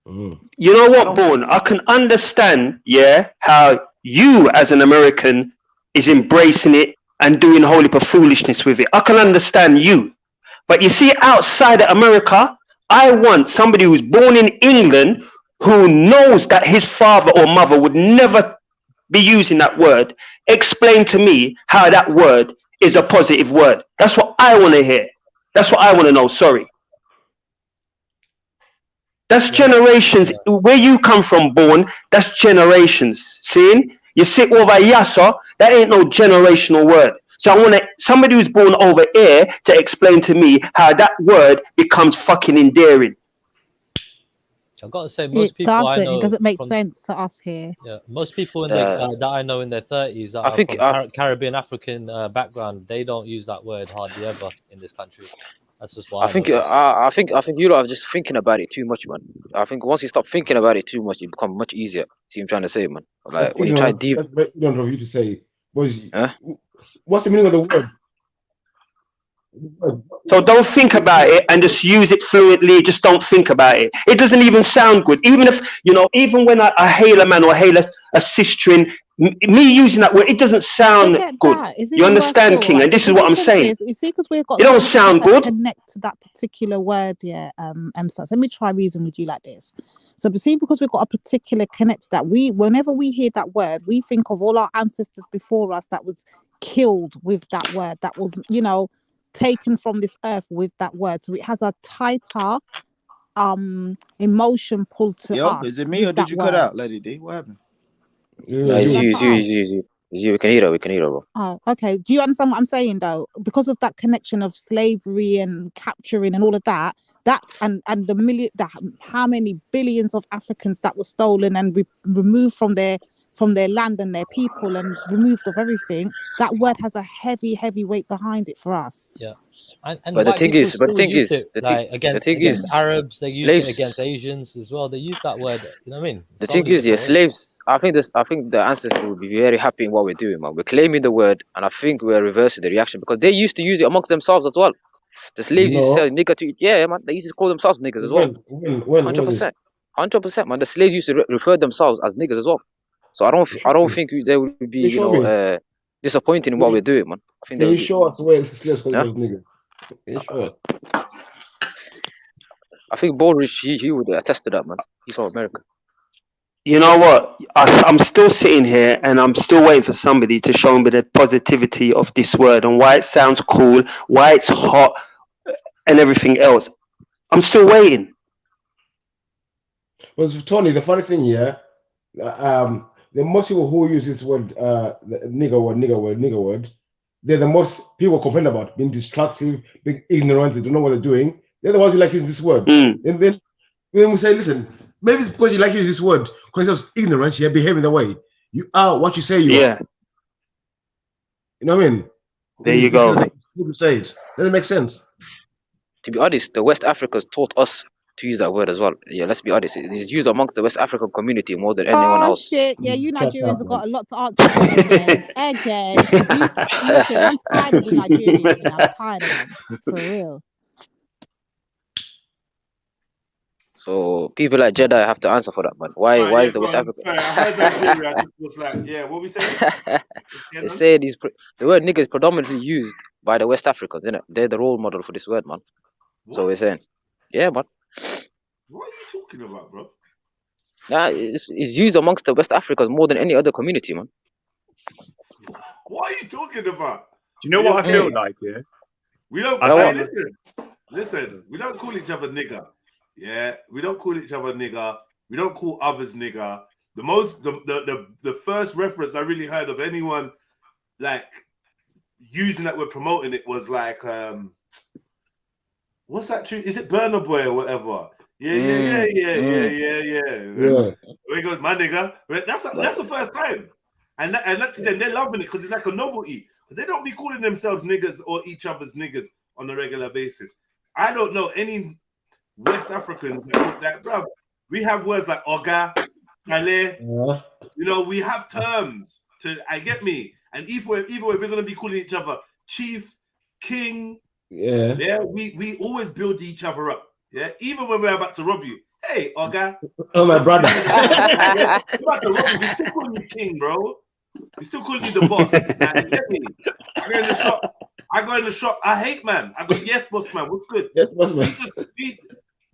You know what, Bourne? I can understand, how you as an American is embracing it and doing a whole heap of foolishness with it. I can understand you. But you see, outside of America, I want somebody who's born in England who knows that his father or mother would never be using that word. Explain to me how that word is a positive word. That's what I want to hear. That's what I want to know. Sorry. That's generations. Where you come from, Born, that's generations. Seeing? You sit over yassa, that ain't no generational word. So I want somebody who's born over here to explain to me how that word becomes fucking endearing. I've got to say, most people I know, it doesn't make sense to us here. Yeah, most people that I know in their 30s that are from Caribbean, African background, they don't use that word hardly ever in this country. That's just why I think you lot are just thinking about it too much, man. I think once you stop thinking about it too much, it becomes much easier. See what I'm trying to say, man? Like when you try deep. That's don't know you to say. What's the meaning of the word? So don't think about it and just use it fluently. Just don't think about it. It doesn't even sound good. Even if, even when I hail a man or hail a sister, me using that word, it doesn't sound good. You understand, King? And this is what I'm saying. You see, because we've got it don't sound good. Connect to that particular word, M-Stacks. Let me try reason with you like this. So, see, because we've got a particular connect to that, whenever we hear that word, we think of all our ancestors before us that was killed with that word, that was, taken from this earth with that word. So it has a tighter emotion pulled to us. Is it me or did you cut out, Lady D? What happened? No, it's you. We can hear it, bro. Oh, okay. Do you understand what I'm saying, though? Because of that connection of slavery and capturing and all of that and how many billions of Africans that were stolen and removed from their from their land and their people and removed of everything, that word has a heavy, heavy weight behind it for us. Yeah. And But the white thing people is, still use it, like the thing is, Arabs, they use it against slaves. Asians as well. They use that word, you know what I mean? The So thing many is, yeah, different ways. slaves. I think the ancestors will be very happy in what we're doing, man. We're claiming the word, and I think we're reversing the reaction because they used to use it amongst themselves as well. The slaves used to say No. nigger to, yeah, man. They used to call themselves niggers as well. When was this? 100%, man. The slaves used to refer themselves as niggers as well. So I don't think they would be, Can you show me? disappointed in what we're doing, man. I think they Can you would be. show us where the slaves called Yeah? themselves niggas? Can you show us? I think Bullrich, he would attest to that, man. He's from America. You know what? I'm still sitting here and I'm still waiting for somebody to show me the positivity of this word and why it sounds cool, why it's hot, and everything else. I'm still waiting. Well, Tony, the funny thing, yeah, the most people who use this word, the nigger word, they're the most people complain about being destructive, being ignorant, they don't know what they're doing. They're the ones who like using this word. And then we say, listen, maybe it's because you like using this word, because it's ignorant, you're behaving the way. You are what you say you are. You know what I mean? There you go. People say it. Doesn't make sense. To be honest, the West Africans taught us to use that word as well. Yeah, let's be honest. It is used amongst the West African community more than anyone Oh else. shit! Yeah, you Nigerians have got a lot to answer for again. Listen, I'm tired of the Nigerians. You know, I'm tired of them for real. So people like JEDI have to answer for that, man. Why is the West African? Sorry, I heard that theory. I just was like, yeah, what we saying? They say the word nigger is predominantly used by the West Africans, isn't it? They're the role model for this word, man. So we're saying, yeah, man. What are you talking about, bro? Yeah, it's used amongst the West Africans more than any other community, man. What are you talking about? Do you know what I feel like? Yeah, we don't. Hey, listen. We don't call each other nigger. Yeah, we don't call each other nigger. We don't call others nigger. The first reference I really heard of anyone like using that word promoting it was like what's that true? Is it Burner Boy or whatever? Yeah. Where he goes, my nigga. That's the first time. And that's them, they're loving it because it's like a novelty. But they don't be calling themselves niggas or each other's niggas on a regular basis. I don't know any West Africans that, bro. We have words like Oga, Kale. You know, we have terms I get me. And either way, we're gonna be calling each other chief, king. Yeah. We always build each other up. Yeah, even when we're about to rob you. Hey, Oga. Oh, my brother. We're about to rob you. We're still calling you king, bro. We're still calling you the boss. Man. Get me. I go in the shop. I hate man. I go, yes, boss man. What's good? Yes, boss man.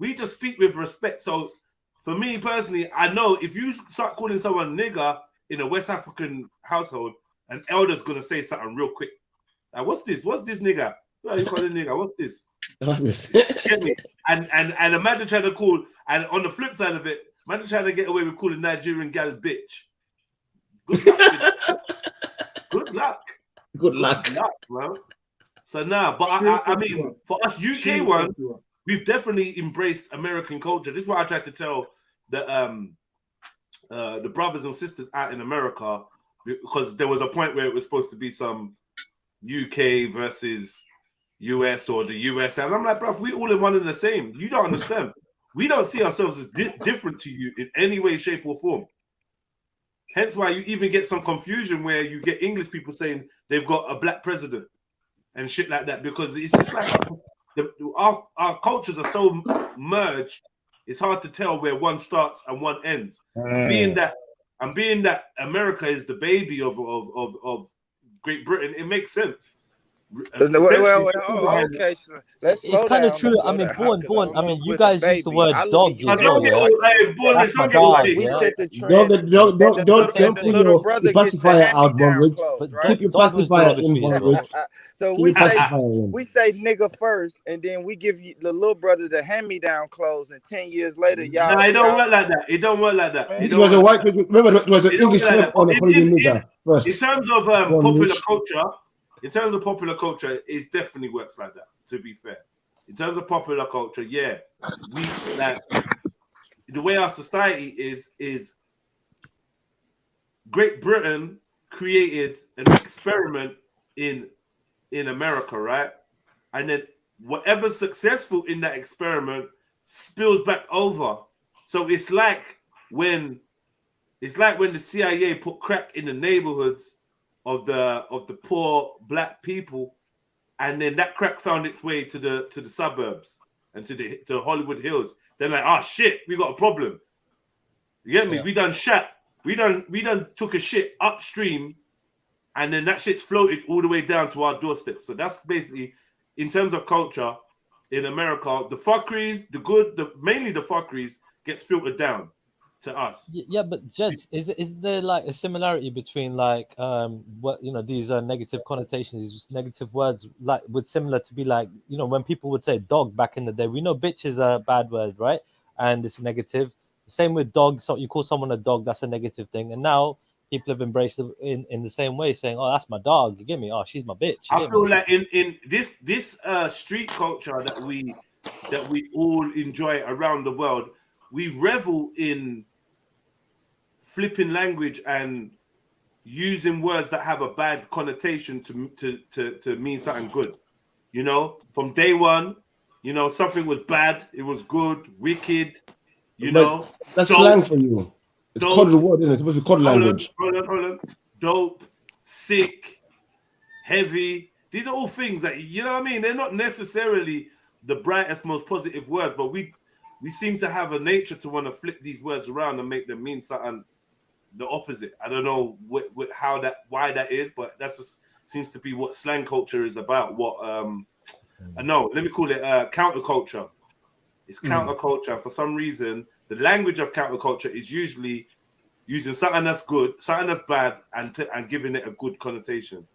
We just speak with respect. So for me personally, I know if you start calling someone nigger in a West African household, an elder's gonna say something real quick. Like, what's this? What's this nigger? What are you calling nigger? What's this? What's this? Get me? And imagine trying to call, and on the flip side of it, imagine trying to get away with calling Nigerian gal bitch. Good luck. Good luck. Good luck, bro. So now, but I mean, for us UK one, we've definitely embraced American culture. This is what I tried to tell the brothers and sisters out in America, because there was a point where it was supposed to be some UK versus US or the US, and I'm like, bro, we all in one and the same. You don't understand. We don't see ourselves as different to you in any way, shape, or form. Hence why you even get some confusion where you get English people saying they've got a black president and shit like that, because it's just like our cultures are so merged, it's hard to tell where one starts and one ends. Being that America is the baby of Great Britain, it makes sense. Well, okay. So let's slow It's kind of down. true. I mean, Born. I mean, you guys use the word dog as well. That's my dog. We set the trend. Don't the put little your brother gets the pacifier out, hand-me-down Bonbridge. clothes, But right? Keep your dog was pacifier in, derogatory as well. Bonbridge. So Keep your pacifier in. we say nigga first, and then we give you the little brother the hand-me-down clothes, and 10 years later, y'all. No, it don't work like that. It don't work like that. It was a white people. Remember, it was an English slip on the nigger first. In terms of popular culture. In terms of popular culture, it definitely works like that, to be fair. In terms of popular culture, yeah. We like the way our society is Great Britain created an experiment in America, right? And then whatever's successful in that experiment spills back over. So it's like when the CIA put crack in the neighborhoods of the poor black people, and then that crack found its way to the suburbs and to Hollywood Hills. They're like, oh shit, we got a problem. You get me? Yeah. We done took a shit upstream, and then that shit's floated all the way down to our doorstep. So that's basically, in terms of culture in America, the fuckeries, mainly the fuckeries gets filtered down to us. Yeah, but Jed, is there like a similarity between like what these negative connotations, these negative words, like would similar to be like when people would say dog back in the day, we know bitch is a bad word, right? And it's negative. Same with dog. So you call someone a dog, that's a negative thing. And now people have embraced it in the same way, saying, "Oh, that's my dog. You get me? Oh, she's my bitch." I feel like in this street culture that we all enjoy around the world, we revel in flipping language and using words that have a bad connotation to mean something good. From day one, something was bad, it was good, wicked. That's slang for you. It's coded word, isn't it? It's supposed to be coded language. Hold on. Dope, sick, heavy. These are all things that, you know what I mean? They're not necessarily the brightest, most positive words, but we seem to have a nature to want to flip these words around and make them mean something the opposite. I don't know why that is, but that's just seems to be what slang culture is about. Let me call it counterculture. It's counterculture. For some reason, the language of counterculture is usually using something that's good, something that's bad, and giving it a good connotation.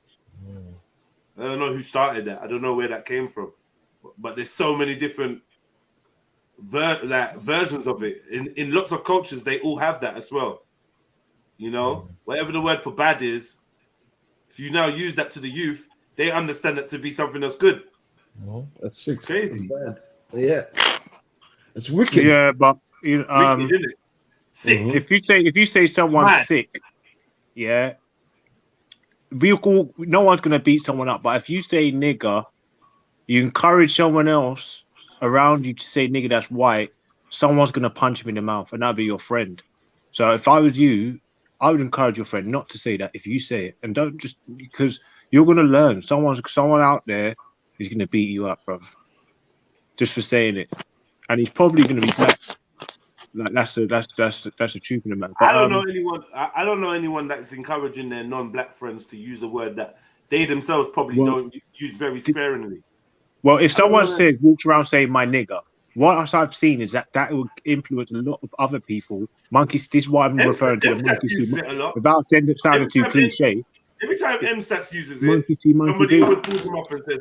I don't know who started that. I don't know where that came from, but there's so many different versions of it. In lots of cultures, they all have that as well. Whatever the word for bad is, if you now use that to the youth, they understand that to be something that's good. That's sick. It's crazy. Bad. Yeah. It's wicked. Yeah, but Wicked, isn't it? Sick. If you say someone's sick, yeah, no one's gonna beat someone up. But if you say nigger, you encourage someone else around you to say nigger that's white, someone's gonna punch him in the mouth, and that'll be your friend. So if I was you, I would encourage your friend not to say that if you say it, and don't just because you're gonna learn. Someone out there is gonna beat you up, bro, just for saying it, and he's probably gonna be black. Like that's the truth in the matter. I don't know anyone. I don't know anyone that's encouraging their non-black friends to use a word that they themselves probably don't use very sparingly. Well, if someone walks around saying "my nigger," what else I've seen is that will influence a lot of other people. Monkeys. This is what I'm referring to. Without sounding too cliche. Every time MStats uses monkey it, see, monkey somebody do. always pulls them up and says,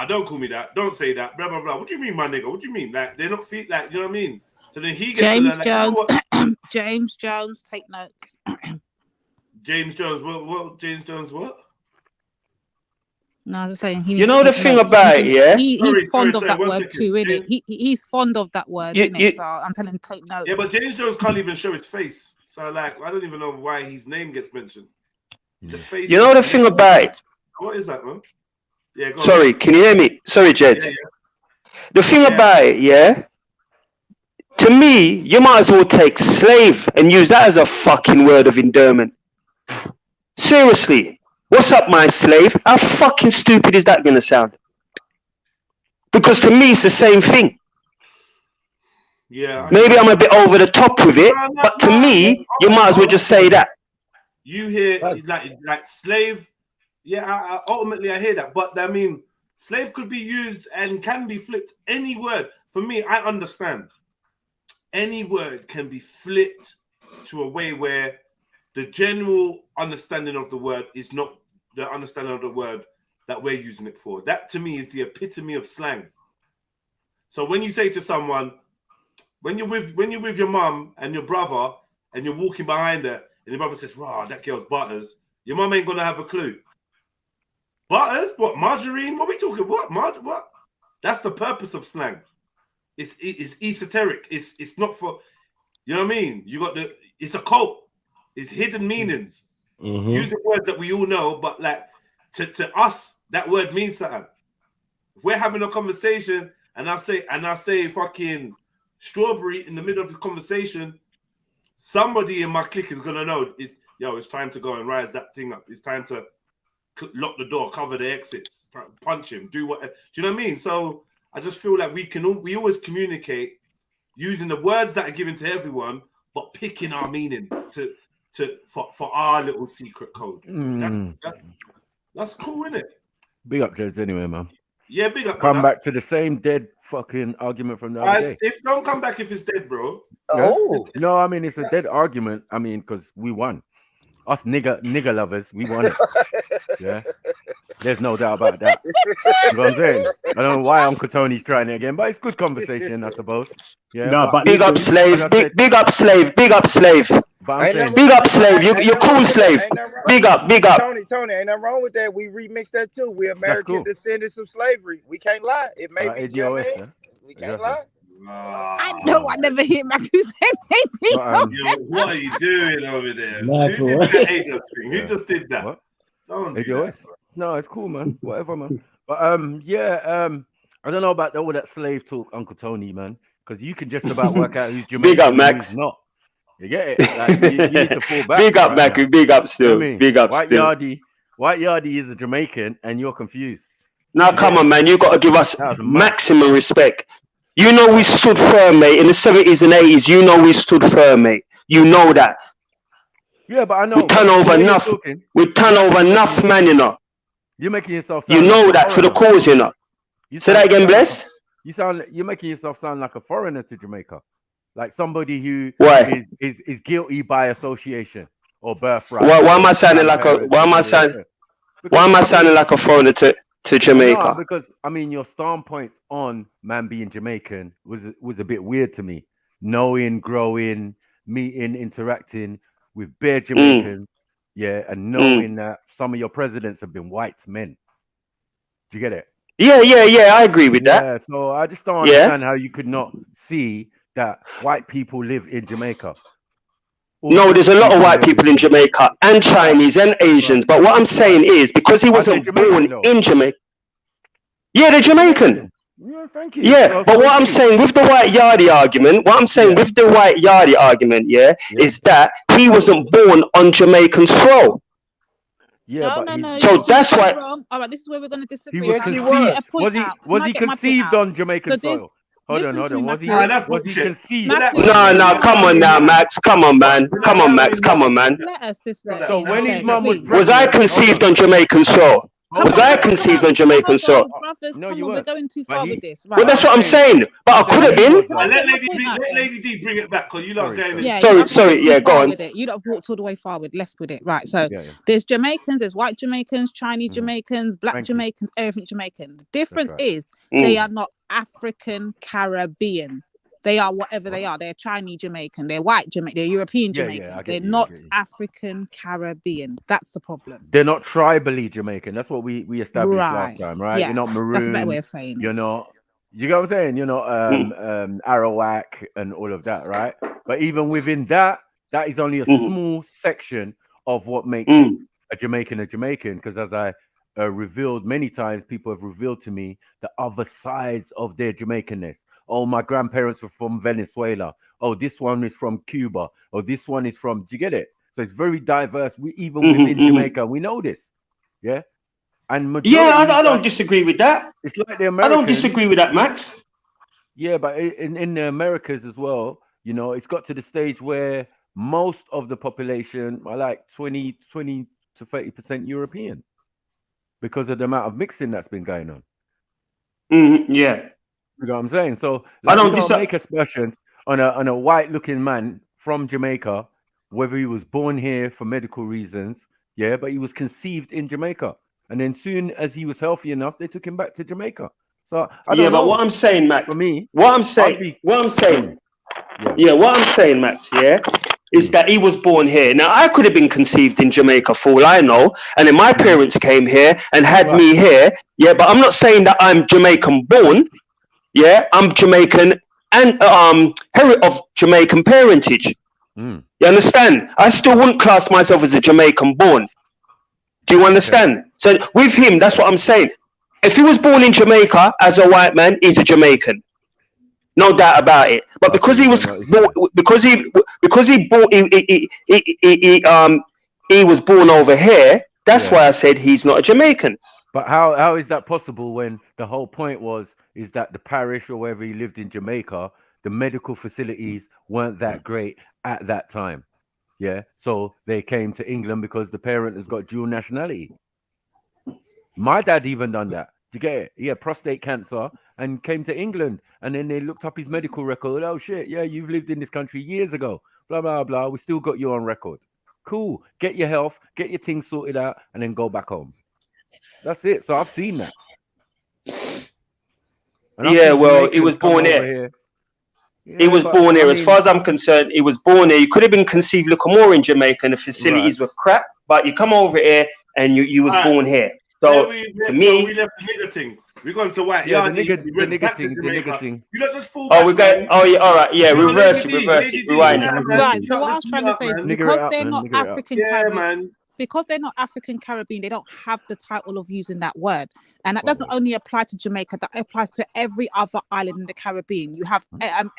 don't call me that. Don't say that. Blah blah blah. What do you mean, my nigga? What do you mean? Like they're not you know what I mean? So then he gets James to Jones. James Jones, take notes. James Jones, what? James Jones, what? No, I was saying the thing about it, yeah. He's fond of that word too, isn't it? He's fond of that word, isn't it? So I'm telling him take notes. Yeah, but James Jones can't even show his face, so like I don't even know why his name gets mentioned. It's a face. The thing about it. What is that, man? Yeah. Go Sorry, on. can you hear me? Sorry, Jed. Yeah. The thing about it, yeah. To me, you might as well take slave and use that as a fucking word of endearment. Seriously, what's up, my slave? How fucking stupid is that going to sound? Because to me, it's the same thing. Yeah. Maybe I'm a bit over the top with it, but to me, you might as well just say that. You hear like slave? Yeah. Ultimately, I hear that, but I mean, slave could be used and can be flipped. Any word for me, I understand. Any word can be flipped to a way where the general understanding of the word is not the understanding of the word that we're using it for. That to me is the epitome of slang. So when you say to someone, when you're with your mum and your brother and you're walking behind her and your brother says, "Rah, that girl's Butters," your mum ain't gonna have a clue. Butters? What? Margarine? What are we talking? What? What? That's the purpose of slang. It's esoteric. It's not for, you know what I mean? It's a cult. is hidden meanings. Mm-hmm. Using words that we all know, but like to us, that word means something. If we're having a conversation and I say fucking strawberry in the middle of the conversation, somebody in my clique is gonna know it's time to go and rise that thing up. It's time to lock the door, cover the exits, punch him, do what. Do you know what I mean? So I just feel like we always communicate using the words that are given to everyone, but picking our meaning for our little secret code. That's cool, isn't it? Big up, Jeds, anyway, man. Yeah, big up. Come back to the same dead fucking argument from the other day. If don't come back if it's dead, bro. Yeah? Oh no, I mean it's a dead argument. I mean, because we won. Us nigger lovers, we won it. Yeah. There's no doubt about that. You know what I'm saying? I don't know why Uncle Tony's trying it again, but it's good conversation, I suppose. Yeah. No, but big up slave, big up slave, big up slave. Big up slave, you're cool slave. Big up. Tony, ain't nothing wrong with that. We remixed that too. We American descendants of slavery. We can't lie. It may be we can't lie. I know I never hear my say anything. What are you doing over there? Who did that ADOS thing? Who just did that? What? Don't do that. No, it's cool, man. Whatever, man. But I don't know about all that slave talk, Uncle Tony, man, because you can just about work out who's Jamaican. Big up, Max. Who's not. You get it? Like, you need to fall back. Big up, Mac. Big up still. You know I mean? Big up White still. Yardie is a Jamaican, and you're confused. Now, come on, man. You got to give us maximum respect. You know we stood firm, mate. In the 70s and 80s, you know we stood firm, mate. You know that. Yeah, but I know. We turn over enough. We turn over enough, man, you know. You're making yourself You sound know like that for the cause, you know. Say that again, Blessed? You're making yourself sound like a foreigner to Jamaica. Like somebody who is guilty by association or birthright. Why am I sounding like a foreigner to Jamaica? No, because I mean your standpoint on man being Jamaican was a bit weird to me. Knowing, growing, meeting, interacting with bare Jamaicans, and knowing that some of your presidents have been white men. Do you get it? Yeah, I agree with that. Yeah, so I just don't understand how you could not see that white people live in Jamaica. No, there's a lot of white people in Jamaica and Chinese and Asians. But what I'm saying is because he wasn't born in Jamaica. Yeah, they're Jamaican. Yeah, thank you. Yeah, but what I'm saying with the white Yardie argument, is that he wasn't born on Jamaican soil. Yeah, no. So that's why. Wrong. All right, this is where we're going to disagree. He was conceived. Was he conceived on Jamaican soil? Hold on. Was he conceived? No, come on now, Max. Come on, man. Let us, sister. So when his mum was I conceived on Jamaican soil? Was I conceived on Jamaican soil? No, you weren't. We're going too far with this. Well, that's what I'm saying. But I could have been. Let Lady D bring it back because you lot going. Sorry. Yeah, go on. You lot have walked all the way forward, left with it. Right. So there's Jamaicans, there's white Jamaicans, Chinese Jamaicans, black Jamaicans, everything Jamaican. The difference is they are not African Caribbean. They are whatever they are. They're Chinese Jamaican. They're white Jamaican. They're European Jamaican. They're not African Caribbean. That's the problem. They're not tribally Jamaican. That's what we established last time, right? Yeah. You're not maroon. That's a better way of saying it. You're not. You know what I'm saying? You're not Arawak and all of that, right? But even within that is only a small section of what makes a Jamaican a Jamaican. Because as I revealed many times, people have revealed to me the other sides of their Jamaicanness. Oh, my grandparents were from Venezuela. Oh, this one is from Cuba. Oh, this one is from. Do you get it? So it's very diverse. We even within Jamaica, we know this. Yeah. And I don't disagree with that. It's like the Americans. I don't disagree with that, Max. Yeah, but in the Americas as well, you know, it's got to the stage where most of the population are like 20 to 30% European because of the amount of mixing that's been going on. Yeah. You know what I'm saying? So like, I don't make aspersions on a white-looking man from Jamaica, whether he was born here for medical reasons, but he was conceived in Jamaica, and then soon as he was healthy enough, they took him back to Jamaica. So I don't know. But what I'm saying, Max, for me, Max, is that he was born here. Now I could have been conceived in Jamaica for all I know, and then my parents came here and had me here. Yeah, but I'm not saying that I'm Jamaican born. Yeah, I'm Jamaican and of Jamaican parentage. Yeah, You understand? I still wouldn't class myself as a Jamaican born. Do you understand? So with him, that's what I'm saying. If he was born in Jamaica as a white man, he's a Jamaican. No doubt about it. But because he was born, he was born over here, that's why I said he's not a Jamaican. But how is that possible when the whole point is that the parish or wherever he lived in Jamaica, the medical facilities weren't that great at that time? Yeah, so they came to England because the parent has got dual nationality. My dad even done that. Do you get it? He had prostate cancer and came to England, and then they looked up his medical record. Oh shit, yeah, you've lived in this country years ago. Blah blah blah. We still got you on record. Cool. Get your health, get your things sorted out, and then go back home. That's it. So I've seen that. Yeah, well, he was born here. He was born here. As far as I'm concerned, he was born here. You could have been conceived a little more in Jamaica, and the facilities were crap. But you come over here, and you was born here. So to me, we left the nigger thing. We're going to white. Yeah, the nigger thing. You don't just fall. Oh, we're going. Oh, yeah. All right. Yeah, reverse it. Rewind it. Right. So what I was trying to say is because they're not African Caribbean, man. Because they're not African Caribbean, they don't have the title of using that word, and that doesn't only apply to Jamaica. That applies to every other island in the Caribbean. You have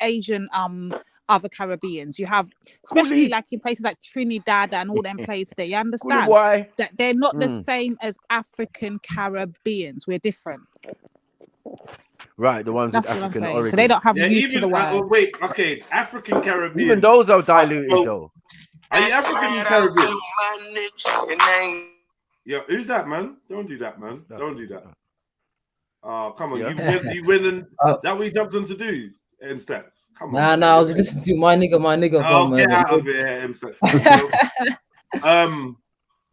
Asian other Caribbeans. You have, especially like in places like Trinidad and all them places there. You understand that they're not the same as African Caribbeans. We're different. Right, the ones That's with what I'm African saying. origin. So they don't have use to the word. Wait, okay, African Caribbean. Even those are diluted though. Are you African Caribbean? Yo, who's that, man? Don't do that, man. Don't do that. Oh, come on. You win and that what you jumped on to do, M-Stats. Come on. Nah, I was listening to my nigga Oh, from get out of here, M-Stats.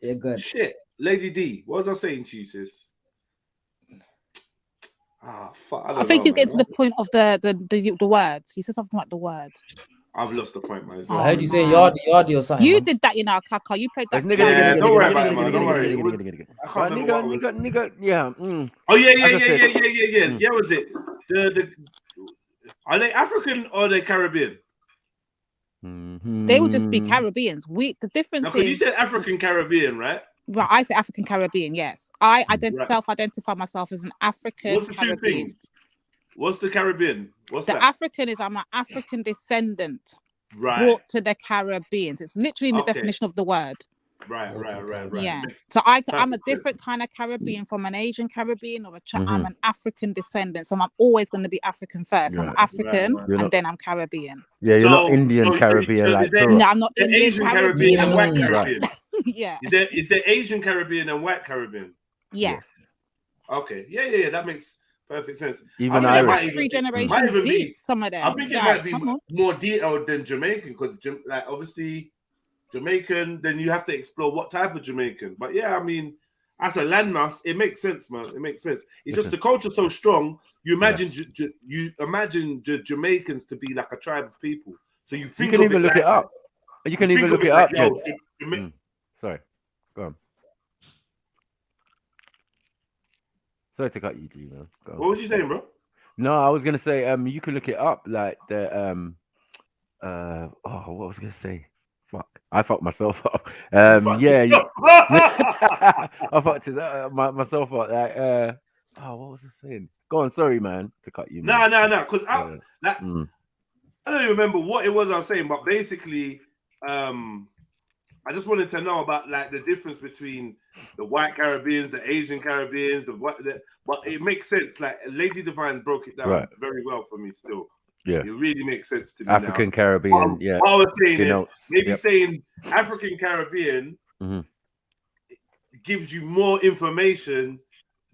yeah, good. Shit. Lady D, what was I saying to you, sis? Ah, fuck. I think you get to the point of the words. You said something about the words. I've lost the point, man. I heard you say yardy or something. You man. did that, Kaka. You played that. Yeah, don't worry about it, man. Don't worry. Nigga, yeah. Oh, yeah. Yeah, was it? Are they African or are they Caribbean? They would just be Caribbeans. The difference is... You said African Caribbean, right? Right, I say African Caribbean, yes. I self-identify myself as an African What's the Caribbean. two things? What's the Caribbean? What's that? African is I'm an African descendant brought to the Caribbeans. It's literally in the definition of the word. Right. Yeah. So I'm a different kind of Caribbean from an Asian Caribbean or I'm an African descendant. So I'm always going to be African first. I'm African and then I'm Caribbean. Yeah, you're not Indian Caribbean like no, I'm not Indian Asian Caribbean and white Caribbean. Yeah. Is there Asian Caribbean and white Caribbean? Yeah. Okay. Yeah. That makes perfect sense. Even Irish. 3 generations deep, some of them. I think it might be more detailed than Jamaican because, like, obviously Jamaican, then you have to explore what type of Jamaican. But yeah, I mean, as a landmass, it makes sense, man. It makes sense. It's just the culture's so strong. You imagine Jamaicans to be like a tribe of people. So you think you can even look it up. You can even look it up. Sorry, go on. Sorry to cut you, G, man. What was you saying, bro? No, I was gonna say, you can look it up, like the what was I gonna say? Fuck, I fucked myself up. I fucked myself up. Like, what was I saying? Go on, sorry, man, to cut you. No, because I don't even remember what it was I was saying, but basically, I just wanted to know about like the difference between the white Caribbeans, the Asian Caribbeans, but it makes sense. Like Lady Divine broke it down very well for me. Still, it really makes sense to me. African Caribbean, What I was saying is maybe saying African Caribbean gives you more information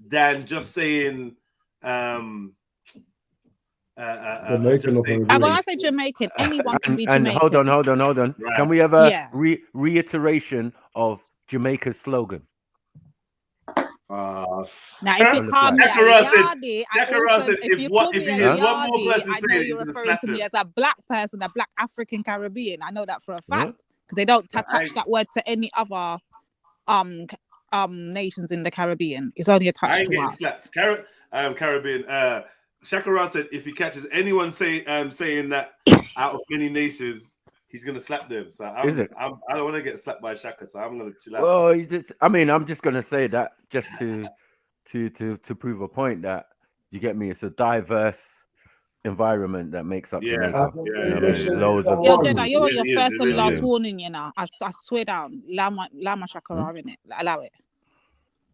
than just saying. When I say Jamaican, anyone can be Jamaican. And hold on. Right. Can we have a reiteration of Jamaica's slogan? Now, if you call me a yardie, if you hear one more person say it, you're referring to me as a black person, a black African Caribbean. I know that for a fact because they don't attach that word to any other nations in the Caribbean. It's only attached to us. Caribbean. Shakara said if he catches anyone saying that out of many nations, he's gonna slap them. So Is it? I don't want to get slapped by Shaka, so I'm gonna chill out. Well, I'm just gonna say that just to prove a point that you get me. It's a diverse environment that makes up Jamaica. You know what I mean? Loads of Yo, different Jedi, you're on your people. first and last Yeah. warning, you know. I swear down. Lama Shaka are in it. Allow it.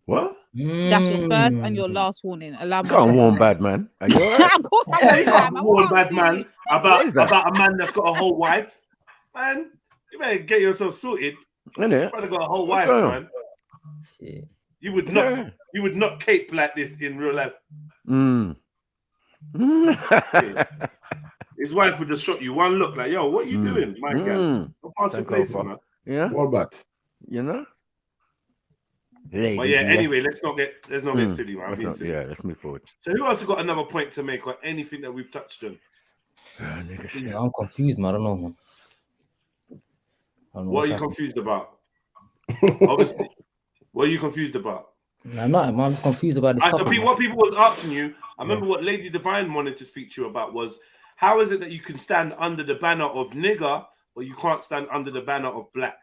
What? That's your first and your last warning. Allow my Can't warn bad man. Are you alright? Of course I'm Yeah, you warning can't man. warn bad man What is that? about a man that's got a whole wife. Man, you better get yourself sorted. Innit? Brother got a whole What's wife, going on? man. You would not cape like this in real life. His wife would just shot you one look like, yo, what you doing, my guy? Go pass your place, man. Yeah. What back? You know? But yeah, anyway, let's not get silly, man. Let's move forward. So who else has got another point to make or anything that we've touched on? Yeah, I'm confused, man. I don't know, man. What are you confused about? Obviously, what are you confused about? I'm not, man. I'm just confused about this So topic. what people was asking you, I remember what Lady Divine wanted to speak to you about was, how is it that you can stand under the banner of nigger, but you can't stand under the banner of black?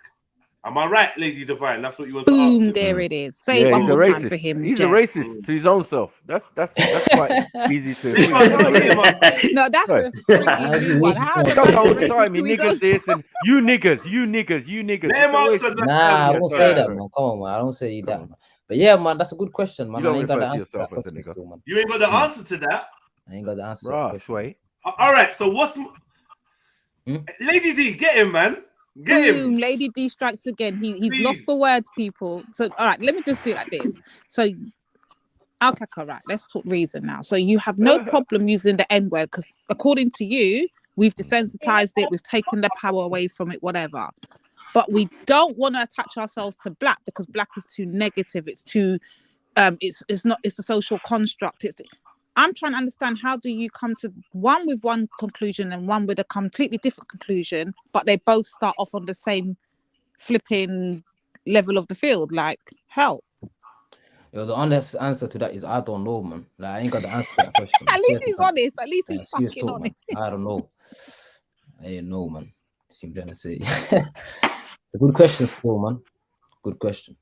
Am I right, Lady Divine? That's what you want to ask. Boom, there it is. Say it one more time for him. He's Jess. a racist to his own self. That's quite easy to. No, that's a freaking new one. How is That's all the racist time. to You his own niggas this and you niggas. Nah, I don't say that, man. Come on, man. I don't say that, man. But yeah, man, that's a good question, man. You don't I ain't got the refer to answer to that yourself as a question nigger. still, man. You ain't got the answer to that. I ain't got the answer to that question. Sway. All right, so what's Lady D? Get him, man. Get him. Boom, Lady D strikes again. He's lost for words, people. So all right, let me just do it like this. So okay, right, let's talk reason now. So you have no problem using the N-word because according to you, we've desensitized it, we've taken the power away from it, whatever. But we don't want to attach ourselves to black because black is too negative. It's too it's a social construct. I'm trying to understand, how do you come to one with one conclusion and one with a completely different conclusion, but they both start off on the same flipping level of the field? Like, help. Yo, the honest answer to that is I don't know, man. Like, I ain't got the answer to that question. At least he's honest. At least he's serious fucking talk, honest. man. I don't know. I ain't know, man. See what I'm trying to say. It's a good question still, man. Good question.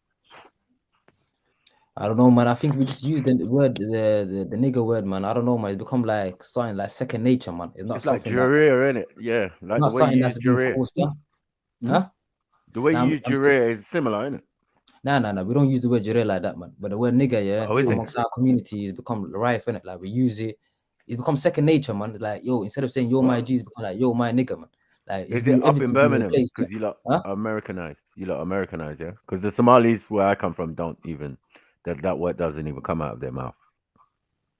I don't know, man. I think we just use the word, the nigger word, man. I don't know, man. It's become like something like second nature, man. It's not It's like something Jurea, innit? Yeah, like not the way something you that's use been Jurea. forced, huh? The way Nah, you use Jurea is similar, isn't it? Nah. We don't use the word jure like that, man. But the word nigger, yeah, Oh, is it? amongst our community, has become rife, innit? Like, we use it. It's become second nature, man. Like, yo, instead of saying yo my G, it's become like yo my nigger, man. Like, Is it up in everything's been Birmingham? replaced, Because you lot huh? are Americanized. You lot are Americanized, yeah? Because the Somalis where I come from don't even, that word doesn't even come out of their mouth.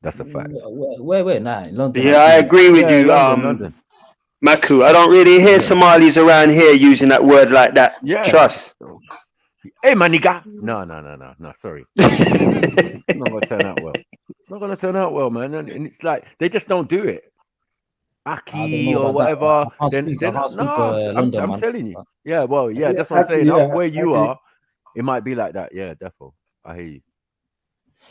That's a fact. Where? Nah, in London. Yeah, I agree with you, London. Maku. I don't really hear Somalis around here using that word like that. Yeah. Trust. Hey, my nigga. No. Sorry. It's not gonna turn out well. It's not gonna turn out well, man. And it's like they just don't do it. Aki or whatever. I can't speak for London, I'm man. telling you. Yeah, well, yeah, that's what I'm saying. Up where you are, it might be like that. Yeah, definitely. I hear you.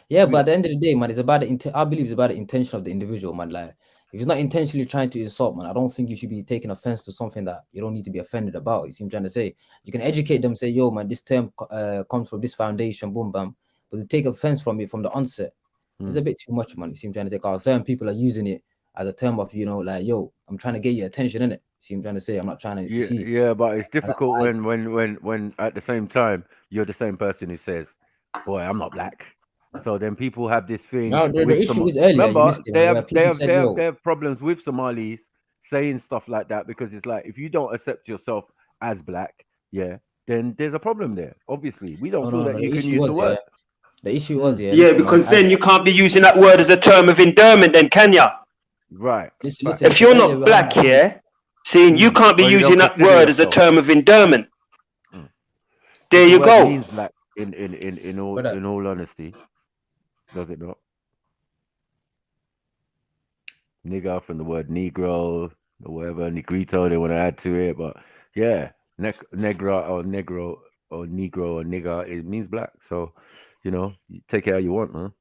Yeah, but at the end of the day, man, it's about I believe it's about the intention of the individual, man. Like, if he's not intentionally trying to insult, man, I don't think you should be taking offense to something that you don't need to be offended about. You see what I'm trying to say? You can educate them, say, yo, man, this term comes from this foundation, boom, bam. But to take offense from it from the onset, it's a bit too much, man. You see what I'm trying to say? Because certain people are using it as a term of, like, yo, I'm trying to get your attention, innit? See what I'm trying to say? I'm not trying to. Yeah, but it's difficult when at the same time you're the same person who says, boy, I'm not black. So then people have this thing. No, the issue is earlier. Remember, You missed it, they have problems with Somalis saying stuff like that because it's like, if you don't accept yourself as black, then there's a problem there. Obviously, we don't feel that you can use the word. The issue was, Yeah, because then you can't be using that word as a term of endearment, then can ya? Right. Listen, if you're not black, you can't be using that word as a term of endearment. There you go. Means black in all honesty. Does it not? Nigger from the word Negro or whatever, Negrito they want to add to it, but yeah, Negra or Negro or Negro or nigger, it means black. So, you take it how you want, man.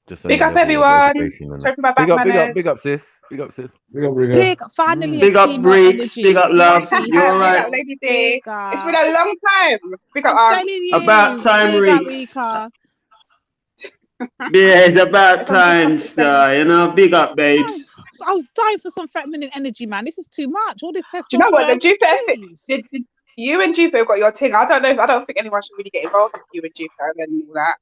Just Big up everyone. Sorry for my bad manners. Big up, sis. Big up, sis. Big, finally, Big a up, female Briggs. energy. Big up, love. Bloody You all hell. Big right? up, Lady D. Big It's been up. a long time. Big up, I'm telling you. About time, Big up, Reeks. Rika. Yeah, it's about time, star. You know, big up, babes. I was dying for some feminine energy, man. This is too much. All this testosterone. Do you know what? The Jupiter Jeez. did you and Jupiter got your thing. I don't know. I don't think anyone should really get involved with you and Jupiter and all that.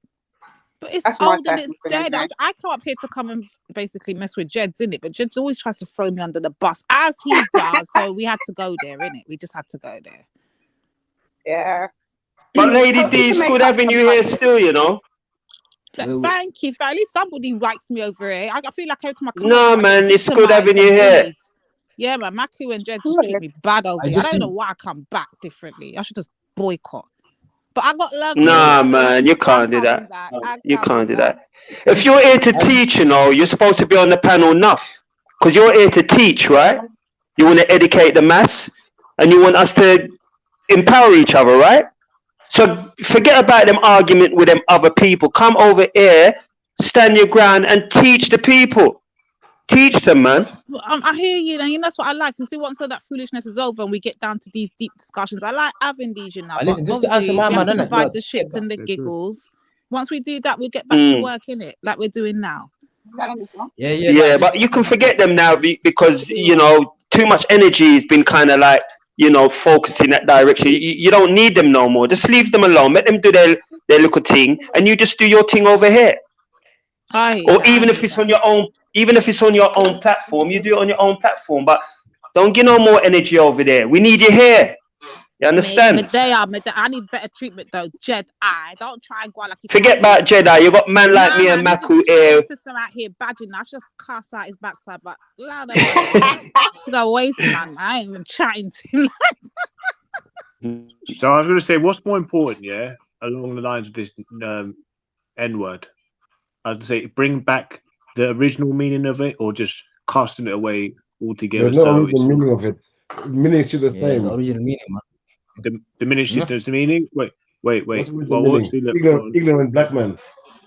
But it's That's my old and personal it's thing, dead. anyway. I come up here to come and basically mess with Jed's, innit? But Jed's always tries to throw me under the bus, as he does. So we had to go there, innit? We just had to go there. Yeah. But Lady D, it's good having you here still, you know. Thank you. At least somebody likes me over here. I feel like every time I come No, up, I man, get it's good having you victimised and here. bullied. Yeah, man, Maku and Jed just treat me bad over here. I don't know why I come back differently. I should just boycott. But I got love. Nah, man, you can't do that. You can't do that. If you're here to teach, you know, you're supposed to be on the panel enough. Because you're here to teach, right? You want to educate the mass and you want us to empower each other, right? So forget about them argument with them other people. Come over here, stand your ground and teach the people. Teach them, man. I hear you, and that's what I like. You see, once all that foolishness is over and we get down to these deep discussions, I like having these, you know. Listen, just to answer my man, innit? provide Look, the skip shits and the that. giggles. Once we do that, we'll get back to work, innit? Like we're doing now. Yeah, but you can forget them now because, you know, too much energy has been kind of like, you know, focused in that direction. You don't need them no more. Just leave them alone. Let them do their little thing, and you just do your thing over here. Or even if it's on your own, platform, you do it on your own platform. But don't get no more energy over there. We need you here. You understand? Medea, I need better treatment though. Jedi, don't try and go like. Forget about Jedi. You got man like me and Maku here. System out here badging. I should just cuss out his backside, but he's a waste man. I ain't even chatting to him. So I was going to say, what's more important, yeah, along the lines of this N-word? I'd say bring back the original meaning of it, or just casting it away altogether. There's no original meaning of it. Meaning is the same. The original meaning, man. Diminish it as the meaning. Wait. What's ignorant black man.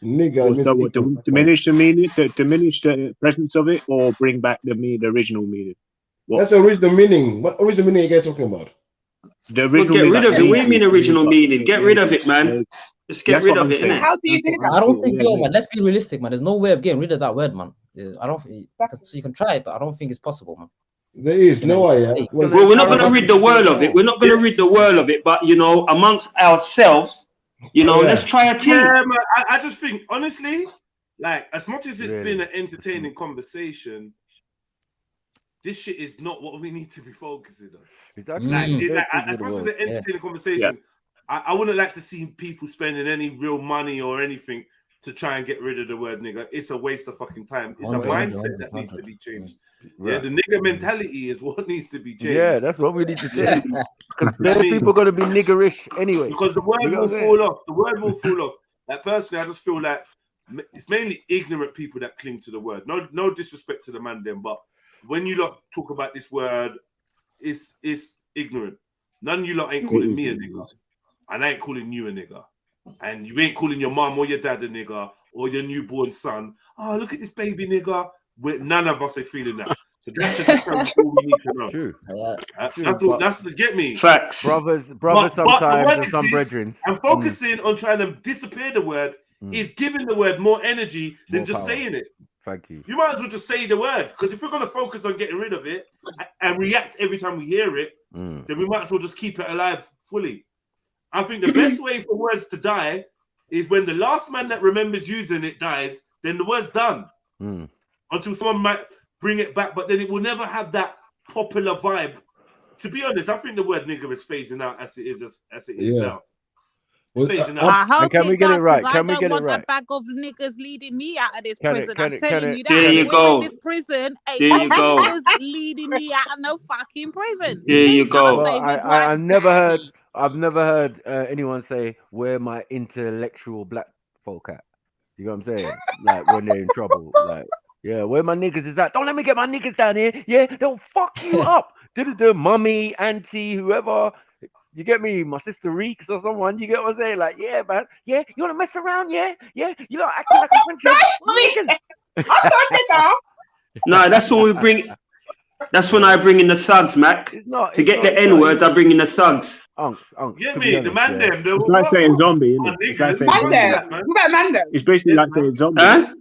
Nigga. Diminish the meaning, diminish the presence of it, or bring back the original meaning. What? That's the original meaning. What original meaning are you guys talking about? The original get rid of it. What do you mean original meaning? Get rid of it, man. Just get rid of it, innit? How do you do that? I don't think, man. Let's be realistic, man. There's no way of getting rid of that word, man. I don't think you can try it, but I don't think it's possible, man. There is no way. Well, we're not going to rid the world of it. We're not going to rid the world of it, but you know, amongst ourselves, you know, let's try a team. Yeah, man, I just think, honestly, like as much as it's been an entertaining conversation, this shit is not what we need to be focusing on. Exactly. As much as an entertaining conversation, I wouldn't like to see people spending any real money or anything to try and get rid of the word nigga. It's a waste of fucking time. It's a mindset that needs to be changed. Yeah, the nigga mentality is what needs to be changed. Yeah, that's what we need to change. Because people are going to be niggerish anyway. Because the word will fall off. The word will fall off. Like personally, I just feel like it's mainly ignorant people that cling to the word. No disrespect to the man then, but when you lot talk about this word, it's ignorant. None of you lot ain't calling me a nigga. And I ain't calling you a nigga. And you ain't calling your mom or your dad a nigga or your newborn son. Oh, look at this baby nigga. None of us are feeling that. So that should just tell us all we need to know. True. That's to get me. Facts. Brothers sometimes and some brethren. And focusing on trying to disappear the word is giving the word more energy than just saying it. Thank you. You might as well just say the word, because if we're going to focus on getting rid of it and react every time we hear it, then we might as well just keep it alive fully. I think the best way for words to die is when the last man that remembers using it dies, then the word's done. Until someone might bring it back, but then it will never have that popular vibe. To be honest, I think the word nigger is phasing out as it is now. Well, I hope can we get it right? Can we I get don't it want right? a bag of niggas leading me out of this Can prison. it- I'm telling you that. There you We're go. in this prison. Ain't There no you go. niggas leading me out of no fucking prison. There you go. Well, I've never heard anyone say where my intellectual black folk at. You know what I'm saying? Like when they're in trouble. Like, yeah, where my niggas is at? Don't let me get my niggas down here. Yeah, they'll fuck you up. Mummy, auntie, whoever. You get me? My sister Reeks or someone. You get what I'm saying? Like, yeah, man. Yeah, you want to mess around? Yeah, yeah. You know, acting like a friendship. No, that's when we bring. That's when I bring in the thugs, Mac. To get the N words, I bring in the thugs. Unks. Get me? The man them. It's like saying zombie, isn't it? It's like saying zombie. What about Mando? It's basically like saying zombie. Huh?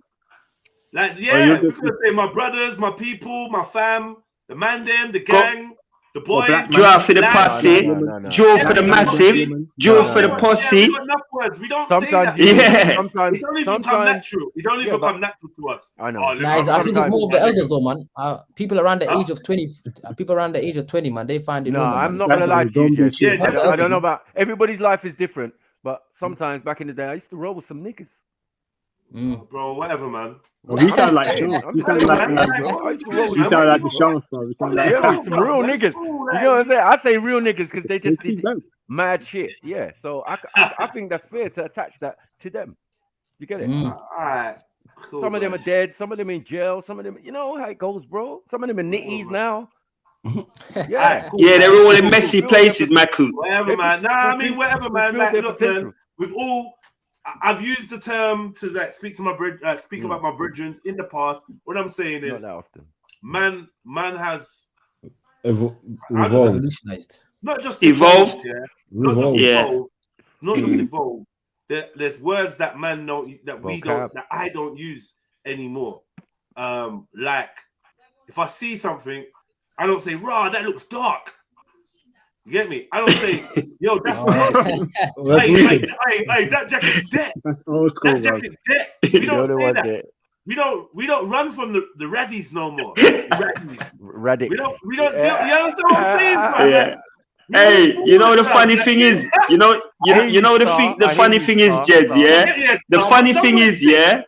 Like, yeah, we could say my brothers, my people, my fam, the man them, the gang, the boys. Draw for the posse, draw for the massive, draw for the posse. Yeah, we got enough words. We don't say that. Sometimes, it don't even come natural. It don't even come natural to us. I know. Nice. I think it's more of the elders, though, man. People around the age of 20, people around the age of 20, man, they find it. No, normal, I'm man. not gonna lie to you, Jed. I don't know about everybody's life is different, but sometimes back in the day, I used to roll with some niggas. Oh, bro, whatever, man. Well, you sound like Sean. You sound like the Sean star. You sound like some real niggas. You know what I'm saying? I say real niggas because they just did mad shit. Yeah, so I think that's fair to attach that to them. You get it? All right. Cool, some of them are dead. Some of them in jail. Some of them, you know how it goes, bro. Some of them are nitties now. Yeah, they're all in messy places, Maku. Whatever, man. Nah, I mean, whatever, man. Like, look, man, we've all. I've used the term to like speak to my speak about my brethren in the past. What I'm saying is, man has evolutionized. Not just evolved. Not just evolved. Not just evolved. There's words that man don't, that we don't, that I don't use anymore. Like if I see something, I don't say, "Rah, that looks dark." You get me? I don't say, "Yo, that's dark." Hey, that jacket's dead. That jacket's dead. We don't say that. We don't run from the raddies no more. Raddies. We don't. You understand what I'm saying, man? Yeah. Hey, you know the funny thing is, you know the funny thing is, Jed, yeah. The funny thing is, yeah.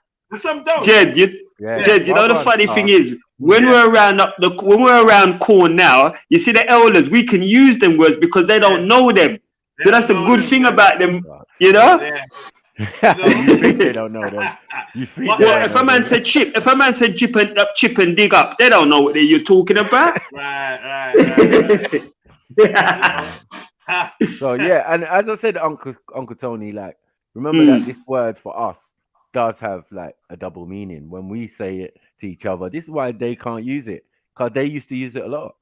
Jed, you know the funny thing is, when we're around corn now, you see the elders, we can use them words because they don't know them. So that's the good thing about them, you know. You think they don't know them? You think if a man said chip and dig up, they don't know what you're talking about. Right. So yeah, and as I said, Uncle Tony, like remember that this word for us does have like a double meaning when we say it to each other. This is why they can't use it, because they used to use it a lot.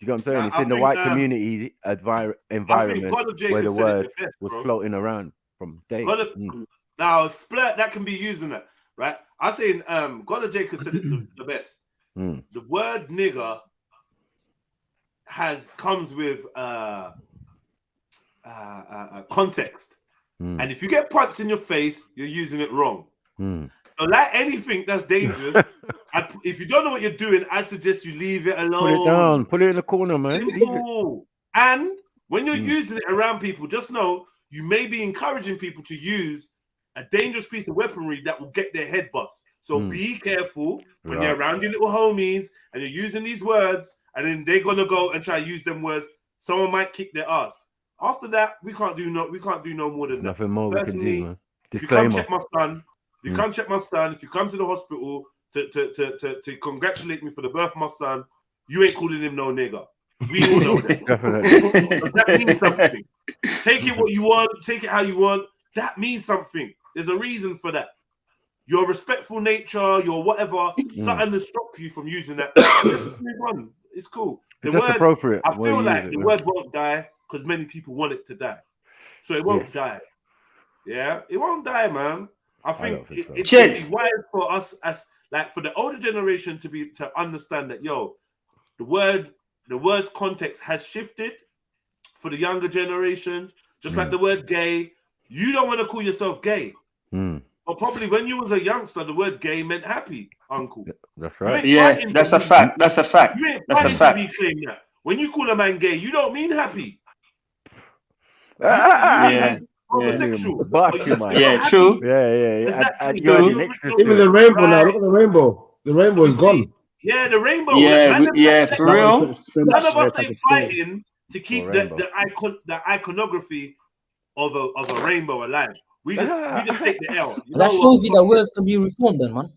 Do you get what I'm saying? Yeah, it's in the white community environment where the word was floating around from day. Now, splurt that can be used in that, right? I say God of Jacob said it the best. The word nigger comes with context. And if you get punched in your face, you're using it wrong. So like anything that's dangerous, if you don't know what you're doing, I suggest you leave it alone. Put it down. Put it in the corner, man. Simple. And when you're using it around people, just know you may be encouraging people to use a dangerous piece of weaponry that will get their head bust. So be careful when you're around your little homies and you're using these words, and then they're gonna go and try to use them words. Someone might kick their ass. After that, we can't do no more than nothing more personally, we can do, man. If you come check my son, if you come to the hospital to congratulate me for the birth of my son, you ain't calling him no nigger. We all know that. Definitely. That means something. Take it what you want, take it how you want. That means something. There's a reason for that. Your respectful nature, your whatever, something to stop you from using that. It's cool. The It's just word, appropriate. I feel like the word won't die because many people want it to die. So it won't die. Yeah, it won't die, man. I think it'd be wise for us as like for the older generation to understand that the word's context has shifted for the younger generation. Just like the word gay, you don't want to call yourself gay. But probably when you was a youngster, the word gay meant happy, uncle. That's right. Yeah, that's a fact. That's a fact. You ain't That's a fighting fact. to reclaim that. When you call a man gay, you don't mean happy. Yeah. Homosexual. Yeah, true. Yeah. Even the rainbow now. Look at the rainbow. The rainbow is gone. Yeah, the rainbow. Yeah, for real. None of us ain't fighting to keep the iconography of a rainbow alive. We just take the L. That shows you that words can be reformed, then, man.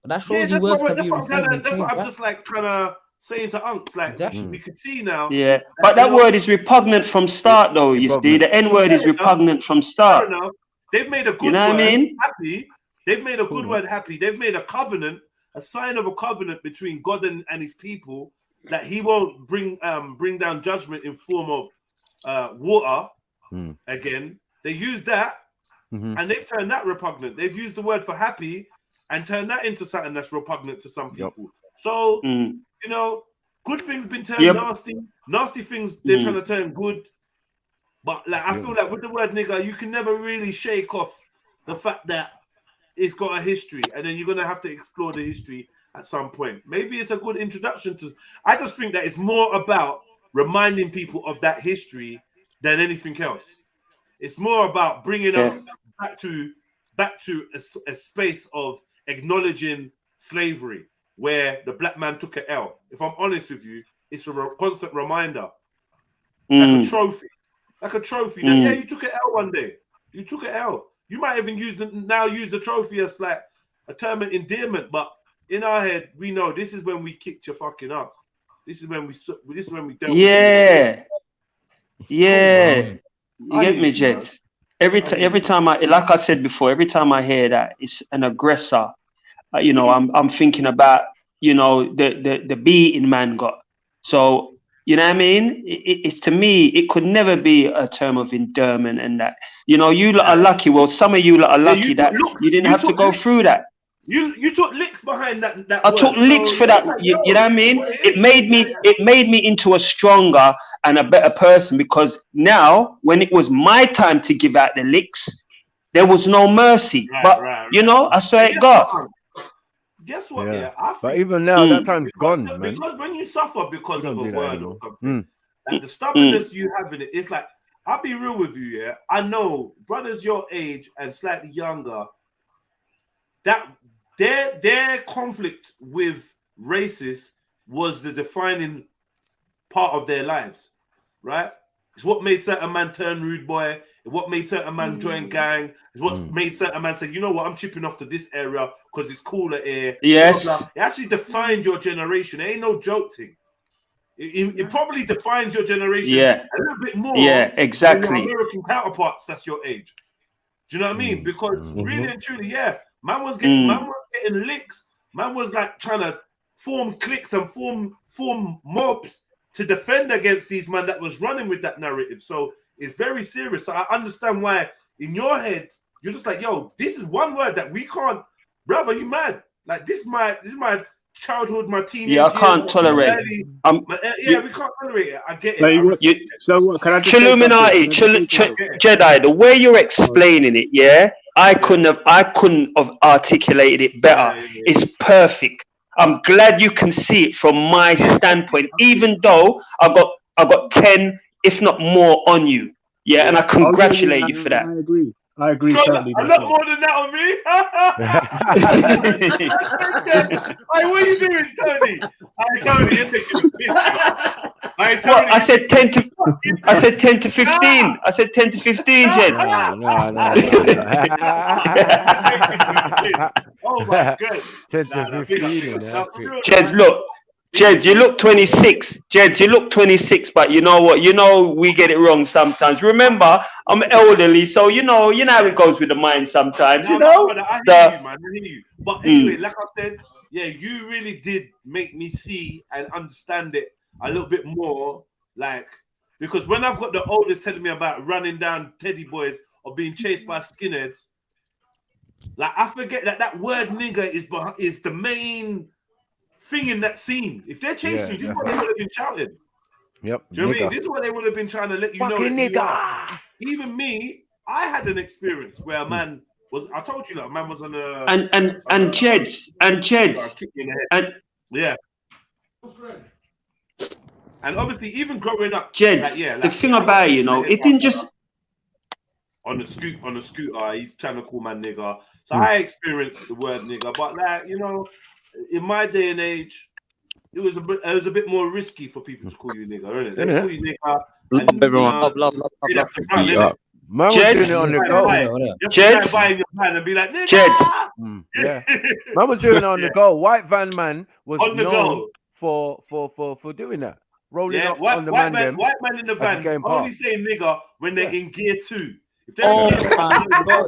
That shows you words can be reformed. That's what I'm just like trying to saying to unks, like we could see now. Yeah, but that word is repugnant from start, though. You see, the N word is repugnant from start. Fair enough. They've made a good You know word what I mean? happy. They've made a good word happy. They've made a covenant, a sign of a covenant between God and his people, that he won't bring down judgment in form of water again. They use that, and they've turned that repugnant. They've used the word for happy and turned that into something that's repugnant to some people. So, you know, good things been turned nasty. Nasty things they're trying to turn good. But like I feel like with the word nigga, you can never really shake off the fact that it's got a history, and then you're gonna have to explore the history at some point. Maybe it's a good introduction to. I just think that it's more about reminding people of that history than anything else. It's more about bringing us back to a space of acknowledging slavery, where the black man took an L. If I'm honest with you, it's a constant reminder, like a trophy. Like a trophy. That, yeah, you took an L one day. You took an L. You might even use the trophy as like a term of endearment, but in our head, we know this is when we kicked your fucking ass. This is when we dealt Yeah. Yeah. You get me, Jed? Every time I, like I said before, every time I hear that it's an aggressor, you know, I'm thinking about, you know, the beating man got. So, you know what I mean? It's to me, it could never be a term of endearment and that. You know, you lot are lucky. Well, some of you lot are lucky that you didn't have to go through that. You took licks behind that I took licks for that. You know what I mean? It made me into a stronger and a better person, because now when it was my time to give out the licks, there was no mercy. You know, I swear to God. Guess what? Yeah. I But think even now, that time's gone, man. because when you suffer because of a word or something, Mm. like the stubbornness you have in it, it's like, I'll be real with you, yeah. I know brothers your age and slightly younger, that their conflict with racists was the defining part of their lives, right? It's what made certain man turn rude boy. It's what made certain man join gang. It's what made certain man say, you know what, I'm chipping off to this area because it's cooler here. Yes. Blah, blah. It actually defined your generation. It ain't no joke thing. It probably defines your generation a little bit more than your American counterparts that's your age. Do you know what I mean? Because really and truly, man was getting licks. Man was like trying to form cliques and form mobs to defend against these man that was running with that narrative. So it's very serious. So I understand why in your head you're just like, yo, this is one word that we can't, brother. You mad? Like this is my childhood, my teenage. Yeah, I can't tolerate. We can't tolerate it. I get it. So can I just Trilluminati, Jedi, the way you're explaining it, I couldn't have articulated it better. It's perfect. I'm glad you can see it from my standpoint, even though I got 10, if not more, on you. Yeah, and I congratulate you for that. I agree totally. A lot more than that on me. Hey, what are you doing, Tony? Hey, Tony, you're taking a piss. Hey, Tony, I said 10 to 15. I said 10 to 15, Jed. Oh my god. 10 to 15. Jed, look. Jed, you look 26. Jed, you look 26, but you know what? You know we get it wrong sometimes. Remember, I'm elderly, so you know how it goes with the mind sometimes. I hear you, man. I hear you. But anyway, like I said, you really did make me see and understand it a little bit more. Like, because when I've got the oldest telling me about running down teddy boys or being chased by skinheads, like I forget that word nigger is the main thing in that scene. If they're chasing you, this is what they would have been shouting. Yep. Do you know what I mean? This is what they would have been trying to let you know. That even me, I had an experience where a man was. I told you that a man was on a and Jed and obviously even growing up, Jed. The thing about it didn't just on the scooter. He's trying to call man nigger. So I experienced the word nigger, but like in my day and age, it was a bit more risky for people to call you nigger, isn't it? They call you nigger. And, everyone, love. Man was doing it on the go. Jed, buying your van and be like, nigger! Man was doing it on the go. White van man was on the known go for doing that. Rolling Yeah, up on the white man man in the as van. he's getting I'm only past. saying nigga when they're in gear 2. If they're Oh in gear 1, my God.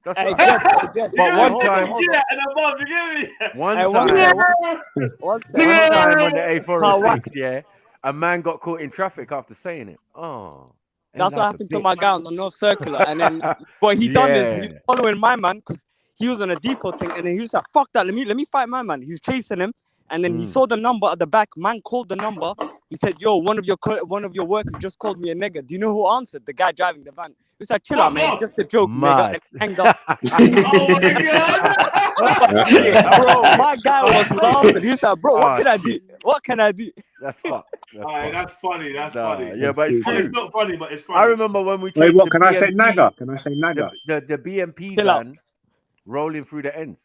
That's Hey, right. Jed, you But get one me? time, hold on. Yeah, and above, you get me? one Hey, one time, sec, one sec. one time on the Carl, what? A406, yeah, a man got caught in traffic after saying it. Oh, ain't That's what that a happened to my bitch? guy on the North Circular. And then what he done is he was Yeah. following my man because he was on a depot thing. And then he was like, fuck that, let me fight my man. He was chasing him. And then he saw the number at the back. Man called the number. He said, yo, one of your workers just called me a nigger. Do you know who answered? The guy driving the van. He was like, chill out, man. It's just a joke, nigga. And he hanged up. Oh my God. Bro, my guy was laughing. He was like, bro, what Oh, can I do? shit. What can I do? That's fucked. Alright, that's funny. That's funny. Yeah, but it's Oh, true. it's not funny, but it's funny. I remember when we Wait, chased what? the Can I say BMP, naga? Can I say naga? the BMP Chill out. van rolling through the ends.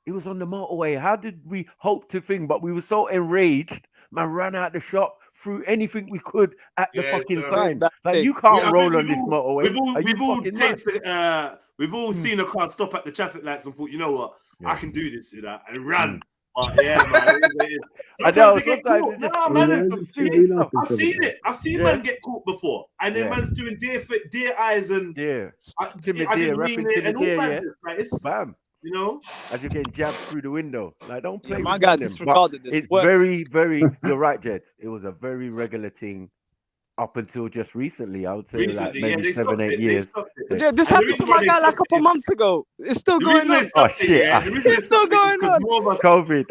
It was on the motorway. How did we hope to think? But we were so enraged, man, ran out the shop, threw anything we could at the fucking sign. Like, you can't roll on this motorway. We've all fucking mad? tasted, we've all seen a car stop at the traffic lights and thought, you know what, I can do this, you know, and run. But yeah, man, I know, sometimes they get sometimes caught. it's just- No, Yeah, man, some stupid stuff. I've seen it. I've seen man get caught before, and then Yeah. man's doing deer eyes and I Timid didn't deer, mean rapping it, timid and all deer, yeah. man's like it's Bam. you know. As you're getting jabbed through the window. Like, don't play my with guy them. disregarded But this. it's Works. very, very, you're right, Jed. It was a very regular thing up until just recently. I would say like maybe they 7, stopped 8 it. years. Yeah, this And the happened reason to why my they guy like a stopped couple it- months ago. It's still The going reason they on. stopped it, yeah, the reason they It's still stopped it going is because on. more of us COVID.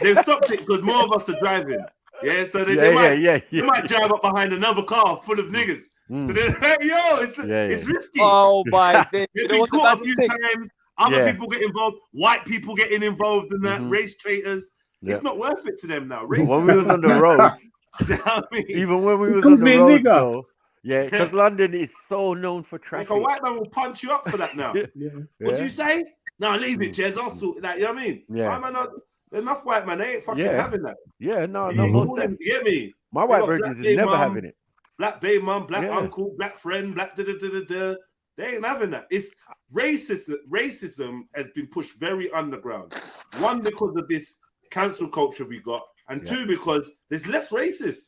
They've stopped it because more of us are driving. Yeah, so they might drive up behind another car full of niggas. So they're like, yo, it's risky. Oh my day. They've You know been what the caught a bad few thing? times. Other people get involved. White people getting involved in that. Race traitors. It's not worth it to them now. But when we was on the roads, Do you know what I mean? even when we was calls on the me a roads nigger. though, yeah, because London is so known for Like traffic. a white man will punch you up for that now. What do you say? No, leave it, Jez. I'll sort that. You know what I mean? Yeah. White man, enough white man. They ain't fucking Yeah. having that. Yeah, no, You most get me? My They white got virgins black is gay never mum, having it. Black baby mum, black Yeah. uncle, black friend, black da-da-da-da-da. They ain't having that. It's racism has been pushed very underground. One, because of this cancel culture we got, and two, because there's less racists.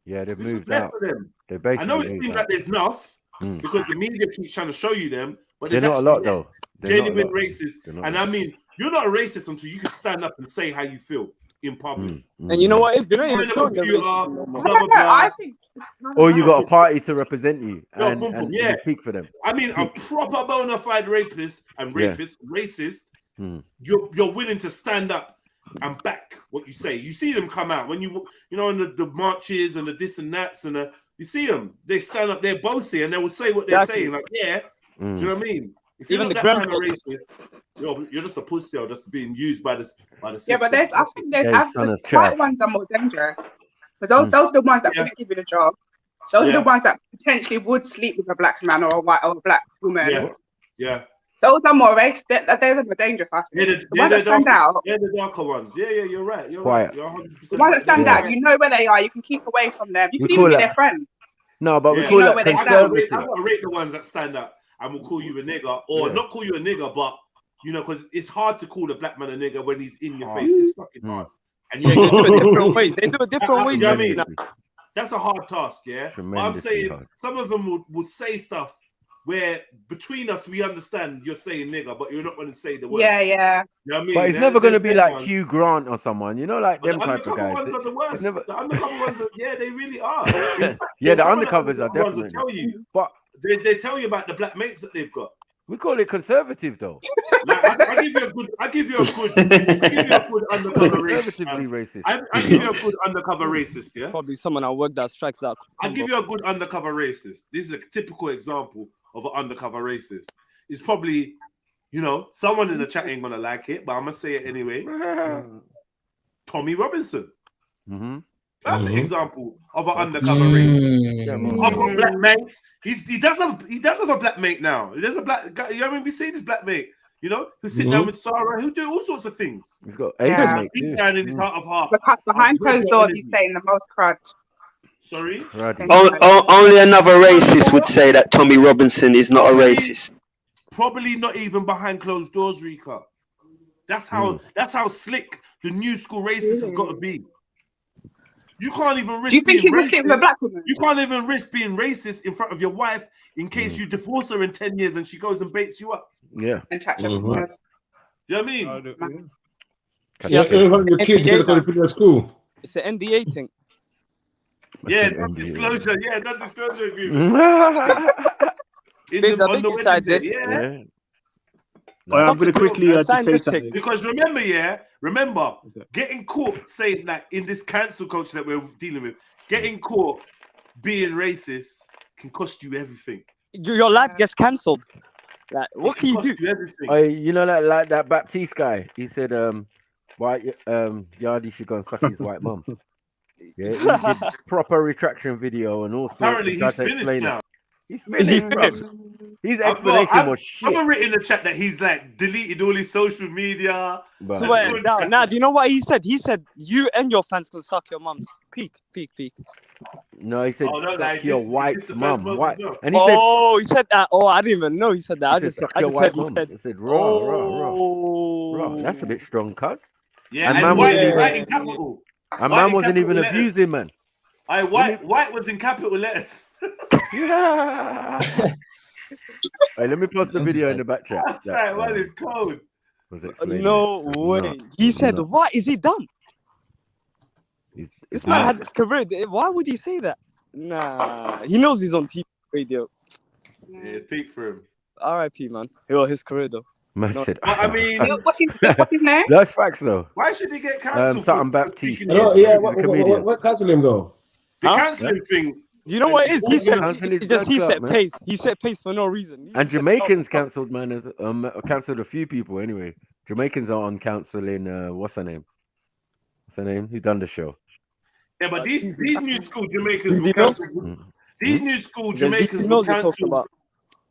Yeah, they've There's moved less out. of them. They I basically know it moved seems out. like there's enough because the media keeps trying to show you them, but there's They're not a actually lot less though. They're not a genuine lot. racists. They're not And a I lot. mean, you're not a racist until you can stand up and say how you feel in public. And you know what? If they don't even Behind the show the computer, racism no more. blah blah blah. I think Or you got a party to represent you No, and, boom, boom, and yeah. you speak for them. I mean, a proper bona fide rapist and Yeah. racist, Mm. you're willing to stand up and back what you say. You see them come out when you know in the marches and the this and that's and you see them. They stand up, they're bossy, and they will say what they're Exactly. saying. Like, yeah, do you know what I mean? If you're Even not the that kind of grandpa- racist, you're just a pussy or just being used by the Yeah, system. but I think Hey, son the of white chaff. ones are more dangerous because those are the ones that wouldn't give you the job. Those are the ones that potentially would sleep with a black man or a white or a black woman. Yeah. Those are more race. They're the more dangerous. I think. The ones that stand out. They're the darker ones. Yeah, you're right. You're Quiet. right. You're 100% The ones that stand Yeah. out, you know where they are. You can keep away from them. You We can even call be that- their friend. No, but we Yeah. call You know that where they stand. conservative. I've got to rate the ones that stand up and will call you a nigger, or Yeah. not call you a nigger, but because it's hard to call a black man a nigger when he's in your face. It's fucking hard. And Yeah, they do it different ways. They do it different ways. You know what I mean? Tremendously. That's a hard task, yeah. But I'm Tremendously saying hard. some of them would say stuff where between us we understand you're saying nigger, but you're not going to say the word. Yeah. You know what I mean? But it's never going to be like Hugh Grant or someone, you know, like But them the type of undercover guys. ones are the worst. It's never- The undercover ones, they really are. In fact, Yeah, the some of undercovers are undercover ones will definitely. tell you, But they tell you about the black mates that they've got. we call it conservative though. Like, I give you a good undercover racist. Conservatively racist. I give you a good undercover racist, yeah. Probably someone at work that strikes that. I give you a good undercover racist. This is a typical example of an undercover racist. It's probably, someone in the chat ain't gonna like it, but I'm gonna say it anyway. Tommy Robinson. Mm-hmm. Perfect example of an undercover racist. I've got black mates. He does have a black mate now. There's a black guy. You know what I mean? We see this black mate. Who sit down with Sarah, who do all sorts of things. He's got Deep down in his heart of heart. Behind closed doors, he's saying the most crud. Sorry? Only another racist would say that Tommy Robinson is not a racist. Probably not even behind closed doors, Rika. That's how slick the new school racist has got to be. You can't even risk Do you think being he would sleep with a racist. black woman? You can't even risk being racist in front of your wife in case you divorce her in 10 years and she goes and baits you up. Yeah. And touch her. You know what I mean? Yeah, your kids, you gotta put them in school. It's an NDA thing. Yeah, non-disclosure. Yeah, non-disclosure agreement. Babes, I on think the inside wedding this. day, yeah. I'm going to quickly just sign say this something. thing. Because remember, getting caught saying that in this cancel culture that we're dealing with, getting caught being racist can cost you everything. Your life gets cancelled. Like, what can you do? You everything. Oh, you know that like that Baptiste guy. He said, "White Yardi should go and suck his white mum." Yeah, he did proper retraction video and all sorts. Apparently, he's finished now. He's finished, bro. His explanation was shit. I've written in the chat that he's like deleted all his social media. Swear, now, do you know what he said? He said, you and your fans can suck your mums. Peak. No, he said, no, suck like, your this white the mum. first White. month, And he said, he said that. Oh, I didn't even know he said that. he said, suck your white mum. He said, raw. That's a bit strong, cuz. Yeah, and man wasn't white in capital. And man wasn't even abusing, man. White was in capital letters. Yeah. Hey, let me post the video in the back chat. That's right, what is cold? No way. He said, what is he done? This man had his career. Why would he say that? Nah, he knows he's on TV radio. Yeah, peak for him. R.I.P. man. His career though. I mean, what's his name? That's facts though. Why should he get cancelled? Something Baptiste. What cancel him though? The cancelling thing. You know what it is? He set man. pace. He set pace for no reason. And Jamaicans cancelled, man. Cancelled a few people anyway. Jamaicans are on cancelling. What's her name? Who done the show? Yeah, but these new school Jamaicans will cancel. These new school Jamaicans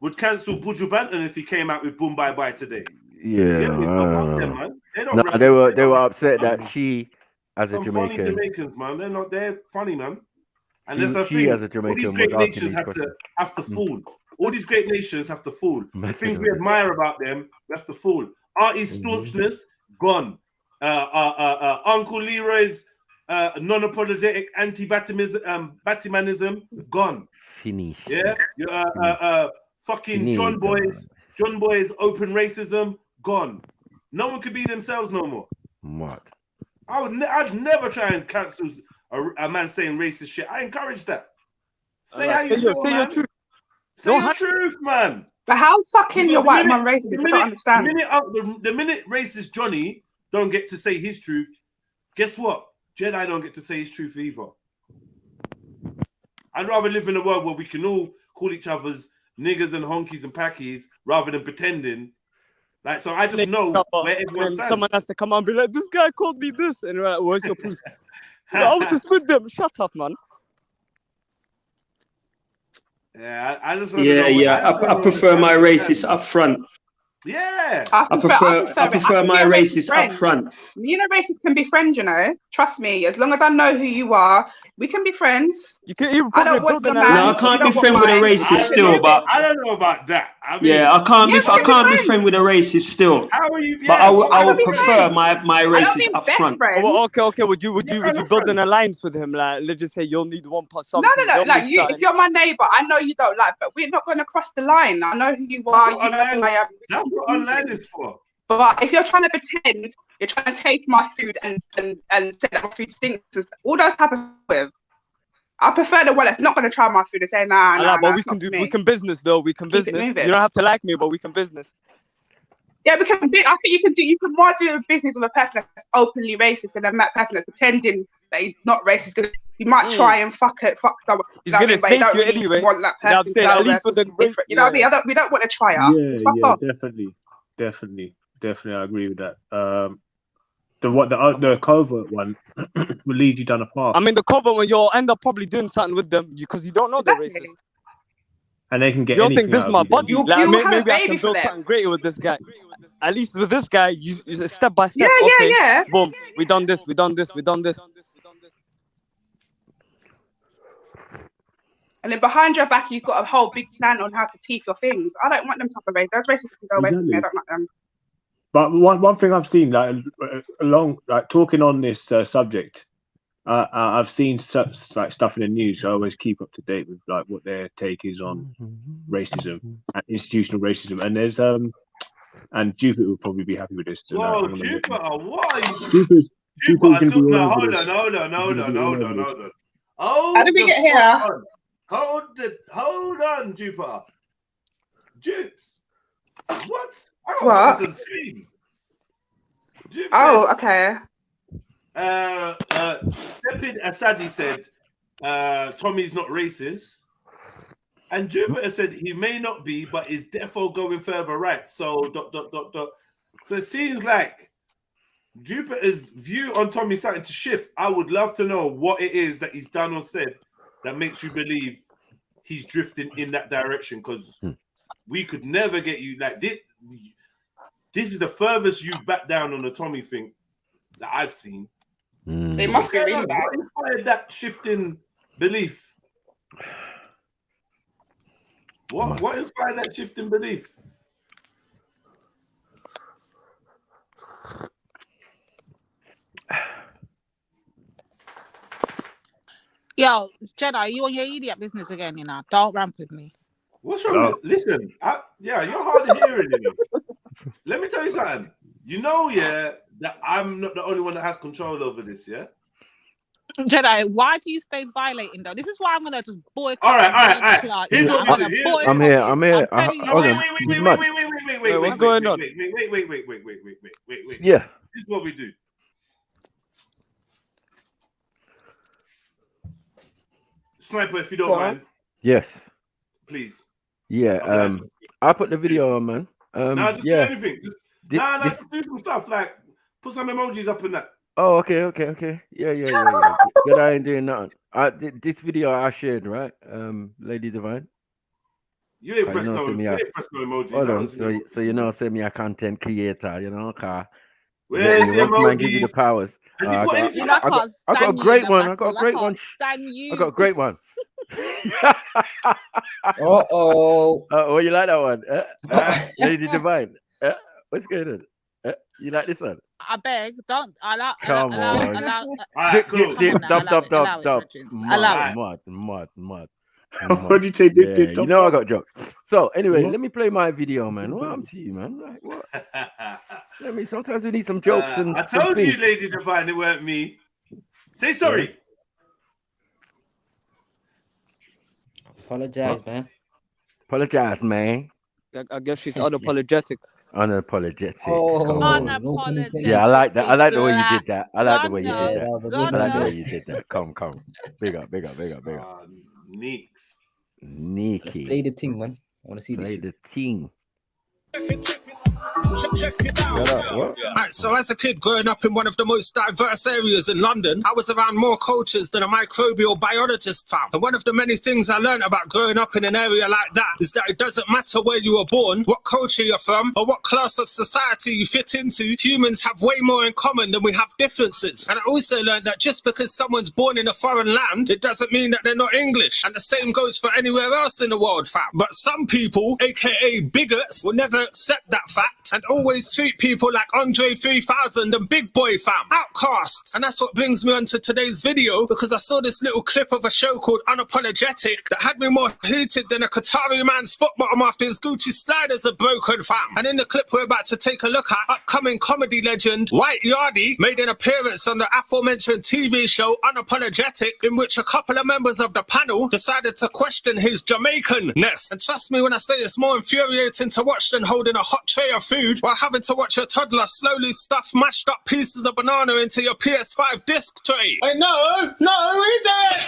would cancel Buju Banton if he came out with Boom Bye Bye today. Yeah, they were upset that she, as a Jamaican, funny Jamaicans, man, they're funny, man. And She- there's a she thing. as a Jamaican all these great was asking nations these have questions. to fool. All these great nations have to fool. The Massive things we of it. admire about them, we have to fool. Artie's staunchness gone. Uncle Leroy's non-apologetic anti-Batmanism gone. Finish. Yeah, fucking Finish. John Boy's open racism gone. No one could be themselves no more. What? I'd never try and cancel a man saying racist shit. I encourage that. Say how you feel, say your man. truth. Say your truth, man. But how sucking your white man racist? I don't understand. The minute racist Johnny don't get to say his truth, guess what? Jedi don't get to say his truth either. I'd rather live in a world where we can all call each other's niggas and honkies and packies rather than pretending. Like, so I just know where everyone stands. Someone has to come on and be like, this guy called me this. And we're like, where's your proof? I was just with them. Shut up, man. Yeah, I just I prefer my racist up front. Yeah, I prefer my racist up front. You know, racists can be friends. You know, trust me. As long as I know who you are, we can be friends. You can even I don't want your man. No, I can't be friend with a racist still, but I don't know about that. I mean, yeah, I can't be friend with a racist still. How are you? But I would prefer my racist up front. Well, okay. Would you build an alliance with him? Like, let's just say you'll need one person. No. Like you, if you're my neighbor, I know you don't like, but we're not going to cross the line. I know who you are. You know who I am. That's what online is for. But if you're trying to pretend, you're trying to taste my food and say that my food stinks, all those type of with. I prefer the one that's not going to try my food and say nah. But we can business though. We can business. You don't have to like me, but we can business. Yeah, we can. I think you can more do a business with a person that's openly racist than a person that's pretending that he's not racist. He might try and fuck someone. He's gonna fake you anyway. Want that person to at least with the you know what I mean? We don't want to try out. Yeah, definitely. I agree with that. The covert one will lead you down a path. I mean, the covert one, you'll end up probably doing something with them because you don't know they're racist. And they can get. You'll think this is my buddy. Like, maybe I can build them. something greater with this guy. At least with this guy, you step by step. Yeah. Boom. We done this. And then behind your back, you've got a whole big plan on how to teeth your things. I don't want them type of race. Those racists can go away from me. I don't like them. But one thing I've seen, like along, like talking on this subject, I've seen stuff like stuff in the news. So I always keep up to date with like what their take is on racism and institutional racism. And there's and Jupiter will probably be happy with this tonight. Whoa, Jupiter, what is Jupiter's Jupiter? gonna be No, all hold over on, this. hold on, hold on, hold on, hold on. How did we get here? Hold on, Jupiter. Jupes, what? What? This is screen. Jupe Oh, said, okay. Stepid Asadi said, Tommy's not racist. And Jupiter said he may not be, but is defo going further right. So, ... So it seems like Jupiter's view on Tommy starting to shift. I would love to know what it is that he's done or said that makes you believe he's drifting in that direction, because we could never get you like this. This is the furthest you've backed down on the Tommy thing that I've seen. They must be really bad. What inspired that shift in belief? What inspired that shift in belief? Yo, Jedi, you on your idiot business again, you know? Don't ramp with me. What's wrong? Listen, yeah, you're hard of hearing. You know? Let me tell you something. You know, yeah, that I'm not the only one that has control over this, yeah? Jedi, why do you stay violating though? This is why I'm gonna just boycott. All right. Here's what I'm we do. I'm here. Wait. What's going on? Wait. Yeah. This is what we do. Sniper, if you don't mind. Yes. Please. Yeah. I'll put the video on, man. Just do anything. Just do some stuff like put some emojis up in that. Oh, okay. Yeah. But I ain't doing nothing. This video I shared, right? Lady Divine. You ain't pressing no emojis. Hold on. So you know, say me a content creator, you know, car. Where's the once man give you the powers. I got a great one. I got a great one. I got a great one. Oh, you like that one? Lady Divine. What's going on? You like this one? I beg, don't. Come on. Mud. What did you say? You know I got jokes. So anyway, let me play my video, man. What happened to you, man? Like what? Sometimes we need some jokes. And I told you, Lady Divine, it weren't me. Say sorry. Apologize, man. Apologize, man. I guess she's unapologetic. Unapologetic. Unapologetic. Yeah, I like that. I like the way you did that. I like the way you did that. Come. Big up. Neeks. Let's play the thing, man. I want to see this. Play the thing. Right, so as a kid growing up in one of the most diverse areas in London, I was around more cultures than a microbial biologist found. And one of the many things I learned about growing up in an area like that is that it doesn't matter where you were born, what culture you're from, or what class of society you fit into, humans have way more in common than we have differences. And I also learned that just because someone's born in a foreign land, it doesn't mean that they're not English. And the same goes for anywhere else in the world, fam. But some people, aka bigots, will never accept that fact and always treat people like Andre 3000 and Big Boy, fam. Outcasts. And that's what brings me on to today's video, because I saw this little clip of a show called Unapologetic that had me more heated than a Qatari man's spot bottom after his Gucci sliders are broken, fam. And in the clip we're about to take a look at, upcoming comedy legend White Yardie made an appearance on the aforementioned TV show Unapologetic, in which a couple of members of the panel decided to question his Jamaican-ness. And trust me when I say it's more infuriating to watch than holding a hot tray of food while having to watch your toddler slowly stuff mashed up pieces of banana into your PS5 disc tray. Hey, no, we do it!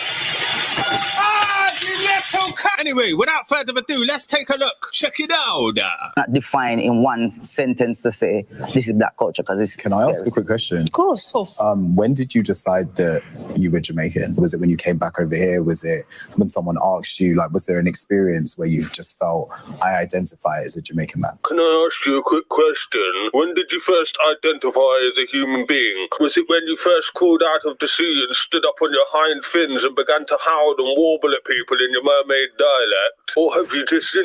You little cut! Anyway, without further ado, let's take a look. Check it out. Not define in one sentence to say this is black culture, because it's. Can I ask a quick question? Of course. When did you decide that you were Jamaican? Was it when you came back over here? Was it when someone asked you? Like, was there an experience where you just felt I identify as a Jamaican man? Can I ask you a quick question. When did you first identify as a human being? Was it when you first crawled out of the sea and stood up on your hind fins and began to howl and warble at people in your mermaid dialect? Or have you just,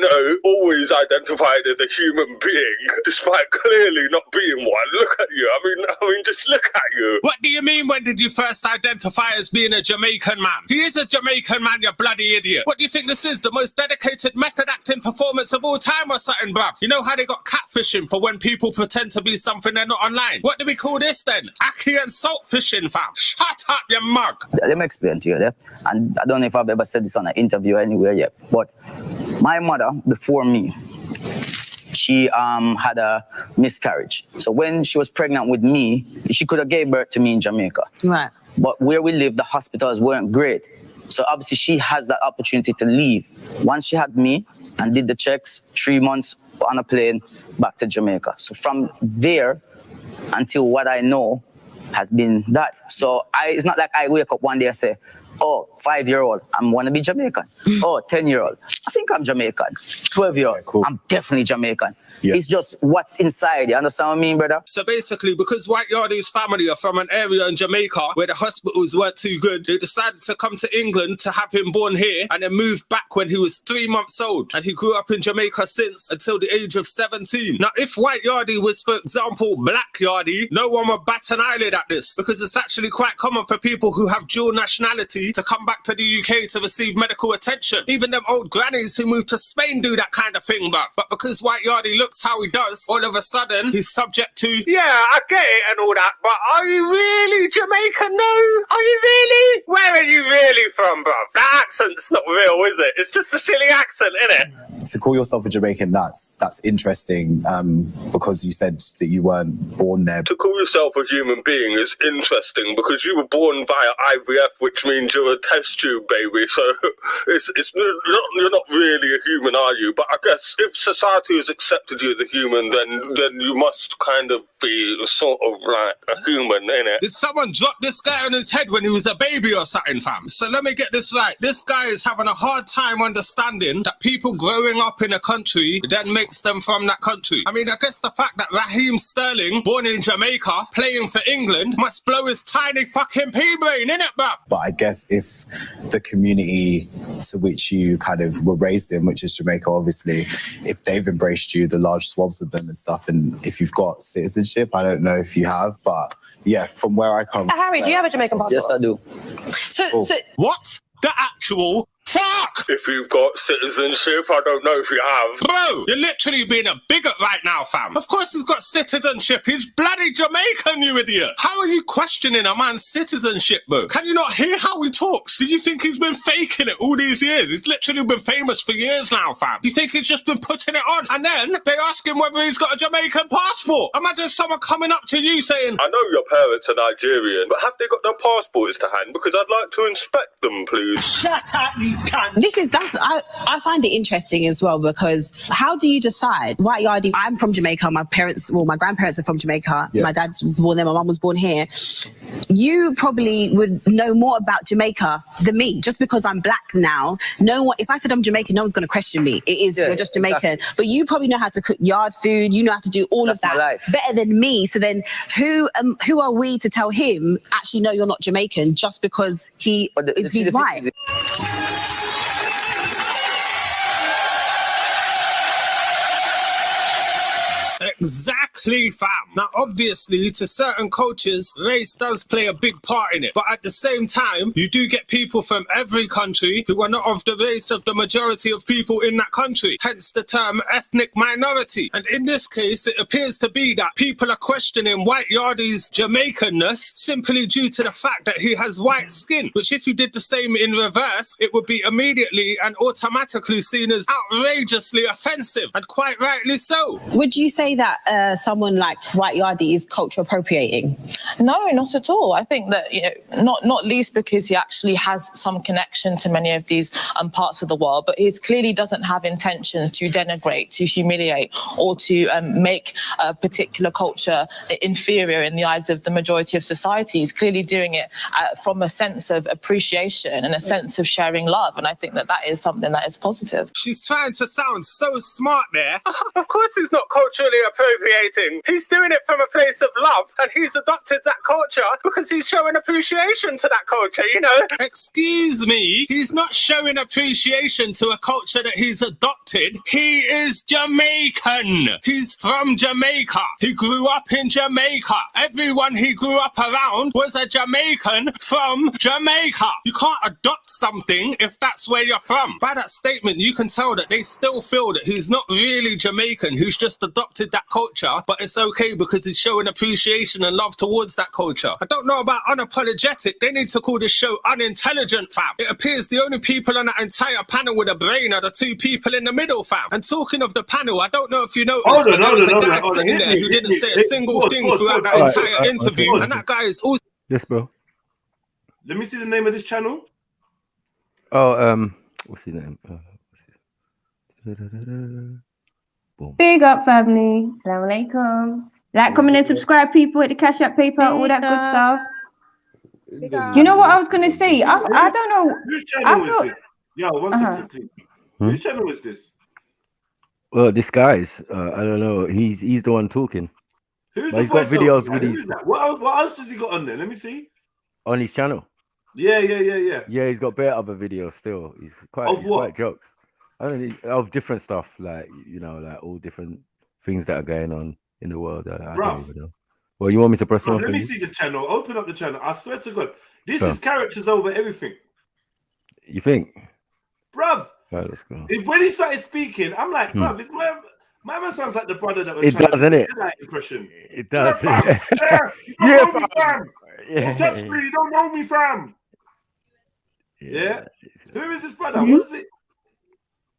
always identified as a human being, despite clearly not being one? Look at you. I mean, just look at you. What do you mean, when did you first identify as being a Jamaican man? He is a Jamaican man, you bloody idiot. What do you think this is? The most dedicated method acting performance of all time or something, bruv? You know how they got catfishing for when people pretend to be something they're not online? What do we call this then? Ackee and salt fishing, fam. Shut up, you mug. Let me explain to you there. And I don't know if I've ever said this on an interview anywhere yet, but my mother, before me, she had a miscarriage. So when she was pregnant with me, she could have gave birth to me in Jamaica. Right. But where we live, the hospitals weren't great. So obviously she has that opportunity to leave. Once she had me and did the checks, 3 months on a plane back to Jamaica. So from there until what I know has been that. So it's not like I wake up one day and say, oh, 5-year-old, I want to be Jamaican. Oh, 10-year-old, I think I'm Jamaican. 12-year-old, cool. I'm definitely Jamaican. Yeah. It's just what's inside. You understand what I mean, brother? So basically, because White Yardie's family are from an area in Jamaica where the hospitals weren't too good, they decided to come to England to have him born here and then moved back when he was 3 months old. And he grew up in Jamaica since until the age of 17. Now, if White Yardie was, for example, Black Yardie, no one would bat an eyelid at this, because it's actually quite common for people who have dual nationality to come back to the UK to receive medical attention. Even them old grannies who moved to Spain do that kind of thing, but because White Yardie looks how he does, all of a sudden he's subject to, yeah, I get it and all that, but are you really Jamaican? No, are you really? Where are you really from, bruv? That accent's not real, is it? It's just a silly accent, innit? To call yourself a Jamaican, that's interesting, because you said that you weren't born there. To call yourself a human being is interesting because you were born via IVF, which means you're a test tube baby, so you're not really a human, are you? But I guess if society has accepted you as a human, then you must kind of be sort of like a human, innit? Did someone drop this guy on his head when he was a baby or something, fam? So let me get this right. This guy is having a hard time understanding that people growing up in a country then makes them from that country. I mean, I guess the fact that Raheem Sterling, born in Jamaica, playing for England, must blow his tiny fucking pea brain, innit, bruv? But I guess if the community to which you kind of were raised in, which is Jamaica, obviously, if they've embraced you, the large swaths of them and stuff, and if you've got citizenship, I don't know if you have, but yeah, from where I come. Harry, do you have a Jamaican passport? Yes, I do. So what? The actual fuck? If you've got citizenship, I don't know if you have. Bro, you're literally being a bigot right now, fam. Of course he's got citizenship. He's bloody Jamaican, you idiot. How are you questioning a man's citizenship, bro? Can you not hear how he talks? Did you think he's been faking it all these years? He's literally been famous for years now, fam. You think he's just been putting it on? And then they ask him whether he's got a Jamaican passport. Imagine someone coming up to you saying, I know your parents are Nigerian, but have they got their passports to hand? Because I'd like to inspect them, please. Shut up, you cunt. I find it interesting as well, because how do you decide? White Yardie, I'm from Jamaica. My grandparents are from Jamaica. Yeah. My dad's born there. My mum was born here. You probably would know more about Jamaica than me, just because I'm black now. If I said I'm Jamaican, no one's going to question me. You're just Jamaican. Exactly. But you probably know how to cook yard food. You know how to do all of that better than me. So then who are we to tell him, actually, no, you're not Jamaican, just because he's white? Exactly, fam. Now, obviously, to certain cultures, race does play a big part in it. But at the same time, you do get people from every country who are not of the race of the majority of people in that country. Hence the term ethnic minority. And in this case, it appears to be that people are questioning White Yardie's Jamaicanness simply due to the fact that he has white skin, which if you did the same in reverse, it would be immediately and automatically seen as outrageously offensive, and quite rightly so. Would you say that someone like White Yardie is culture appropriating? No, not at all. I think that, you know, not least because he actually has some connection to many of these parts of the world, but he clearly doesn't have intentions to denigrate, to humiliate, or to make a particular culture inferior in the eyes of the majority of society. He's clearly doing it from a sense of appreciation and a sense of sharing love, and I think that that is something that is positive. She's trying to sound so smart there. Of course he's not culturally appropriating. He's doing it from a place of love, and he's adopted that culture because he's showing appreciation to that culture, you know? Excuse me, he's not showing appreciation to a culture that he's adopted. He is Jamaican. He's from Jamaica. He grew up in Jamaica. Everyone he grew up around was a Jamaican from Jamaica. You can't adopt something if that's where you're from. By that statement, you can tell that they still feel that he's not really Jamaican, who's just adopted that culture, but it's okay because he's showing appreciation and love towards that culture. I don't know about unapologetic. They need to call this show unintelligent, fam. It appears the only people on that entire panel with a brain are the two people in the middle, fam. And talking of the panel, I don't know if you noticed, but there was a guy sitting there who didn't say a single thing throughout that entire interview, and that guy is also... Yes, bro. Let me see the name of this channel. Oh, what's his name? Boom. Big up, family. Assalamu alaikum. Like, comment, and subscribe, people. Hit the Cash App, PayPal, all that good stuff. Do you know what I was gonna say? I don't know. Whose channel is this? Yeah, one second, please. Whose channel is this? Well, this guy's, I don't know. He's the one talking. Who's He's got videos with his what else has he got on there? Let me see. on his channel. Yeah. Yeah, he's got better other videos still. He's quite jokes. I don't know, of different stuff, like, you know, like all different things that are going on in the world. I don't even know. Well, you want me to press on? Let me see the channel. Open up the channel. I swear to God, this is characters over everything. You think? Bruv. Right, let's go. When he started speaking, I'm like, bruv, it's my man sounds like the brother that was It trying does, to innit? do that impression. It does. Yeah, fam. You don't know me, fam. Yeah. Don't touch me. You don't know me, fam. Yeah. Who is this brother? What is it?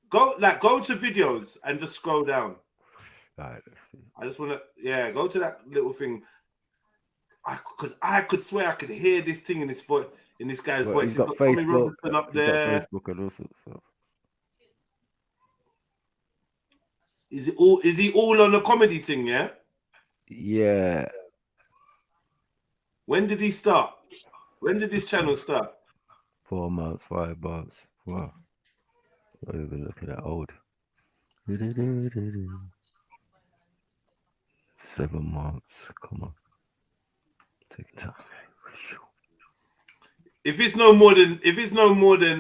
Go to videos and just scroll down. Right, I just want to, go to that little thing. Because I could swear I could hear this thing in this voice, in this guy's voice. He's got Tommy Facebook, Robinson up there. He's got Facebook and all sorts of stuff. Is he all on the comedy thing? Yeah. Yeah. When did he start? When did this channel start? 4 months, 5 months. Wow. I'm even looking at old. 7 months. Come on. Take time. If it's no more than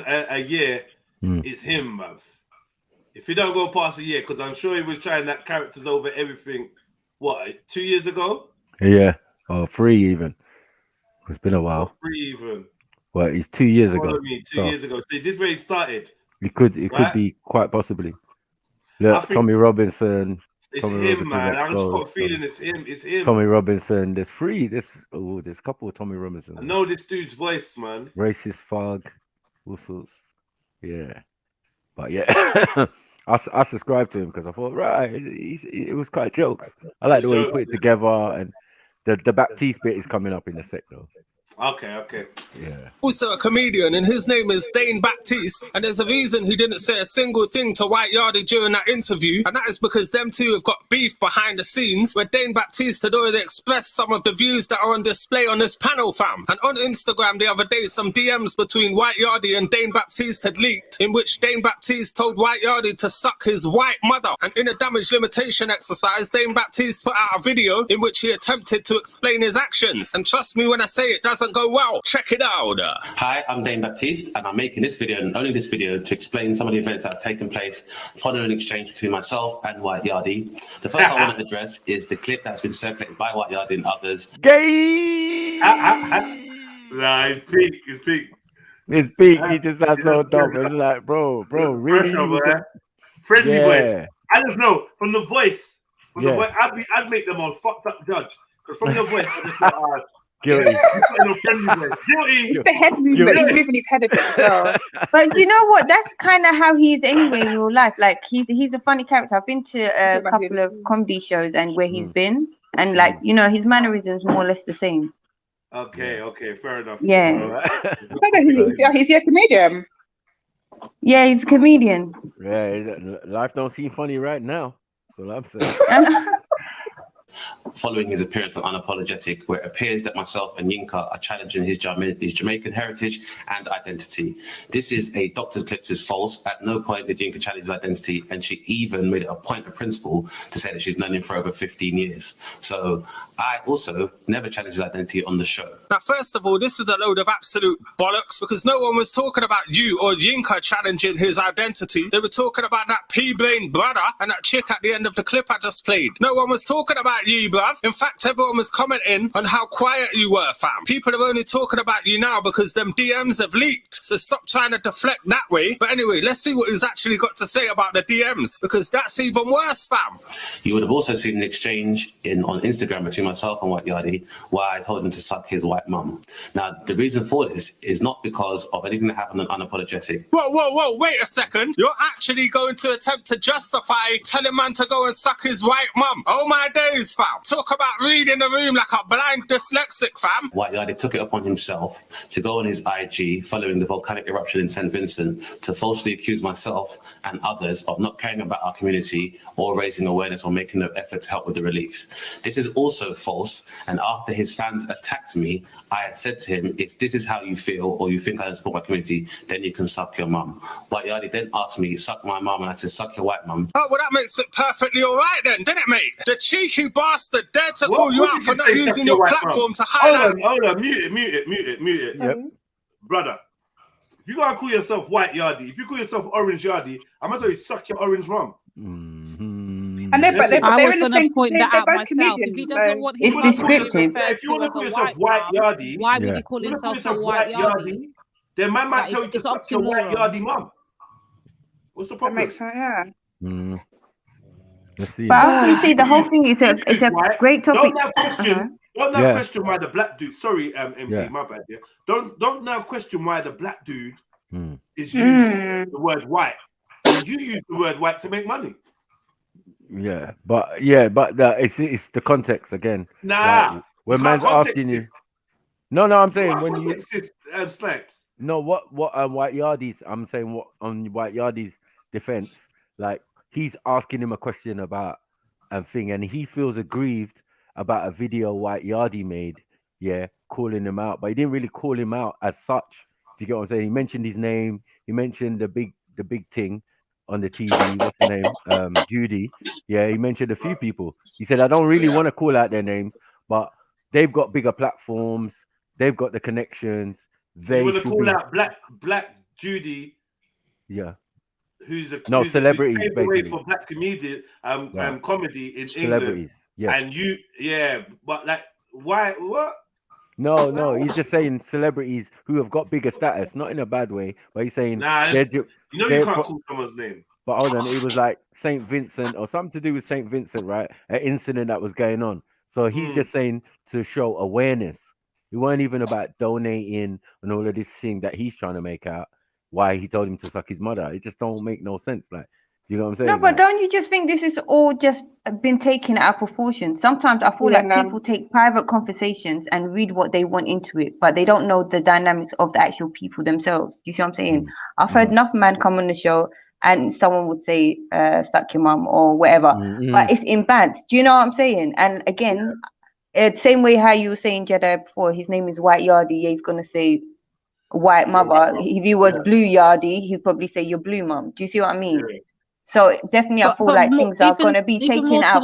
a year, it's him, bruv. If he don't go past a year, because I'm sure he was trying that characters over everything. What, 2 years ago? Yeah, or 3 even. It's been a while. 3 even. Well, it's 2 years Follow ago. me, 2 years ago. See, this is where he started. It could be quite possibly. Look, Tommy Robinson. It's Tommy him, Robinson's man. I just got a exposed, feeling it's him. It's him. Tommy Robinson. There's 3. There's a couple of Tommy Robinson. I know this dude's voice, man. Racist fog, all sorts. Yeah, but yeah, I subscribed to him because I thought, right, it was quite jokes. I like the way he put it together, and the Baptiste bit is coming up in a sec though. Okay. Yeah. Also a comedian, and his name is Dane Baptiste, and there's a reason he didn't say a single thing to White Yardie during that interview, and that is because them two have got beef behind the scenes, where Dane Baptiste had already expressed some of the views that are on display on this panel, fam. And on Instagram the other day, some DMs between White Yardie and Dane Baptiste had leaked, in which Dane Baptiste told White Yardie to suck his white mother, and in a damage limitation exercise, Dane Baptiste put out a video in which he attempted to explain his actions, and trust me when I say it doesn't go well. Check it out. Hi, I'm Dane Baptiste, and I'm making this video, and only this video, to explain some of the events that have taken place following an exchange between myself and White Yardie. The first I want to address is the clip that's been circulated by White Yardie and others. Gay! Nah, it's peak. It's peak. He just sounds so dumb. It's like, bro, really? Friendly Yeah. voice. I just know from the voice. The voice, I'd make them all fucked up judge. But from the voice, I just thought, Guilty. It's the head movement. He's moving his head a bit as well. But you know what? That's kind of how he is anyway in real life. Like he's a funny character. I've been to a couple of comedy shows and where he's been, and like you know, his mannerisms more or less the same. Okay, fair enough. Yeah. He's a comedian. Yeah, he's a comedian. Yeah, life don't seem funny right now. That's all I'm saying. Following his appearance on Unapologetic, where it appears that myself and Yinka are challenging his Jamaican heritage and identity. This is a doctor's clip that is false. At no point did Yinka challenge his identity, and she even made it a point of principle to say that she's known him for over 15 years. So I also never challenged his identity on the show. Now, first of all, this is a load of absolute bollocks because no one was talking about you or Yinka challenging his identity. They were talking about that P-Brain brother and that chick at the end of the clip I just played. No one was talking about you, bruv. In fact, everyone was commenting on how quiet you were, fam. People are only talking about you now because them DMs have leaked. So stop trying to deflect that way. But anyway, let's see what he's actually got to say about the DMs because that's even worse, fam. You would have also seen an exchange on Instagram between myself and White Yardie where I told him to suck his white mum. Now, the reason for this is not because of anything that happened on Unapologetic. Whoa, wait a second. You're actually going to attempt to justify telling man to go and suck his white mum. Oh my days, fam. Talk about reading the room like a blind dyslexic, fam. White Yardie took it upon himself to go on his IG following the volcanic eruption in St. Vincent to falsely accuse myself and others of not caring about our community or raising awareness or making an effort to help with the relief. This is also false, and after his fans attacked me, I had said to him, if this is how you feel or you think I don't support my community, then you can suck your mum. White Yardie then asked me, suck my mum, and I said, suck your white mum. Oh, well, that makes it perfectly all right then, didn't it, mate? The cheeky bastard dared to call you out for not using your platform to highlight. Hold on, mute it. Yep. Brother, if you gotta call yourself White Yardie, if you call yourself Orange Yardie, I must tell you, suck your orange mum. And they're I was in the going same to point that they're out both myself. comedians, If he doesn't want his It's mum to be descriptive. referred If you want to to call as a yourself white White mum, Yardie, why would he call himself a white Yardie? then man might Like, tell you to it's suck your White oxymoron. Yardie mum. What's the problem? That makes sense, yeah. Let's see. But obviously, the whole thing is a great topic. Don't now question why the black dude. Sorry, MP, my bad. Yeah. Don't now question why the black dude is using the word white. And you use the word white to make money. But it's the context again. Nah, like, when man's asking you. No, I'm saying when you snipes. No, what White Yardie's. I'm saying what on White Yardie's defense. Like he's asking him a question about a thing, and he feels aggrieved about a video White Yardie made. Yeah, calling him out, but he didn't really call him out as such. Do you get what I'm saying? He mentioned his name. He mentioned the big thing on the TV. What's her name? Judy. Yeah, he mentioned a few people. He said, I don't really want to call out their names, but they've got bigger platforms. They've got the connections. They want to call out Black Judy. Yeah. Who's celebrities basically for black comedian comedy in England. Yeah. And but like why what? No, he's just saying celebrities who have got bigger status, not in a bad way, but he's saying you can't call someone's name. But hold on, it was like St. Vincent or something to do with St. Vincent, right? An incident that was going on. So he's just saying to show awareness. It weren't even about donating and all of this thing that he's trying to make out. Why he told him to suck his mother. It just don't make no sense. Like, do you know what I'm saying? No, but don't you just think this is all just been taken out of proportion? Sometimes I feel like people take private conversations and read what they want into it, but they don't know the dynamics of the actual people themselves. You see what I'm saying? I've heard enough man come on the show and someone would say, suck your mum or whatever, but it's in bad. Do you know what I'm saying? And again, same way how you were saying, Jedi, before, his name is White Yardie. Yeah, he's going to say white mother. If he was Blue Yardie, he'd probably say your blue mum. Do you see what I mean? So definitely, I feel like things are going to be taken out.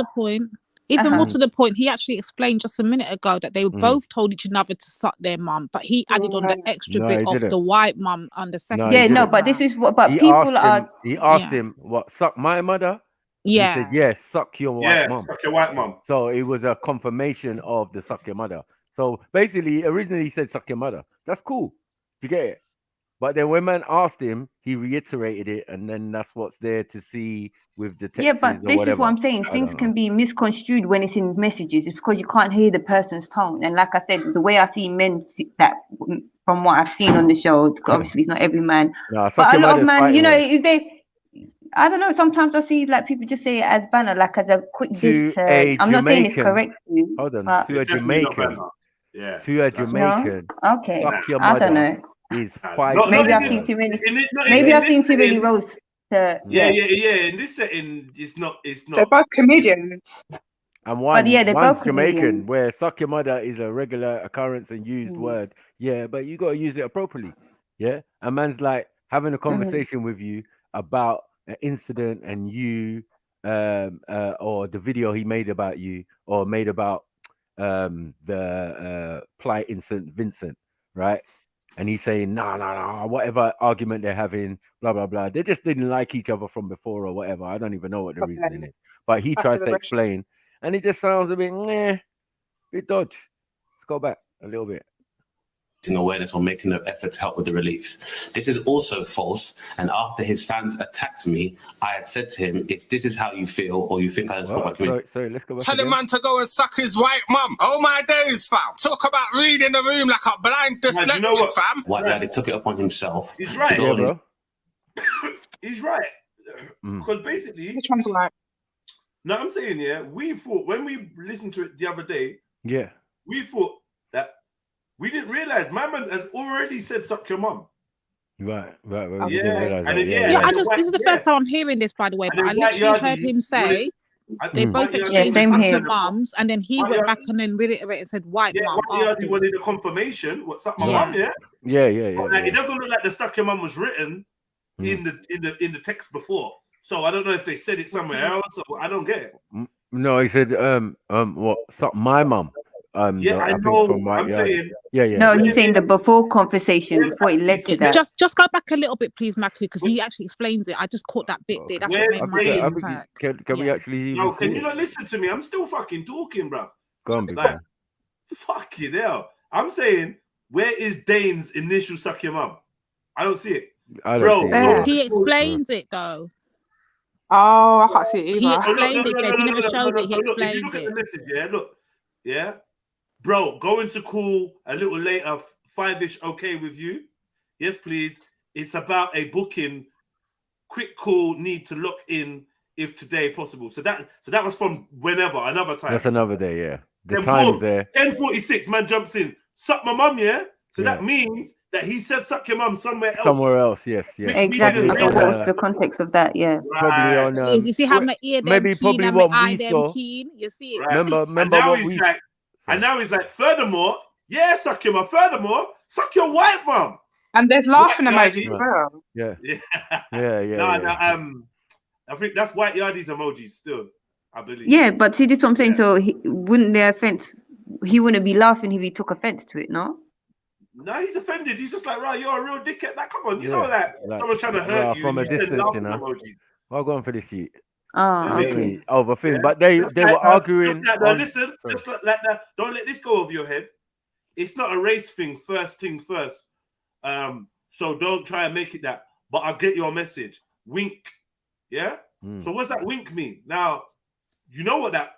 Even more to the point, he actually explained just a minute ago that they both told each other to suck their mum, but he added on the extra bit of the white mum on the second. But this is what. But people are. He asked him, "What, suck my mother?" Yeah. He said, "Yes, suck your white mum." Suck your white mum. So it was a confirmation of the suck your mother. So basically, originally he said suck your mother. That's cool. Do you get it? But then when man asked him, he reiterated it, and then that's what's there to see with the Yeah, texts but or this is whatever. what I'm saying. I Things don't can know. be misconstrued when it's in messages. It's because you can't hear the person's tone. And like I said, the way I see men that, from what I've seen on the show, obviously it's not every man, Nah, but suck a your lot of mother's men, you fighting know, words. if they, I don't know. Sometimes I see like people just say it as banner, like as a quick diss. To a I'm not saying it's Jamaican, correct, hold on, but to a It's definitely not Jamaican, banner. Yeah. to a That's Jamaican, no. Okay, suck your I don't mother know. is not fighting Maybe in I've this. seen words. too many. Not Maybe in I've this seen too many setting. roasts. Yeah. In this setting, it's not. They're both comedians. And But yeah, they're one's both Jamaican, comedians. where suck your mother is a regular occurrence and used word. Yeah, but you got to use it appropriately. Yeah. A man's like having a conversation with you about an incident and you, or the video he made about you or made about the plight in St. Vincent, right? And he's saying, nah, whatever argument they're having, blah, blah, blah. They just didn't like each other from before or whatever. I don't even know what the reasoning is. But he tries to explain, and it just sounds a bit, bit dodge. Let's go back a little bit. Awareness or making an effort to help with the relief. This is also false. And after his fans attacked me, I had said to him, if this is how you feel or you think I just want my community. Sorry, let's go back Tell a again. man to go and suck his white mum. Oh my days, fam. Talk about reading the room like a blind dyslexic, you know what? fam. White Daddy took it upon himself. He's right. to go Yeah, on his- bro. He's right. Because basically, Which one's right? no, I'm saying, yeah, we thought when we listened to it the other day, Yeah. we thought that we didn't realize my man had already said suck your mum. Right. Yeah, You didn't realize and that. then, Yeah, and this is the first time I'm hearing this, by the way. And But I then White literally Yardie heard him say they both White Yardie exchanged wanted suck the your confirmation. mums, and then he White went Yardie- back and then reiterated and said white mum. White Yardie afterwards. wanted the confirmation. What suck my Yeah. mum? Yeah. Yeah. But, like, it doesn't look like the suck your mum was written in the text before. So I don't know if they said it somewhere else. Or I don't get it. No, he said, what? Suck my mum. Yeah, I think know. from White I'm Yardie. saying. Yeah. No, he's saying the before conversation before it led to that. Just go back a little bit, please, Maku, because he actually explains it. I just caught that bit there. That's what made my ears perk. Can we actually No, even can see you it? not listen to me? I'm still fucking talking, bro. Go on, big Like, man. fuck you hell. I'm saying, where is Dane's initial suck your mum? I don't see it. I don't see it. He explains it though. Oh, I can't see it either. He explained it, Jez. He never showed it. He Look, if you explained look at it. the message, yeah, look, yeah, bro, going to call a little later, 5-ish, okay with you? Yes, please. It's about a booking. Quick call, need to lock in if today possible. So that was from whenever, another time. That's another day, yeah. The Then time's boom, there. 10:46, man jumps in. Suck my mum, yeah? So Yeah. that means that he said suck your mum somewhere else. Somewhere else, yes. Exactly. So what was the context of that? Yeah. Probably on. You see how my ear them maybe keen probably and my what eye we them saw. keen? You see it? Right. Remember and now what he's we. like, furthermore, yeah, suck your mum. Furthermore, suck your white mum. And there's laughing White emojis Yardie. as well. Yeah. Yeah. I think that's White Yardie's emojis still, I believe. Yeah, but see, this is what I'm saying. So wouldn't the offense? He wouldn't be laughing if he took offense to it, no? No, he's offended. He's just like, right, you're a real dickhead. Like, come on, you Yeah, know that like, someone's trying to hurt you from a and you send distance, laughing you know. emojis. I'll go on for this sheet. Oh, okay. Over things, Yeah. but they Just were like that, arguing. just like that. on- Listen, sorry. just like that. Don't let this go over your head. It's not a race thing. First thing first. So don't try and make it that. But I get your message. Wink. Yeah. So what's that wink mean? Now, you know what that.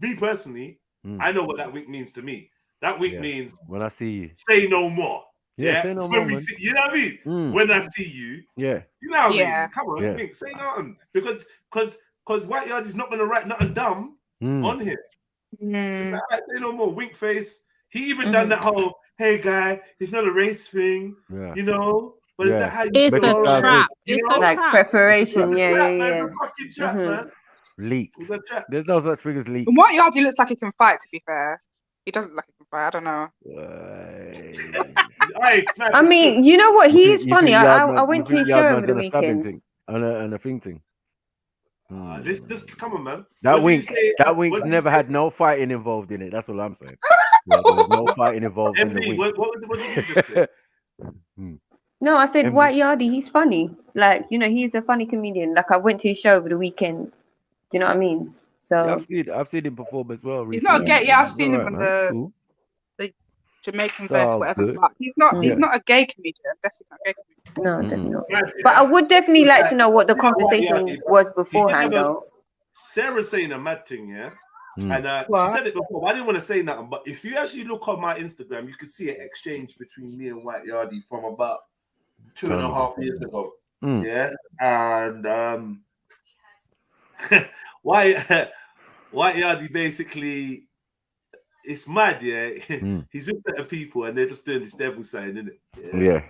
Me personally, I know what that wink means to me. That wink means when I see you, say no more. Yeah, say no when more, we man. see, you know what I mean? When I see you, yeah. you know what I Yeah. mean? Come on, Yeah. wink, say nothing. Because White Yard is not gonna write nothing dumb on here. It's like, "Alright, say no more, wink face." He even done that whole, "Hey guy, it's not a race thing, Yeah. you know." But is that how you It's feel? a trap. You It's know? a Like trap. preparation. It's a Yeah, trap, yeah, man, yeah. it's a fucking trap, man. Leaked. It's a trap. There's no such thing as leaked. White Yardie looks like he can fight, to be fair. He doesn't look like he can fight. I don't know. I mean, you know what? He is You funny. think I Yardman- went you to think his show Yardman's over the on a stabbing weekend. thing, on a thing thing. This come on, man. That What did you wink, say? that What wink did you never say? had no fighting involved in it. That's all I'm saying. Yeah, there was no fighting involved in the MD, wink. what did you just say? No, I said MD. White Yardie. He's funny. Like, you know, he's a funny comedian. Like, I went to his show over the weekend. Do you know what I mean? Yeah, So I've seen him perform as well. He's not recently. gay. Yeah, I've He's seen him alright, on man. the. Cool. Jamaican So verse, whatever. good. But he's not. Yeah. He's not a gay comedian. Definitely not a gay comedian. No, definitely not. But I would definitely like to know what the conversation was beforehand, though. Sarah's saying a mad thing, yeah? And she What? said it before, but I didn't want to say nothing. But if you actually look on my Instagram, you can see an exchange between me and White Yardie from about 2.5 years ago. Yeah. And White Yardie basically, it's mad, yeah. He's with certain people and they're just doing this devil sign, isn't it? Yeah.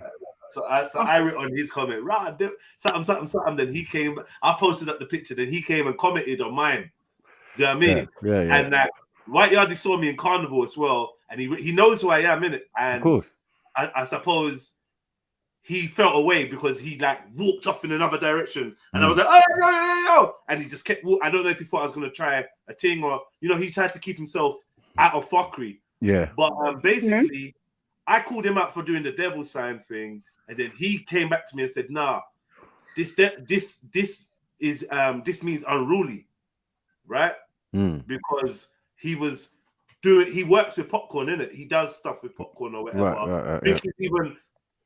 So I wrote on his comment, right, something. Then he came. I posted up the picture. Then he came and commented on mine. Do you know what I mean? Yeah. And that White Yardie saw me in Carnival as well, and he knows who I am, innit? And of course, I suppose he felt away because he like walked off in another direction, and I was like, oh, yo, and he just kept. I don't know if he thought I was gonna try a thing or he tried to keep himself out of fuckery. Yeah. But basically, I called him out for doing the devil sign thing. And then he came back to me and said, "Nah, this means unruly, right? Because he works with popcorn, innit? He does stuff with popcorn or whatever. Right,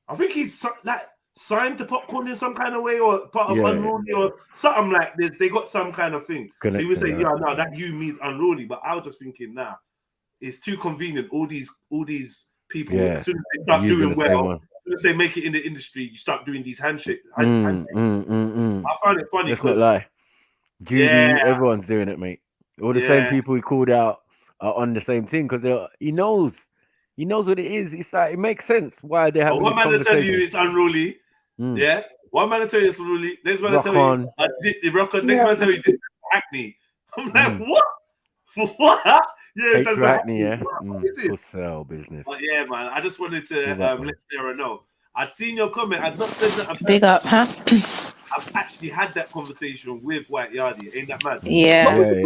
I think he's like signed to popcorn in some kind of way or part of unruly or something like this. They got some kind of thing. So he would say, yeah, no, that you means unruly. But I was just thinking, nah, it's too convenient. All these people, as soon as they start doing well. As they make it in the industry, you start doing these handshakes. I found it funny because lie. Judy, everyone's doing it, mate. All the same people he called out are on the same thing because he knows what it is. It's like it makes sense why they have. One man will tell you it's unruly, yeah. One man will tell you it's unruly. Next man will tell you the rock on. Next man will tell you this is acne. I'm like, what? What? Yeah, that's acne, yeah. For sale business. But yeah, man, I just wanted to let Sarah know. I'd seen your comment. I'd not said that. Big up, huh? I've actually had that conversation with White Yardie. Ain't that mad? Yeah. What was the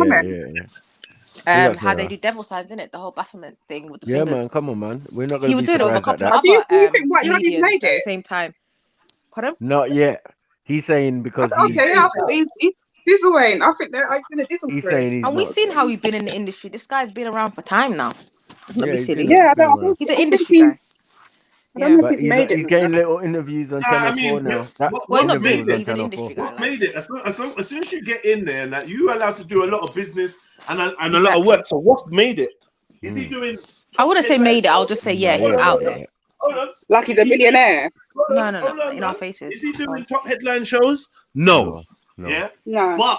comment? How they do devil signs, isn't it? The whole Baphomet thing with the fingers. fingers. Man, come on, man. We're not going He to would be do it with a surprised couple like of that. other Do you think White Yardie's made at it? the same time. Pardon? Not yet. He's saying because Okay, I thought he's dizzling. I think they're going to dizzle. He's saying he's And we've not. seen how he's been in the industry. This guy's been around for time now. Let's not be he's silly. been- Yeah, I been don't around. He's an industry guy. I don't know But if he's made he's it. getting little interviews on Channel 4 now. That Well, not interview big, was but on he's an Channel industry 4. guy. What's made it? As soon as you get in there, and that you're allowed to do a lot of business and a lot of work. So what's made it? Is he doing? I wouldn't say made it. I'll just say yeah, he's out there. Hold on. Like he's a millionaire. No, in our faces. Is he doing top headline shows? No. Yeah. No. But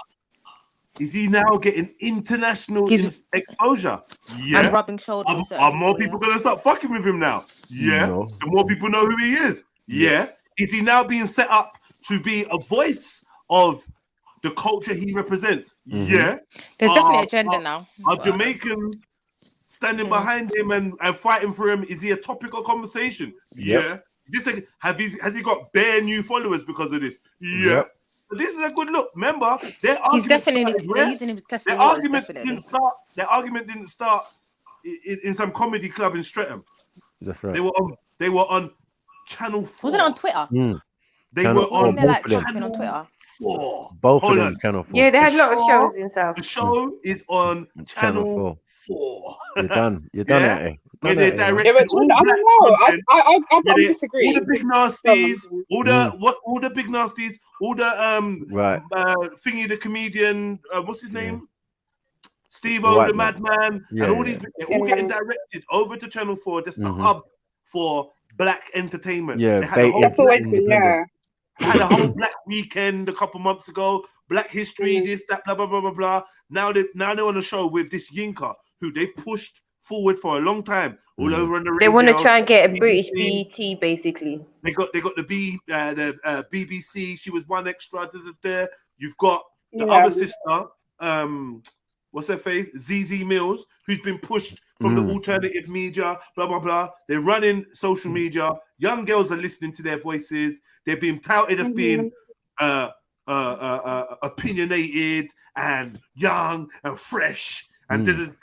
is he now getting international exposure? Yeah. And rubbing shoulders with certain Are more people, people gonna start fucking with him now? Yeah. No. The more people know who he is. Yeah. Is he now being set up to be a voice of the culture he represents? Yeah. There's definitely an agenda now. Are Jamaicans standing behind him and fighting for him? Is he a topic of conversation? Yeah. Has he got bare new followers because of this? Yeah. Yep. So this is a good look. Remember, their He's argument definitely started they're where? using him to test the Their waters, argument definitely. Their argument didn't start in some comedy club in Streatham. That's right. They were on Channel 4. Wasn't it on Twitter? They Channel were 4, on They're like both of them. champion on Twitter. 4. Both Hold of them, on. Channel 4. Yeah, they had a lot of show- shows in South. The show is on Channel 4. You're done. You're done Yeah? at it. Where they directed Yeah, but all I black don't know. content. I All disagree. the big nasties, all the big nasties, all the Right. Thingy the comedian, what's his name? Steve The O white the man. madman, Yeah, and all yeah. these they're all getting directed over to Channel 4, just the hub for black entertainment. Yeah, They had a whole That's always been, independent. They had a whole Black Weekend a couple months ago. Black History, this, that, blah, blah, blah, blah, blah. Now they're on a show with this Yinka, who they've pushed forward for a long time, all over on the radio. They want to try and get a BBC. British BET, basically. They got the BBC. She was one extra. You've got the other sister. What's her face? ZZ Mills, who's been pushed from the alternative media. Blah blah blah. They're running social media. Young girls are listening to their voices. They're being touted as being opinionated and young and fresh and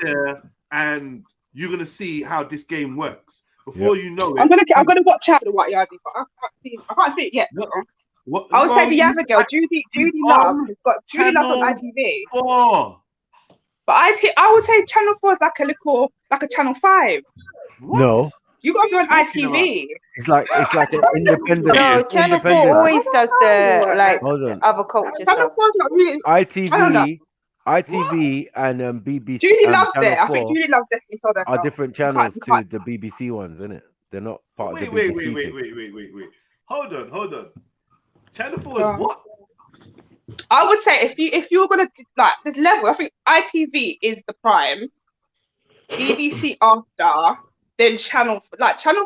and you're gonna see how this game works. Before you know it, I'm gonna watch out for the White Yardie, but I can't see it yet. I would say the other girl, Judy Love, has got Judy Love on ITV. 4. But I would say Channel 4 is like a Channel 5. No. You got to be on ITV. It's like an independent. No, it's Channel 4 independent. always does the like Hold on. other culture Channel stuff. 4's not really. I don't know. ITV and BBC Judy and loves Channel it. I 4 think Judy loves definitely saw that. are Girl. different You channels you to the BBC ones, isn't it? They're not part of the Wait. BBC. thing. Hold on. Channel 4 is what? I would say if you were gonna like this level, I think ITV is the prime, BBC after, then Channel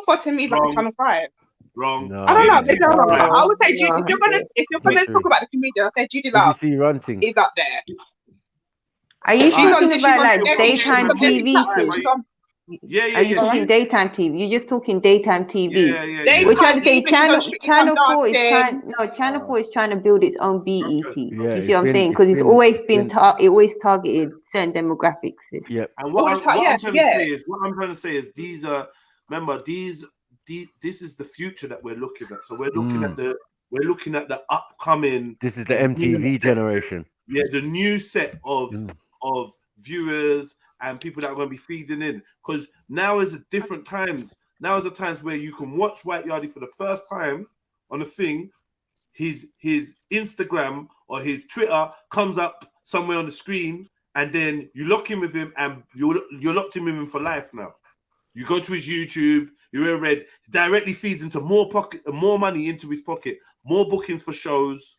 4 to me is like a Channel 5. Wrong. No, I don't know. BBC Maybe I'm wrong. Prime. I would say Judy, if you're gonna talk about the comedian, I say Judy Love BBC Runting. is up there. Are you She's talking on- she's about on like every- daytime she's on every TV? platform. sis? She's on- Yeah. Are you talking daytime TV? You're just talking daytime TV. Yeah. We're trying to say Daytime TV, she's on Channel 4 is Dancing. Channel 4 is trying to build its own BET. Yeah, Do you it's see what I'm been- saying? it's Because it's been- always it's been been- it always targeted certain demographics. sis. Yep. And what All I'm the time, trying to yeah. say is, these are. Remember, this is the future that we're looking at. So we're looking at the upcoming. This is the MTV generation. Yeah, the new set of viewers and people that are going to be feeding in, because now is a different times. Now is the times where you can watch White Yardie for the first time on a thing. His Instagram or his Twitter comes up somewhere on the screen, and then you lock in with him, and you're locked in with him for life now. You go to his YouTube, you're read, directly feeds into more money into his pocket, more bookings for shows.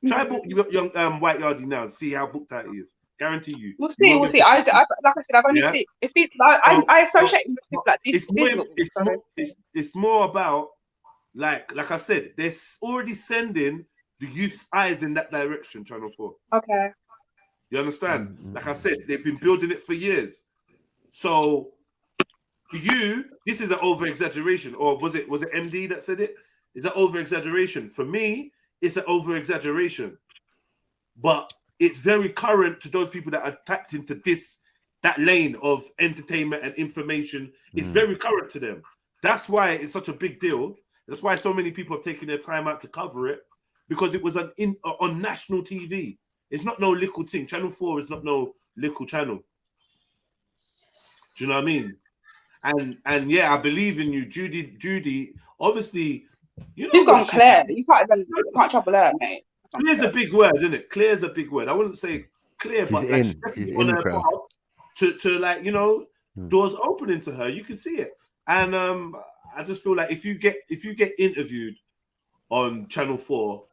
Try book young White Yardie now and see how booked out he is. Guarantee you. We'll see. We'll see. I like I said, I've only seen if it's like I associate with people like this. It's more about like I said, they're already sending the youth's eyes in that direction. Channel 4. Okay. You understand? Like I said, they've been building it for years. So for you, this is an over exaggeration, or was it MD that said it? Is that over exaggeration? For me, it's an over exaggeration, but it's very current to those people that are tapped into that lane of entertainment and information. It's very current to them. That's why it's such a big deal. That's why so many people have taken their time out to cover it, because it was on national TV. It's not no little thing. Channel 4 is not no little channel. Do you know what I mean? And yeah, I believe in you, Judy. Obviously, you've gone clear. You can't trouble her, mate. Clear's a big word, isn't it? Clear's a big word. I wouldn't say clear, but like she's definitely on her path to like, doors opening to her. You can see it. And I just feel like if you get interviewed on Channel 4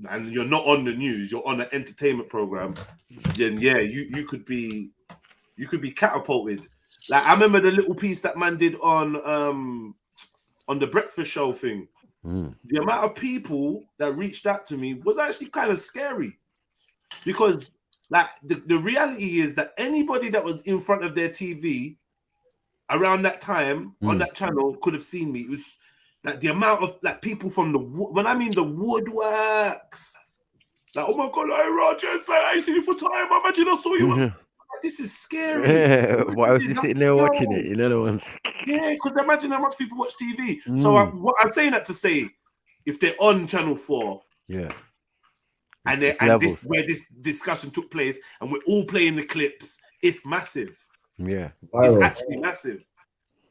and you're not on the news, you're on an entertainment program, then yeah, you could be catapulted. Like I remember the little piece that man did on the breakfast show thing. The amount of people that reached out to me was actually kind of scary, because like the reality is that anybody that was in front of their TV around that time on that channel could have seen me. It was like the amount of like people from when I mean the woodworks, like, oh my god, like Rogers, like I ain't seen you for time. Imagine I saw you. This is scary. Yeah, why was he sitting there watching it? Yeah, because imagine how much people watch TV. So what I'm saying that to say, if they're on Channel 4, yeah, and where this discussion took place, and we're all playing the clips, it's massive. Yeah, it's actually massive.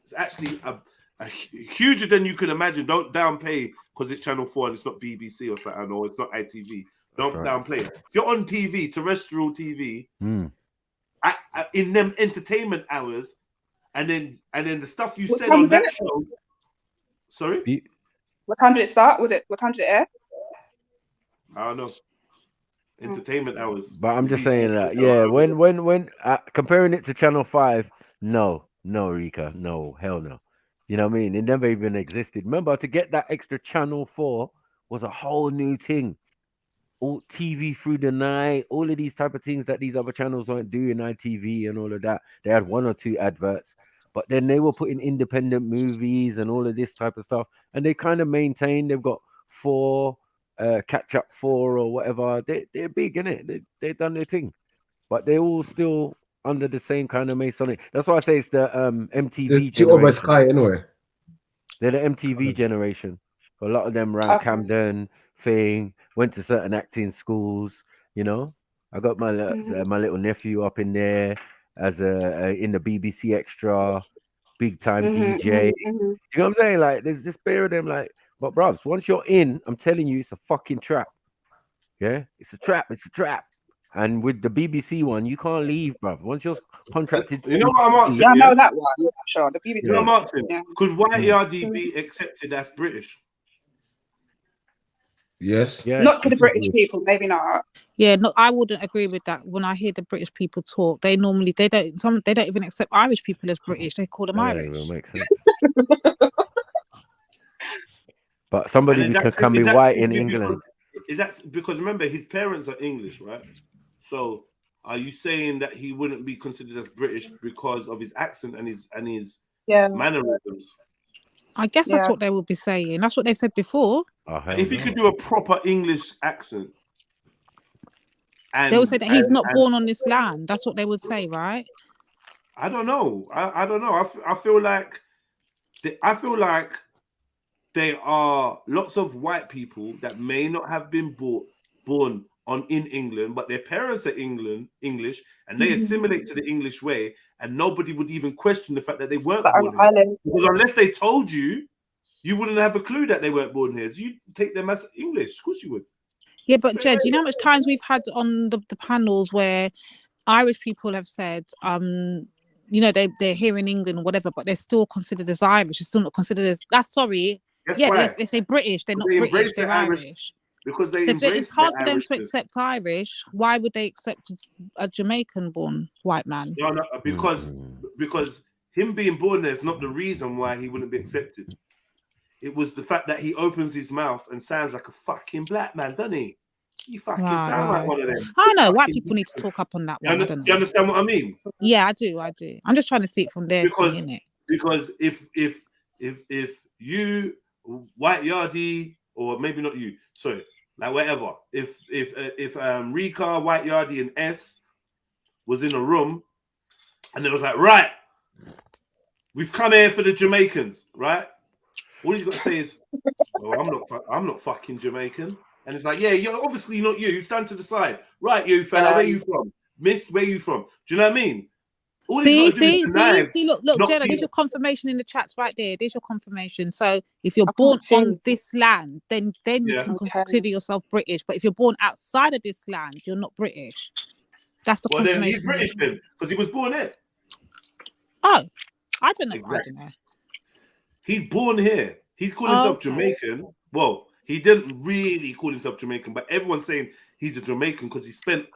It's actually a huger than you can imagine. Don't downplay because it's Channel 4 and it's not BBC or something, or it's not ITV. Don't downplay it. If you're on TV, terrestrial TV. In them entertainment hours, and then the stuff you said on that show. Sorry, what time did it start? What time did it air? I don't know. Entertainment hours. But I'm just saying that, yeah. When comparing it to Channel 5, no, Rika, no, hell no. You know what I mean? It never even existed. Remember, to get that extra Channel 4 was a whole new thing. All TV through the night, all of these type of things that these other channels weren't doing, ITV and all of that. They had 1 or 2 adverts, but then they were putting independent movies and all of this type of stuff. And they kind of maintained. They've got 4, catch up 4 or whatever. They're big, innit? They've done their thing, but they're all still under the same kind of Masonic. That's why I say it's the MTV generation. Sky anyway. They're the MTV generation. A lot of them around Camden thing. Went to certain acting schools, I got my little nephew up in there as in the BBC Extra, big time DJ. You know what I'm saying? Like, there's this pair of them. Like, but bruv, once you're in, I'm telling you, it's a fucking trap. Yeah, it's a trap. It's a trap. And with the BBC one, you can't leave, bruv. Once you're contracted, You know what I'm asking? Yeah, I know that one. Sure, the BBC. You know what I'm asking? Yeah. Could White Yardie be accepted as British? Yes. Yeah. Not to the British people, maybe not. Yeah, no, I wouldn't agree with that. When I hear the British people talk, they don't even accept Irish people as British. They call them Irish. It makes sense. But somebody can be white in England. Is that because remember his parents are English, right? So are you saying that he wouldn't be considered as British because of his accent and his mannerisms? I guess that's what they would be saying. That's what they've said before. If he could do a proper English accent, they would say that he's not born on this land. That's what they would say, right? I don't know. I don't know. I feel like there are lots of white people that may not have been born in England, but their parents are English, and they assimilate to the English way, and nobody would even question the fact that they weren't born here. Because unless they told you, you wouldn't have a clue that they weren't born here. So you take them as English. Of course you would. Yeah, but Jed, you know how much times we've had on the panels where Irish people have said, you know, they're here in England or whatever, but they're still considered as Irish. They're still not considered as they say British. They're not British. They're Irish. Because they so it's hard for them to accept Irish. Why would they accept a Jamaican-born white man? No, because him being born there is not the reason why he wouldn't be accepted. It was the fact that he opens his mouth and sounds like a fucking black man, doesn't he? He fucking sounds like one of them. I know white people need to talk up on that one. Do you understand what I mean? Yeah, I do. I'm just trying to see it from there. Because if you White Yardie, or maybe not you, sorry, like whatever. If Rika, White Yardie, and S was in a room, and it was like, right, we've come here for the Jamaicans, right? All you got to say is, "Oh, I'm not fucking Jamaican," and it's like, "Yeah, you're obviously not you. You stand to the side, right? You fella, where you from, Miss? Where you from? Do you know what I mean?" See, look, Jenna, there's your confirmation in the chats right there. There's your confirmation. So if you're born on this land, then you can consider yourself British. But if you're born outside of this land, you're not British. That's the confirmation. Then he's British then, because he was born here. Oh, I don't know. Exactly. I don't know. He's born here. He's calling himself Jamaican. Well, he didn't really call himself Jamaican, but everyone's saying he's a Jamaican because he spent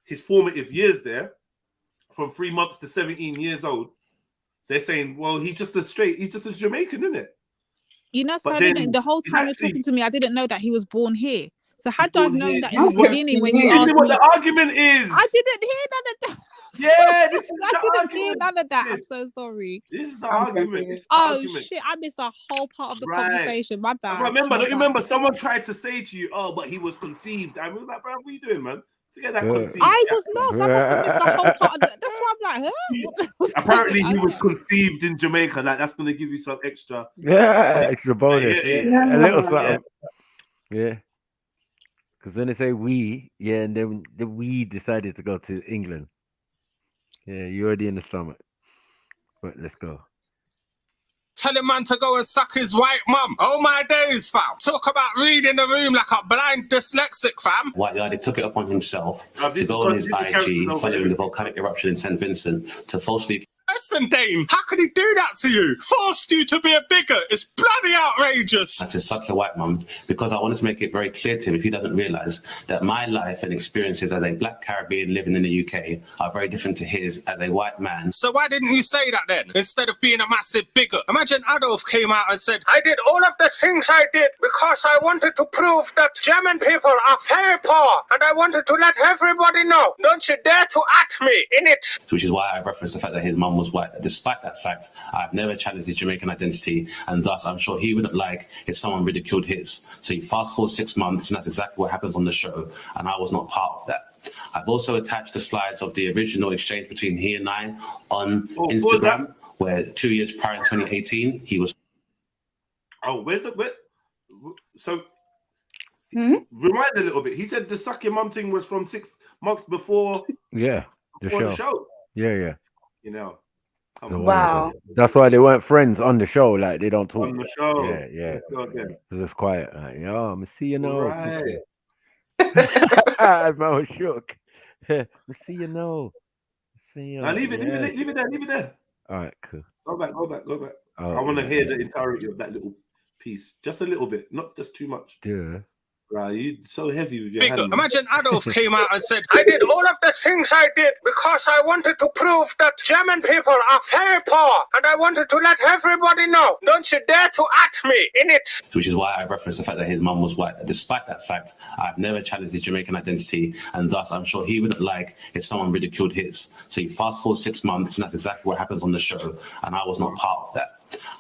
his formative years there. From 3 months to 17 years old, they're saying, well, he's just a Jamaican, isn't it? You know, so the whole time you're talking to me, I didn't know that he was born here. So had I known that in the beginning when you asked me, what the argument is. I didn't hear none of that. Yeah, this is I didn't hear none of that. I'm so sorry. This is the argument. Shit, I missed a whole part of the conversation. My bad. Don't you remember someone tried to say to you, oh, but he was conceived. I was like, bro, what are you doing, man? Forget that conceived. I was lost. I must have missed the whole part of that. That's why I'm like, huh? Apparently, he was conceived in Jamaica. Like, that's going to give you some extra. Extra bonus. Yeah. A little something. Yeah. Because when they say we, and then the we decided to go to England. Yeah, you're already in the stomach. Right, let's go. Tell a man to go and suck his white mum. Oh my days, fam. Talk about reading the room like a blind dyslexic, fam. White Yardie took it upon himself to go on his IG following the volcanic eruption in St. Vincent to falsely... Listen, Dane, how could he do that to you? Forced you to be a bigot. It's bloody outrageous. I said, suck your white mum, because I wanted to make it very clear to him, if he doesn't realise, that my life and experiences as a black Caribbean living in the UK are very different to his as a white man. So why didn't you say that then, instead of being a massive bigot? Imagine Adolf came out and said, I did all of the things I did because I wanted to prove that German people are very poor, and I wanted to let everybody know. Don't you dare to at me in it. Which is why I referenced the fact that his mum was white. Despite that fact, I've never challenged his Jamaican identity, and thus I'm sure he wouldn't like if someone ridiculed his. So you fast forward 6 months, and that's exactly what happens on the show, and I was not part of that. I've also attached the slides of the original exchange between he and I on Instagram, where 2 years prior in 2018, he was... Oh, So, rewind a little bit. He said the suck your mum thing was from 6 months before... Yeah, the show. Yeah. You know. Wow. That's why they weren't friends on the show. Like they don't talk. On the show. Yeah. Okay. Because it's quiet. Like, I'm gonna see you now. Right. Man was shook. I see you now. See you. Now leave it there. All right, cool. Go back. Oh, I want to yeah. hear the entirety of that little piece. Just a little bit, not just too much. Yeah. Right, you so heavy with your Bigger. hand. man. Imagine Adolf came out and said, I did all of the things I did because I wanted to prove that German people are very poor and I wanted to let everybody know. Don't you dare to at me in it. Which is why I referenced the fact that his mum was white. Despite that fact, I've never challenged his Jamaican identity, and thus I'm sure he wouldn't like if someone ridiculed his. So you fast forward 6 months, and that's exactly what happens on the show, and I was not part of that.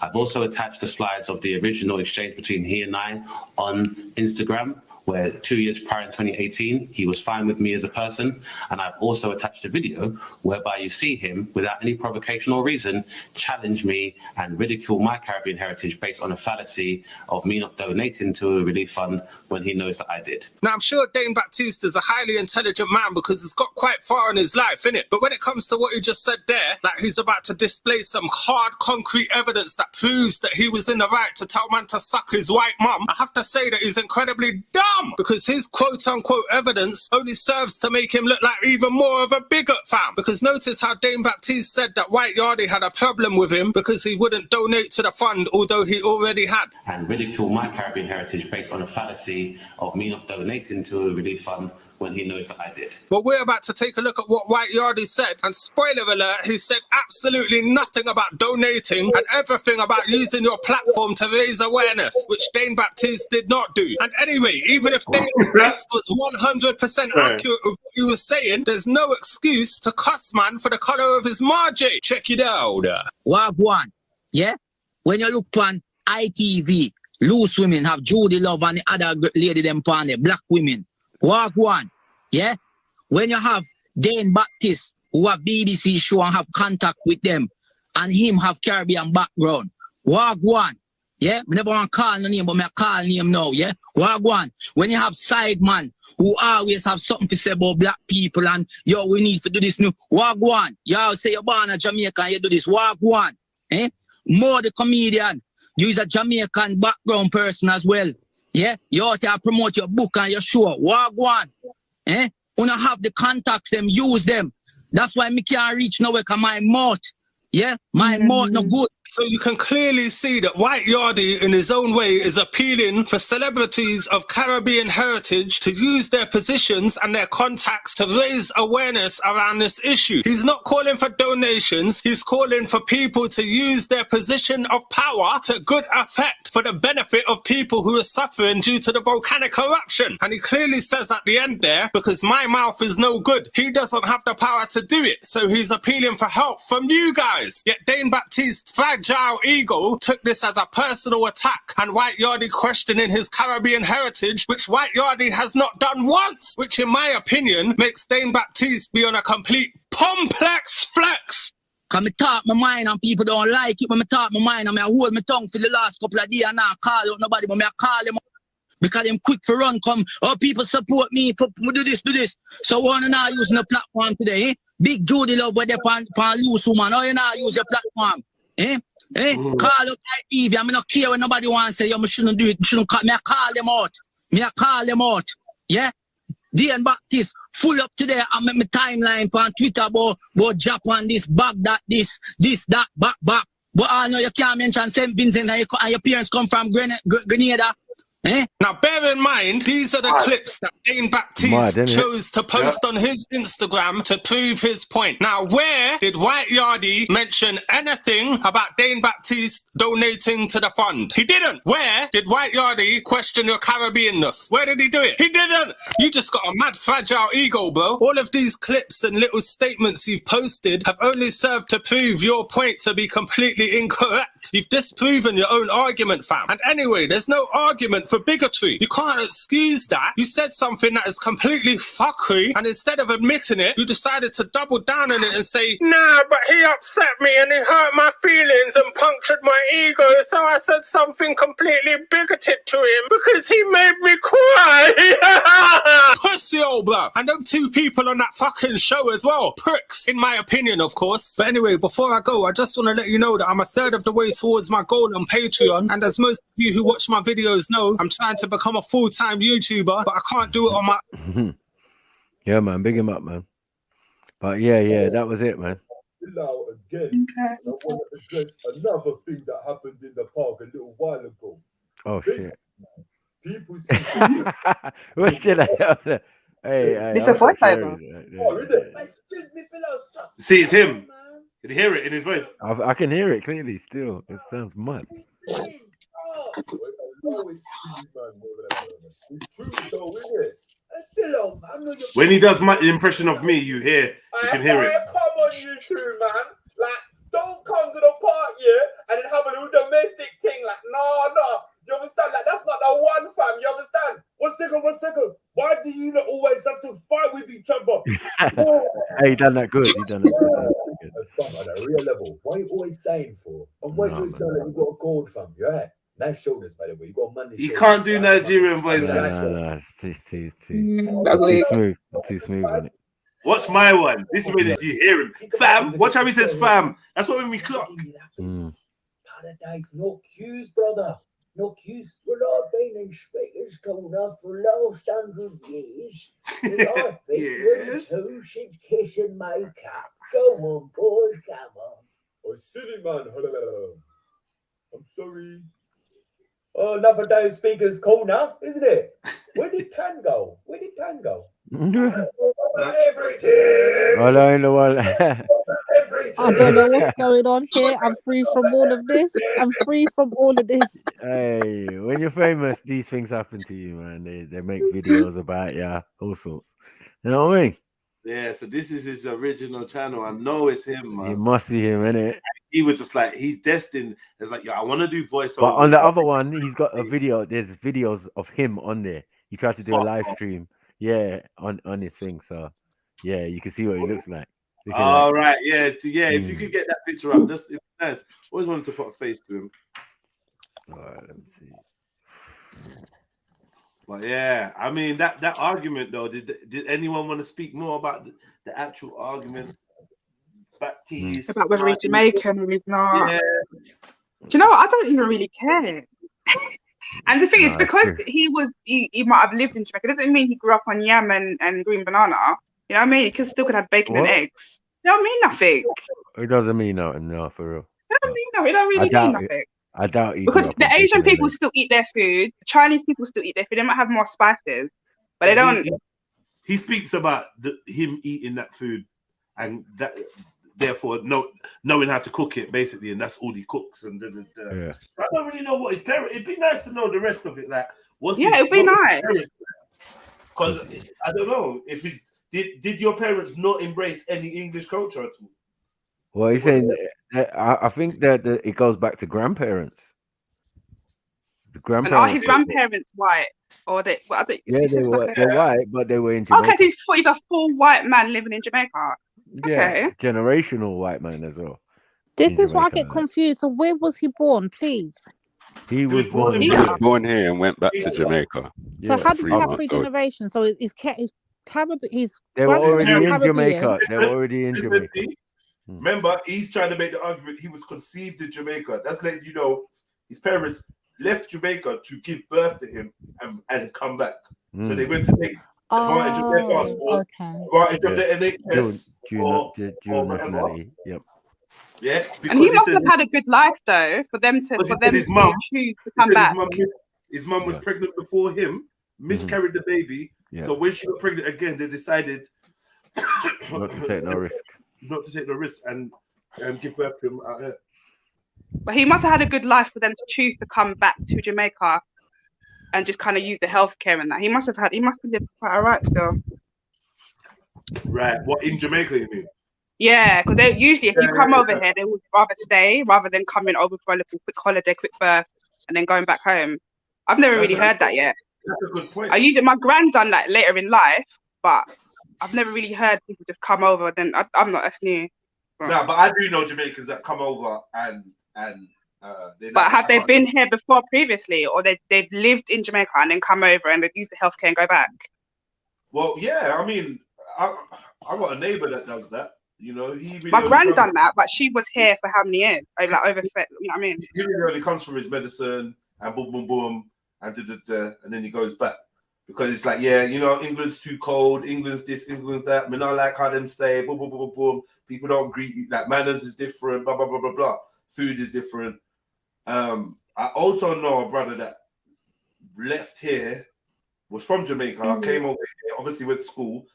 I've also attached the slides of the original exchange between he and I on Instagram, where 2 years prior in 2018, he was fine with me as a person. And I've also attached a video whereby you see him, without any provocation or reason, challenge me and ridicule my Caribbean heritage based on a fallacy of me not donating to a relief fund when he knows that I did. Now, I'm sure Dane Baptiste is a highly intelligent man because he's got quite far in his life, innit? But when it comes to what he just said there, like he's about to display some hard, concrete evidence that proves that he was in the right to tell man to suck his white mum, I have to say that he's incredibly dumb because his quote-unquote evidence only serves to make him look like even more of a bigot, fam. Because notice how Dane Baptiste said that White Yardie had a problem with him because he wouldn't donate to the fund, although he already had. And ridicule my Caribbean heritage based on a fallacy of me not donating to a relief fund when he knows that I did. But we're about to take a look at what White Yardie said, and spoiler alert, he said absolutely nothing about donating and everything about using your platform to raise awareness, which Dane Baptiste did not do. And anyway, even if Dane Baptiste was 100% accurate with what he was saying, there's no excuse to cuss man for the colour of his margin. Check it out. Wagwan, yeah? When you look on ITV, loose women have Judy Love and the other lady them on there, black women. Wagwan, yeah? When you have Dane Baptiste, who have BBC show and have contact with them, and him have Caribbean background. Wagwan, yeah? I never want to call no name, but I call name now, yeah? Wagwan, when you have Sideman, who always have something to say about black people, and yo, we need to do this new. Wagwan, y'all say you're born in Jamaica and you do this. Wagwan, eh? More the comedian, you is a Jamaican background person as well. Yeah, you ought to promote your book and your show. Wagwan, eh? You don't have the contacts, them use them. That's why me can't reach nowhere because my mouth, yeah, my mouth no good. So you can clearly see that White Yardie, in his own way, is appealing for celebrities of Caribbean heritage to use their positions and their contacts to raise awareness around this issue. He's not calling for donations. He's calling for people to use their position of power to good effect for the benefit of people who are suffering due to the volcanic eruption. And he clearly says at the end there, because my mouth is no good, he doesn't have the power to do it. So he's appealing for help from you guys. Yet Dane Baptiste fragile ego took this as a personal attack, and White Yardie questioning his Caribbean heritage, which White Yardie has not done once, which in my opinion makes Dane Baptiste be on a complete complex flex. Cause me talk my mind and people don't like it when me talk my mind and I hold my tongue for the last couple of days and I call out nobody, but me I call them because them quick for run come, oh people support me, do this. So one and I using the platform today, eh? Big Judy Love where they pan loose woman, oh you not use your platform, eh? Call out ITV, I not care when nobody wants to say, yo, me shouldn't do it, me I call them out, yeah? Dane Baptiste full up today and make my timeline on Twitter about Japan, this, Baghdad, this, that, back. But I know you can't mention St. Vincent and your parents come from Grenada. Eh? Now, bear in mind, these are the clips that Dane Baptiste chose to post on his Instagram to prove his point. Now, where did White Yardie mention anything about Dane Baptiste donating to the fund? He didn't. Where did White Yardie question your Caribbeanness? Where did he do it? He didn't. You just got a mad fragile ego, bro. All of these clips and little statements you've posted have only served to prove your point to be completely incorrect. You've disproven your own argument, fam. And anyway, there's no argument for bigotry. You can't excuse that. You said something that is completely fuckery, and instead of admitting it, you decided to double down on it and say, nah, but he upset me and he hurt my feelings and punctured my ego, so I said something completely bigoted to him because he made me cry. Pussy old bruv. And them two people on that fucking show as well. Pricks, in my opinion, of course. But anyway, before I go, I just want to let you know that I'm a third of the way towards my goal on Patreon. And as most of you who watch my videos know, I'm trying to become a full-time YouTuber, but I can't do it on my... Yeah, man, big him up, man. But yeah, that was it, man. Now again, I want to address another thing that happened in the park a little while ago. Oh, shit. People see What's that? Hey, It's a voiceover. See, it's him. Can you hear it in his voice? I can hear it clearly still. It sounds mad. When he does my impression of me, you can hear it. Come on, you two, man. Like, don't come to the park, yeah, and then have a little domestic thing. Like, no. You understand? Like, that's not the one, fam. You understand? One second. Why do you not always have to fight with each other? Hey, he done that good. Fam, at a real level, what are you always saying for? And why do you sound like you got a gold, fam? You're right. Nice shoulders, by the way. You got money. He can't do Nigerian voices. No, it's too smooth. Too smooth, isn't it? Watch my one. This is where you hear him. Fam, watch how he says fam. That's what when we clock. Paradise, no queues, brother. No queues. Well, I've been in speakers corner for the last 100 years. And I think you two should kiss and make up. Go on, boys, come on. Oh, silly man. I'm sorry. Oh, another day of speakers corner, isn't it? Where did Tan go? Everything. I don't know what. I don't know what's going on here. I'm free from all of this. Hey, when you're famous, these things happen to you, man. They make videos about all sorts. You know what I mean? Yeah, so this is his original channel. I know it's him, man. It must be him, innit? He was just like, he's destined. It's like, I want to do voiceover. But on the other one, he's got a video. There's videos of him on there. He tried to do a live stream. Yeah, on his thing. So, yeah, you can see what he looks like. All right, yeah. If you could get that picture up, that's nice. Always wanted to put a face to him. All right, let me see. But yeah, I mean that argument though. Did anyone want to speak more about the actual argument? Baptiste about whether he's Jamaican or he's not. Yeah. Do you know what? I don't even really care. And the thing is, because he might have lived in Jamaica, doesn't mean he grew up on yam and green banana. You know what I mean? He still could have bacon and eggs. It don't mean nothing. It doesn't mean nothing, no, for real. It don't mean nothing. It don't really mean nothing. I doubt it. Because the Asian people still eat their food. The Chinese people still eat their food. They might have more spices, but they don't. He speaks about him eating that food and that, therefore, knowing how to cook it, basically, and that's all he cooks. And yeah. So I don't really know what his parents. It'd be nice to know the rest of it. Like, it'd be nice. Because I don't know if he's. Did your parents not embrace any English culture at all? Well, he's saying I think that it goes back to grandparents. The grandparents. And are his grandparents white? Or they? Well, yeah, they're white, but they were in Jamaica. Okay, so he's a full white man living in Jamaica. Yeah, generational white man as well. This is why I get confused. So where was he born, please? He was born here and went back to Jamaica. So how does he have 3 generations? So his they were already in Jamaica. They were already in Jamaica. Remember, he's trying to make the argument he was conceived in Jamaica. That's letting you know his parents left Jamaica to give birth to him and come back. So they went to take advantage of their passport, advantage of their NHS, dual nationality. Yep. Yeah, and he must have had a good life though for them to choose to come back. His mum was pregnant before him, miscarried the baby. Yeah. So when she got pregnant again, they decided not to take no risk. Not to take the risk and give birth to him out here. But he must have had a good life for them to choose to come back to Jamaica and just kind of use the healthcare and that. He must have lived quite alright still. Right. What, in Jamaica you mean? Yeah, because they usually, if you come over here, they would rather stay rather than coming over for a little quick holiday, quick birth, and then going back home. I've never really heard that yet. That's a good point. I usually, my grand done like later in life, but I've never really heard people just come over. Then I'm not, that's new. No, but I do know Jamaicans that come over and but have they been here before previously, or they've lived in Jamaica and then come over and they've used the healthcare and go back? Well, yeah, I mean, I got a neighbor that does that. You know, My grand done that, but she was here for how many years? Like over, you know what I mean? He really comes from his medicine and boom, boom, boom, and and then he goes back because it's like, yeah, you know, England's too cold, England's this, England's that. Me not like how them stay, boom, boom, boom, boom, boom. People don't greet you. Like manners is different, blah blah blah blah blah. Food is different. I also know a brother that left here, was from Jamaica, came over here, obviously went to school.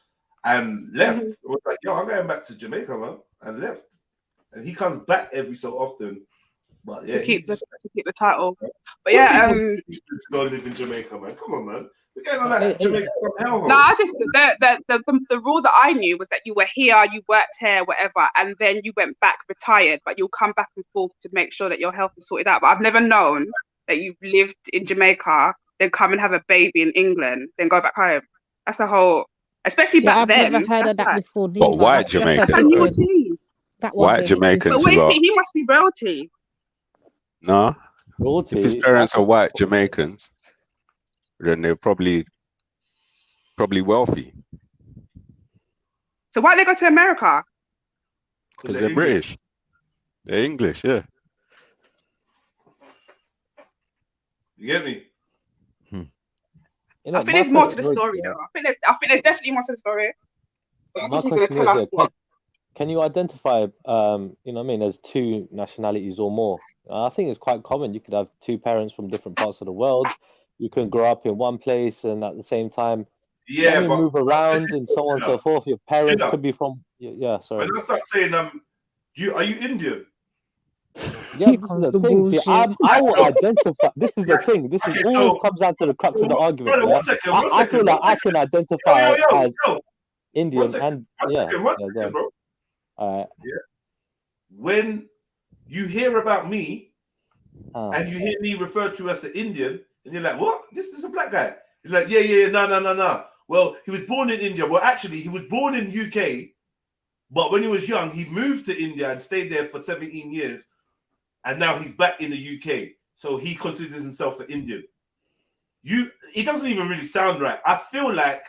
And left. I was like, yo, I'm going back to Jamaica, man, and left. And he comes back every so often. But yeah, to keep the title. But yeah, go live in Jamaica, man. Come on, man. We're getting on that Jamaica from hellhole. No, I just the rule that I knew was that you were here, you worked here, whatever, and then you went back retired, but you'll come back and forth to make sure that your health is sorted out. But I've never known that you've lived in Jamaica, then come and have a baby in England, then go back home. That's a whole. Especially back then. I've never heard of that before. But white Jamaicans. White Jamaicans But who are. he must be royalty. No. If his parents are white Jamaicans, then they're probably wealthy. So why they go to America? Because they're British. They're English, yeah. You get me? You know, I think there's more to the story, though. I think there's definitely more to the story. My question is, can you identify, you know what I mean, as two nationalities or more? I think it's quite common. You could have two parents from different parts of the world. You can grow up in one place and at the same time, but move around and so on and so forth. Your parents could be from, sorry. When I start saying, are you Indian? Yeah, this is the thing. See, I will identify. This is the thing. This is always comes down to the crux of the argument. Brother, one second, I feel like I can identify as Indian One second, bro. All right. Yeah. When you hear about me and you hear me referred to as an Indian, and you're like, what? This is a black guy. You're like, yeah, no. Well, he was born in India. Well, actually, he was born in UK, but when he was young, he moved to India and stayed there for 17 years. And now he's back in the UK. So he considers himself an Indian. It doesn't even really sound right. I feel like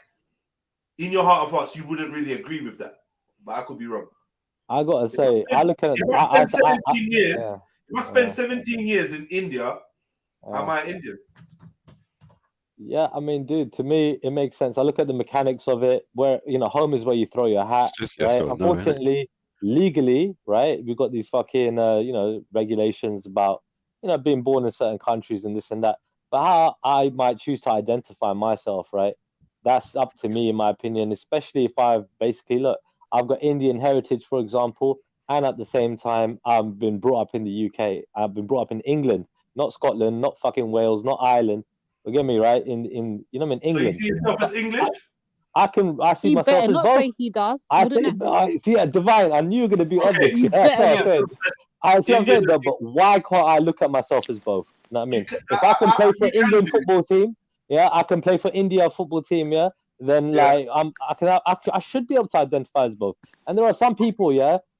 in your heart of hearts, you wouldn't really agree with that. But I could be wrong. I gotta say, I look at it. You must spend 17 years. You must spend 17 years in India. Am I Indian? Yeah, I mean, dude, to me, it makes sense. I look at the mechanics of it, where, you know, home is where you throw your hat. Right? Unfortunately, legally, right, we've got these fucking, you know, regulations about, you know, being born in certain countries and this and that. But how I might choose to identify myself, right, that's up to me, in my opinion, especially if I've I've got Indian heritage, for example, and at the same time, I've been brought up in the UK. I've been brought up in England, not Scotland, not fucking Wales, not Ireland. Forgive me, right? In you know, I'm in England. So you see yourself as English? I see myself as both. Say he does. Divine. I knew you were gonna be on this. You That's what I'm better saying. I see what I'm saying though, but why can't I look at myself as both? You know what I mean? If I can play for England football team, I can play for India football team, then like I should be able to identify as both. And there are some people,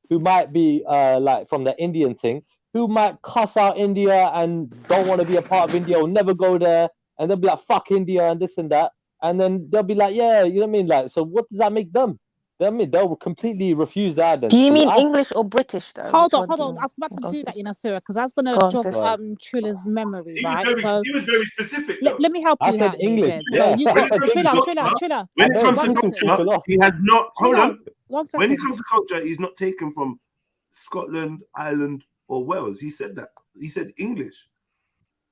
who might be like from the Indian thing, who might cuss out India and don't want to be a part of India or never go there, and they'll be like, fuck India and this and that. And then they'll be like, yeah, you know what I mean? Like, so what does that make them? I mean, they'll completely refuse the identity. Do you mean English or British, though? Hold on. I was about to do that, Sarah, because I was going to jog Trilla's memory, right? He was very specific. Let me help you out. English. So you got Trilla. When it comes to culture, he has not. Hold on. 1 second. When it comes to culture, he's not taken from Scotland, Ireland, or Wales. He said that. He said English.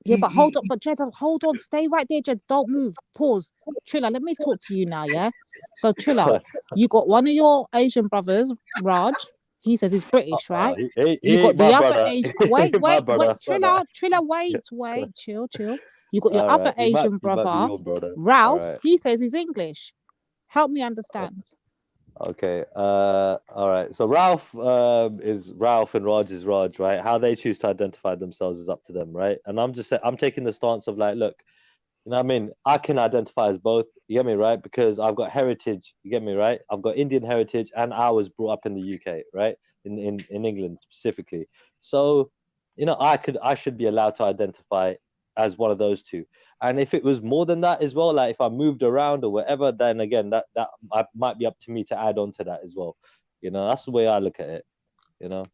Yeah, but hold on. But Jed, hold on. Stay right there, Jed. Don't move. Pause. Trilla, let me talk to you now, yeah? So, Trilla, you got one of your Asian brothers, Raj. He says he's British, right? You got the other Asian... Wait. Trilla, wait. Chill. You got your other Asian brother, Ralph. He says he's English. Help me understand. Okay. All right. So Ralph is Ralph and Raj is Raj, right? How they choose to identify themselves is up to them, right? And I'm taking the stance of like, look, you know what I mean? I can identify as both. You get me, right? Because I've got heritage. You get me, right? I've got Indian heritage, and I was brought up in the UK, right? In England specifically. So, you know, I should be allowed to identify as one of those two. And if it was more than that as well, like if I moved around or whatever, then again, that might be up to me to add on to that as well. You know, that's the way I look at it. You know.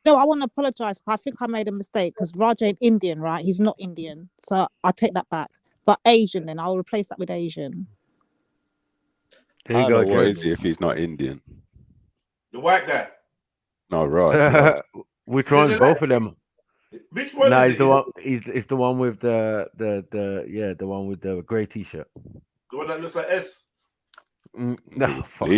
No, I want to apologize. I think I made a mistake because Raj ain't Indian, right? He's not Indian, so I take that back. But Asian, then I'll replace that with Asian. There you go, what is he if he's not Indian? The white guy. No, right. Which one's both of them? Which one is is it? The one, it's the one with the one with the grey t-shirt. The one that looks like S. No, fuck.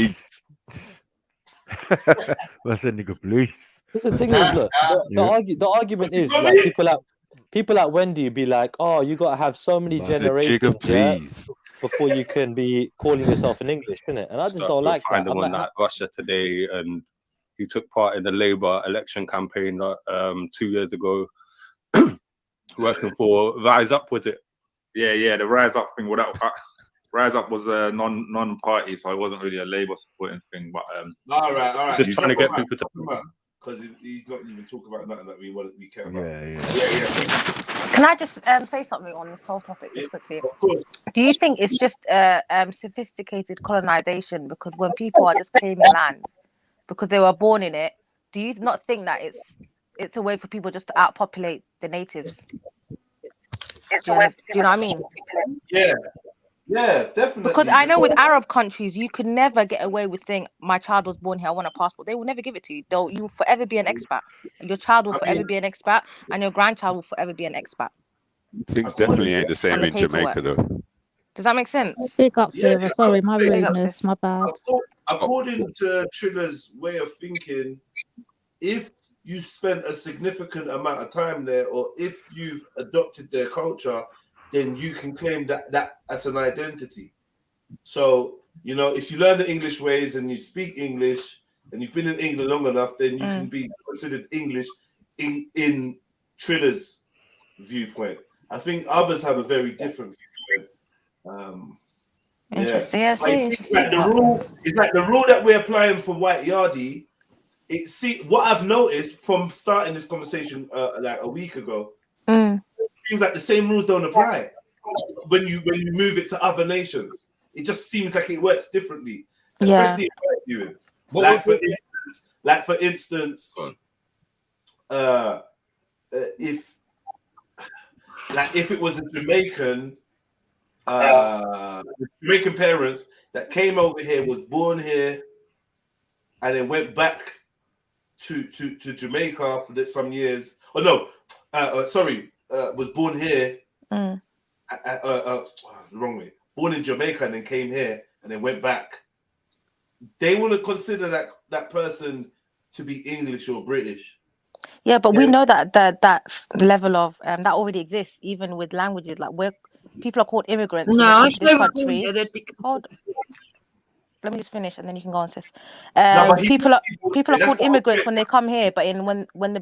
What's a nigga, please? The thing is, look, the argument is like people at Wendy be like, oh, you gotta have so many generations before you can be calling yourself in English, innit? And I just don't like find that. him on that Russia Today, and he took part in the Labour election campaign 2 years ago, working for Rise Up with it. Yeah, the Rise Up thing. Well, that Rise Up was a non-party, so it wasn't really a Labour supporting thing. But all right, just trying to get people to. Because he's not even talking about nothing that we care about. Yeah. Can I just say something on this whole topic just quickly? Of course. Do you think it's just sophisticated colonization because when people are just claiming land because they were born in it, do you not think that it's a way for people just to outpopulate the natives? Do you know what I mean? Yeah, definitely. Because I know with Arab countries, you could never get away with saying, my child was born here, I want a passport. They will never give it to you. You will forever be an expat. And your child will forever be an expat, and your grandchild will forever be an expat. Things definitely ain't the same in Jamaica, though. Does that make sense? Big up, Sarah. Sorry, my rudeness, my bad. According to Trilla's way of thinking, if you spent a significant amount of time there, or if you've adopted their culture, then you can claim that as an identity. So, you know, if you learn the English ways and you speak English and you've been in England long enough, then you can be considered English in Trilla's viewpoint. I think others have a very different viewpoint. Interesting. Yeah. It's like the rule that we're applying for White Yardie. What I've noticed from starting this conversation like a week ago, seems like the same rules don't apply when you move it to other nations. It just seems like it works differently, especially in like for instance, if it was a Jamaican, Jamaican parents that came over here, was born here, and then went back to Jamaica for some years. Oh no, was born here. Wrong way. Born in Jamaica and then came here and then went back. They wouldn't consider that person to be English or British. Yeah, but we know that level of that already exists, even with languages. Like where people are called immigrants. No, in this country. Hold. Let me just finish, and then you can go on, sis. People are called immigrants when they come here, but when the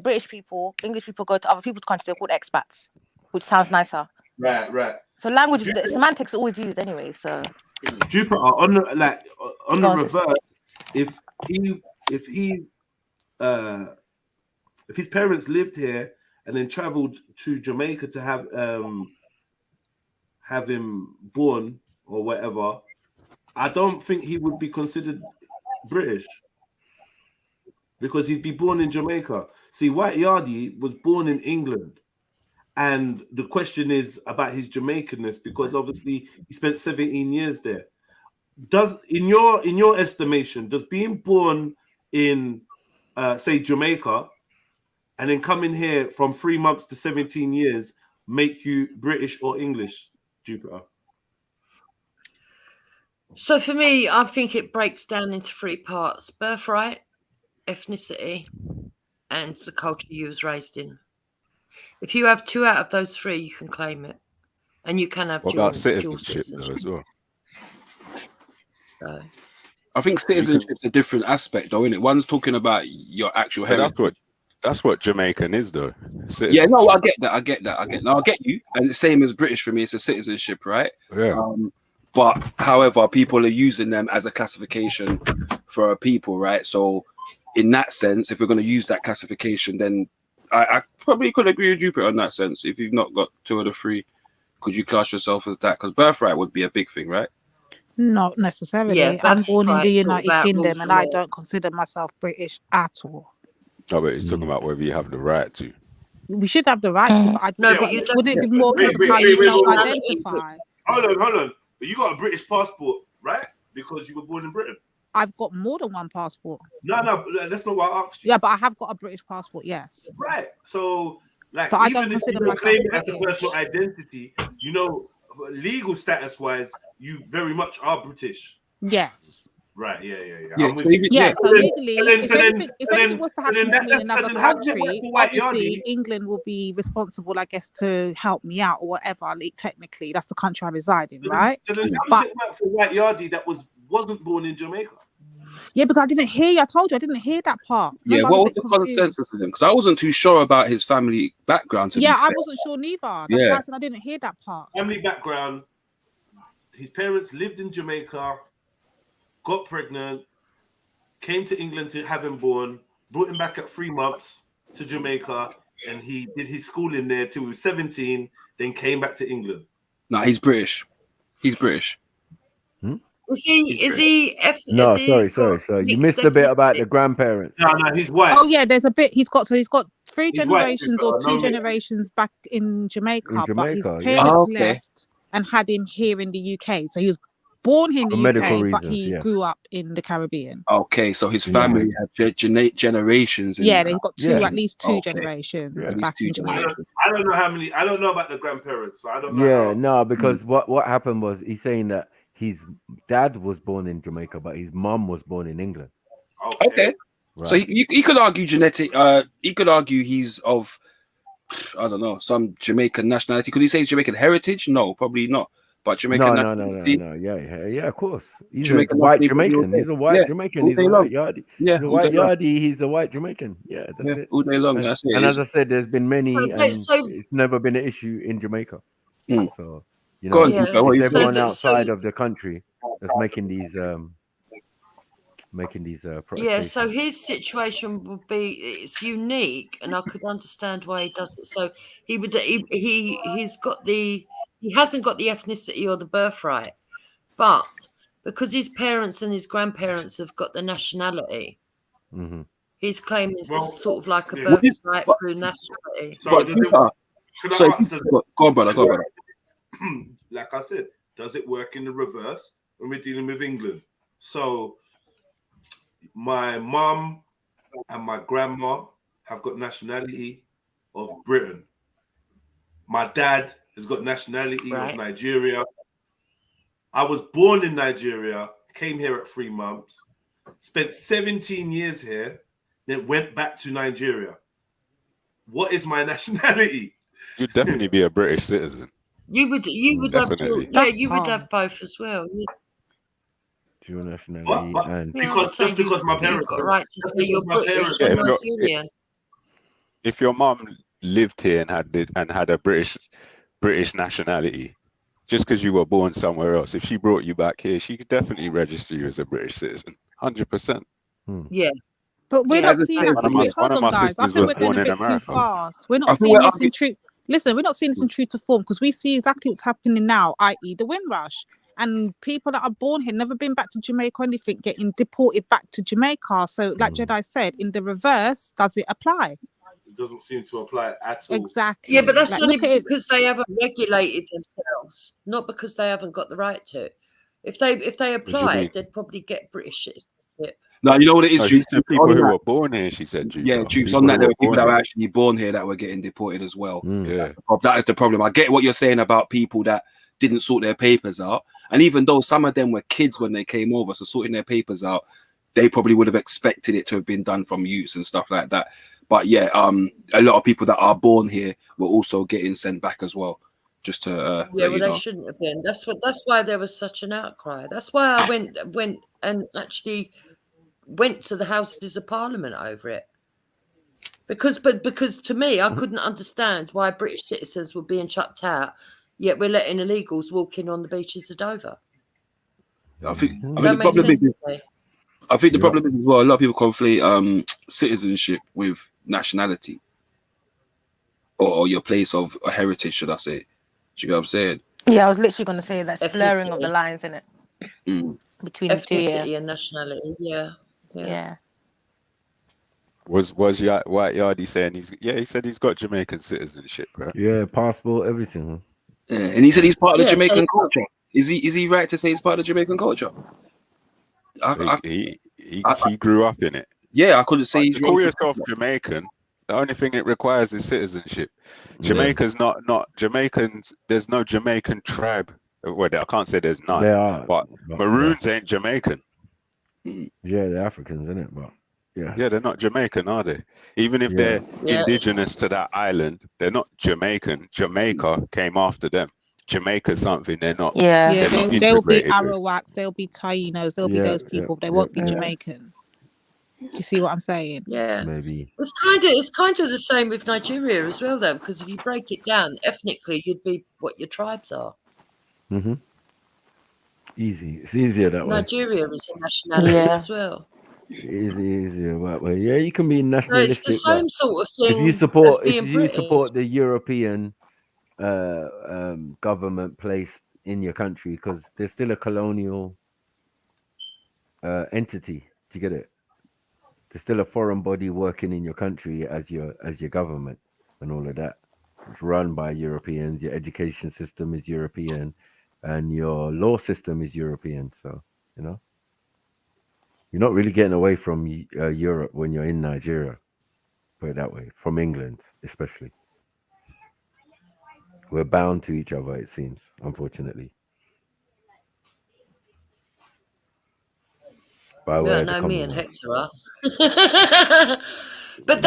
English people go to other people's countries, they're called expats, which sounds nicer. Right. So language, the semantics are always used anyway. So Jupiter on the reverse, if his parents lived here and then traveled to Jamaica to have him born or whatever, I don't think he would be considered British because he'd be born in Jamaica. See, White Yardie was born in England, and the question is about his Jamaicanness because obviously he spent 17 years there. In your estimation, does being born in say Jamaica and then coming here from 3 months to 17 years make you British or English, Jupiter? So for me, I think it breaks down into 3 parts: birthright, ethnicity, and the culture you was raised in. If you have 2 out of those 3, you can claim it, and you can have what about citizenship though as well? I think citizenship's a different aspect, though, isn't it? One's talking about your actual heritage. That's what Jamaican is, though. Yeah, no, I get that. No, I get you. And the same as British for me, it's a citizenship, right? Yeah. But however, people are using them as a classification for a people, right? So in that sense, if we're going to use that classification, then I probably could agree with Jupiter in that sense. If you've not got 2 of the 3, could you class yourself as that? Because birthright would be a big thing, right? Not necessarily. Yeah, I'm born in the birthright, sort of United Kingdom rules and the I law. don't consider myself British at all. No, but he's talking about whether you have the right to. We should have the right to, but wouldn't it be more because of how you self-identify? Hold on. But you got a British passport, right? Because you were born in Britain. I've got more than one passport. No, that's not what I asked you. Yeah, but I have got a British passport, yes. Right. So, like, but I even don't if consider you don't myself claim it as British. a personal identity, you know, legal status-wise, you very much are British. Yes. Right. Yeah. Yeah, I'm with you. so legally, if anything was to happen to me in another country, obviously England will be responsible, I guess, to help me out or whatever. Like, technically, that's the country I reside in, right? So then how does it work for White Yardie that wasn't born in Jamaica? Yeah, because I didn't hear you. I told you I didn't hear that part. Yeah, Remember, what was the consensus of them? Because I wasn't too sure about his family background. I wasn't sure neither. That's why I said I didn't hear that part. Family background. His parents lived in Jamaica, got pregnant, came to England to have him born, brought him back at 3 months to Jamaica, and he did his schooling there till he was 17, then came back to England. No, he's British. He's British. Is he? No, sorry. You missed a bit about the grandparents. No, he's white. Oh yeah, there's a bit. He's got three generations or 2 generations back in Jamaica, but his parents left and had him here in the UK. So he was born here in the UK, but he grew up in the Caribbean. Okay, so his family had generations. They've got at least 2 generations back in Jamaica. I don't know how many. I don't know about the grandparents, so I don't know. Yeah, no, because what happened was he's saying that his dad was born in Jamaica, but his mom was born in England. Okay. Right. So he could argue genetic. He could argue he's of, I don't know, some Jamaican nationality. Could he say he's Jamaican heritage? No, probably not. But Jamaican. No. Yeah, of course. He's a white Jamaican. He's a white Jamaican. He's a white Yardie. Yeah, he's a white Yardie. He's a white Jamaican. Yeah, that's it. All day long. That's it. And as I said, there's been many, and it's never been an issue in Jamaica. So. You know, it's everyone outside of the country that's making these yeah, so his situation would be, it's unique, and I could understand why he does it. So he hasn't got the ethnicity or the birthright, but because his parents and his grandparents have got the nationality, he's claiming sort of like a birthright through nationality. Go on, brother. Like I said, does it work in the reverse when we're dealing with England? So my mum and my grandma have got nationality of Britain. My dad has got nationality of Nigeria. I was born in Nigeria, came here at 3 months, spent 17 years here, then went back to Nigeria. What is my nationality? You'd definitely be a British citizen. You would have you would have both as well. Dual nationality and because my parents got a right to say you're British and Nigerian. If your mom lived here and had a British nationality, just because you were born somewhere else, if she brought you back here, she could definitely register you as a British citizen, 100%. Yeah. But we're not seeing that. Hold on, guys. I think we're going a bit too fast. We're not seeing this in truth. Listen, we're not seeing this in true to form because we see exactly what's happening now, i.e. the Windrush. And people that are born here, never been back to Jamaica or anything, getting deported back to Jamaica. So like Jedi said, in the reverse, does it apply? It doesn't seem to apply at all. Exactly. Yeah, but that's only because they haven't regulated themselves, not because they haven't got the right to. If they applied, they'd probably get British citizenship. No, you know what it is, Jukes? People who were born here, she said. Jukes, yeah, Jukes, on that, there were people that were actually born here that were getting deported as well. Yeah. That is the problem. I get what you're saying about people that didn't sort their papers out. And even though some of them were kids when they came over, so sorting their papers out, they probably would have expected it to have been done from youths and stuff like that. But yeah, a lot of people that are born here were also getting sent back as well. just to Yeah, let well, you they know. shouldn't have been. That's why there was such an outcry. That's why I went and actually went to the Houses of Parliament over it. Because to me, I couldn't understand why British citizens were being chucked out, yet we're letting illegals walk in on the beaches of Dover. I think That makes sense to me. I think the problem is as well, a lot of people conflate citizenship with nationality or your place of heritage, should I say? Do you know what I'm saying? Yeah, I was literally going to say that blurring of the lines in it between the two. Ethnicity and nationality. Yeah. Was White Yardie saying he said he's got Jamaican citizenship, bro. Yeah, passport, everything. Yeah, and he said he's part of the Yeah, so Jamaican it's not- culture. Is he right to say he's part of the Jamaican culture? He grew up in it. Yeah, I couldn't say Like, he's to call yourself Jamaican, the only thing it requires is citizenship. Jamaica's not Jamaicans. There's no Jamaican tribe. Well, I can't say there's none. There are, but Maroons ain't Jamaican. Yeah, they're Africans, isn't it? But yeah, they're not Jamaican, are they? Even if they're indigenous to that island, they're not Jamaican. Jamaica came after them. Jamaica's something they're not. Yeah, they're not they'll be integrated with. Arawaks, they'll be Tainos, they'll be those people. They won't be Jamaican. Do you see what I'm saying? Yeah, maybe it's kind of the same with Nigeria as well, though, because if you break it down ethnically, you'd be what your tribes are. Easy. It's easier that way. Nigeria is a nationality as well. Easier that way. Yeah, you can be So nationalistic. it's the same sort of thing. If you support British. the European government placed in your country, because there's still a colonial entity. Do you get it? There's still a foreign body working in your country as your government and all of that. It's run by Europeans. Your education system is European, and your law system is European. So you're not really getting away from Europe when you're in Nigeria. Put it that way. From England, especially. We're bound to each other, it seems, unfortunately. By way of the me and Commonwealth. Hector are. But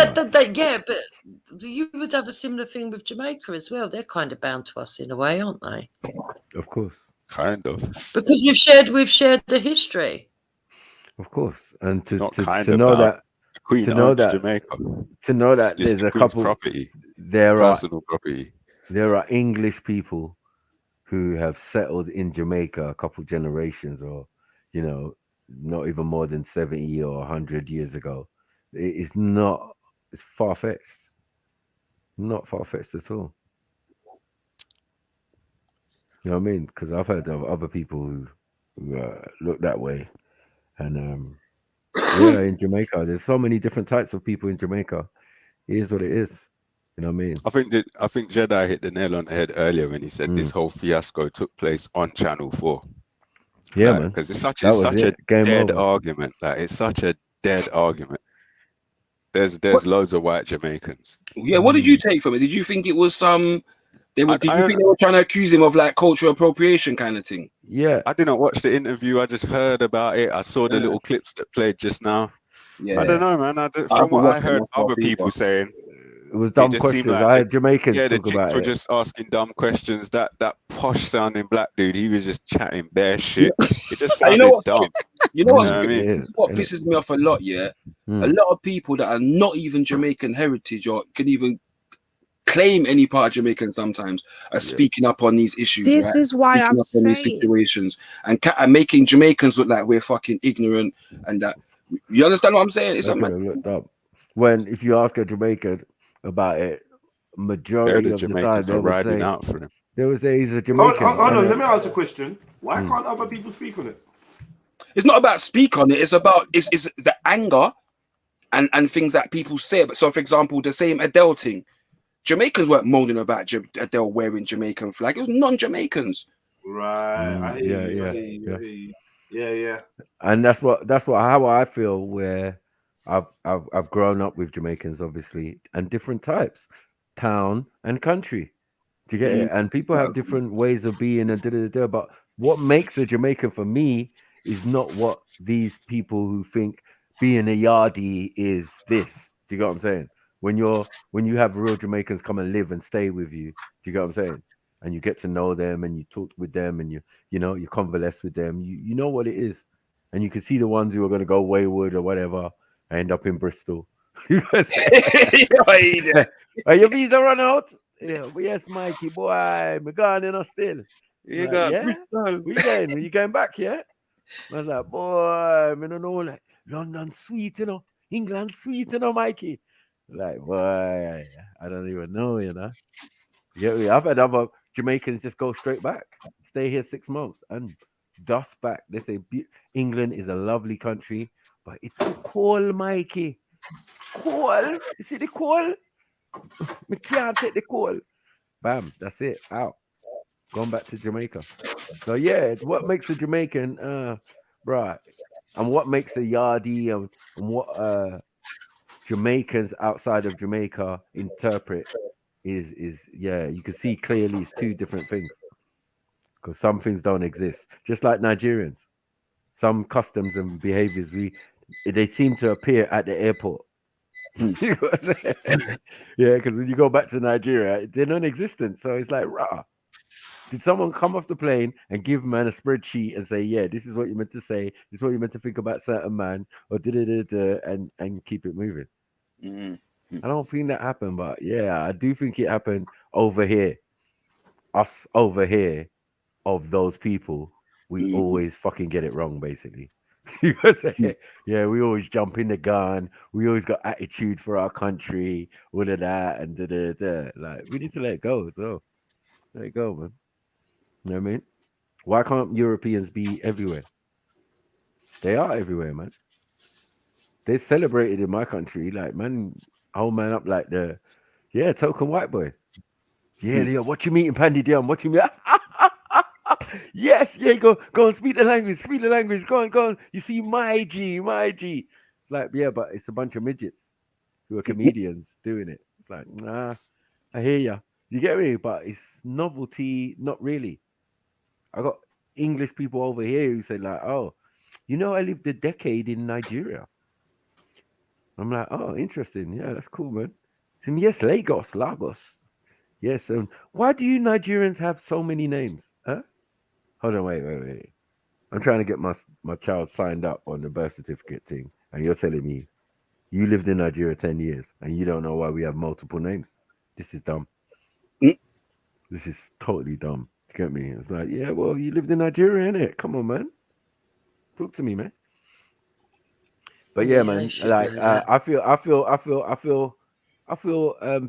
you would have a similar thing with Jamaica as well.Ey're kind of bound to us in a way, aren't they? Of course. Kind of. Because we've shared the history. Of course. And to know that the Queen owns Jamaica. To know that there's a couple property. Personal property. There are English people who have settled in Jamaica a couple generations, or not even more than 70 or 100 years ago. It's far-fetched. Not far-fetched at all. You know what I mean? Because I've heard of other people who look that way. And in Jamaica, there's so many different types of people in Jamaica. It is what it is. You know what I mean? I think Jedi hit the nail on the head earlier when he said this whole fiasco took place on Channel 4. Yeah, man. Because it's such a dead argument. Like, it's such a dead argument. There's loads of white Jamaicans. Yeah, what did you take from it? Did you think it was some? Did you think they were trying to accuse him of like cultural appropriation kind of thing? Yeah, I didn't watch the interview. I just heard about it. I saw the little clips that played just now. Yeah, I don't know, man. From what I heard other people saying, it was dumb questions. Like I had Jamaicans talk the about chicks were it. just asking dumb questions. That posh sounding black dude, he was just chatting bare shit. It just sounded dumb. What pisses me off a lot, a lot of people that are not even Jamaican heritage or can even claim any part of Jamaican sometimes are speaking up on these issues. This is why I'm saying these situations and making Jamaicans look like we're fucking ignorant and that. You understand what I'm saying? It's looked up. When if you ask a Jamaican about it, majority of the time they would say out for him. They would say he's a Jamaican. Hold on, let me ask a question. Why can't other people speak on it? It's not about speak on it. It's about it's the anger and things that people say. But so, for example, the same Adele thing. Jamaicans weren't moaning about Adele wearing Jamaican flag. It was non-Jamaicans. Right. Yeah. And that's how I feel. Where I've grown up with Jamaicans, obviously, and different types, town and country. Do you get it? And people have different ways of being and but what makes a Jamaican for me is not what these people who think being a yardie is this. Do you get what I'm saying? When you have real Jamaicans come and live and stay with you, do you get what I'm saying? and you get to know them, and you talk with them, and you convalesce with them. You know what it is, and you can see the ones who are going to go wayward or whatever, end up in Bristol. Your visa run out. Yeah, but yes, Mikey boy, I'm gone in still. You Like, got yeah, Bristol. we going? Are you going back? Yeah. I was like, boy, I don't know, like London sweet, England sweet, Mikey. Like, boy, I don't even know, Yeah, I've had other Jamaicans just go straight back, stay here 6 months, and dust back. They say England is a lovely country, but it's cold, Mikey. Cold. You see the cold? We can't take the cold. Bam, that's it. Out. Going back to Jamaica. So yeah, what makes a Jamaican, right? And what makes a Yardie and what Jamaicans outside of Jamaica interpret is you can see clearly it's two different things. Because some things don't exist. Just like Nigerians. Some customs and behaviors they seem to appear at the airport. You know what I'm saying? Yeah, because when you go back to Nigeria, they're non-existent. So it's like, rah. Did someone come off the plane and give man a spreadsheet and say, yeah, this is what you meant to say, this is what you meant to think about certain man, or and keep it moving? Mm-hmm. I don't think that happened, but yeah, I do think it happened over here. Us over here, of those people, we always fucking get it wrong, basically. Yeah, we always jump in the gun. We always got attitude for our country, all of that, and like we need to let it go. So let it go, man. You know what I mean? Why can't Europeans be everywhere? They are everywhere, man. They celebrated in my country, like man, whole man up like token white boy. Yeah, what you mean, Pandy Dion? What you mean? Yes, yeah, go and speak the language, go on. You see, my G. Like, yeah, but it's a bunch of midgets who are comedians doing it. It's like, nah, I hear ya. You get me? But it's novelty, not really. I got English people over here who say like, oh, I lived a decade in Nigeria. I'm like, oh, interesting. Yeah, that's cool, man. So, yes, Lagos. Yes, why do you Nigerians have so many names? Huh? Hold on, wait. I'm trying to get my child signed up on the birth certificate thing, and you're telling me you lived in Nigeria 10 years and you don't know why we have multiple names? This is dumb. This is totally dumb. You get me? It's like, yeah, well, you lived in Nigeria, innit? Come on, man. Talk to me, man. But yeah, man, like I feel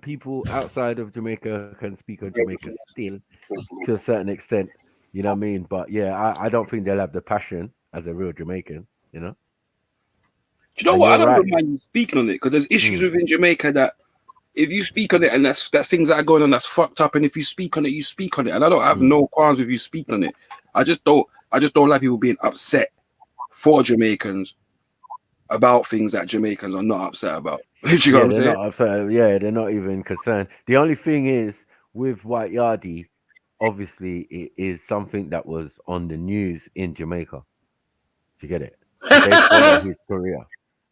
people outside of Jamaica can speak on Jamaica still to a certain extent. You know what I mean? But yeah, I don't think they'll have the passion as a real Jamaican, Do you know what? I don't mind you speaking on it, because there's issues within Jamaica that if you speak on it and that things that are going on that's fucked up, and if you speak on it, you speak on it. And I don't have no qualms with you speaking on it. I just don't like people being upset for Jamaicans about things that Jamaicans are not upset about. You know what I'm saying? Not upset. Yeah, they're not even concerned. The only thing is with White Yardie, obviously it is something that was on the news in Jamaica. Do you get it?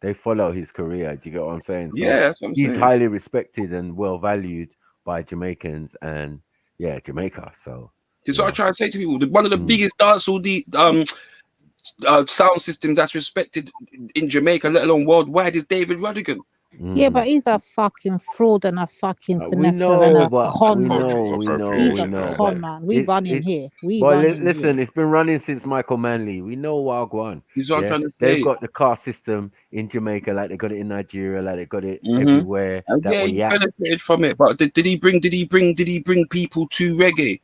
They follow his career. Do you get what I'm saying? So yeah, that's what I'm saying. He's highly respected and well valued by Jamaicans and Jamaica. So that's what I try to say to people. One of the biggest dancehall sound system that's respected in Jamaica, let alone worldwide, is David Rodigan. Yeah, but he's a fucking fraud and a fucking finesser and a con man. He's a con man. We run in here. Listen, it's been running since Michael Manley. We know Wagwan. They've got the caste system in Jamaica, like they got it in Nigeria, like they got it everywhere. Yeah, he benefited from it. But did he bring people to reggae?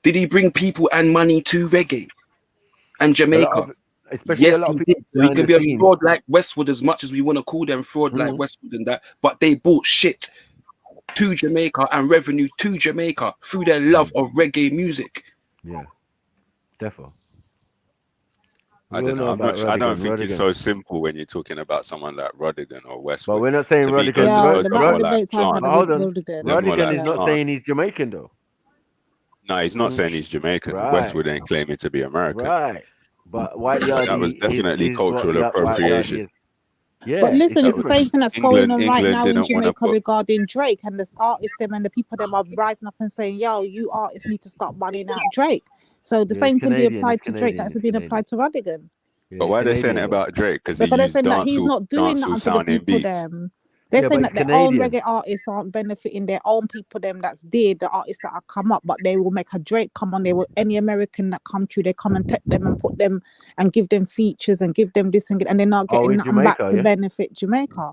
Did he bring people and money to reggae and Jamaica? Yes, he did. So he can be a fraud like Westwood, as much as we want to call them fraud like Westwood and that, but they bought shit to Jamaica and revenue to Jamaica through their love of reggae music. Yeah, definitely. I don't know. I don't think it's so simple when you're talking about someone like Rodigan or Westwood. But we're not saying Rodigan. Rodigan is not saying he's Jamaican, though. No, he's not saying he's Jamaican. Westwood ain't claiming to be American. Right. But White Yardie, that was definitely cultural appropriation. Yeah, but listen, it's the same thing that's going on right England now in didn't want to Jamaica put. regarding Drake, and the artists them and the people them are rising up and saying, "Yo, you artists need to start running out Drake." So the Yeah, it's same can be Canadian. applied It's to Drake Canadian. that's It's been Canadian. applied to Radigan. Yeah, But it's why are they saying it Canadian. about Drake? Because he Because they're used saying that he's not doing dancehall nothing for the sounding people beats. them. They're Yeah, saying but that it's their own Canadian. reggae artists aren't benefiting their own people them that's there, the artists that have come up, but they will make a Drake come on. They will any American that come through, they come and take them and put them and give them features and give them this and they're not Oh, getting in nothing back Jamaica, to yeah. benefit Jamaica.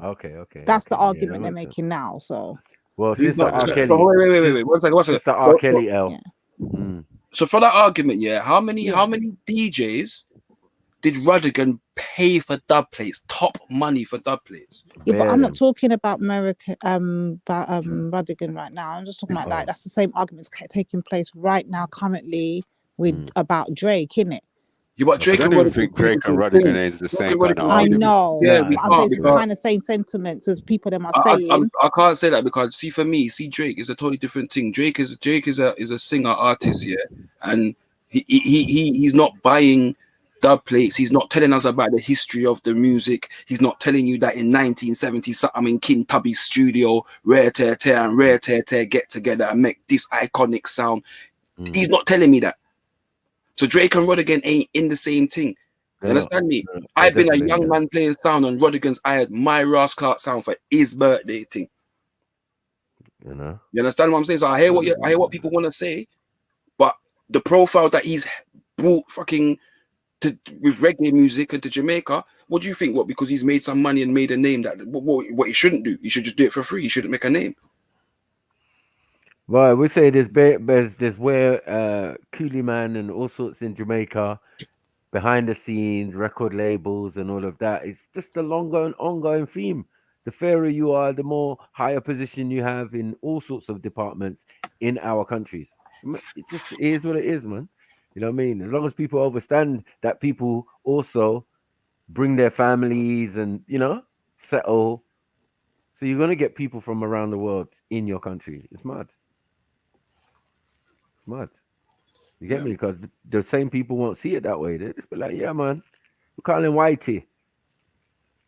Okay. That's the Yeah, that argument they're makes sense. making now. So Well, Who's Sister not? R. So, Kelly. wait. One second. Sister R. Kelly, L. So for that argument, yeah, how many DJs did Radigan pay for dub plates? Top money for dub plates. yeah, but I'm not talking about America, Radigan right now. I'm just talking about like that's the same arguments taking place right now, currently with about Drake, innit? You but Drake I and don't even Radigan think Drake and Radigan is the same kind of I argument. know, Yeah, but I'm saying it's the kind of same sentiments as people them are saying. I can't say that because for me, Drake is a totally different thing. Drake is a singer artist, yeah, and he's not buying dub plates. He's not telling us about the history of the music. He's not telling you that in 1970 something in King Tubby's studio, Rare Tear and Rare Tear get together and make this iconic sound. He's not telling me that. So Drake and Rodigan ain't in the same thing. You understand me? I've been a young man playing sound on Rodigan's. I had my Ross Clark sound for his birthday thing. You know. You understand what I'm saying? So I hear what people want to say, but the profile that he's brought fucking with reggae music into Jamaica, what do you think? What, because he's made some money and made a name, that what he shouldn't do? He should just do it for free. He shouldn't make a name. Well, we say there's where Coolie Man and all sorts in Jamaica, behind the scenes, record labels and all of that. It's just a ongoing theme. The fairer you are, the more higher position you have in all sorts of departments in our countries. It just is what it is, man. You know what I mean? As long as people understand that people also bring their families and, settle. So you're going to get people from around the world in your country. It's mad. It's mad. You get me? Because the same people won't see it that way. They just be like, yeah, man, we call him Whitey.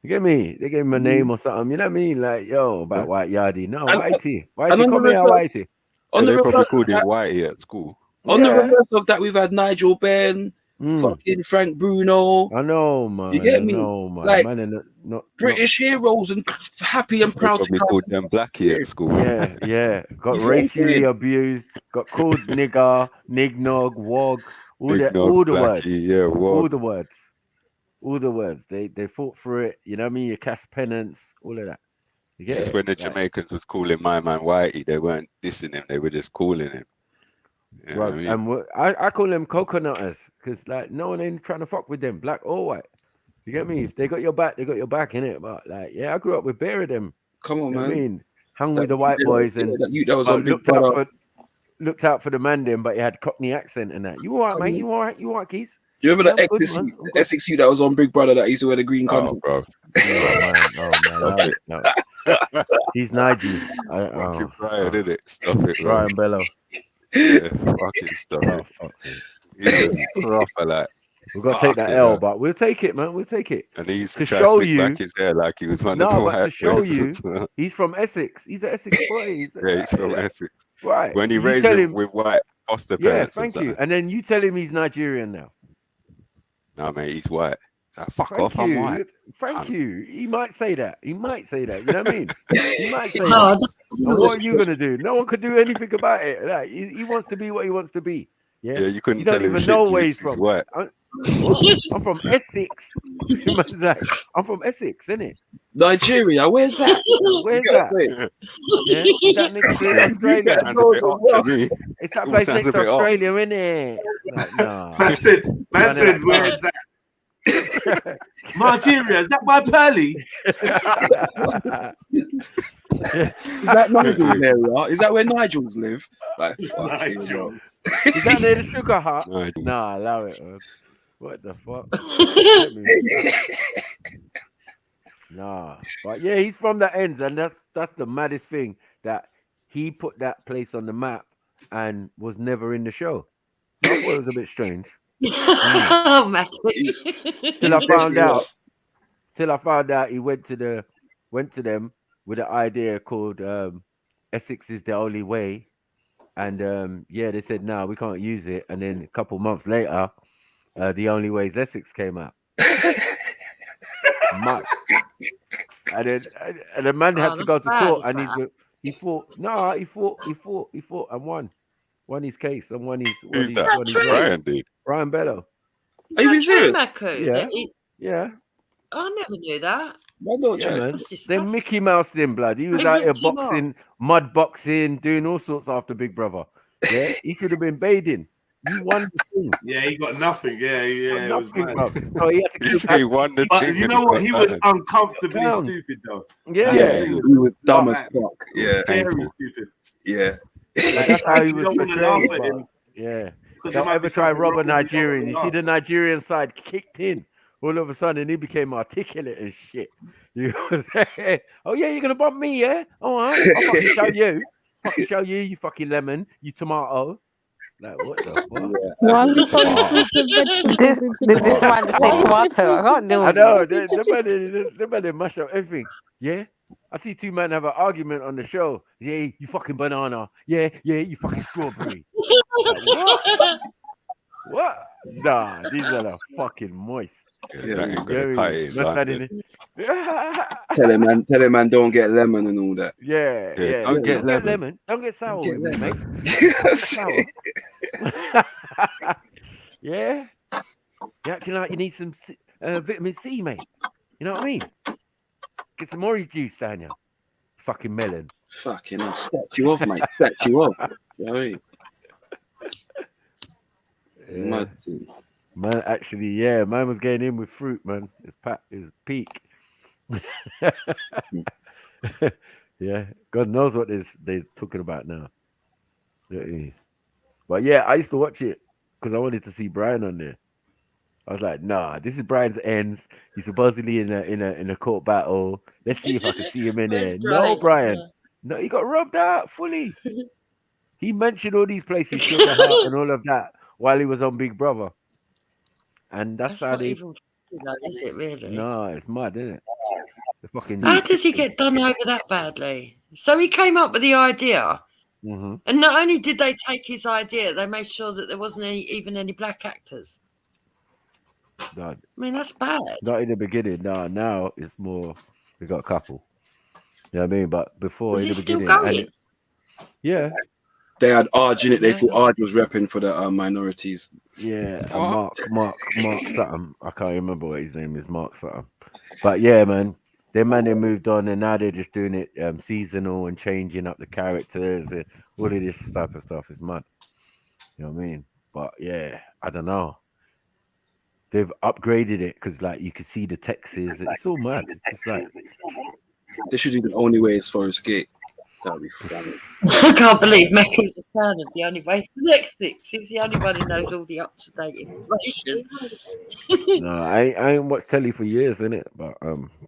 You get me? They gave him a name or something. You know what I mean? Like, yo, about White Yardie. No, Whitey. Whitey, come here, Whitey. They probably called him Whitey at school. On the reverse of that, we've had Nigel Ben, fucking Frank Bruno. I know, man. You get me? Man. Like, man, British heroes and happy and proud to come. Called them Blackie at school. Yeah. Got racially abused. Got called nigger, nignog, wog. All the words. Yeah, wog. All the words. They fought for it. You know what I mean? You cast penance. All of that. You get just it? when the Jamaicans was calling my man Whitey, they weren't dissing him. They were just calling him. You know what I mean? And I call them coconutters because like no one ain't trying to fuck with them, black or white. You get me? If they got your back, they got your back, innit? But like, yeah, I grew up with bare of them. Come on, you know man. What I mean, hung with the white boys and looked out for the man them, but he had Cockney accent and that. You all right, mate? You all right? You all right, Keys? You remember the Essex suit that was on Big Brother that used to wear the green contacts? Bro. No. He's Nigel. Fucking Brian, did it? Stop it, bro. Brian Bello. Yeah, fucking stop it. Fuck He's proper, like. We've got to take that L, but we'll take it, man. We'll take it. And he used to show you back his hair like he was one of the but to show you, he's from Essex. He's an Essex boy. He's from Essex. Right. When he raised him with white foster parents. Yeah, thank you. And then you tell him he's Nigerian now. No, mate, he's white. Like, fuck off, I'm white. Thank you. He might say that. You know what I mean? He might say that. And what are you going to do? No one could do anything about it. Like, he wants to be what he wants to be. Yeah, you couldn't you tell don't him even shit, know where he's from. White. I'm from Essex. I'm from Essex, innit? Nigeria, where's that? Where's that? Yeah, that next to Australia. It's that place next to Australia, innit? Like, no. Man said, where's that? Nigeria, is that by Pearly? Is that Nigel's area? Is that where Nigels live? Like, Nigels. Is that near the sugar hut? Nah, allow it, man. What the fuck? Nah, but yeah, he's from the ends, and that's the maddest thing, that he put that place on the map and was never in the show. I thought it was a bit strange. Oh, Mackie. Till I found out. till I found out he went to them with an idea called Essex is the only way, and they said no, we can't use it. And then a couple months later, the only way is Essex came out. Mad. And the man had to go to court, and he fought and won his case and won his. Who's that? Brian, dude. Brian Bello. Are you serious? Yeah. I never knew that. Man. Then Mickey Mouse then blood. He was out here boxing, mud boxing, doing all sorts after Big Brother. Yeah, he should have been bathing. You won the thing. Yeah, he got nothing. Yeah. It was mad. So he had to he won the but thing. you know what? He was uncomfortably stupid though. Yeah, he was dumb as fuck. Yeah, scary stupid. Yeah. That's how he was Don't wanna laugh at him. Yeah. Because Don't there might ever be try something rob a wrong with Nigerian. him. You see the Nigerian side kicked in. All of a sudden, he became articulate as shit. You know what I'm saying? Oh, yeah, you're going to bump me, yeah? All right. I'll fucking show you. Fucking show you, you fucking lemon, you tomato. Like, what the fuck? Why are we throwing fruits and vegetables into the pot? trying to say tomato. I can't do I it. know. The man mash up everything. Yeah? I see two men have an argument on the show. Yeah, you fucking banana. Yeah, you fucking strawberry. Like, what? What? Nah, these are the fucking moist. Yeah, Tell him, man, don't get lemon and all that. Yeah. Don't get lemon. Don't get sour with me, mate. Sour. Yeah. You're acting like you need some vitamin C, mate. You know what I mean? Get some orange juice down you. Fucking melon. Fucking hell. Set you off, mate. Set you off. You know what I mean? Yeah. Man, actually, man was getting in with fruit, man. It's peak. Yeah, God knows what they're talking about now. But yeah, I used to watch it because I wanted to see Brian on there. I was like, nah, this is Brian's ends. He's supposedly in a court battle. Let's see if I can see him in there. No, Brian. No, he got robbed out fully. He mentioned all these places, Sugar Hut and all of that, while he was on Big Brother. And that's how they. Even, is it really? No, it's mad, isn't it? How does he get done over that badly? So he came up with the idea, and not only did they take his idea, they made sure that there wasn't even any black actors. No, I mean, that's bad. Not in the beginning. No, now it's more. We got a couple. You know what I mean? But before Is in it the still beginning, going? Yeah. They had Arj in it. They thought Arj was repping for the minorities. Yeah, Mark something. I can't remember what his name is, Mark something. But yeah, man, they moved on, and now they're just doing it seasonal and changing up the characters and all of this type of stuff. Is mad. You know what I mean? But yeah, I don't know. They've upgraded it because like you can see the texts. It's all mad. It's just like they should do The Only Way is Forest Gate. That'd be funny. I can't believe Mecca's a fan of The Only Way. Next six. He's the only one who knows all the up-to-date information. No, I ain't watched telly for years, innit? But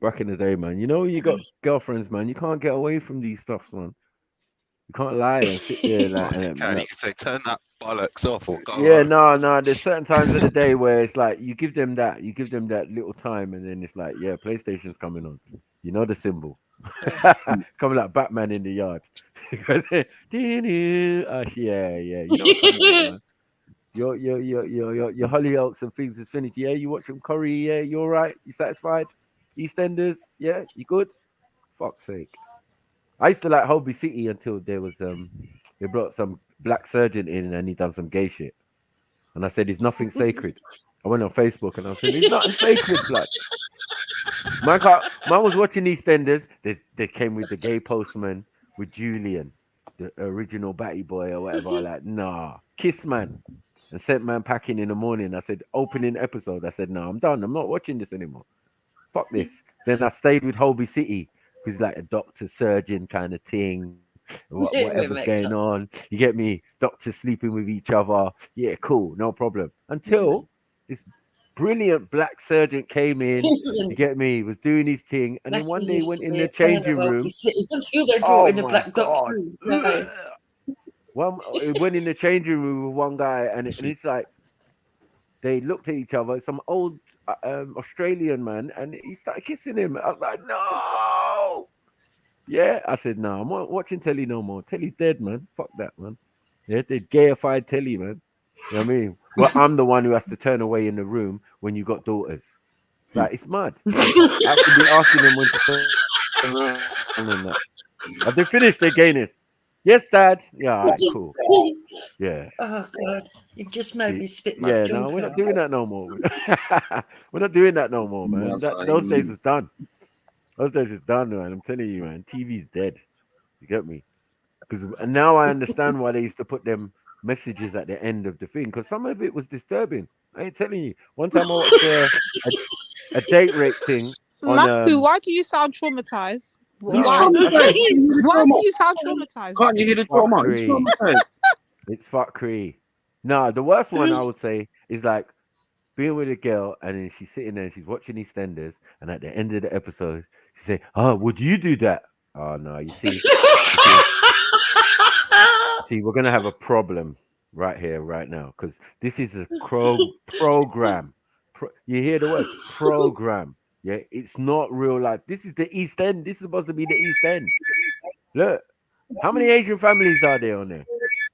back in the day, man, you know, you got girlfriends, man. You can't get away from these stuffs, man. You can't lie and sit there like. You can say turn that bollocks off or go. Yeah, no. There's certain times of the day where it's like you give them that little time, and then it's like, yeah, PlayStation's coming on. You know the symbol. Coming like Batman in the yard. Yeah. You know what your Hollyoaks and things is finished. Yeah, you watch some Corrie. Yeah, you all right? You satisfied? EastEnders. Yeah, you good? Fuck's sake. I used to like Holby City until there was they brought some black surgeon in and he done some gay shit. And I said, "There's nothing sacred." I went on Facebook and I said, "There's nothing sacred, blood." Man was watching EastEnders. They came with the gay postman with Julian, the original Batty Boy or whatever. Like, nah, kiss man, and sent man packing in the morning. I said, opening episode. I said, no, I'm done. I'm not watching this anymore. Fuck this. Then I stayed with Holby City, who's like a doctor surgeon kind of thing. Whatever's going on, you get me? Doctors sleeping with each other. Yeah, cool, no problem. Until this brilliant black surgeon came in, you get me, was doing his thing, and then one day went in the changing room. Until they brought in the black doctor. It went in the changing room with one guy, and it's like they looked at each other. Some old Australian man, and he started kissing him. I was like, no. Yeah, I said, no, I'm not watching telly no more. Telly's dead, man. Fuck that, man. Yeah, they gayified telly, man. You know what I mean? Well, I'm the one who has to turn away in the room when you got daughters. Like, it's mad. I have to be asking them when to turn around and that. Have they finished their gayness? Yes, Dad. Yeah, all right, cool. Yeah. Oh God, you've just made me spit my Yeah, junk no, we're out. not doing that no more. We're not doing that no more, man. Those days is done. Those days is done, man. I'm telling you, man. TV's dead. You get me? Because now I understand why they used to put them messages at the end of the thing. Because some of it was disturbing. I ain't telling you. One time I watched a date rape thing on. Maku, why do you sound traumatized? He's Why? traumatized. Why do you sound traumatized? Can't you hear the trauma? He's traumatized. It's fuckery. No, the worst one I would say is like being with a girl and then she's sitting there and she's watching EastEnders, and at the end of the episode she say, "Oh, would you do that?" Oh no, you see, see, we're gonna have a problem right here, right now, because this is a program. You hear the word program? Yeah, it's not real life. This is the East End. This is supposed to be the East End. Look, how many Asian families are there on there?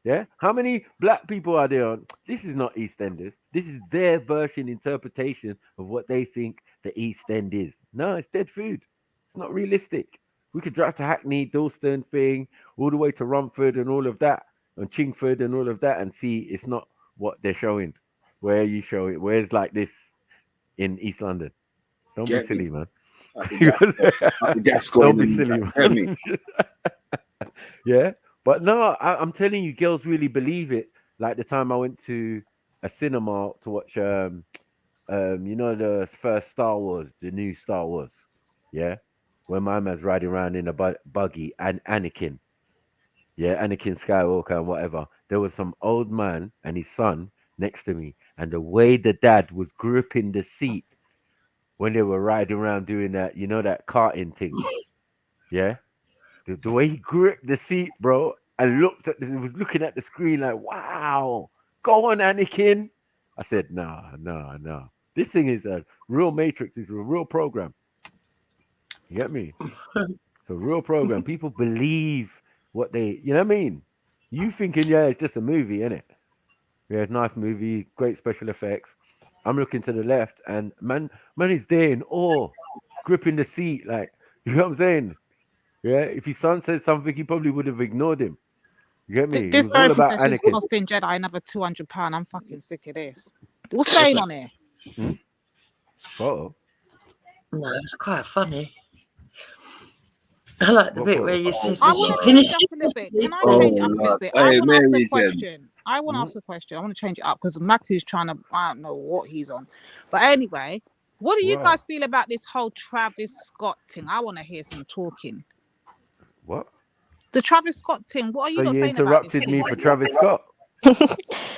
Yeah, how many black people are there on? This is not EastEnders. This is their version interpretation of what they think the East End is. No, it's dead food. It's not realistic. We could drive to Hackney, Dalston thing, all the way to Romford and all of that, and Chingford and all of that, and see it's not what they're showing. Where you show it? Where's like this in East London? Don't be silly, man. Don't be silly, man. Yeah, but no, I'm telling you, girls really believe it. Like the time I went to a cinema to watch, you know, the first Star Wars, the new Star Wars. Yeah, when my man's riding around in a buggy and Anakin. Yeah, Anakin Skywalker and whatever. There was some old man and his son next to me, and the way the dad was gripping the seat when they were riding around doing that, you know, that karting thing. Yeah. The way he gripped the seat, bro, and was looking at the screen like, wow, go on, Anakin. I said, no. This thing is a real Matrix. It's a real program. You get me? It's a real program. People believe what they, you know what I mean? You thinking, yeah, it's just a movie, innit? Yeah, it's a nice movie, great special effects. I'm looking to the left, and man is there in awe, gripping the seat, like, you know what I'm saying? Yeah, if his son said something, he probably would have ignored him. You get me? This It was all therapy about session is Anakin. costing Jedi another £200. I'm fucking sick of this. What's going on here? Oh, no, it's quite funny. I like the bit where you said I when she want to change finished. it up a little bit. Can I change it up a little bit? I want to ask a question. I want to ask a question. I want to change it up because Maku's trying to, I don't know what he's on. But anyway, what do you guys feel about this whole Travis Scott thing? I want to hear some talking. What? The Travis Scott thing. What are you So not you saying about this? interrupted me for Travis Scott?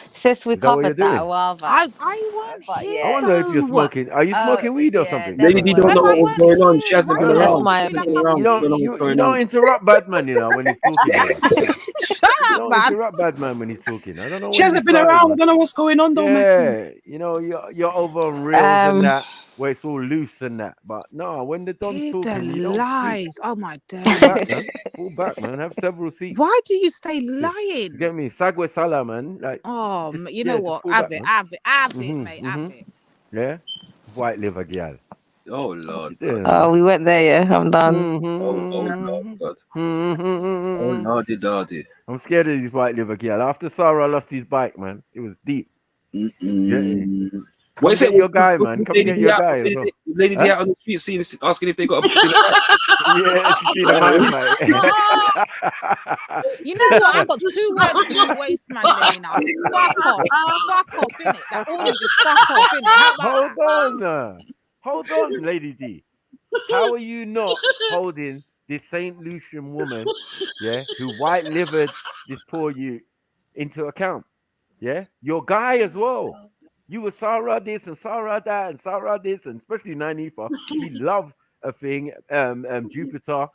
Sis, we Is that what you're covered that a doing? while back. I weren't here. I wonder if you're smoking. Are you smoking weed or something? Lady D don't know what was going on. She hasn't been around. You don't interrupt Batman, you know, when he's talking. Shut You up, don't man. interrupt Batman when he's talking. I don't know. She hasn't been around. I don't know what's going on, though, man. Yeah, you know, you're over on reels and that, where it's all loose and that. But no, when the Don's Hear talking, the you don't lies. speak. Oh my days. Pull back, man. Pull back, man. Have several seats. Why do you stay You lying? get me? Sagwe Salah, man. Like, Oh, just, you know just what? pull Have back, it, man. have it, mate, have it. Yeah, white liver girl. Oh Lord. Oh, we went there, yeah. I'm done. Oh Lordy Dardy. I'm scared of this white liver girl. After Sarah lost his bike, man, it was deep. What is it? Your guy, man. Come get your guy as well. Lady D out on the street seeing, asking if they got a yeah, she's seen a man, mate. You know what? I got 2 words for you waste man there now. Fuck off. Fuck off, innit? That all you just fuck off, innit? How about Hold on, Lady D. How are you not holding this St. Lucian woman, yeah, who white-livered this poor youth into account? Yeah? Your guy as well. You were Sarah this and Sarah that and Sarah this, and especially Nanifa. She loved a thing, Jupiter.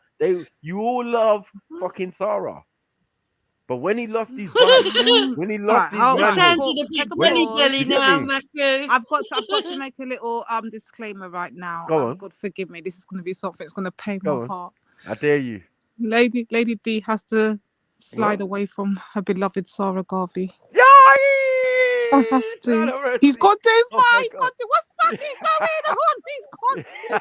You all love fucking Sarah. But when he lost his vibe, when he lost his manhood, belly now, Matthew. I've got to make a little disclaimer right now. Go on. God forgive me. This is going to be something that's going to pain Go my on. heart. I dare you. Lady D has to slide away from her beloved Sarah Garvey. I have to. He's gone too far. He's gone too. What's fucking going on? He's gone too.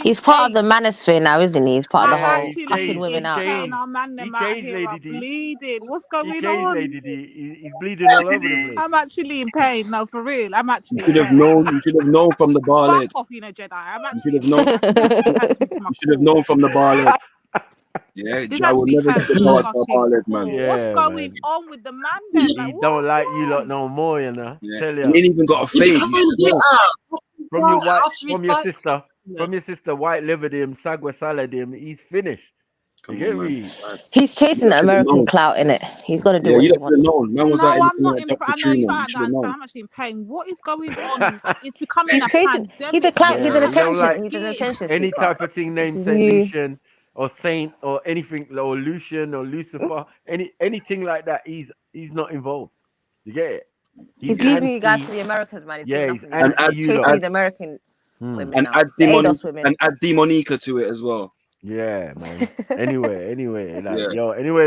He's part of the manosphere now, isn't he? He's part of the whole cussing women out. Our man them out here are bleeding. What's going on? Lady D. He's bleeding all over the place. I'm actually in pain. No, for real. I'm actually. You should have known. You should have known from the bar Fuck lid. off, Jedi. I'm You actually. should have known. You should have known from the bar lid. Yeah, I will never get the bar lid, man. Yeah, what's going on with the man? Then? He don't like you lot no more, you know. Yeah. Tell you. He ain't even got a face. From your sister, white livered him, sagwa salad him. He's finished. You get me? He's chasing the American clout in it. He's got to do what he wants. I'm not in. I know you don't understand. I'm actually in pain. What is going on? It's becoming a pandemic. He's a clout. He's an attention. He's an attention. Any type of thing named Saint Lucian or Saint or anything, or Lucian or Lucifer, anything like that. He's not involved. You get it? He's leaving you guys for the Americans, man. He's chasing the American women and now. add women. and add Demonica to it as well. Yeah, man. Anyway, anyway,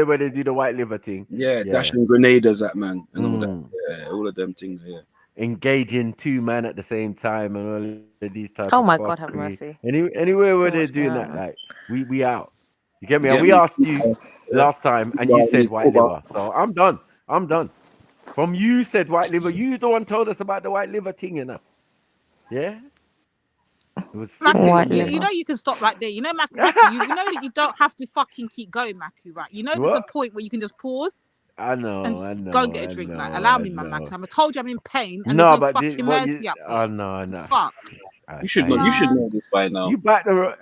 where they do the white liver thing. Yeah, dashing grenaders at man and all that. Yeah, all of them things. Yeah, engaging two men at the same time and all of these types. Oh my God, have mercy. Anywhere where they're doing that, like we out. You get me? And we asked you last time, and you said white liver. So I'm done. From you said white liver. You the one told us about the white liver thing, you know. Yeah. It was Maku, you know you can stop right there. You know, Maku, you know that you don't have to fucking keep going, Maku, right? You know there's a point where you can just pause. I know. Go and get a drink. Like, allow me, man, Maku. I told you I'm in pain, and there's no fucking mercy up here. I know. Fuck. You should know. You should know this by now. You back the look.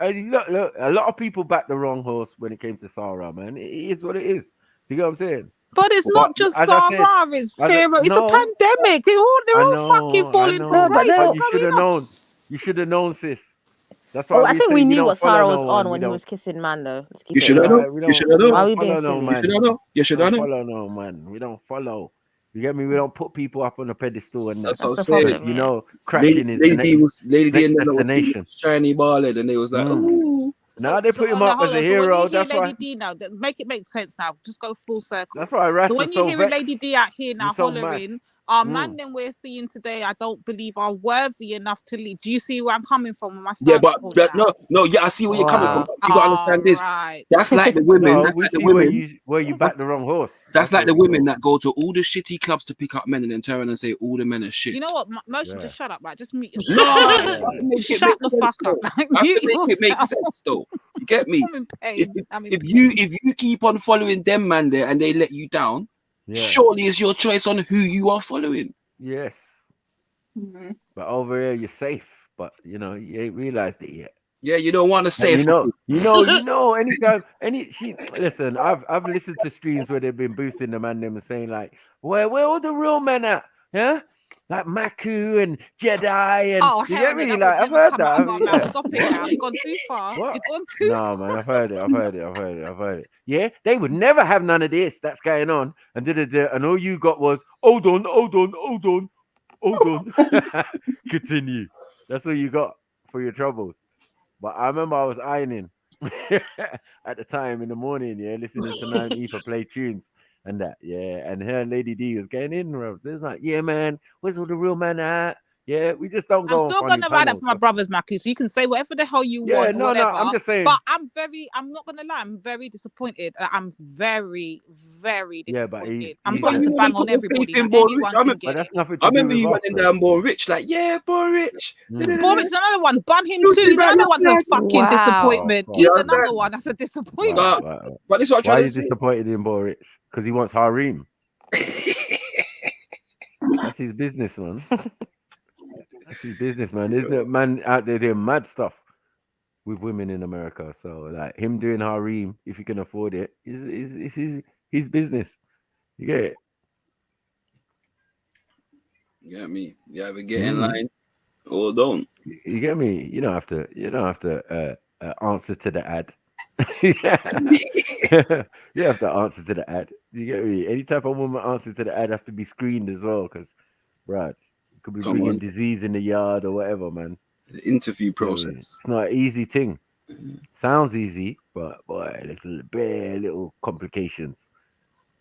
A lot of people back the wrong horse when it came to Sarah, man. It is what it is. You get what I'm saying? But it's not just Sarah, it's Pharaoh. It's a pandemic. They're all fucking falling from grace. You should have known. You should have known, sis. That's why I think we knew what Sarah was on when he was kissing man, though. You should have known. You should have known. Why are we being silly? You should have known. Follow no, man. We don't follow. You get me? We don't put people up on a pedestal and that's what I'm saying. You know, crashing is Lady D and shiny ballad, and they was like, ooh. Now they put him up as a hero. That's why. Lady D now, make it make sense now. Just go full circle. That's why. So when you hear Lady D out here now hollering, our man then we're seeing today, I don't believe are worthy enough to lead. Do you see where I'm coming from? Yeah, but I see where you're coming from. You gotta understand this. Right. That's like the women. That's like the women where you back the wrong horse. That's like the women that go to all the shitty clubs to pick up men and then turn around and say all the men are shit. You know what? Motion, just shut up, right? Just mute yourself. Shut the fuck up. Like, mute yourself. It make sense though. You get me? If you keep on following them man there and they let you down, surely it's your choice on who you are following. Yes. Mm-hmm. But over here you're safe, but you ain't realized it yet. Yeah, you don't want to say you know, anytime listen, I've listened to streams where they've been boosting the man them and saying like, where all the real men at? Yeah? Like Maku and JEDI and you get me? Like I've heard that. Stop it now. You've gone too far. You've gone too far. No, man, I've heard it. Yeah, they would never have none of this that's going on. And all you got was hold on. Continue. That's all you got for your troubles. But I remember I was ironing at the time in the morning, listening to 9E for play tunes. And that, and her and Lady D was getting in. There's like, man, where's all the real man at? Yeah, we just don't go. I'm still gonna ride up for my brothers, Maku. So you can say whatever the hell you want. No, I'm just saying. But I'm not gonna lie, I'm very disappointed. I'm very, very disappointed. I'm starting to bang on everybody. I remember you went in there more rich, like, Boy Rich. Boy Rich is another one. Bun him too. He's another one's a fucking disappointment. He's another one that's a disappointment. But this is what I'm trying to say. Why are you disappointed in Boy Rich? Because he wants harem. That's his business, man. That's his business, man. Isn't it, man out there doing mad stuff with women in America? So, like, him doing harem, if he can afford it, is his business. You get it? You get me? You either get in line or don't. You get me? You don't have to answer to the ad. You have to answer to the ad. You get me? Any type of woman answer to the ad have to be screened as well, because, right, it could be Come bringing on. disease in the yard or whatever, man. The interview You know what I process. mean? It's not an easy thing. Sounds easy, but boy, there's bare little complications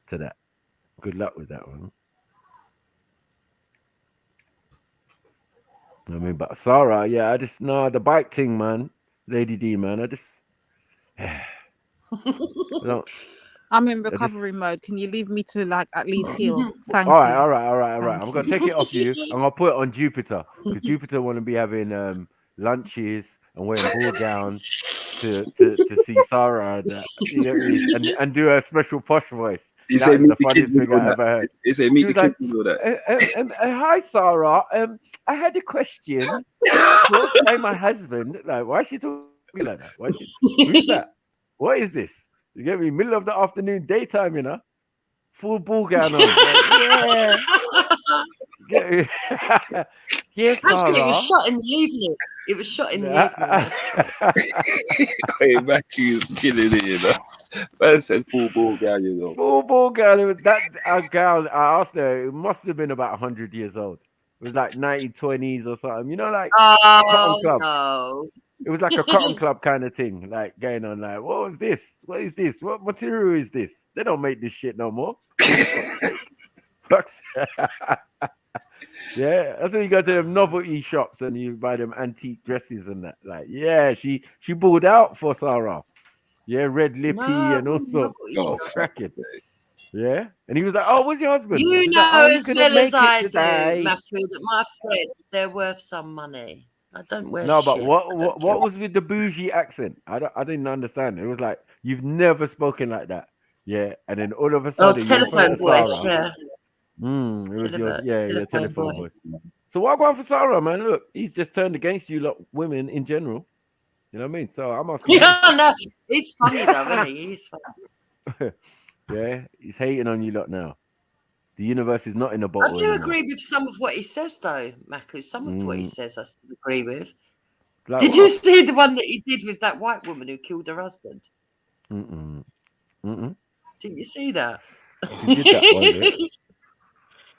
to that. Good luck with that one. I mean, but Sarah, yeah, the bike thing, man, Lady D, man, I don't. I'm in recovery mode. Can you leave me to like at least heal? Thank All right, you. all right. Thank I'm gonna take it off you. I'm gonna put it on Jupiter, because Jupiter want to be having lunches and wearing ball gowns to see Sarah and that. You get me? And do a special posh voice. He That said, is meet the the kids funniest and thing all I that. ever heard. He said, She meet the was kids like, and all that. "Hi, Sarah. I had a question. Brought by my husband. Like, why is she talking like that? Who's that? What is this? You get me? Middle of the afternoon, daytime, you know, full ball gown on. Like, yeah, yes, Actually, it was Sarah. shot in the evening. It was shot in the evening. Hey, Mackie's killing it, you know. Man said full ball gown, you know. Full ball gown. It was that gown. I asked her. It must have been about 100 years old. It was like 1920s or something. You know, like Cotton Club. No. It was like a Cotton Club kind of thing, like going on. Like, what was this? What is this? What material is this? They don't make this shit no more. Fuck's yeah, that's when you go to them novelty shops and you buy them antique dresses and that. Like, yeah, she balled out for Sarah. Yeah, red lippy and all sorts. Oh, cracking. Yeah, and he was like, "Oh, what's your husband?" You She's know like, "Oh, he as couldn't well as make it I today." do, Matthew, that my friends, they're worth some money. I don't wear No, shit. but what was with the bougie accent? I didn't understand. It was like you've never spoken like that. Yeah, and then all of a sudden you're in front telephone of voice, Sarah. yeah. It was your telephone voice. voice. So what going for Sarah, man? Look, he's just turned against you, lot, women in general. You know what I mean? So I'm asking. Yeah, no, it's funny though, isn't he? He's funny. Yeah, he's hating on you lot now. The universe is not in a I bottle do anymore. agree with some of what he says, though, Maku. Some of what he says, I still agree with. Like did you see the one that he did with that white woman who killed her husband? Mm-mm. Didn't you see that? He did that one, yeah.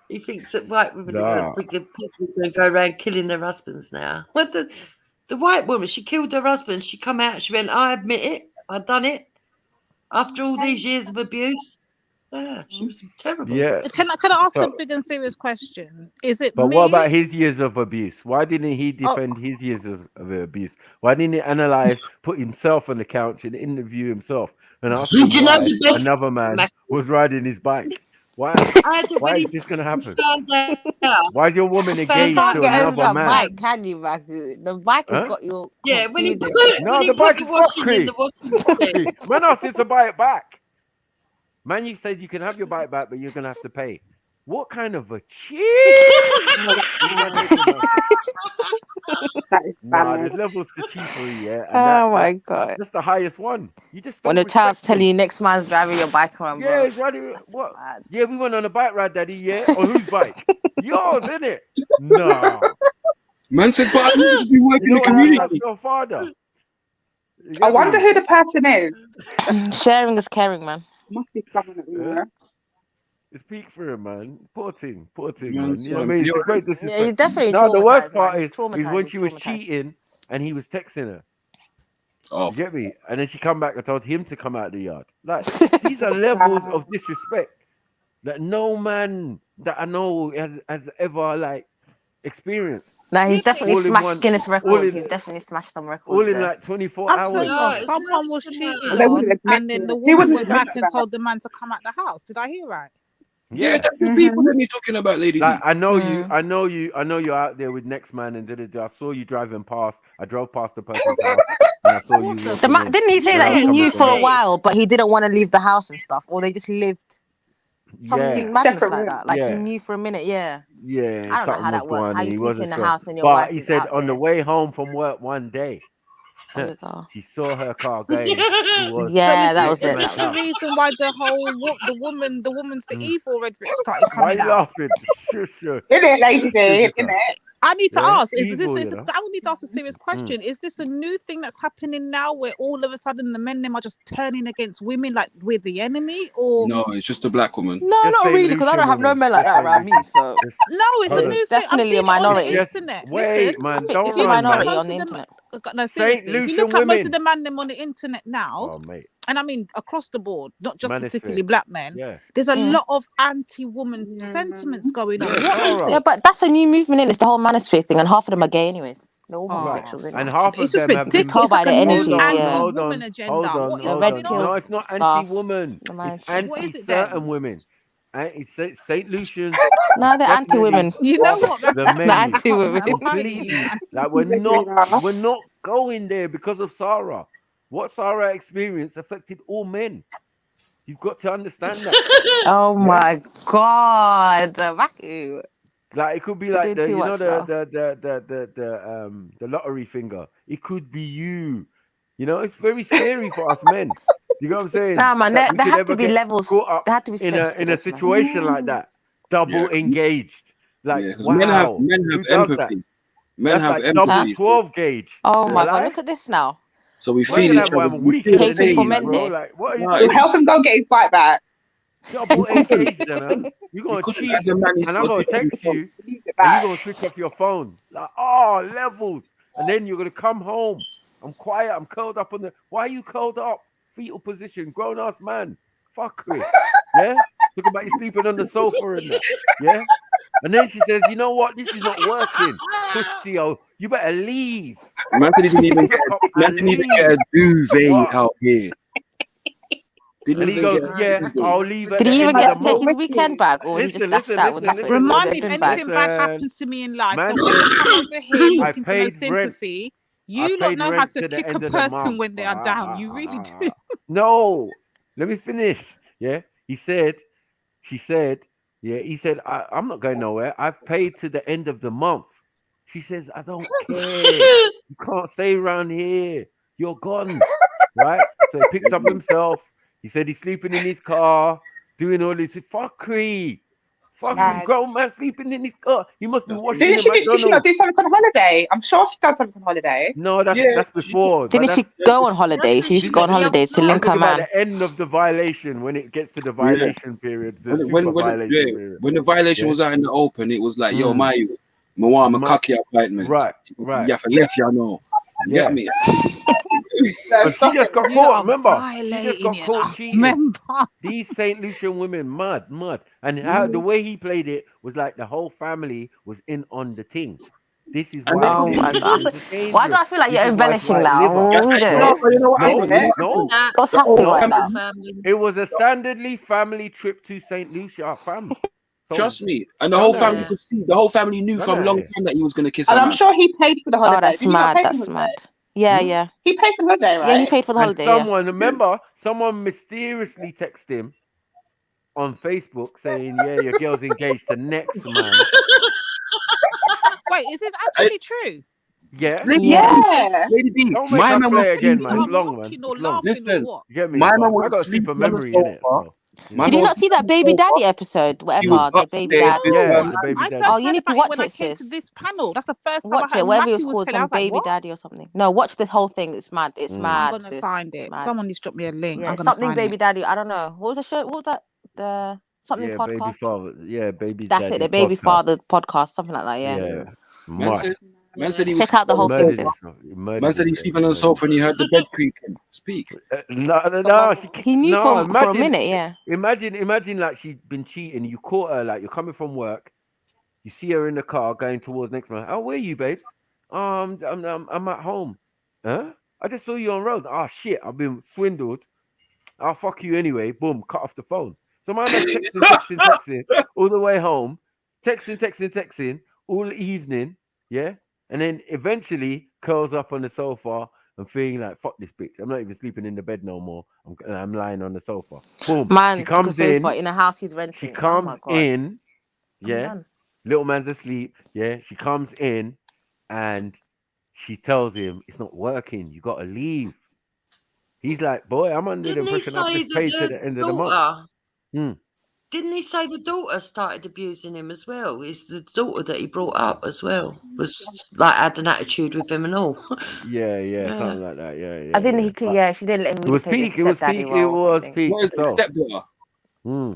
He thinks that white women are people going to go around killing their husbands now. What the white woman? She killed her husband. She come out. She went, "I admit it. I done it." After all these years of abuse, yeah, she was terrible. Yeah. Can I ask a big and serious question? Is it But me? what about his years of abuse? Why didn't he defend his years of abuse? Why didn't he analyze, put himself on the couch and interview himself and ask him why another man was riding his bike? Why is this going to happen? Why is your woman engaged to another man? Bike, can you, Magu? The bike has got you. Yeah, when he put the bike is washing in the washing machine. Man asked him to buy it back. Man, you said you can have your bike back, but you're going to have to pay. What kind of a cheat? There's levels to cheapery, yeah. And my God. That's the highest one. You just when the child's telling you next man's driving your bike around, yeah, he's riding. What? Yeah, we went on a bike ride, Daddy. Yeah, on whose bike? Yours, isn't it? No. Man said, "But I need to be working in the community." Your father. I wonder who the person is. Sharing is caring, man. Must be someone at me. It's peak for him, man. Poor thing, man. Man, You know what I mean? It's a great disrespect. Yeah, he's definitely No, the worst part man. is when she was cheating and he was texting her. Oh, you get me? And then she come back and told him to come out of the yard. Like, these are levels of disrespect that no man that I know has ever like experienced. Nah, he's definitely smashed Guinness records. He's definitely smashed some records. All in like 24 Absolutely. hours. Someone was cheating on, and then the woman went back and told the man to come out the house. Did I hear right? Yeah, that's the people that you're talking about, lady. Like, I know you're out there with next man and I saw you driving past. I drove past the person's house and I saw you. Didn't he say that he knew for a while, but he didn't want to leave the house and stuff, or they just lived something madness like that? Like he knew for a minute, yeah. Yeah, I don't know how that works. How you sleep in the house and your but wife he is said out on the there. way home from work one day, he saw her car going. Yeah, that was Is this the reason why the woman's the evil Red Rich started Why coming are you out? laughing? Sure. Isn't it, lady? Isn't it? I need to Yeah, ask. I would need to ask a serious Mm. question. Is this a new thing that's happening now, where all of a sudden the men them are just turning against women like we're the enemy, or No, it's just a black woman. No, Just not Saint really, because I Lucian don't have no women. men like Just that Saint around me. Lucian. So Just no, it's a hold on. new thing. I'm definitely seeing a it on the minority. Just internet. wait, Listen, man. I think Don't it's if a you run, look at man. minority most on the of them, internet. no, Saint seriously, if you Lucian look at most of women. the men them on the internet now, Oh, mate. and I mean across the board, not just particularly Manosphere. black men, Yeah. there's a lot of anti-woman sentiments going on. Yeah, What is Sarah. Yeah, it? but that's a new movement in. It's the whole manosphere thing, and half of them are gay anyway. They're all Oh, homosexuals And anyway. half of it's just them have You can ridiculous. been. tell It's by like a their new energy. Yeah. anti-woman agenda. What is The Hold red on. going pill No, on? it's not scarf. anti-woman. The It's man. What is it anti-certain then? women. Saint Lucians. No, they're anti-women. You know what? The They're many. anti-women. I'm telling you, Completely. man. Like we're not going there because of Sarah. What Sarah experienced affected all men. You've got to understand that. Oh Yeah? my god, Vacu. Like it could be You're like doing the too you know much now. the lottery finger. It could be you. You know, it's very scary for us men. You know what I'm saying? Nah, man, That there, we there could had ever to be get levels. caught up There had to be in steps to a this, man. situation like that. Double engaged. Like Yeah, 'cause wow, men who have does that? empathy. Men That's have like empathy. double 12 gauge. Oh Am my I god, lying? look at this now. So we Man feel can each have other. one We week feel in the the Hating for knees, men bro. day. Like what are you No, It'll doing? help him go get his bite back. Double engaged, you know? You You gonna couldn't cheat, as a man. and I'm gonna text you, and you gonna switch off your phone. Like, oh, levels. And then you're gonna come home. I'm quiet, I'm curled up on the. Why are you curled up? Fetal position, grown ass man. Fuckery. Yeah? Talk about you sleeping on the sofa and that. Yeah? And then she says, you know what? This is not working. Pussy, you better leave. Man said he didn't even get. Come Man and didn't even leave. get a duvet What? out here. Didn't And he even goes, get. yeah, I'll leave at Did the he even end get of to the take month. his weekend back, or he just dashed that when the Remind me, if bin anything bag? bad happens to me in life, Man don't ever said, come over here I looking for no paid rent. sympathy. I You lot paid know how rent to to the kick a end of the person month. when they are down. You really do. No, let me finish. Yeah, he said, she said, yeah, he said, I'm not going nowhere. I've paid to the end of the month. She says, I don't care. You can't stay around here. You're gone. Right? So he picks up himself. He said he's sleeping in his car, doing all this fuckery. Fucking grown man sleeping in his car. He must be washing Did the she not McDonald's. do something on holiday? I'm sure she done something on holiday. No, that's before. but Didn't she go on holiday? She used to go on holidays to link This her is like man. the end of the violation when it gets to the Yeah. violation period, the super violation period. When the violation Yeah. was out in the open, it was like, yo, Mm. my want a cocky appointment. Right. You have to left, you know. You get me? And she just got caught. Remember, she just got violating caught it. cheating. These Saint Lucian women, mad. And how the way he played it was like the whole family was in on the thing. This is why Oh my Saint god. Lucians are dangerous. Why do I feel like This you're is why it's embellishing like now? liver. Who You know what happened? No. What's happening right now? It was a standardly family trip to Saint Lucia, fam. So, Trust me. And the whole family could see. The whole family knew for a long time that he was going to kiss her. And I'm man. sure he paid for the holiday. Oh, that's Did he not mad. pay for That's the mad. holiday? Yeah, yeah. He paid for the holiday, right? Yeah, he paid for the and holiday. Yeah. remember, someone mysteriously texted him on Facebook saying, yeah, your girl's engaged to next man. Wait, is this actually true? Yeah. Lady D, Don't make my us man play was again, man. It's I'm long, man. mocking or It's long. laughing or Listen, what? You get me? my man But I was got to sleep sleeping a on the memory in it. sofa. So, Did you not see that baby daddy episode? He was Whatever, the baby upstairs dad. with, Yeah, the baby I daddy. first Oh, you heard need to about it watch when I it, came to sis. this panel. That's the first time I Watch heard it. Whatever it Matthew was was called, telling. I some was like, baby what? daddy or something. No, watch the whole thing. It's mad. It's I'm mad, gonna sis. find it. Mad. Someone needs to drop me a link. Yeah, I'm gonna something find baby it. daddy. I don't know. What was the show? What was that? The something Yeah, baby podcast. father. Yeah, baby That's daddy it. The baby podcast. father podcast, something like that. Yeah. Yeah. Man said he was Check out the whole thing, sis. Man said he's sleeping on the sofa and he heard the bed creaking. Speak. No, He knew for a imagine, minute. Yeah. Imagine like she'd been cheating. You caught her, like you're coming from work. You see her in the car going towards next man. Oh, where are you, babes? I'm at home. Huh? I just saw you on road. Oh shit, I've been swindled. I'll fuck you anyway. Boom, cut off the phone. So my man's texting all the way home. Texting all evening. Yeah. And then eventually curls up on the sofa and feeling like, fuck this bitch. I'm not even sleeping in the bed no more. I'm lying on the sofa. Boom. Man, She comes in. in a house he's renting. She Oh comes my God. in. I'm Yeah. done. Little man's asleep. Yeah. She comes in and she tells him it's not working. You got to leave. He's like, boy, I'm under the Didn't he impression I've say just paid to that the end the of the month. daughter, Hmm. Didn't he say the daughter started abusing him as well? Is the daughter that he brought up as well was like had an attitude with him and all? Yeah, something like that. Yeah. I didn't. He could. Yeah, she didn't let him It was really peak. take It was his peak. stepdaddy It role or was something. peak. What is it? So, Stepdaughter.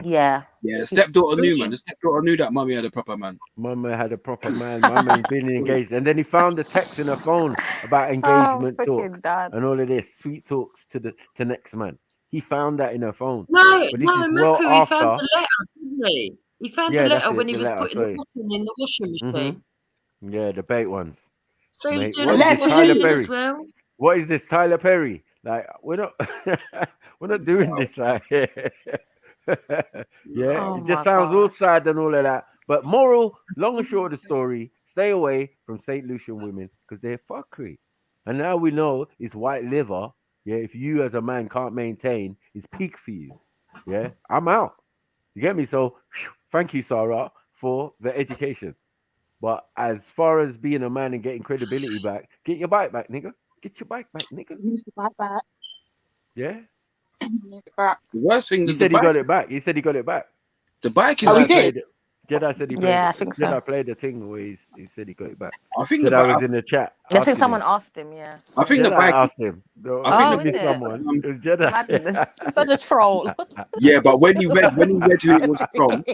Yeah. Yeah, stepdaughter knew, man. The stepdaughter knew that mummy had a proper man. Mama had a proper man. Mama been engaged, and then he found the text in her phone about engagement talk and all of this sweet talks to next man. He found that in her phone. No, but this is well Matthew, he found after. the letter, didn't he? He found the Yeah, that's letter when it. he The was letter. putting Sorry. the cotton in the washing machine. Yeah, the bait ones. So he was Mate, doing what all is the this, Tyler washing Perry? as well. What is this, Tyler Perry? Like, we're not, we're not doing this. Like, yeah, Oh it just my sounds all gosh. sad and all of that. But moral, long and short of the story: stay away from St. Lucian women because they're fuckery. And now we know it's white liver. Yeah, if you as a man can't maintain, it's peak for you. Yeah, I'm out. You get me? So, thank you, Sarah, for the education. But as far as being a man and getting credibility back, get your bike back, nigga. Get your bike back, nigga. Use the bike back. Yeah. The worst thing He that said he got it back. He said he got it back. The bike is. Oh, he Jedi did. played it. Jedi said he played Yeah, it. I think so. Jedi played the thing where he said he got it back. I think the Jedi bike. was in the chat. I think asking someone him. asked him. Yeah. I think the Jedi bike. asked him. No, I think Oh, the is it's it? someone. It was Jedi. Madness. Such a troll. Yeah, but when he read who it was from,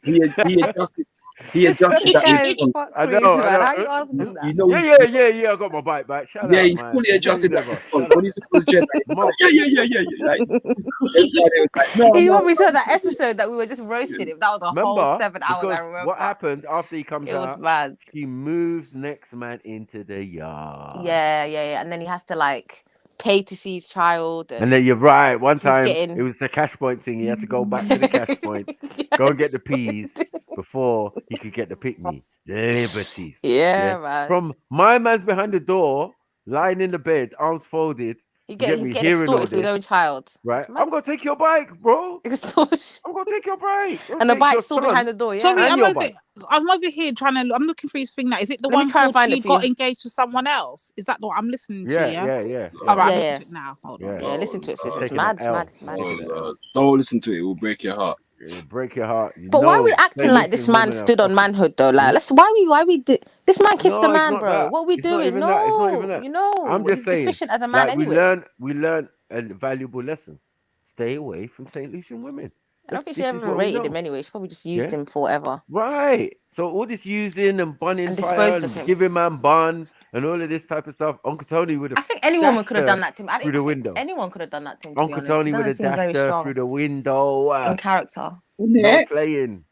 he adjusted. He adjusted that Yeah, response. fuck I please, know. man. How you ask him You that? know, Yeah. I got my bike back. Shout yeah, out, he man. fully adjusted that Never. response. When he said it was Jedi, he was like, yeah. Like, no, He no. probably saw that episode that we were just roasting him. That was a whole Remember, 7 hours. I because remember. what happened after he comes It was out, mad. he moves next man into the yard. Yeah. And then he has to like pay to see his child. And then you're right. One he's time getting- it was the cash point thing. He had to go back to the cash point, go and get the peas before he could get the pick me. Liberties. Yeah, man. From my man's behind the door, lying in the bed, arms folded. He's You get getting me hearing all extorted for his this, own child. right? I'm gonna take your bike, bro. Extortion. I'm gonna take your bike. I'm And the take bike's your still son behind the door. Yeah. Sorry, and I'm your over. bike. I'm over here trying to. I'm looking for his thing. Now, is it the Let me one try and called find "She it for Got you. Engaged to Someone Else"? Is that what I'm listening to? Yeah. All right, Yeah, listen yeah. to it now. Hold Yeah. on. Yeah, listen to it. Sis. It's Taking mad, an L. mad. Taking an L. Don't listen to it; it will break your heart. It'll break your heart. You But why are we know, acting St. like this Lucian man women are stood on fucking- manhood though? Like, why we did this man kissed No, a it's man, not bro? that. What are we It's not doing? even No, that. It's not even that. you know, I'm just he's saying, deficient as a man like anyway. we learn a valuable lesson. Stay away from St. Lucian women. I don't think she This is ever what we rated know. him anyway. She probably just used Yeah. him for whatever. Right. So all this using and bunning And fire disposed of and him. giving man bun and all of this type of stuff. Uncle Tony would have I think anyone dashed could have her done that to him. through the window. Anyone could have done that to him. To be Uncle honest. Tony He would doesn't have seem very dashed her strong through the window. in character. No playing.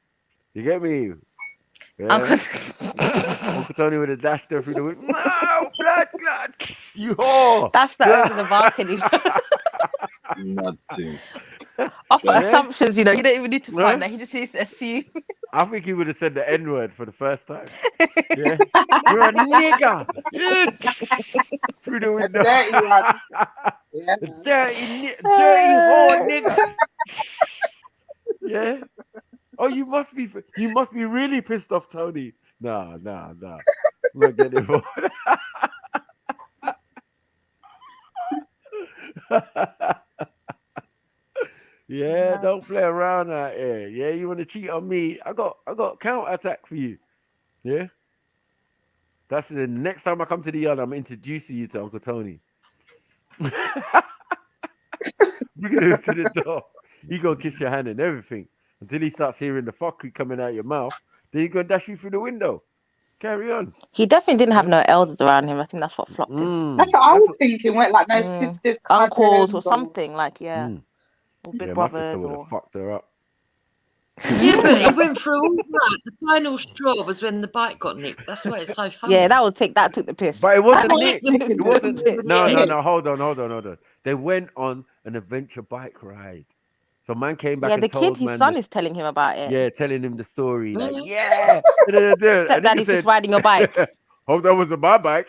You get me? Yeah. Uncle Uncle Tony would have dashed her through the window. No, blood. You whore. That's that over the balcony. Nothing. Off Yeah. assumptions, you know, you don't even need to Huh? find that. He just needs to assume. I think he would have said the N-word for the first time. Yeah. You're a nigger. Through the window. dirty one. Yeah. Dirty whore nigger. Yeah. Oh, you must be really pissed off, Tony. Nah. I'm not getting involved. Yeah, don't play around out here. Yeah, you want to cheat on me? I got counter attack for you. Yeah. That's the next time I come to the yard, I'm introducing you to Uncle Tony. Bringing him to the door. He gonna kiss your hand and everything until he starts hearing the fuckery coming out your mouth. Then he gonna dash you through the window. Carry on. He definitely didn't have no elders around him. I think that's what flopped him. That's what I was thinking. Went like no sisters, Uncles cousins, or something like Or big Yeah, my sister brothers would or have fucked her up. Yeah, but he went through all that. The final straw was when the bike got nicked. That's why it's so funny. yeah, that took the piss. But it wasn't That Nick. took It the wasn't. piss. No. Hold on. They went on an adventure bike ride. So man came back Yeah, and the told kid, his man son the- is telling him about it. Yeah, telling him the story. Like, Mhm. yeah. And then Stepdaddy's just riding your bike. Hope that wasn't my bike.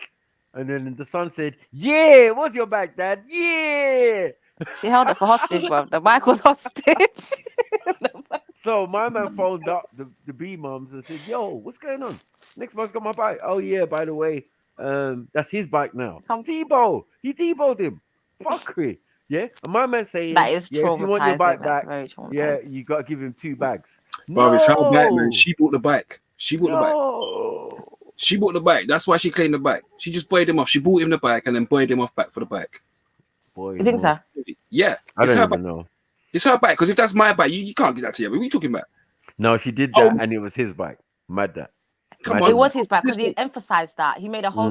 And then the son said, yeah, it was your bike, Dad. Yeah. She held it for hostage, bro. The bike was hostage. So my man phoned up the B mums and said, yo, what's going on? Next man's got my bike. Oh yeah, by the way, that's his bike now. He Debo'd him. Fuckery. Yeah, and my man saying, That is yeah, if you want your bike traumatizing. back, That's very traumatizing. yeah, you got to give him 2 bags. Bro, it's her bike, man. No! She bought the bike. She bought the bike. She bought the bike. That's why she claimed the bike. She just buyed him off. She bought him the bike and then buyed him off back for the bike. Boy, You think so? Yeah, I it's don't her even bike. know. It's her bike, because if that's my bike, you can't get that to you. What are you talking about? No, she did that, and it was his bike. Mad that. Come Mad on. It was his bike because he emphasized that. He made a whole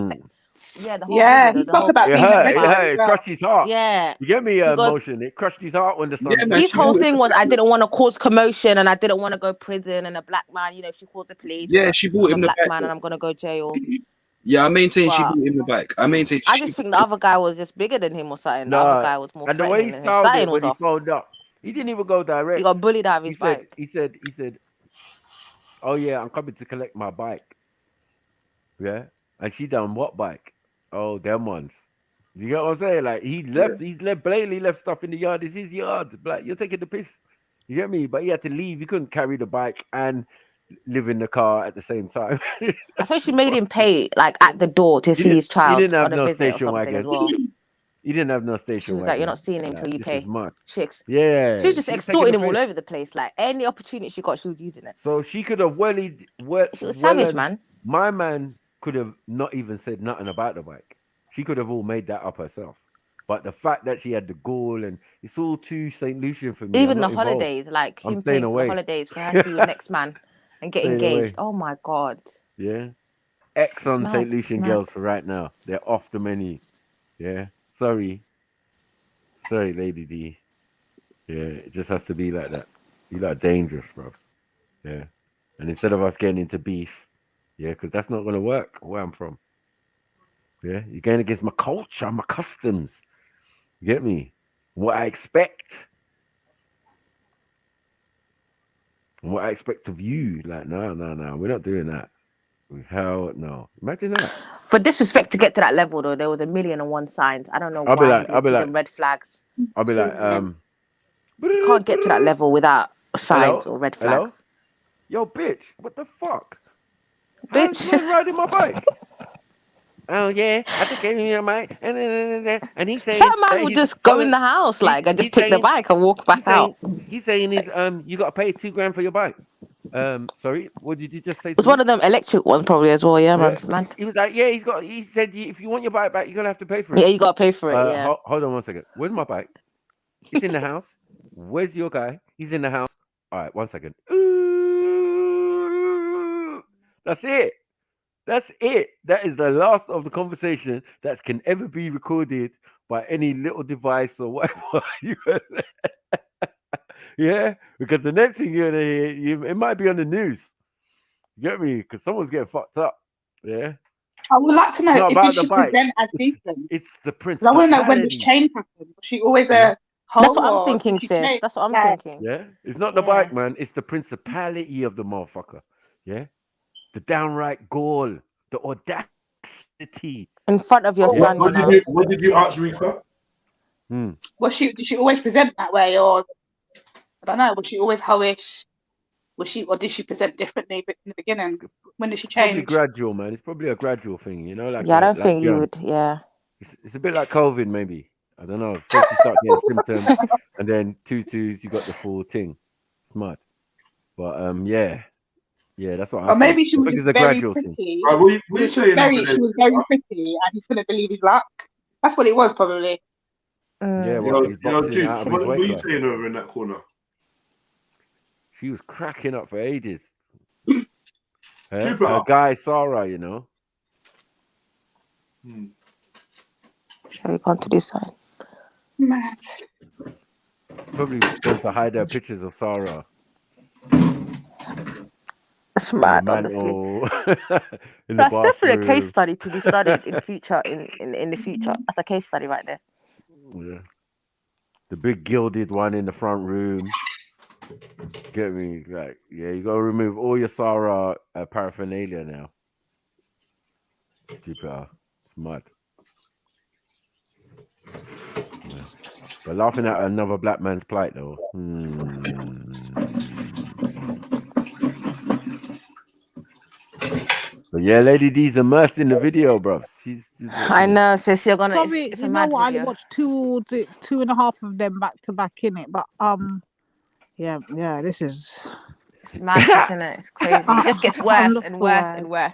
yeah, the whole Yeah, video. he spoke about It being a hurt. red It line hurt. as It well. crushed his heart. Yeah. You get me? Because Emotion. It crushed his heart when the sun set. his whole thing was, I didn't want to cause commotion and I didn't want to go prison, and a black man, you know, she called the police. Yeah, she bought I'm him a the black bike. man and I'm gonna go jail. Yeah, I maintain she But bought him the bike. I maintain I just think the other guy was just bigger than him or something. The other guy was more And the way threatening he than him. styled Something it was when he off. phoned up, he didn't even go direct. He got bullied out of his bike. He said, oh yeah, I'm coming to collect my bike. Yeah, and she done what bike? Oh, them ones. You get what I'm saying? Like he's blatantly left stuff in the yard. It's his yard. Like you're taking the piss. You get me? But he had to leave. He couldn't carry the bike and live in the car at the same time. I suppose she made him pay like at the door to see his child He didn't have on a no visit or station something as wagon. well. He didn't have no station She was wagon. like, "You're not seeing him until you this pay." is mad. She Yeah, was just she was extorting taking him all the piss. over the place. Like any opportunity she got, she was using it. So she could have She was savage, man. My man could have not even said nothing about the bike. She could have all made that up herself. But the fact that she had the gall and it's all too St. Lucian for me. Even I'm the not holidays, like I'm him staying paying for away. the holidays for her to be with next man and get Staying engaged. away. Oh my god. Yeah. X on It's St. mad, Lucian mad. girls for right now. They're off the menu. Yeah. Sorry, Lady D. Yeah, it just has to be like that. You lot are dangerous, bros. Yeah. And instead of us getting into beef, yeah, because that's not going to work where I'm from. Yeah. You're going against my culture, my customs. You get me? What I expect. And what I expect of you. Like, no. We're not doing that. Hell no. Imagine that. For disrespect to get to that level, though, there was 1,000,001 signs. I don't know I'll be why like- he I'll didn't be see like- them red flags. I'll be like, You can't get to that level without signs or red flags. Hello? Yo, bitch, what the fuck? Bitch. How's riding my bike? Oh, yeah, I just gave him my bike. And he's saying... Some man would just go in the house, like, and just take the bike and walk back out. He's saying you got to pay $2,000 for your bike. Sorry, what did you just say? It was one of them electric ones, probably as well. Yeah, man. He was like, yeah, he said, if you want your bike back, you're going to have to pay for it. Yeah, you got to pay for it, yeah. Hold on one second. Where's my bike? It's in the house. Where's your guy? He's in the house. All right, 1 second. That's it. That's it. That is the last of the conversation that can ever be recorded by any little device or whatever. Yeah, because the next thing you're gonna hear, it might be on the news. You get me? Because someone's getting fucked up. Yeah. I would like to know Not if about he the should bike. present as decent. It's the I principality. want to know when this change happened. Was she always a hoe? That's what I'm or thinking, did she sis. change? That's what I'm Like, thinking. Yeah, it's not the bike, man. It's the principality of the motherfucker. Yeah, the downright gall, the audacity. In front of your son, What did you ask, Rika? did she always present that way, or I don't know? Was she always hoish? Or did she present differently in the beginning? When did she Probably change? gradual, man. It's probably a gradual thing, you know. Like Yeah, I don't like think you Jan. would. Yeah. It's a bit like COVID, maybe. I don't know. First you start getting symptoms, and then 2-2s, you got the full thing. It's mad. But yeah, that's what I Or think. maybe she I was think just it's a very gradual pretty. thing. Right, what are you saying over there? She was very pretty, and he couldn't believe his luck. That's what it was, probably. Yeah, Yo, he's boxing Jukes, out of what his are weight you class. saying over in that corner? She was cracking up for ages. Super. Her guy Sarah, you know. Shall we go to this side? Mad. Probably wants to hide her pictures of Sarah. It's mad, honestly. In the That's definitely a case bathroom. study to be studied in future. In the future, that's a case study right there. Yeah. The big gilded one in the front room. Get me? Like, yeah, you gotta remove all your Sarah paraphernalia now. Super. It's mad. Yeah. But laughing at another black man's plight though. But Yeah, Lady D's immersed in the video, bro. She's I know, sis. You're gonna. Sorry, It's a you know mad what? I video. watched two and a half of them back to back in it, but yeah, this is Madness, isn't it? It's crazy. It just gets worse and worse and worse.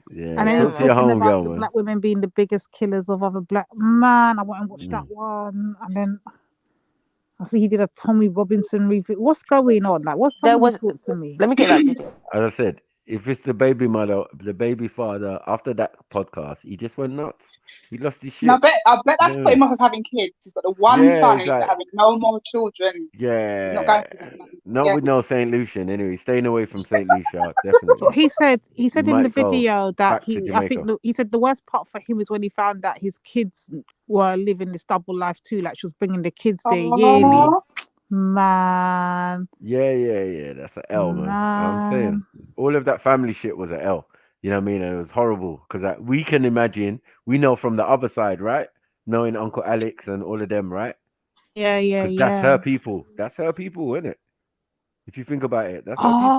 Yeah, and then talk it's to your talking home about girl, the man. black women being the biggest killers of other black man. I went and watched that one, and then I think he did a Tommy Robinson review. What's going on? Like, what's somebody talk to me? Let me get that video. As I said, if it's the baby mother, the baby father, after that podcast, he just went nuts. He lost his shit. And I bet that's Yeah. put him off of having kids. He's got the one Yeah, son he's and he's like- having no more children. Yeah, Not going for that, man. not Yeah. with no Saint Lucian. Anyway, staying away from Saint Lucia, definitely. He said in the might go video that back to I think Jamaica. he said the worst part for him is when he found that his kids were living this double life too. Like she was bringing the kids there yearly. Aw. Man, Yeah. That's an L, man. I'm saying all of that family shit was an L. You know what I mean? And it was horrible because we can imagine. We know from the other side, right? Knowing Uncle Alex and all of them, right? yeah. That's her people. That's her people, isn't it? If you think about it, that's her people.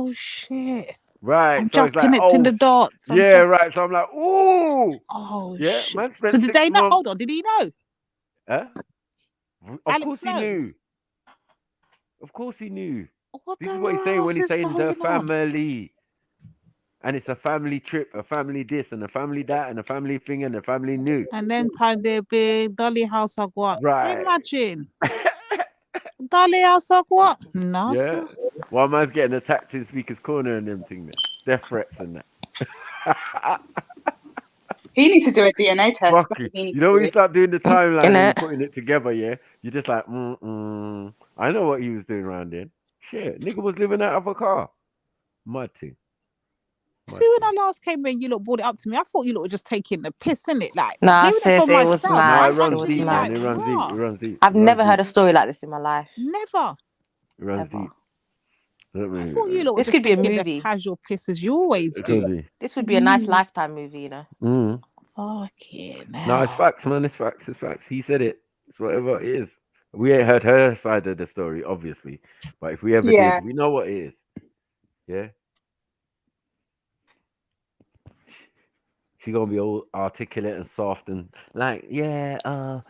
Oh shit! Right. I'm so just it's like, connecting the dots. Yeah, right. So I'm like, ooh. Oh Yeah, shit! man spent So did 6 they know? months. Hold on, did he know? Huh? Of Alex course he knows. knew. Of course he knew. What This the is what he's saying when he's hell's saying the going on? family. And it's a family trip, a family this, and a family that, and a family thing, and a family new. And then time they big Dolly House of what? Right. Imagine. Dolly House of what? No, Yeah. sir. One man's getting attacked in Speaker's Corner and them thing there. Death threats and that. He needs to do a DNA test. Fuck That's it. what he needs You know to when do. you start doing the timeline and Innit? you're putting it together, yeah? You're just like, I know what he was doing around then. Shit, nigga was living out of a car. Mad thing. See, when I last came in, you lot brought it up to me. I thought you lot were just taking the piss, innit? Like, Nah, hearing it sis, from it was myself, mad. Nah, it I'm runs actually deep, like, man. It runs deep. rah. It runs deep. I've It runs never deep. heard a story like this in my life. Never. It runs Ever. deep. Let me- I thought you lot were This just could be a taking the movie. casual piss as you always It could do. be. This would be a nice Lifetime movie, you know. Fucking No, it's facts, man. It's facts. It's facts. He said it. It's whatever it is. We ain't heard her side of the story, obviously. But if we ever Yeah. did, we know what it is. Yeah. She gonna be all articulate and soft and like, the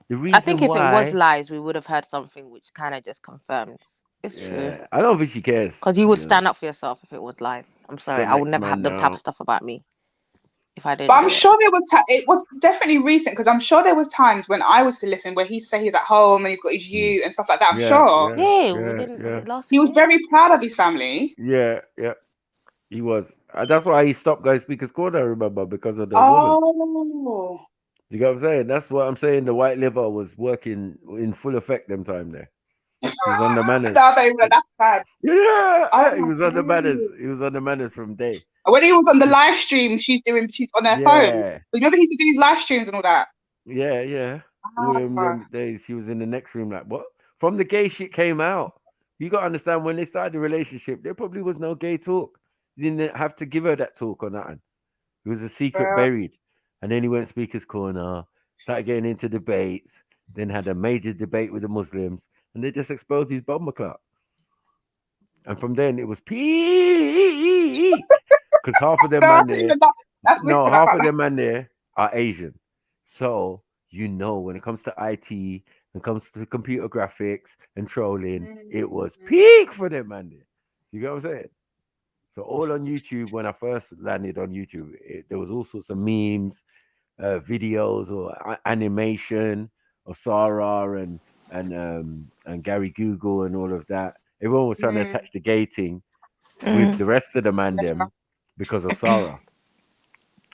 reason I think if it was why. lies, we would have heard something which kind of just confirmed it's true. Yeah, I don't think she cares. Because you would stand up for yourself if it was lies. I'm sorry, the I would next never man have them type now. of stuff about me if I didn't. But I'm do it. sure there was it was definitely recent because I'm sure there was times when I was to listen where he say he's at home and he's got his you and stuff like that. I'm sure. Was it last He was year? very proud of his family. Yeah. He was. That's why he stopped Guy Speaker's Corner, I remember, because of the woman. Oh. You get what I'm saying? That's what I'm saying. The white liver was working in full effect them time there. He was on the manners. No, they were that bad. Yeah, he was on the manners. He was on the manners from day. When he was on the live stream, she's on her phone. Remember he used to do his live streams and all that. Yeah. All them days, she was in the next room like, what? From the gay shit came out. You got to understand, when they started the relationship, there probably was no gay talk. You didn't have to give her that talk or nothing. It was a secret buried. And then he went Speaker's Corner, started getting into debates, then had a major debate with the Muslims, and they just exposed his bomber clock. And from then it was peace. Because half of them man there, half of them man there are Asian. So, when it comes to IT, when it comes to computer graphics and trolling, it was peak for them man there. You get what I'm saying? So all on YouTube, when I first landed on YouTube, there was all sorts of memes, videos or animation of Sarah and Gary Google and all of that. Everyone was trying to attach the gay thing with the rest of the mandem because of Sarah.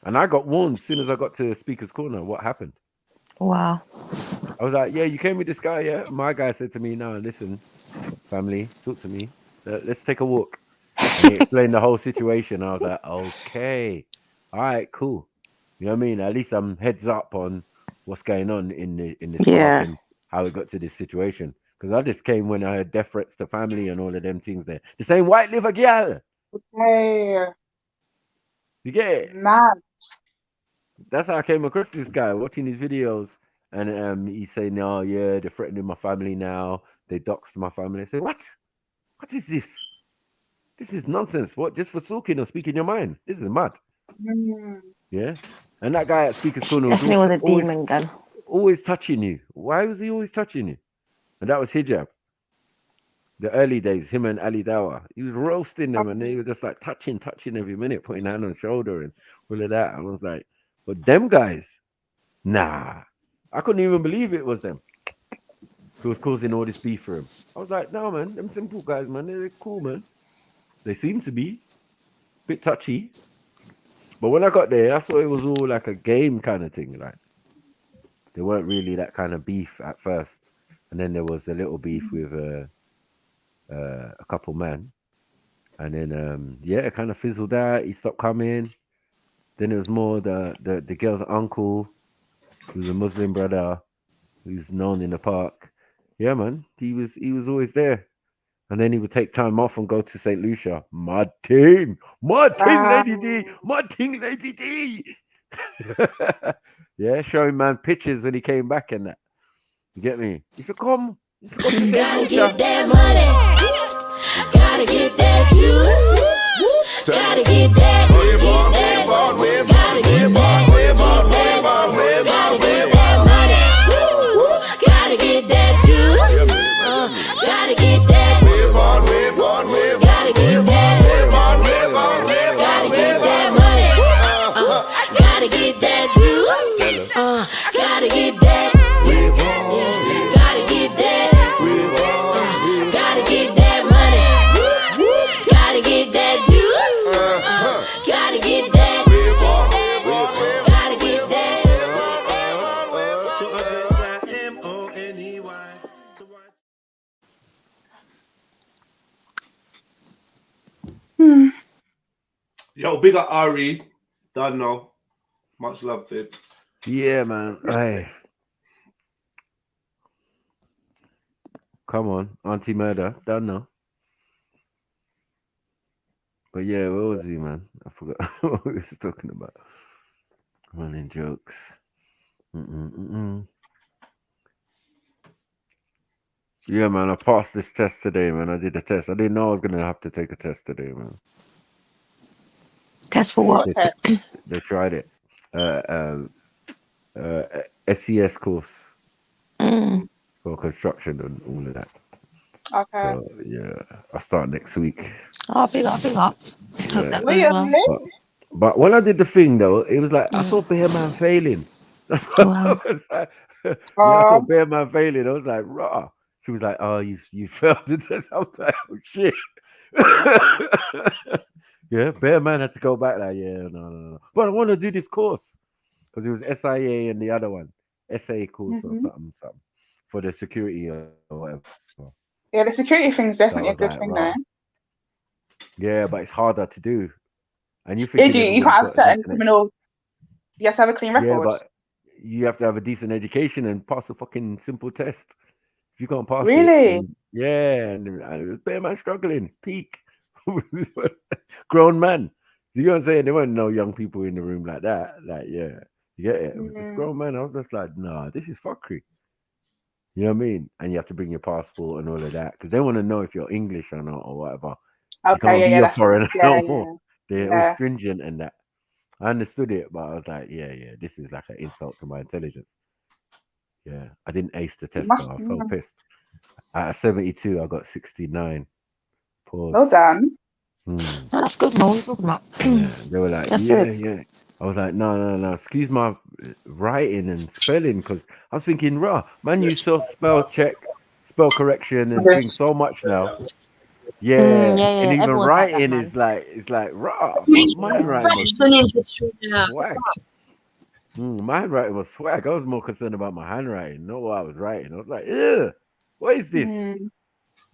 And I got warned as soon as I got to Speaker's Corner what happened. Wow. I was like, yeah, you came with this guy, yeah? My guy said to me, no, listen, family, talk to me. Let's take a walk. And he explained the whole situation. I was like, okay, all right, cool. You know what I mean? At least I'm heads up on what's going on in this park and how it got to this situation. Because I just came when I had death threats to family and all of them things there. The same white liver girl. Okay. You get it? Man. That's how I came across this guy, watching his videos. And he's saying, oh, yeah, they're threatening my family now. They doxed my family. I said, what? What is this? This is nonsense. What? Just for talking or speaking your mind? This is mad. Yeah. And that guy at Speaker's Corner was Definitely was a demon gun. always touching you. Why was he always touching you? And that was hijab. The early days, him and Ali Dawa. He was roasting them and they were just like touching every minute, putting hand on shoulder and all of that. I was like, but them guys, nah. I couldn't even believe it was them who was causing all this beef for him. I was like, no, man, them simple guys, man, they're cool, man. They seem to be a bit touchy. But when I got there, I thought it was all like a game kind of thing. Like, they weren't really that kind of beef at first. And then there was a little beef with a couple men. And then, it kind of fizzled out. He stopped coming. Then it was more the girl's uncle, who's a Muslim brother, who's known in the park. Yeah, man, he was always there. And then he would take time off and go to St. Lucia. Mad thing, Lady D, mad thing, Lady D. Yeah, showing man pictures when he came back and that. You get me? You should come. You should come to Gotta get that money. Gotta get that juice. Gotta get that. Gotta get that. Gotta get that juice. Gotta get that. Gotta get that. Gotta get that money. Gotta get that juice. Gotta get that. Gotta get that. Gotta get that money. Gotta get that juice. Gotta get that. Gotta get that. Yo, big up Ari. Done now. Much love, babe. Yeah, man. Hey. Come on, Auntie Murder. Done now. But yeah, what was he, man? I forgot what we was talking about. Running jokes. Yeah, man, I passed this test today, man. I did a test. I didn't know I was gonna have to take a test today, man. Test for what? They tried it. SES course for construction and all of that. Okay. So yeah, I start next week. Oh, big up, big up. Hope that goes well. But when I did the thing though, it was like I saw Bear Man failing. That's what I was like. Yeah, I saw Bear Man failing. I was like, raw. She was like, "Oh, you failed the test." I was like, "Oh shit." Yeah, Bear Man had to go back. Like, yeah, no. But I want to do this course because it was SIA and the other one, SA course or something for the security or whatever. Yeah, the security thing is definitely a good like, thing, right. though. Yeah, but it's harder to do. And you think You can't have certain criminal. You have to have a clean record. Yeah, but you have to have a decent education and pass a fucking simple test. If you can't pass it, then, and Bear Man struggling, peak. Grown man. You know what I'm saying? There weren't no young people in the room like that. Like, yeah, you get it. It was this grown man. I was just like, nah, this is fuckery. You know what I mean? And you have to bring your passport and all of that because they want to know if you're English or not or whatever. Okay, you can't be a foreigner no more. yeah. They're all stringent and that. I understood it, but I was like, yeah, this is like an insult to my intelligence. Yeah, I didn't ace the test. Though. I was so pissed. At 72, I got 69. Pause. Well done. That's good, man. What are you talking about? Yeah, they were like, That's yeah. good. I was like, no. Excuse my writing and spelling because I was thinking, man, you saw spell check, spell correction, and things so much now. Yeah, and even writing is like, it's like my writing was swag. My handwriting was swag. I was more concerned about my handwriting, not what I was writing. I was like, ew, what is this?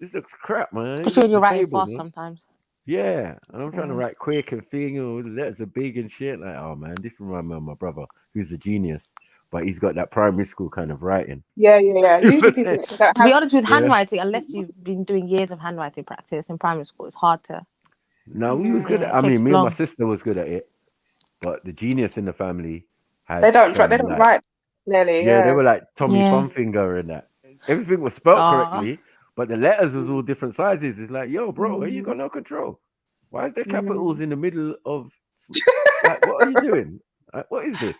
This looks crap, man. Especially when you're writing fast sometimes. Yeah, and I'm trying to write quick and thing, all the letters are big and shit. Like, oh man, this reminds me of my brother, who's a genius, but he's got that primary school kind of writing. Yeah. Usually people don't have... To be honest with handwriting, unless you've been doing years of handwriting practice in primary school, it's hard to. No, we was good at. I mean, me and my sister was good at it, but the genius in the family had. They don't write clearly. Yeah, they were like Tommy Funfinger and that. Everything was spelled correctly. But the letters was all different sizes. It's like, yo, bro, you got no control. Why is there capitals in the middle of? Like, what are you doing? What is this?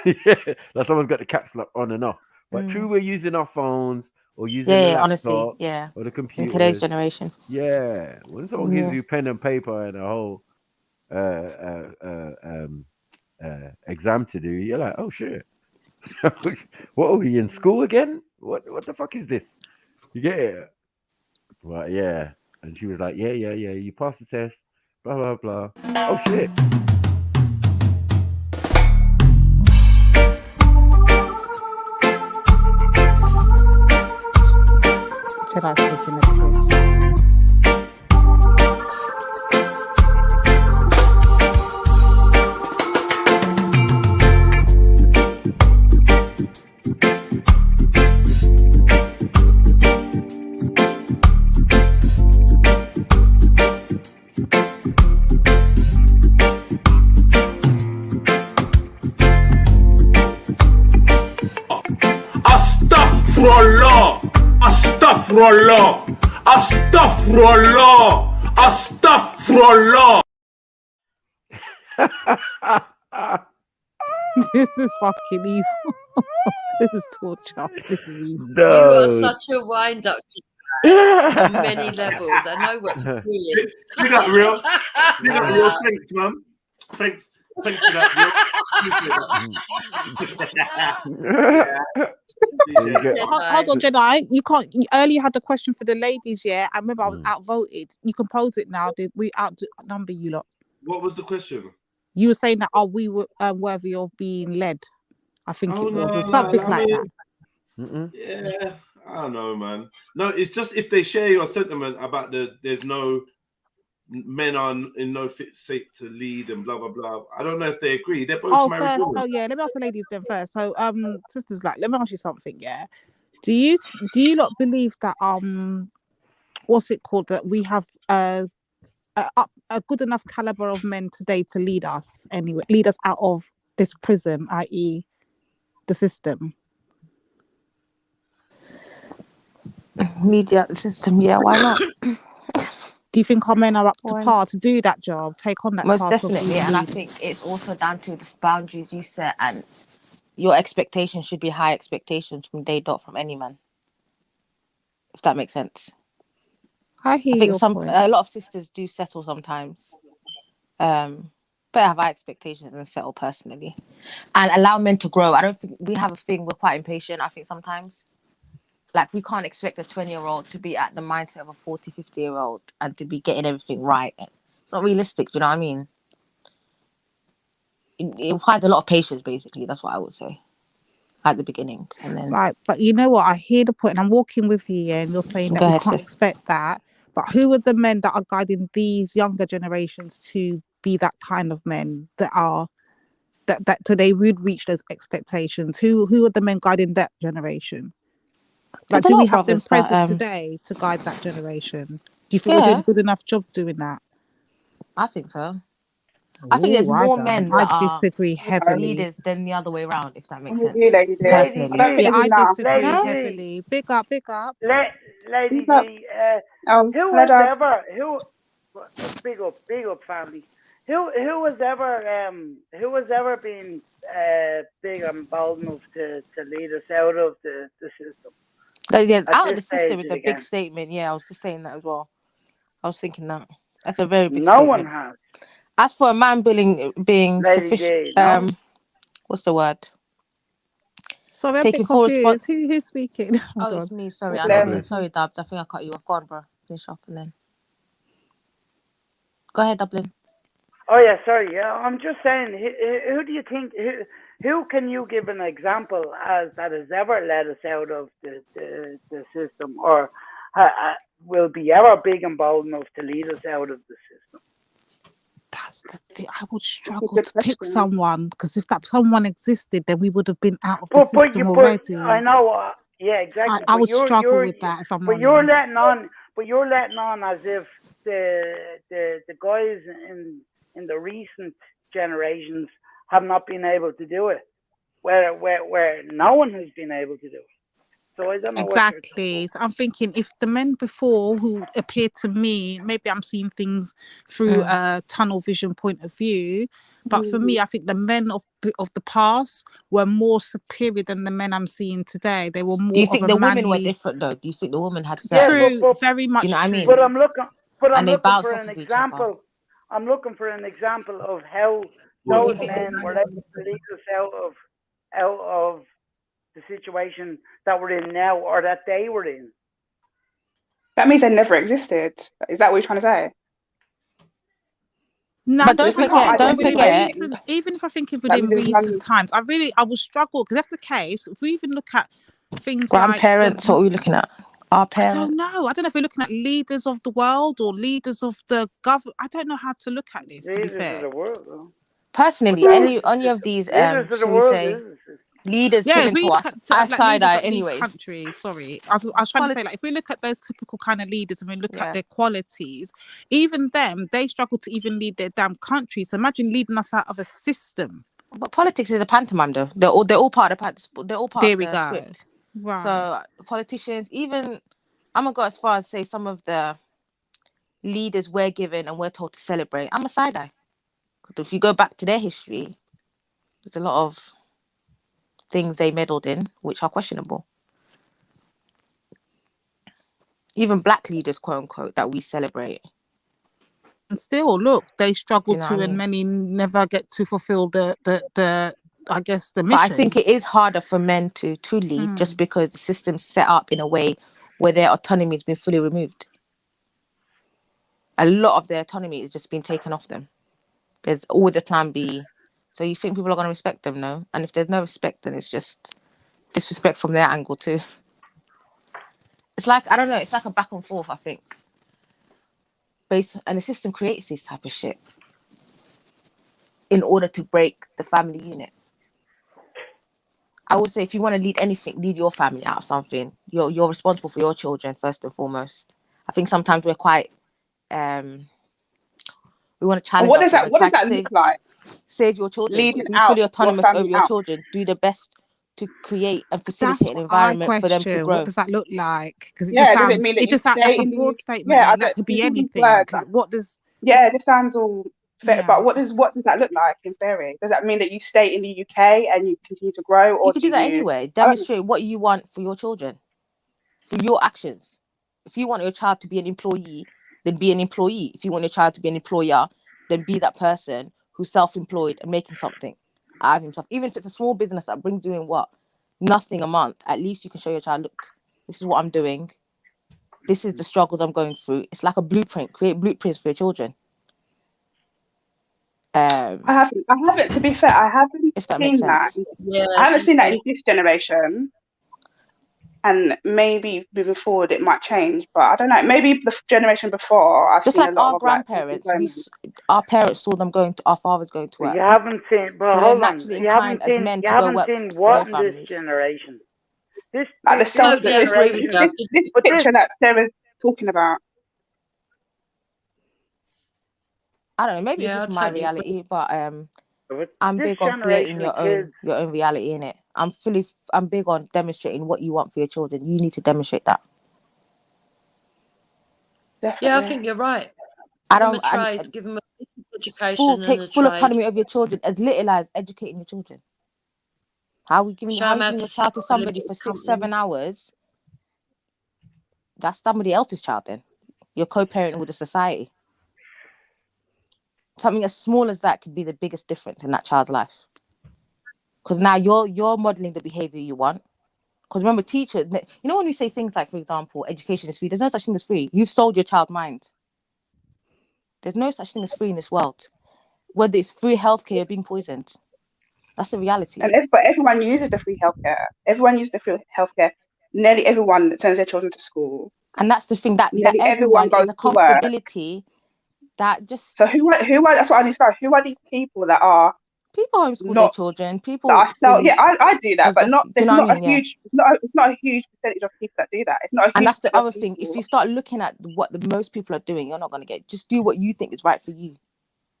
Yeah, like someone's got the caps lock on and off. But true, we're using our phones or using the Yeah, honestly, laptop yeah. or the In today's computers. generation. Yeah, when someone gives you pen and paper and a whole exam to do, you're like, oh shit. What are we in school again? What the fuck is this? You get it? Right, yeah. And she was like, yeah, you passed the test, blah blah blah. Oh shit. Jedi's taking the piss. Astaghfirullah, astaghfirullah, astaghfirullah, astaghfirullah. This is fucking evil. This is torture. This is evil. You are such a wind up on many levels. I know what you're doing. You got real. You got real. Thanks, man. Thanks for that, Hold on, Jedi. You can't. You earlier had the question for the ladies, yeah. I remember I was outvoted. You can pose it now. Did we outnumber you lot? What was the question? You were saying that we were worthy of being led. I think it was, or something like that. Yeah, I don't know, man. No, it's just if they share your sentiment about there's no men are in no fit state to lead and blah blah blah. I don't know if they agree. They're both married women. Oh yeah, let me ask the ladies then first. So sisters, like, let me ask you something, yeah. Do you not believe that what's it called, that we have a good enough caliber of men today to lead us out of this prison, i.e. the system? Media system, yeah, why not? Do you think our men are up to par to do that job, take on that Most task? definitely, and I think it's also down to the boundaries you set, and your expectations should be high expectations from day dot from any man. If that makes sense. I think a lot of sisters do settle sometimes. But have high expectations and settle personally, and allow men to grow. I don't think we have a thing. We're quite impatient. I think sometimes. Like, we can't expect a 20-year-old to be at the mindset of a 40, 50-year-old and to be getting everything right. It's not realistic, do you know what I mean? It requires a lot of patience, basically. That's what I would say at the beginning. And then... Right, but you know what? I hear the point, and I'm walking with you, and you're saying that we can't expect that. But who are the men that are guiding these younger generations to be that kind of men that are that today would reach those expectations? Who are the men guiding that generation? Like, do we have them present today to guide that generation? Do you think we're doing a good enough job doing that? I think so. I think there's more men that disagree heavily leaders than the other way around, if that makes sense. Yeah, I disagree heavily. Big up. Lady G, who was ever big up family. Who was ever been big and bold enough to lead us out of the system? Yeah, out of the system is a big statement. Yeah, I was just saying that as well. I was thinking that. That's a very big statement. No one has. As for a man being sufficient, what's the word? Sorry, I'm confused. Who's speaking? Oh, it's me. Sorry, sorry, Dubs. I think I cut you off. Go on, bro. Finish up and then. Go ahead, Dublin. Oh yeah, sorry. Yeah, I'm just saying. Who do you think? Who can you give an example as that has ever led us out of the system, or will be ever big and bold enough to lead us out of the system? That's the thing. I would struggle to pick someone, because if that someone existed, then we would have been out of the system already. I know. Yeah, exactly. I would struggle with that if I'm honest. You're letting on as if the guys in the recent generations have not been able to do it, where no one has been able to do it. So I don't know exactly. So I'm thinking if the men before who appear to me, maybe I'm seeing things through a tunnel vision point of view, but for me, I think the men of the past were more superior than the men I'm seeing today. They were more. Do you think of a the women were manly... different though? Do you think the women had certain... True, very much. You know what I mean? But I'm looking for off an of each other. example. I'm looking for an example of how those men were able to lead us out of the situation that we're in now, or that they were in. That means they never existed. Is that what you're trying to say? No, but don't forget. Even if I think within recent times, I will struggle because that's the case. If we even look at things grandparents, what are we looking at? Our parents. I don't know if we're looking at leaders of the world or leaders of the government. I don't know how to look at this. To be fair, of the world, though. Personally, any of these leaders of the world leaders given to us, like side eye anyway. Countries, sorry, I was trying to say, like, if we look at those typical kind of leaders and we look at their qualities, even them, they struggle to even lead their damn countries. So imagine leading us out of a system. But politics is a pantomime, though. They're all part of the script. Right. So politicians, even I'm gonna go as far as say some of the leaders we're given and we're told to celebrate. I'm a side eye. If you go back to their history, there's a lot of things they meddled in which are questionable. Even black leaders, quote unquote, that we celebrate. And still, look, they struggle to, and many never get to fulfill the I guess the mission. But I think it is harder for men to lead just because the system's set up in a way where their autonomy has been fully removed. A lot of their autonomy has just been taken off them. There's always a plan B. So you think people are going to respect them? No. And if there's no respect, then it's just disrespect from their angle too. It's like, I don't know, it's like a back and forth, I think. And the system creates this type of shit in order to break the family unit. I would say if you want to lead anything, lead your family out of something. You're responsible for your children first and foremost. I think sometimes we're quite we want to challenge. What does that look like? Save your children. Leading Be out fully autonomous over your out. children. Do the best to create and facilitate an environment for them to grow. What does that look like? Because does it mean it just sounds like a broad statement. Yeah, that could be anything. What does? Yeah, this sounds all fair, but what does that look like in theory? Does that mean that you stay in the UK and you continue to grow, or you can do that anyway? Demonstrate what you want for your children, for your actions. If you want your child to be an employee, then be an employee. If you want your child to be an employer, then be that person who's self-employed and making something out of himself. Even if it's a small business that brings you in nothing a month, at least you can show your child, look, this is what I'm doing. This is the struggles I'm going through. It's like a blueprint. Create blueprints for your children. I haven't. To be fair, I haven't seen that. Yeah, I haven't seen that in this generation. And maybe moving forward, it might change. But I don't know. Maybe the generation before, I've just seen like a lot our of grandparents. Our parents saw them our fathers going to work. You haven't seen, but so hold on. You haven't seen what in this generation? This picture that Sarah's talking about. I don't know. Maybe it's just my reality, but I'm big on creating your own reality in it. I'm big on demonstrating what you want for your children. You need to demonstrate that. Definitely. Yeah, I think you're right. Give them a basic education. Take full autonomy of your children, as little as educating your children. How are you giving your child to somebody for 6-7 hours? That's somebody else's child then. You're co-parenting with the society. Something as small as that could be the biggest difference in that child's life. Because now you're modeling the behavior you want. Because remember, teachers, you know when you say things like, for example, education is free, there's no such thing as free. You've sold your child's mind. There's no such thing as free in this world. Whether it's free healthcare, you're being poisoned. That's the reality. And everyone uses the free healthcare. Everyone uses the free healthcare. Nearly everyone that sends their children to school. And that's the thing that everyone goes is a comfortability that just. So who are that's what I need to know. Who are these people that are people homeschool their children? People. I do that, but not. There's not a huge. It's not a huge percentage of people that do that. It's not. And that's the other thing. If you start looking at what the most people are doing, you're not going to get. Just do what you think is right for you.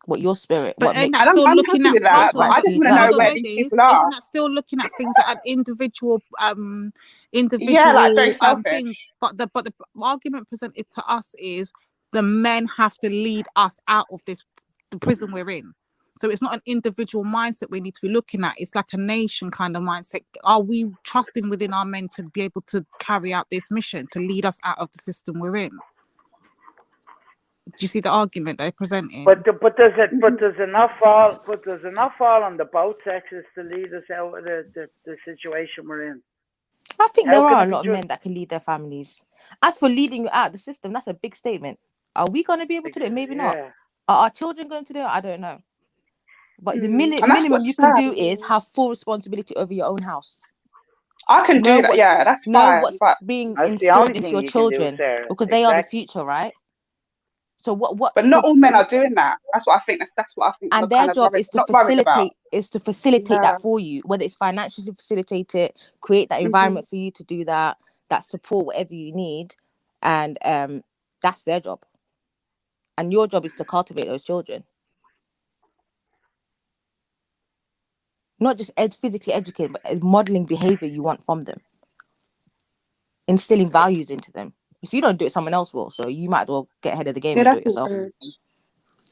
what your spirit, But what ain't makes. that still I'm looking happy at? with that, Hold but on, I but just want to hold know on, where these ladies. people Isn't are. that still looking at things at an individual Yeah, like very thing? selfish. But the argument presented to us is the men have to lead us out of the prison we're in. So it's not an individual mindset we need to be looking at. It's like a nation kind of mindset. Are we trusting within our men to be able to carry out this mission, to lead us out of the system we're in? Do you see the argument they're presenting? But there's enough fall on the both sexes to lead us out of the situation we're in. I think How there can are it a be lot of just men that can lead their families. As for leading you out of the system, that's a big statement. Are we going to be able to do it? Maybe not. yeah. Are our children going to do it? I don't know. But the And that's minimum what's you can sad. do is have full responsibility over your own house. I can do that. Yeah, that's Know fine. what's But being That's the installed only into thing your you can do, children, Sarah. because they are the Exactly. future, right? So what? But not all men are doing that. That's what I think. That's what I think. And we're their kind of job worried, is to not worried about. facilitate Yeah. that for you, whether it's financially facilitate it, create that environment for you to do that support whatever you need, and that's their job. And your job is to cultivate those children, not just physically educate, but modeling behavior you want from them, instilling values into them. If you don't do it, someone else will. So you might as well get ahead of the game and do it yourself.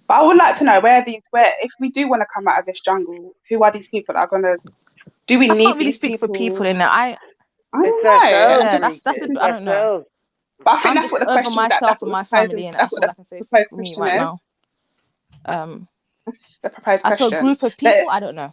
But I would like to know where if we do want to come out of this jungle, who are these people that are gonna? Do we I need can't really these speak people? for people in there. I don't know. Yeah, that's I don't know. But I think I'm that's just what the over question. myself and What my the proposed- family, and that's that's what all the I can say proposed for me question right is. now. The proposed As for a question. group of people, I don't know.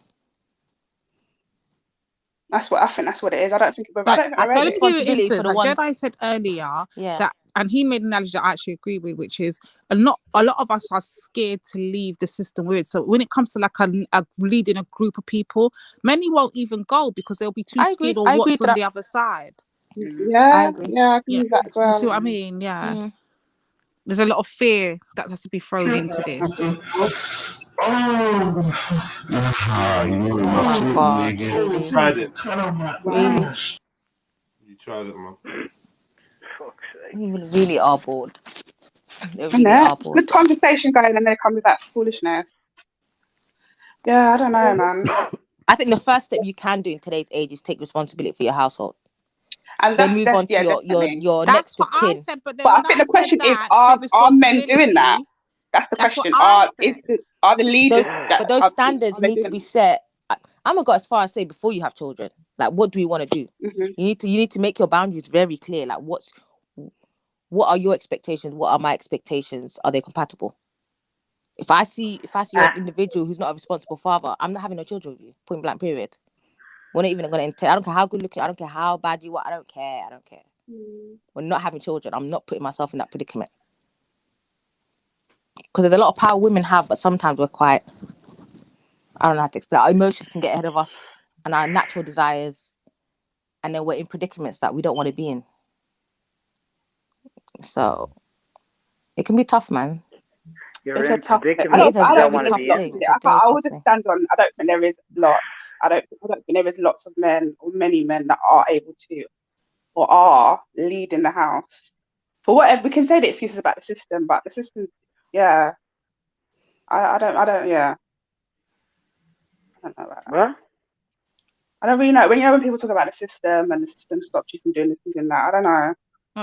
That's what I think. That's what it is. I don't think. I Like, don't think let me give you an responsibility for instance. the Like ones. Jedi said earlier Yeah. that, and he made an analogy that I actually agree with, which is a lot of us are scared to leave the system we're in. So when it comes to like a leading a group of people, many won't even go because they'll be too scared of what's on the other side. Yeah, I agree with that as well. You see what I mean? Yeah. There's a lot of fear that has to be thrown into this. Oh God, You tried it. Really? You tried it, man. You really are bored. They Isn't really it? are bored. Good conversation going, and then it comes with that foolishness. Yeah, I don't know, man. I think the first step you can do in today's age is take responsibility for your household. And then move on to your next of kin. I said, but I think the question is, are men doing that? That's the question. Are the leaders? But those standards need to be set. I'm gonna go as far as say before you have children. Like, what do we want to do? You need to make your boundaries very clear. Like, what are your expectations? What are my expectations? Are they compatible? If I see you're an individual who's not a responsible father, I'm not having no children with you. Point blank. Period. We're not even gonna entertain. I don't care how good looking. I don't care how bad you are. I don't care. We're not having children. I'm not putting myself in that predicament. Because there's a lot of power women have, but sometimes we're quite, I don't know how to explain. Our emotions can get ahead of us and our natural desires, and then we're in predicaments that we don't want to be in. So it can be tough, man. You're in predicament. I don't want to think be in. I would just stand on. I don't think there is lots. I don't think there is lots of men or many men that are able to or are leading the house. For whatever we can say the excuses about the system, but the system, yeah. I don't yeah. I don't know about that. What? I don't really know. When people talk about the system and the system stops you from doing this and doing that, I don't know.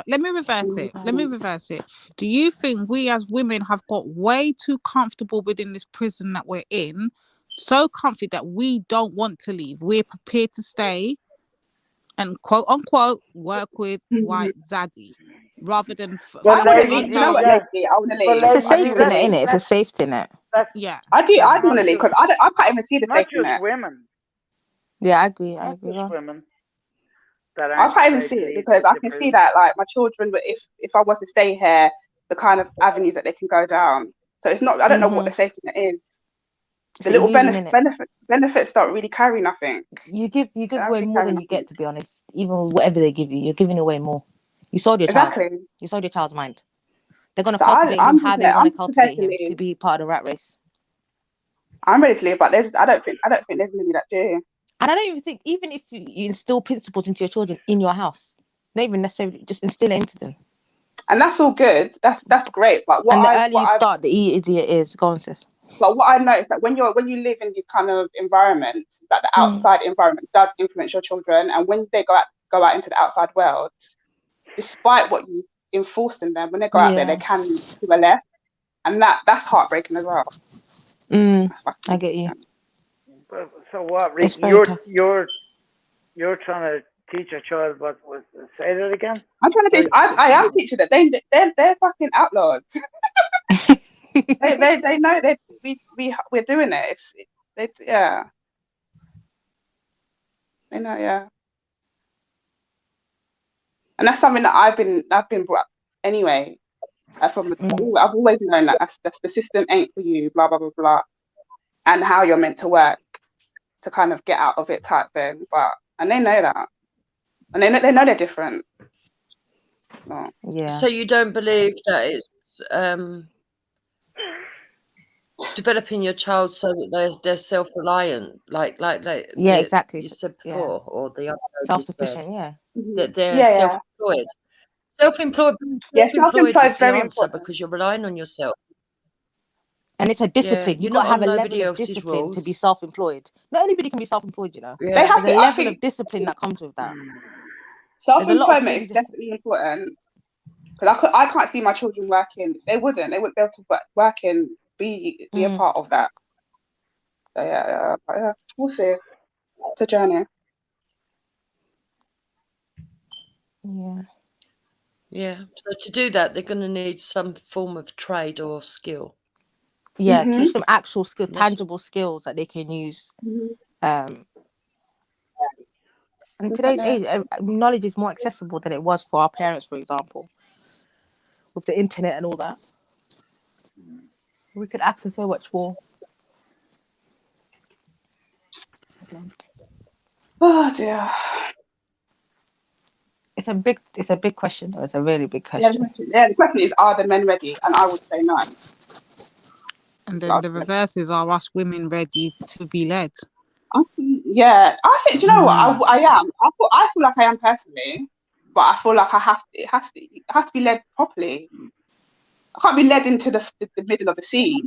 Let me reverse it. Do you think we as women have got way too comfortable within this prison that we're in? So comfy that we don't want to leave. We're prepared to stay and quote unquote work with white zaddy rather than. I want to leave. Do you know what, Leslie? I want to leave. It's a safety net, innit? It's a safety net. Yeah. I do want to leave because I can't even see the safety net. Not just women. Yeah, I agree. Not just women. I can't even see it because I can see that, like, my children, but if I was to stay here, the kind of avenues that they can go down. So it's not. I don't know what the safety net is. The little benefits don't really carry nothing. You give away more than you get, to be honest. Even whatever they give you, you're giving away more. You sold your child. You sold your child's mind. They're gonna cultivate him how they want to cultivate him to be part of the rat race. I'm ready to leave, but I don't think there's many that do. And I don't even think, even if you instill principles into your children in your house, not even necessarily just instill it into them. And that's all good. That's great. But what the earlier you start, the easier it is. Go on, sis. But what I noticed that when you live in these kind of environments, that the outside environment does influence your children, and when they go out into the outside world, despite what you enforced in them, when they go out there, they can do a left, and that's heartbreaking as well. I get you. So what, Rick? It's very tough. You're trying to teach a child what say that again? I'm trying to teach. I am teaching that they're fucking outlaws. they know that we're doing it. Yeah. They know, yeah. And that's something that I've been brought up anyway. I've always known that that's the system ain't for you, blah blah blah blah, and how you're meant to work to kind of get out of it type thing. And they know that, and they know they're different. So. Yeah. So you don't believe that it's developing your child so that they're self-reliant, like exactly. you said before, or the other self-sufficient, yeah. that they're self-employed. Self-employed is the answer because you're relying on yourself. And it's a discipline. Yeah, You've got to have a level of discipline to be self-employed. Not anybody can be self-employed, you know. Yeah. They have There's a level of discipline that comes with that. Self-employment is definitely important. Because I can't see my children working. They wouldn't be able to work and be a part of that. So yeah, we'll see. It's a journey. Yeah. Yeah. So to do that, they're going to need some form of trade or skill. Yeah, teach them actual skill, tangible skills that they can use. And today's age, knowledge is more accessible than it was for our parents, for example, with the internet and all that. We could access so much more. Oh dear. It's a big question, though. It's a really big question. Yeah, the question is, are the men ready? And I would say no. And then the reverse is, are us women ready to be led? Yeah, I think. Do you know what? I am. I feel like I am personally, but I feel like it has to be led properly. I can't be led into the middle of the sea.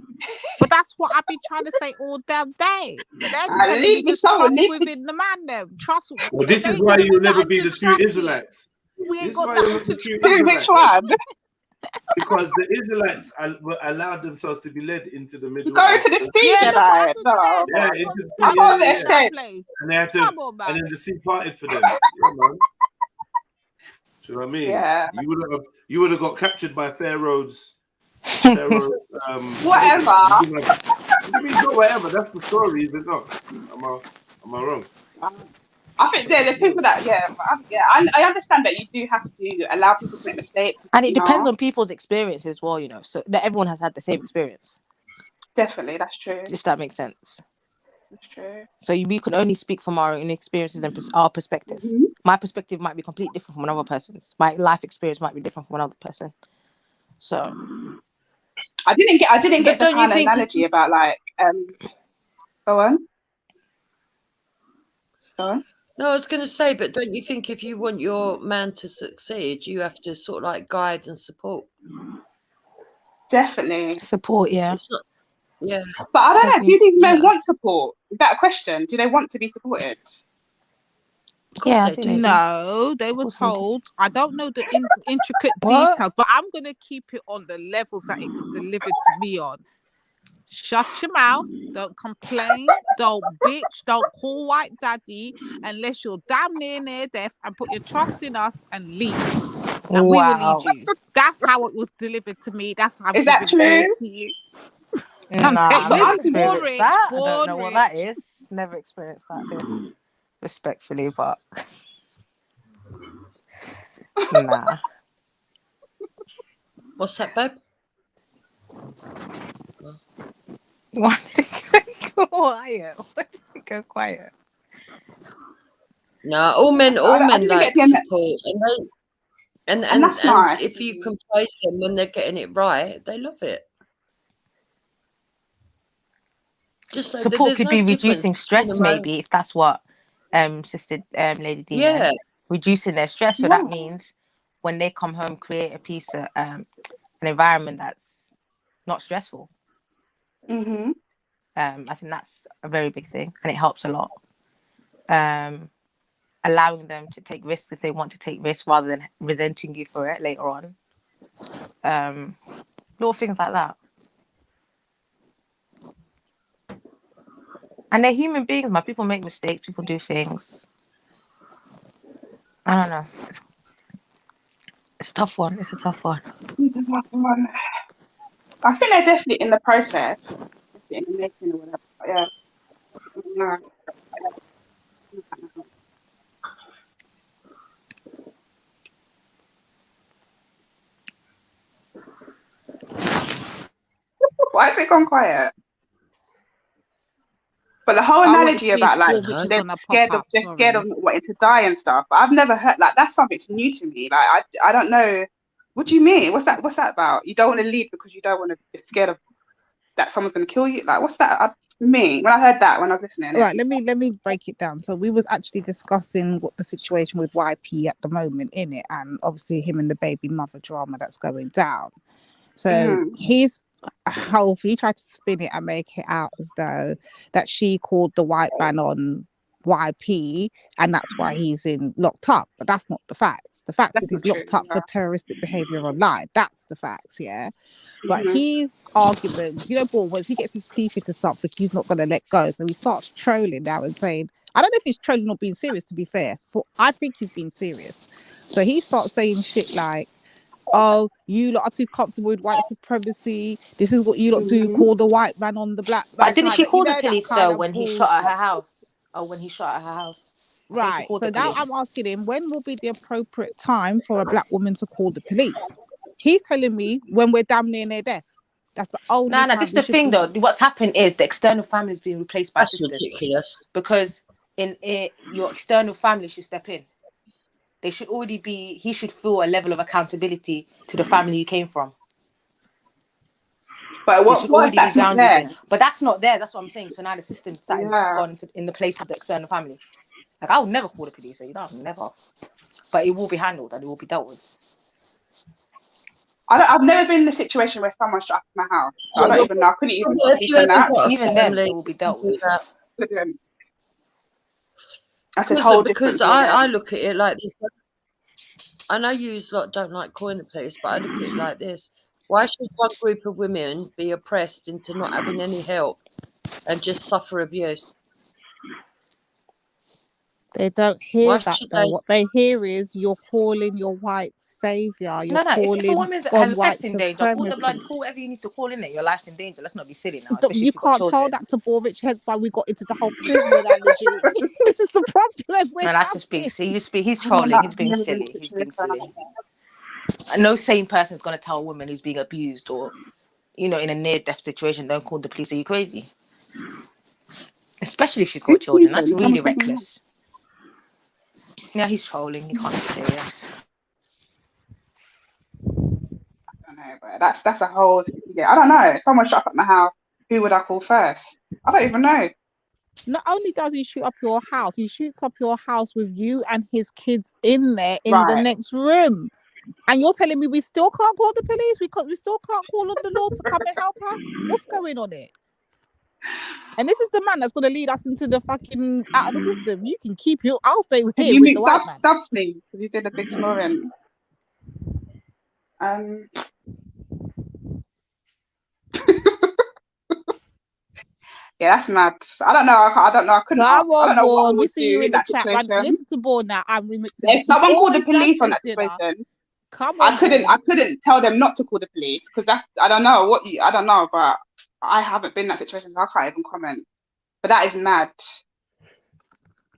But that's what I've been trying to say all damn day. But they're just telling me just trust within the man. Them trust. Well, this is why you'll never be the true Israelites. We ain't This got is why that you're not the true Israelites. Which one? Because the Israelites allowed themselves to be led into the middle. Go to the sea, Jedi. No. Yeah, into the sea. Yeah. And they had to, and then the sea parted for them. Yeah, man. Do you know what I mean? Yeah. You would have got captured by Pharaoh's. Whatever. What do you mean, not whatever? That's the story, is it not? Am I wrong? I think there's people that I understand that you do have to allow people to make mistakes, and it depends on people's experience as well, you know. So not everyone has had the same experience. Definitely, that's true. If that makes sense. That's true. So we can only speak from our own experiences and our perspective. My perspective might be completely different from another person's. My life experience might be different from another person. So I didn't get the kind of analogy about like go on. No, I was going to say, but don't you think if you want your man to succeed, you have to sort of like guide and support? Definitely. Support, yeah. It's not, yeah. But I don't know, do these men want support? Is that a question? Do they want to be supported? Yeah, I think they do. No, they were told. I don't know the intricate details, but I'm going to keep it on the levels that it was delivered to me on. Shut your mouth, don't complain, don't bitch, don't call white daddy unless you're damn near death, and put your trust in us and leave. And we will lead you. That's how it was delivered to me. That's how is that true? To you. I'm telling you, experienced that. I don't know what that is. Never experienced that, sis. Respectfully, but nah. What's that, babe? Why did it go quiet? Why did it go quiet? No, all men like support, and that's nice. if you can praise them when they're getting it right, they love it. Just like support could be reducing stress, maybe, if that's what sister Lady D meant. Reducing their stress. So that means when they come home, create a piece of an environment that's not stressful. Mm-hmm. I think that's a very big thing, and it helps a lot. Allowing them to take risks if they want to take risks, rather than resenting you for it later on. Little things like that. And they're human beings, man. People make mistakes. People do things. I don't know. It's a tough one. It's a tough one. I think they're definitely in the process. In the making or whatever. But yeah. No. Why has it gone quiet? But the whole analogy about like they're scared of not wanting to die and stuff. I've never heard like that's something new to me. Like I don't know. What do you mean? What's that about? You don't want to leave because you don't want to be scared of that someone's going to kill you. Like what's that? When I heard that when I was listening. Right, let me break it down. So we was actually discussing what the situation with YP at the moment in it, and obviously him and the baby mother drama that's going down. So he's healthy. He tried to spin it and make it out as though that she called the white man on YP and that's why he's locked up. But that's not the facts. The facts is he's locked up for terroristic behavior online. That's the facts, yeah. But his argument, once he gets his teeth into something, he's not going to let go. So he starts trolling now and saying, I don't know if he's trolling or being serious, to be fair. I think he's being serious. So he starts saying shit like, oh, you lot are too comfortable with white supremacy. This is what you lot do. Call the white man on the black man. But didn't she call the police though when he shot at her house? Or when he shot at her house? Right. So now I'm asking him, when will be the appropriate time for a black woman to call the police? He's telling me when we're damn near death. That's the only No, this is the thing though. What's happened is the external family is being replaced by systems. Ridiculous. Because your external family should step in. They should already be. He should feel a level of accountability to the family you came from. But what if that's not there? But that's not there. That's what I'm saying. So now the system's gone in the place of the external family. Like I would never call the police. Never. But it will be handled and it will be dealt with. I've never been in a situation where someone shot up my house. I don't even know. I couldn't even speak on that. Even then, it will be dealt with. Because I look at it like this. I know you lot don't like calling the police, but I look at it like this. Why should one group of women be oppressed into not having any help and just suffer abuse? They don't hear that though. What they hear is you're calling your white savior. You're calling if a woman's life's in danger, call whatever you need to call in it. Your life's in danger. Let's not be silly now. You can't tell that to Borich, hence why we got into the whole prison analogy. This is the problem. No, that's just being he's trolling, he's being silly. He's being silly. No sane person's gonna tell a woman who's being abused or in a near-death situation, don't call the police. Are you crazy? Especially if she's got children. That's really reckless. Yeah, he's trolling. He can't be serious. I don't know, but that's a whole. Yeah, I don't know. If someone shot up at my house, who would I call first? I don't even know. Not only does he shoot up your house, he shoots up your house with you and his kids in there in the next room. And you're telling me we still can't call the police? We still can't call on the law to come and help us? What's going on here? And this is the man that's going to lead us into the fucking out of the system. You can keep you. I'll stay here you with the white man. Dubs me because you did a big snoring. Yeah, that's mad. I don't know. I don't know. I couldn't. Come on, I don't know what I we would see you do in the chat. situation. Listen to Born now. I'm remixing. If someone called the police on that situation, come on. I couldn't tell them not to call the police because that's. I don't know I don't know, but I haven't been in that situation. So I can't even comment. But that is mad.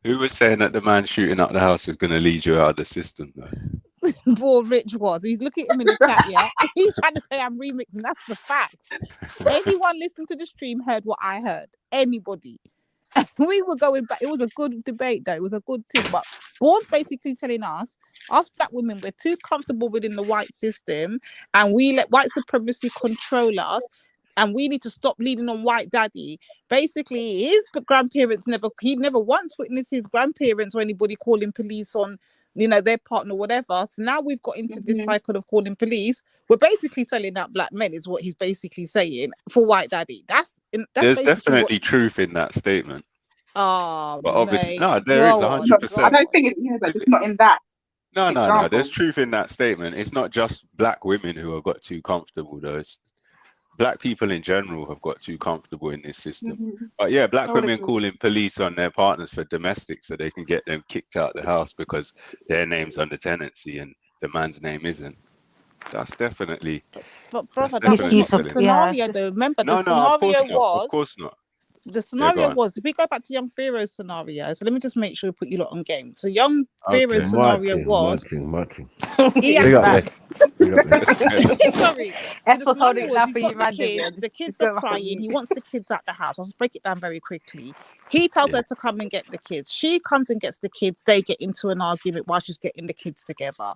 Who was saying that the man shooting up the house was going to lead you out of the system, though? Poor Rich was. He's looking at him in the chat, yeah? He's trying to say I'm remixing. That's the facts. Anyone listening to the stream heard what I heard. Anybody. We were going back. It was a good debate, though. It was a good thing. But Born's basically telling us black women, we're too comfortable within the white system and we let white supremacy control us. And we need to stop leaning on white daddy. Basically, his grandparents he never once witnessed his grandparents or anybody calling police on you know, their partner, whatever. So now we've got into this cycle of calling police. We're basically selling out black men, is what he's basically saying, for white daddy. That's There's basically definitely truth in that statement. Oh, but obviously, mate, no, there is go on. 100%. I don't think it's but it's not in that. No. There's truth in that statement. It's not just black women who have got too comfortable, though. It's black people in general have got too comfortable in this system. But yeah, black women calling police on their partners for domestic so they can get them kicked out of the house because their name's under tenancy and the man's name isn't. That's definitely. But brother, that was not the scenario, though. Remember, the scenario was. Of course not. The scenario was, if we go back to young Pharaoh's scenario, so let me just make sure we put you lot on game. So young Pharaoh's scenario was Martin. Sorry. The kids are crying. He wants the kids at the house. I'll just break it down very quickly. He tells her to come and get the kids. She comes and gets the kids. They get into an argument while she's getting the kids together.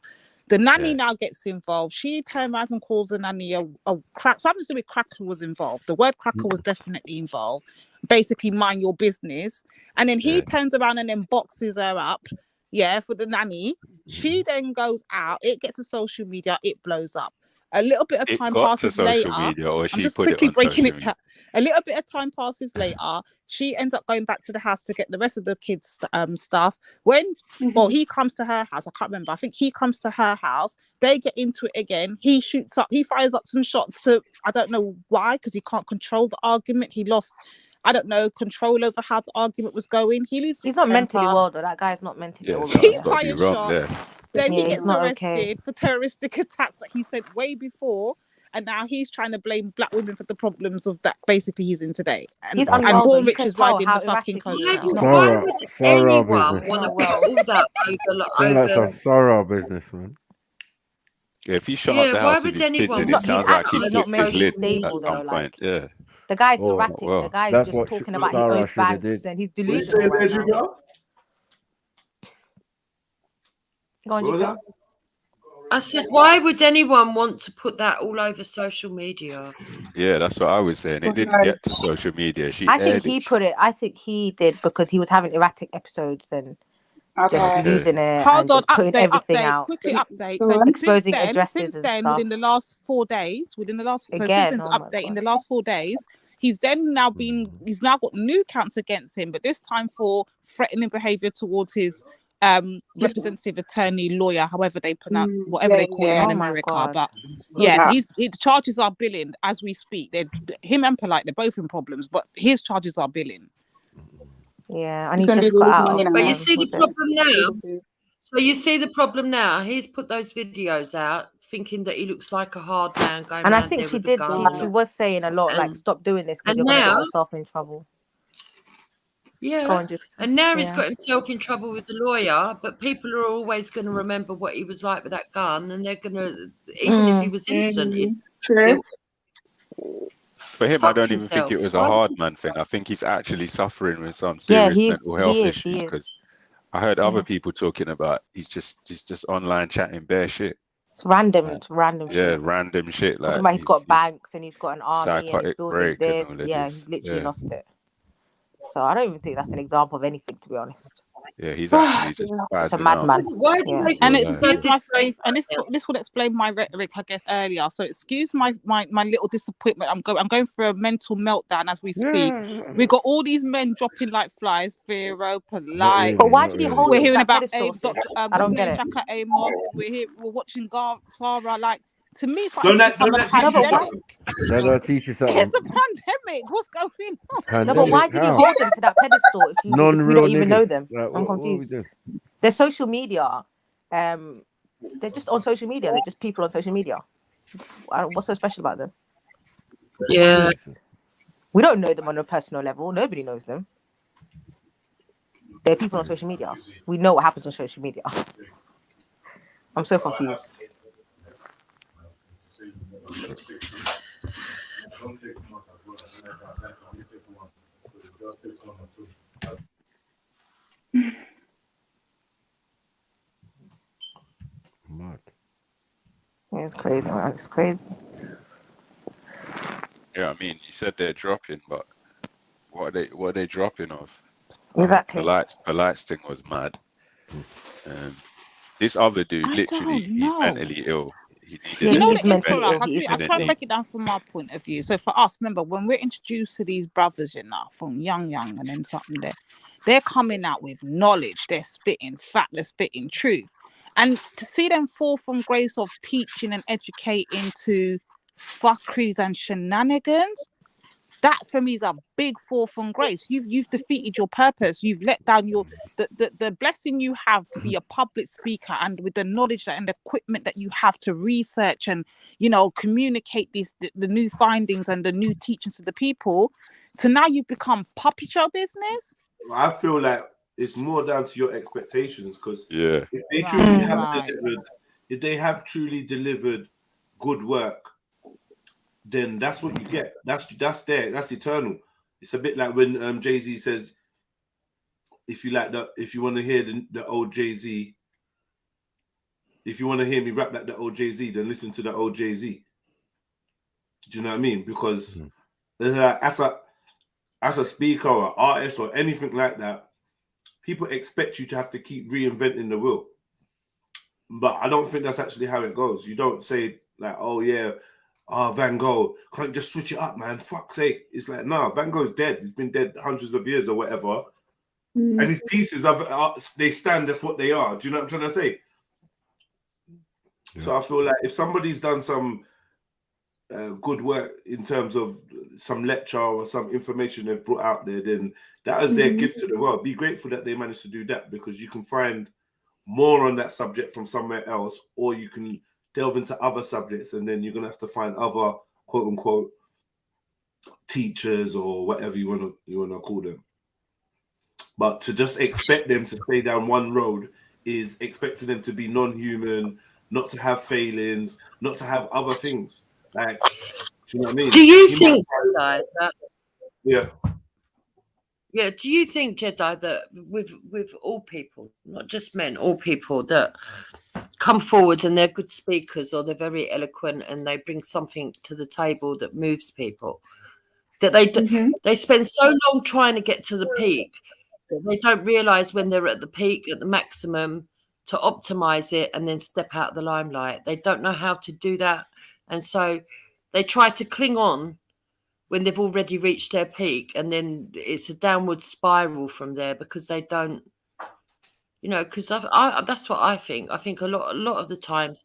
The nanny now gets involved. She turns around and calls the nanny a crack. Something to do with cracker was involved. The word cracker was definitely involved. Basically, mind your business. And then he turns around and then boxes her up. Yeah, for the nanny. She then goes out. It gets to social media. It blows up. A little bit of time passes later. I'm just quickly breaking it down. A little bit of time passes later. She ends up going back to the house to get the rest of the kids' stuff. When, he comes to her house. I can't remember. I think he comes to her house. They get into it again. He shoots up. He fires up some shots to, I don't know why, because he can't control the argument. He lost, I don't know, control over how the argument was going. He's not mentally well, though. That guy's not mentally well. He fires shots. Then he gets arrested for terroristic attacks that he said way before. And now he's trying to blame black women for the problems of that basically he's in today. And Bornrich is riding the fucking coast now. Sarah business. Sound like some Sarah business, man. Yeah, if he shot up the house with his kids in, it sounds like he flipped his lid at some point. Yeah. The guy's erratic. The guy's just talking about his own banks and he's delusional right now. Go on, Jibril. I said, why would anyone want to put that all over social media? Yeah, that's what I was saying. It didn't get to social media. I think he put it. I think he did because he was having erratic episodes and just losing it. Hold on, update. Out. Quickly update. So exposing addresses since then, within the last 4 days, in the last 4 days, he's now got new counts against him, but this time for threatening behavior towards his representative, attorney, lawyer, however they pronounce, whatever they call him in America. But the charges are billing as we speak. Him and Polite, they're both in problems, but his charges are billing. Yeah, and he's just got out. But you see the problem now. So you see the problem now. He's put those videos out, thinking that he looks like a hard man going. And I think she did. She was saying a lot, like, stop doing this because you're going to get yourself in trouble. Yeah, and now he's got himself in trouble with the lawyer, but people are always going to remember what he was like with that gun, and they're going to, even if he was innocent. For him, I don't even think it was a hard man thing. I think he's actually suffering with some serious mental health issues because I heard other people talking about he's just online chatting bare shit. It's random shit. Yeah, random shit. Like he's got banks and he's got an army and he's building this. Yeah, he's literally lost it. So I don't even think that's an example of anything, to be honest. Yeah, he's actually just it's a madman. And excuse my faith, and this would explain my rhetoric, I guess, earlier. So excuse my little disappointment. I'm going through a mental meltdown as we speak. We got all these men dropping like flies. Vero, Polite. But why did you hold? We're hearing about Dr. I don't get it. Jacka Amos. We're watching Sarah. Like, to me, it's like They're gonna teach you something. It's a pandemic. What's going on? No, but why did you hold them to that pedestal if you don't even know them? I'm confused. They're social media. They're just on social media. They're just people on social media. What's so special about them? Yeah. We don't know them on a personal level. Nobody knows them. They're people on social media. We know what happens on social media. I'm so confused. It's crazy, man. It's crazy. Yeah, I mean, you said they're dropping, but what are they dropping of? Exactly. The lights thing was mad. This other dude, I literally, don't he's know. mentally ill. He Yeah, needed You know an what it is for intervention. us? I'll try and break it down from my point of view. So for us, remember, when we're introduced to these brothers, you know, from young, and then something there, they're coming out with knowledge. They're spitting fact, they're spitting truth. And to see them fall from grace of teaching and educating to fuckeries and shenanigans, that for me is a big fall from grace. You've defeated your purpose. You've let down your the blessing you have to be a public speaker, and with the knowledge and the equipment that you have to research and, you know, communicate the new findings and the new teachings to the people. To now you've become puppet show business. I feel like it's more down to your expectations, because yeah, if they truly have delivered, if they have truly delivered good work, then that's what you get. That's there. That's eternal. It's a bit like when Jay-Z says, if you want to hear the old Jay-Z, if you want to hear me rap like the old Jay-Z, then listen to the old Jay-Z. Do you know what I mean? Because as a speaker or artist or anything like that, people expect you to have to keep reinventing the wheel. But I don't think that's actually how it goes. You don't say like, oh yeah, Van Gogh, can't you just switch it up, man? Fuck's sake. It's like, no, Van Gogh's dead. He's been dead hundreds of years or whatever. And his pieces, they stand, that's what they are. Do you know what I'm trying to say? Yeah. So I feel like if somebody's done some good work in terms of some lecture or some information they've brought out there, then that is their gift to the world. Be grateful that they managed to do that, because you can find more on that subject from somewhere else, or you can delve into other subjects, and then you're gonna have to find other quote unquote teachers or whatever you wanna call them. But to just expect them to stay down one road is expecting them to be non-human, not to have failings, not to have other things. Like, do you know what I mean? Do you think that? Yeah. Yeah, do you think, Jedi, that with all people, not just men, all people that come forward and they're good speakers or they're very eloquent and they bring something to the table that moves people, that they spend so long trying to get to the peak that they don't realize when they're at the peak, at the maximum, to optimize it and then step out of the limelight? They don't know how to do that. And so they try to cling on when they've already reached their peak, and then it's a downward spiral from there because they don't, you know, because that's what I think. I think a lot of the times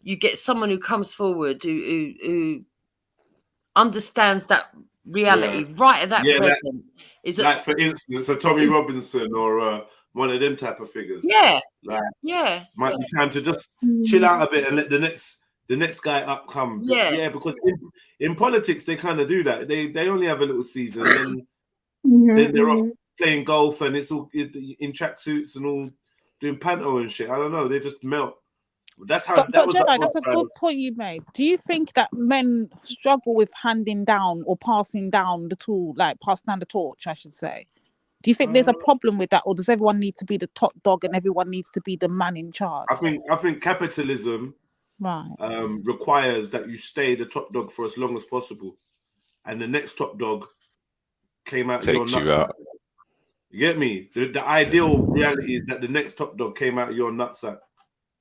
you get someone who comes forward who understands that reality right at that present. Is it, like, for instance, a Tommy Robinson or one of them type of figures? Yeah. Like, might be time to just chill out a bit and let the next guy up come. Yeah, because in politics they kind of do that. They only have a little season, and then they're off playing golf, and it's all in tracksuits and all doing panto and shit. I don't know. They just melt. That's how. But Jedi, that's a good point you made. Do you think that men struggle with handing down or passing down the tool, like passing down the torch, I should say? Do you think there's a problem with that, or does everyone need to be the top dog and everyone needs to be the man in charge? I think capitalism requires that you stay the top dog for as long as possible, and the next top dog came out takes your you out. You get me? The ideal reality is that the next top dog came out your nutsack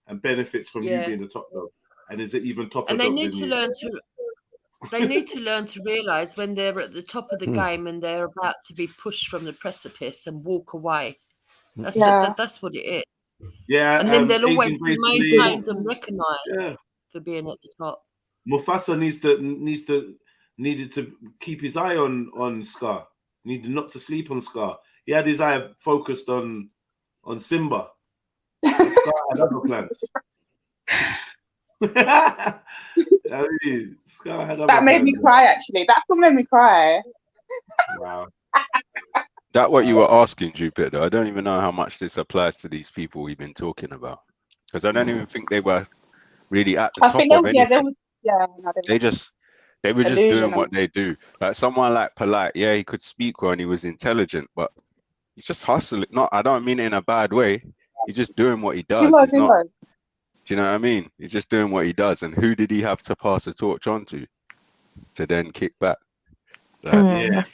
and benefits from you being the top dog, and is it even top? And they need to learn to. They need to learn to realize when they're at the top of the game and they're about to be pushed from the precipice and walk away. That's what it is. Yeah, and then they'll always be maintained and recognised for being at the top. Mufasa needed to keep his eye on Scar. Needed not to sleep on Scar. He had his eye focused on Simba. And Scar had other plans. I mean, Scar had other that made plans, me cry. Actually, that film made me cry. Wow. That what you were asking, Jupiter? I don't even know how much this applies to these people we've been talking about, because I don't even think they were really at the top of anything. They were just doing what they do. Like someone like Polite, he could speak well and he was intelligent, but he's just hustling. I don't mean it in a bad way. He's just doing what he does. He was. Do you know what I mean? He's just doing what he does. And who did he have to pass the torch on to then kick back? I don't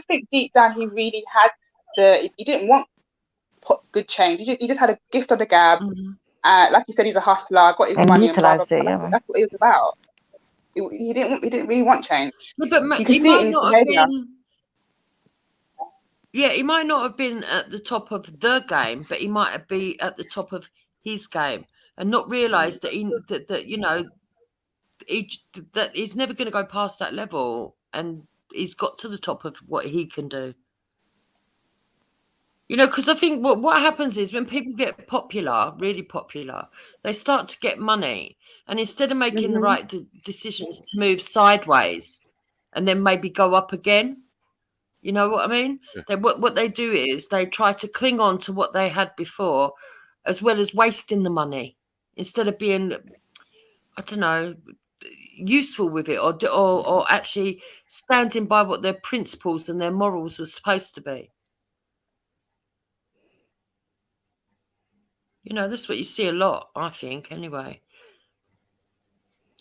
think deep down he really had he didn't want put good change. He just had a gift of the gab. Like you said, he's a hustler, got his money and blah, blah, blah. That's what it was about. He didn't really want change. Yeah, but you can see it in his behavior. Yeah, he might not have been at the top of the game, but he might have been at the top of his game and not realise that that he's never going to go past that level, and he's got to the top of what he can do. Because I think what happens is when people get popular, really popular, they start to get money, and instead of making the right decisions to move sideways and then maybe go up again, you know what I mean? Yeah. What they do is they try to cling on to what they had before, as well as wasting the money instead of being, I don't know, useful with it or actually standing by what their principles and their morals were supposed to be. That's what you see a lot, I think, anyway.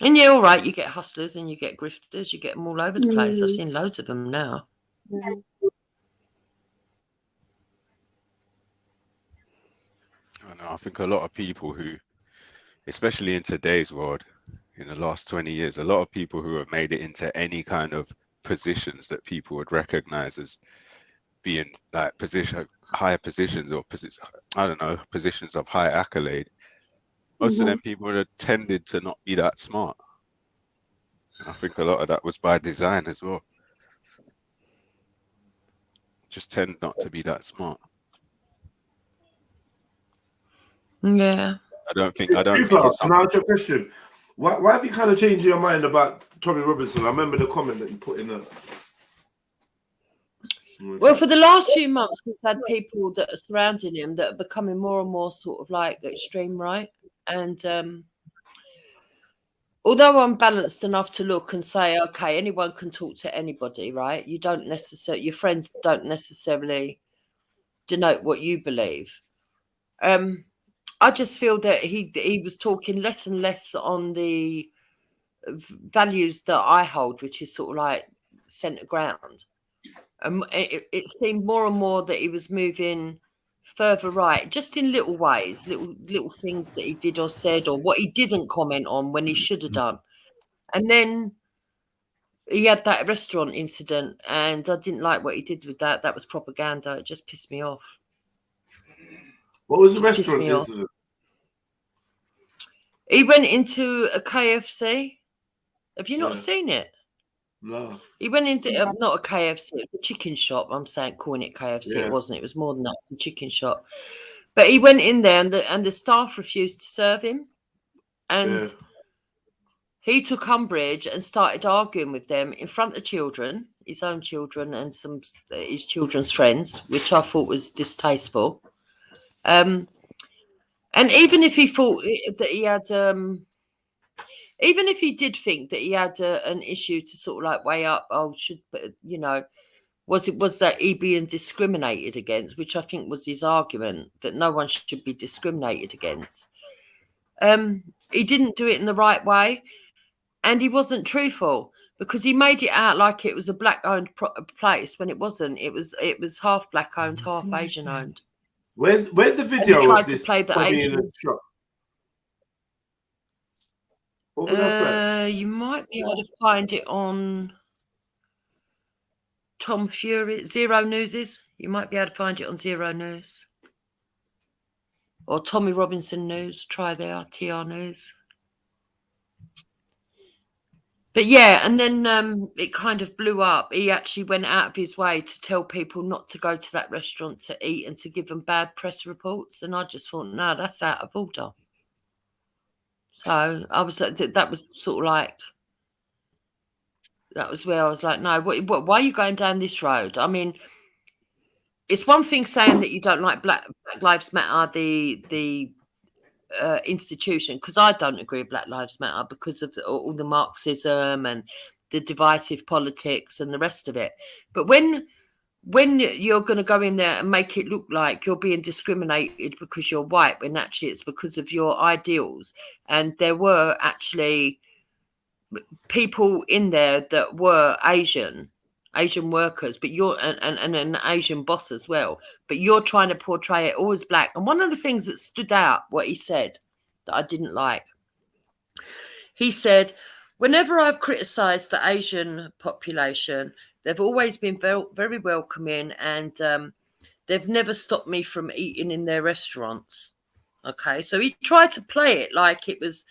And yeah, all right, you get hustlers and you get grifters, you get them all over the place. I've seen loads of them now. I think a lot of people who, especially in today's world, in the last 20 years, a lot of people who have made it into any kind of positions that people would recognize as being like higher positions or positions of high accolade. Most of them people have tended to not be that smart. And I think a lot of that was by design as well. Just tend not to be that smart. Yeah. I don't think it's can I ask you a question? Why have you kind of changed your mind about Tommy Robinson? I remember the comment that you put in there. Well, for the last few months, we've had people that are surrounding him that are becoming more and more sort of like extreme right. And although I'm balanced enough to look and say, okay, anyone can talk to anybody, right? Your friends don't necessarily denote what you believe. I just feel that he was talking less and less on the values that I hold, which is sort of like centre ground. It seemed more and more that he was moving further right, just in little ways, little things that he did or said, or what he didn't comment on when he should have done. And then he had that restaurant incident, and I didn't like what he did with that. That was propaganda. It just pissed me off. What was the restaurant incident? He went into a KFC. Have you not seen it? No. He went into not a KFC, it was a chicken shop. I'm calling it KFC. It wasn't. It was more than that. It was a chicken shop. But he went in there, and the staff refused to serve him, and he took umbrage and started arguing with them in front of children, his own children, and his children's friends, which I thought was distasteful. And even if he thought that he had, even if he did think that he had an issue to sort of like weigh up, was that he being discriminated against, which I think was his argument, that no one should be discriminated against. He didn't do it in the right way, and he wasn't truthful, because he made it out like it was a black-owned place when it wasn't. It was half black-owned, half Asian-owned. Where's the video of this? To play the Asian. What was that? You might be able to find it on Tom Fury, Zero Newses. You might be able to find it on Zero News. Or Tommy Robinson News. Try there, TR News. But yeah, and then it kind of blew up. He actually went out of his way to tell people not to go to that restaurant to eat and to give them bad press reports. And I just thought, no, that's out of order. So that was sort of like, that was where I was like, no, why are you going down this road? I mean, it's one thing saying that you don't like Black Lives Matter, the institution, because I don't agree with Black Lives Matter because of all the Marxism and the divisive politics and the rest of it. But when you're going to go in there and make it look like you're being discriminated because you're white, when actually it's because of your ideals, and there were actually people in there that were Asian, Asian workers, but you're and an Asian boss as well. But you're trying to portray it all as black. And one of the things that stood out, what he said, that I didn't like, he said, whenever I've criticised the Asian population, they've always been very, very welcoming, and they've never stopped me from eating in their restaurants. Okay, so he tried to play it like it was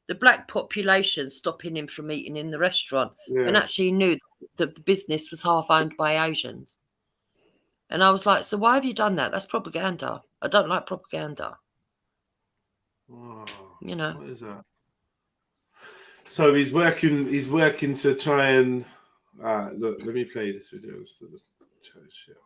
the black population stopping him from eating in the restaurant, and actually he knew that the business was half owned by Asians. And I was like, so why have you done that? That's propaganda. I don't like propaganda. Oh, you know. What is that? So he's working to try and look, let me play this video instead of shit.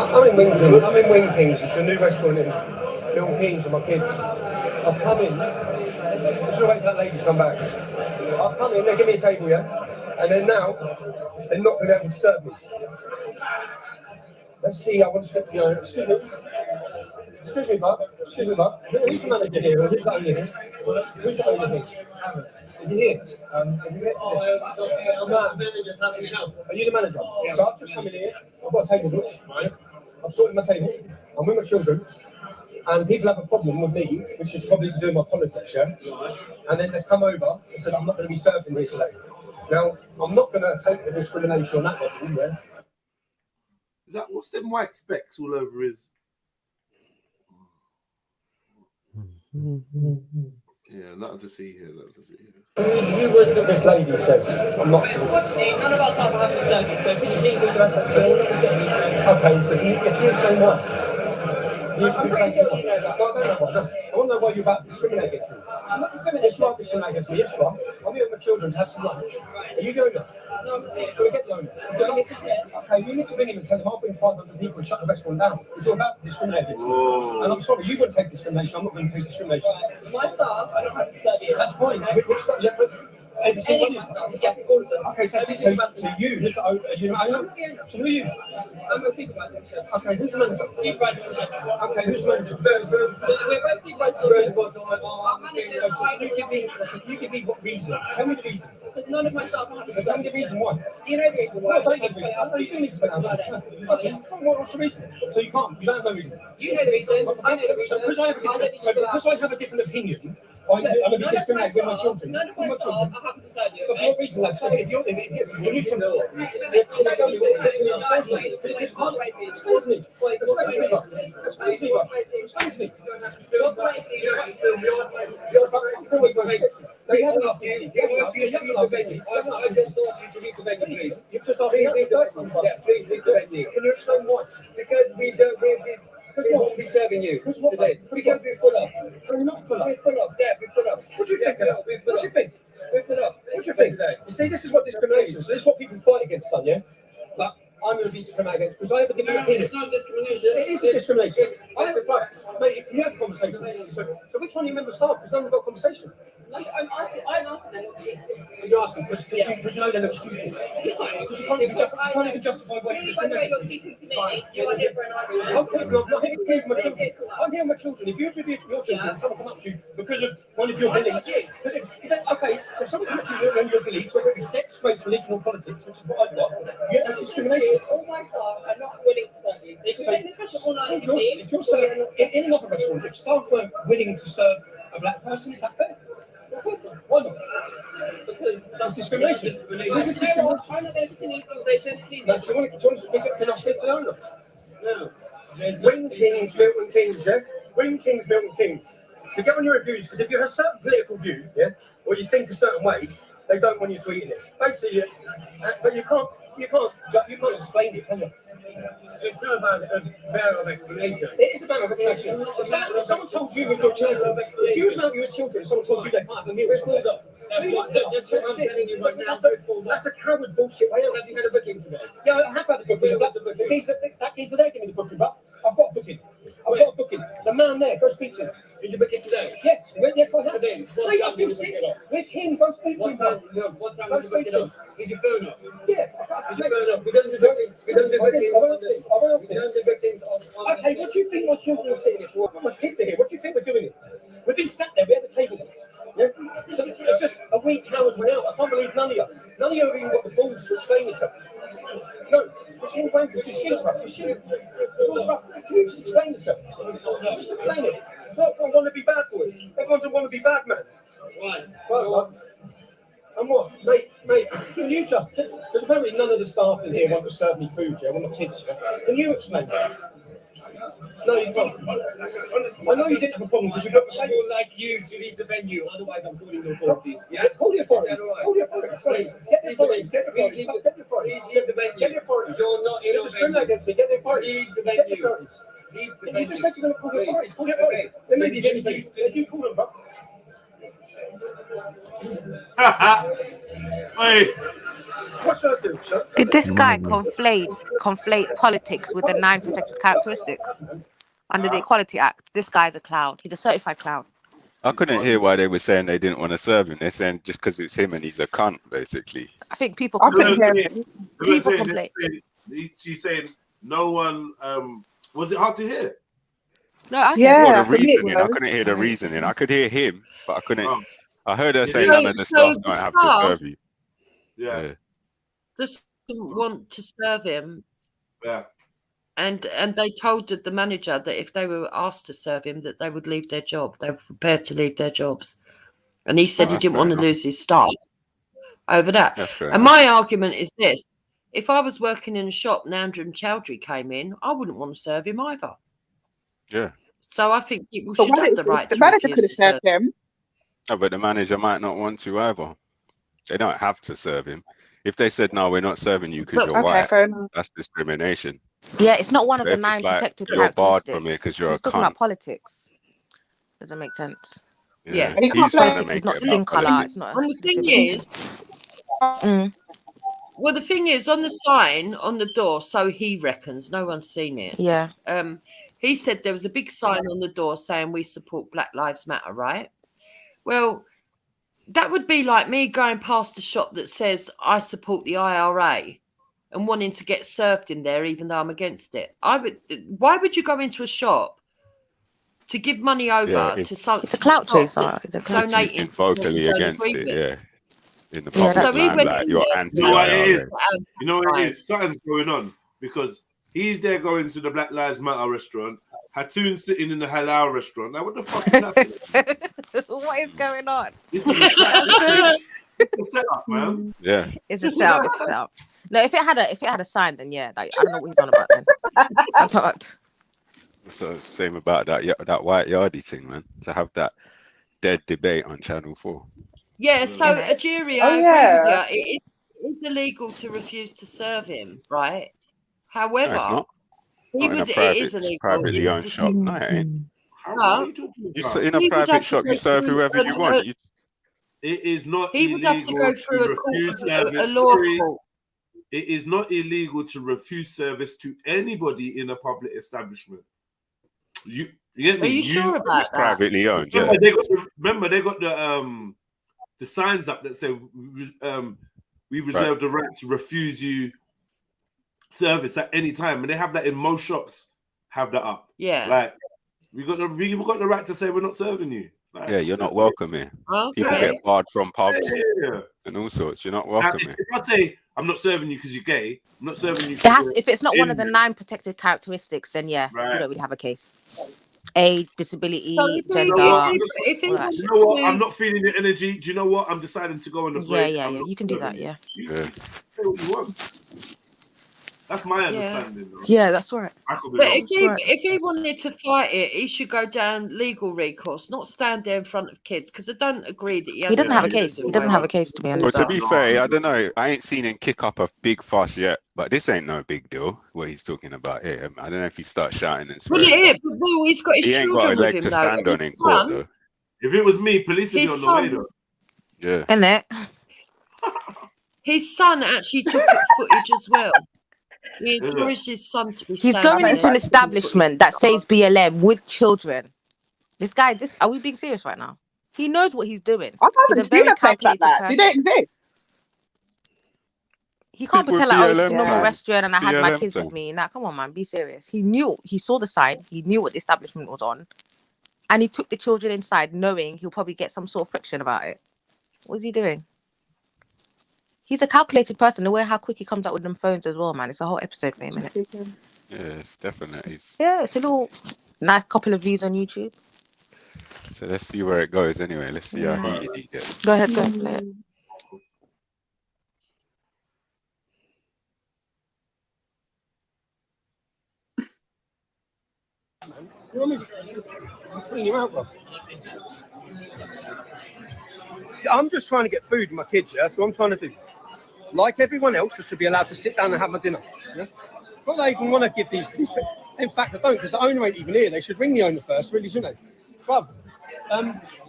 I'm in Wing Kings, which is a new restaurant in Milton Keynes with my kids. I've come in, I'm just waiting for that lady to come back. I've come in, they give me a table, yeah? And then now, they're not going to be able to serve me. Let's see, I want to speak to you. Excuse me, bud. Excuse me, bud. Who's the manager here? Who's the owner here? Who's the owner here? Is he here? I'm Matt. Are you the manager? Yeah. So I've just come in here. I've got a table book. Right? I've sorted my table. I'm with my children. And people have a problem with me, which is probably to do with my politics, yeah? And then they've come over and said, I'm not going to be served in here today. Now, I'm not going to take the discrimination on that level, yeah? Is that what's them white specks all over his? Yeah, nothing to see here. Nothing to see here. You would that this lady says, I'm not. None of us have to serve you, so can you please leave the rest of the Okay, so can you explain why? I'm pretty sure you know that. I want to know why you're about to discriminate against me. I'm not discriminating. Yes, you are discriminating against me. Yes, you are. I'm here with my children to have some lunch. Are you doing that? No, I'm not. Can we get the owner? Okay, you need to ring him and tell him I'll bring 500 people and shut the restaurant down because you're about to discriminate against me. And I'm sorry, you wouldn't take discrimination. I'm not going to take discrimination. My staff, I don't have to serve you. That's fine. Which staff? Yeah, every single staff. Yes, all of them. Okay, so you, are you the owner? So who are you? I'm a supervisor. Okay, who's the manager? Supervisor. Okay, who's the manager? We're both supervisors. Can you give me what reason? Tell me the reason. Because none of my staff have to Tell me the reason why. Do you know the reason why? No, don't give me the reason. You do need to explain that. Okay, what's the reason? So you can't, you don't have no reason. You know the reason. I know the reason. Because I have a different opinion, I'm going to be discriminated with my children. None of my staff are happy to serve you. But for what reason, lads? If you need some excuse me. Can you explain why? Because we won't be serving you today. Because we full up. We're not full up. We're full up. Yeah, we're full up. What do you think? What do you think? We're full up. What do you think? You see, this is what discrimination is. So this is what people fight against, son, yeah? Like, I'm going to be discriminated against because I have a different opinion. It's not discrimination. It is a discrimination. I have a right. Mate, can you have a conversation? So which one of you members staff? Because none of them got a conversation. I'm asking them. You're asking because you know they're not stupid. Because you can't even justify why you're discriminating. You're speaking to me. You are here for an argument. I'm not here with my children. I'm here with my children. If you're with your children, someone come up to you because of one of your beliefs. Okay, so someone come up to you when your beliefs, whether it be sex, race, religion, or politics, which is what I've got. Yeah, that's discrimination. All my staff are not willing to serve you. So if you're in this restaurant all night, if you're serving in another restaurant, if staff weren't willing to serve a black person, is that fair? Of course not. Why not? Because that's discrimination. I'm not going to continue this conversation. Please. No, do you want to speak to the owner? No. Wing Kings, Milton Keynes, yeah? Wing Kings, Milton Keynes. So get on your reviews, because if you have a certain political view, yeah, or you think a certain way, they don't want you tweeting it. Basically, but you can't explain it, can you? It's not about a matter of explanation. It is a matter of explanation. If someone told you with your children, if you was out with your children, someone told you they can't have a meal, that's what I'm telling you right now. That's a coward bullshit. Have you had a booking today? Yeah, I have had a booking. That geezer there gave me the booking, but I've got a booking. I've got a booking. The man there, go speak to him. Did you book it today? Yes, yes, I have. Mate, I've been sitting with him. Go speak to him. What time did you book it up? Did you phone up? Yeah. Did you phone up? We don't do bookings. We don't do bookings. Okay, what do you think my children are sitting here for? My kids are here. What do you think we're doing here? We've been sat there. We had the table. Yeah. So it's just a week Howard's way out. I can't believe none of you have even got the balls to explain yourself. No, it's all wankers. It's shit, bro. It's shit. You just explain yourself. Just explain it. Not want to be bad boys. Everyone's a want to be bad man. Right. Well, and what, mate? Can you just? Because apparently none of the staff in here want to serve me food. Yeah, I want the kids. Can you explain that? No, you can't. I know you didn't have a problem because you got the table. I would like you to leave the venue, otherwise I'm calling the authorities. Yeah? Call the authorities. Call the authorities. Get the authorities. Get the authorities. Get the authorities. Leave the venue. Get the authorities. You're not in a venue. Against me. Get the authorities. Leave the venue. Get the authorities. Leave the venue. You just said you're going to call the authorities. Call the authorities. Then maybe you call them, bro. Hey. What should I do, sir? Did this guy conflate politics with the 9 protected characteristics under the Equality Act? This guy's a clown. He's a certified clown. I couldn't hear why they were saying they didn't want to serve him. They're saying just because it's him and he's a cunt, basically. I think people complain. People complain. She's saying no one. Was it hard to hear? No, I Well, the reasoning. I couldn't hear the reasoning. I could hear him, but I couldn't. I heard her say none of the staff don't have to serve you. Yeah. Just didn't want to serve him. Yeah. And they told the manager that if they were asked to serve him, that they would leave their job. They were prepared to leave their jobs. And he said he didn't want to lose his staff over that. And my argument is this. If I was working in a shop and Andrew Chowdhury came in, I wouldn't want to serve him either. Yeah. So I think people should have the right to manager could refuse have to served him. No, but the manager might not want to either. They don't have to serve him. If they said, no, we're not serving you because you're white, that's discrimination. Yeah, it's not one of the If 9 it's like, protected you're barred characteristics. from it because you're He's a talking cunt. about politics. Doesn't make sense. Yeah. He's He's trying to politics make is not it skin about color. politics. It's not. And the thing is, well, the thing is, on the sign on the door, so he reckons, no one's seen it. Yeah. He said there was a big sign on the door saying we support Black Lives Matter, right? Well, that would be like me going past a shop that says I support the IRA and wanting to get served in there, even though I'm against it. Why would you go into a shop to give money over to some? It's a clout chaser. Donating vocally against it, yeah. In the public so he went like, in you're there. anti You know what it is? IRA. You know what it is? Something's going on because he's there going to the Black Lives Matter restaurant. Hatoon's sitting in the halal restaurant. Now, what the fuck is happening? What is going on? It's a setup, man. Yeah. It's a setup. It's a setup. No, if it had a sign, then yeah, like, I don't know what he's on about then. I'm talking. So same about that white yardie thing, man. To have that dead debate on Channel 4. Yeah, so Ajiri, I agree with you. It is illegal to refuse to serve him, right? However, No, it's not. it is illegal. Privately owned shop. No, it ain't. You sit in a private shop, you serve whoever you want. It is not He would have to go through a law court. It is not illegal to refuse service to anybody in a public establishment. You get me? Are you sure about that? Privately owned, yeah. Remember, they got the signs up that say we reserve the right to refuse you service at any time, and they have that in most shops. Have that up. Yeah. Like we got the right to say we're not serving you. Like, yeah, you're not welcome here. Okay. People get barred from pubs Yeah. and all sorts. You're not welcome here. If I say I'm not serving you because you're gay, I'm not serving you. If it's not one of the 9 protected characteristics, then yeah, you know, we'd have a case. Age, disability, gender. You know what? I'm not feeling the energy. Do you know what? I'm deciding to go on the break. Yeah. You can do that. Yeah. You do what you want. That's my understanding. Though. Yeah, that's right. But if he wanted to fight it, he should go down legal recourse, not stand there in front of kids. Because I don't agree that he doesn't have a case. He doesn't have a case, to be honest. Well, to be fair, I don't know. I ain't seen him kick up a big fuss yet, but this ain't no big deal. What he's talking about here. I don't know if he starts shouting and swearing. Well, he's got his he ain't children got a leg with to him, stand though. on in court, though. If it was me, police would be on the way, though. Yeah. Isn't it? His son actually took footage as well. He encouraged his son to be. He's going into an establishment that says BLM with children. This guy, are we being serious right now? He knows what he's doing. He's a very calculated person. Do they exist? He can't People pretend like, oh, it's just a BLM normal time. restaurant and I had my BLM kids time. with me. Nah, come on, man, be serious. He saw the sign, he knew what the establishment was on, and he took the children inside knowing he'll probably get some sort of friction about it. What's he doing? He's a calculated person. The way how quick he comes up with them phones as well, man. It's a whole episode for him, isn't it? Yes, definitely. Yeah, it's a little nice couple of views on YouTube. So let's see where it goes anyway. Let's see how heated he gets. Go ahead, play it. You know what I mean? I'm putting you out, bro. I'm just trying to get food for my kids, yeah? That's what I'm trying to do. Like everyone else, I should be allowed to sit down and have my dinner. Yeah? Not that I even want to give these in fact, I don't, because the owner ain't even here. They should ring the owner first, really, shouldn't they? Bruv,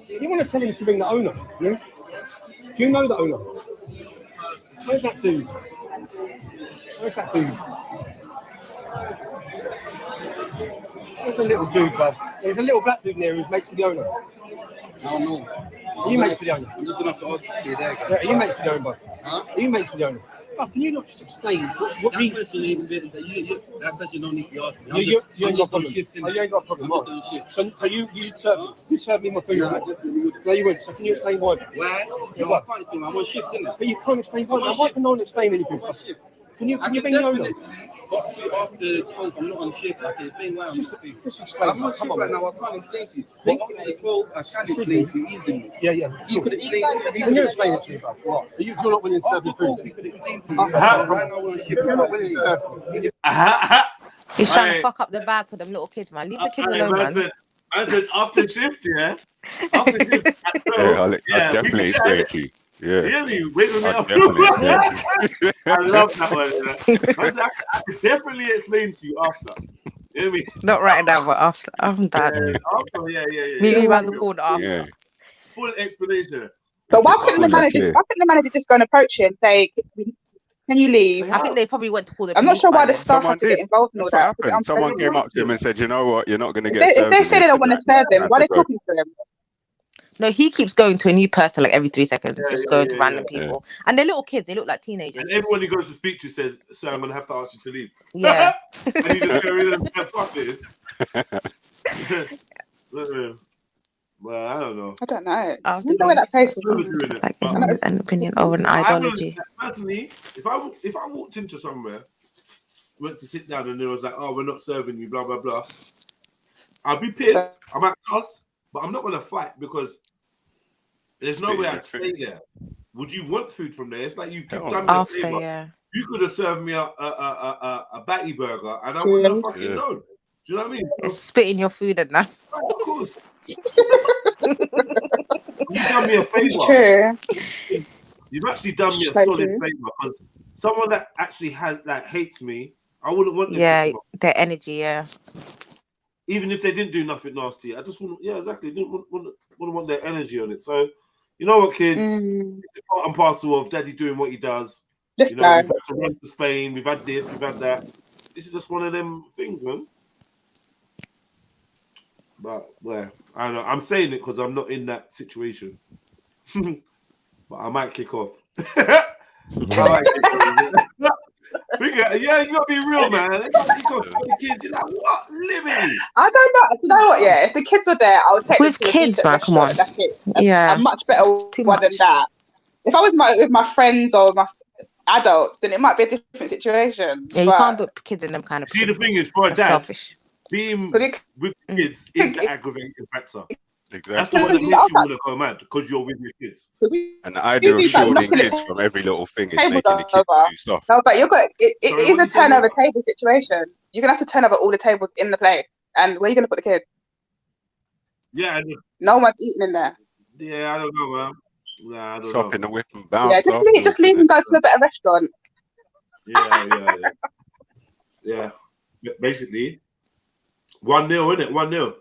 you want to tell him to ring the owner, yeah? Do you know the owner? Where's that dude? Where's that dude? There's a little dude, bruv. There's a little black dude in there who's mates with the owner. I don't know. Are you mates with the owner? I'm just going to have to ask you to stay there, guys. Yeah, are you mates with the owner, bruv? Huh? Are you mates with the owner? Bruv, can you not just explain what that person that person don't need to be asking. You ain't got a problem. Shift, Oh, you ain't got a problem. I'm just on shift. So you serve me my food. No, No, you wouldn't. So can you explain why? Why? Yeah, No, I can't explain. I'm on shift, isn't it? But you can't explain why. Why can no one explain anything? Can you bring the owner? But after the close, I'm not on shift. I can explain why I'm just explain. I'm on shift right now. I can't explain to you. But after the close, I can explain to you easily. Yeah. You could explain to me. Can you explain it to me, bro? What? You're not willing to serve the food. You could explain to me. Right now we're on shift. You're not willing to serve me. He's trying to fuck up the bag for them little kids, man. Leave the kids alone, man. I said after shift, yeah. After shift, I'll definitely explain to you. Yeah. Really? Wait a minute. I love that one. I said, I could definitely explain to you after. You know what I mean? Not right now, but after. I'm done. After, yeah. Meet me around the corner after. Yeah. Full explanation. But why couldn't the manager just go and approach you and say, can you leave? I think they probably went to call the I'm not police sure why by the then. staff had to get involved in all That's that. what happened. Someone came up to him and said, you know what, you're not going to get If served. they say they don't want to serve him, why are they talking to him? No, he keeps going to a new person like every 3 seconds, just going to random people. And they're little kids, they look like teenagers. And everyone he goes to speak to says, sir, I'm going to have to ask you to leave. Yeah. And he just carries on, fuck this. Well, I don't know. I don't know. I don't know where that place is. Like an opinion over an ideology. Personally, if I walked into somewhere, went to sit down and it was like, oh, we're not serving you, blah, blah, blah, I'd be pissed. I might cuss, but I'm not going to fight because there's no way I'd stay there. Would you want food from there? It's like you've done me a favor. Yeah. You could have served me a batty burger and I wouldn't have fucking known. Do you know what I mean? It's spitting your food and that. Oh, of course. You've done me a favor. True. You've actually done me a solid favor because someone that actually hates me, I wouldn't want them. Yeah, their energy, yeah. Even if they didn't do nothing nasty, I just wouldn't. Yeah, exactly. Wouldn't want their energy on it. So, you know what, kids? It's part and parcel of Daddy doing what he does. We've had to run to Spain. We've had this. We've had that. This is just one of them things, man. But I don't know. I'm saying it because I'm not in that situation. But I might kick off. Yeah, you gotta be real, man. You got kids. You're like, what? Liberty. I don't know. Do you know what? Yeah, if the kids were there, I would take with them to kids, man. Come on. That's it. Yeah, a much better one than that. If I was with my friends or my adults, then it might be a different situation. Yeah, you can't put kids in them kind of. See, the thing is, for a dad, selfish. Being with kids is the aggravating factor. Exactly. That's the one that makes you want to go mad because you're with your kids. And the idea of shielding kids from every little thing is making the kids do stuff. No, but it is a turnover table situation. You're gonna have to turn over all the tables in the place, and where are you gonna put the kids? Yeah, no one's eating in there. Yeah, I don't know, man. Nah, I don't Stop know. in the whip and bounce. Yeah, just leave and go to a better restaurant. Yeah. Basically, 1-0, isn't it? 1-0.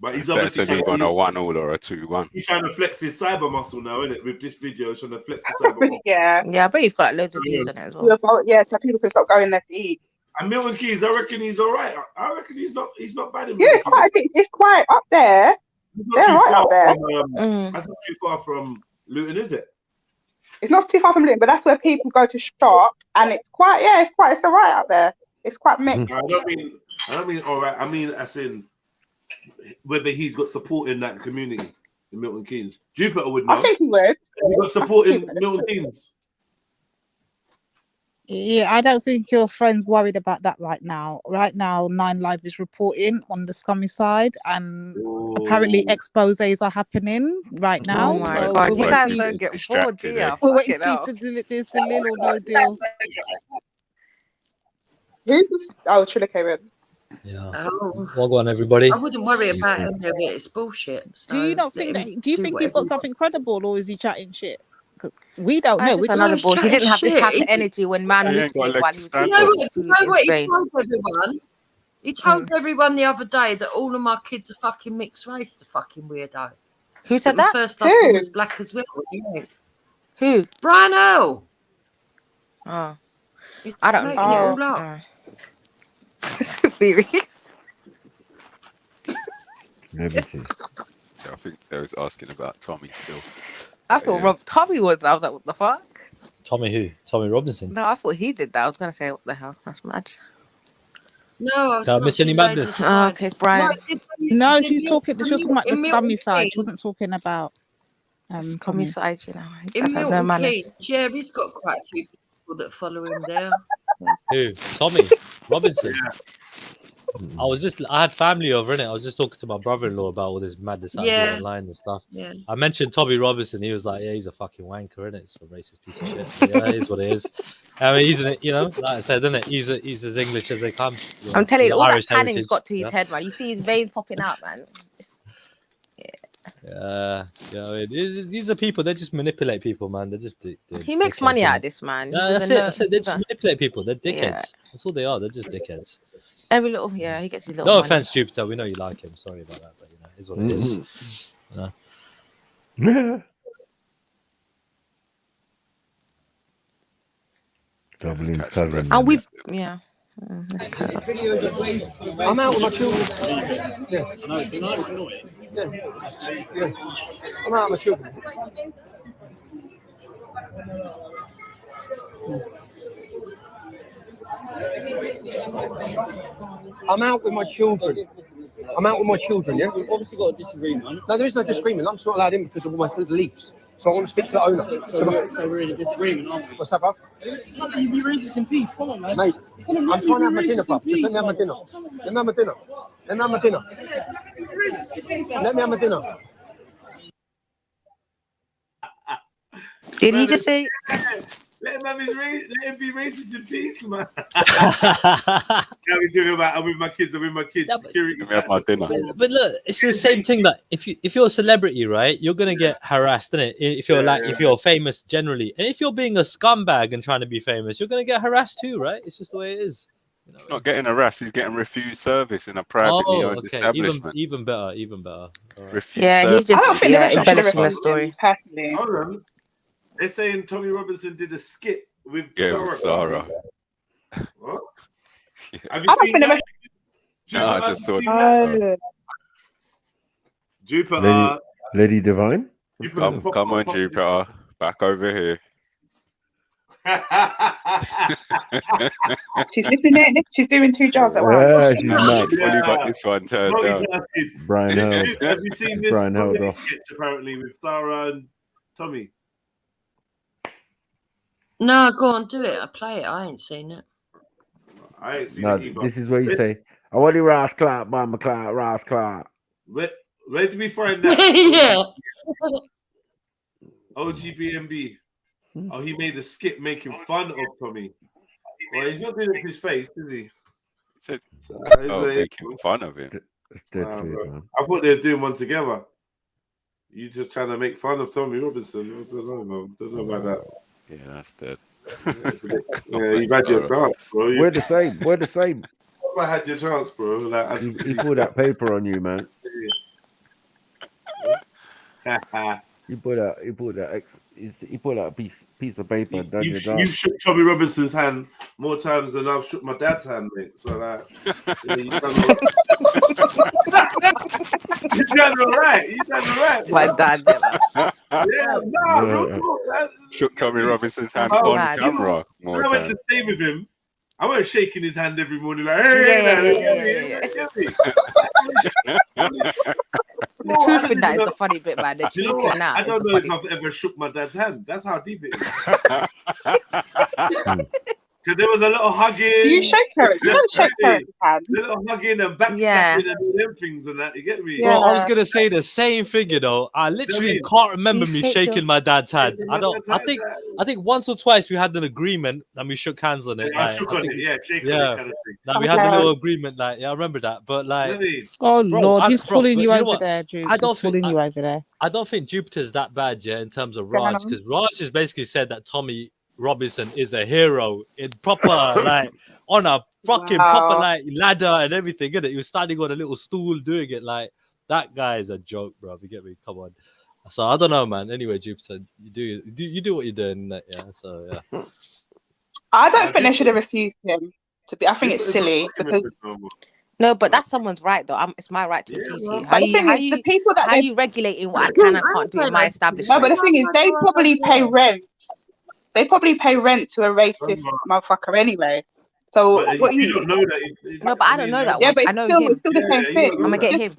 But he's Better obviously to leave on a 1-1 or a 2-1. He's trying to flex his cyber muscle now, isn't it? With this video, he's trying to flex the cyber muscle. Yeah. Yeah, I bet he's got loads of views on it as well. Yeah, so people can stop going there to eat. And Milton Keynes, I reckon he's all right. I reckon he's not bad in Yeah, Milton Keynes. it's quite up there. They're right up there. That's not too far from Luton, is it? It's not too far from Luton, but that's where people go to shop, and it's quite, it's all right up there. It's quite mixed. I don't mean all right. I mean as in whether he's got support in that community in Milton Keynes. Jupiter would know. I think he would. He got support in Milton Keynes. Yeah, I don't think your friend's worried about that right now. Right now, 9 Live is reporting on the scummy side, and apparently exposés are happening right now. Oh my God, you guys don't get bored, do you? We'll wait and see if there's the deal or no deal. Who's this? Oh, Triller came in. Yeah. Well go on, everybody. I wouldn't worry about any of it. It's bullshit. So Do you not think that? Do you think he's got something credible, or is he chatting shit? We don't know. That's just another bullshit. He didn't have this type of energy when man moved to it while he was You know what he told everyone? He told everyone the other day that all of my kids are fucking mixed race. The fucking weirdo. Who said that? My first husband was black as well. Who? Brian Earl. Oh, He's I don't making know. it all up. Let me see. I think they was asking about Tommy still. I thought Tommy was. I was like, what the fuck? Tommy who? Tommy Robinson. No, I thought he did that. I was gonna say, what the hell? That's mad. No, I was Did I miss any madness? Oh, okay, Brian. No, she was talking about the scummy side. She wasn't talking about scummy side. You know, In Milton Keynes, Jerry's got quite a few people that follow him there. Who? Tommy Robinson. I had family over in it. I was just talking to my brother-in-law about all this madness out there online and stuff. Yeah. I mentioned Tommy Robinson. He was like, "Yeah, he's a fucking wanker, isn't it? It's a racist piece of shit." But yeah, it is what it is. I mean, he's like I said, isn't it? He's as English as they come. You know, I'm telling you, all Irish that tanning's heritage, got to his head, man. You see his veins popping out, man. Yeah, these are people. They just manipulate people, man. They just He makes money out of this, man. That's it. That's it. They just manipulate people. They're dickheads. Yeah. That's all they are. They're just dickheads. Every little, he gets his little. No money. offense, Jupiter. We know you like him. Sorry about that, but it's what it is. Dublin's cousin. And we, let's go. I'm out with my children. Yeah. I know it's annoying. Yeah. I'm out with my children. I'm out with my children. Yeah? We've obviously got a disagreement. No, there is no disagreement. I'm just not allowed in because of all my beliefs. So I want to speak to the owner. So we're in a disagreement, aren't we? What's that, bruv? You be racist in peace. Come on, man. Mate, I'm trying to have my dinner, bruv. Just let me have my dinner. Let me have my dinner. Let me have my dinner. Let me have my dinner. Did he just say? Let him have his let him be racist in peace, man. I'm with my kids. Security. Have my dinner. But look, it's the same thing. That if you're a celebrity, right, you're gonna get harassed, isn't it? If you're famous generally, and if you're being a scumbag and trying to be famous, you're gonna get harassed too, right? It's just the way it is. He's not getting harassed. He's getting refused service in a privately owned establishment. Even better. Right. Refused service. He's just embellishing the story. Personally. Hold on. They're saying Tommy Robinson did a skit with Sarah. What? Yeah. Have you seen that? No, I just saw it. Jupiter. Lady Divine? Come on, Jupiter. Back over here. She's listening. She's doing 2 jobs at once. She's mad. Only got this one turned down. Brian Held. Have you seen this Brian Held sketch apparently with Sarah and Tommy? No, go on, do it. I play it. I ain't seen it. I ain't seen it either. This is where you say, I want the Ross Clark, Mama Clark, Ross Clark. Where did we find that? Yeah. OGBMB. Oh, he made a skit making fun of Tommy. Well, he's not doing it with his face, is he? Making fun of him. I thought they were doing one together. You just trying to make fun of Tommy Robinson. I don't know, man. Don't know about that. Yeah, that's dead. Yeah, you've had your chance, bro. We're the same. I had your chance, bro. Like, he pulled that paper on you, man. He put out a piece of paper and done your job. You shook Tommy Robinson's hand more times than I've shook my dad's hand, mate. So like, you done all right. You done all right. You done all right. My dad did that. Yeah, no, real talk, man. Shook Tommy Robinson's hand Oh, on man. camera more When I went times. to stay with him, I weren't shaking his hand every morning like, hey, The truth in that is the funny bit, man. The You know truth what? in that I is don't the know if funny I've ever shook my dad's hand. That's how deep it is. Because there was a little hugging. Do you shake parents? You don't shake parents' hands. A little hugging and back Yeah. slapping and all them things and that. You get me? Bro, I was gonna say the same thing, you know. I literally can't remember You me shake shaking your- my dad's hand. Shaking I my don't. dad's I hand, think. yeah. I think once or twice we had an agreement and we shook hands on it. I like, shook I on think it, yeah, shake on yeah. it kind of thing. Like, we had a little agreement. Like, yeah, I remember that. But like, Really? Oh bro, Lord, he's bro, pulling but you know over what? there, Duke. I don't He's think. pulling you over there. I don't think Jupiter's that bad, yeah, in terms of going Raj, on? because Raj has basically said that Tommy Robinson is a hero in proper, like, on a fucking proper, Wow. like, ladder and everything, innit? He was standing on a little stool doing it. Like, that guy is a joke, bro. You get me? Come on. So I don't know, man. Anyway, Jupiter, you do what you're doing, innit? Yeah. So yeah. I don't think they should have refused him. I think it's silly because. No, but that's someone's right, though. It's my right to refuse you. But the thing is, the people that how they you regulating what I can and can't do in my No, establishment? but the thing is, they probably pay rent. They probably pay rent to a racist motherfucker anyway. So But what you don't know that. No, but I don't know that Yeah, one. but I it's know still him. the same thing. I'm gonna get him.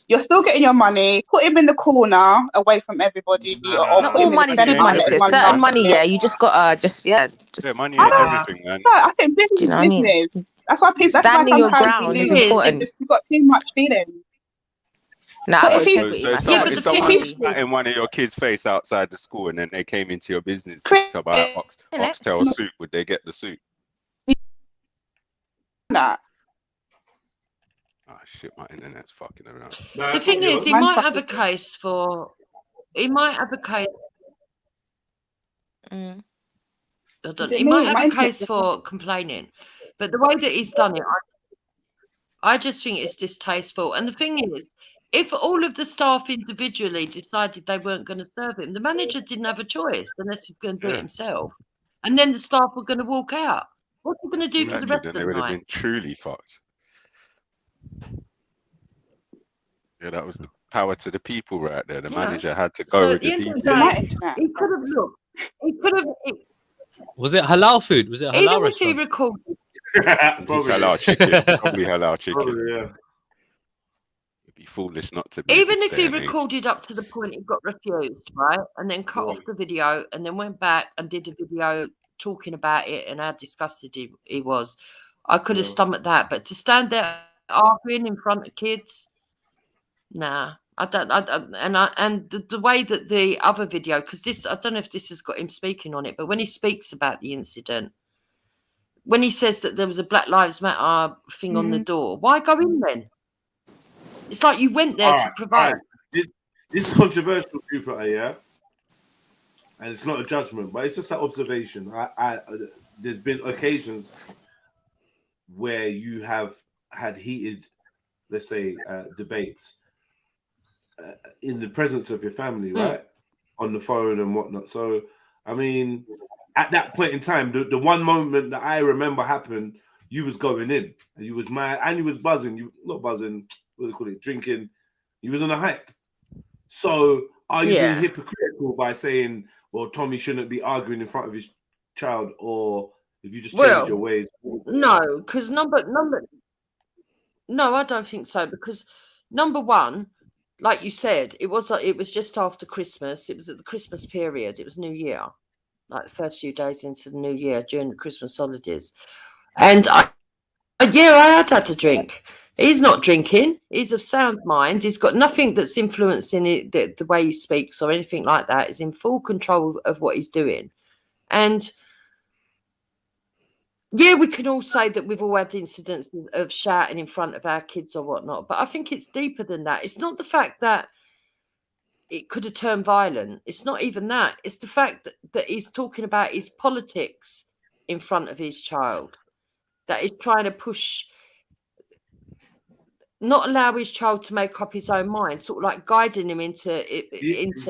You're still getting your money. Put him in the corner, away from everybody, or Not put all him in money's the good money, sis. Certain money, yeah. You just gotta Yeah, money ain't everything, man. No, I think business Do you know is what I mean? business. That's why people. That's why Standing your sometimes ground we is lose. important. We've got too much feeling. Nah, But I if got he- integrity So myself. if someone spat in one of your kids' face outside the school and then they came into your business to buy oxtail soup, would they get the soup? Nah. Oh shit, my internet's fucking around. The thing is, he might have a case for. He might have a case. He might have a case for complaining, but the way that he's done it, I just think it's distasteful. And the thing is, if all of the staff individually decided they weren't going to serve him, the manager didn't have a choice unless he's going to do it himself. And then the staff were going to walk out. What's he going to do for the rest Then of they the would have night? been truly fucked. Yeah, that was the power to the people right there. The manager had to go So with at the the end of people. the day, he could have looked. He could have. Was it halal food? Was it a halal Even if he restaurant? recorded. It's halal chicken. Probably halal chicken. Yeah. It'd be foolish not to be. Even in if this he day and age. recorded up to the point it got refused, right, and then cut off the video and then went back and did a video talking about it and how disgusted he was, I could have stomached that. But to stand there arguing in front of kids, nah, I don't. And the way that the other video, because this, I don't know if this has got him speaking on it, but when he speaks about the incident, when he says that there was a Black Lives Matter thing on the door, why go in then? It's like you went there to provide. This is controversial, Jupiter, yeah? And it's not a judgment, but it's just an observation. There's been occasions where you have had heated, let's say, debates in the presence of your family, right? On the phone and whatnot. So, I mean, at that point in time, the one moment that I remember happened, you was going in and you was mad and you was buzzing. You not buzzing, what do they call it? Drinking. You was on a hype. So are you being hypocritical by saying, well, Tommy shouldn't be arguing in front of his child, or if you just change your ways? No, because no, I don't think so. Because number one, like you said, it was just after Christmas. It was at the Christmas period. It was New Year, like the first few days into the New Year during the Christmas holidays. And I had a drink. He's not drinking. He's of sound mind. He's got nothing that's influencing it, the way he speaks or anything like that. He's in full control of what he's doing. And yeah, we can all say that we've all had incidents of shouting in front of our kids or whatnot, but I think it's deeper than that. It's not the fact that it could have turned violent. It's not even that. It's the fact that he's talking about his politics in front of his child, that he's trying to push not allow his child to make up his own mind, sort of like guiding him into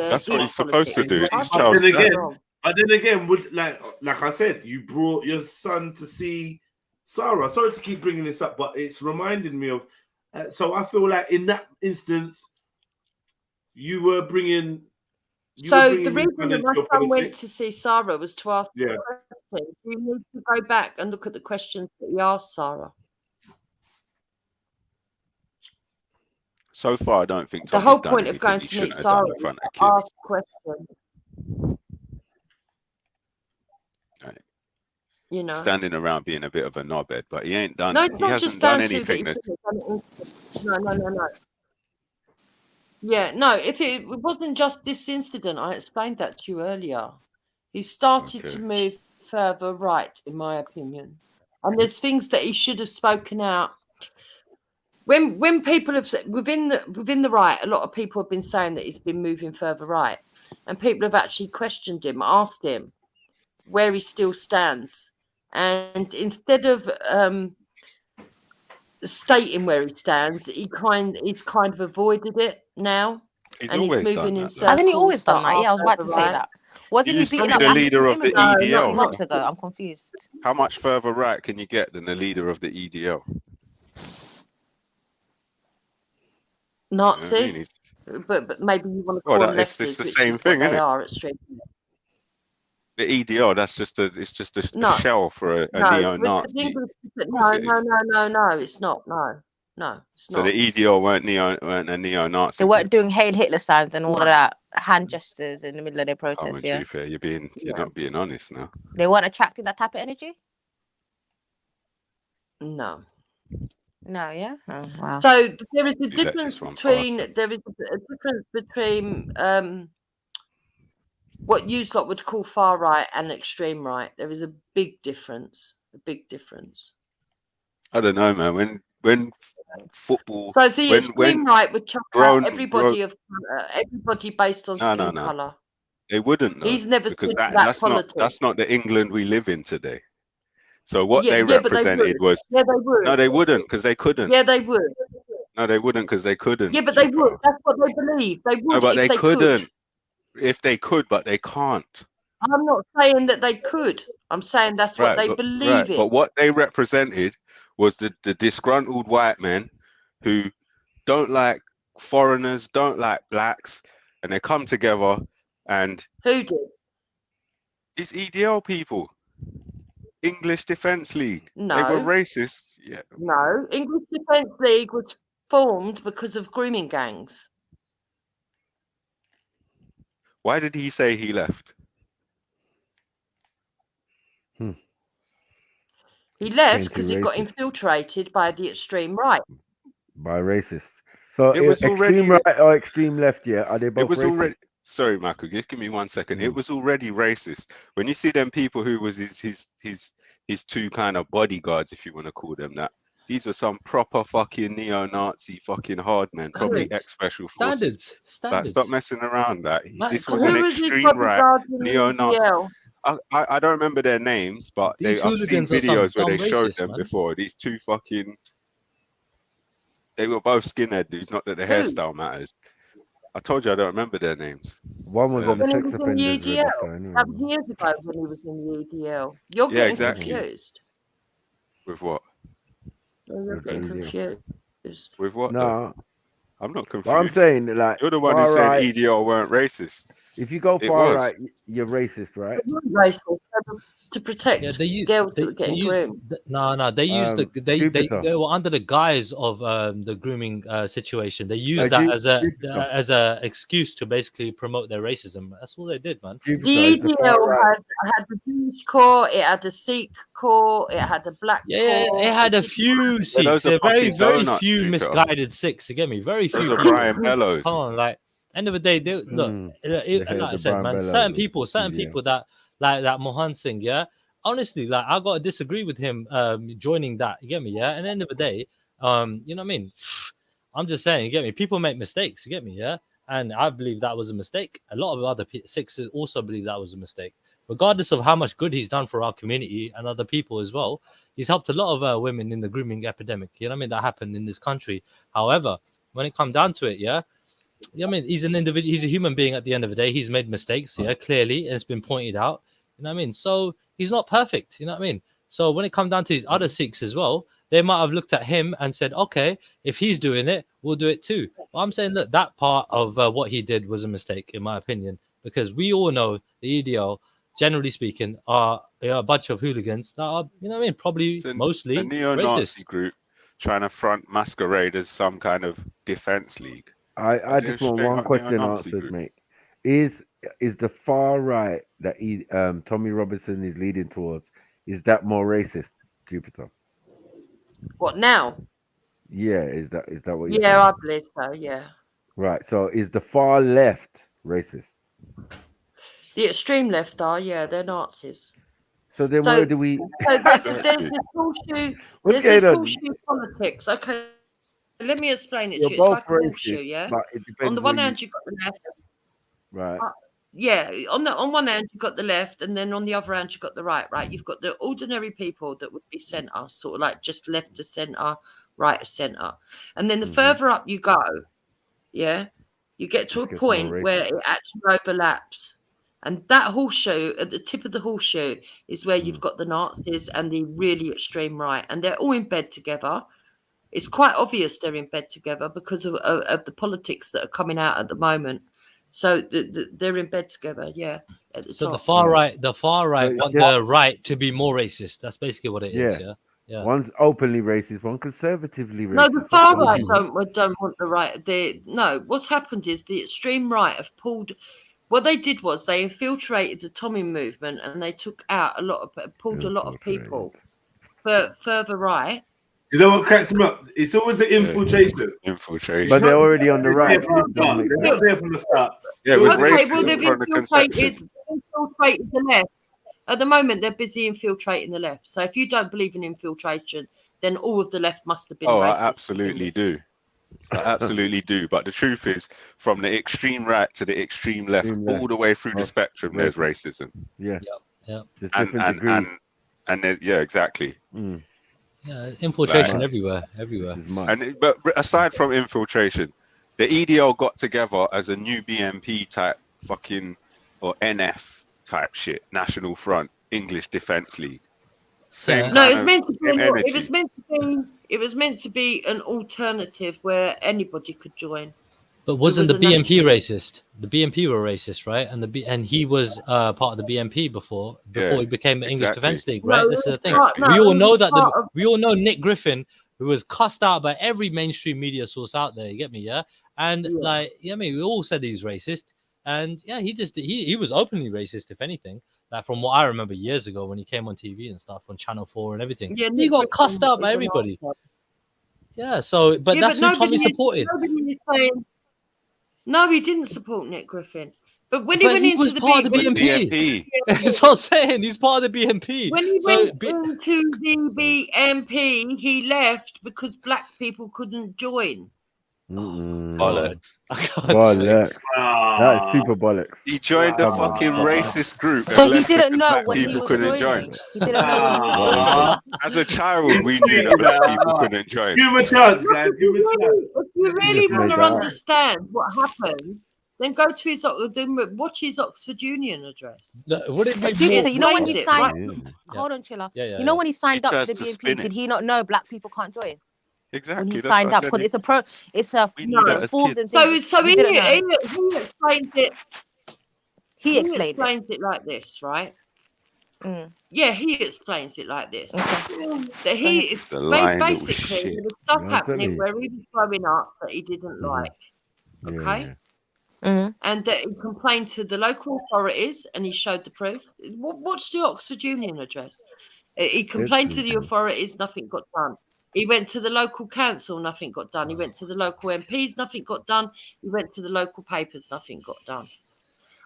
That's what his he's supposed to politics. do. It's I his think child's it's dad. wrong. But then again, would like I said, you brought your son to see Sarah. Sorry to keep bringing this up, but it's reminding me of. So I feel like in that instance, you were bringing. So the reason that my son went to see Sarah was to ask the question. You need to go back and look at the questions that he asked Sarah. So far, I don't think The Tommy's whole done point of anything going he to meet shouldn't have done Sarah in front is of to kids. ask questions. Right. You know, Standing around being a bit of a knobhead, but he ain't done. no, it's He not hasn't just done down to that anything he that's. didn't have done it. No. Yeah, no, if it wasn't just this incident, I explained that to you earlier. He started to move further right, in my opinion. And there's things that he should have spoken out. When people have said within the right, a lot of people have been saying that he's been moving further right. And people have actually questioned him, asked him where he still stands. And instead of stating where he stands, he's kind of avoided it now. He's and he's always moving done in that, though. circles. Hasn't he always done that that? Yeah, I was are about to further say right. that. Wasn't He he used to beating be up the African leader of the immigrants EDL. months ago? I'm confused. How much further right can you get than the leader of the EDL? Nazi, You know what I mean? but maybe you want to Well, call them it's lefters, the which same is thing, what isn't they it? are extreme. The EDL, that's just a No, shell for a no, neo-Nazi. no, course it is. no, it's not. No, it's So not. the EDL weren't a neo-Nazi. They weren't doing Hail Hitler signs and all of that, hand gestures in the middle of their Oh, protests. to Yeah, be fair, you're not being honest now. they weren't attracting that type of energy. No. No, yeah. Oh, wow. So there is a You let difference this one between pass. what you lot would call far right and extreme right. There is a big difference. I don't know, man. When football, So the extreme right would chuck out everybody based on No. skin color. They wouldn't though. He's never because stood for that politics. that's not the England we live in today. So what Yeah, they but they represented would. was Yeah, they would. no, they wouldn't because they couldn't. Yeah, they would. No, they wouldn't because they couldn't. Yeah, but they would. That's what they believe. They would No, but if they could. couldn't. If they could, but they can't. I'm not saying that they could. I'm saying that's what they believe in. But what they represented was the disgruntled white men who don't like foreigners, don't like blacks, and they come together and who did? It's EDL people. English Defence League. No. They were racist. Yeah. No. English Defence League was formed because of grooming gangs. Why did he say he left? He left Ain't because he he got racist? infiltrated by the extreme right. By racists. So It was extreme already- right or extreme left, yeah? Are they both It was racist? already. Sorry, Michael. Just give me 1 second. It was already racist. When you see them people who was his two kind of bodyguards, if you want to call them that. These are some proper fucking neo-Nazi fucking hard men, probably Standards. ex-special forces. Standards. Like, stop messing around. That this was Who an was his extreme right bodyguard in the neo-Nazi. EDL? I don't remember their names, but These I've seen hooligans are some videos where dumb they showed racists, them man. before. These two fucking, they were both skinhead dudes. Not that the Who? hairstyle matters. I told you I don't remember their names. One was on When he sex was in the offenders EDL. register. Anyway. That was years ago when he was in the EDL. You're Yeah, getting exactly. confused. With what? You're With the getting EDL. confused. With what? No. Though? I'm not confused. But I'm saying, like, You're the one far who said right, EDL weren't racist. if you go It far was. right, you're racist, right? You're racist to protect Yeah, girls that were getting groomed. They used Jupiter. they were under the guise of the grooming situation. They used Ju- that Jupiter. as a excuse to basically promote their racism. That's all they did, man. Jupiter The is the far EDL right. had the Jewish core, it had a Sikh core, it had a black Yeah, core. it had a few Yeah, Sikhs. those are There are very, fucking very donuts, few Jupiter. misguided Sikhs. You get me? Very Those few are people. Brian Bellows. Come on, like end of the day, they look. Like I said, man, certain people that like that Mohan Singh, yeah. Honestly, like I gotta disagree with him joining that. You get me? Yeah. And at the end of the day, you know what I mean? I'm just saying, you get me? People make mistakes, you get me? Yeah. And I believe that was a mistake. A lot of other Sikhs also believe that was a mistake. regardless of how much good he's done for our community and other people as well, he's helped a lot of women in the grooming epidemic. You know what I mean? That happened in this country. However, when it comes down to it, I mean, he's an individual. He's a human being at the end of the day. He's made mistakes, clearly, and it's been pointed out. You know what I mean? So he's not perfect. You know what I mean? So when it comes down to these other Sikhs as well, they might have looked at him and said, okay, if he's doing it, we'll do it too. But I'm saying that that part of what he did was a mistake, in my opinion, because we all know the EDL, generally speaking, are a bunch of hooligans that are, you know what I mean, probably mostly a neo-Nazi racist. group trying to front masquerade as some kind of defense league. I just want one question answered, mate. Is the far right that Tommy Robinson is leading towards, is that more racist, Jupiter? What now? Yeah, is that what you're saying? Yeah, I believe so. Yeah. Right. So is the far left racist? The extreme left are, they're Nazis. So then where do we? So there's this horseshoe politics. Okay, let me explain it to you. It's like a horseshoe, yeah. On the one hand, you've got the left. Right. On one hand you've got the left, and then on the other hand you've got the right. You've got the ordinary people that would be centre, sort of like just left to centre, right to centre, and then the further up you go, you get to a point where it actually overlaps, and that horseshoe at the tip of the horseshoe is where you've got the Nazis and the really extreme right, and they're all in bed together. It's quite obvious they're in bed together because of the politics that are coming out at the moment. So they're in bed together, at the So top. the far right want the right to be more racist. That's basically what it is. Yeah. One's openly racist, one conservatively racist. No, the far right don't want the right. What's happened is the extreme right have pulled. What they did was they infiltrated the Tommy movement and they took out a lot of people further right. Do you know what cracks them up? It's always the infiltration. Infiltration. But they're already on the right. They're not there from the start. Yeah, with well, they've infiltrated the left. At the moment, they're busy infiltrating the left. So if you don't believe in infiltration, then all of the left must have been racist. I absolutely do. I absolutely do. But the truth is, from the extreme right to the extreme left, all the way through the spectrum, there's racism. Yeah. There's different degrees. And exactly. Yeah, infiltration everywhere. But aside from infiltration, the EDL got together as a new BNP type or NF type shit, National Front English Defence League. It was meant to be an alternative where anybody could join. But wasn't the BNP racist? The BNP were racist, right? And he was part of the BNP before he became the English Defence League, right? This is the thing. We all know that we all know Nick Griffin, who was cussed out by every mainstream media source out there. You get me, yeah? And I mean, we all said he was racist, and he was openly racist, if anything. Like from what I remember years ago when he came on TV and stuff on Channel 4 and everything. Yeah, he got cussed out by everybody. Yeah, so but that's who Tommy supported. No, he didn't support Nick Griffin. But when he went into the part of the BNP. That's what I'm saying. He's part of the BNP. When he went into the BNP, he left because black people couldn't join. Bollocks. Bollocks. That is super bollocks. He joined the fucking racist group. So he didn't know when people couldn't join. He didn't know when he was As a child, we knew that black people couldn't join. Give him a chance, guys. Give him a chance. If you really want to understand what happened, then go to watch his Oxford Union address. Would it be you know when he signed? Hold on, Chilla. You know when he signed up to the BNP, did he not know black people can't join? Exactly. When he signed up, because it's formed and things. So he explains it. He explains it like this, right? Yeah, he explains it like this. That he basically there was stuff happening where he was growing up that he didn't like. Okay. And that he complained to the local authorities, and he showed the proof. Watch the Oxford Union address. He complained to the authorities, nothing got done. He went to the local council, nothing got done. He went to the local MPs, nothing got done. He went to the local papers, nothing got done.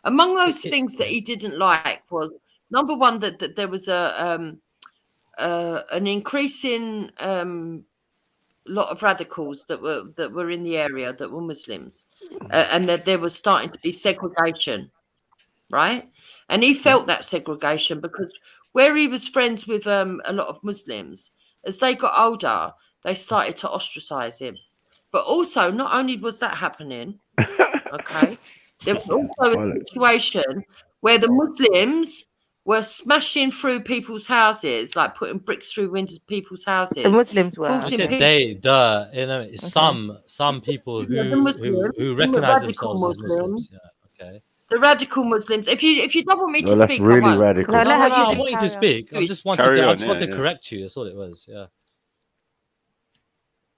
Among those things that he didn't like was, number one, that there was an increasing lot of radicals that were in the area that were Muslims, and that there was starting to be segregation, right? And he felt that segregation because where he was friends with a lot of Muslims, as they got older, they started to ostracize him. But also, not only was that happening, okay, there was also a situation where the Muslims were smashing through people's houses, like putting bricks through windows of people's houses. The Muslims were. I forcing said people. you know, some people who recognize themselves as Muslims. Yeah, okay. The radical Muslims. If you don't want me to Well, that's speak, really I won't. radical. No, No, let her I you want you to carry on. speak. I just wanted to correct you. That's all it was. Yeah.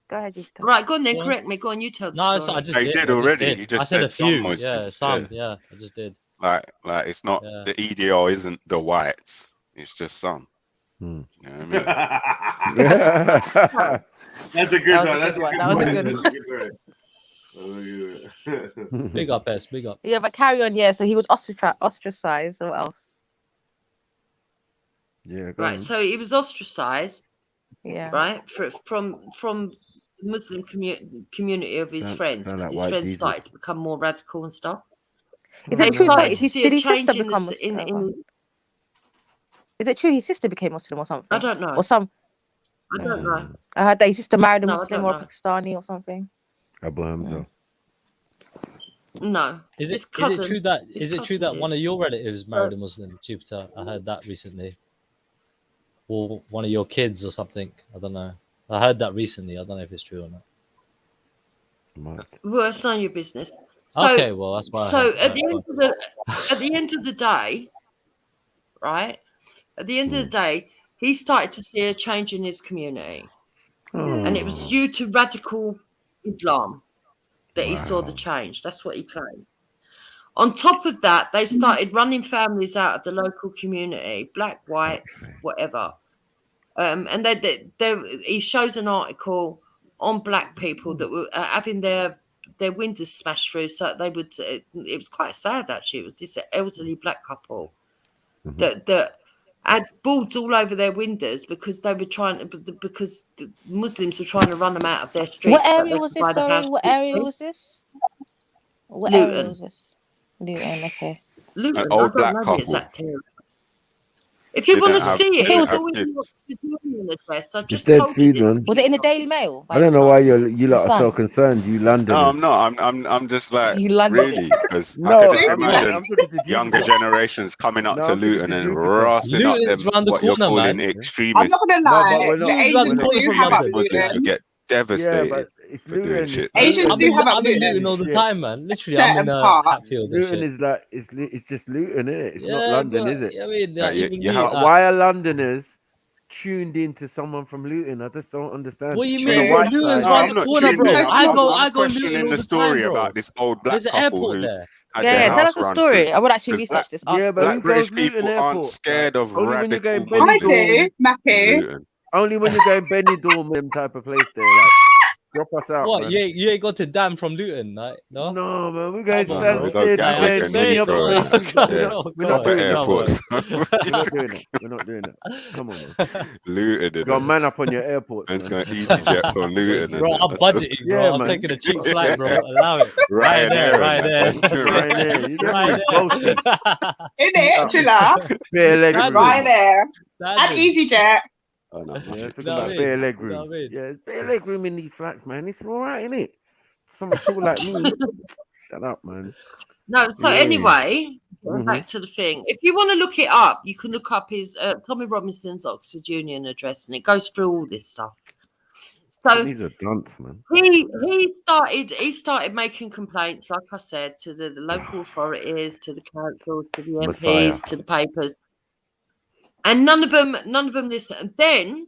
Go ahead, you tell. Right, go on then, Go on. correct me. Go on, you tell the No, story. I just He did. did I already. Did. He just I said a some few. Muslims. Yeah, some. Yeah, I just did. Like it's not the EDO isn't the whites. It's just some. You know what I mean? That's a good one. That was a good one. Big up, S. Big up. Yeah, but carry on. Yeah, so he was ostracized. What else? Yeah. Right, so he was ostracized. Yeah. Right, from the Muslim community of his friends, sound because like his white friends Jesus. started to become more radical and stuff. Is it true? Started Sorry, to see did a his sister change become in Muslim? Is it true his sister became Muslim or something? I don't know. Or some? I don't know. I heard that his sister married a No, I Muslim don't or a know. Pakistani or something. Abu Hamza. No. Is His it cousin- true that his true cousin that did. one of your relatives married a Muslim, Jupiter? I heard that recently. Or one of your kids or something. I don't know. I heard that recently. I don't know if it's true or not. Well, it's none of your business. So, Okay, well that's why. So at the end of the day, right? At the end of the day, he started to see a change in his community, and it was due to radical Islam that he saw the change. That's what he claimed. On top of that, they started running families out of the local community, black, whites, whatever. And he shows an article on black people that were having their windows smashed through. So they would. It was quite sad actually. It was this elderly black couple that had boards all over their windows because they were because the Muslims were trying to run them out of their streets. What area was this? Sorry, what area was this? What Luton. area was this? Luton, okay. Luton, An old I black don't know the couple. exact area. If you want to see it, didn't it's have always kids. the email address. I It's just dead told you food, this. man. Was it in the Daily Mail? I don't know why you lot The are so Sun? concerned, you Londoners. No, I'm not. I'm just like You London- really because No, I could just I'm imagine talking to younger generations coming up No, to I'm talking Luton to and Jupiter. rossing up Luton's them round the what you're corner, calling man. I'm extremists. not gonna No, lie, but we're the not- Asians we're not do from have up London. Muslims would Luton. get devastated but it's for doing Luton. shit. Asians do have up I'm in Luton Luton. all the Shit. time, man. Literally, I'm in Certain parts. Hatfield and Luton shit. is like it's just Luton, isn't it? It's not Yeah, London, but is it? I mean, Like, even you me. have- Why are Londoners tuned into someone from Luton? I just don't understand. What do you On the mean? white Luton's side- No, round I'm the not corner, tuned bro. in. I go I'm Luton questioning all the the story time, bro. about this old black There's an couple airport who there. had Yeah, their tell house us the run story. through. I would actually 'Cause research this Yeah, article. but who Black British goes Luton people Airport? aren't scared of Only when you're radical going I Muslims. do, Mackie. Luton. Only when you're going Benidorm, them type of place there. Like, drop us out, What? man. You ain't got to Dam from Luton, right? No. No, man, we're going Come on, No, bro. we Stansted. go We're Gatwick going and many other Heathrow. places. But Yeah, we're not proper doing that. airports. We're not doing that. We're not doing that. Come on, man. Luton, You got man up on your airports, Man's man. going EasyJet from Luton. Bro, and I'm budgeting, bro. Yeah, I'm man. taking a cheap flight, bro. Allow it. Ryanair Right and there. that. That's it. Ryanair. You get Right me? there. Boasting. In it, Trilla. Bare leg Standards. room. Right there. And Standards. EasyJet. Oh, no, Yeah, bullshit. talking Know what I about mean? bare leg Know what I room. mean? Yeah, it's bare leg room in these flats, man. It's all right, isn't it? Someone tall like me. Shut up, man. No, so Yeah. anyway, going Mhm. back to the thing. If you want to look it up, you can look up his Tommy Robinson's Oxford Union address, and it goes through all this stuff. So He's a dunce, man. he started making complaints, like I said, to the local authorities, to the councils, to the Messiah. MPs, to the papers, and none of them listened. And then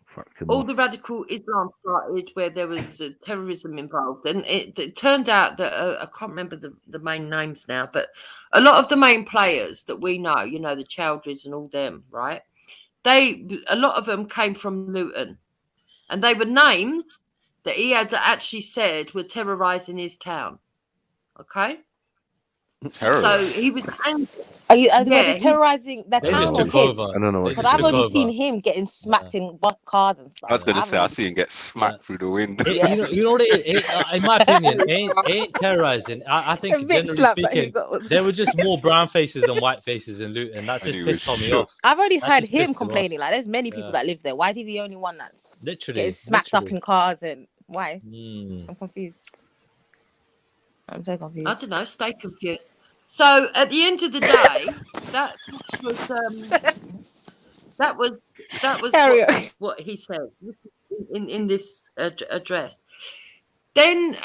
Fucked him all off. the radical Islam started, where there was terrorism involved, and it turned out that I can't remember the main names now, but a lot of the main players that we know, you know, the Chowdhuries and all them, right? A lot of them came from Luton, and they were names that he had actually said were terrorizing his town. Okay, so Terror. he was angry. Are they terrorizing their They town just or took him? over. I don't know what Because to I've do. only seen him getting smacked in cars and stuff. I was gonna say I see him get smacked through the window. You know what it is? In my opinion, ain't terrorizing. I think The big generally slap that he speaking, got was- there were just more brown faces than white faces in Luton. That just pissed Tommy off. I've only That heard just him pissed complaining. off. Like, there's many people that live there. Why is he the only one that's getting smacked up in cars? And why? I'm confused. I'm so confused. I don't know. Stay confused. So at the end of the day, that was what he said in this address. Then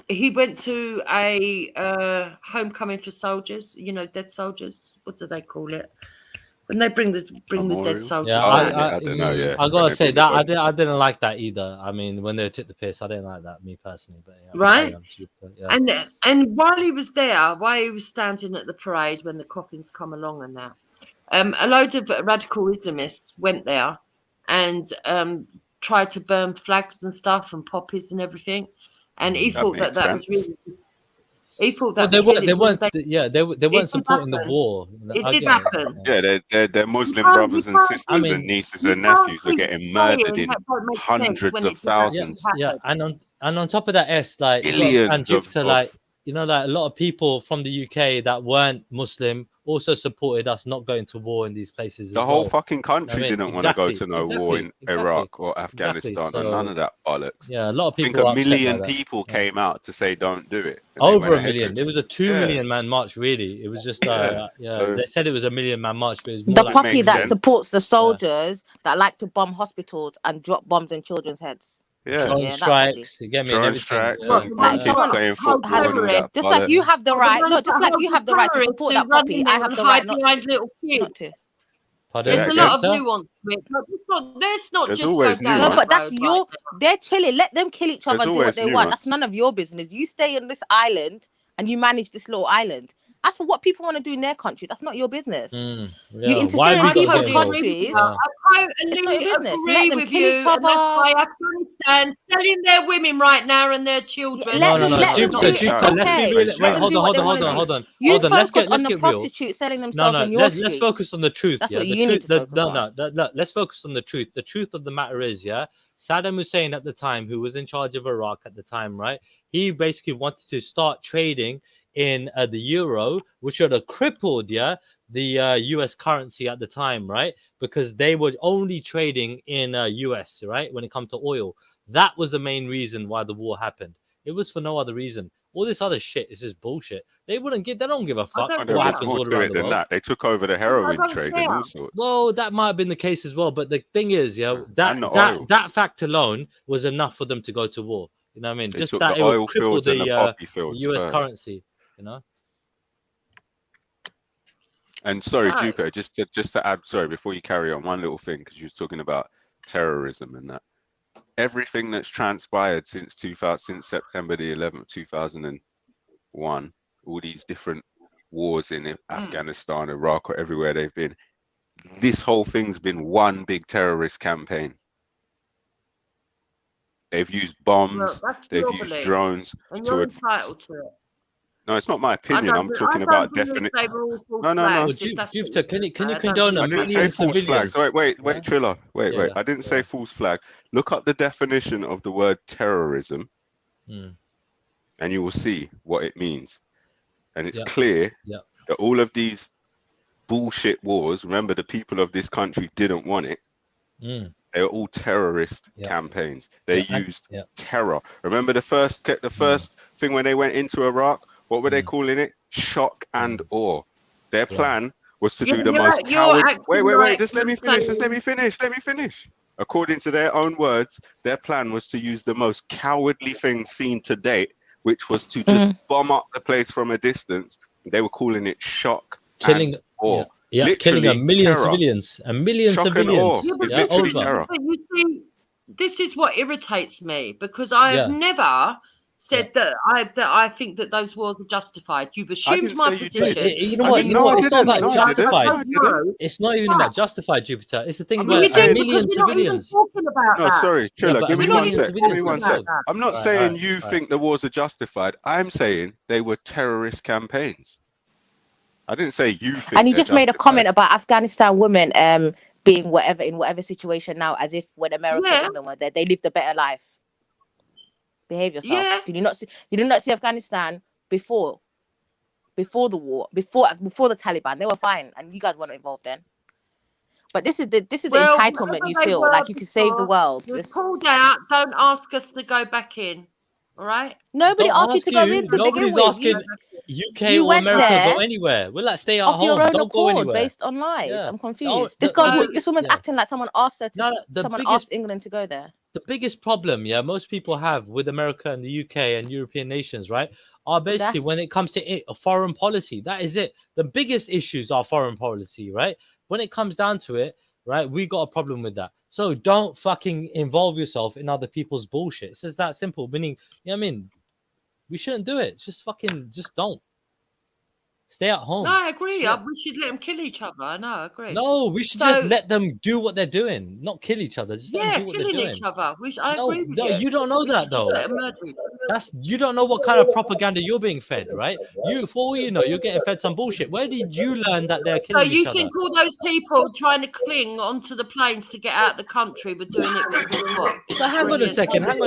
he went to a homecoming for soldiers. You know, dead soldiers. What do they call it? When they bring the dead soldiers. Yeah, I don't know. Yeah, I gotta say that I didn't like that either. I mean, when they took the piss, I didn't like that, me personally. But yeah, Right. yeah. And while he was there, while he was standing at the parade when the coffins come along and that, a load of radical Islamists went there and tried to burn flags and stuff and poppies and everything. And he thought that was really. He thought that they was weren't. really, They weren't supporting the war. It did happen. Yeah, their Muslim brothers and sisters and nieces and nephews are getting murdered in hundreds of thousands. Yeah, and on top of that, like Billions and Jupiter, of- like like a lot of people from the UK that weren't Muslim also supported us not going to war in these places. The as whole well. fucking country I mean, didn't want to go to no war in Iraq or Exactly. Afghanistan or So, none of that bollocks. Yeah, a lot of I think people. a were upset by million that. people came out to say don't do it. and they Over went a ahead million. with It was a 2 million man march. Really, it was just Yeah, so- They said it was a 1 million man march, but it was more The like puppy that supports the soldiers that like to bomb hospitals and drop bombs in children's heads. Yeah. drone that strikes. You get me? And Drone everything. strikes Yeah. and kids playing football and all that. Just like you have the right, no, just like you have the right to support that puppy, I have the right not behind to. little kids. Not to. Pardon? There's a lot of Jupiter? nuance to it. But let's not There's just go always down No, that but that's road your. They're chilling. Let them kill each other There's and do what always they want. nuance. That's none of your business. You stay in this island and you manage this little island. As for what people want to do in their country, that's not your business. Yeah. You interfere Why in have you got people's to get involved? countries. Yeah. I It's not your business. agree Let them with kill you, each and that's other. why Afghanistan selling their women right now and their children. Let No, them do it. Jupiter, It's let's be okay. real. Let Wait, them hold do on, what they hold want on, to hold do. on. You Hold on. focus Let's on the get real. prostitutes selling No, themselves in your let's streets. focus on the truth. That's yeah, what the you need truth. to focus on. Let's focus on the truth. The truth of the matter is, yeah, Saddam Hussein at the time, who was in charge of Iraq at the time, right? He basically wanted to start trading in the euro, which would have crippled, the US currency at the time, right? Because they were only trading in US, right? When it comes to oil, that was the main reason why the war happened. It was for no other reason. All this other shit is just bullshit. They don't give a fuck Oh, what there was happens more all to around it the than world. that. They took over the heroin trade and all sorts. Well, that might have been the case as well, but the thing is, and the oil. that fact alone was enough for them to go to war. You know what I mean? They Just took that the it would oil cripple fields and the poppy fields US first. currency. You know. And sorry, Sorry. Jupiter, just to add, sorry, before you carry on, one little thing, because you were talking about terrorism and that. Everything that's transpired since September the 11th, 2001, all these different wars in Afghanistan, Iraq, or everywhere they've been, this whole thing's been one big terrorist campaign. They've used bombs, they've used drones and to you're entitled to it. No, it's not my opinion. I'm talking about definite. No. Well, Jupiter, can you condone a I didn't say million false civilians? flags. Wait, Yeah? Triller. Wait. Yeah. I didn't say false flag. Look up the definition of the word terrorism, and you will see what it means. And it's clear that all of these bullshit wars. Remember, the people of this country didn't want it. They were all terrorist campaigns. They used terror. Remember the first thing when they went into Iraq? What were they calling it? Shock and awe. Their plan was to do the most coward. Wait. Just let me finish. According to their own words, their plan was to use the most cowardly thing seen to date, which was to just bomb up the place from a distance. They were calling it shock and awe. Yeah, killing a million terror. civilians. A million Shock and civilians. awe. Yeah, It's literally over. terror. But you see, this is what irritates me because I have never said that I think that those wars are justified. You've assumed my position. You know what? It's not about justified. It's not even about justified, Jupiter. It's the thing about a million civilians. No, sorry, Triller, but give a me million 1 sec. civilians Give me 1 got sec. killed. I'm not saying you think the wars are justified. I'm saying they were terrorist campaigns. I didn't say you think. And you just made a comment about Afghanistan women being whatever in whatever situation now, as if when America and England were there, they lived a better life. Behave yourself. Yeah. Did you not see Afghanistan before the war, before the Taliban? They were fine, and you guys weren't involved then. But this is the entitlement you feel like you can save the world. We're pulled out. Don't ask us to go back in. All right. Nobody asked you to go in to begin with. Asking UK or America go anywhere. We're like stay at home. Your own don't go accord, anywhere. Based on lies. Yeah. I'm confused. This woman's acting like someone asked her to. Someone asked England to go there. The biggest problem, most people have with America and the UK and European nations, right, are basically when it comes to foreign policy. That is it. The biggest issues are foreign policy, right? When it comes down to it, right, we got a problem with that. So don't fucking involve yourself in other people's bullshit. It's just that simple. Meaning, you know what I mean? We shouldn't do it. Just don't. Stay at home. No, I agree. We should let them kill each other. No, I agree. No, we should just let them do what they're doing, not kill each other. Just let them do what killing they're doing. each other. I agree with you. No, you don't know that though. You don't know what kind of propaganda you're being fed, right? For all you know, you're getting fed some bullshit. Where did you learn that they're killing each other? So you think all those people trying to cling onto the planes to get out of the country were doing it because what? But hang on a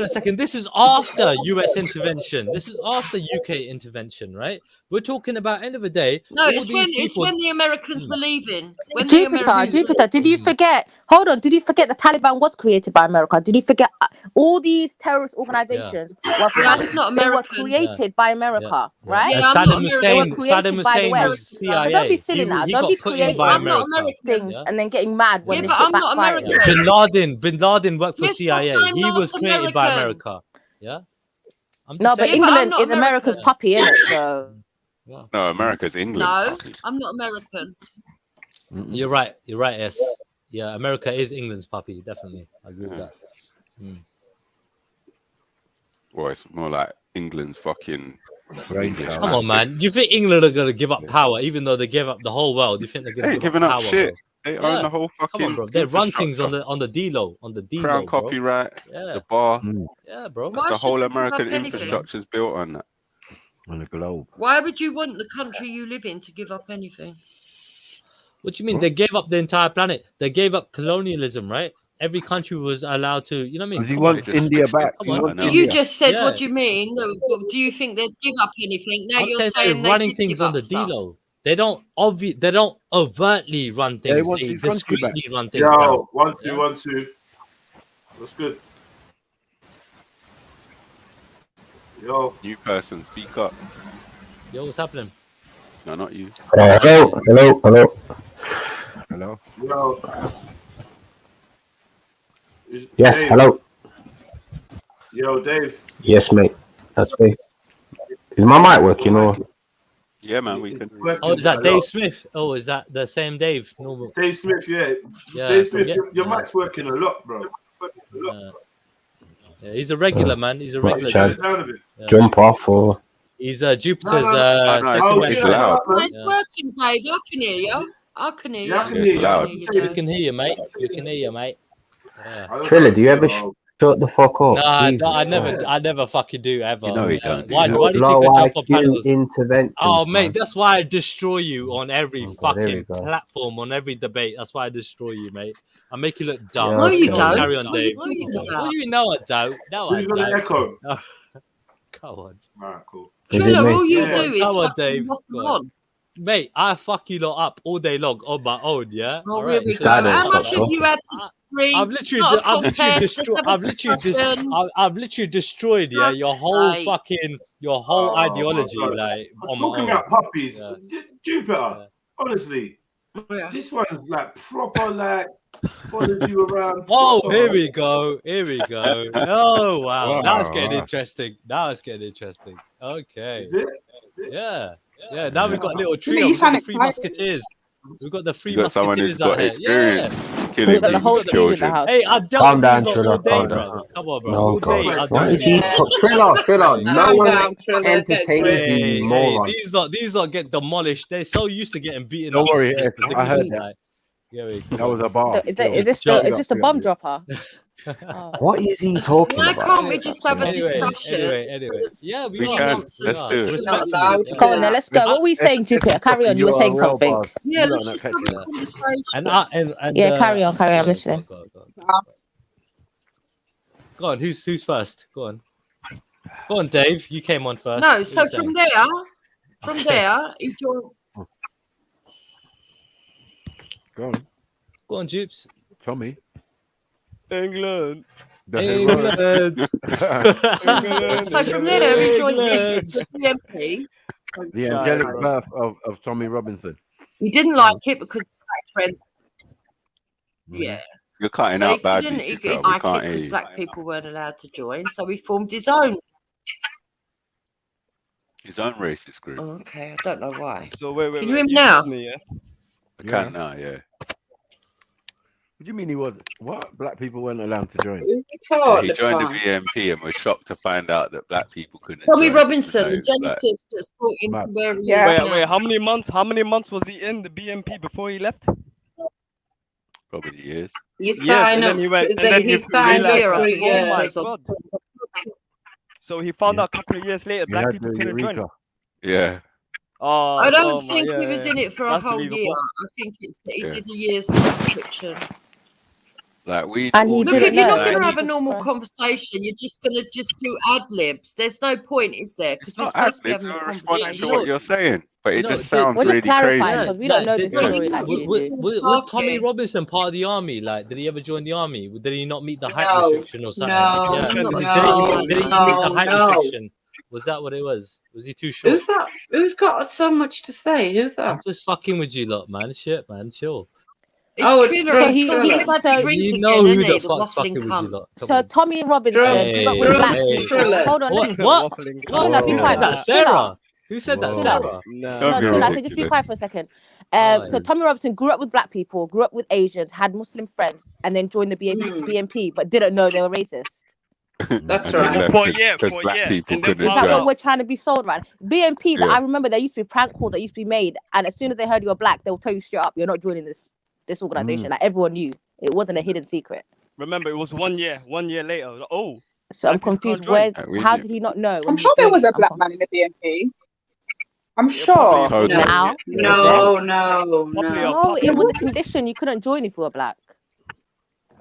second. This is after US intervention. This is after UK intervention, right? We're talking about end of the day. No, it's when the Americans were leaving. Jupiter, did you forget? Hold on, did you forget the Taliban was created by America? Did you forget all these terrorist organizations were created by America, right? Saddam Hussein was CIA. So don't be silly now. Don't be creating things and then getting mad when this shit backfires. Bin Laden worked for CIA. He was created by America. Yeah. No, but England is America's puppy, isn't it? So. No, America's England. No, I'm not American. You're right. Yes. Yeah, America is England's puppy. Definitely, I agree with that. Well, it's more like England's fucking. Come on, man. Do you think England are gonna give up power, even though they gave up the whole world? Do you think they're gonna give up power? Shit. They own the whole fucking. Come on, bro. They run things on the D-Lo, Crown copyright, the bar. Yeah, bro. The whole American infrastructure is built on that. On the globe. Why would you want the country you live in to give up anything? What do you mean? They gave up the entire planet. They gave up colonialism, right? Every country was allowed to, you know what I mean? He wants India back. You just said, what do you mean? Do you think they'd give up anything? Now you're saying they're running things on the D-Lo. They don't overtly run things. They discreetly run things. Yo, 1 2 1 2. That's good. Yo, new person, speak up. Yo, what's happening? No, not you. Hello. Yo. Yes, Dave. hello. Yo, Dave. Yes, mate. That's me. Is my mic working or? Yeah, man, we can. Oh, is that Dave Smith? Oh, is that the same Dave? Normal. Dave Smith, yeah. Yeah, Dave Smith, your mic's working a lot, bro. Yeah, he's a regular, man. He's a regular. Jump off or? He's Jupiter's. It's working, Dave. I can hear you. I can hear you. I can hear you. We can hear you, mate. We can hear you, mate. Yeah. Triller, do you ever shut the fuck up? Nah, I never fucking do ever. You know he don't. Why do you think I jump on panels? Intervention. Oh, mate, that's why I destroy you on every fucking platform, on every debate. That's why I destroy you, mate. I make you look dumb. No, you don't. Carry on, Dave. No, you don't. What do you know I don't? No, I Who's got an echo? don't. Come on. Alright, cool. Triller, all you do is Come on, fucking Dave. waffle on. Mate, I fuck you lot up all day long on my own, yeah? Oh, here we go. How much have you had to bring? I've literally destroyed, yeah, your whole fucking, your whole ideology, like, on my Talking own. about puppies, Jupiter, honestly, this one's like proper, like, follows you around. Oh, here we go. Oh, wow. Now it's getting interesting. Okay. Is it? Yeah. Now we've got a little trio. We've got the Three Musketeers. We've got the Three You got someone who's Musketeers got out here. experience killing people's children. Hey, I dealt Calm with down, these Triller. all day, Calm bro. down. Come on, bro. No, All day, God. I Why dealt is he Triller? No one entertains you, you moron. These lot get demolished. They're so used to getting beaten Don't up. worry, I heard that. Gary, That was a bar. Is this the bomb dropper? What is he talking Why about? can't we just have a Anyway. discussion? Yeah, We can. Let's do it. Respectfully. Go on then, let's go. What were you saying, Jupiter? Carry on. You were saying something. Yeah, let's just have a conversation. Yeah, carry on. I'm listening. Go on. Who's first? Go on, Dave. You came on first. No, so from there, he joined. Go on, Jupes. Tommy. England. England. So from there, he joined the BNP. The angelic birth of Tommy Robinson. He didn't like it because black friends. Yeah. You're cutting So out badly. he Giselle. didn't We like it can't hear because you. black people weren't allowed to join, so he formed his own. His own racist group. Oh, okay, I don't know why. So wait. Can you hear me now? I can now, yeah. What do you mean he was? What? Black people weren't allowed to join? Yeah, he joined the BNP and was shocked to find out that black people couldn't. Tommy join Robinson, the because they was genesis that's brought him to where he is Wait, now. how many months was he in the BNP before he left? probably years. You Yes, sign and up. then he went, and then He he signed up realized, for a oh my year. god. So he found out a couple of years later black people couldn't join. Yeah. Oh, I don't oh my- think yeah, he was yeah. in it for a That's whole year. believable. I think he did a year's subscription. Like we. And he Look, didn't if you're know. not going to have a And he- normal conversation, you're just going to do ad libs. There's no point, is there? Because we're Not supposed to be ad-lib, having a you're responding conversation. to what you're saying, but it just We're sounds just really clarifying crazy. because we don't know the Did story like you do. Was Tommy Robinson part of the army? Like, did he ever join the army? Did he not meet the height No, restriction or something? no, Yeah. no, Did he meet the no, height no. restriction? Was that what it was? Was he too short? Who's that? Who's got so much to say? Who's that? I'm just fucking with you lot, man. Shit, man. Chill. Oh, it's drunk he's Triller. so You know who the fuck's fucking with you lot. Come So on. Tommy Robinson grew up with Hey, black hey. people. Hold on, What? What? What? No, be Who quiet. said that? Chill Sarah. out. Who said that? Chill out. Sarah. No, I said just be quiet for a second. So Tommy Robinson grew up with black people, grew up with Asians, had Muslim friends, and then joined the BNP, but didn't know they were racist. That's right. Because black people couldn't Is that what join. we're trying to be sold, right? BNP, Yeah. I remember there used to be prank calls that used to be made, and as soon as they heard you were black, they'll tell you straight up, you're not joining this organization. Like everyone knew, it wasn't a hidden secret. Remember, it was 1 year. 1 year later. Oh. So I'm confused. How did he not know? I'm sure there was a black man in the BNP. I'm sure. Now? No, it was a condition. You couldn't join if you were black.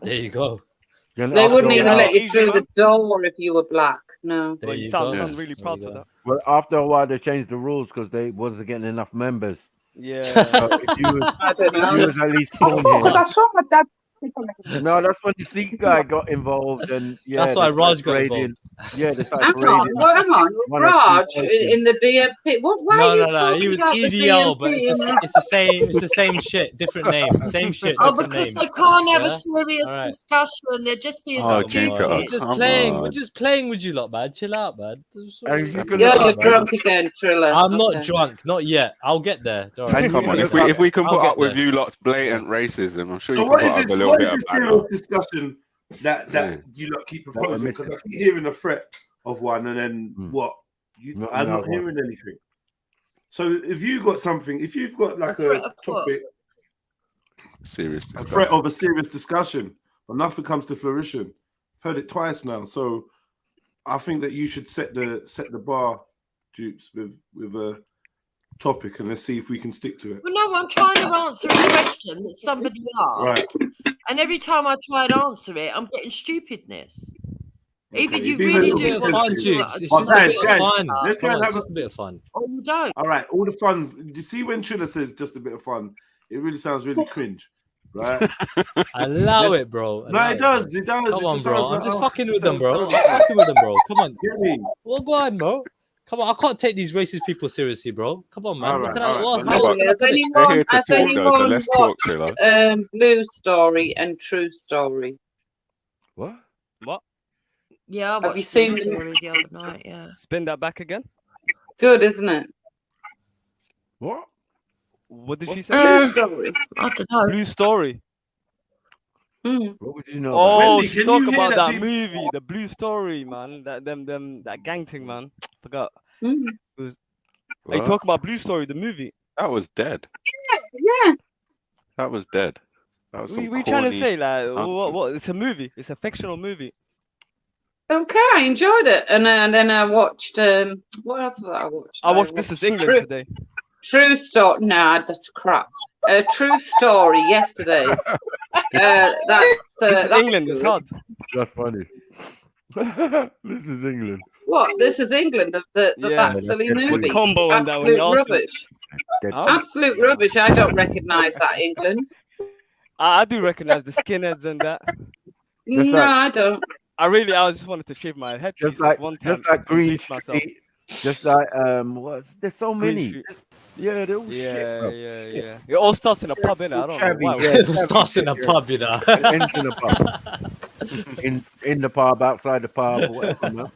There you go. They wouldn't even let you through the door if you were black. No. Well, you sound really proud for that. Well, after a while, they changed the rules because they wasn't getting enough members. Yeah. So if you was, I don't know. if you was at least born Because I here. saw my dad. No, that's when the Sikh guy got involved, and yeah, That's why they Raj started got raiding- involved. Yeah, they started Hang on, raiding well, hang on. one or two Raj places. in the BNP. Why are you No. talking He was about the EDL, but BNP? it's the same. It's the same shit, different name. Same shit, Oh, different because name. they can't have Yeah? a serious All right. discussion. They're just being Oh, stupid. Jupiter, We're just come playing. on. We're just playing with you lot, man. Chill out, man. You're drunk again, Triller. I'm not Okay. drunk, not yet. I'll get there. Don't worry. Come on, if we can I'll put get up with there. you lot's blatant racism, I'm sure you So can what put is up a this? little What bit is of this banter. serious discussion that Yeah. you lot keep we're proposing? missing. Because I keep hearing a threat of one, and then what? Not I'm not another one. hearing anything. So if you got something, if you've got like threat a of what? topic, Serious a discussion. threat of a serious discussion, but nothing comes to fruition. I've heard it twice now, so I think that you should set the bar, Dupes, with a topic, and let's see if we can stick to it. Well, no, I'm trying to answer a question that somebody asked, and every time I try and answer it, I'm getting stupidness. Either Okay, you it's even really a do bit want sensitive. to do It's Oh, just a guys, bit of fun. let's try Come and on, have it's just a bit of fun. or you don't. All right, all the fun. You see when Triller says just a bit of fun, it really sounds really cringe, right? Allow it, bro. No, it does. It does. Come It on, just bro. sounds I'm like, just oh, fucking it with them, sounds bro. I'm terrible. fucking with them, bro. Come on. Get me. Well, go on, bro. Come on, I can't take these racist people seriously, bro. Come on, man. All What right, can all I? right, What, but how, look, can I Has put it? We're here to talk, though, so anyone let's talk, Triller. watched Blue Story and True Story? What? What? Yeah, I Have you watched seen the them? story the other night. Yeah. Spin that back again. Good, isn't it? What? What did she say? Blue Story. I don't know. Blue Story. What would you know? Oh, Wendy, she can talk you hear about that that people- movie, the Blue Story, man. That gang thing, man. Forgot. Mm. It was. Are you What? talking about Blue Story, the movie? That was dead. Yeah. That was dead. We trying to say like what? It's a movie. It's a fictional movie. Okay, I enjoyed it, and then I watched. What else did I watch? I watched This Is England today. True Story. Nah, that's crap. True Story yesterday. This is England. It's hard. That's funny. This is England. What? This is England. That silly movie. With combo and that one. Absolute rubbish. Absolute rubbish. I don't recognise that England. I do recognise the skinheads and that. No, I don't. I just wanted to shave my head. Just like Green myself. Street. Just like there's so many. Yeah, they're all shit, bro. Yeah. It all starts in a pub, innit? I don't know why. It all starts in a pub, you know. It ends in a pub. in the pub, outside the pub, or whatever, man.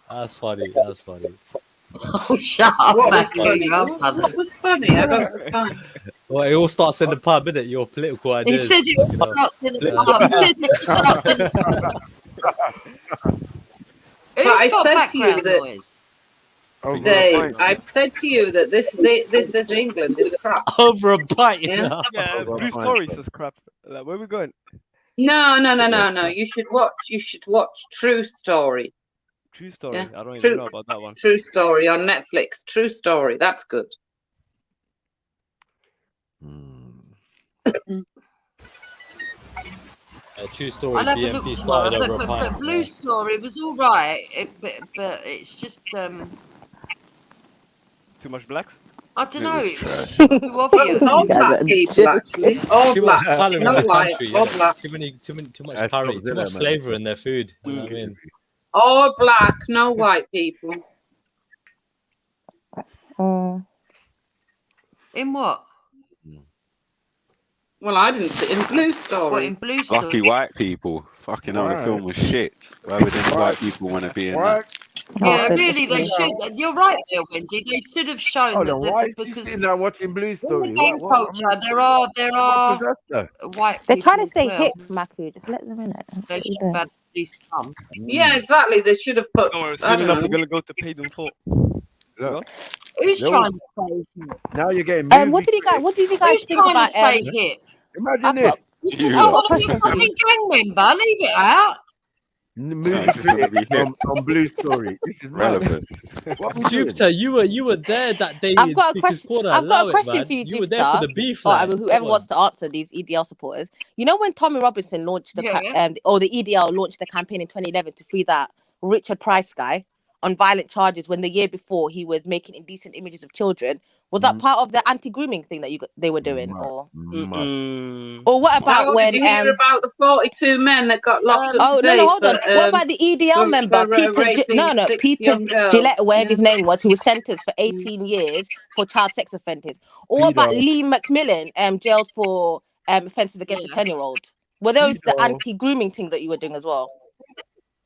That's funny. Oh, shut up, Mackie. What was funny? I don't understand. Well, it all starts in the pub, innit? Your political He ideas. said it all starts in the pub. He said it starts in the pub. But I said to you that, Dave, I've said to you that this is England is crap. Over a bite, you Yeah? know? Yeah, Blue Story says crap. Like, where are we going? No. You should watch True Story. True Story. Yeah. I don't even know about that one. True Story on Netflix. True Story. That's good. True Story. I'll have a look BMT tomorrow. started over a But pint. Blue Story was all right, but it's just Too much blacks? I don't know. It was just too obvious. All black people, actually. All Too black. much colour in No the white. country. All Yeah. black. Too much curry. Too much flavour in their food. You know what I mean? All black. No white people. In what? Well, I didn't see it in Blue Story. What, in Blue Story? Lucky white people. Fucking hell, the film was shit. Why would any white people want to be in that? Yeah, really, they should. You're right there, Wendy. They should have shown Hold on, why that is she because sitting there watching Blue in Story? the game culture, there are white They're people trying to as stay well. hip, Maku. Just let them in it. They should have had at least some. Yeah, exactly. They should have put. Don't worry, I soon don't enough know. we're gonna go to Paid in Full. Who's No. trying to stay here? Now you're getting What did you guys Who's think trying about to stay here? Imagine I've this. got- You want to be a fucking gang member? Leave it out. Movie just gonna be critic on Blue Story. This is relevant. What we doing? Jupiter, you were there that day. I've got a Speakers question. Corner. I've got Allow a it, question man. for you, You were Jupiter. there for the beef. Or Like. whoever Come wants on. to answer these EDL supporters. You know when Tommy Robinson launched the the EDL launched the campaign in 2011 to free that Richard Price guy on violent charges when the year before he was making indecent images of children. Was that part of the anti-grooming thing that they were doing, or what about Oh, when did you hear about the 42 men that got locked up oh today? no, hold on. for, What about the EDL member Peter? raping six Peter young girls? Gillette, or whatever his name was, who was sentenced for 18 years for child sex offences. Or what about Lee Macmillan, jailed for offences against a 10-year-old? Were those the anti-grooming thing that you were doing as well?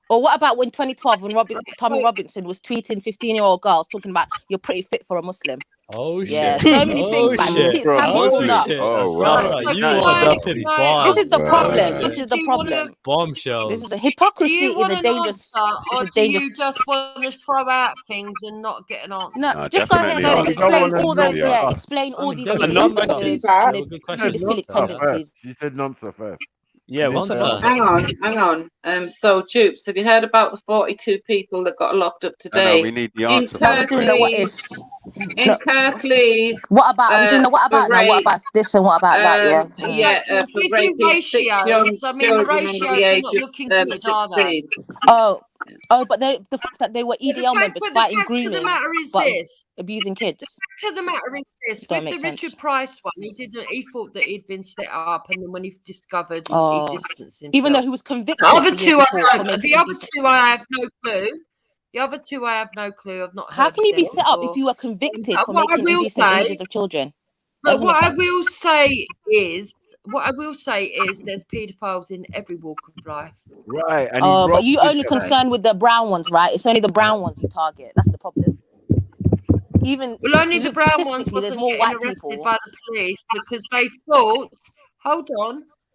Or what about when 2012 when Tommy Robinson was tweeting 15-year-old girls talking about you're pretty fit for a Muslim? Oh shit! Yeah, so many things, man. You see, it's cameras all up. Oh wow! This is the problem. This is the problem. Bombshell. This is the hypocrisy in the dangerous. Or do you just want to throw out things and not get an answer? No, just go ahead and explain all those. Explain all these things and the pedophilic tendencies. She said nonsense first. Yeah, hang on. So, Jupes, have you heard about the 42 people that got locked up today? No, we need the answer. In Kirklees. What about? What about now? What about this and what about that? Yeah, for raping 6 young children under the age of 16. But the fact that they were EDL members fighting grooming, but abusing kids. To the matter is this: with the Richard Price one, he thought that he'd been set up, and then when he discovered, he distanced himself. Even though he was convicted. The other two, I have no clue. The other two, I have no clue. I've not. How can you be set up if you were convicted for making indecent images of children? But what I will say is, there's paedophiles in every walk of life. Right. And but you only concerned with the brown ones, right? It's only the brown ones you target. That's the problem. Only the brown ones wasn't getting arrested by the police because they thought. Hold on.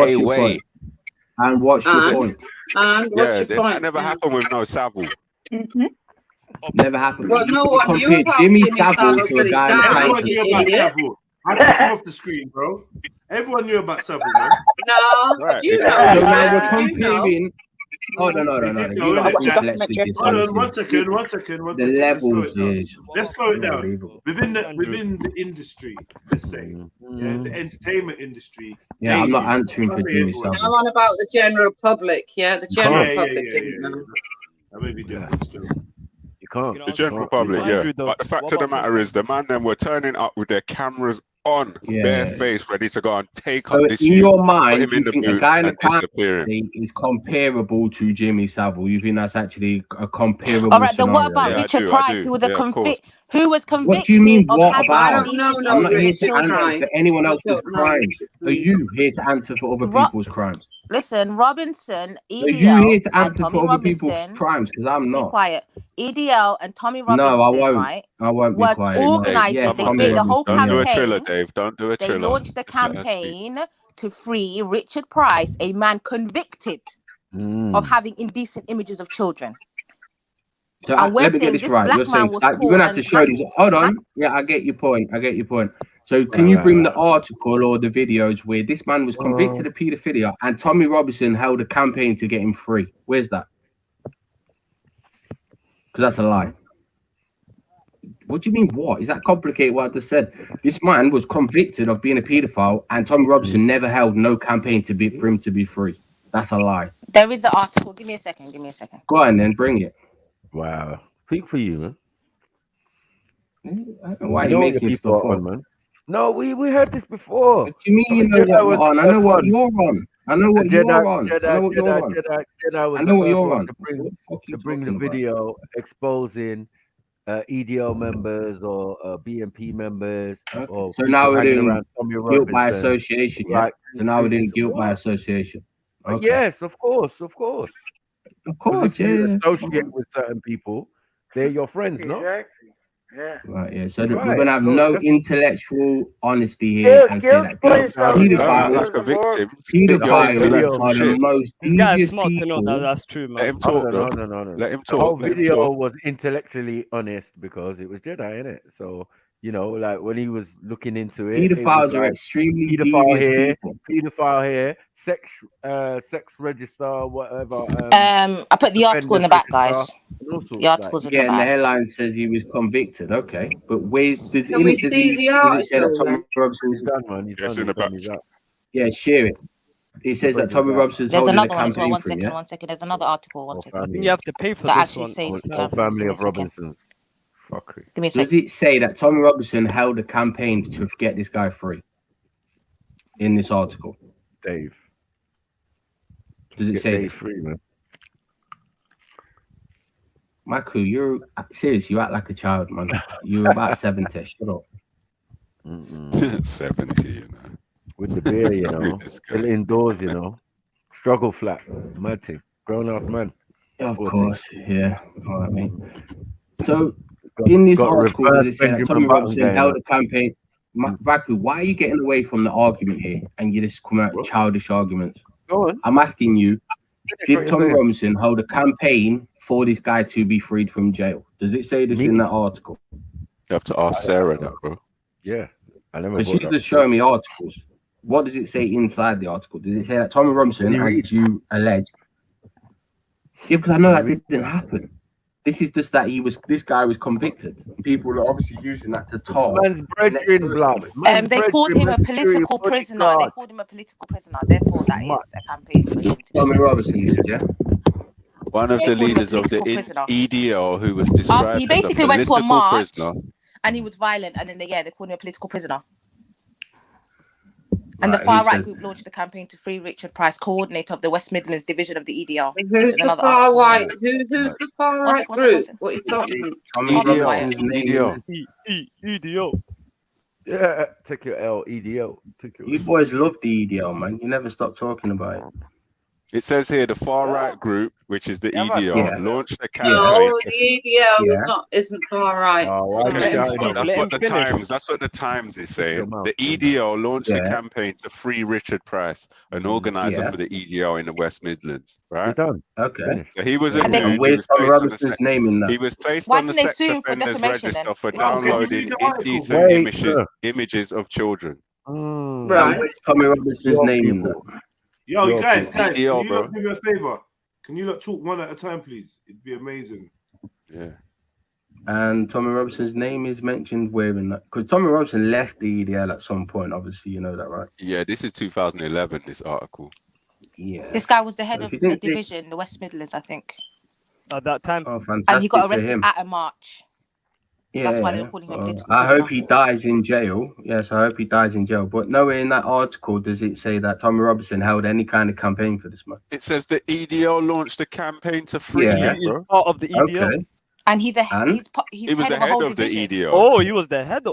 what's your point? And what's your point? And what's your that point? never happened with no Savile. Never happened. Well, no one. You Compare have Jimmy Jimmy Savile Savile to a till guy he in died, France. you idiot. I took him off the screen, bro. Everyone knew about Savile, man. No, Right. do you know? So now we're Did you know? comparing. Hold on. We did You know, lot are innit, Jack? intellectually Hold on, dishonest. one second. The Let's slow levels it down. is Let's slow it down. unbelievable. Within the industry, let's say, yeah, the entertainment industry. Yeah, I'm not gaming, answering for probably Jimmy everyone. I'm Savile. on about the general public. Yeah, the general public didn't know. That may be different still. You can't. The general public, yeah. But the fact of the matter is, the man them were turning up with their cameras on, bare face, ready to go and take up So this in youth, your put mind, him in you the think a boot guy in a and disappear him. family is comparable to Jimmy Savile? You think that's actually a comparable All right, then what scenario? about Richard Price, who was convicted What do you mean? of What having about? indecent I'm not here images of to answer children? for anyone else's crimes. Are you here to answer for other people's crimes? Listen, Robinson, Are you here EDL, to and answer Tommy for other people's Robinson. crimes? Because I'm Be not. quiet. EDL and Tommy No, I Robinson, won't. right? I won't be Were quiet. organizing. Yeah, They Tommy created a whole Robinson, Don't do a yeah. Triller, campaign. Dave. Don't do a They Triller. launched the Just let her speak. campaign to free Richard Price, a man convicted of having indecent images of children. So And we're let me get saying this this right. black You're man saying was that you're caught gonna have to and show these. hanged. Hold on. Yeah, I get your point. So can you bring the article or the videos where this man was convicted of paedophilia and Tommy Robinson held a campaign to get him free? Where's that? Because that's a lie. What do you mean? What is that complicated? What I just said. This man was convicted of being a paedophile, and Tommy Robinson never held no campaign for him to be free. That's a lie. There is the article. Give me a second. Go on, then bring it. Wow. Speak for you, man. Why are you making stuff up? Man. No, we heard this before. What do you mean you know what you're on? I know what you're on. I know what you're on. I know what you're on. Jedi was I know what the first you're one on. to bring the video exposing EDL members or BNP members. Or So now we're hanging doing around Tommy guilt by Robinson, association, yeah? right, So now we're doing into guilt by what? association. Okay. Yes, of course. Of 'Cause course, if you yeah. associate with certain people, they're your friends, no? Exactly. Yeah. Right, yeah. So Right, we're gonna have so no that's- intellectual honesty here and say that Don't like a victim. Spit your pedophiles intellectual are the shit. most This guy is easiest smart to know people. that that's true, man. Let him talk, though. No. Let him The whole talk. Let him video talk. was intellectually honest because it was Jedi, innit? So, you know, like when he was looking into it, it was Pedophiles are like, extremely pedophile devious here, people. pedophile here, sex register, whatever. I put the article in the back, register, guys. and all sorts, The article's in Yeah, the and the back. headline says he was convicted. Okay, but where does Can we does see the does it say that article Tommy then? Robinson? He's done, man. He's Yes, done. in the back. He's out. Yeah, share it. It says that Tommy Robinson's There's holding a another one as well. campaign for him. Yeah. One second. There's another article. One second. I think you have to pay for That this actually one. says Whole family of Robinsons. Fuckery. Give me a Does second. it say that Tommy Robinson held a campaign to get this guy free in this article? Dave. Does it Get say Dave this? free, man? Michael, you're serious. You act like a child, man. You're about 70. Shut up. 70, you know. With the beer, you know. This guy. Still indoors, you know. Struggle flat. Mad thing. Grown ass man. Of 40. course, yeah. All right, mate. So, in this got article, reverse does it say that Benjamin Tommy Button Robinson going held on. a campaign? Baku, why are you getting away from the argument here and you just come out with childish arguments? Go on. I'm asking you, Finish what did you're Tommy saying. Robinson hold a campaign for this guy to be freed from jail? Does it say this in that article? You have to ask Sarah that, bro. Yeah. I never Because brought she's that just showing me articles. What does it say inside the article? Does it say that Tommy Robinson, Can you read? as you allege? Yeah, because I know that didn't happen. This is just that this guy was convicted. People are obviously using that to talk. Man's brethren, blood. They called him a political prisoner. They called him a political prisoner. Therefore, that is a campaign for him to Tommy Robinson did, yeah? One of They the called him a leaders of the political prisoner. EDL who was described He as basically a went to a political march prisoner. and he was violent, and then they called him a political prisoner. And Right, the far who right said- group launched the campaign to free Richard Price, coordinator of the West Midlands division of the EDL. Who's There's the another far article. right? Who's the far One right second, group? What are you talking about? Tommy Hold on, Robinson's quiet. name. EDO. Yeah, take your L, EDO. Take your You boys love the EDL, man. You never stop talking about it. It says here the far right group, which is the EDL, Yeah. launched a campaign. No, the EDL Yeah. isn't far right. Oh, why are you Sorry. shouting at That's what the Times. That's what the Times is saying. The EDL launched a Yeah. campaign to free Richard Price, an organizer Yeah. for the EDL in the West Midlands. You're Right. done. Okay. So he was a And they- nude. And where's Tommy Robinson's name in that? He was placed Why on the didn't they sex sue him for offenders defamation register then? for If that's the downloading case? indecent Wait, images of children. And Right. where's Tommy Robinson's Your name in people. that? Yo, Your guys, people. can EDL, you bro. lot do me a favor? Can you lot talk one at a time, please? It'd be amazing. Yeah. And Tommy Robinson's name is mentioned where in that? Because Tommy Robinson left the EDL at some point. Obviously, you know that, right? Yeah, this is 2011. This article. Yeah. This guy was the head So of if you the think division, the West Midlands, I think, At that time. Oh, fantastic and he got for arrested him. at a march. Yeah. That's why they were calling him a political I prisoner. hope he dies in jail. Yes, I hope he dies in jail. But nowhere in that article does it say that Tommy Robinson held any kind of campaign for this man. It says the EDL launched a campaign to free Yeah. him, He's bro. part of the EDL. Okay. And he's And He he's was head the of a head whole of the division. EDL. Oh, he was the head. Oh,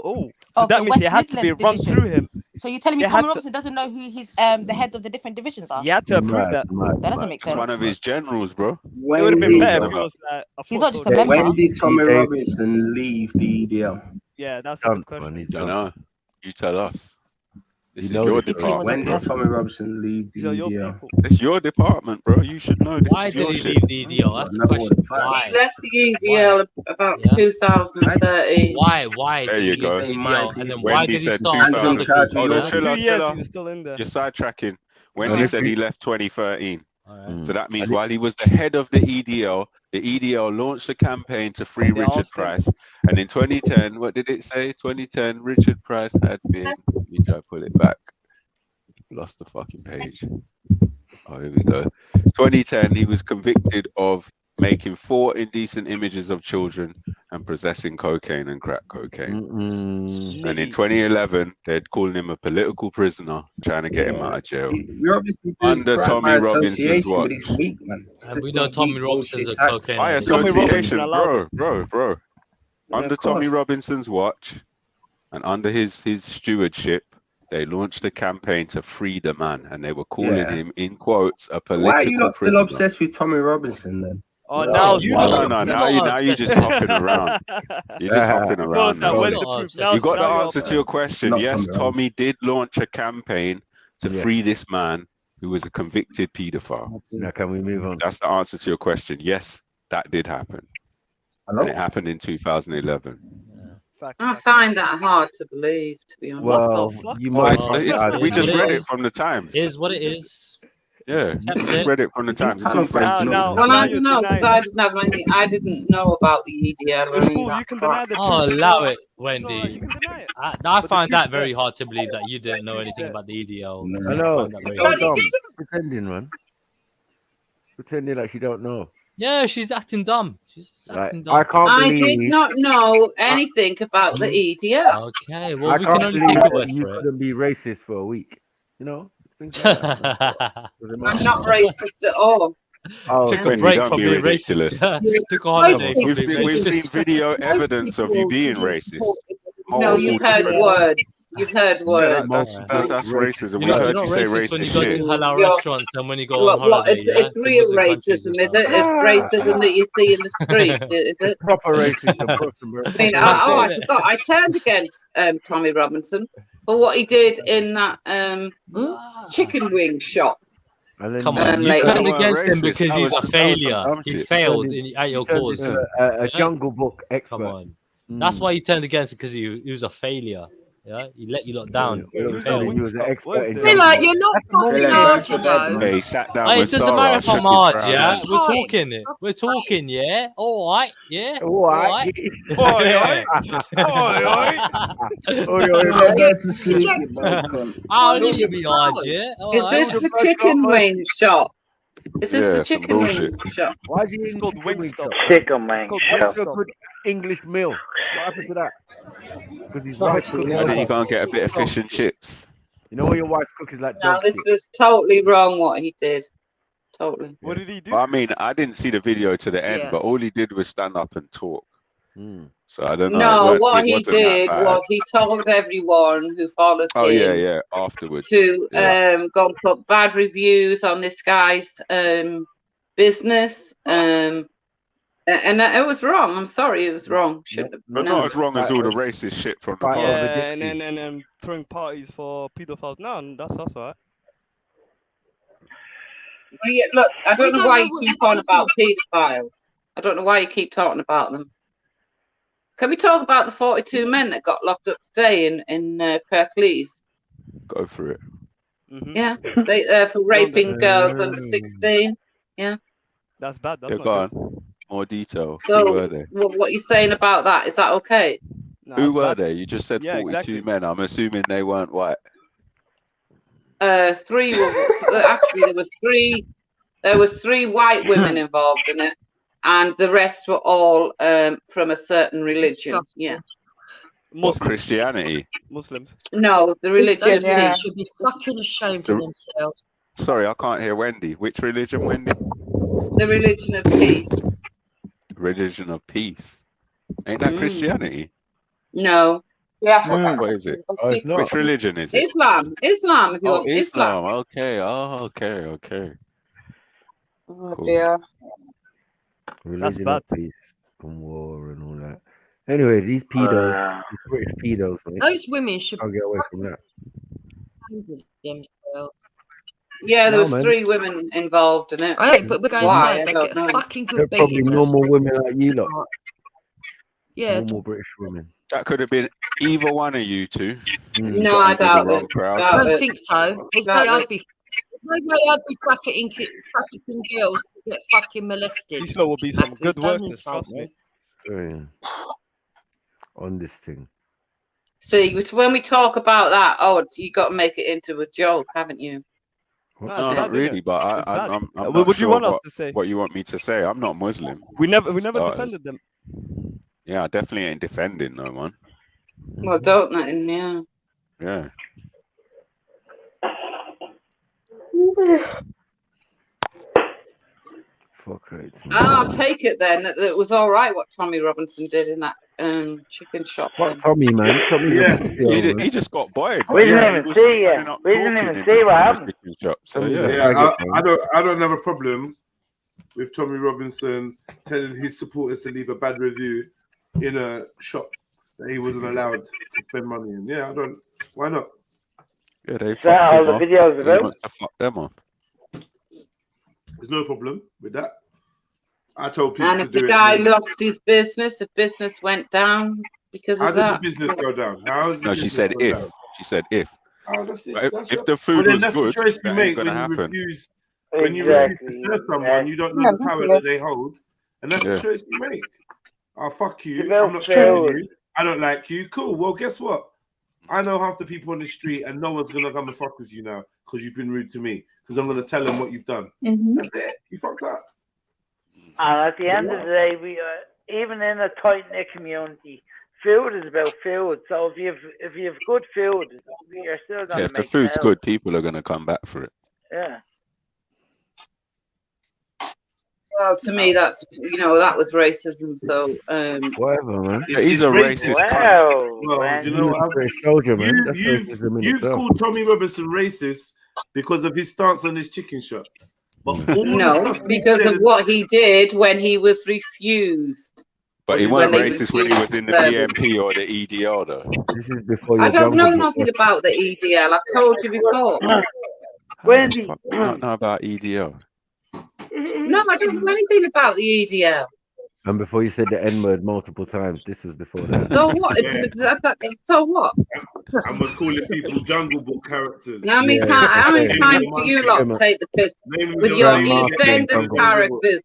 so Of that the means West it had to be Midlands run division. through him. So you're telling me They Tommy had to- Robinson doesn't know who his the head of the different divisions are? You had to approve that. That doesn't make It's one sense. of his generals, bro. It would have been better if he was like a He's foot not just a soldier. member. when did Tommy Robinson leave the EDL? Yeah, that's a good question. Don't know. You tell us. This is know your this, department. When did Tommy Robinson leave the These are your EDL? people. It's your department, bro. You should know. This Why is did your he shit. leave the EDL? That's the question. Why? He left the EDL about 2013. Why There did you he go. leave the EDL? And then why Wendy did he said start another 2000. group? Hold on, Yeah? chill 2 out, years chill he out. was still in there. You're sidetracking. Wendy said he left 2013. Alright. So that means while he was the head of the EDL launched a campaign to free Richard Price. And in 2010, what did it say? 2010, Richard Price had been. Let me try to pull it back. Lost the fucking page. Oh, here we go. 2010, he was convicted of making 4 indecent images of children and possessing cocaine and crack cocaine. And in 2011, they'd called him a political prisoner, trying to get him out of jail. You're obviously doing Under crime Tommy by Robinson's association, watch. but it's weak, man. And we know Tommy Robinson's a cocaine By addict. association, allowed bro. Under of Tommy course. Robinson's watch and under his stewardship, they launched a campaign to free the man, and they were calling Yeah. him, in quotes, a Why are political you not still prisoner. obsessed with Tommy Robinson then? Oh, now it's No, now you're just hopping around. You're just hopping around. Now, now. where's the proof? Now, You got the now you're answer to upset. your question. Not Yes, Tommy Tommy did launch a campaign to free this man who was a convicted paedophile. Now, can we move on? That's the answer to your question. Yes, that did happen. Hello? And it happened in 2011. I find that hard to believe, to be honest. Well, you might. We just read it from the Times. It is what it is. Yeah, Accept we just it. read it from the Times. It's all fake. Well, I don't know, because I didn't have anything. I didn't know about the EDL or any of that crap. Oh, allow it, Wendy. I find that very hard to believe that you didn't know anything about the EDL. I know. find that very So hard. dumb. Pretending, man. Pretending like she don't know. Yeah, she's acting dumb. She's Like, acting dumb. I can't I believe. did not know anything about the EDL. Okay, well, I we can't can only believe take a that word you for it. couldn't be racist for a week. You know, things like that. I'm not racist at all. Oh, Took a Wendy, break don't from be being ridiculous. racist. Took a holiday from We've being seen racist. video evidence of you being racist. No, you've heard words. You've heard words. That's racism. We You're heard not you say racist when you racist go to shit. halal You're- restaurants and when you go on What? holiday. It's yeah? it's real To Muslim countries racism, and is it? It's racism that you see in the street, is it? Proper racism. I mean, I forgot. I turned against Tommy Robinson for what he did in that chicken wing shop. Come on, you lately. turned against him racist. because That he's was- a that was some failure. dumb He shit. failed at your You turned cause. into a Jungle Book expert. Come on. That's why he turned against it, because he was a failure. Yeah, he let you lot down. He was an expert in Villa, you're not fucking arguing though. Hey, he sat down Hey, it with doesn't Sarah. matter if shook I'm his hard, brown yeah? hand. We're talking it. We're talking, yeah? All right, yeah? All right. I'll need to be hard, yeah? Is this the chicken wing shop? Is this Yeah, the some chicken wing bullshit. shop? Why is he It's in called chicken wing shop? Chicken wing What's shop. a good English meal? What happened to that? Because his I wife cooks think you can't get a bit of fish and chips. You know when your wife cooks is like No, dog this shit. was totally wrong what he did. Totally. What did he do? I mean, I didn't see the video to the end, Yeah. but all he did was stand up and talk. So I don't know. No, It what he wasn't that did bad. was he told everyone who followed Oh him yeah, afterwards. to Yeah. go and put bad reviews on this guy's business. And it was wrong. I'm sorry, it was wrong. Shouldn't have. But No. not as wrong as all the racist shit from the past. Yeah, and then throwing parties for pedophiles. No, that's all right. Well, yeah, look, I don't know don't why know you what keep they're on about paedophiles. I don't know why you keep talking about them. Can we talk about the 42 men that got locked up today in Kirklees? Go for it. Yeah, they for raping girls under 16. Yeah. That's bad. That's Yeah, not go good. on. More detail. Who So, were they? what you saying about that? Is that okay? Who were they? You just said Yeah, 42 exactly. men. I'm assuming they weren't white. 3 were actually there was 3 white women involved in it, and the rest were all from a certain religion. Yeah. What, Christianity? Muslims. No, the religion. Those women should be fucking ashamed of themselves. Sorry, I can't hear Wendy. Which religion, Wendy? The religion of peace. Religion of peace. Ain't that Christianity? No. Yeah. What is it? Oh, it's not. Which religion is it? Islam. Islam. If you want Islam. Okay. Oh, okay. Oh Cool. dear. Religion bad. of peace and war and all that. Anyway, these pedos, these British pedos, mate, Those women should can't get away from that. be themselves. Yeah, there No, was man. 3 women involved in it. Hey, but we're going Why? to say I they don't get know. fucking They're good probably beating. normal women like you lot. Yeah. Normal British women. That could have been either one of you two. Mm. No, I doubt it. I don't think so. There's no way I'd be trafficking girls to get fucking molested. These lot will be some good Don't workers, insult trust me. Sorry. On this thing. See, when we talk about that, you got to make it into a joke, haven't you? No, not really, but I'm What not would you sure want us to say? what you want me to say. I'm not Muslim. We never Starters. defended them. Yeah, I definitely ain't defending no one. Well, don't nothing, yeah. Yeah. Fuck it. I'll take it then that it was all right what Tommy Robinson did in that chicken shop. Fuck Tommy, man. Tommy's a pussy, man. He just got bored. We didn't Yeah, even he was see you. standing up We didn't talking even in see the what happened. chicken shop. So Tommy's a yeah. faggot, man. I don't have a problem with Tommy Robinson telling his supporters to leave a bad review in a shop that he wasn't allowed to spend money in. Yeah, I don't. Why not? Yeah, they Is that fucked all him the off. videos He about? wants to fuck them off. There's no problem with that. I told people And to if do the it. guy lost his business, the business went down because How of did the that. business go down? How is the No, she business said go if. down? She said if. Oh, that's it. But That's if your- the food well, then was that's good, the choice you that ain't make gonna when you happen. refuse. When you refuse to serve someone, you don't know the power that they hold, and that's Yeah. the choice you make. Oh, fuck you! About I'm not serving food. you. I don't like you. Cool. Well, guess what? I know half the people on the street, and no one's gonna come and fuck with you now because you've been rude to me. Because I'm gonna tell them what you've done. That's it. You fucked up. And at the end of the day, we even in a tight knit community, food is about food. So if you have good food, you're still gonna Yeah, if the make food's sales. good, people are gonna come back for it. Yeah. Well, to me, that's that was racism. So Whatever, man. Yeah, he's a racist cunt. Wow. Well, you know He's a what? British soldier, man. That's racism in You've itself. called Tommy Robinson racist because of his stance on his chicken shop. But all the no, stuff he because said- of what he did when he was refused. But he When weren't they racist when he was in the refused BMP or the EDR, though. This is before I your don't know jungle book nothing was- about the EDL. I've told you before. Wendy. Fuck, I don't know about EDR. No, I don't know anything about the EDL. And before you said the N word multiple times, this was before that. So what? So what? and was calling people Jungle Book characters. How many times do you lot take the piss with your EastEnders characters?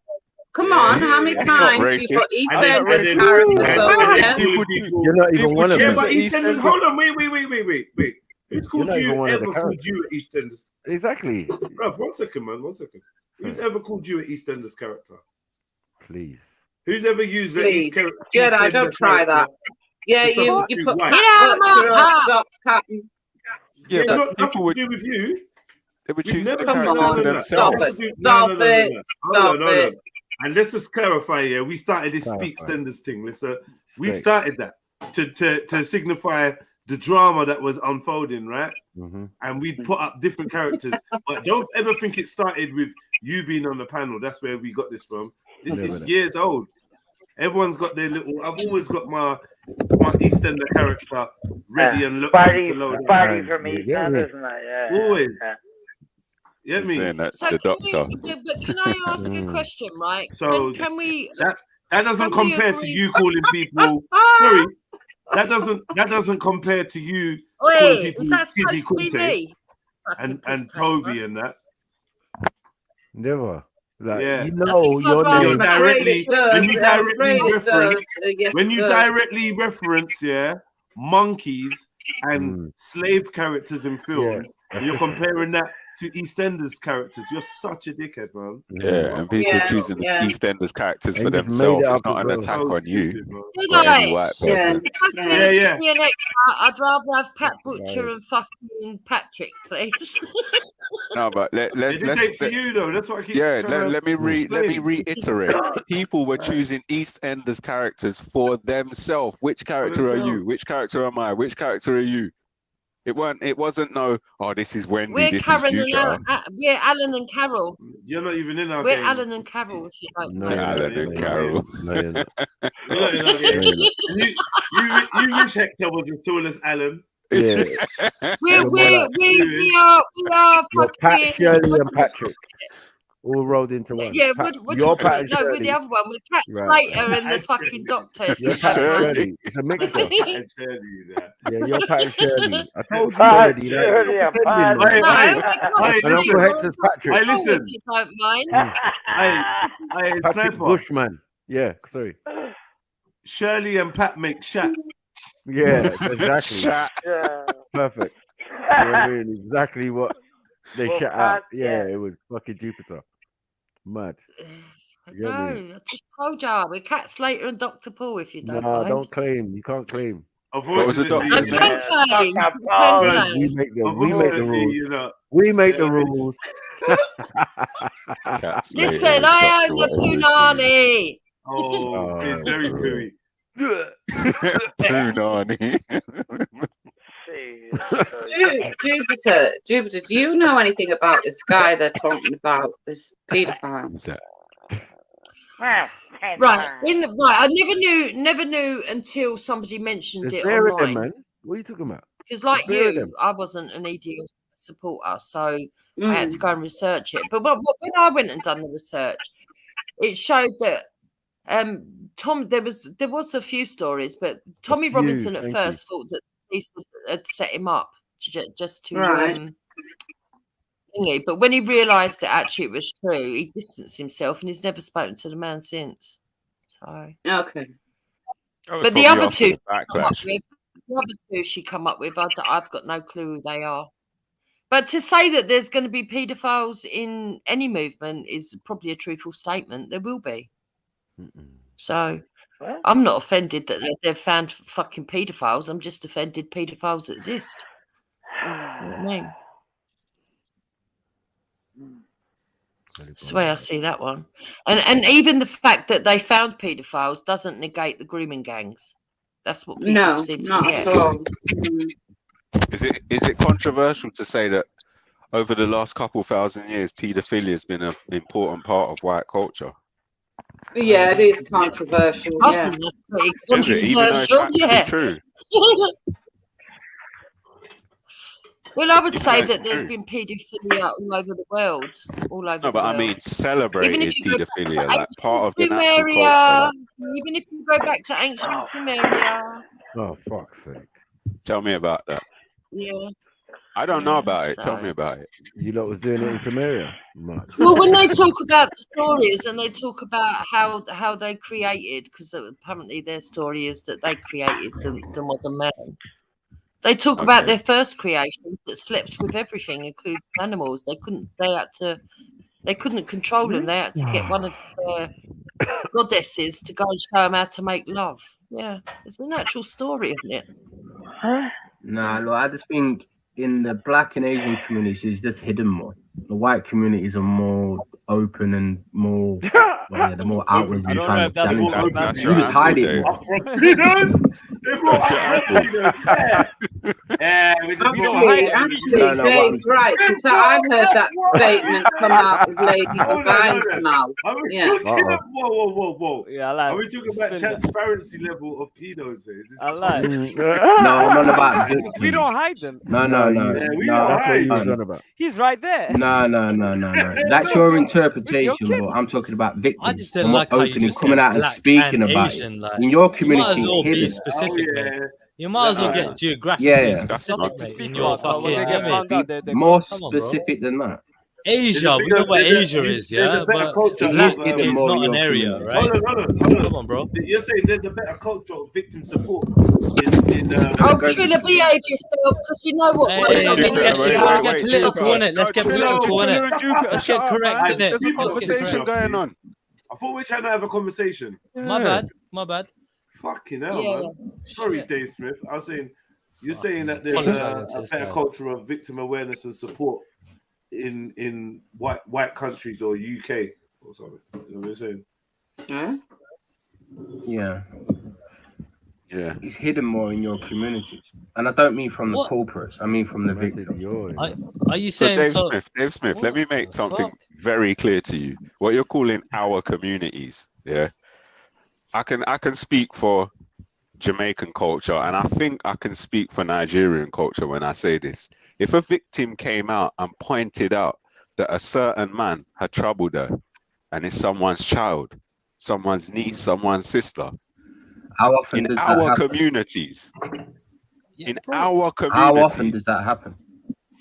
Come on, how many That's not times you racist. put And then- EastEnders and then- characters and over then there? calling people- You're not even one of Yeah, them. but EastEnders. Hold on, wait. Who's called not even you? one of the Ever called characters. you at EastEnders? Exactly. Bruv, 1 second, man. 1 second. Who's ever called you an EastEnders character? Please. Who's ever used that Please, East Jedi, don't try that. Yeah, to you substitute put white? Get out of my stop cutting. Yeah, It's but not people nothing would, to do with you. they would We've choose never the Come characters on, for no. stop themselves. it. Stop it. Hold Stop on. it. And let's just clarify here. We started this Speak Stenders thing. We started that to signify the drama that was unfolding, right? And we'd put up different characters. But don't ever think it started with you being on the panel. That's where we got this from. This is years old. Everyone's got their little. I've always got my EastEnder character ready and Barty to load. from EastEnders, isn't it? Yeah. Always. Yeah. Me. That's So the can doctor. but can I ask a question, right? So can we? That doesn't can we compare to agree- you calling people. Sorry, that doesn't compare to you calling Oi, people is that Kizzy supposed to be Kunte me? and Toby and that. Never. Like, Yeah. you know your When name. you directly Yes, directly reference monkeys and slave characters in films, and you're comparing that to EastEnders characters, you're such a dickhead, man. Yeah, and people choosing the EastEnders characters for And just made themselves. it It's up not as an well. attack So on you stupid, man. or any white person. Yeah. I'd rather have Pat Butcher and fucking Patrick, please. No, but let's take for you though. That's what I keep. let me reiterate. People were choosing EastEnders characters for themselves. Which character are you? Which character am I? Which character are you? It wasn't no. Oh, this is Wendy. We're this Karen is and Jupiter. we're Alan and Carol. You're not even in our We're game. Alan and Carol, if you don't know. Alan and Carol. You're not in our game. You wish Hector was as tall as Alan. Yeah. We are You're Pat, fucking. Shirley, and Patrick. All rolled into one. Yeah, you're Pat and no, Shirley. with the other one, with Cat Right. Slater and the fucking doctor. You're Pat and Shirley. It's a mixture. Yeah, you're Pat and Shirley. I told you Pat, already. Shirley, and Pat. And Uncle Hector's Patrick. Hey, listen. If you don't mind. Hey, Patrick Sniper. Bushman. Yeah, sorry. Shirley and Pat make Shaq. Yeah, exactly. Yeah. Perfect. Yeah, really, exactly what they Well, shut Pat, out. Yeah, it was fucking Jupiter. Mad. No, I just told you. We're Cat Slater and Dr. Paul, if you don't No, mind. don't claim. You can't claim. What was the doctor? I can claim. We make the rules. We make the rules. Listen, I am the Punani. Oh, it's very pooey. Punani. Jupiter, do you know anything about this guy they're talking about, this paedophile? Right, I never knew until somebody mentioned There's it there of them, online. man. What are you talking about? Because like There's there of you, them. I wasn't an EDL supporter, so I had to go and research it. But when I went and done the research, it showed that Tom, there was a few stories, but Tommy Robinson at first thought that police had set him up just to thingy. But when he realised that actually it was true, he distanced himself and he's never spoken to the man since. So okay. But the other two, she come up with, I've got no clue who they are. But to say that there's going to be paedophiles in any movement is probably a truthful statement. There will be. So I'm not offended that they've found fucking paedophiles. I'm just offended paedophiles exist. You know what I mean? That's the way I see that one. And even the fact that they found paedophiles doesn't negate the grooming gangs. That's what people seem to forget. At all. Is it controversial to say that over the last couple thousand years, paedophilia has been an important part of white culture? Yeah, it is controversial. Yeah. Is it, even though it's actually true? Well, I would say that there's been paedophilia all over the world. No, but I mean, celebrated paedophilia, like part of the natural Sumeria, culture. even if you go back to ancient Sumeria. Oh, fuck's sake. Tell me about that. Yeah. I don't know about it. Tell me about it. You lot was doing it in Samaria? Well, when they talk about the stories and they talk about how they created, because apparently their story is that they created the modern man. They talk about their first creation that slept with everything, including animals. They couldn't control them. They had to get one of their goddesses to go and show them how to make love. Yeah, it's a natural story, isn't it? Nah, look, I just think in the black and Asian communities, it's just hidden more. The white communities are more open and more Well, yeah, the more outwards you don't try know to if that's challenge what it. that's You just hide it more. They brought up pedos. Yeah, we just Actually, Dave's right, because I've heard that statement come out of Lady Divine's mouth. Are we Yeah. talking about, whoa. Yeah, I like. Are we talking about transparency level of pedos here? Is this I like. No, I'm on about Because we don't hide them. No. Yeah, we don't That's what hide. he was on about. He's right there. No. That's your interpretation, but I'm talking about victims. I just didn't Someone like how you openly just coming said out and black speaking and about Asian, it. like, In your you might community, as well it's be hidden. specific, yeah. man. You might as well get geographically Yeah. specific, mate, in your fucking More come on, bro. specific than that. Asia, we know what Asia is, There's yeah, a better but culture black of, is more in not an your area, community. right? Hold on. Come on, bro. You're saying there's a better culture of victim support in Oh, Triller, behave yourself, because you know what Hey, going on in let's India. get political, innit? Let's get political, innit? Let's get correct, innit? There's a Let's get conversation correct. going on. I thought we were trying to have a conversation. My bad. Fucking hell, Yeah. man. Sorry, Dave Smith. I was saying, you're saying that there's Apologize to a this better guy. culture of victim awareness and support in white countries or UK or something. You know what I'm saying? Yeah. Yeah. It's hidden more in your communities. And I don't mean from the culprits, I mean from the victims. Are you So saying Dave Smith, let me make something very clear to you. What you're calling our communities, yeah. I can speak for Jamaican culture, and I think I can speak for Nigerian culture when I say this. If a victim came out and pointed out that a certain man had troubled her, and it's someone's child, someone's niece, someone's sister, How often in does that our happen? communities, in our How community, often does that happen?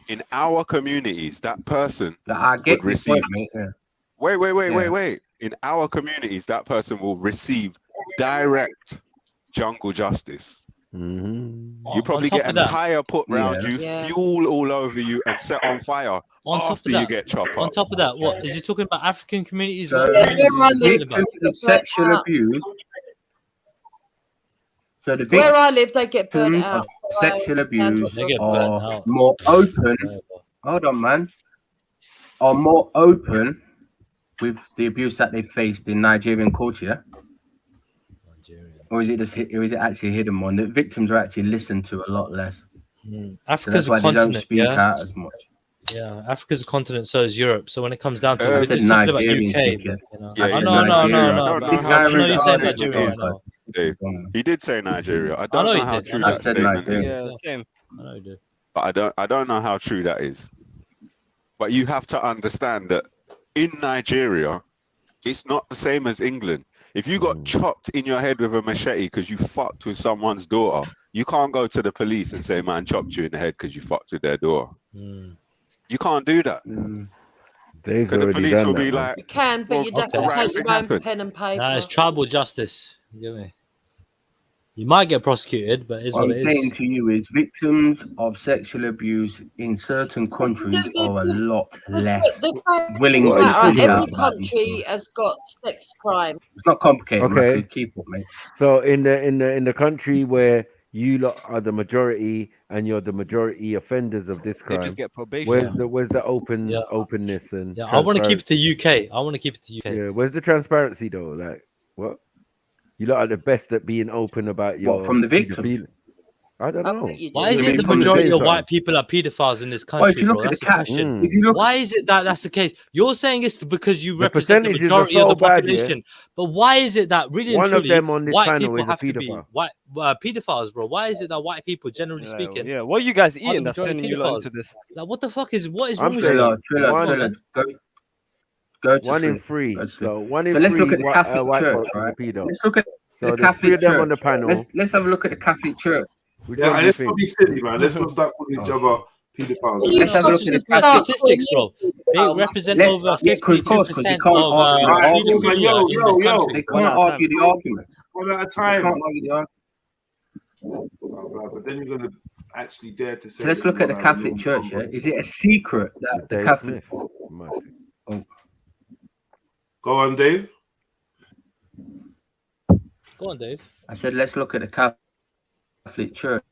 in our communities, that person I get would your receive. point, mate. Yeah. Wait. In our communities, that person will receive direct jungle justice. You probably top get of a that- tire put round Yeah. you, Yeah. fuel all over you, and set on fire On top after of you that, get chopped on up. top of that, what is he talking about? African communities? So, What Yeah, communities where I is he live, talking about? victims of sexual abuse. So the where I live, they get burnt victims out. of sexual abuse They get burnt are out. more open. Hold on, man. Are more open with the abuse that they faced in Nigerian culture. Or is it actually hidden more? The victims are actually listened to a lot less. So Africa's that's why a they don't continent, speak yeah. out as much. Yeah, Africa's a continent, so is Europe. So when it comes down to I it, we're said just talking about Nigerian UK. speaking. But, you know. Yeah, I he know, said Nigeria. no. I don't But know how I know true you that said statement Nigeria. I is. know. Dave. He did say Nigeria. I I don't know know he how did. true I that said statement Nigeria. is. Yeah, same. I know you did. But I don't know how true that is. But you have to understand that in Nigeria, it's not the same as England. If you got chopped in your head with a machete because you fucked with someone's daughter, you can't go to the police and say, man, chopped you in the head because you fucked with their daughter. You can't do that. Dave's Because the already police done will that, be man. like, You can, but you'd have the to right take thing your own happened. pen and paper. Nah, it's tribal justice. You get me? You might get prosecuted, but it's What what I'm it saying is. to you is victims of sexual abuse in certain countries are a lot less The fact willing of to the matter, speak every out about these country things. has got sex crime. It's not complicated, man. Okay. Keep up, mate. So in the country where you lot are the majority and you're the majority offenders of this They crime, just get probation. where's the openness and Yeah, I want to keep it transparency? to UK. I want to keep it to UK. Yeah, where's the transparency though? Like what? You lot are the best at being open about your from the victim? pedophilia. I don't know. Why is it the From majority same of side. white people are pedophiles in this Well, if country, you look bro? at That's the the cat, question. if you look, Why is it that that's the case? You're saying it's because you The represent the percentages are majority of so the bad, yeah. population. But why is it that really and One of truly them on this white panel people is a have to be pedophile. white pedophiles, bro? Why is it that white people, generally speaking, Yeah, what are you guys are the eating that's majority turning you lot pedophiles? into this? Like, what the fuck is what is I'm wrong with saying you? Triller, go to one in sleep. three. Go to sleep. So one in So let's three look at the white, Catholic white Church, folks is a right? pedo. Let's look at So the there's three Catholic of them on Church. the panel. Let's have a look at the Catholic Church. Which Yeah, one do you let's think? not be silly, man. Let's not start calling each other pedophiles. Let's have a look at the Just Catholic. statistics, bro. They represent over Yeah, because 52% they can't of argue the argument. pedophilia in the country. They can't argue the argument. One at a They time. can't argue the argument. But then you're going to actually dare to say. So let's that look you at the wanna have Catholic your Church. own- Yeah? Is it a secret that the Dave Catholic? Smith. Oh. Go on, Dave. Go on, Dave. I said let's look at the Catholic Church.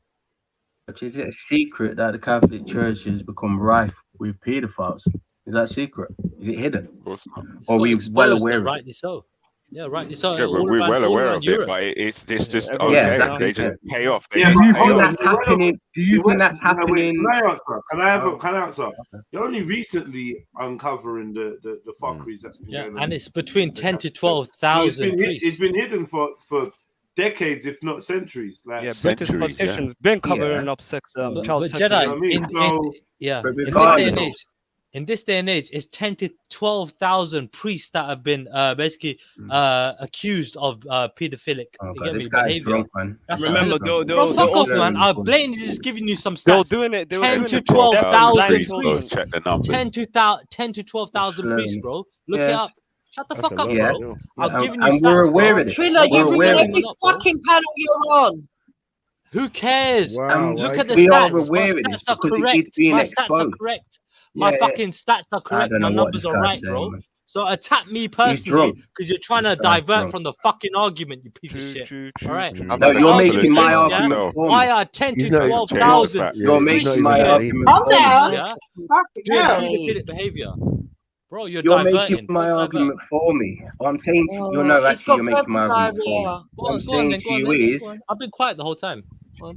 Is it a secret that the Catholic Church has become rife with pedophiles? Is that secret? Is it hidden? Of course not. Or are we well aware of it? Rightly so. Yeah, rightly so. Yeah, all we're around, well all aware around of Europe. it, but it's just Yeah, okay. exactly. They just pay off. They Yeah, just Do you pay think off. that's happening? Do you think that's happening? Can I answer? Can I have Oh. can I answer? You're only recently uncovering the fuckeries that's been Yeah, going on. and it's between 10 to No, 12,000 priests. it's been hidden for decades, if not centuries. Like Yeah, British politicians been covering up child But sex Jedi, abuse. in this day and age, it's 10 to 12,000 priests that have been basically accused of pedophilic behavior. Drunk, man. Remember, Bro, fuck off, man. I'm blatantly just giving you some They were stats. doing it. They were 10 doing to it, bro. 12,000 Bro, priests. check the numbers. 10 to 12,000 priests, bro. Look it Yeah. up. Shut the That's fuck a up, lot, bro. yeah. I'm And- giving you and stats, we're aware bro. of it. Trilla, We're you read aware of every it. fucking panel you're on. Who cares? Wow, Look at the we are stats. aware My of this stats are because it correct. is being My stats are exposed. correct. My Yeah. fucking stats are I correct. don't My know what numbers this are guy's right, saying, bro. man. So attack me drunk. personally because you're trying to This guy's divert drunk. from the fucking argument, you piece of shit. All right. I've No, had a you're couple making of my drinks argument myself. for me. Why are 10 to He's not even changed the 12,000 fact. You're priests making my here argument Calm for me. down. yeah, Fucking doing hell. pedophilic behavior? Bro, you're You're diverting. making my Don't argument for me. What I'm saying to you, no, He's actually, got you're making my verbal argument for me. diarrhea. What I'm Go on saying then, to go on you then. is, Go on. I've been quiet the whole time. Go on.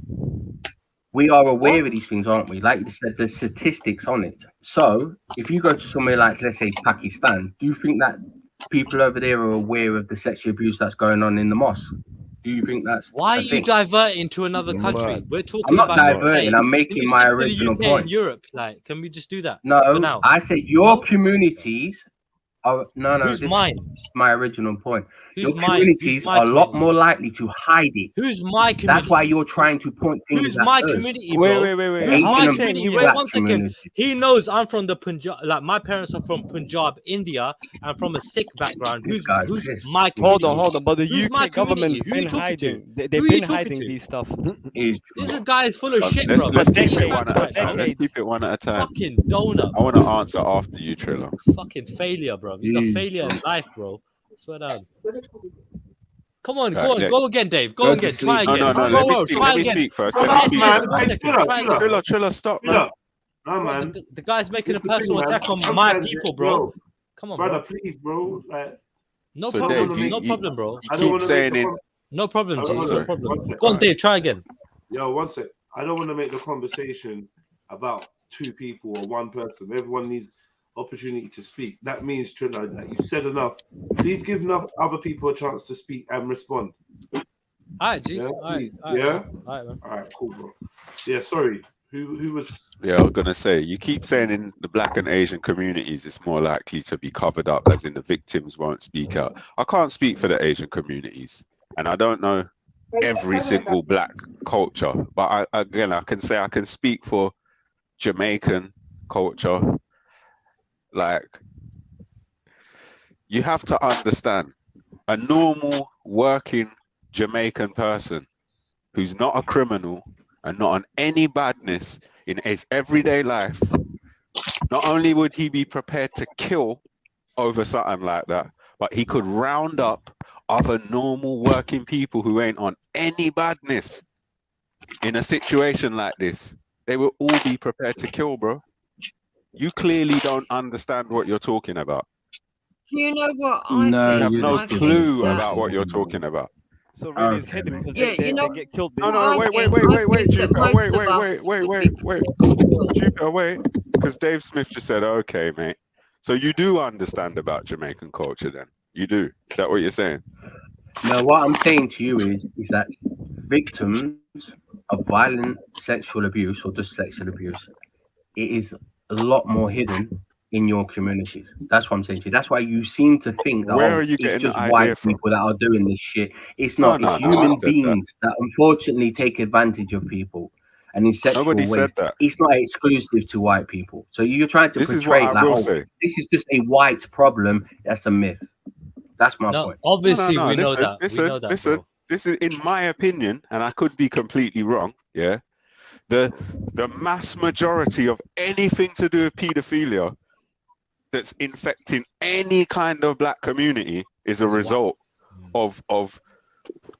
we are aware of these things, aren't we? Like you said, there's statistics on it. So if you go to somewhere like, let's say, Pakistan, do you think that people over there are aware of the sexual abuse that's going on in the mosque? Do you think that's Why are a you thing? diverting to another country? We're talking I'm not about diverting. UK. I'm Can making you my stick to the original UK point. and Europe? Like, can we just do that? For No, now. I said your communities are no. Who's This mine? is my original point. Who's Your mine? communities Who's my are a lot community? more likely to hide it. Who's my community? That's why you're trying to point things Who's at my us. community, bro? Wait. Who's Asian my and community? black Wait one second. community. He knows I'm from the Punjab. Like my parents are from Punjab, India. I'm from a Sikh background. This Who's guy's who's pissed. my Hold community? on. But the Who's my UK government's community? Who you been talking to? hiding. They've Who you been talking hiding to? these stuff. Is This guy is full of shit, Let's bro. keep it decades, one at a time. Let's keep it one at a time. Fucking donut. I want to answer after you, Trillo. Fucking failure, bro. He's a failure in life, bro. Swear down. Come on, Right, go on, let- go again, Dave. Go Go again. to Try sleep. again. No. Go, Let me go, speak. try Let me again. speak first. Shut Let me up, speak. man. One Hey, second. chill out, Try chill out. again. Trilla, stop, Chill man. out. No, man. The guy's making This a is the thing, personal man. attack on my Sometimes, people, bro. yo, Come on, brother, bro. please, bro. Like, No So, problem. Dave, No problem, bro. I don't keep want to make saying the it. No problem, G. Hold No on, problem. one sec, Go on, alright. Dave. Try again. Yo, one sec. I don't want to make the conversation about two people or one person. Everyone needs opportunity to speak. That means, Trilla, that you've said enough. Please give enough other people a chance to speak and respond. All right, G. Yeah, All right. yeah. All right, man. All right, cool, bro. Yeah, sorry. Who was? Yeah, I was gonna say, you keep saying in the black and Asian communities it's more likely to be covered up, as in the victims won't speak out. I can't speak for the Asian communities, and I don't know every single black culture, but I can say I can speak for Jamaican culture. Like, you have to understand, a normal working Jamaican person who's not a criminal and not on any badness in his everyday life, not only would he be prepared to kill over something like that, but he could round up other normal working people who ain't on any badness in a situation like this. They will all be prepared to kill, bro. You clearly don't understand what you're talking about. Do you know what I No, You have think? no I think clue that- about what you're talking about. So really, it's Okay, hidden mate. because Yeah, they you know, get killed. No, I wait, think- I Jupiter, think that most of us wait, Jupiter, wait, because Dave Smith just said, okay, mate. So you do understand about Jamaican culture then? You do? Is that what you're saying? No, what I'm saying to you is that victims of violent sexual abuse or just sexual abuse, it is a lot more hidden in your communities. That's what I'm saying to you. That's why you seem to think that Where are you it's getting just the idea white from? people that are doing this shit. It's not. No, It's I human said that. beings that unfortunately take advantage of people and in sexual Nobody ways. said that. It's not exclusive to white people. So you're trying to This is portray what I like, will oh, say. this is just a white problem. That's a myth. That's my No, point. obviously No, we know listen, that. listen, We know that, listen. bro. This is, in my opinion, and I could be completely wrong, yeah? The mass majority of anything to do with paedophilia that's infecting any kind of black community is a result of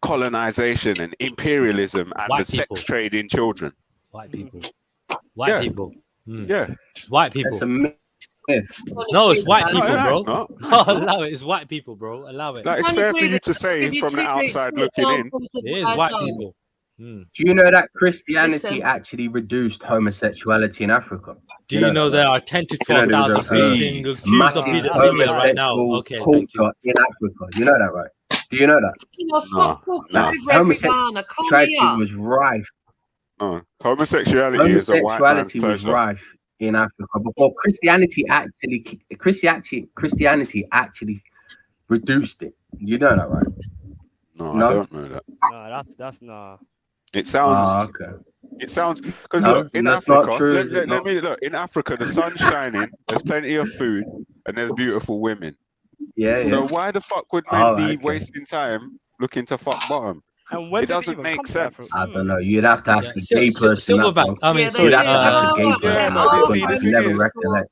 colonization and imperialism and White the sex people. trade in children. White people. White Yeah. people. Yeah. White people. That's a myth. No, it's white people, No, bro. it's not. No, allow it. It's white people, bro. Allow it. Like, it's fair for you to say from the outside looking in. It is white people. Do you know that Christianity actually reduced homosexuality in Africa? Do you know there are 10 to 12,000 Christians accused of massive pedophilia right now? homosexual Okay, thank you. culture in Africa? You know that, right? Do you know that? Stop talking over everyone. Homosexuality was rife. Homosexuality is a white man's Homosexuality was pleasure. rife in Africa before Christianity actually reduced it. You know that, right? No, No? I don't know that. No, that's nah. It sounds. okay. It sounds because No, look in that's not Africa. true, is it Let not? me look in Africa. The sun's shining. There's plenty of food and there's beautiful women. Yeah. So yeah. why the fuck would men Oh, be okay. wasting time looking to fuck bottom? And when It doesn't make sense. I don't know. You'd have to ask a Sil- gay sil- person that Silverback. one. I mean, Yeah, sorry. You'd have to ask a gay person Yeah, that but because see, you the would thing never is, recollect.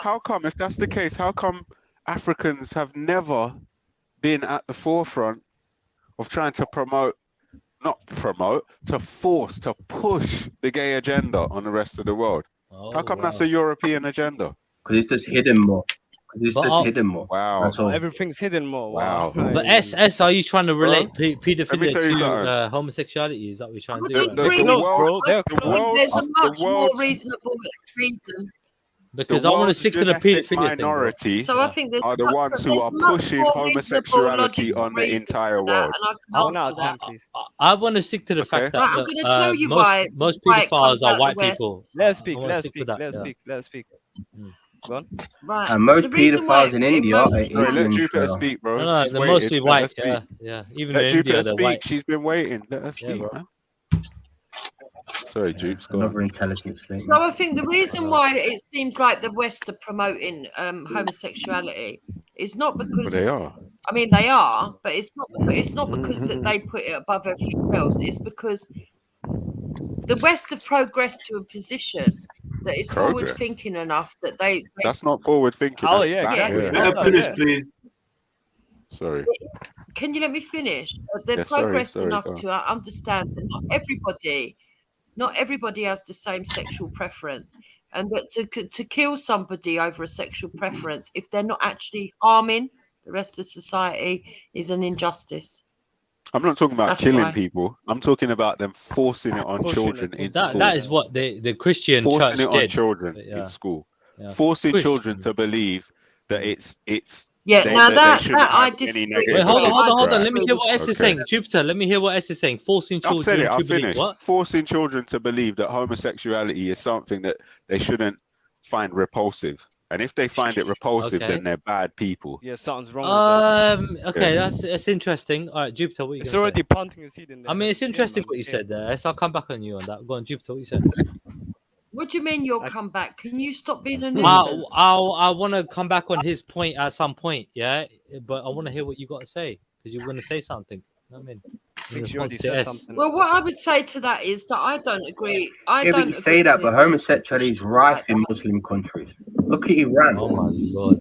how come if that's the case, how come Africans have never been at the forefront of trying to to force, to push the gay agenda on the rest of the world? How come that's a European agenda? Because it's just hidden more. It's But, just hidden more. Wow. That's all. Everything's hidden more. Wow. But S, are you trying to relate Let me pedophilia tell you to something. homosexuality? Is that what you're trying to I do? don't right? agree the with world- I the think world's- there's a the much more world's- reasonable reason. Because I want to world's stick to the genetic pedophilia thing, bro. minority So I think there's are the much, ones who there's are much pushing more reasonable, homosexuality logical on the reason entire for that, world. and I Oh, can't no, argue that. please. I want to stick to the fact that Right, I'm look, going to tell you most why it pedophiles comes are out white the West. people. Let's I speak. want to Let's stick speak. with that. Let's yeah. speak. Let's speak. Go on. Right. And most The reason why paedophiles in it India are mostly Sorry, let Muslim. Jupiter Trill. speak, bro. No, She's they're waiting. mostly Let her white. speak. Yeah. Even Let in Jupiter India, they're speak. white. She's been waiting. Let her speak, bro. man. Sorry, Jupes. Go on. Another intelligent statement. So I think the reason why it seems like the West are promoting homosexuality is not But because they are. I mean they are, but it's not because that they put it above everything else. It's because the West have progressed to a position that is forward Progress. thinking enough that they That's not forward thinking. Oh, that's yeah, exactly. backward. Let her finish, please. Sorry. Can you let me finish? They've Yeah, sorry, progressed sorry, enough go on. to understand that not everybody has the same sexual preference, and that to kill somebody over a sexual preference, if they're not actually harming the rest of society, is an injustice. I'm not talking about That's killing why. people. I'm talking about them forcing it on Pushing children it. in That school. that is what the Christian Forcing church it on did. children Yeah. in school. Yeah. Forcing Push. children to believe that it's Yeah, they, now that that they shouldn't I have any disagree. negative. Wait, hold on. Right. Let me hear what S is saying. Jupiter, let me hear what S is saying. Forcing I've said children it. to I've believe finished. what? Forcing children to believe that homosexuality is something that they shouldn't find repulsive, and if they find it repulsive, Okay. then they're bad people. Yeah, something's wrong with Okay, Yeah. that's interesting. All right, Jupiter, what you It's gonna already say? planting a seed in there. I mean, it's Yeah, interesting man, what you it's said there. So I'll come back on you on that. Go on, Jupiter, what you said. What do you mean you'll come back? Can you stop being a I nuisance? want to come back on his point at some point, yeah. But I want to hear what you got to say because you're going to say something. You know what I mean? I think she already said something. Well, what I would say to that is that I don't agree. I Yeah, but don't you agree say that, with but it. homosexuality is rife in Muslim countries. Look at Iran. Oh my lord!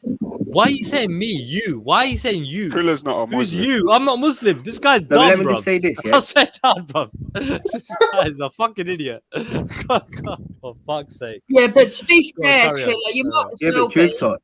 Why are you saying me? You? Why are you saying you? Triller's not a Who's Muslim. you? I'm not Muslim. This guy's No, but dumb, let me bro. just say this, yeah? I'll say down, bro. This guy is a fucking idiot. God, for fuck's sake. Yeah, but to be Go on, fair, carry on. Triller, you might as Yeah, well but Jupiter,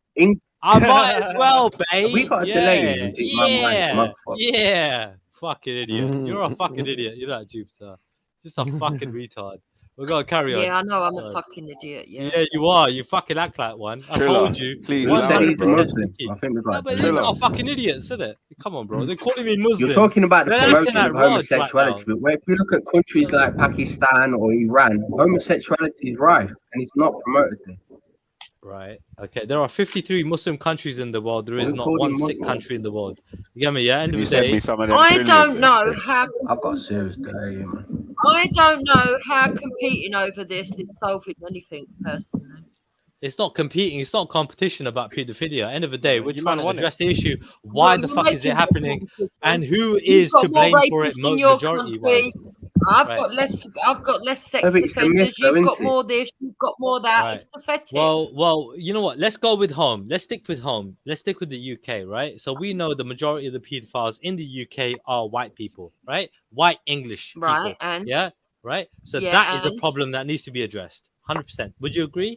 I might as well, babe. have we got a delay? Or is it my mic? Yeah. Fucking idiot. You're a fucking idiot. You're not Jupiter. Just a fucking retard. We're gonna carry on. Yeah, I know I'm a Sorry. fucking idiot. Yeah. Yeah, you are. You fucking act like one. I Triller, told you. please You said he's a 100% Muslim. sticky. I think we've No, got but a he's delay. not a fucking idiot, isn't it? Come on, bro. They're calling me Muslim. You're talking about the They're acting promotion of like Raj homosexuality, right now. but if you look at countries like Pakistan or Iran, homosexuality is rife and it's not promoted there. Right. Okay. There are 53 Muslim countries in the world. There is Who not called one him sick Muslim? country in the world. You get me? Yeah. End Can of you the send day. me some of them I trillions don't then, know please? how. I've got a serious delay, yeah, man. I don't know how competing over this is solving anything personally. It's not competing. It's not competition about pedophilia. End of the day, we're You trying man to want it. address the issue. Why Well, the you're fuck is it making happening? competition. And who You've is got to more blame for it? rapists in your Majority country. wise. I've Right. got less sex Yeah, but it's a myth, offenders. though, You've got isn't it? more this. You've got more that. Right. It's pathetic. Well, you know what? Let's go with home. Let's stick with home. Let's stick with the UK, right? So we know the majority of the pedophiles in the UK are white people, right? White English people. Right, and yeah, right. So yeah, that is a and problem that needs to be addressed. 100%. Would you agree?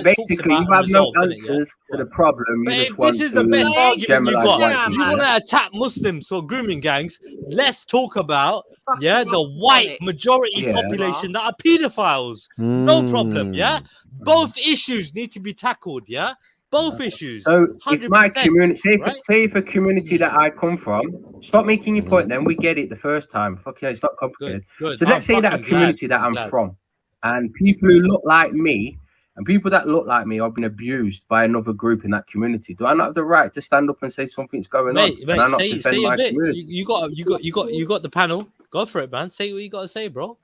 like talked basically, about you and have no resolved, innit, yeah? answers to the problem. But You if just want this is the best to argument you generalize got, white if you people. want to attack Muslims for grooming gangs, let's talk about the white majority Yeah. population that are pedophiles. No problem, yeah. Both issues need to be tackled, yeah. Both issues. So if my 100%, community, right? say if a community that I come from, stop making your point. Then we get it the first time. Fucking, it's not complicated. Good. So let's say that a fucking community glad. that I'm glad. from, and people who look like me, and people that look like me have been abused by another group in that community. Do I not have the right to stand up and say something's going on? Mate, Can I not say defend a my bit. community? You got the panel. Go for it, man. Say what you got to say, bro.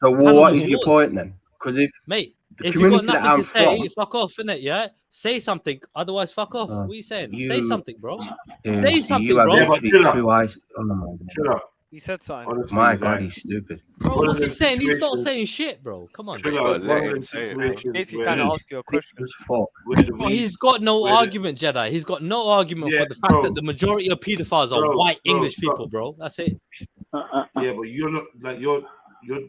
So Panel what is is your yours. point then? Because Mate, the if you got community that nothing I'm to say, from, fuck off, innit? Yeah, say something. Otherwise, fuck off. What are you saying? Say you- something, bro. yeah, Say see, something, you have bro. literally two eyes. Oh my God. Chill out. He said something. Honestly, My God, like, he's stupid. Bro, one of what's he them saying? He's not situations- saying shit, bro. Come on. Chill out. It's one of them situations Basically, where kind of ask you a question. Bro, he's got no argument, Jedi. He's got no argument for the fact that the majority of pedophiles are white English people, bro. That's it. Yeah, but you're not like you're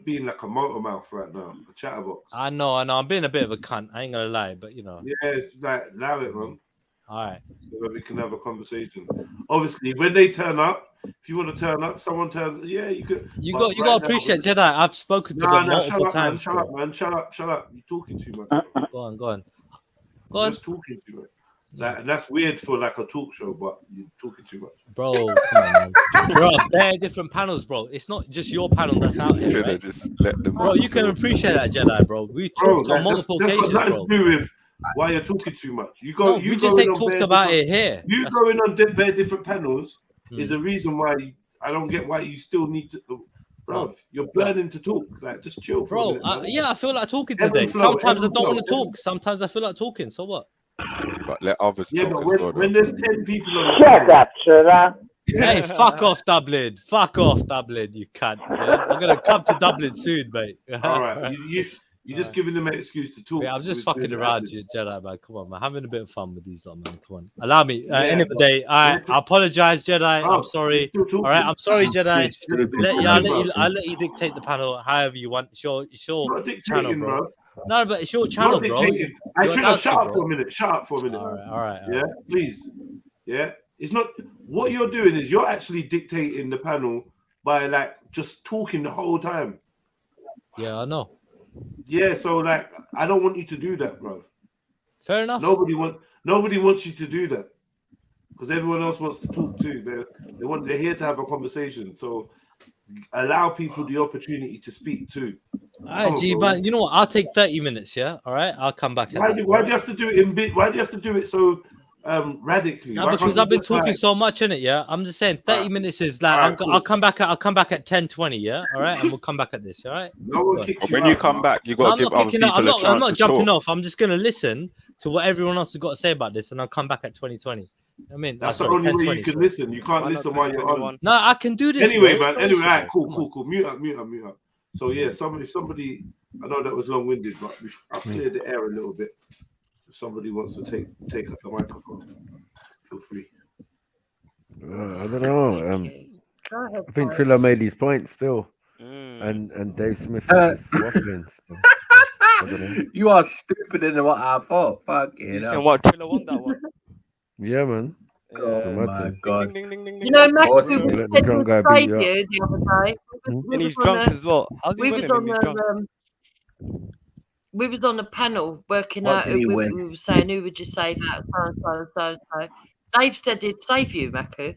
being like a motor mouth right now, a chatterbox. I know. I'm being a bit of a cunt. I ain't gonna lie, but you know. Yeah, it's like allow it, man. All right. So that we can have a conversation. Obviously, when they turn up, if you want to turn up, someone turns. Yeah, you could. You but got right to appreciate Jedi. I've spoken to them multiple times. Shut up, man. Shut up. You're talking too much. Go on. You're just talking too much. Like, that's weird for like a talk show, but you're talking too much. Bro, come on, man. There are bare different panels, bro. It's not just your panel that's out here, Should have right? just let them. Bro, you can appreciate that, Jedi, bro. We talked on multiple that's occasions, got nothing bro. to do with why you're talking too much. You go. No, you we just going ain't on talked bare about different- it here. You going on bare different panels is a reason why I don't get why you still need to. Bro, you're burning to talk. Like, just chill for a Bro, minute, man. yeah, I feel like talking Ebb today. and flow, Sometimes I ebb and don't want to flow. talk. Sometimes I feel like talking. So what? But let others Yeah, talk but as when, well. when there's 10 people on the Shut panel, up, Trilla. Hey, fuck off, Dublin. Fuck off, Dublin, you cunt. Yeah? I'm going to come to Dublin soon, mate. all right, you're just giving them an excuse to talk. Yeah, I'm just with fucking the around admin. you, Jedi, man. Come on, man. Having a bit of fun with these lot, man. Come on. Allow me. Yeah, End of the but- day, I apologize, Jedi. Oh, I'm sorry. you're still All right, talking. I'm sorry, Jedi. Just keep I'll let you dictate the panel however you want. It's your Not channel, dictating, bro. bro. No, but it's your channel, Not bro. dictating. Hey, You're Trilla, allowed shut to, up bro. for a minute. Shut up for a minute. All right. Yeah, please. Yeah, it's not. What you're doing is you're actually dictating the panel by like just talking the whole time. Yeah, I know. Yeah, so like I don't want you to do that, bro. Fair enough. Nobody wants you to do that because everyone else wants to talk too. They're here to have a conversation. So allow people the opportunity to speak too. All right, G, man. You know what? I'll take 30 minutes. Yeah. All right. I'll come back. Why do you have to do it in bit? Why do you have to do it so radically? No, Why because can't you I've been just, talking like- so much in it, yeah. I'm just saying 30 minutes is like Alright, I'll come back at 10:20, yeah. All right, and we'll come back at this, all right. No one Go on. kicked But when you come back, you got No, to I'm give not other kicking out. people a I'm chance not to jumping talk. off. I'm just gonna listen to what everyone else has got to say about this, and I'll come back at 20:20. I mean, That's the sorry, only way 10:20, you can sorry. listen. You can't listen while you're on. No, I can do this. Anyway, bro. man. It's Anyway, no all right, issue, bro. cool. Mute up. So yeah, if somebody, I know that was long-winded, but I've cleared the air a little bit. If somebody wants to take up the microphone, feel free. I don't know. Go ahead, I think Boris. Trilla made his point still, and Dave Smith was just waffling. So, I don't know. You are stupider than what I thought. Fucking You hell. saying what? Trilla won that one. Yeah, man. Oh my God. You know, Mac, we Let said the drunk guy we'd beat save you up. you the other day. And he's drunk as well. How's he We winning was on and he's drunk? we was on a panel working What out did he who win? we were saying who would you save out of so and so and so and so. Dave said he'd save you, Maku.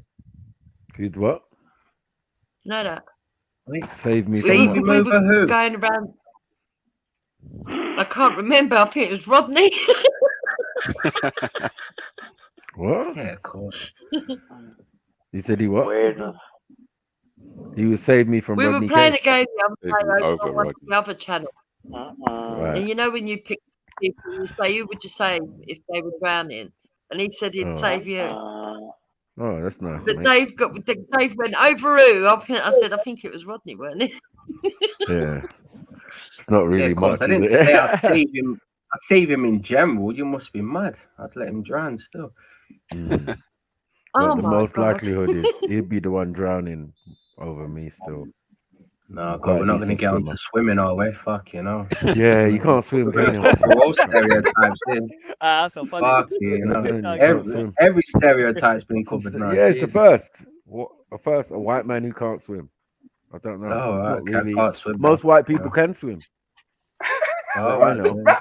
He'd what? You know that? Save me We from were what? going around. I can't remember. I think it was Rodney. What? Yeah, of course. He said he what? He would save me from We were Rodney playing King. a game the other Save day me over over on one of Rodney. the other channel. Right. And you know when you pick people, you say who would you save if they were drowning? And he said he'd Oh. save you. Oh, that's nice. But mate. Dave went over who? I said I think it was Rodney, weren't it? Yeah. It's not Yeah, really of course. much, I is didn't it? say I'd save him. I'd save him in general. You must be mad. I'd let him drown still. But Oh the my most God. likelihood is he'd be the one drowning over me still. No, Quite God, a we're not going to decent get swimmer. onto swimming our way. Fuck, you know. Yeah, you can't swim, can you? We're all stereotypes in. That's a funny Fuck, one. you know. You can't Every, swim. every stereotype's been covered now. Yeah, it's the Jesus. first. What a white man who can't swim. I don't know. Oh, It's right, not okay, I really. can't swim, Most man. white people can swim. Oh, I right, know. yeah.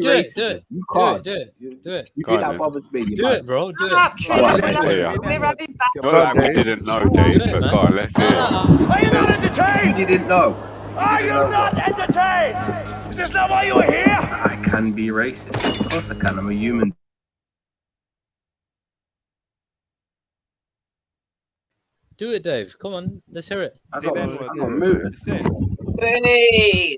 be do it, racist. do it, You do can't. it, do it, do it. You Go think on, that then. bothers me? Do it, bro. Do Shut it. up, Trilla. We're having Not like we didn't know, Dave, Do it, but man. go on, let's hear it. Are you not entertained? You didn't know. Are you not entertained? Is this not why you are here? I can be racist. Of course I can. I'm a human. Do it, Dave. Come on, let's hear it. I got mooted. Hey.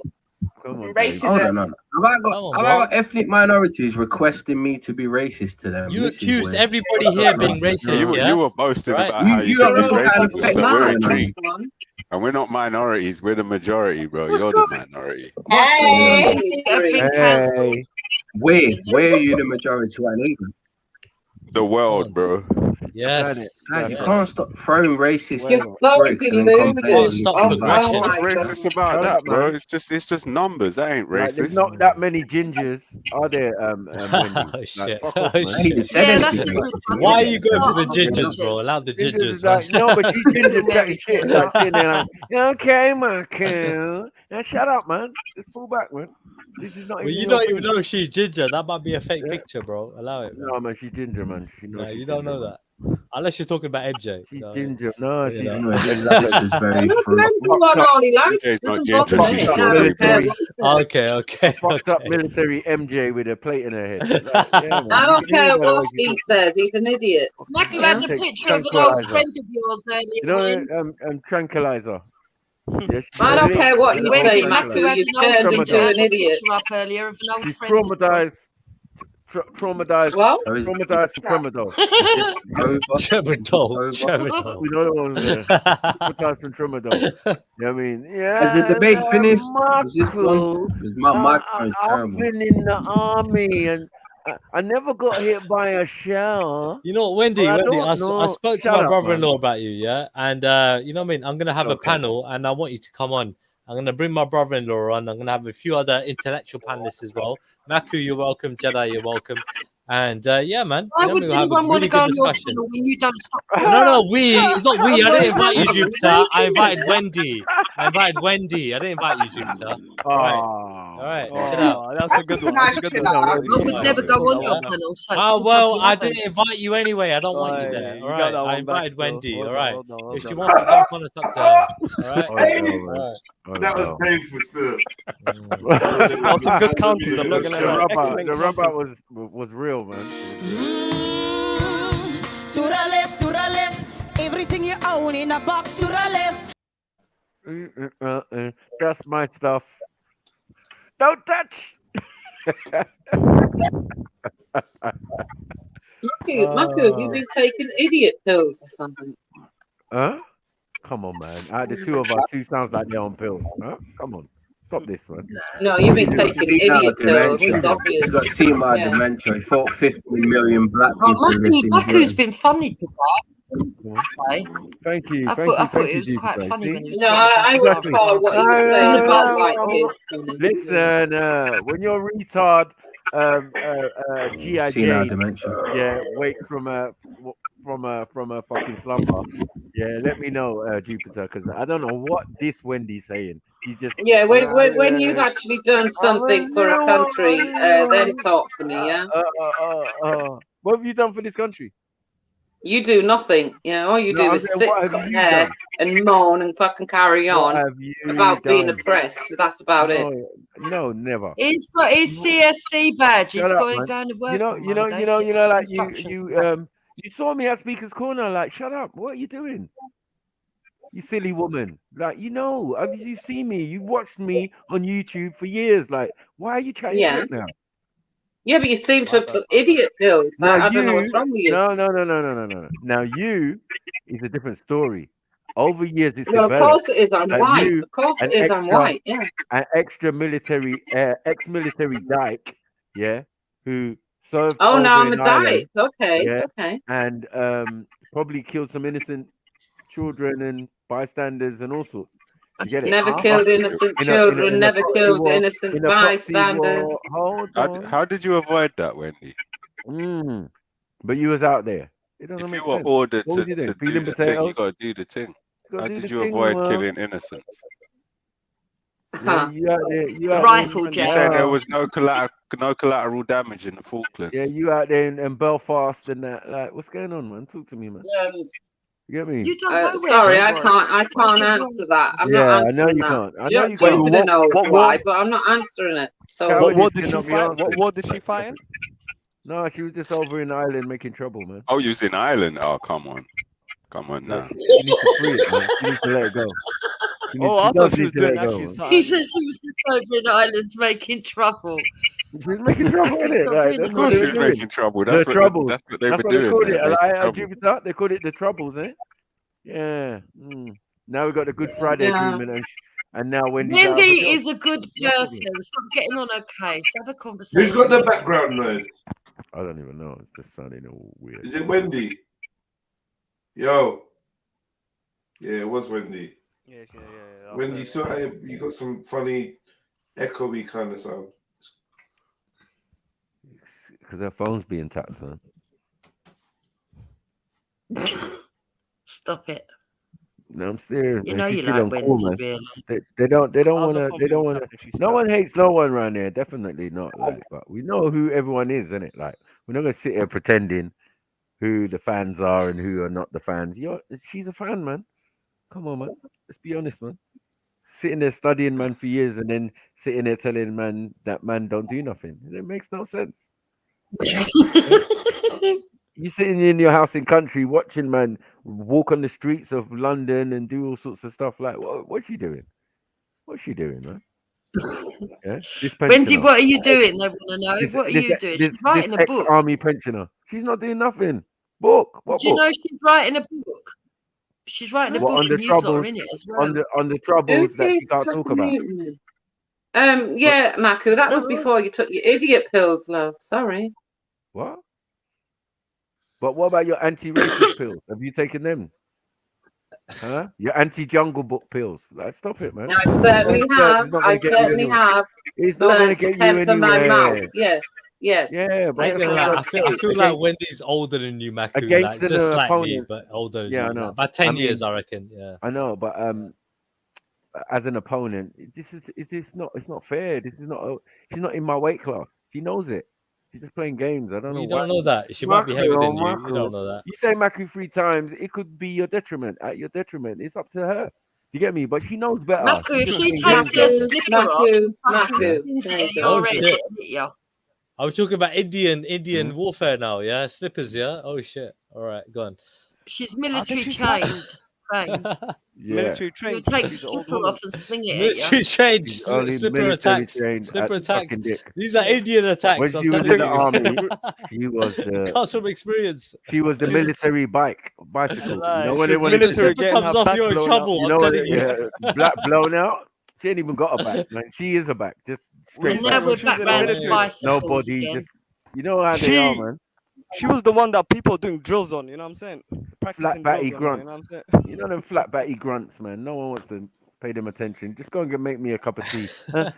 Come on, Racism. Hold on. Have I got ethnic minorities requesting me to be racist to them? You This is accused weird. everybody here being racist, yeah? You were boasting Right. about how you You can be are all kind of racist. fake So we're a man. treat. And we're not minorities, we're the majority, bro. You're the minority. Hey. Where are you the majority in England? The world, bro. Yes. Guys, you can't stop throwing racist You're so bricks and then deluded. complaining. Oh, What's my racist God. about Shut that, up, bro? man. It's just numbers. That ain't Like, there's racist. not that many gingers, are there? Wendy? Oh, Like, shit. fuck off, Oh, man. I ain't even shit. said Yeah, that's a anything. good one. Why are It's you going not for the on gingers, gingers. bro? Allow the Gingers gingers, is like, man. no, but she's ginger chatting Mary shit, Kay, like sitting there like, okay, Michael. Now shut up, man. Just pull back, man. This is not Well, even you your don't even thing. know if she's ginger. That might be a fake Yeah. picture, bro. Allow it, man. No, man, she's ginger, man. She knows No, she's you don't ginger, know man. that. Unless you're talking about MJ. She's No, ginger. No, you she's know. Anyway, this like a picture's very I'm not fruit. blaming what Harley likes. MJ's not Doesn't ginger, bother she's me. I strawberry, don't care military. what you say. Okay. Fucked up military MJ with a plate in her head. Like, yeah, man. I You don't can hear care by the way what she he talks. says. He's an idiot. Matthew Yeah. had a Take picture of an old tranquilizer. friend of yours earlier. You know, When tranquilizer. Yes, I don't care what you Wendy, say, Matthew Matthew. had You've an old turned friend into had an a idiot. picture up earlier of an old She's friend of yours. traumatized. Traumatized. What? Traumatized for tramadol. Tramadol. You know the ones there. Traumatized from tramadol. You know what I mean? Yeah. Has the debate finished? Is this Marco, one? Because my microphone is I've terrible. been in the army and I never got hit by a shell. You know what, Wendy, But I Wendy, don't I know. spoke to Shut my up, brother-in-law man. about you, yeah? And, you know what I mean? I'm going to have a Okay. panel, and I want you to come on. I'm going to bring my brother-in-law on. I'm going to have a few other intellectual panelists as well. Maku, you're welcome. Jedi, you're welcome. And, yeah, man. Why You know what I would mean? We'll have a anyone want really to go good on your discussion. panel when you don't stop? No, we. It's not we. I didn't invite you, Jupiter. I invited Wendy. I didn't invite you, Jupiter. All right. All right. Chill out. That's a good one. That's a good one. I would never go on your Yeah. panel. So it's Oh, good well, to I have didn't invite you anyway. I don't want you there. You All got right. that I one back invited still. Wendy. Hold All on, right. hold on, hold If she on. wants to jump on, it's up to her. All right. All right. That was painful still. Oh, some good counters. I'm not gonna lie. Excellent The rubber counters. was real, man. To the left, everything you own in a box. To the left. That's my stuff. Don't touch. Matthew, have you been taking idiot pills or something? Huh? Come on, man. The two of us, two sounds like they're on pills. Huh? Come on. Stop this, man. No, you've been He's got taking senile idiot pills. dementia. It's obvious. He's got senile Yeah. dementia. He thought 50 million black people lived in Maku's Britain. been funny today. Thank you. I thought it was quite funny when he was No, talking I about recall what he was saying about white kids. Listen, when your retard G.I. Senile Jane, dementia. yeah, wakes from a fucking slumber, yeah, let me know, Jupiter, because I don't know what this Wendy's saying. He's just Yeah, when you've actually done something for a country, then talk to me, yeah? What have you done for this country? You do nothing. You know, all you No, do I'm is saying, sit, what have cut you hair, done? and moan and fucking carry What on have you about being done? oppressed. That's about it. No, never. He's got his CSC badge. He's Shut up, going man. down to work. You know, on you know, Monday you know, to you know, like instructions. you saw me at Speaker's Corner, like, shut up. What are you doing? You silly woman. Like, you've seen me. You've watched me on YouTube for years. Like, why are you chatting Yeah. shit now? Yeah, but you seem to have took idiot pills. I don't know what's wrong with you. No. Now you is a different story. Over years, it's Well, of developed. course it is. I'm that white. you, Of course an it is. I'm white. Yeah. An ex-military dyke, yeah, who served Oh, over now I'm in a Ireland, dyke. Okay. yeah, Okay. and probably killed some innocent children and bystanders and all sorts. You get it? Never killed innocent children. Never killed innocent bystanders. How did you avoid that, Wendy? But you was out there. It doesn't If make you were sense. ordered What to was you doing? do Peeling the thing, potatoes? you got to do the thing. Gotta How do did the you thing, avoid man. killing innocents? Yeah, you out there. You out Rifle there. You say there was no collateral damage in the Falklands. Yeah, you out there in Belfast and that. Like, what's going on, man? Talk to me, man. You get me? You don't know where Sorry, she I was. can't answer that. I'm Yeah, not I know answering you that. can't. I know you Jupiter can't. knows What- why, but I'm not answering it. So What did she fight? What war did she fight in? No, she was just over in Ireland making trouble, man. Oh, you was in Ireland? Oh, come on. Come on No, now. she needs to free it, man. She needs to let it go. She needs, Oh, I she thought does she need was to let doing it go, actually man. something. He said she was just over in Ireland making trouble. She's making trouble in Actually, it. stop Like, being that's Of what course they she were was doing. making trouble. The troubles. That's what they That's were what they doing, called man. it. Making Like, trouble. Jupiter, they called it the troubles, eh? Yeah. Now we got the Good Friday Yeah. agreement, and now Wendy's out of a Wendy job. is a good No problem. person. Stop getting on her case. Have a conversation. Who's got the background noise? I don't even know. It's just sounding all weird. Is it Wendy? Yo. Yeah, it was Wendy. Yeah. Wendy, so you got some funny, echoey kind of sound. Because her phone's being tapped, man. Stop it. No, I'm serious, You man. know She's you still like on Wendy, call, man. really. They don't How's want her to. phone They don't being want tapped if to. she No one snaps? hates no one around here. Definitely not. Like, but we know who everyone is, innit? Like, we're not gonna sit here pretending who the fans are and who are not the fans. She's a fan, man. Come on, man. Let's be honest, man. Sitting there studying man for years and then sitting there telling man that man don't do nothing. It makes no sense. You sitting in your house in country watching man walk on the streets of London and do all sorts of stuff. Like, what's she doing? What's she doing, man? Yeah, this Wendy, pensioner. what are you doing? They want to know. What are This you doing? She's writing a book. ex-army pensioner. She's not doing nothing. Book. What Do you book? know she's writing a book? She's writing a What, book on the and you lot are troubles? in it as well. On the Who troubles that she keeps can't talk about. muting me? Yeah, Maku, that was before you took your idiot pills, love. Sorry. What? But what about your anti-racist pills? Have you taken them? Huh? Your anti-jungle book pills? Like, stop it, man. I certainly have. I certainly have. It's not going to Learned to get you temper my mouth. anywhere. Yes. Yeah, but Yes, that's I what have. I feel like Wendy's older than you, Maku. against Like, an just slightly, opponent. but older than Yeah, you. I know. Like, about 10 I mean, years, I reckon. Yeah. I know, but as an opponent, it's not fair. This is not. She's not in my weight class. She knows it. She's just playing games. I don't know You why. don't know that. She might be heavier than you. You Maku. don't know that. You say Maku 3 times, it could be your detriment. At your detriment, it's up to her. You get me? But she knows better. Maku, if She's she just playing takes her games. slipper off, Maku. Oh, you're shit. yeah. Are we talking about Indian warfare now? Yeah, slippers. Yeah. Oh shit. All right, go on. She's military trained. Military You'll trained. take the She's an old slipper woman. off and sling it Military at trained, She's only slipper military attacks, trained slipper at attacks. sucking dick. These are Indian attacks. When I'm she was telling in the you. army, she was the Comes from experience. she was the military bicycle. You know when they She's wanted military to getting comes her off, back you're in blown trouble. out. you I'm know telling you. black blown out. She ain't even got a back, man. She is a back, just you. straight And now back. we're She was back in the round to military. bicycles No body, again. just you know how they are, man. She was the one that people doing drills on. You know what I'm saying? Practicing Flat batty drills on her, grunts. you know what I'm saying? You know them flat batty grunts, man. No one wants to pay them attention. Just go and make me a cup of tea.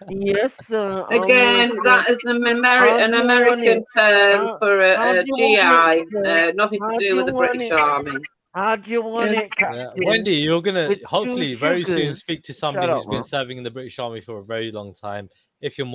Yes, sir. Again, that is an American term for a GI, nothing to do with the British Army. How do you want it, Captain? Wendy, you're gonna With hopefully 2 very soon sugars? speak to Shut somebody up, who's been man. serving in the British Army for a very long time. If you're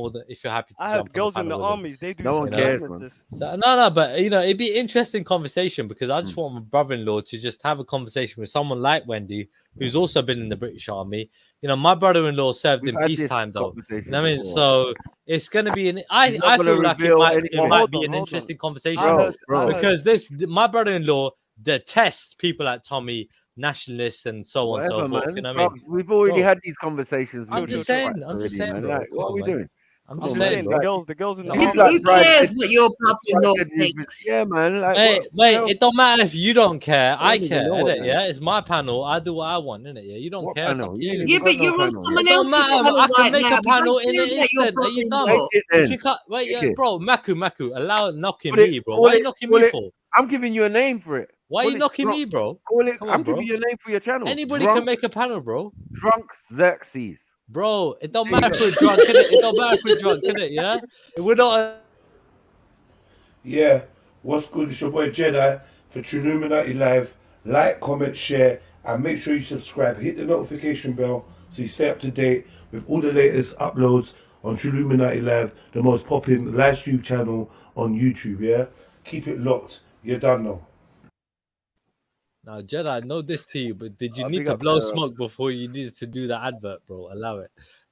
happy to I jump had girls on in the the panel with them. armies. They do No some one cares, madnesses. So, no, but it'd be an interesting conversation because I just want my brother-in-law to just have a conversation with someone like Wendy, who's also been in the British Army. My brother-in-law served We've in had this peacetime, though. conversation You know what I mean? before. So it's gonna be I He's not gonna feel like reveal it any- might be Hold an on. interesting conversation I heard- because my brother-in-law detests people like Tommy, nationalists, and so on and Whatever, so forth. man. You know what I Bruv, mean? we've already Bro, had these conversations. I'm with just the saying, tribes I'm just already, saying, man. bro. Like, what are we doing? I'm Come just on, I'm man. saying Like, the girls in the He's army. like Who Brad cares said- what your brother-in-law Brad said he was- thinks? Yeah, man. Like, Wait, what it don't matter if you don't care. I I don't even care, know what innit? that Yeah, it's my panel. I do what I want, innit? Yeah, you don't What care. It's panel? up to You ain't you. even Yeah, got but no you're on panel. someone It don't else's matter. panel I can right make now. a panel in an Don't let your instant. Are you dumb? brother-in-law. Take it If then. you can't, wait, Take yeah, it. bro, Maku, allow knocking Call it- me, bro. call Why are you it- knocking call me it- for? I'm giving you a name for it. Why are Call you it knocking drunk- me, bro? Call it. Come I'm on, bro. giving you a name for your channel. Anybody Drunk, can make a panel, bro. Drunk Xerxes. Bro, it don't There you matter go. if we're drunk, innit? It don't matter if we're drunk, innit? Yeah, we're not. Yeah, what's good? It's your boy Jedi for Trilluminati Live. Like, comment, share, and make sure you subscribe. Hit the notification bell so you stay up to date with all the latest uploads on Trilluminati Live, the most popping live stream channel on YouTube. Yeah, keep it locked. You're done now. Now, Jedi, no this to you, but did you I'll need big to up blow the- smoke before you needed to do the advert, bro? Allow it.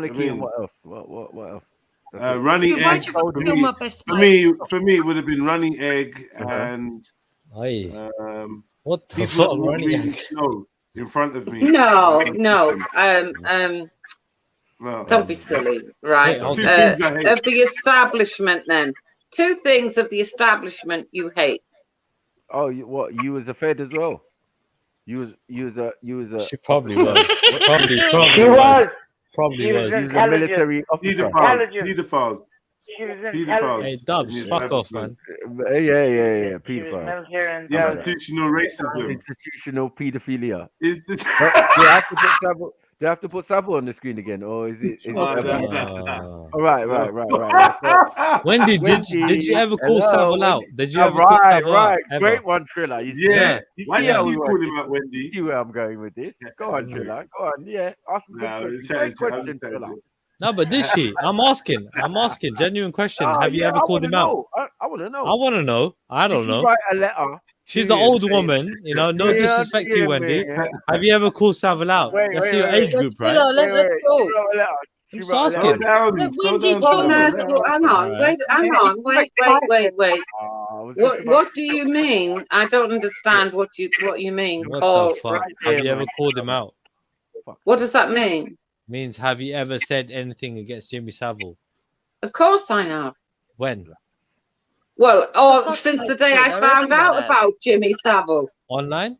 monarchy and what else? What else? Runny Yeah, why'd egg. you For kill me, my best for mate? me, it would have been runny egg and what the people that fuck, walk runny really egg? slow in front of me. No, No. don't be silly, right? Two things I hate. Of the establishment, then. 2 things of the establishment you hate. Oh, what? You was a Fed as well. You was a. She probably was. Probably She was. was. Probably She was was. You was a military officer. Pedophiles. She was Hey, intelligent. Dubs, fuck off, man. Yeah. She was Pedophiles. military intelligence. Institutional racism. Institutional pedophilia. Is this? Do I have to put Sabo on the screen again, or is it? Oh, All right. So, Wendy, did you ever call hello, Savile out? Wendy. Did you ever call Savile out? Right. Ever? Great one, Triller. You see, Yeah. Why how did we you work call it? him out, Wendy? You see where I'm going with this? Go on, Triller. Go on. Yeah. Ask a good question. Great question, Triller. No, but did she? I'm asking. Genuine question. Have you ever called him out? I want to know. I want to know. I don't Did she know. write a letter? She's the old woman, you know. No disrespect to you, Wendy. Have you ever called Savile out? That's your age group, right? Let's go. She Just wrote a asking. letter. Hang on. Wait. What do you mean? I don't understand what you mean. What Call. the fuck? Have you ever called him out? What does that mean? Means have you ever said anything against Jimmy Savile? Of course I have. When? Well, since the day I found out about Jimmy Savile. Online?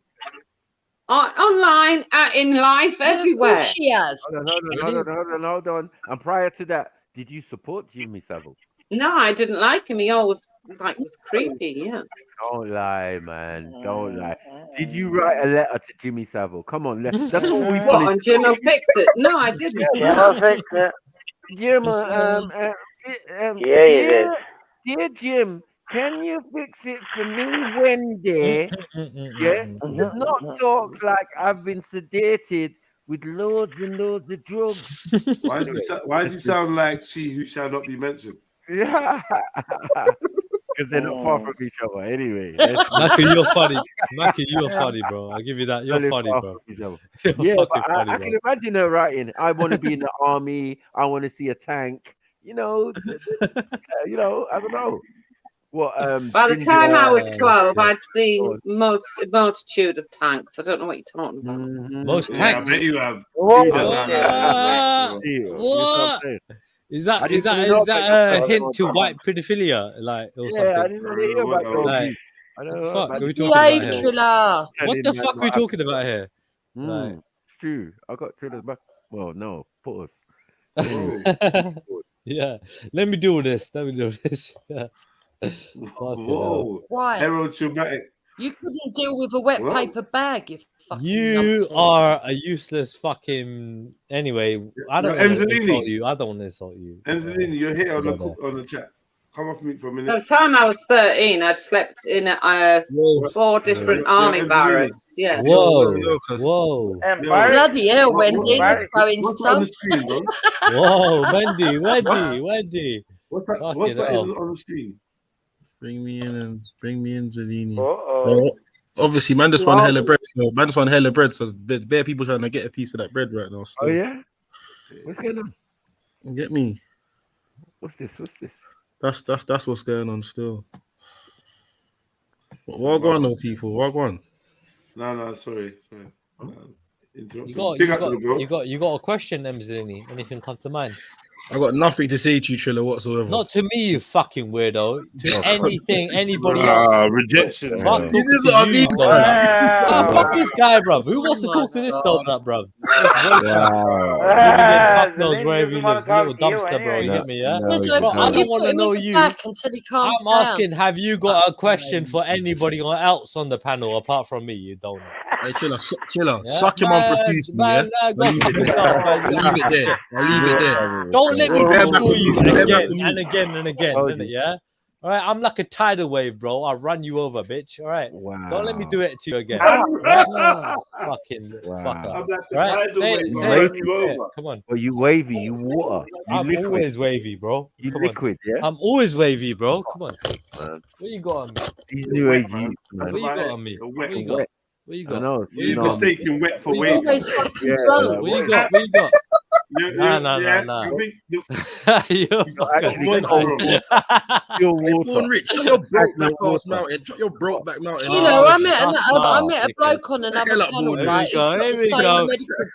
Online, in life, everywhere. She has. Hold on. And prior to that, did you support Jimmy Savile? No, I didn't like him. He always was creepy. Yeah. Don't lie, man. Don't lie. Did you write a letter to Jimmy Savile? Come on, that's all we What, on Jim will fix it? No, I didn't. Jim will fix it. Jim, dear Jim, can you fix it for me, Wendy? Yeah, does not talk like I've been sedated with loads and loads of drugs. Why do you sound like she who shall not be mentioned? Yeah, because they're not far from each other anyway. Mackie, you're funny. Mackie, you're funny, bro. I'll give you that. You're funny, bro. Yeah, but I can imagine her writing, I want to be in the army. I want to see a tank. You know, I don't know. What? By the time I was 12, I'd seen multitude of tanks. I don't know what you're talking about. Most tanks. I bet you have. What? Is that a hint to white pedophilia, like or something? I didn't really hear about like, I don't know. what the fuck are we talking about here? What the fuck are we talking about here? Like, it's true. I got Triller's back. Well, no, pause. Yeah, let me do this. Yeah. Whoa. Why? Harold Traumatic. You couldn't deal with a wet paper bag, you fucking You numpty. are a useless fucking. Anyway, I don't want to Emzalini. insult you. I don't want to insult you. Emzalini, you're here on the chat. Come off mute for a minute. By the time I was 13, I'd slept in 4 different army barracks. Yeah. Whoa. Bloody hell, Wendy. Let's go What's on the insult. screen, bro? Whoa, Wendy. What's that on the screen? Bring me in, Zalini. Obviously, man just won hella bread. So man just won hella bread. So there's bare people trying to get a piece of that bread right now. So. Oh yeah. What's going on? Get me. What's this? That's what's going on still. What on though, people? What on? No, sorry. You got a question, Emzalini? Anything come to mind? I got nothing to say to you, Triller, whatsoever. Not to me, you fucking weirdo. To anything, anybody else. Rejection. Fuck this is what I mean. Fuck this guy, bruv. Who wants to talk to this donut, bruv? Fuck knows wherever he lives. Little dumpster, bro. You get me, yeah? Bro, I don't want to know you. I'm asking, have you got a question for anybody else on the panel apart from me, you donut? Hey, Triller, suck him on profusely, yeah? I'll leave it there. Don't let me destroy you again and again, innit, yeah? All right, I'm like a tidal wave, bro. I'll run you over, bitch. All right, don't let me do it to you again. Right? Fucking fucker. I'm like the Right? tidal wave, Say I'll it. run you over. Come on. Well, you wavy, you water, you I'm liquid. always wavy, bro. You Come liquid, on. yeah. I'm always wavy, bro. Come on. Man. What you got on me? These new age youths, man. What you got on me? What you got? What you I got? know. You're mistaking wet for What you wavy. got? What you got? What you got? No. You're Born rich. Shut your broke back ass mountain. Shut your broke back mountain. You know, I met a bloke on another channel, right? Here we go.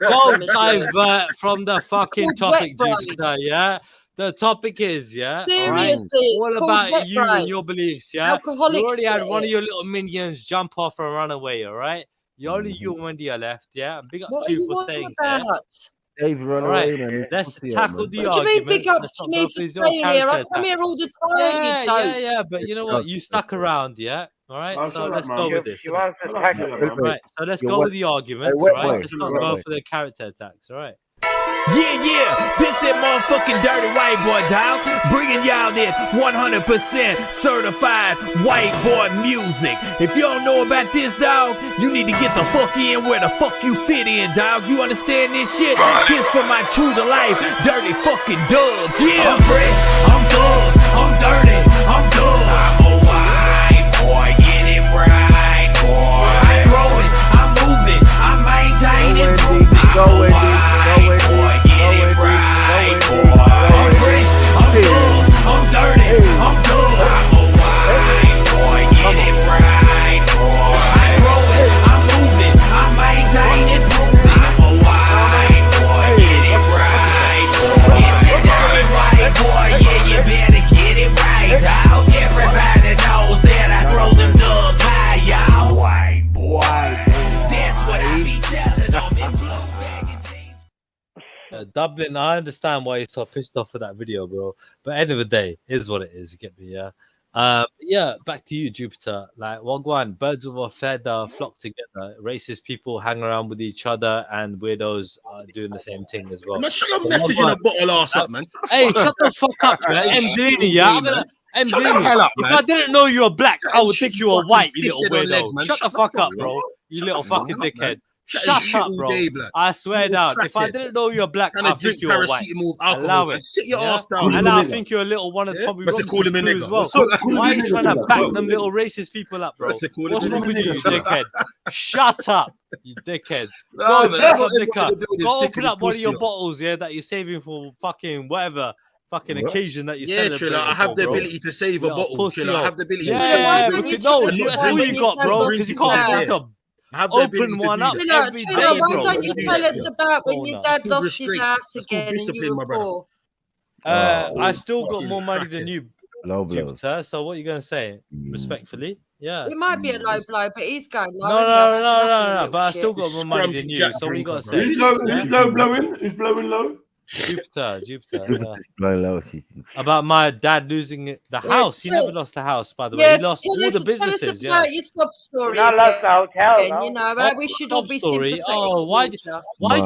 Don't divert from the fucking topic, Jupiter, yeah? The topic is, yeah? Seriously, all about you and your beliefs, yeah? Alcoholics You already had with one it. of your little minions jump off and run away, all right? You only you and Wendy are left, yeah? Big up What to are you you for on saying about? Dave, run all right, away, man. let's tackle the What do you mean big up arguments. to Let's me not go for for his own staying here? I character come here attack. all the time, you dope. But you know what? You stuck around, yeah? All right, Oh, so shut let's up, go man. with this. She wants to Shut up, tackle shut up, me. man. Right, so let's You're go wet- with the arguments, wet right? boy. Let's not go for the character attacks, all right? Yeah, this that motherfucking dirty white boy, dog. Bringing y'all that 100% certified white boy music. If you don't know about this, dog, you need to get the fuck in where the fuck you fit in, dog. You understand this shit? This for my true to life dirty fucking dubs. Yeah, I'm fresh, I'm thug, I'm dirty, I'm dub. I'm a white boy, get it right, boy. I grow it, I move it, I maintain it, prove it. I'm a white boy, get it right, boy. I'm fresh, I'm thug, I'm dirty, I'm dub. I'm a white boy, get it right, boy. I grow it, I move it, I maintain it, prove it. I'm a white boy, get it right, boy. It's a dirty white boy, yeah, you better get it right, dog. Everybody knows that I throw them dubs high, y'all. White boy, that's what I be telling them in blue baggy jeans. Dublin, I understand why you're so pissed off for that video, bro. But end of the day, is what it is. You get me, yeah. Yeah. Back to you, Jupiter. Like, Wagwan, birds of a feather flock together. Racist people hang around with each other, and weirdos are doing the same thing as well. Man, shut your message in a bottle ass up, man. Hey, shut the fuck up, man. Hey, Mzini, yeah. man. Shut the hell up, If man. I didn't know you were black, I would think you were fucking white, you little pisshead on weirdo. legs, man. Shut the fuck up, bro. You little fucking dickhead. Shut up, bro. I swear down. If I didn't know you were black, Trying to I'd drink think you were white. paracetamol with alcohol, Allow man. it. Sit your Yeah? ass down. And I think you're a little one of Tommy Let's call him a Robinson's crew nigger. as well. What's up? Why are you trying to back them little racist people up, bro? Let's call him What's a wrong with you, nigger. you dickhead? Shut up, you dickhead. Nah, Go man, drink that's some what liquor. everybody doing is Go sick open of up the one of your pussy. bottles, yeah, that you're saving for fucking whatever fucking occasion that you Yeah, celebrate. Triller, I have the bro. ability to save a Little bottle, pussy, Triller. I yo. have the ability to Yeah, save a because bottle. no, that's all you got, bro. Because you can't afford to I have the ability open to one do up that. every Triller, day, why bro. don't you tell us about when your dad It's called lost his restraint. house It's called again and discipline, you my were brother. poor? I still got more money than you, Low blows. Jupiter. So what are you gonna say? Respectfully, yeah. It might be a low blow, but he's going low. No, anyhow. but I still got more money than you. So what you gotta say? Who's low blowing? Who's blowing low? Jupiter. Blow low. About my dad losing the house. He never lost the house, by the way. Yeah, He lost all the businesses. Tell us about Yeah. your sob story. Not lost the hotel, again, no. you know, we should all be Story. sympathetic. Oh, why do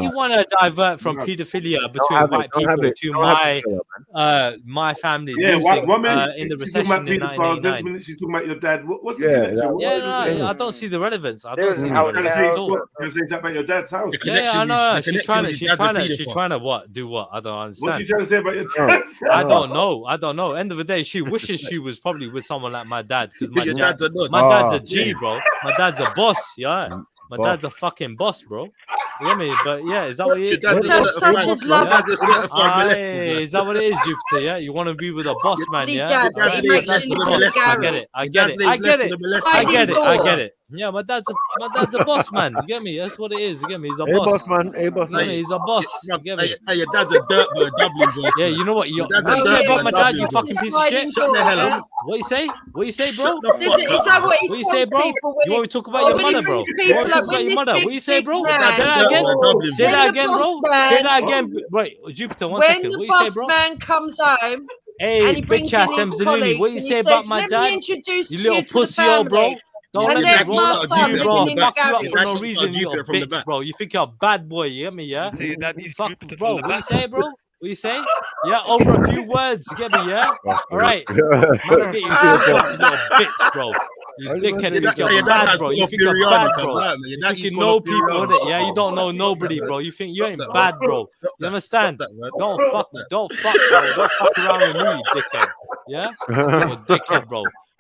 you want to divert from paedophilia between have it, white don't have people it, to don't have my family Yeah, losing one minute in the she's talking about recession in pedophiles, next 1989? minute she's talking about your dad. What's the Yeah, connection? Yeah, I don't see the relevance. I don't see the Trying to relevance say at all. something about your dad's house. Yeah, I know. She's trying to what? Do what? I don't understand. What's she trying to say about your dad's I house? don't know. End of the day, she wishes she was probably with someone like my dad. Because Your dad's a nut. my dad's a G, bro. My dad's a boss. Yeah. My dad's a fucking boss, bro. You get me? But yeah, is that what it is? That's such a love. Is that what it is, Jupiter? Yeah, you want to be with a boss man? Yeah, Dad, he makes you look like Gary. I get it. Yeah, my dad's a boss man. You get me? That's what it is. You get me? He's a Hey, boss. boss man. Hey, boss man. He's a boss. You get me? Hey, your dad's a dirt bird, Dublin voice. Yeah, you know what? You Dad's a say dirt about my bird, dad, you Dublin fucking voice. piece of shit. Shut the hell up. What you say? What you say, bro? Shut the fuck Is that what he What you say, tells bro? people You want me to talk about your mother, bro? You want me to talk about your mother? What you say, bro? Say that again. Say that again, bro. Say that again. Wait, Jupiter, one When second. the What you say, boss bro? man comes home, Hey, and he brings bitch ass in his Mzalini, colleagues, what you and he say says, about my "Let me dad? introduce You you little to the pussy, yo, bro. family." Don't And let me there's roll my up son you, living bro. in the Fuck you up garage. for no reason, you little bitch, bro. You think you're a bad boy, you get me, yeah? See, that is Fuck, Jupiter bro. from the What you back. say, bro? What you say? Yeah, over a few words, you get me, yeah? All right. Man, I get you, little bitch, bro. You dickhead, you think you're bad, bro. You think you're bad, bro. You think you know people, innit? Yeah, you don't know nobody, bro. You think you ain't bad, bro. You understand? Don't fuck around with me, you dickhead. Yeah? You're a dickhead, bro.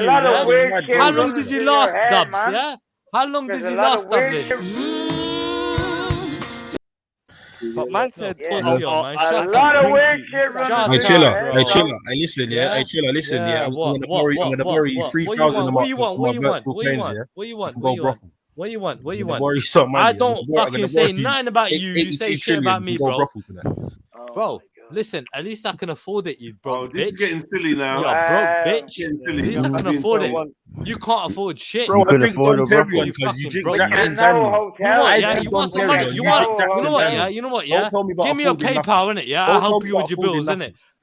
you, lot of yeah? weird shit How long running did you through your last, head, Dubs, man. yeah? How long There's did a you lot last, of weird Dublin? shit. But man said, man. A Shut lot up. of weird shit running Hey, through chiller. your head. Hey, bro. chiller. Hey, listen, yeah. Hey, chiller, listen, yeah. I'm gonna borrow you What 3,000 you of want? my What you want? virtual What you coins, want? yeah. What you I want? can What go you want? brothel. What you want? What I'm you gonna want? borrow you some money. I I'm don't gonna fucking borrow say you nothing about you. You 80k say shit trillion. about You me, can go bro. brothel tonight. Bro, listen. At least I can afford it. You broke this bitch. is getting silly now. You're broke bitch. Getting At silly. least I can Being afford silly. it. You can't afford shit. Bro, I drink Dom Perignon You because you fucking drink broke Jack bitch. and Daniel. You know what? I Yeah, drink you Dom want some money? Perignon. You You want? drink Jack You know and what? Daniel. Yeah, you know what? Don't Yeah. tell me about Give me your affording PayPal, nothing. innit? Yeah, Don't I'll tell help me you with about your affording bills, nothing. innit?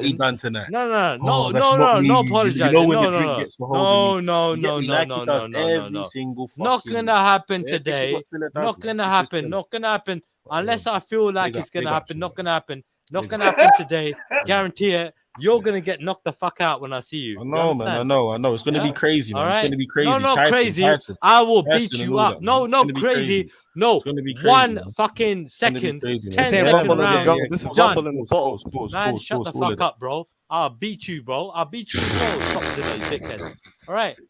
what he done tonight. No, Oh, that's not me. no You apologizing. know when No, the drink no, gets a hold of me. no, You get me? Like he does every single fucking. Not gonna happen Yeah, this is what today. Triller does, Not man. gonna This is happen. Triller. Not gonna happen unless I feel like Big it's up, gonna big up, happen. Not gonna happen. Not gonna happen today. Guarantee it. You're gonna get knocked the fuck out when I see you. I know, man. I know. It's gonna be crazy, man. All It's right? gonna be crazy. No, not Tyson, crazy. Tyson, I will Tyson beat and you all up. that, No, man. It's no, gonna be crazy. No, It's gonna be crazy, one man. fucking It's gonna be second, crazy, man. 10 Yeah, second Rumble in the round. jungle. This is Done. Rumble in the bottles. Man, shut the all of fuck that. up, bro. I'll beat you, bro. I'll beat you. Bro. Stop doing those dickheads. All right.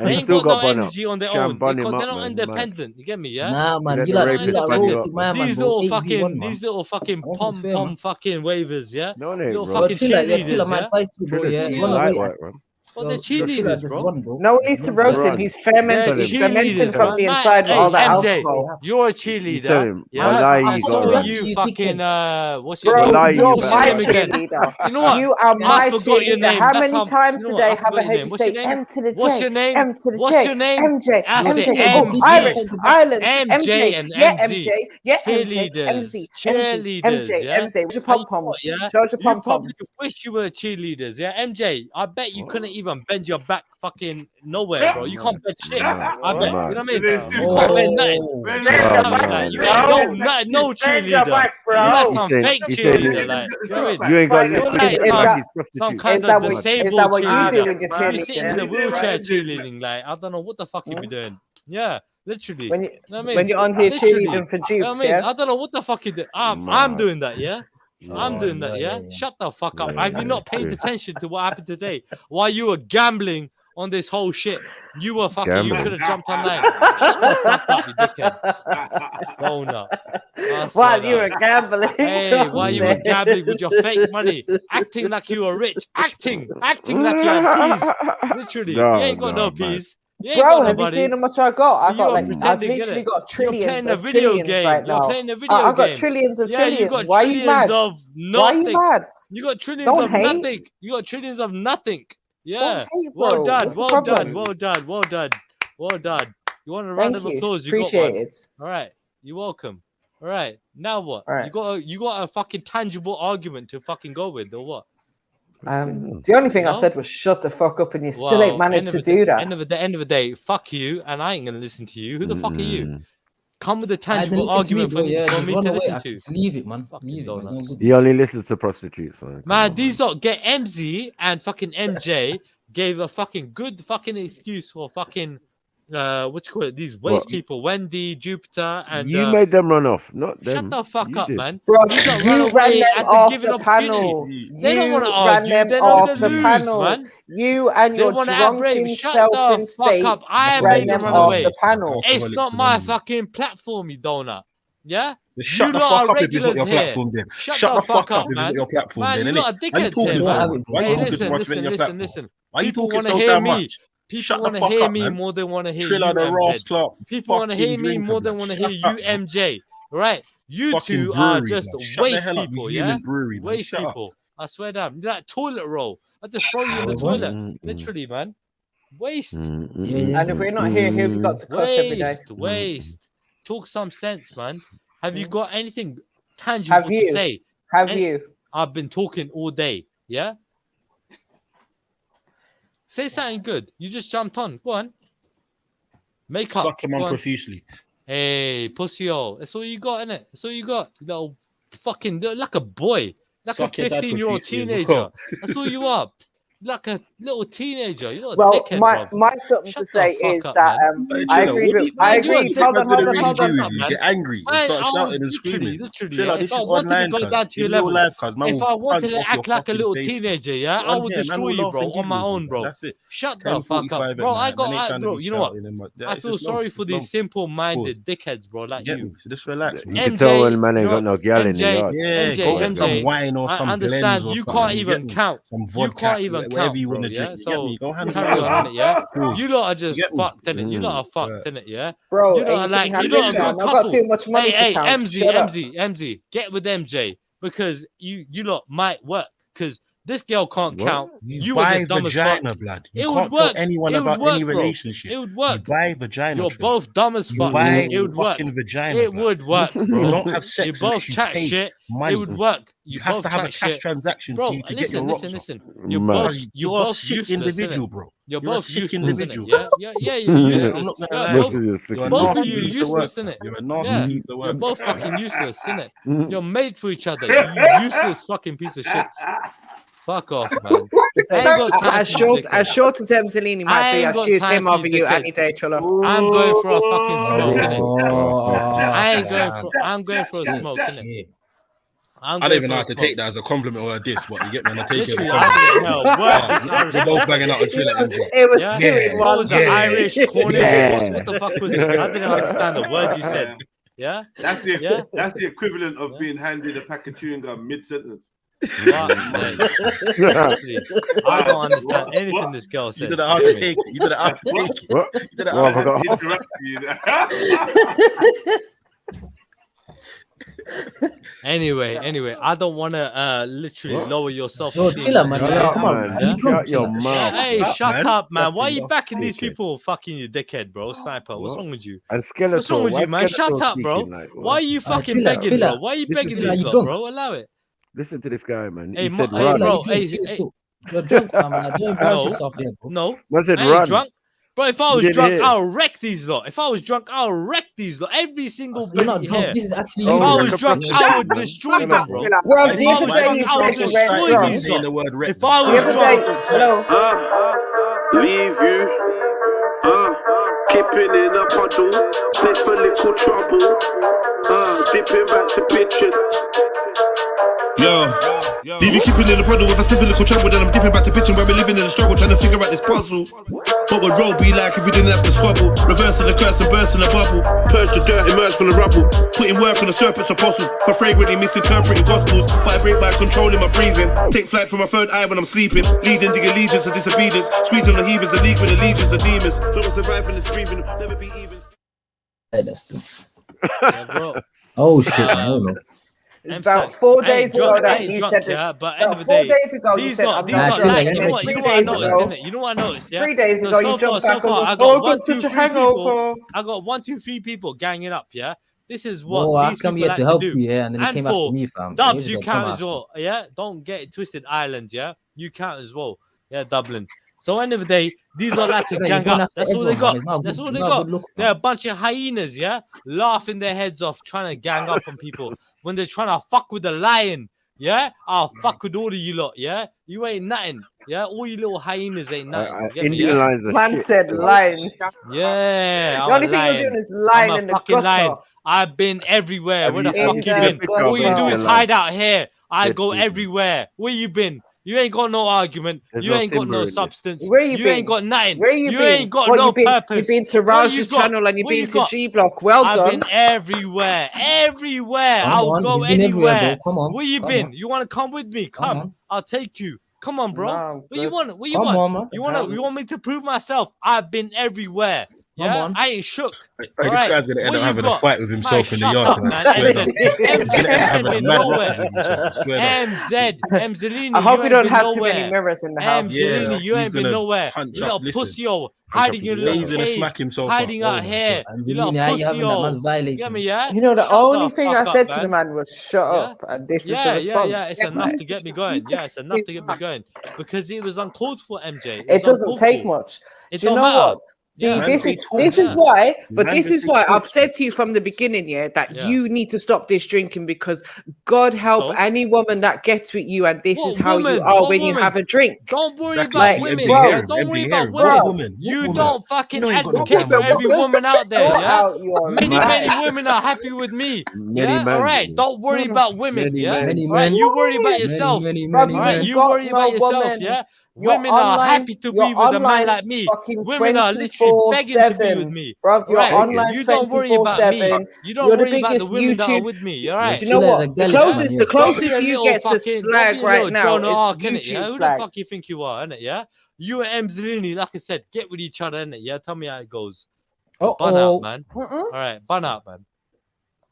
And They he ain't still got no bun up. energy on their Try own and bun because him they're up, not man, independent. You get me? Yeah. Nah, man, Let you the like rapist bun you roasted up, my man, These bro. little 8v1, fucking, man. these little fucking I don't think it's pom fair, pom man. fucking wavers, yeah. No, they Little ain't, bro. But fucking Trilla, Trilla, cheerleaders, my yeah. advice to you, bro. Trilla's Yeah, eating run away. lightweight, man. Well, they're Trilla, cheerleaders, just bro. run, bro. No one needs to roast him. Run. He's They're fermenting. He's fermenting cheerleaders, from man. the inside with Hey, all that MJ, alcohol. you're a You tell cheerleader, him, yeah. I lie And you, so bro. are you, fucking what's your Bro, name? lie you, you're man. my Your name again? cheerleader. You know what? You are I my forgot your cheerleader. name. How That's many how. times You know what? today I have forgot I your heard name. you What's your say name? M to the What's J, your name? M to the What's J, your name? MJ, I Yo, say MJ, Trilla, oh, big Ireland, MG. Ireland, MJ MJ, and yeah, MZ. MJ, yeah, MJ, Cheerleaders. MZ, MZ, Cheerleaders, MJ, yeah. MJ. Where's your And pom you know what, poms? yeah? Show us your You pom probably poms. wish you were cheerleaders, yeah. MJ, I bet you couldn't even bend your back fucking nowhere, bro. You can't bend shit. I bet. You know what I mean? You can't bend nothing. Bend You your can't back, bend that. You bro. ain't no Bend your cheerleader. back, You bro. like some fake He said cheerleader, like you know what I mean? you ain't got You're no like some kind Is of that what disabled you do cheerleader. when you're You be sitting in a cheerleading? wheelchair cheerleading, like I don't know what the fuck you be doing. Yeah, literally. When you You know what I mean? when you're on here Literally. cheerleading for You know what dupes, I mean? yeah. I don't know what the fuck you do. I'm doing that, yeah. I'm doing that, yeah? Shut the fuck up. Have you not paid attention to what happened today? While you were gambling on this whole shit, you were fucking, you could have jumped online. Shut the fuck up, you dickhead. Donut. While you were gambling. Hey, while you were gambling with your fake money, acting like you were rich, acting like you had peas. Literally, you ain't got no peas. Bro, have you seen how much I got? I've literally got trillions of trillions right now. You're playing a video I've got game. trillions of Yeah, trillions. you got Why are you mad? trillions of Why are you nothing. mad? You got trillions Don't of hate. nothing. You got trillions of nothing. Yeah. hate, Well bro. done. What's the Well problem? done. Well done. Well done. Well done. You want a round of Thank you. applause? You Appreciate got one. it. All right. You're welcome. All right. Now what? All right. You got a fucking tangible argument to fucking go with, or what? The only thing I said was shut the fuck up, and you still ain't managed to do that. End of the day, fuck you, and I ain't gonna listen to you. Who the fuck are you? Come with a tangible argument for me to listen to. Leave it, man. Leave it. Man. He only listens to prostitutes. Man, these lot get MZ and fucking MJ gave a fucking good fucking excuse for fucking what you call it? These waste people, Wendy, Jupiter, and you made them run off, not them. Shut the fuck You up, did. man. Bro, These lot you run ran away them at off given the panel. opportunity. They don't You want to ran argue. them They off don't the lose, panel. man. You and They your want to drunken outrage. Shut the self-in fuck state up. I ran made them them run off away. the panel. It's not my fucking platform, you donut. Yeah? So shut You the lot fuck are up if it's not your regulars here. platform, then. Shut Shut the the fuck fuck up up, if it's man. not your platform, Man, then. you Innit? lot are Why you dickheads talking here, so man. much? Why you Hey, talking so listen, much when your platform? listen. Why you People talking want to so hear damn me. much? People Shut the want to fuck hear up, me man. more than want to hear Triller you, the MJ. rascal. People want to Fucking hear me drinker, more than blood. want to hear Shut you, up, man. MJ. Right? You Fucking two are brewery, just blood. Shut the waste hell up, people, you yeah? human brewery, man. Waste Shut up. people. I swear down. You're like toilet roll. I just throw you in the toilet. Literally, man. Waste. And if we're not here, who have you got to cuss every day? Waste. Talk some sense, man. Have you got anything tangible Have you? to say? Have you? I've been talking all day. Yeah? Say something good. You just jumped on. Go on. Make up. Suck him Go on on. profusely. Hey, pussy hole. That's all you got, innit? That's all you got. You little fucking, like a boy. Like Suck a your dad 15-year-old profusely as teenager. well. That's all you are. Like a little teenager. You're not a Well, dickhead, my bro. something to say is up, that man. I agreed with. I agreed. Hold on. You get angry and start shouting and screaming. Triller, this is online, cuz. In real life, cuz. If I wanted to act like a little teenager, yeah, I would destroy you, bro, on my own, bro. That's it. Shut the fuck up, bro. I got, bro. You know what? I feel sorry for these simple-minded dickheads, bro, like you. So just relax, You can tell when man ain't got no gal in the yard. Yeah, go get some wine or some blends or you something. can't even count. Some You vodka, can't even whatever count, you bro, want to yeah? drink. You get So me? Go handle carry on, innit, yeah? Pause. You lot are just You get me? fucked, innit? You lot are fucked, innit, yeah? Bro, you lot are like, you lot are a good I've got too couple. much money Hey, to count. MZ, get with MJ because you lot might work because this girl can't count. You are buy just dumb as vagina, fuck. blood. It You would can't tell work. anyone It would about work, any bro. relationship. It would work. You buy vagina. You're Triller. both dumb as You fuck. buy It would work. fucking vagina. It blood. would work, bro. You don't have You sex both unless you chat pay shit. money. It would work. You have both to have a chat cash shit. transaction Bro, for you to get your rocks off. listen. You're You're a both sick useless, individual, innit? bro. You're You're a both sick useless, individual. innit? Yeah, you're useless. I'm not gonna Yeah, lie. both, You're a both of nasty you piece of useless, work. innit? You're a nasty piece of You're work. both fucking useless, innit? You're made for each other. You useless fucking piece of shit. Fuck off, man. I ain't got time As for you, short dickhead. as Emzalini might I be, ain't I'd got choose time him for over you, you dickhead. any day, Triller. I'm going for a fucking smoke, innit? I I'm going for a smoke, innit? I don't even know how to take that as a compliment or a diss, but you get me, and I take it as a Literally, I compliment. didn't know. We're both banging out a Triller MJ. It was What was that? Irish corner? Yeah. What the fuck was it? I didn't understand the word you said. Yeah? That's the Yeah? that's the equivalent of being handed a pack of chewing gum mid-sentence. What, mate? Literally, I don't understand anything this girl says. You did it how to take it. You did it how to take it. What? You did it Well, how I to forgot. Interrupt you. Anyway, I don't want to literally lower your self. Yo, Triller, man. Yeah, Come on, man. man. Shut your mouth. Hey, shut up, man. Why are you Fucking backing these speaking. people? Fucking you dickhead, bro. Sniper. What's What? wrong with you? And What's wrong Skeletor. with Why you, man? Skeletor Shut up, bro. speaking like, Why are you fucking Triller, begging, Triller. bro? Why are you This is begging Triller, these you lot, drunk? bro? Allow it. Listen to this guy, man. Hey, He said hey, run. bro. You drunk, Hey, serious hey. talk. You're drunk, man. Don't embarrass yourself here, bro. No, Man said I ain't run. drunk. Bro, if I You was didn't drunk, hear. I'll wreck these lot. If I was drunk, I'll wreck these lot. Every single You're not bloody drunk. hair. This is actually If you. I Oh, was like a drunk, I would prostitute, man. destroy them, bro. Bro, If the I other was day drunk, you I would said you weren't destroy drunk. these saying the lot. word wreck. If I The was other drunk, day, hello. Leave you. Keeping in a puddle. Sniff a little trouble. Dipping back to pictures. Yo, Leave you keeping in the puddle. If I sniff a little trouble, then I'm dipping back to pitching where we're living in the struggle, trying to figure out this puzzle. What would road be like if we didn't have to squabble? Reversing the curse and bursting the bubble. Purge the dirt, emerge from the rubble. Putting work on the serpent's apostle. For fragrantly misinterpreting gospels. Vibrate by controlling my breathing. Take flight from my third eye when I'm sleeping. Leading the allegiance of disobedience. Squeezing the heavers, the league with allegiance of demons. Don't survive in this breathing. Never be even. Hey, let's do. Yeah, bro. Oh shit! I don't know. It's about 4 days ago that you said that. But about 4 days ago you said I'm not drunk. And then 3 days ago, you know what I noticed? Yeah? 3 days ago you jumped back on. I got such a hangover. I got 1, 2, 3 people ganging up. Yeah, this is what. Oh, I come here to help you, yeah, and then he came after me, fam. Dubs, you count as well. Yeah, don't get it twisted. Islands, yeah, you count as well. Yeah, Dublin. So end of the day, these are like to gang up. That's all they got. That's all they got. They're a bunch of hyenas, yeah, laughing their heads off, trying to gang up on people when they're trying to fuck with the lion. Yeah, I'll fuck with all of you lot. Yeah, you ain't nothing. Yeah, all you little hyenas ain't nothing. Man said lion. Yeah, the only thing you're doing is lying in the gutter. Lion. I've been everywhere. Where the fuck you been? All you do is hide out here. I go everywhere. Where you been? You ain't got no argument. You ain't got no substance. Where you been? Ain't got nothing. Where you been? Ain't got no purpose. You've been to Raj's channel and you've been to G Block. Well done. I've been everywhere. Everywhere. I'll go anywhere. Come on. Where you been? You want to come with me? Come. I'll take you. Come on, bro. What you want? What you want? You want me to prove myself? I've been everywhere. Yeah, I ain't shook. This guy's gonna end up having a fight with himself in the yard tonight. He's gonna end up having a mad fight with himself. I swear. Mzalini, I hope you don't have too many mirrors in the house. Mzalini, you ain't been nowhere. You little pussy, hiding your little cage, hiding out here. You little pussy, get me, yeah? You know, the only thing I said to the man was shut up, and this is the response. Yeah, it's enough to get me going. Yeah, it's enough to get me going because it was uncalled for, MJ. It doesn't take much. Do you know what? See, this is why, this is why I've said to you from the beginning, that you need to stop this drinking because God help any woman that gets with you, and this is how you are when you have a drink. Don't worry about women. Don't worry about women. You don't fucking advocate for every woman out there. Yeah, many women are happy with me. Yeah, all right. Don't worry about women. Yeah, you worry about yourself. All right, you worry about yourself. Yeah. Women are happy to be with a man like me. Women are literally begging to be with me. Bro, you're online. You don't worry about me. You don't worry about the women that are with me. All right. Do you know what? The closest you get to slag right now is YouTube Who the fuck you think you are, innit? Yeah. You and Mzalini, like I said, get with each other, innit? Yeah. Tell me how it goes. Bun out, man. All right, bun out, man.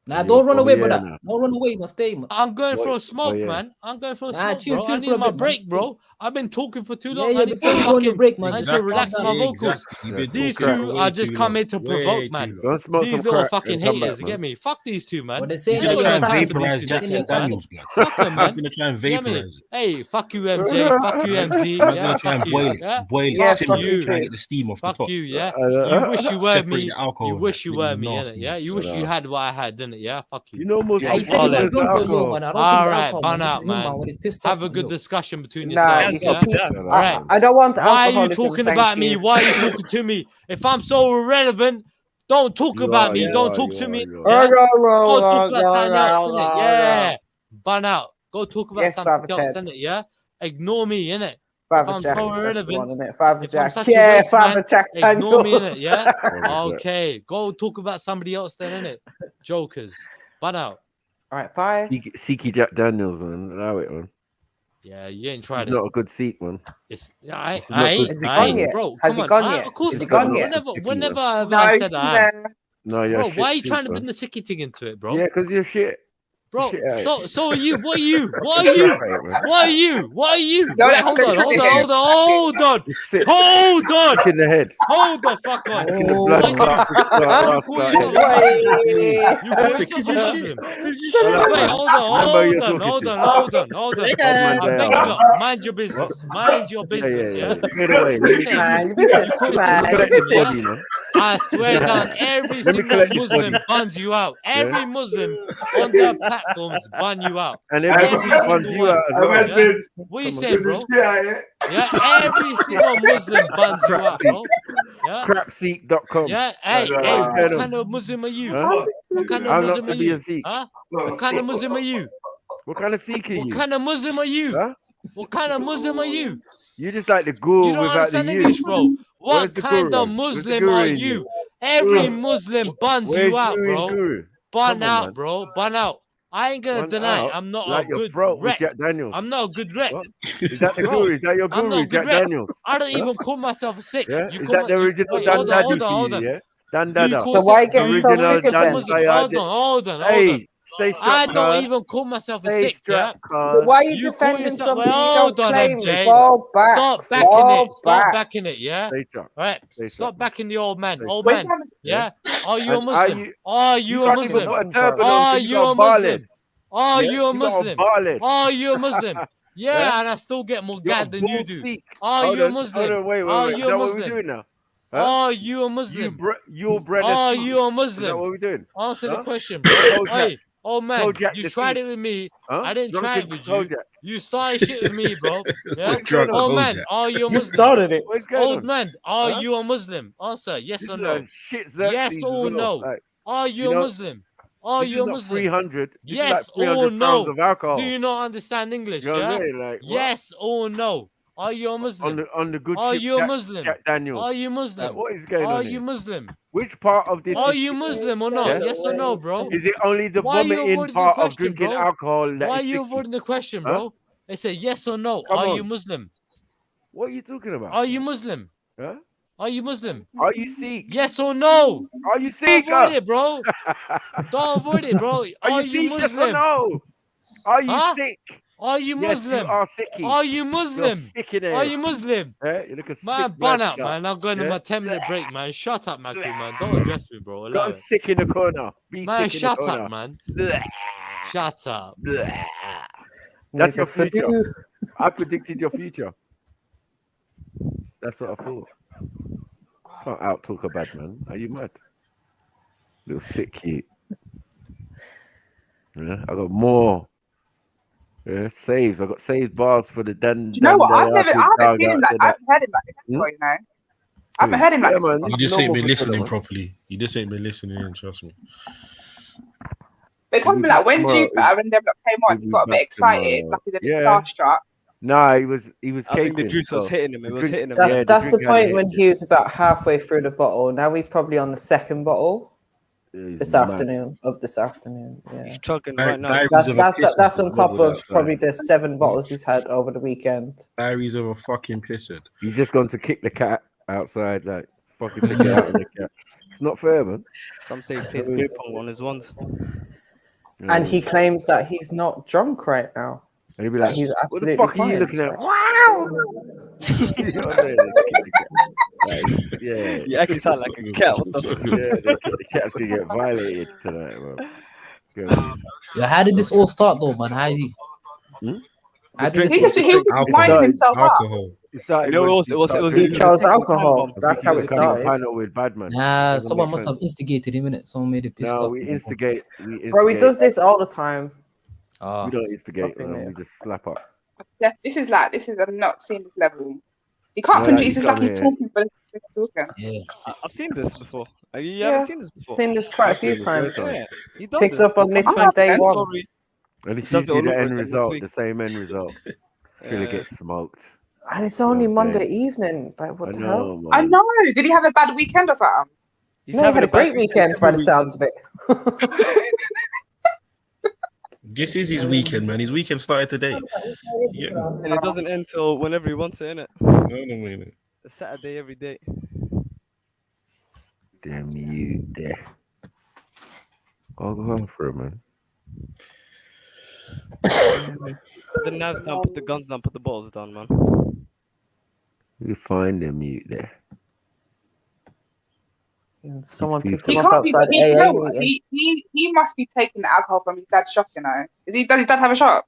Nah, don't run away, brother. Don't run away. Stay, man. I'm going for a smoke, man. I'm going for a smoke, bro. I need my break, bro. I've been talking for too long. Yeah, before you go on your break, man. I need to relax my vocals. These two are just coming to provoke, man. These little fucking haters, get me? Fuck these two, man. What they say? You're gonna try and vaporize Jackson Daniels, man. Fuck him, man. Gonna try and vaporize it. Hey, fuck you, MJ. Fuck you, MZ. I'm gonna try and boil it, simmer it, try and get the steam off the top. Fuck you, yeah. You wish you were me. You wish you were me, yeah. You wish you had what I had, didn't it? Yeah, fuck you. You know most. He said he don't drink, man. I don't think alright, bun out, man. Have a good discussion between yourselves. Alright. I don't want Why are you talking about me? Why are you talking to me? If I'm so irrelevant, don't talk about me. Don't talk to me. Go talk about something else, innit? Yeah. Bun out. Go talk about something else, innit? Yeah. Ignore me, innit? Father Jack, Father Jack. Yeah, Father Jack. Ignore me, innit? Yeah. Okay. Go talk about somebody else then, innit? Jokers. Bun out. All right, bye. Seeky Jack Daniels, man. Allow it, man. Yeah, you ain't tried it. It's not a good seat, man. Has he gone yet? Bro, has he gone yet? Of course, has he gone yet? Whenever I said that. No, yeah. Bro, why are you trying to bring the sicky thing into it, bro? Yeah, because you're shit. Bro, so are you? What are you? What are you? What are you? What are you? Wait, hold on. In the head. Hold the fuck on. Hold on. Mind your business. Mind your business. Yeah. I swear down, every single Muslim buns you out. Every Muslim on their platforms bun you out. And every buns you out. What you say, bro? Yeah, every single Muslim buns you out, bro. Yeah. Crapseat.com. Yeah, hey, what kind of Muslim are you? What kind of Muslim are you? Huh? What kind of Muslim are you? What kind of Sikh are you? What kind of Muslim are you? Huh? What kind of Muslim are you? You just like the guru You don't without the understand you. English, bro. Where's What the kind guru? of Where's the Muslim guru are in you? you? Every Muslim buns Where's you out, you in bro. guru? Bun Come on, out, man. bro. Bun out. I ain't gonna Bun deny out I'm not like a your good throat with rep. Jack Daniels. I'm not a good rep. What? Is that the Bro, guru? Is that your I'm not guru, a good Jack rep. Daniels? I don't Huh? even call myself a Sikh. Yeah? You Is call that the original wait, Dan hold on, Dada hold on, to hold you, on. yeah? Dan Do you Dada. call So why are you Sikh? getting so Original triggered Dan then? Sayad. Hold on. Hey, stay strapped, I don't cuz. even call myself a Stay Sikh, yeah? strapped, So cuz. why are you You call defending yourself. Well, something you hold don't on, claim? MJ. Fall back. Stop backing it. Stop back. backing it, yeah? Stay strapped. Right. Stay Stop strapped. backing the old man. Stay Old strapped. man. Yeah? Are you a And Muslim? Are you a can't even Muslim? put a turban on, Are so you you got a a bar head. Muslim? Are Yeah? you a You got a Muslim? bar head. Are you a Muslim? Yeah? Yeah, and I still get more You're a gad than you bald do. Sikh. Are Hold you a on, Muslim? wait. Are Is you that a what we're Muslim? doing now? Huh? Are you a Muslim? You'll bred a Are Sikh. you a Is that Muslim? what we're doing? Answer the Huh? question, bro. Kojak. Hey, old man, Kojak you the tried Sikh. it with me. Huh? I didn't try it Drunken with you. Kojak. You started shit with me, bro. Yeah? What's going on? Old man, are you a You Muslim? started it. What's going Old on? man, are Huh? you a Muslim? Answer yes This or is no. a shit Yes Xerxes or as well. no. Like, Are you you a know, Muslim? Are this you is a not Muslim? 300. This is like Yes 300 or pounds no. of alcohol. Do you not understand English? You know what Yeah. I'm saying? Like, what? Yes or no. Are you a Muslim? On the good Are ship, you a Muslim? Jack Daniels. Are you Like, Muslim? what is going Are on you here? Muslim? Which part of this Are is you Muslim or not? yeah? Yes or no, bro? Is it only the Why are you vomiting avoiding the part of question, drinking bro? alcohol that Why are is you sicky? avoiding the question, Huh? bro? They say yes or no. Come Are you on. Muslim? What are you talking about? Are you Muslim? Huh? Are you Muslim? Are you Sikh? Yes or no? Are you Don't Sikh? avoid it, bro. Don't avoid it, bro. Are Are you you Sikh? Yes or Muslim? no? Are you Huh? sick? Are you Yes, you Muslim? are sicky. Are you You're Muslim? sick in Are it. you Muslim? Yeah? You look a Man, sick bun blood out, clot. man. I'm going to Yeah? my 10-minute break, man. Shut up, man, cool, man. Don't address me, bro. Allow Got it. sick in the corner. Be Man, sick in the shut corner. up, man. Blech. Shut up. Blech. That's your future. I predicted your future. That's what I thought. Can't out talk a bad man. Are you mad? Little sick kid. Yeah, I got more. Yeah, saves. I got saved bars for the Dan. Do you know what? I haven't heard him like this before, you know. I haven't heard him like this man. You just ain't been listening properly. You just ain't been listening in, trust me. But it can't be like when Jupiter, when Develop came on, he got a bit excited, like he's a bit starstruck. Nah, he was I think the juice was hitting him. It was hitting him. That's the point when he was about halfway through the bottle. Now he's probably on the second bottle. This afternoon. Yeah. He's chugging right now. That's on top of probably the 7 bottles he's had over the weekend. Diaries of a fucking pissant. He's just gone to kick the cat outside, like fucking take it out of the cat. It's not fair, man. Some say he plays beer pong on his ones. And he claims that he's not drunk right now. And he'd be like, he's what absolutely the fuck fine. are you looking at? Wow! Yeah. You actually sound like a cat. What the fuck? Yeah, the cat's gonna get violated tonight, man. Yeah, how did this all start though, man? How did he? How did He was winding himself up. It started You know, when he chose alcohol. That's how it started. Panel with Badman. Nah, someone must have instigated him, innit? Someone made it pissed No, off. we instigate. Bro, he does this all the time. We don't instigate, Stuff in man. there. We just slap up. Yeah, this is I've not seen this level. You can't produce. It's like he's talking for talking. Yeah, I've seen this before. You Yeah, haven't seen this before. Seen this quite a few times. Yeah, he does Picked this. up on He this comes from back day and one. sorry. And it's He does it usually all the over end again next result, week. the same end result. Till it gets smoked. And it's only Yeah, Monday okay. evening. Like, what I the know, hell? man. I know. Did he have a bad weekend or something? No, he had a great weekend by the sounds of it. This is his weekend, man. His weekend started today. Yeah. And it doesn't end till whenever he wants it, innit? No. A Saturday every day. Damn you there. I'll go home for it, man. Put the knives down, put the guns down, put the bottles down, man. You find them mute there. Someone picked He him up can't be. outside He, AA no, meeting. he must be taking the alcohol from his dad's shop. You know, does his dad have a shop?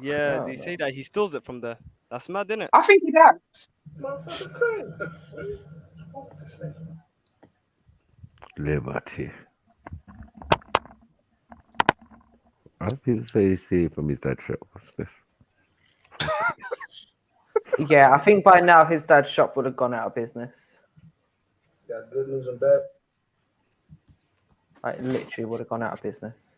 Yeah, they say that he steals it from there. That's mad, innit? I think he does. Liberty. How do people say they see it from his dad's shop? What's this? Yeah, I think by now his dad's shop would have gone out of business. Got good news and bad. Like, literally would have gone out of business.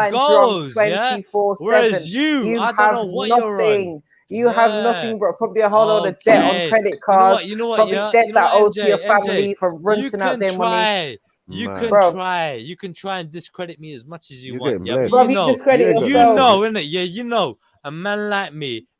online drunk goes, yeah? 24/7. Whereas you, I don't have know what you're on. nothing. You have nothing but probably a whole load of debt on Okay. credit cards. You know what? Probably Yeah. debt You know that what, owes to your MJ, family for rinsing out their money. You Man. can Bruv. try. You can try and discredit me as much as you You're want. getting Yeah, blessed. but Bruv, you you know, discredit You ain't got you yourself. know, innit? Yeah, you know, a man like me,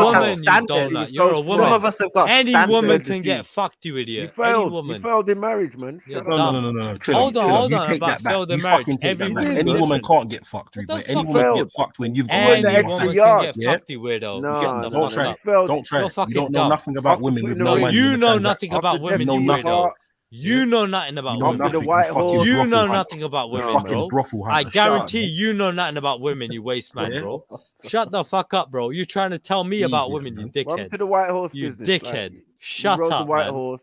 of us have woman, you standards. donut. You're a woman. Some of us have got Any standards. woman can get fucked, you idiot. You Any failed. woman. You failed in marriage, man. You're Shut up. No. Triller, Hold on. you About take that back. failed in You marriage. fucking take Every that back. woman. Any woman Listen. can't get fucked, What but the any fuck woman can failed? get fucked when you've got Any money. woman yard. can get Yeah? fucked, you weirdo. No, Shut the no, Don't fuck try up. it. Don't try You're it. fucking You don't know dumb. nothing about After women with putting no away- money. You in the know transaction. nothing about women, You know you nothing. weirdo. After You know nothing about You know women. the nothing. white You fucking horse- You brothel know hunter. nothing about You women, fucking bro. brothel I hunter. Shut up, guarantee man. you know nothing about women, you waste man, Yeah? bro. Shut the fuck up, bro. You're trying to tell me about Idiot, women, you man. Welcome dickhead. to the white horse You business. dickhead. You Shut rode the up, white man. horse.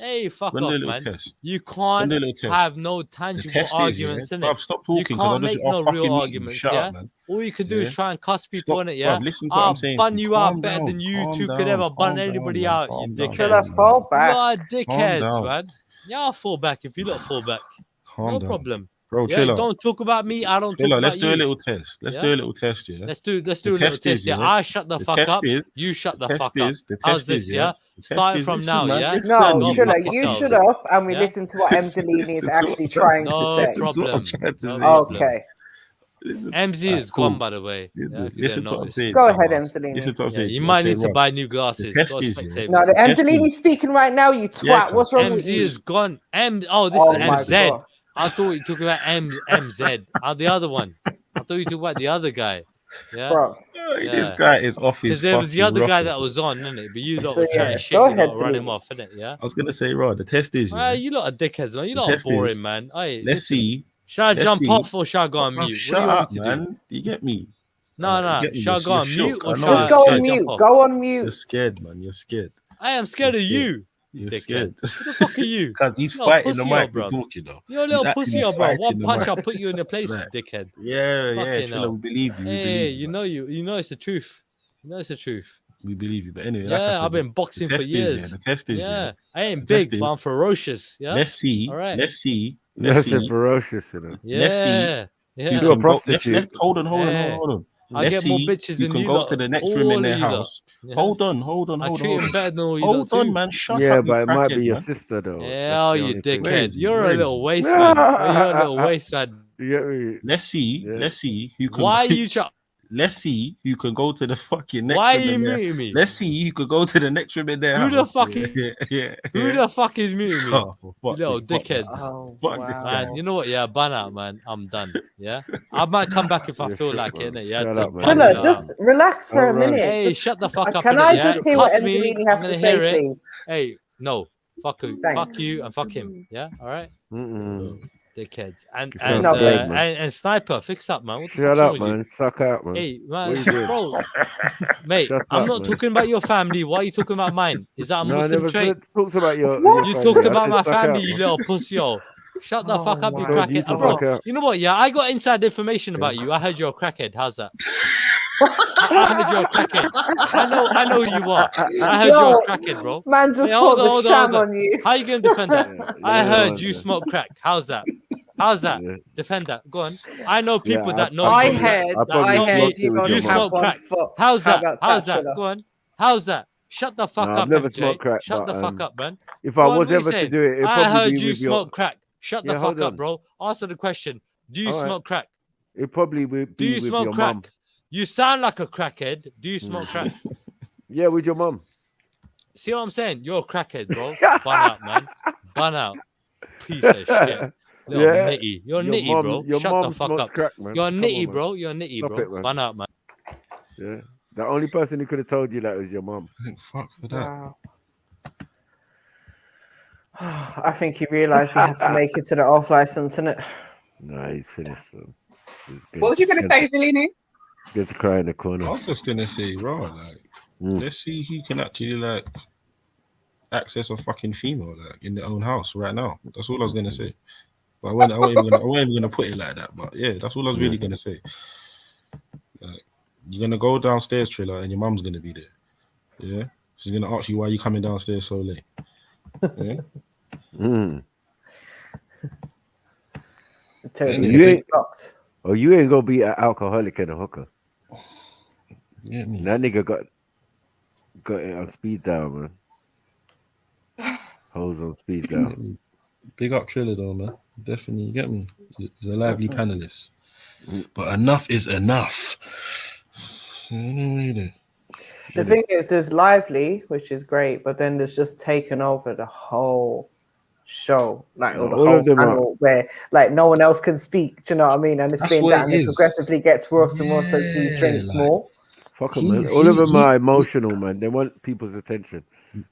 Hey, fuck We're gonna off, do a man. little test. You We're gonna can't do a little test. have no The tangible test arguments is, yeah. in Bruv, it. stop You talking because I'll can't just make no fucking real mute you. arguments, Shut yeah? up, man. All you can do Yeah. is try and cuss people Stop, in it, yeah? bruv, listen to what I'm saying to Bun you. you out Calm better down, than you calm two could down, ever bun calm down, anybody man. out, you Calm down, Trilla, dickheads. fall You back. are Calm dickheads, down. man. Yeah, I'll fall back if you lot fall back. Calm No down. problem. Bro, Yeah, chill out. don't talk about me. I don't talk Chill out. about Let's do a you. little test. Let's Yeah? do a little test, yeah. Let's do a The little test test. is, Yeah, yeah. I shut the The fuck test up. is. You shut the The fuck test up. is. The How's test this? is, Yeah, yeah. The test starting is. from Listen, now. man. Yeah. Listen. No, Go Trilla, fuck you yourselves. shut up and we Yeah? listen to what Emzalini is Listen to actually what- trying to No say. Listen to what I'm problem. trying to No say. problem. Okay. Listen. MZ Alright, is cool. gone, by the way. Listen, Yeah, if you listen didn't to what I'm notice. saying. Go to you, ahead, Rob. Emzalini. Listen to what I'm Yeah, saying. you to you. might I'll tell need you to what. buy new The glasses. test Go is, yeah. Specsavers. No, the test Emzalini's is- speaking right now, you twat. Yeah, What's wrong with MZ you? is gone. Oh, this Oh is my MZ. God. I thought you talking about MZ. The other one. I thought you talking about the other guy. Yeah. Bro. This guy is off his Because there was the fucking other guy rocker. that was on, isn't it? But you lot So, were chatting yeah, shit. go You ahead, lot run him Celine. off, innit? Yeah. I was gonna say, Rod, the test is You lot are dickheads, man. You The lot are test boring, is, man. Hey, let's see. Shall I Let's jump see. off or shall I go on Bruv, mute? shut What do you want up, me to man. do? You get me? No. You get me? Shall I go You're on mute shook. or I know shall you're I Just go on scared. mute. jump off? Go on mute. You're scared, man. You're scared. I am scared of You're you. You're Dickhead. scared. Who the fuck are you? Because he's You're a fighting the pussy, mic. bro. We're talking though. You're a He's little actually pussy, bro. fighting One the punch, mic. I'll put you in your place, Like, dickhead. yeah, Fucking Trilla, hell. we believe you. We Hey, believe you. you know it's the truth. You know it's the truth. We believe you. But anyway, like I Yeah, said, I've been boxing for years. The test is, Yeah, I ain't the test big, but is, I'm ferocious. Yeah. let's see. All right. Let's see. That's ferocious, you know. Let's see. Yeah. You You're a can go. prostitute. Let's hold on. Yeah. I Let's get more see. bitches You than can you go lot, to the next all room in their of you lot. house. Yeah. Hold on. I treat them better than all you Hold lot on, too. man. Shut Yeah, up, you but it might be crackhead, your man. sister though. Yeah, oh, you Where dickhead. is he? You're Where a is little he? waste man. You're a little waste man. You get me? Let's see. Yeah. Let's see who can. Why are you Let's see who can go to the fucking next Why are room you in there. muting me? Let's see who could go to the next room in their Who the house. fuck yeah, is- yeah. Who the fuck is muting me? Oh, for You fuck's little sake, fuck this dickheads. Oh, Fuck this guy. Man, you know what? Yeah, ban out, man. I'm done. Yeah, I might come back if I You're feel shit, like man. it. Innit? Yeah, Shut to up, man. ban Trilla, you out. just relax for a Alright. minute. Hey, Just, shut the fuck up. can innit, I yeah? just hear what Cuss me, Angelini has I'm to gonna say, hear it. please? Hey, no, fuck you, Thanks. and fuck him. Yeah, all right, dickheads. And You sound and, scared, man. and Sniper, fix up, man. What the Shut fuck's wrong up, with you? man. Suck out, man. Hey, What man, are you doing? bro, mate, Shut I'm up, not man. talking about your family. Why are you talking about mine? Is that a No, I Muslim never trait? said talks about your You family. talked I about said my suck family, out, you man. little pussy, yo. Shut the fuck up, you I told you crackhead. to Bro, suck out. you know what? Yeah, I got inside information about you. I heard you're a crackhead. How's that? I heard you're a crackhead. I know who you are. I heard you're a crackhead, bro. Man just Hey, put hold the on, sham hold on. on you. How you gonna defend that? I yeah, heard man, you yeah. smoke crack. How's that? How's that? Yeah. Defend that. Go on. I know people Yeah, that know I you. heard, I probably I heard smoked it you with only your You mum. have smoke one crack. foot. How's How that? about How's that, that? Trilla? Go on. How's that? Shut the fuck No, up, I've never MJ. smoked crack, Shut but the fuck up, man. if Go I on, was what you ever to saying? do it, it'd I probably heard be you with your. smoke crack. Shut the Yeah, fuck hold up, on. bro. Answer the question. Do you All right. smoke crack? It probably would Do be you with smoke your crack? mum. You sound like a crackhead. Do you smoke crack? Yeah, with your mum. See what I'm saying? You're a crackhead, bro. Bun out, man. Bun out. Piece of shit. Little Yeah. nitty. You're Your nitty, mum- bro. your Shut mum the fuck smokes up. crack, man. You're Come nitty, on, man. bro. You're nitty, Stop bro. it, man. Bun out, man. Yeah. The only person who could have told you that was your mum. Thank fuck for that. Wow. I think he realised he had to make it to the off license, innit? No, he's finished. So. What was you gonna say, Zelini? Get to cry in the corner. I was just gonna say, raw, like, let's see who can actually like access a fucking female like in their own house right now. That's all I was gonna say. But I wasn't even gonna put it like that. But yeah, that's all I was really gonna say. Like, you're gonna go downstairs, Trilla, and your mum's gonna be there. Yeah, she's gonna ask you why you coming downstairs so late. Yeah. You ain't, you ain't gonna be an alcoholic and a hooker. Yeah, that nigga got it on speed down, man. Hoes on speed down. Big up Trilla though, man. Definitely, you get me. He's a lively panelist. But enough is enough. The thing is, there's lively, which is great, but then there's just taken over the whole show, like or the All whole of them panel, where like no one else can speak. Do you know what I mean? And it's That's been what that, it and it is. progressively gets worse and worse as he drinks like- more. Fuck 'em, man. All of them are emotional, man. They want people's attention.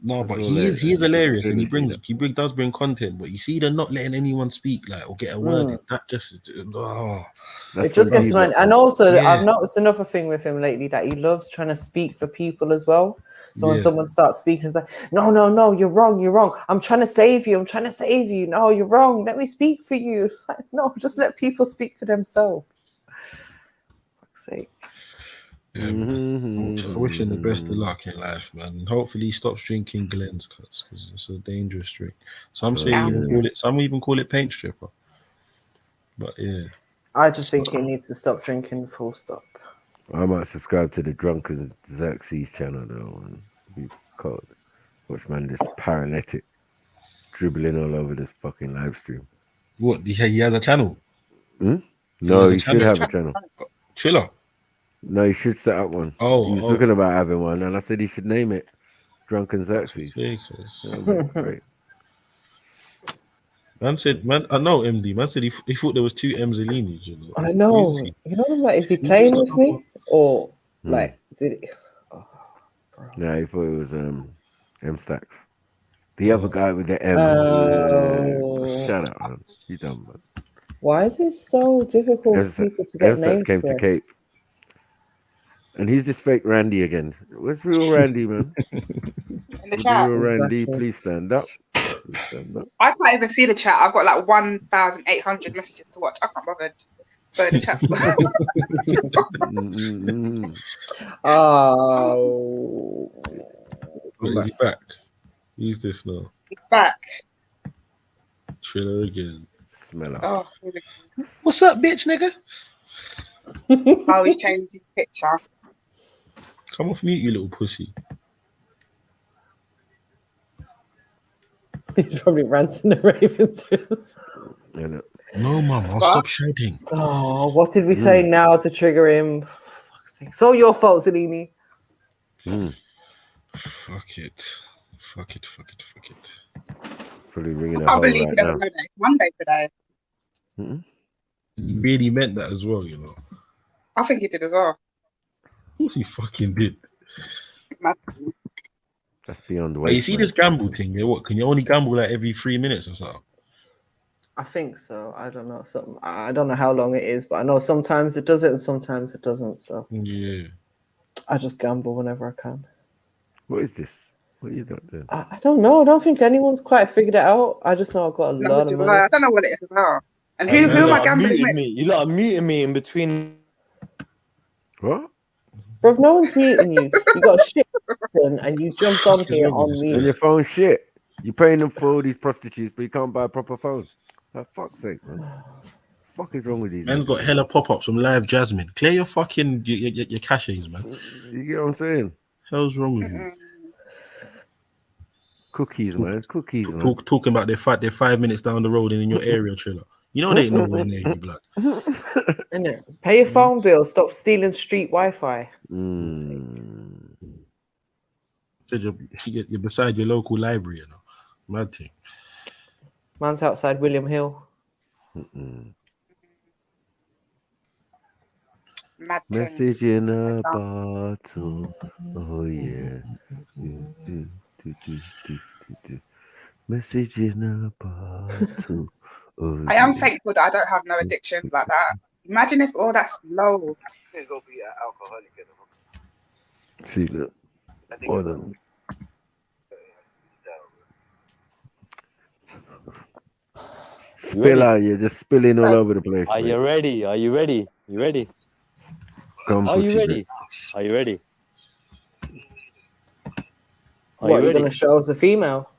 No, That's but all he's they- hilarious they and see does bring content. But you see, they're not letting anyone speak like or get a word in. That just It just gets annoying. And also, Yeah. I've noticed another thing with him lately, that he loves trying to speak for people as well. So when Yeah. someone starts speaking, it's like, no, you're wrong. I'm trying to save you. No, you're wrong. Let me speak for you. It's like, no, just let people speak for themselves. Fuck's sake. Yeah, man. I wish him the best of luck in life, man. Hopefully he stops drinking Glenn's cuts because it's a dangerous drink. Some say even call it paint stripper. But yeah. I just think he needs to stop drinking, full stop. I might subscribe to the Drunken Xerxes channel though, and be cold. Watch man this paralytic dribbling all over this fucking live stream. What? He has a channel? No, has a he should channel? have a channel. Trilla? No, he should set up one. Oh, he was talking about having one, and I said he should name it Drunken Xerxes. Great. Man said, man, I know MD. Man said he thought there was two Mzelinis, you know. I know. You know, I'm like, is he playing with me or like did he? Yeah, he thought it was M Stacks. The other guy with the M. Shut up, man. You dumb, man. Why is it so difficult for people to get M Stacks names? came to Cape. And he's this fake Randy again. Where's real Randy, man? In the chat. Real Randy, please stand up. I can't even see the chat. I've got like 1,800 messages to watch. I can't bother. So the chat's Oh. Is he back? Who's this now? He's back. Triller again. Smell up. Oh, what's up, bitch, nigga? oh, he's changed his picture. Come off mute, you little pussy. He's probably ranting the Ravens. No, mum, I'll stop shouting. Oh, what did we say now to trigger him? It's all your fault, Zelini. Fuck it. Fuck it. Probably ringing I a can't hole believe right he doesn't now. know that it's Monday today. He really meant that as well, you know. I think he did as well. Of course he fucking did. That's beyond But weight. you see this gamble thing, yeah? What, can you only gamble like every 3 minutes or so? I think so. I don't know. I don't know how long it is, but I know sometimes it does it and sometimes it doesn't. So yeah, I just gamble whenever I can. What is this? What are you doing? I don't know. I don't think anyone's quite figured it out. I just know I've got a lot of money. I don't know what it is about. And who am I gambling with? You lot are muting me in between. What? Bro, no one's muting you. You got a shit and you jumped on here on me. And your phone shit. You're paying them for all these prostitutes, but you can't buy a proper phone. For fuck's sake, man. What the fuck is wrong with these? Man's got hella pop-ups from Live Jasmine. Clear your fucking your caches, man. You get what I'm saying? Hell's wrong with you? Cookies, man. Cookies, man. Talking about they're 5 minutes down the road and in your area, Triller. You know they ain't nowhere near you, blood. Innit? Pay your phone bill. Stop stealing street Wi-Fi. Said you're beside your local library, you know. Mad thing. Man's outside William Hill. Mad Message in a bottle. Oh yeah. Message in a bottle. Oh, I am thankful that I don't have no addictions like that. Imagine if all that's low. See, look. Hold on. Spill out, you're just spilling all over the place. Are you ready? Are you ready? You ready? Are you ready? Are you ready? What, you're going to show us a female?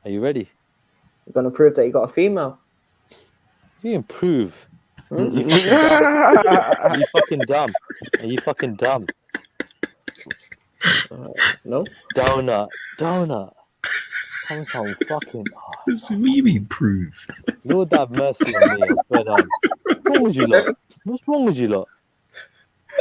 Are you ready? You're going to prove that you got a female? You improve. You fucking dumb. Are you fucking dumb? No. Donut. Comes home fucking. What do you mean prove? Lord have mercy on me. I swear down. What's wrong with you lot? What's wrong with you lot?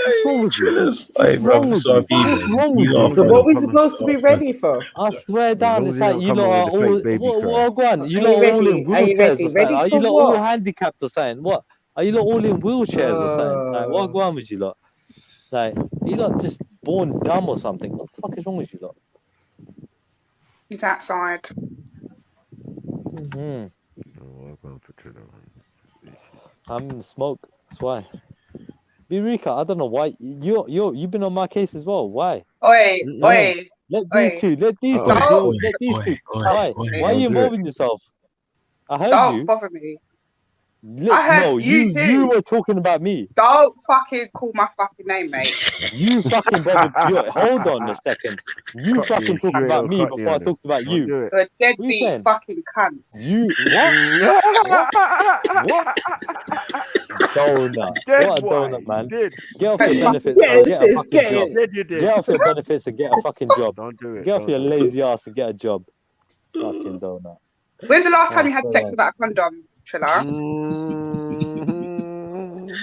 What's wrong with you? Hey, bro, So what are we supposed to be ready for? I swear down, it's like you lot are all. What, go on? You Are lot you are all ready? in Are you wheelchairs ready? or something. Ready Are for you lot what? all handicapped or something? What? Are you lot all in wheelchairs or something? Like, what go on with you lot? Like, you lot just born dumb or something? What the fuck is wrong with you lot? He's outside. I'm in the smoke. That's why. Birika, I don't know why you've been on my case as well. Why? Oi. Let these two. Let these two. Why? Why are you involving yourself? I heard Don't you. bother me. I heard you too. You were talking about me. Don't fucking call my fucking name, mate. You fucking bothered. Hold on a second. You fucking talked about me before I talked about you. You're a deadbeat fucking cunt. You what? Donut. What a donut, man. Get off your benefits, man. Get a fucking job. Get off your benefits and get a fucking job. Don't do it. Get off your lazy ass and get a job. Fucking donut. When's the last time you had sex without a condom, Trilla?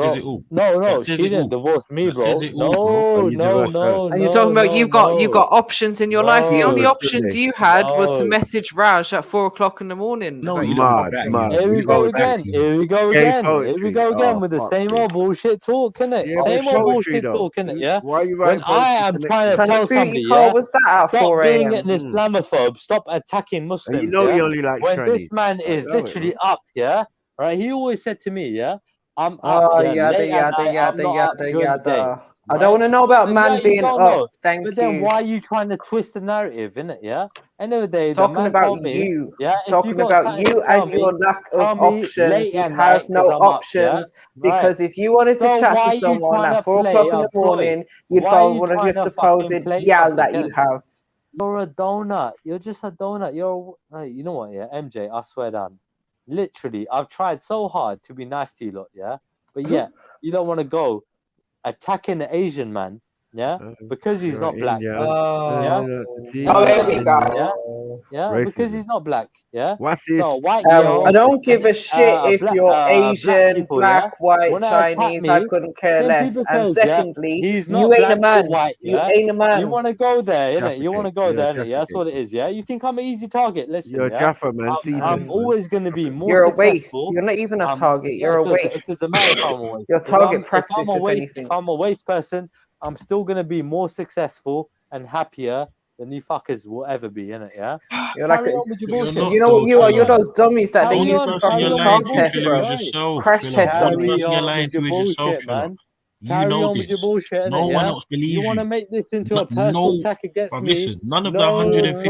says it all. No, That says she it didn't all. divorce me, That bro. says it all, bro. No. And you're talking about you've got options in your life. The only No, options you had was to No. message Raj at 4 o'clock in the morning. No, about you your don't. Mad, options. mad. Here we You go go again. back. Here we go Gay again. Here we poetry. go again Oh, with the fuck same me. old bullshit talk, innit? Yeah, Same but old poetry bullshit though. talk, innit? Yeah. Why are you When writing I poetry am for next trying to year? Kind tell of booty somebody, call yeah, was that at stop 4 being a.m.? an Islamophobe, stop attacking And Muslims, you know yeah. he only likes When this trannies. man I is love it, literally man. up, yeah. Right, he always said to me, yeah, I'm up, Oh, yeah, yada, late at yada, night, I'm yada, not up yada, during the day. yada. I Right? don't want to know about So, man yeah, you being don't up. know. Thank But then you. why are you trying to twist the narrative, innit? Yeah. End of the day, the Talking man about told me, you. yeah, if you Talking got about something you to tell and me, your lack tell of me options. late You at have night because no I'm up, yeah. options Right. because if you wanted to So chat why to are you someone trying at to 4 play o'clock in a the boy? morning, you'd Why are phone you one of trying your to supposed fucking play gal something, that you innit? have. You're a donut. You're just a donut. You're, hey, you know what? Yeah, MJ. I swear down. Literally, I've tried so hard to be nice to you lot, yeah? But yeah, you don't want to go attacking the Asian man, yeah? Because he's not black. Yeah? Oh, there we go. Yeah, because he's not black. Yeah. What's this? So white girl, I don't give a shit if black- you're black Asian, people, black, yeah? white, When they attack Chinese. me, I couldn't care simply less. And because, yeah, secondly, he's not you ain't black a man. or white. You Yeah? ain't a man. You want to go there, innit? Jaffa You want to cake. go You're there, a innit? Jaffa Yeah, that's what it cake. is. Yeah. You think I'm an easy target? Listen, You're a yeah. Jaffa, man. See I'm this, always going to be more You're a waste. successful. You're not even a I'm- target. yeah, You're a it doesn't- waste. It doesn't matter if I'm a waste. You're If target I'm practice, a if waste, anything. if I'm a waste person, I'm still going to be more successful and happier than you fuckers will ever be, innit? Yeah. You're like Carry a, on with your But you're bullshit. not you know what though, you are? You're Triller. those dummies that they Carry use on, for Person fucking you're carry on lying with to, your contests, bullshit, Triller, is bro. right? yourself. Crash Triller. test The only dummies. Carry person you're on lying with to your is yourself, bullshit, Triller. man. You Carry know on with your this. bullshit, No innit? one Yeah. else You believes want to you. make this into a personal No, attack against but me? listen, none of the No 150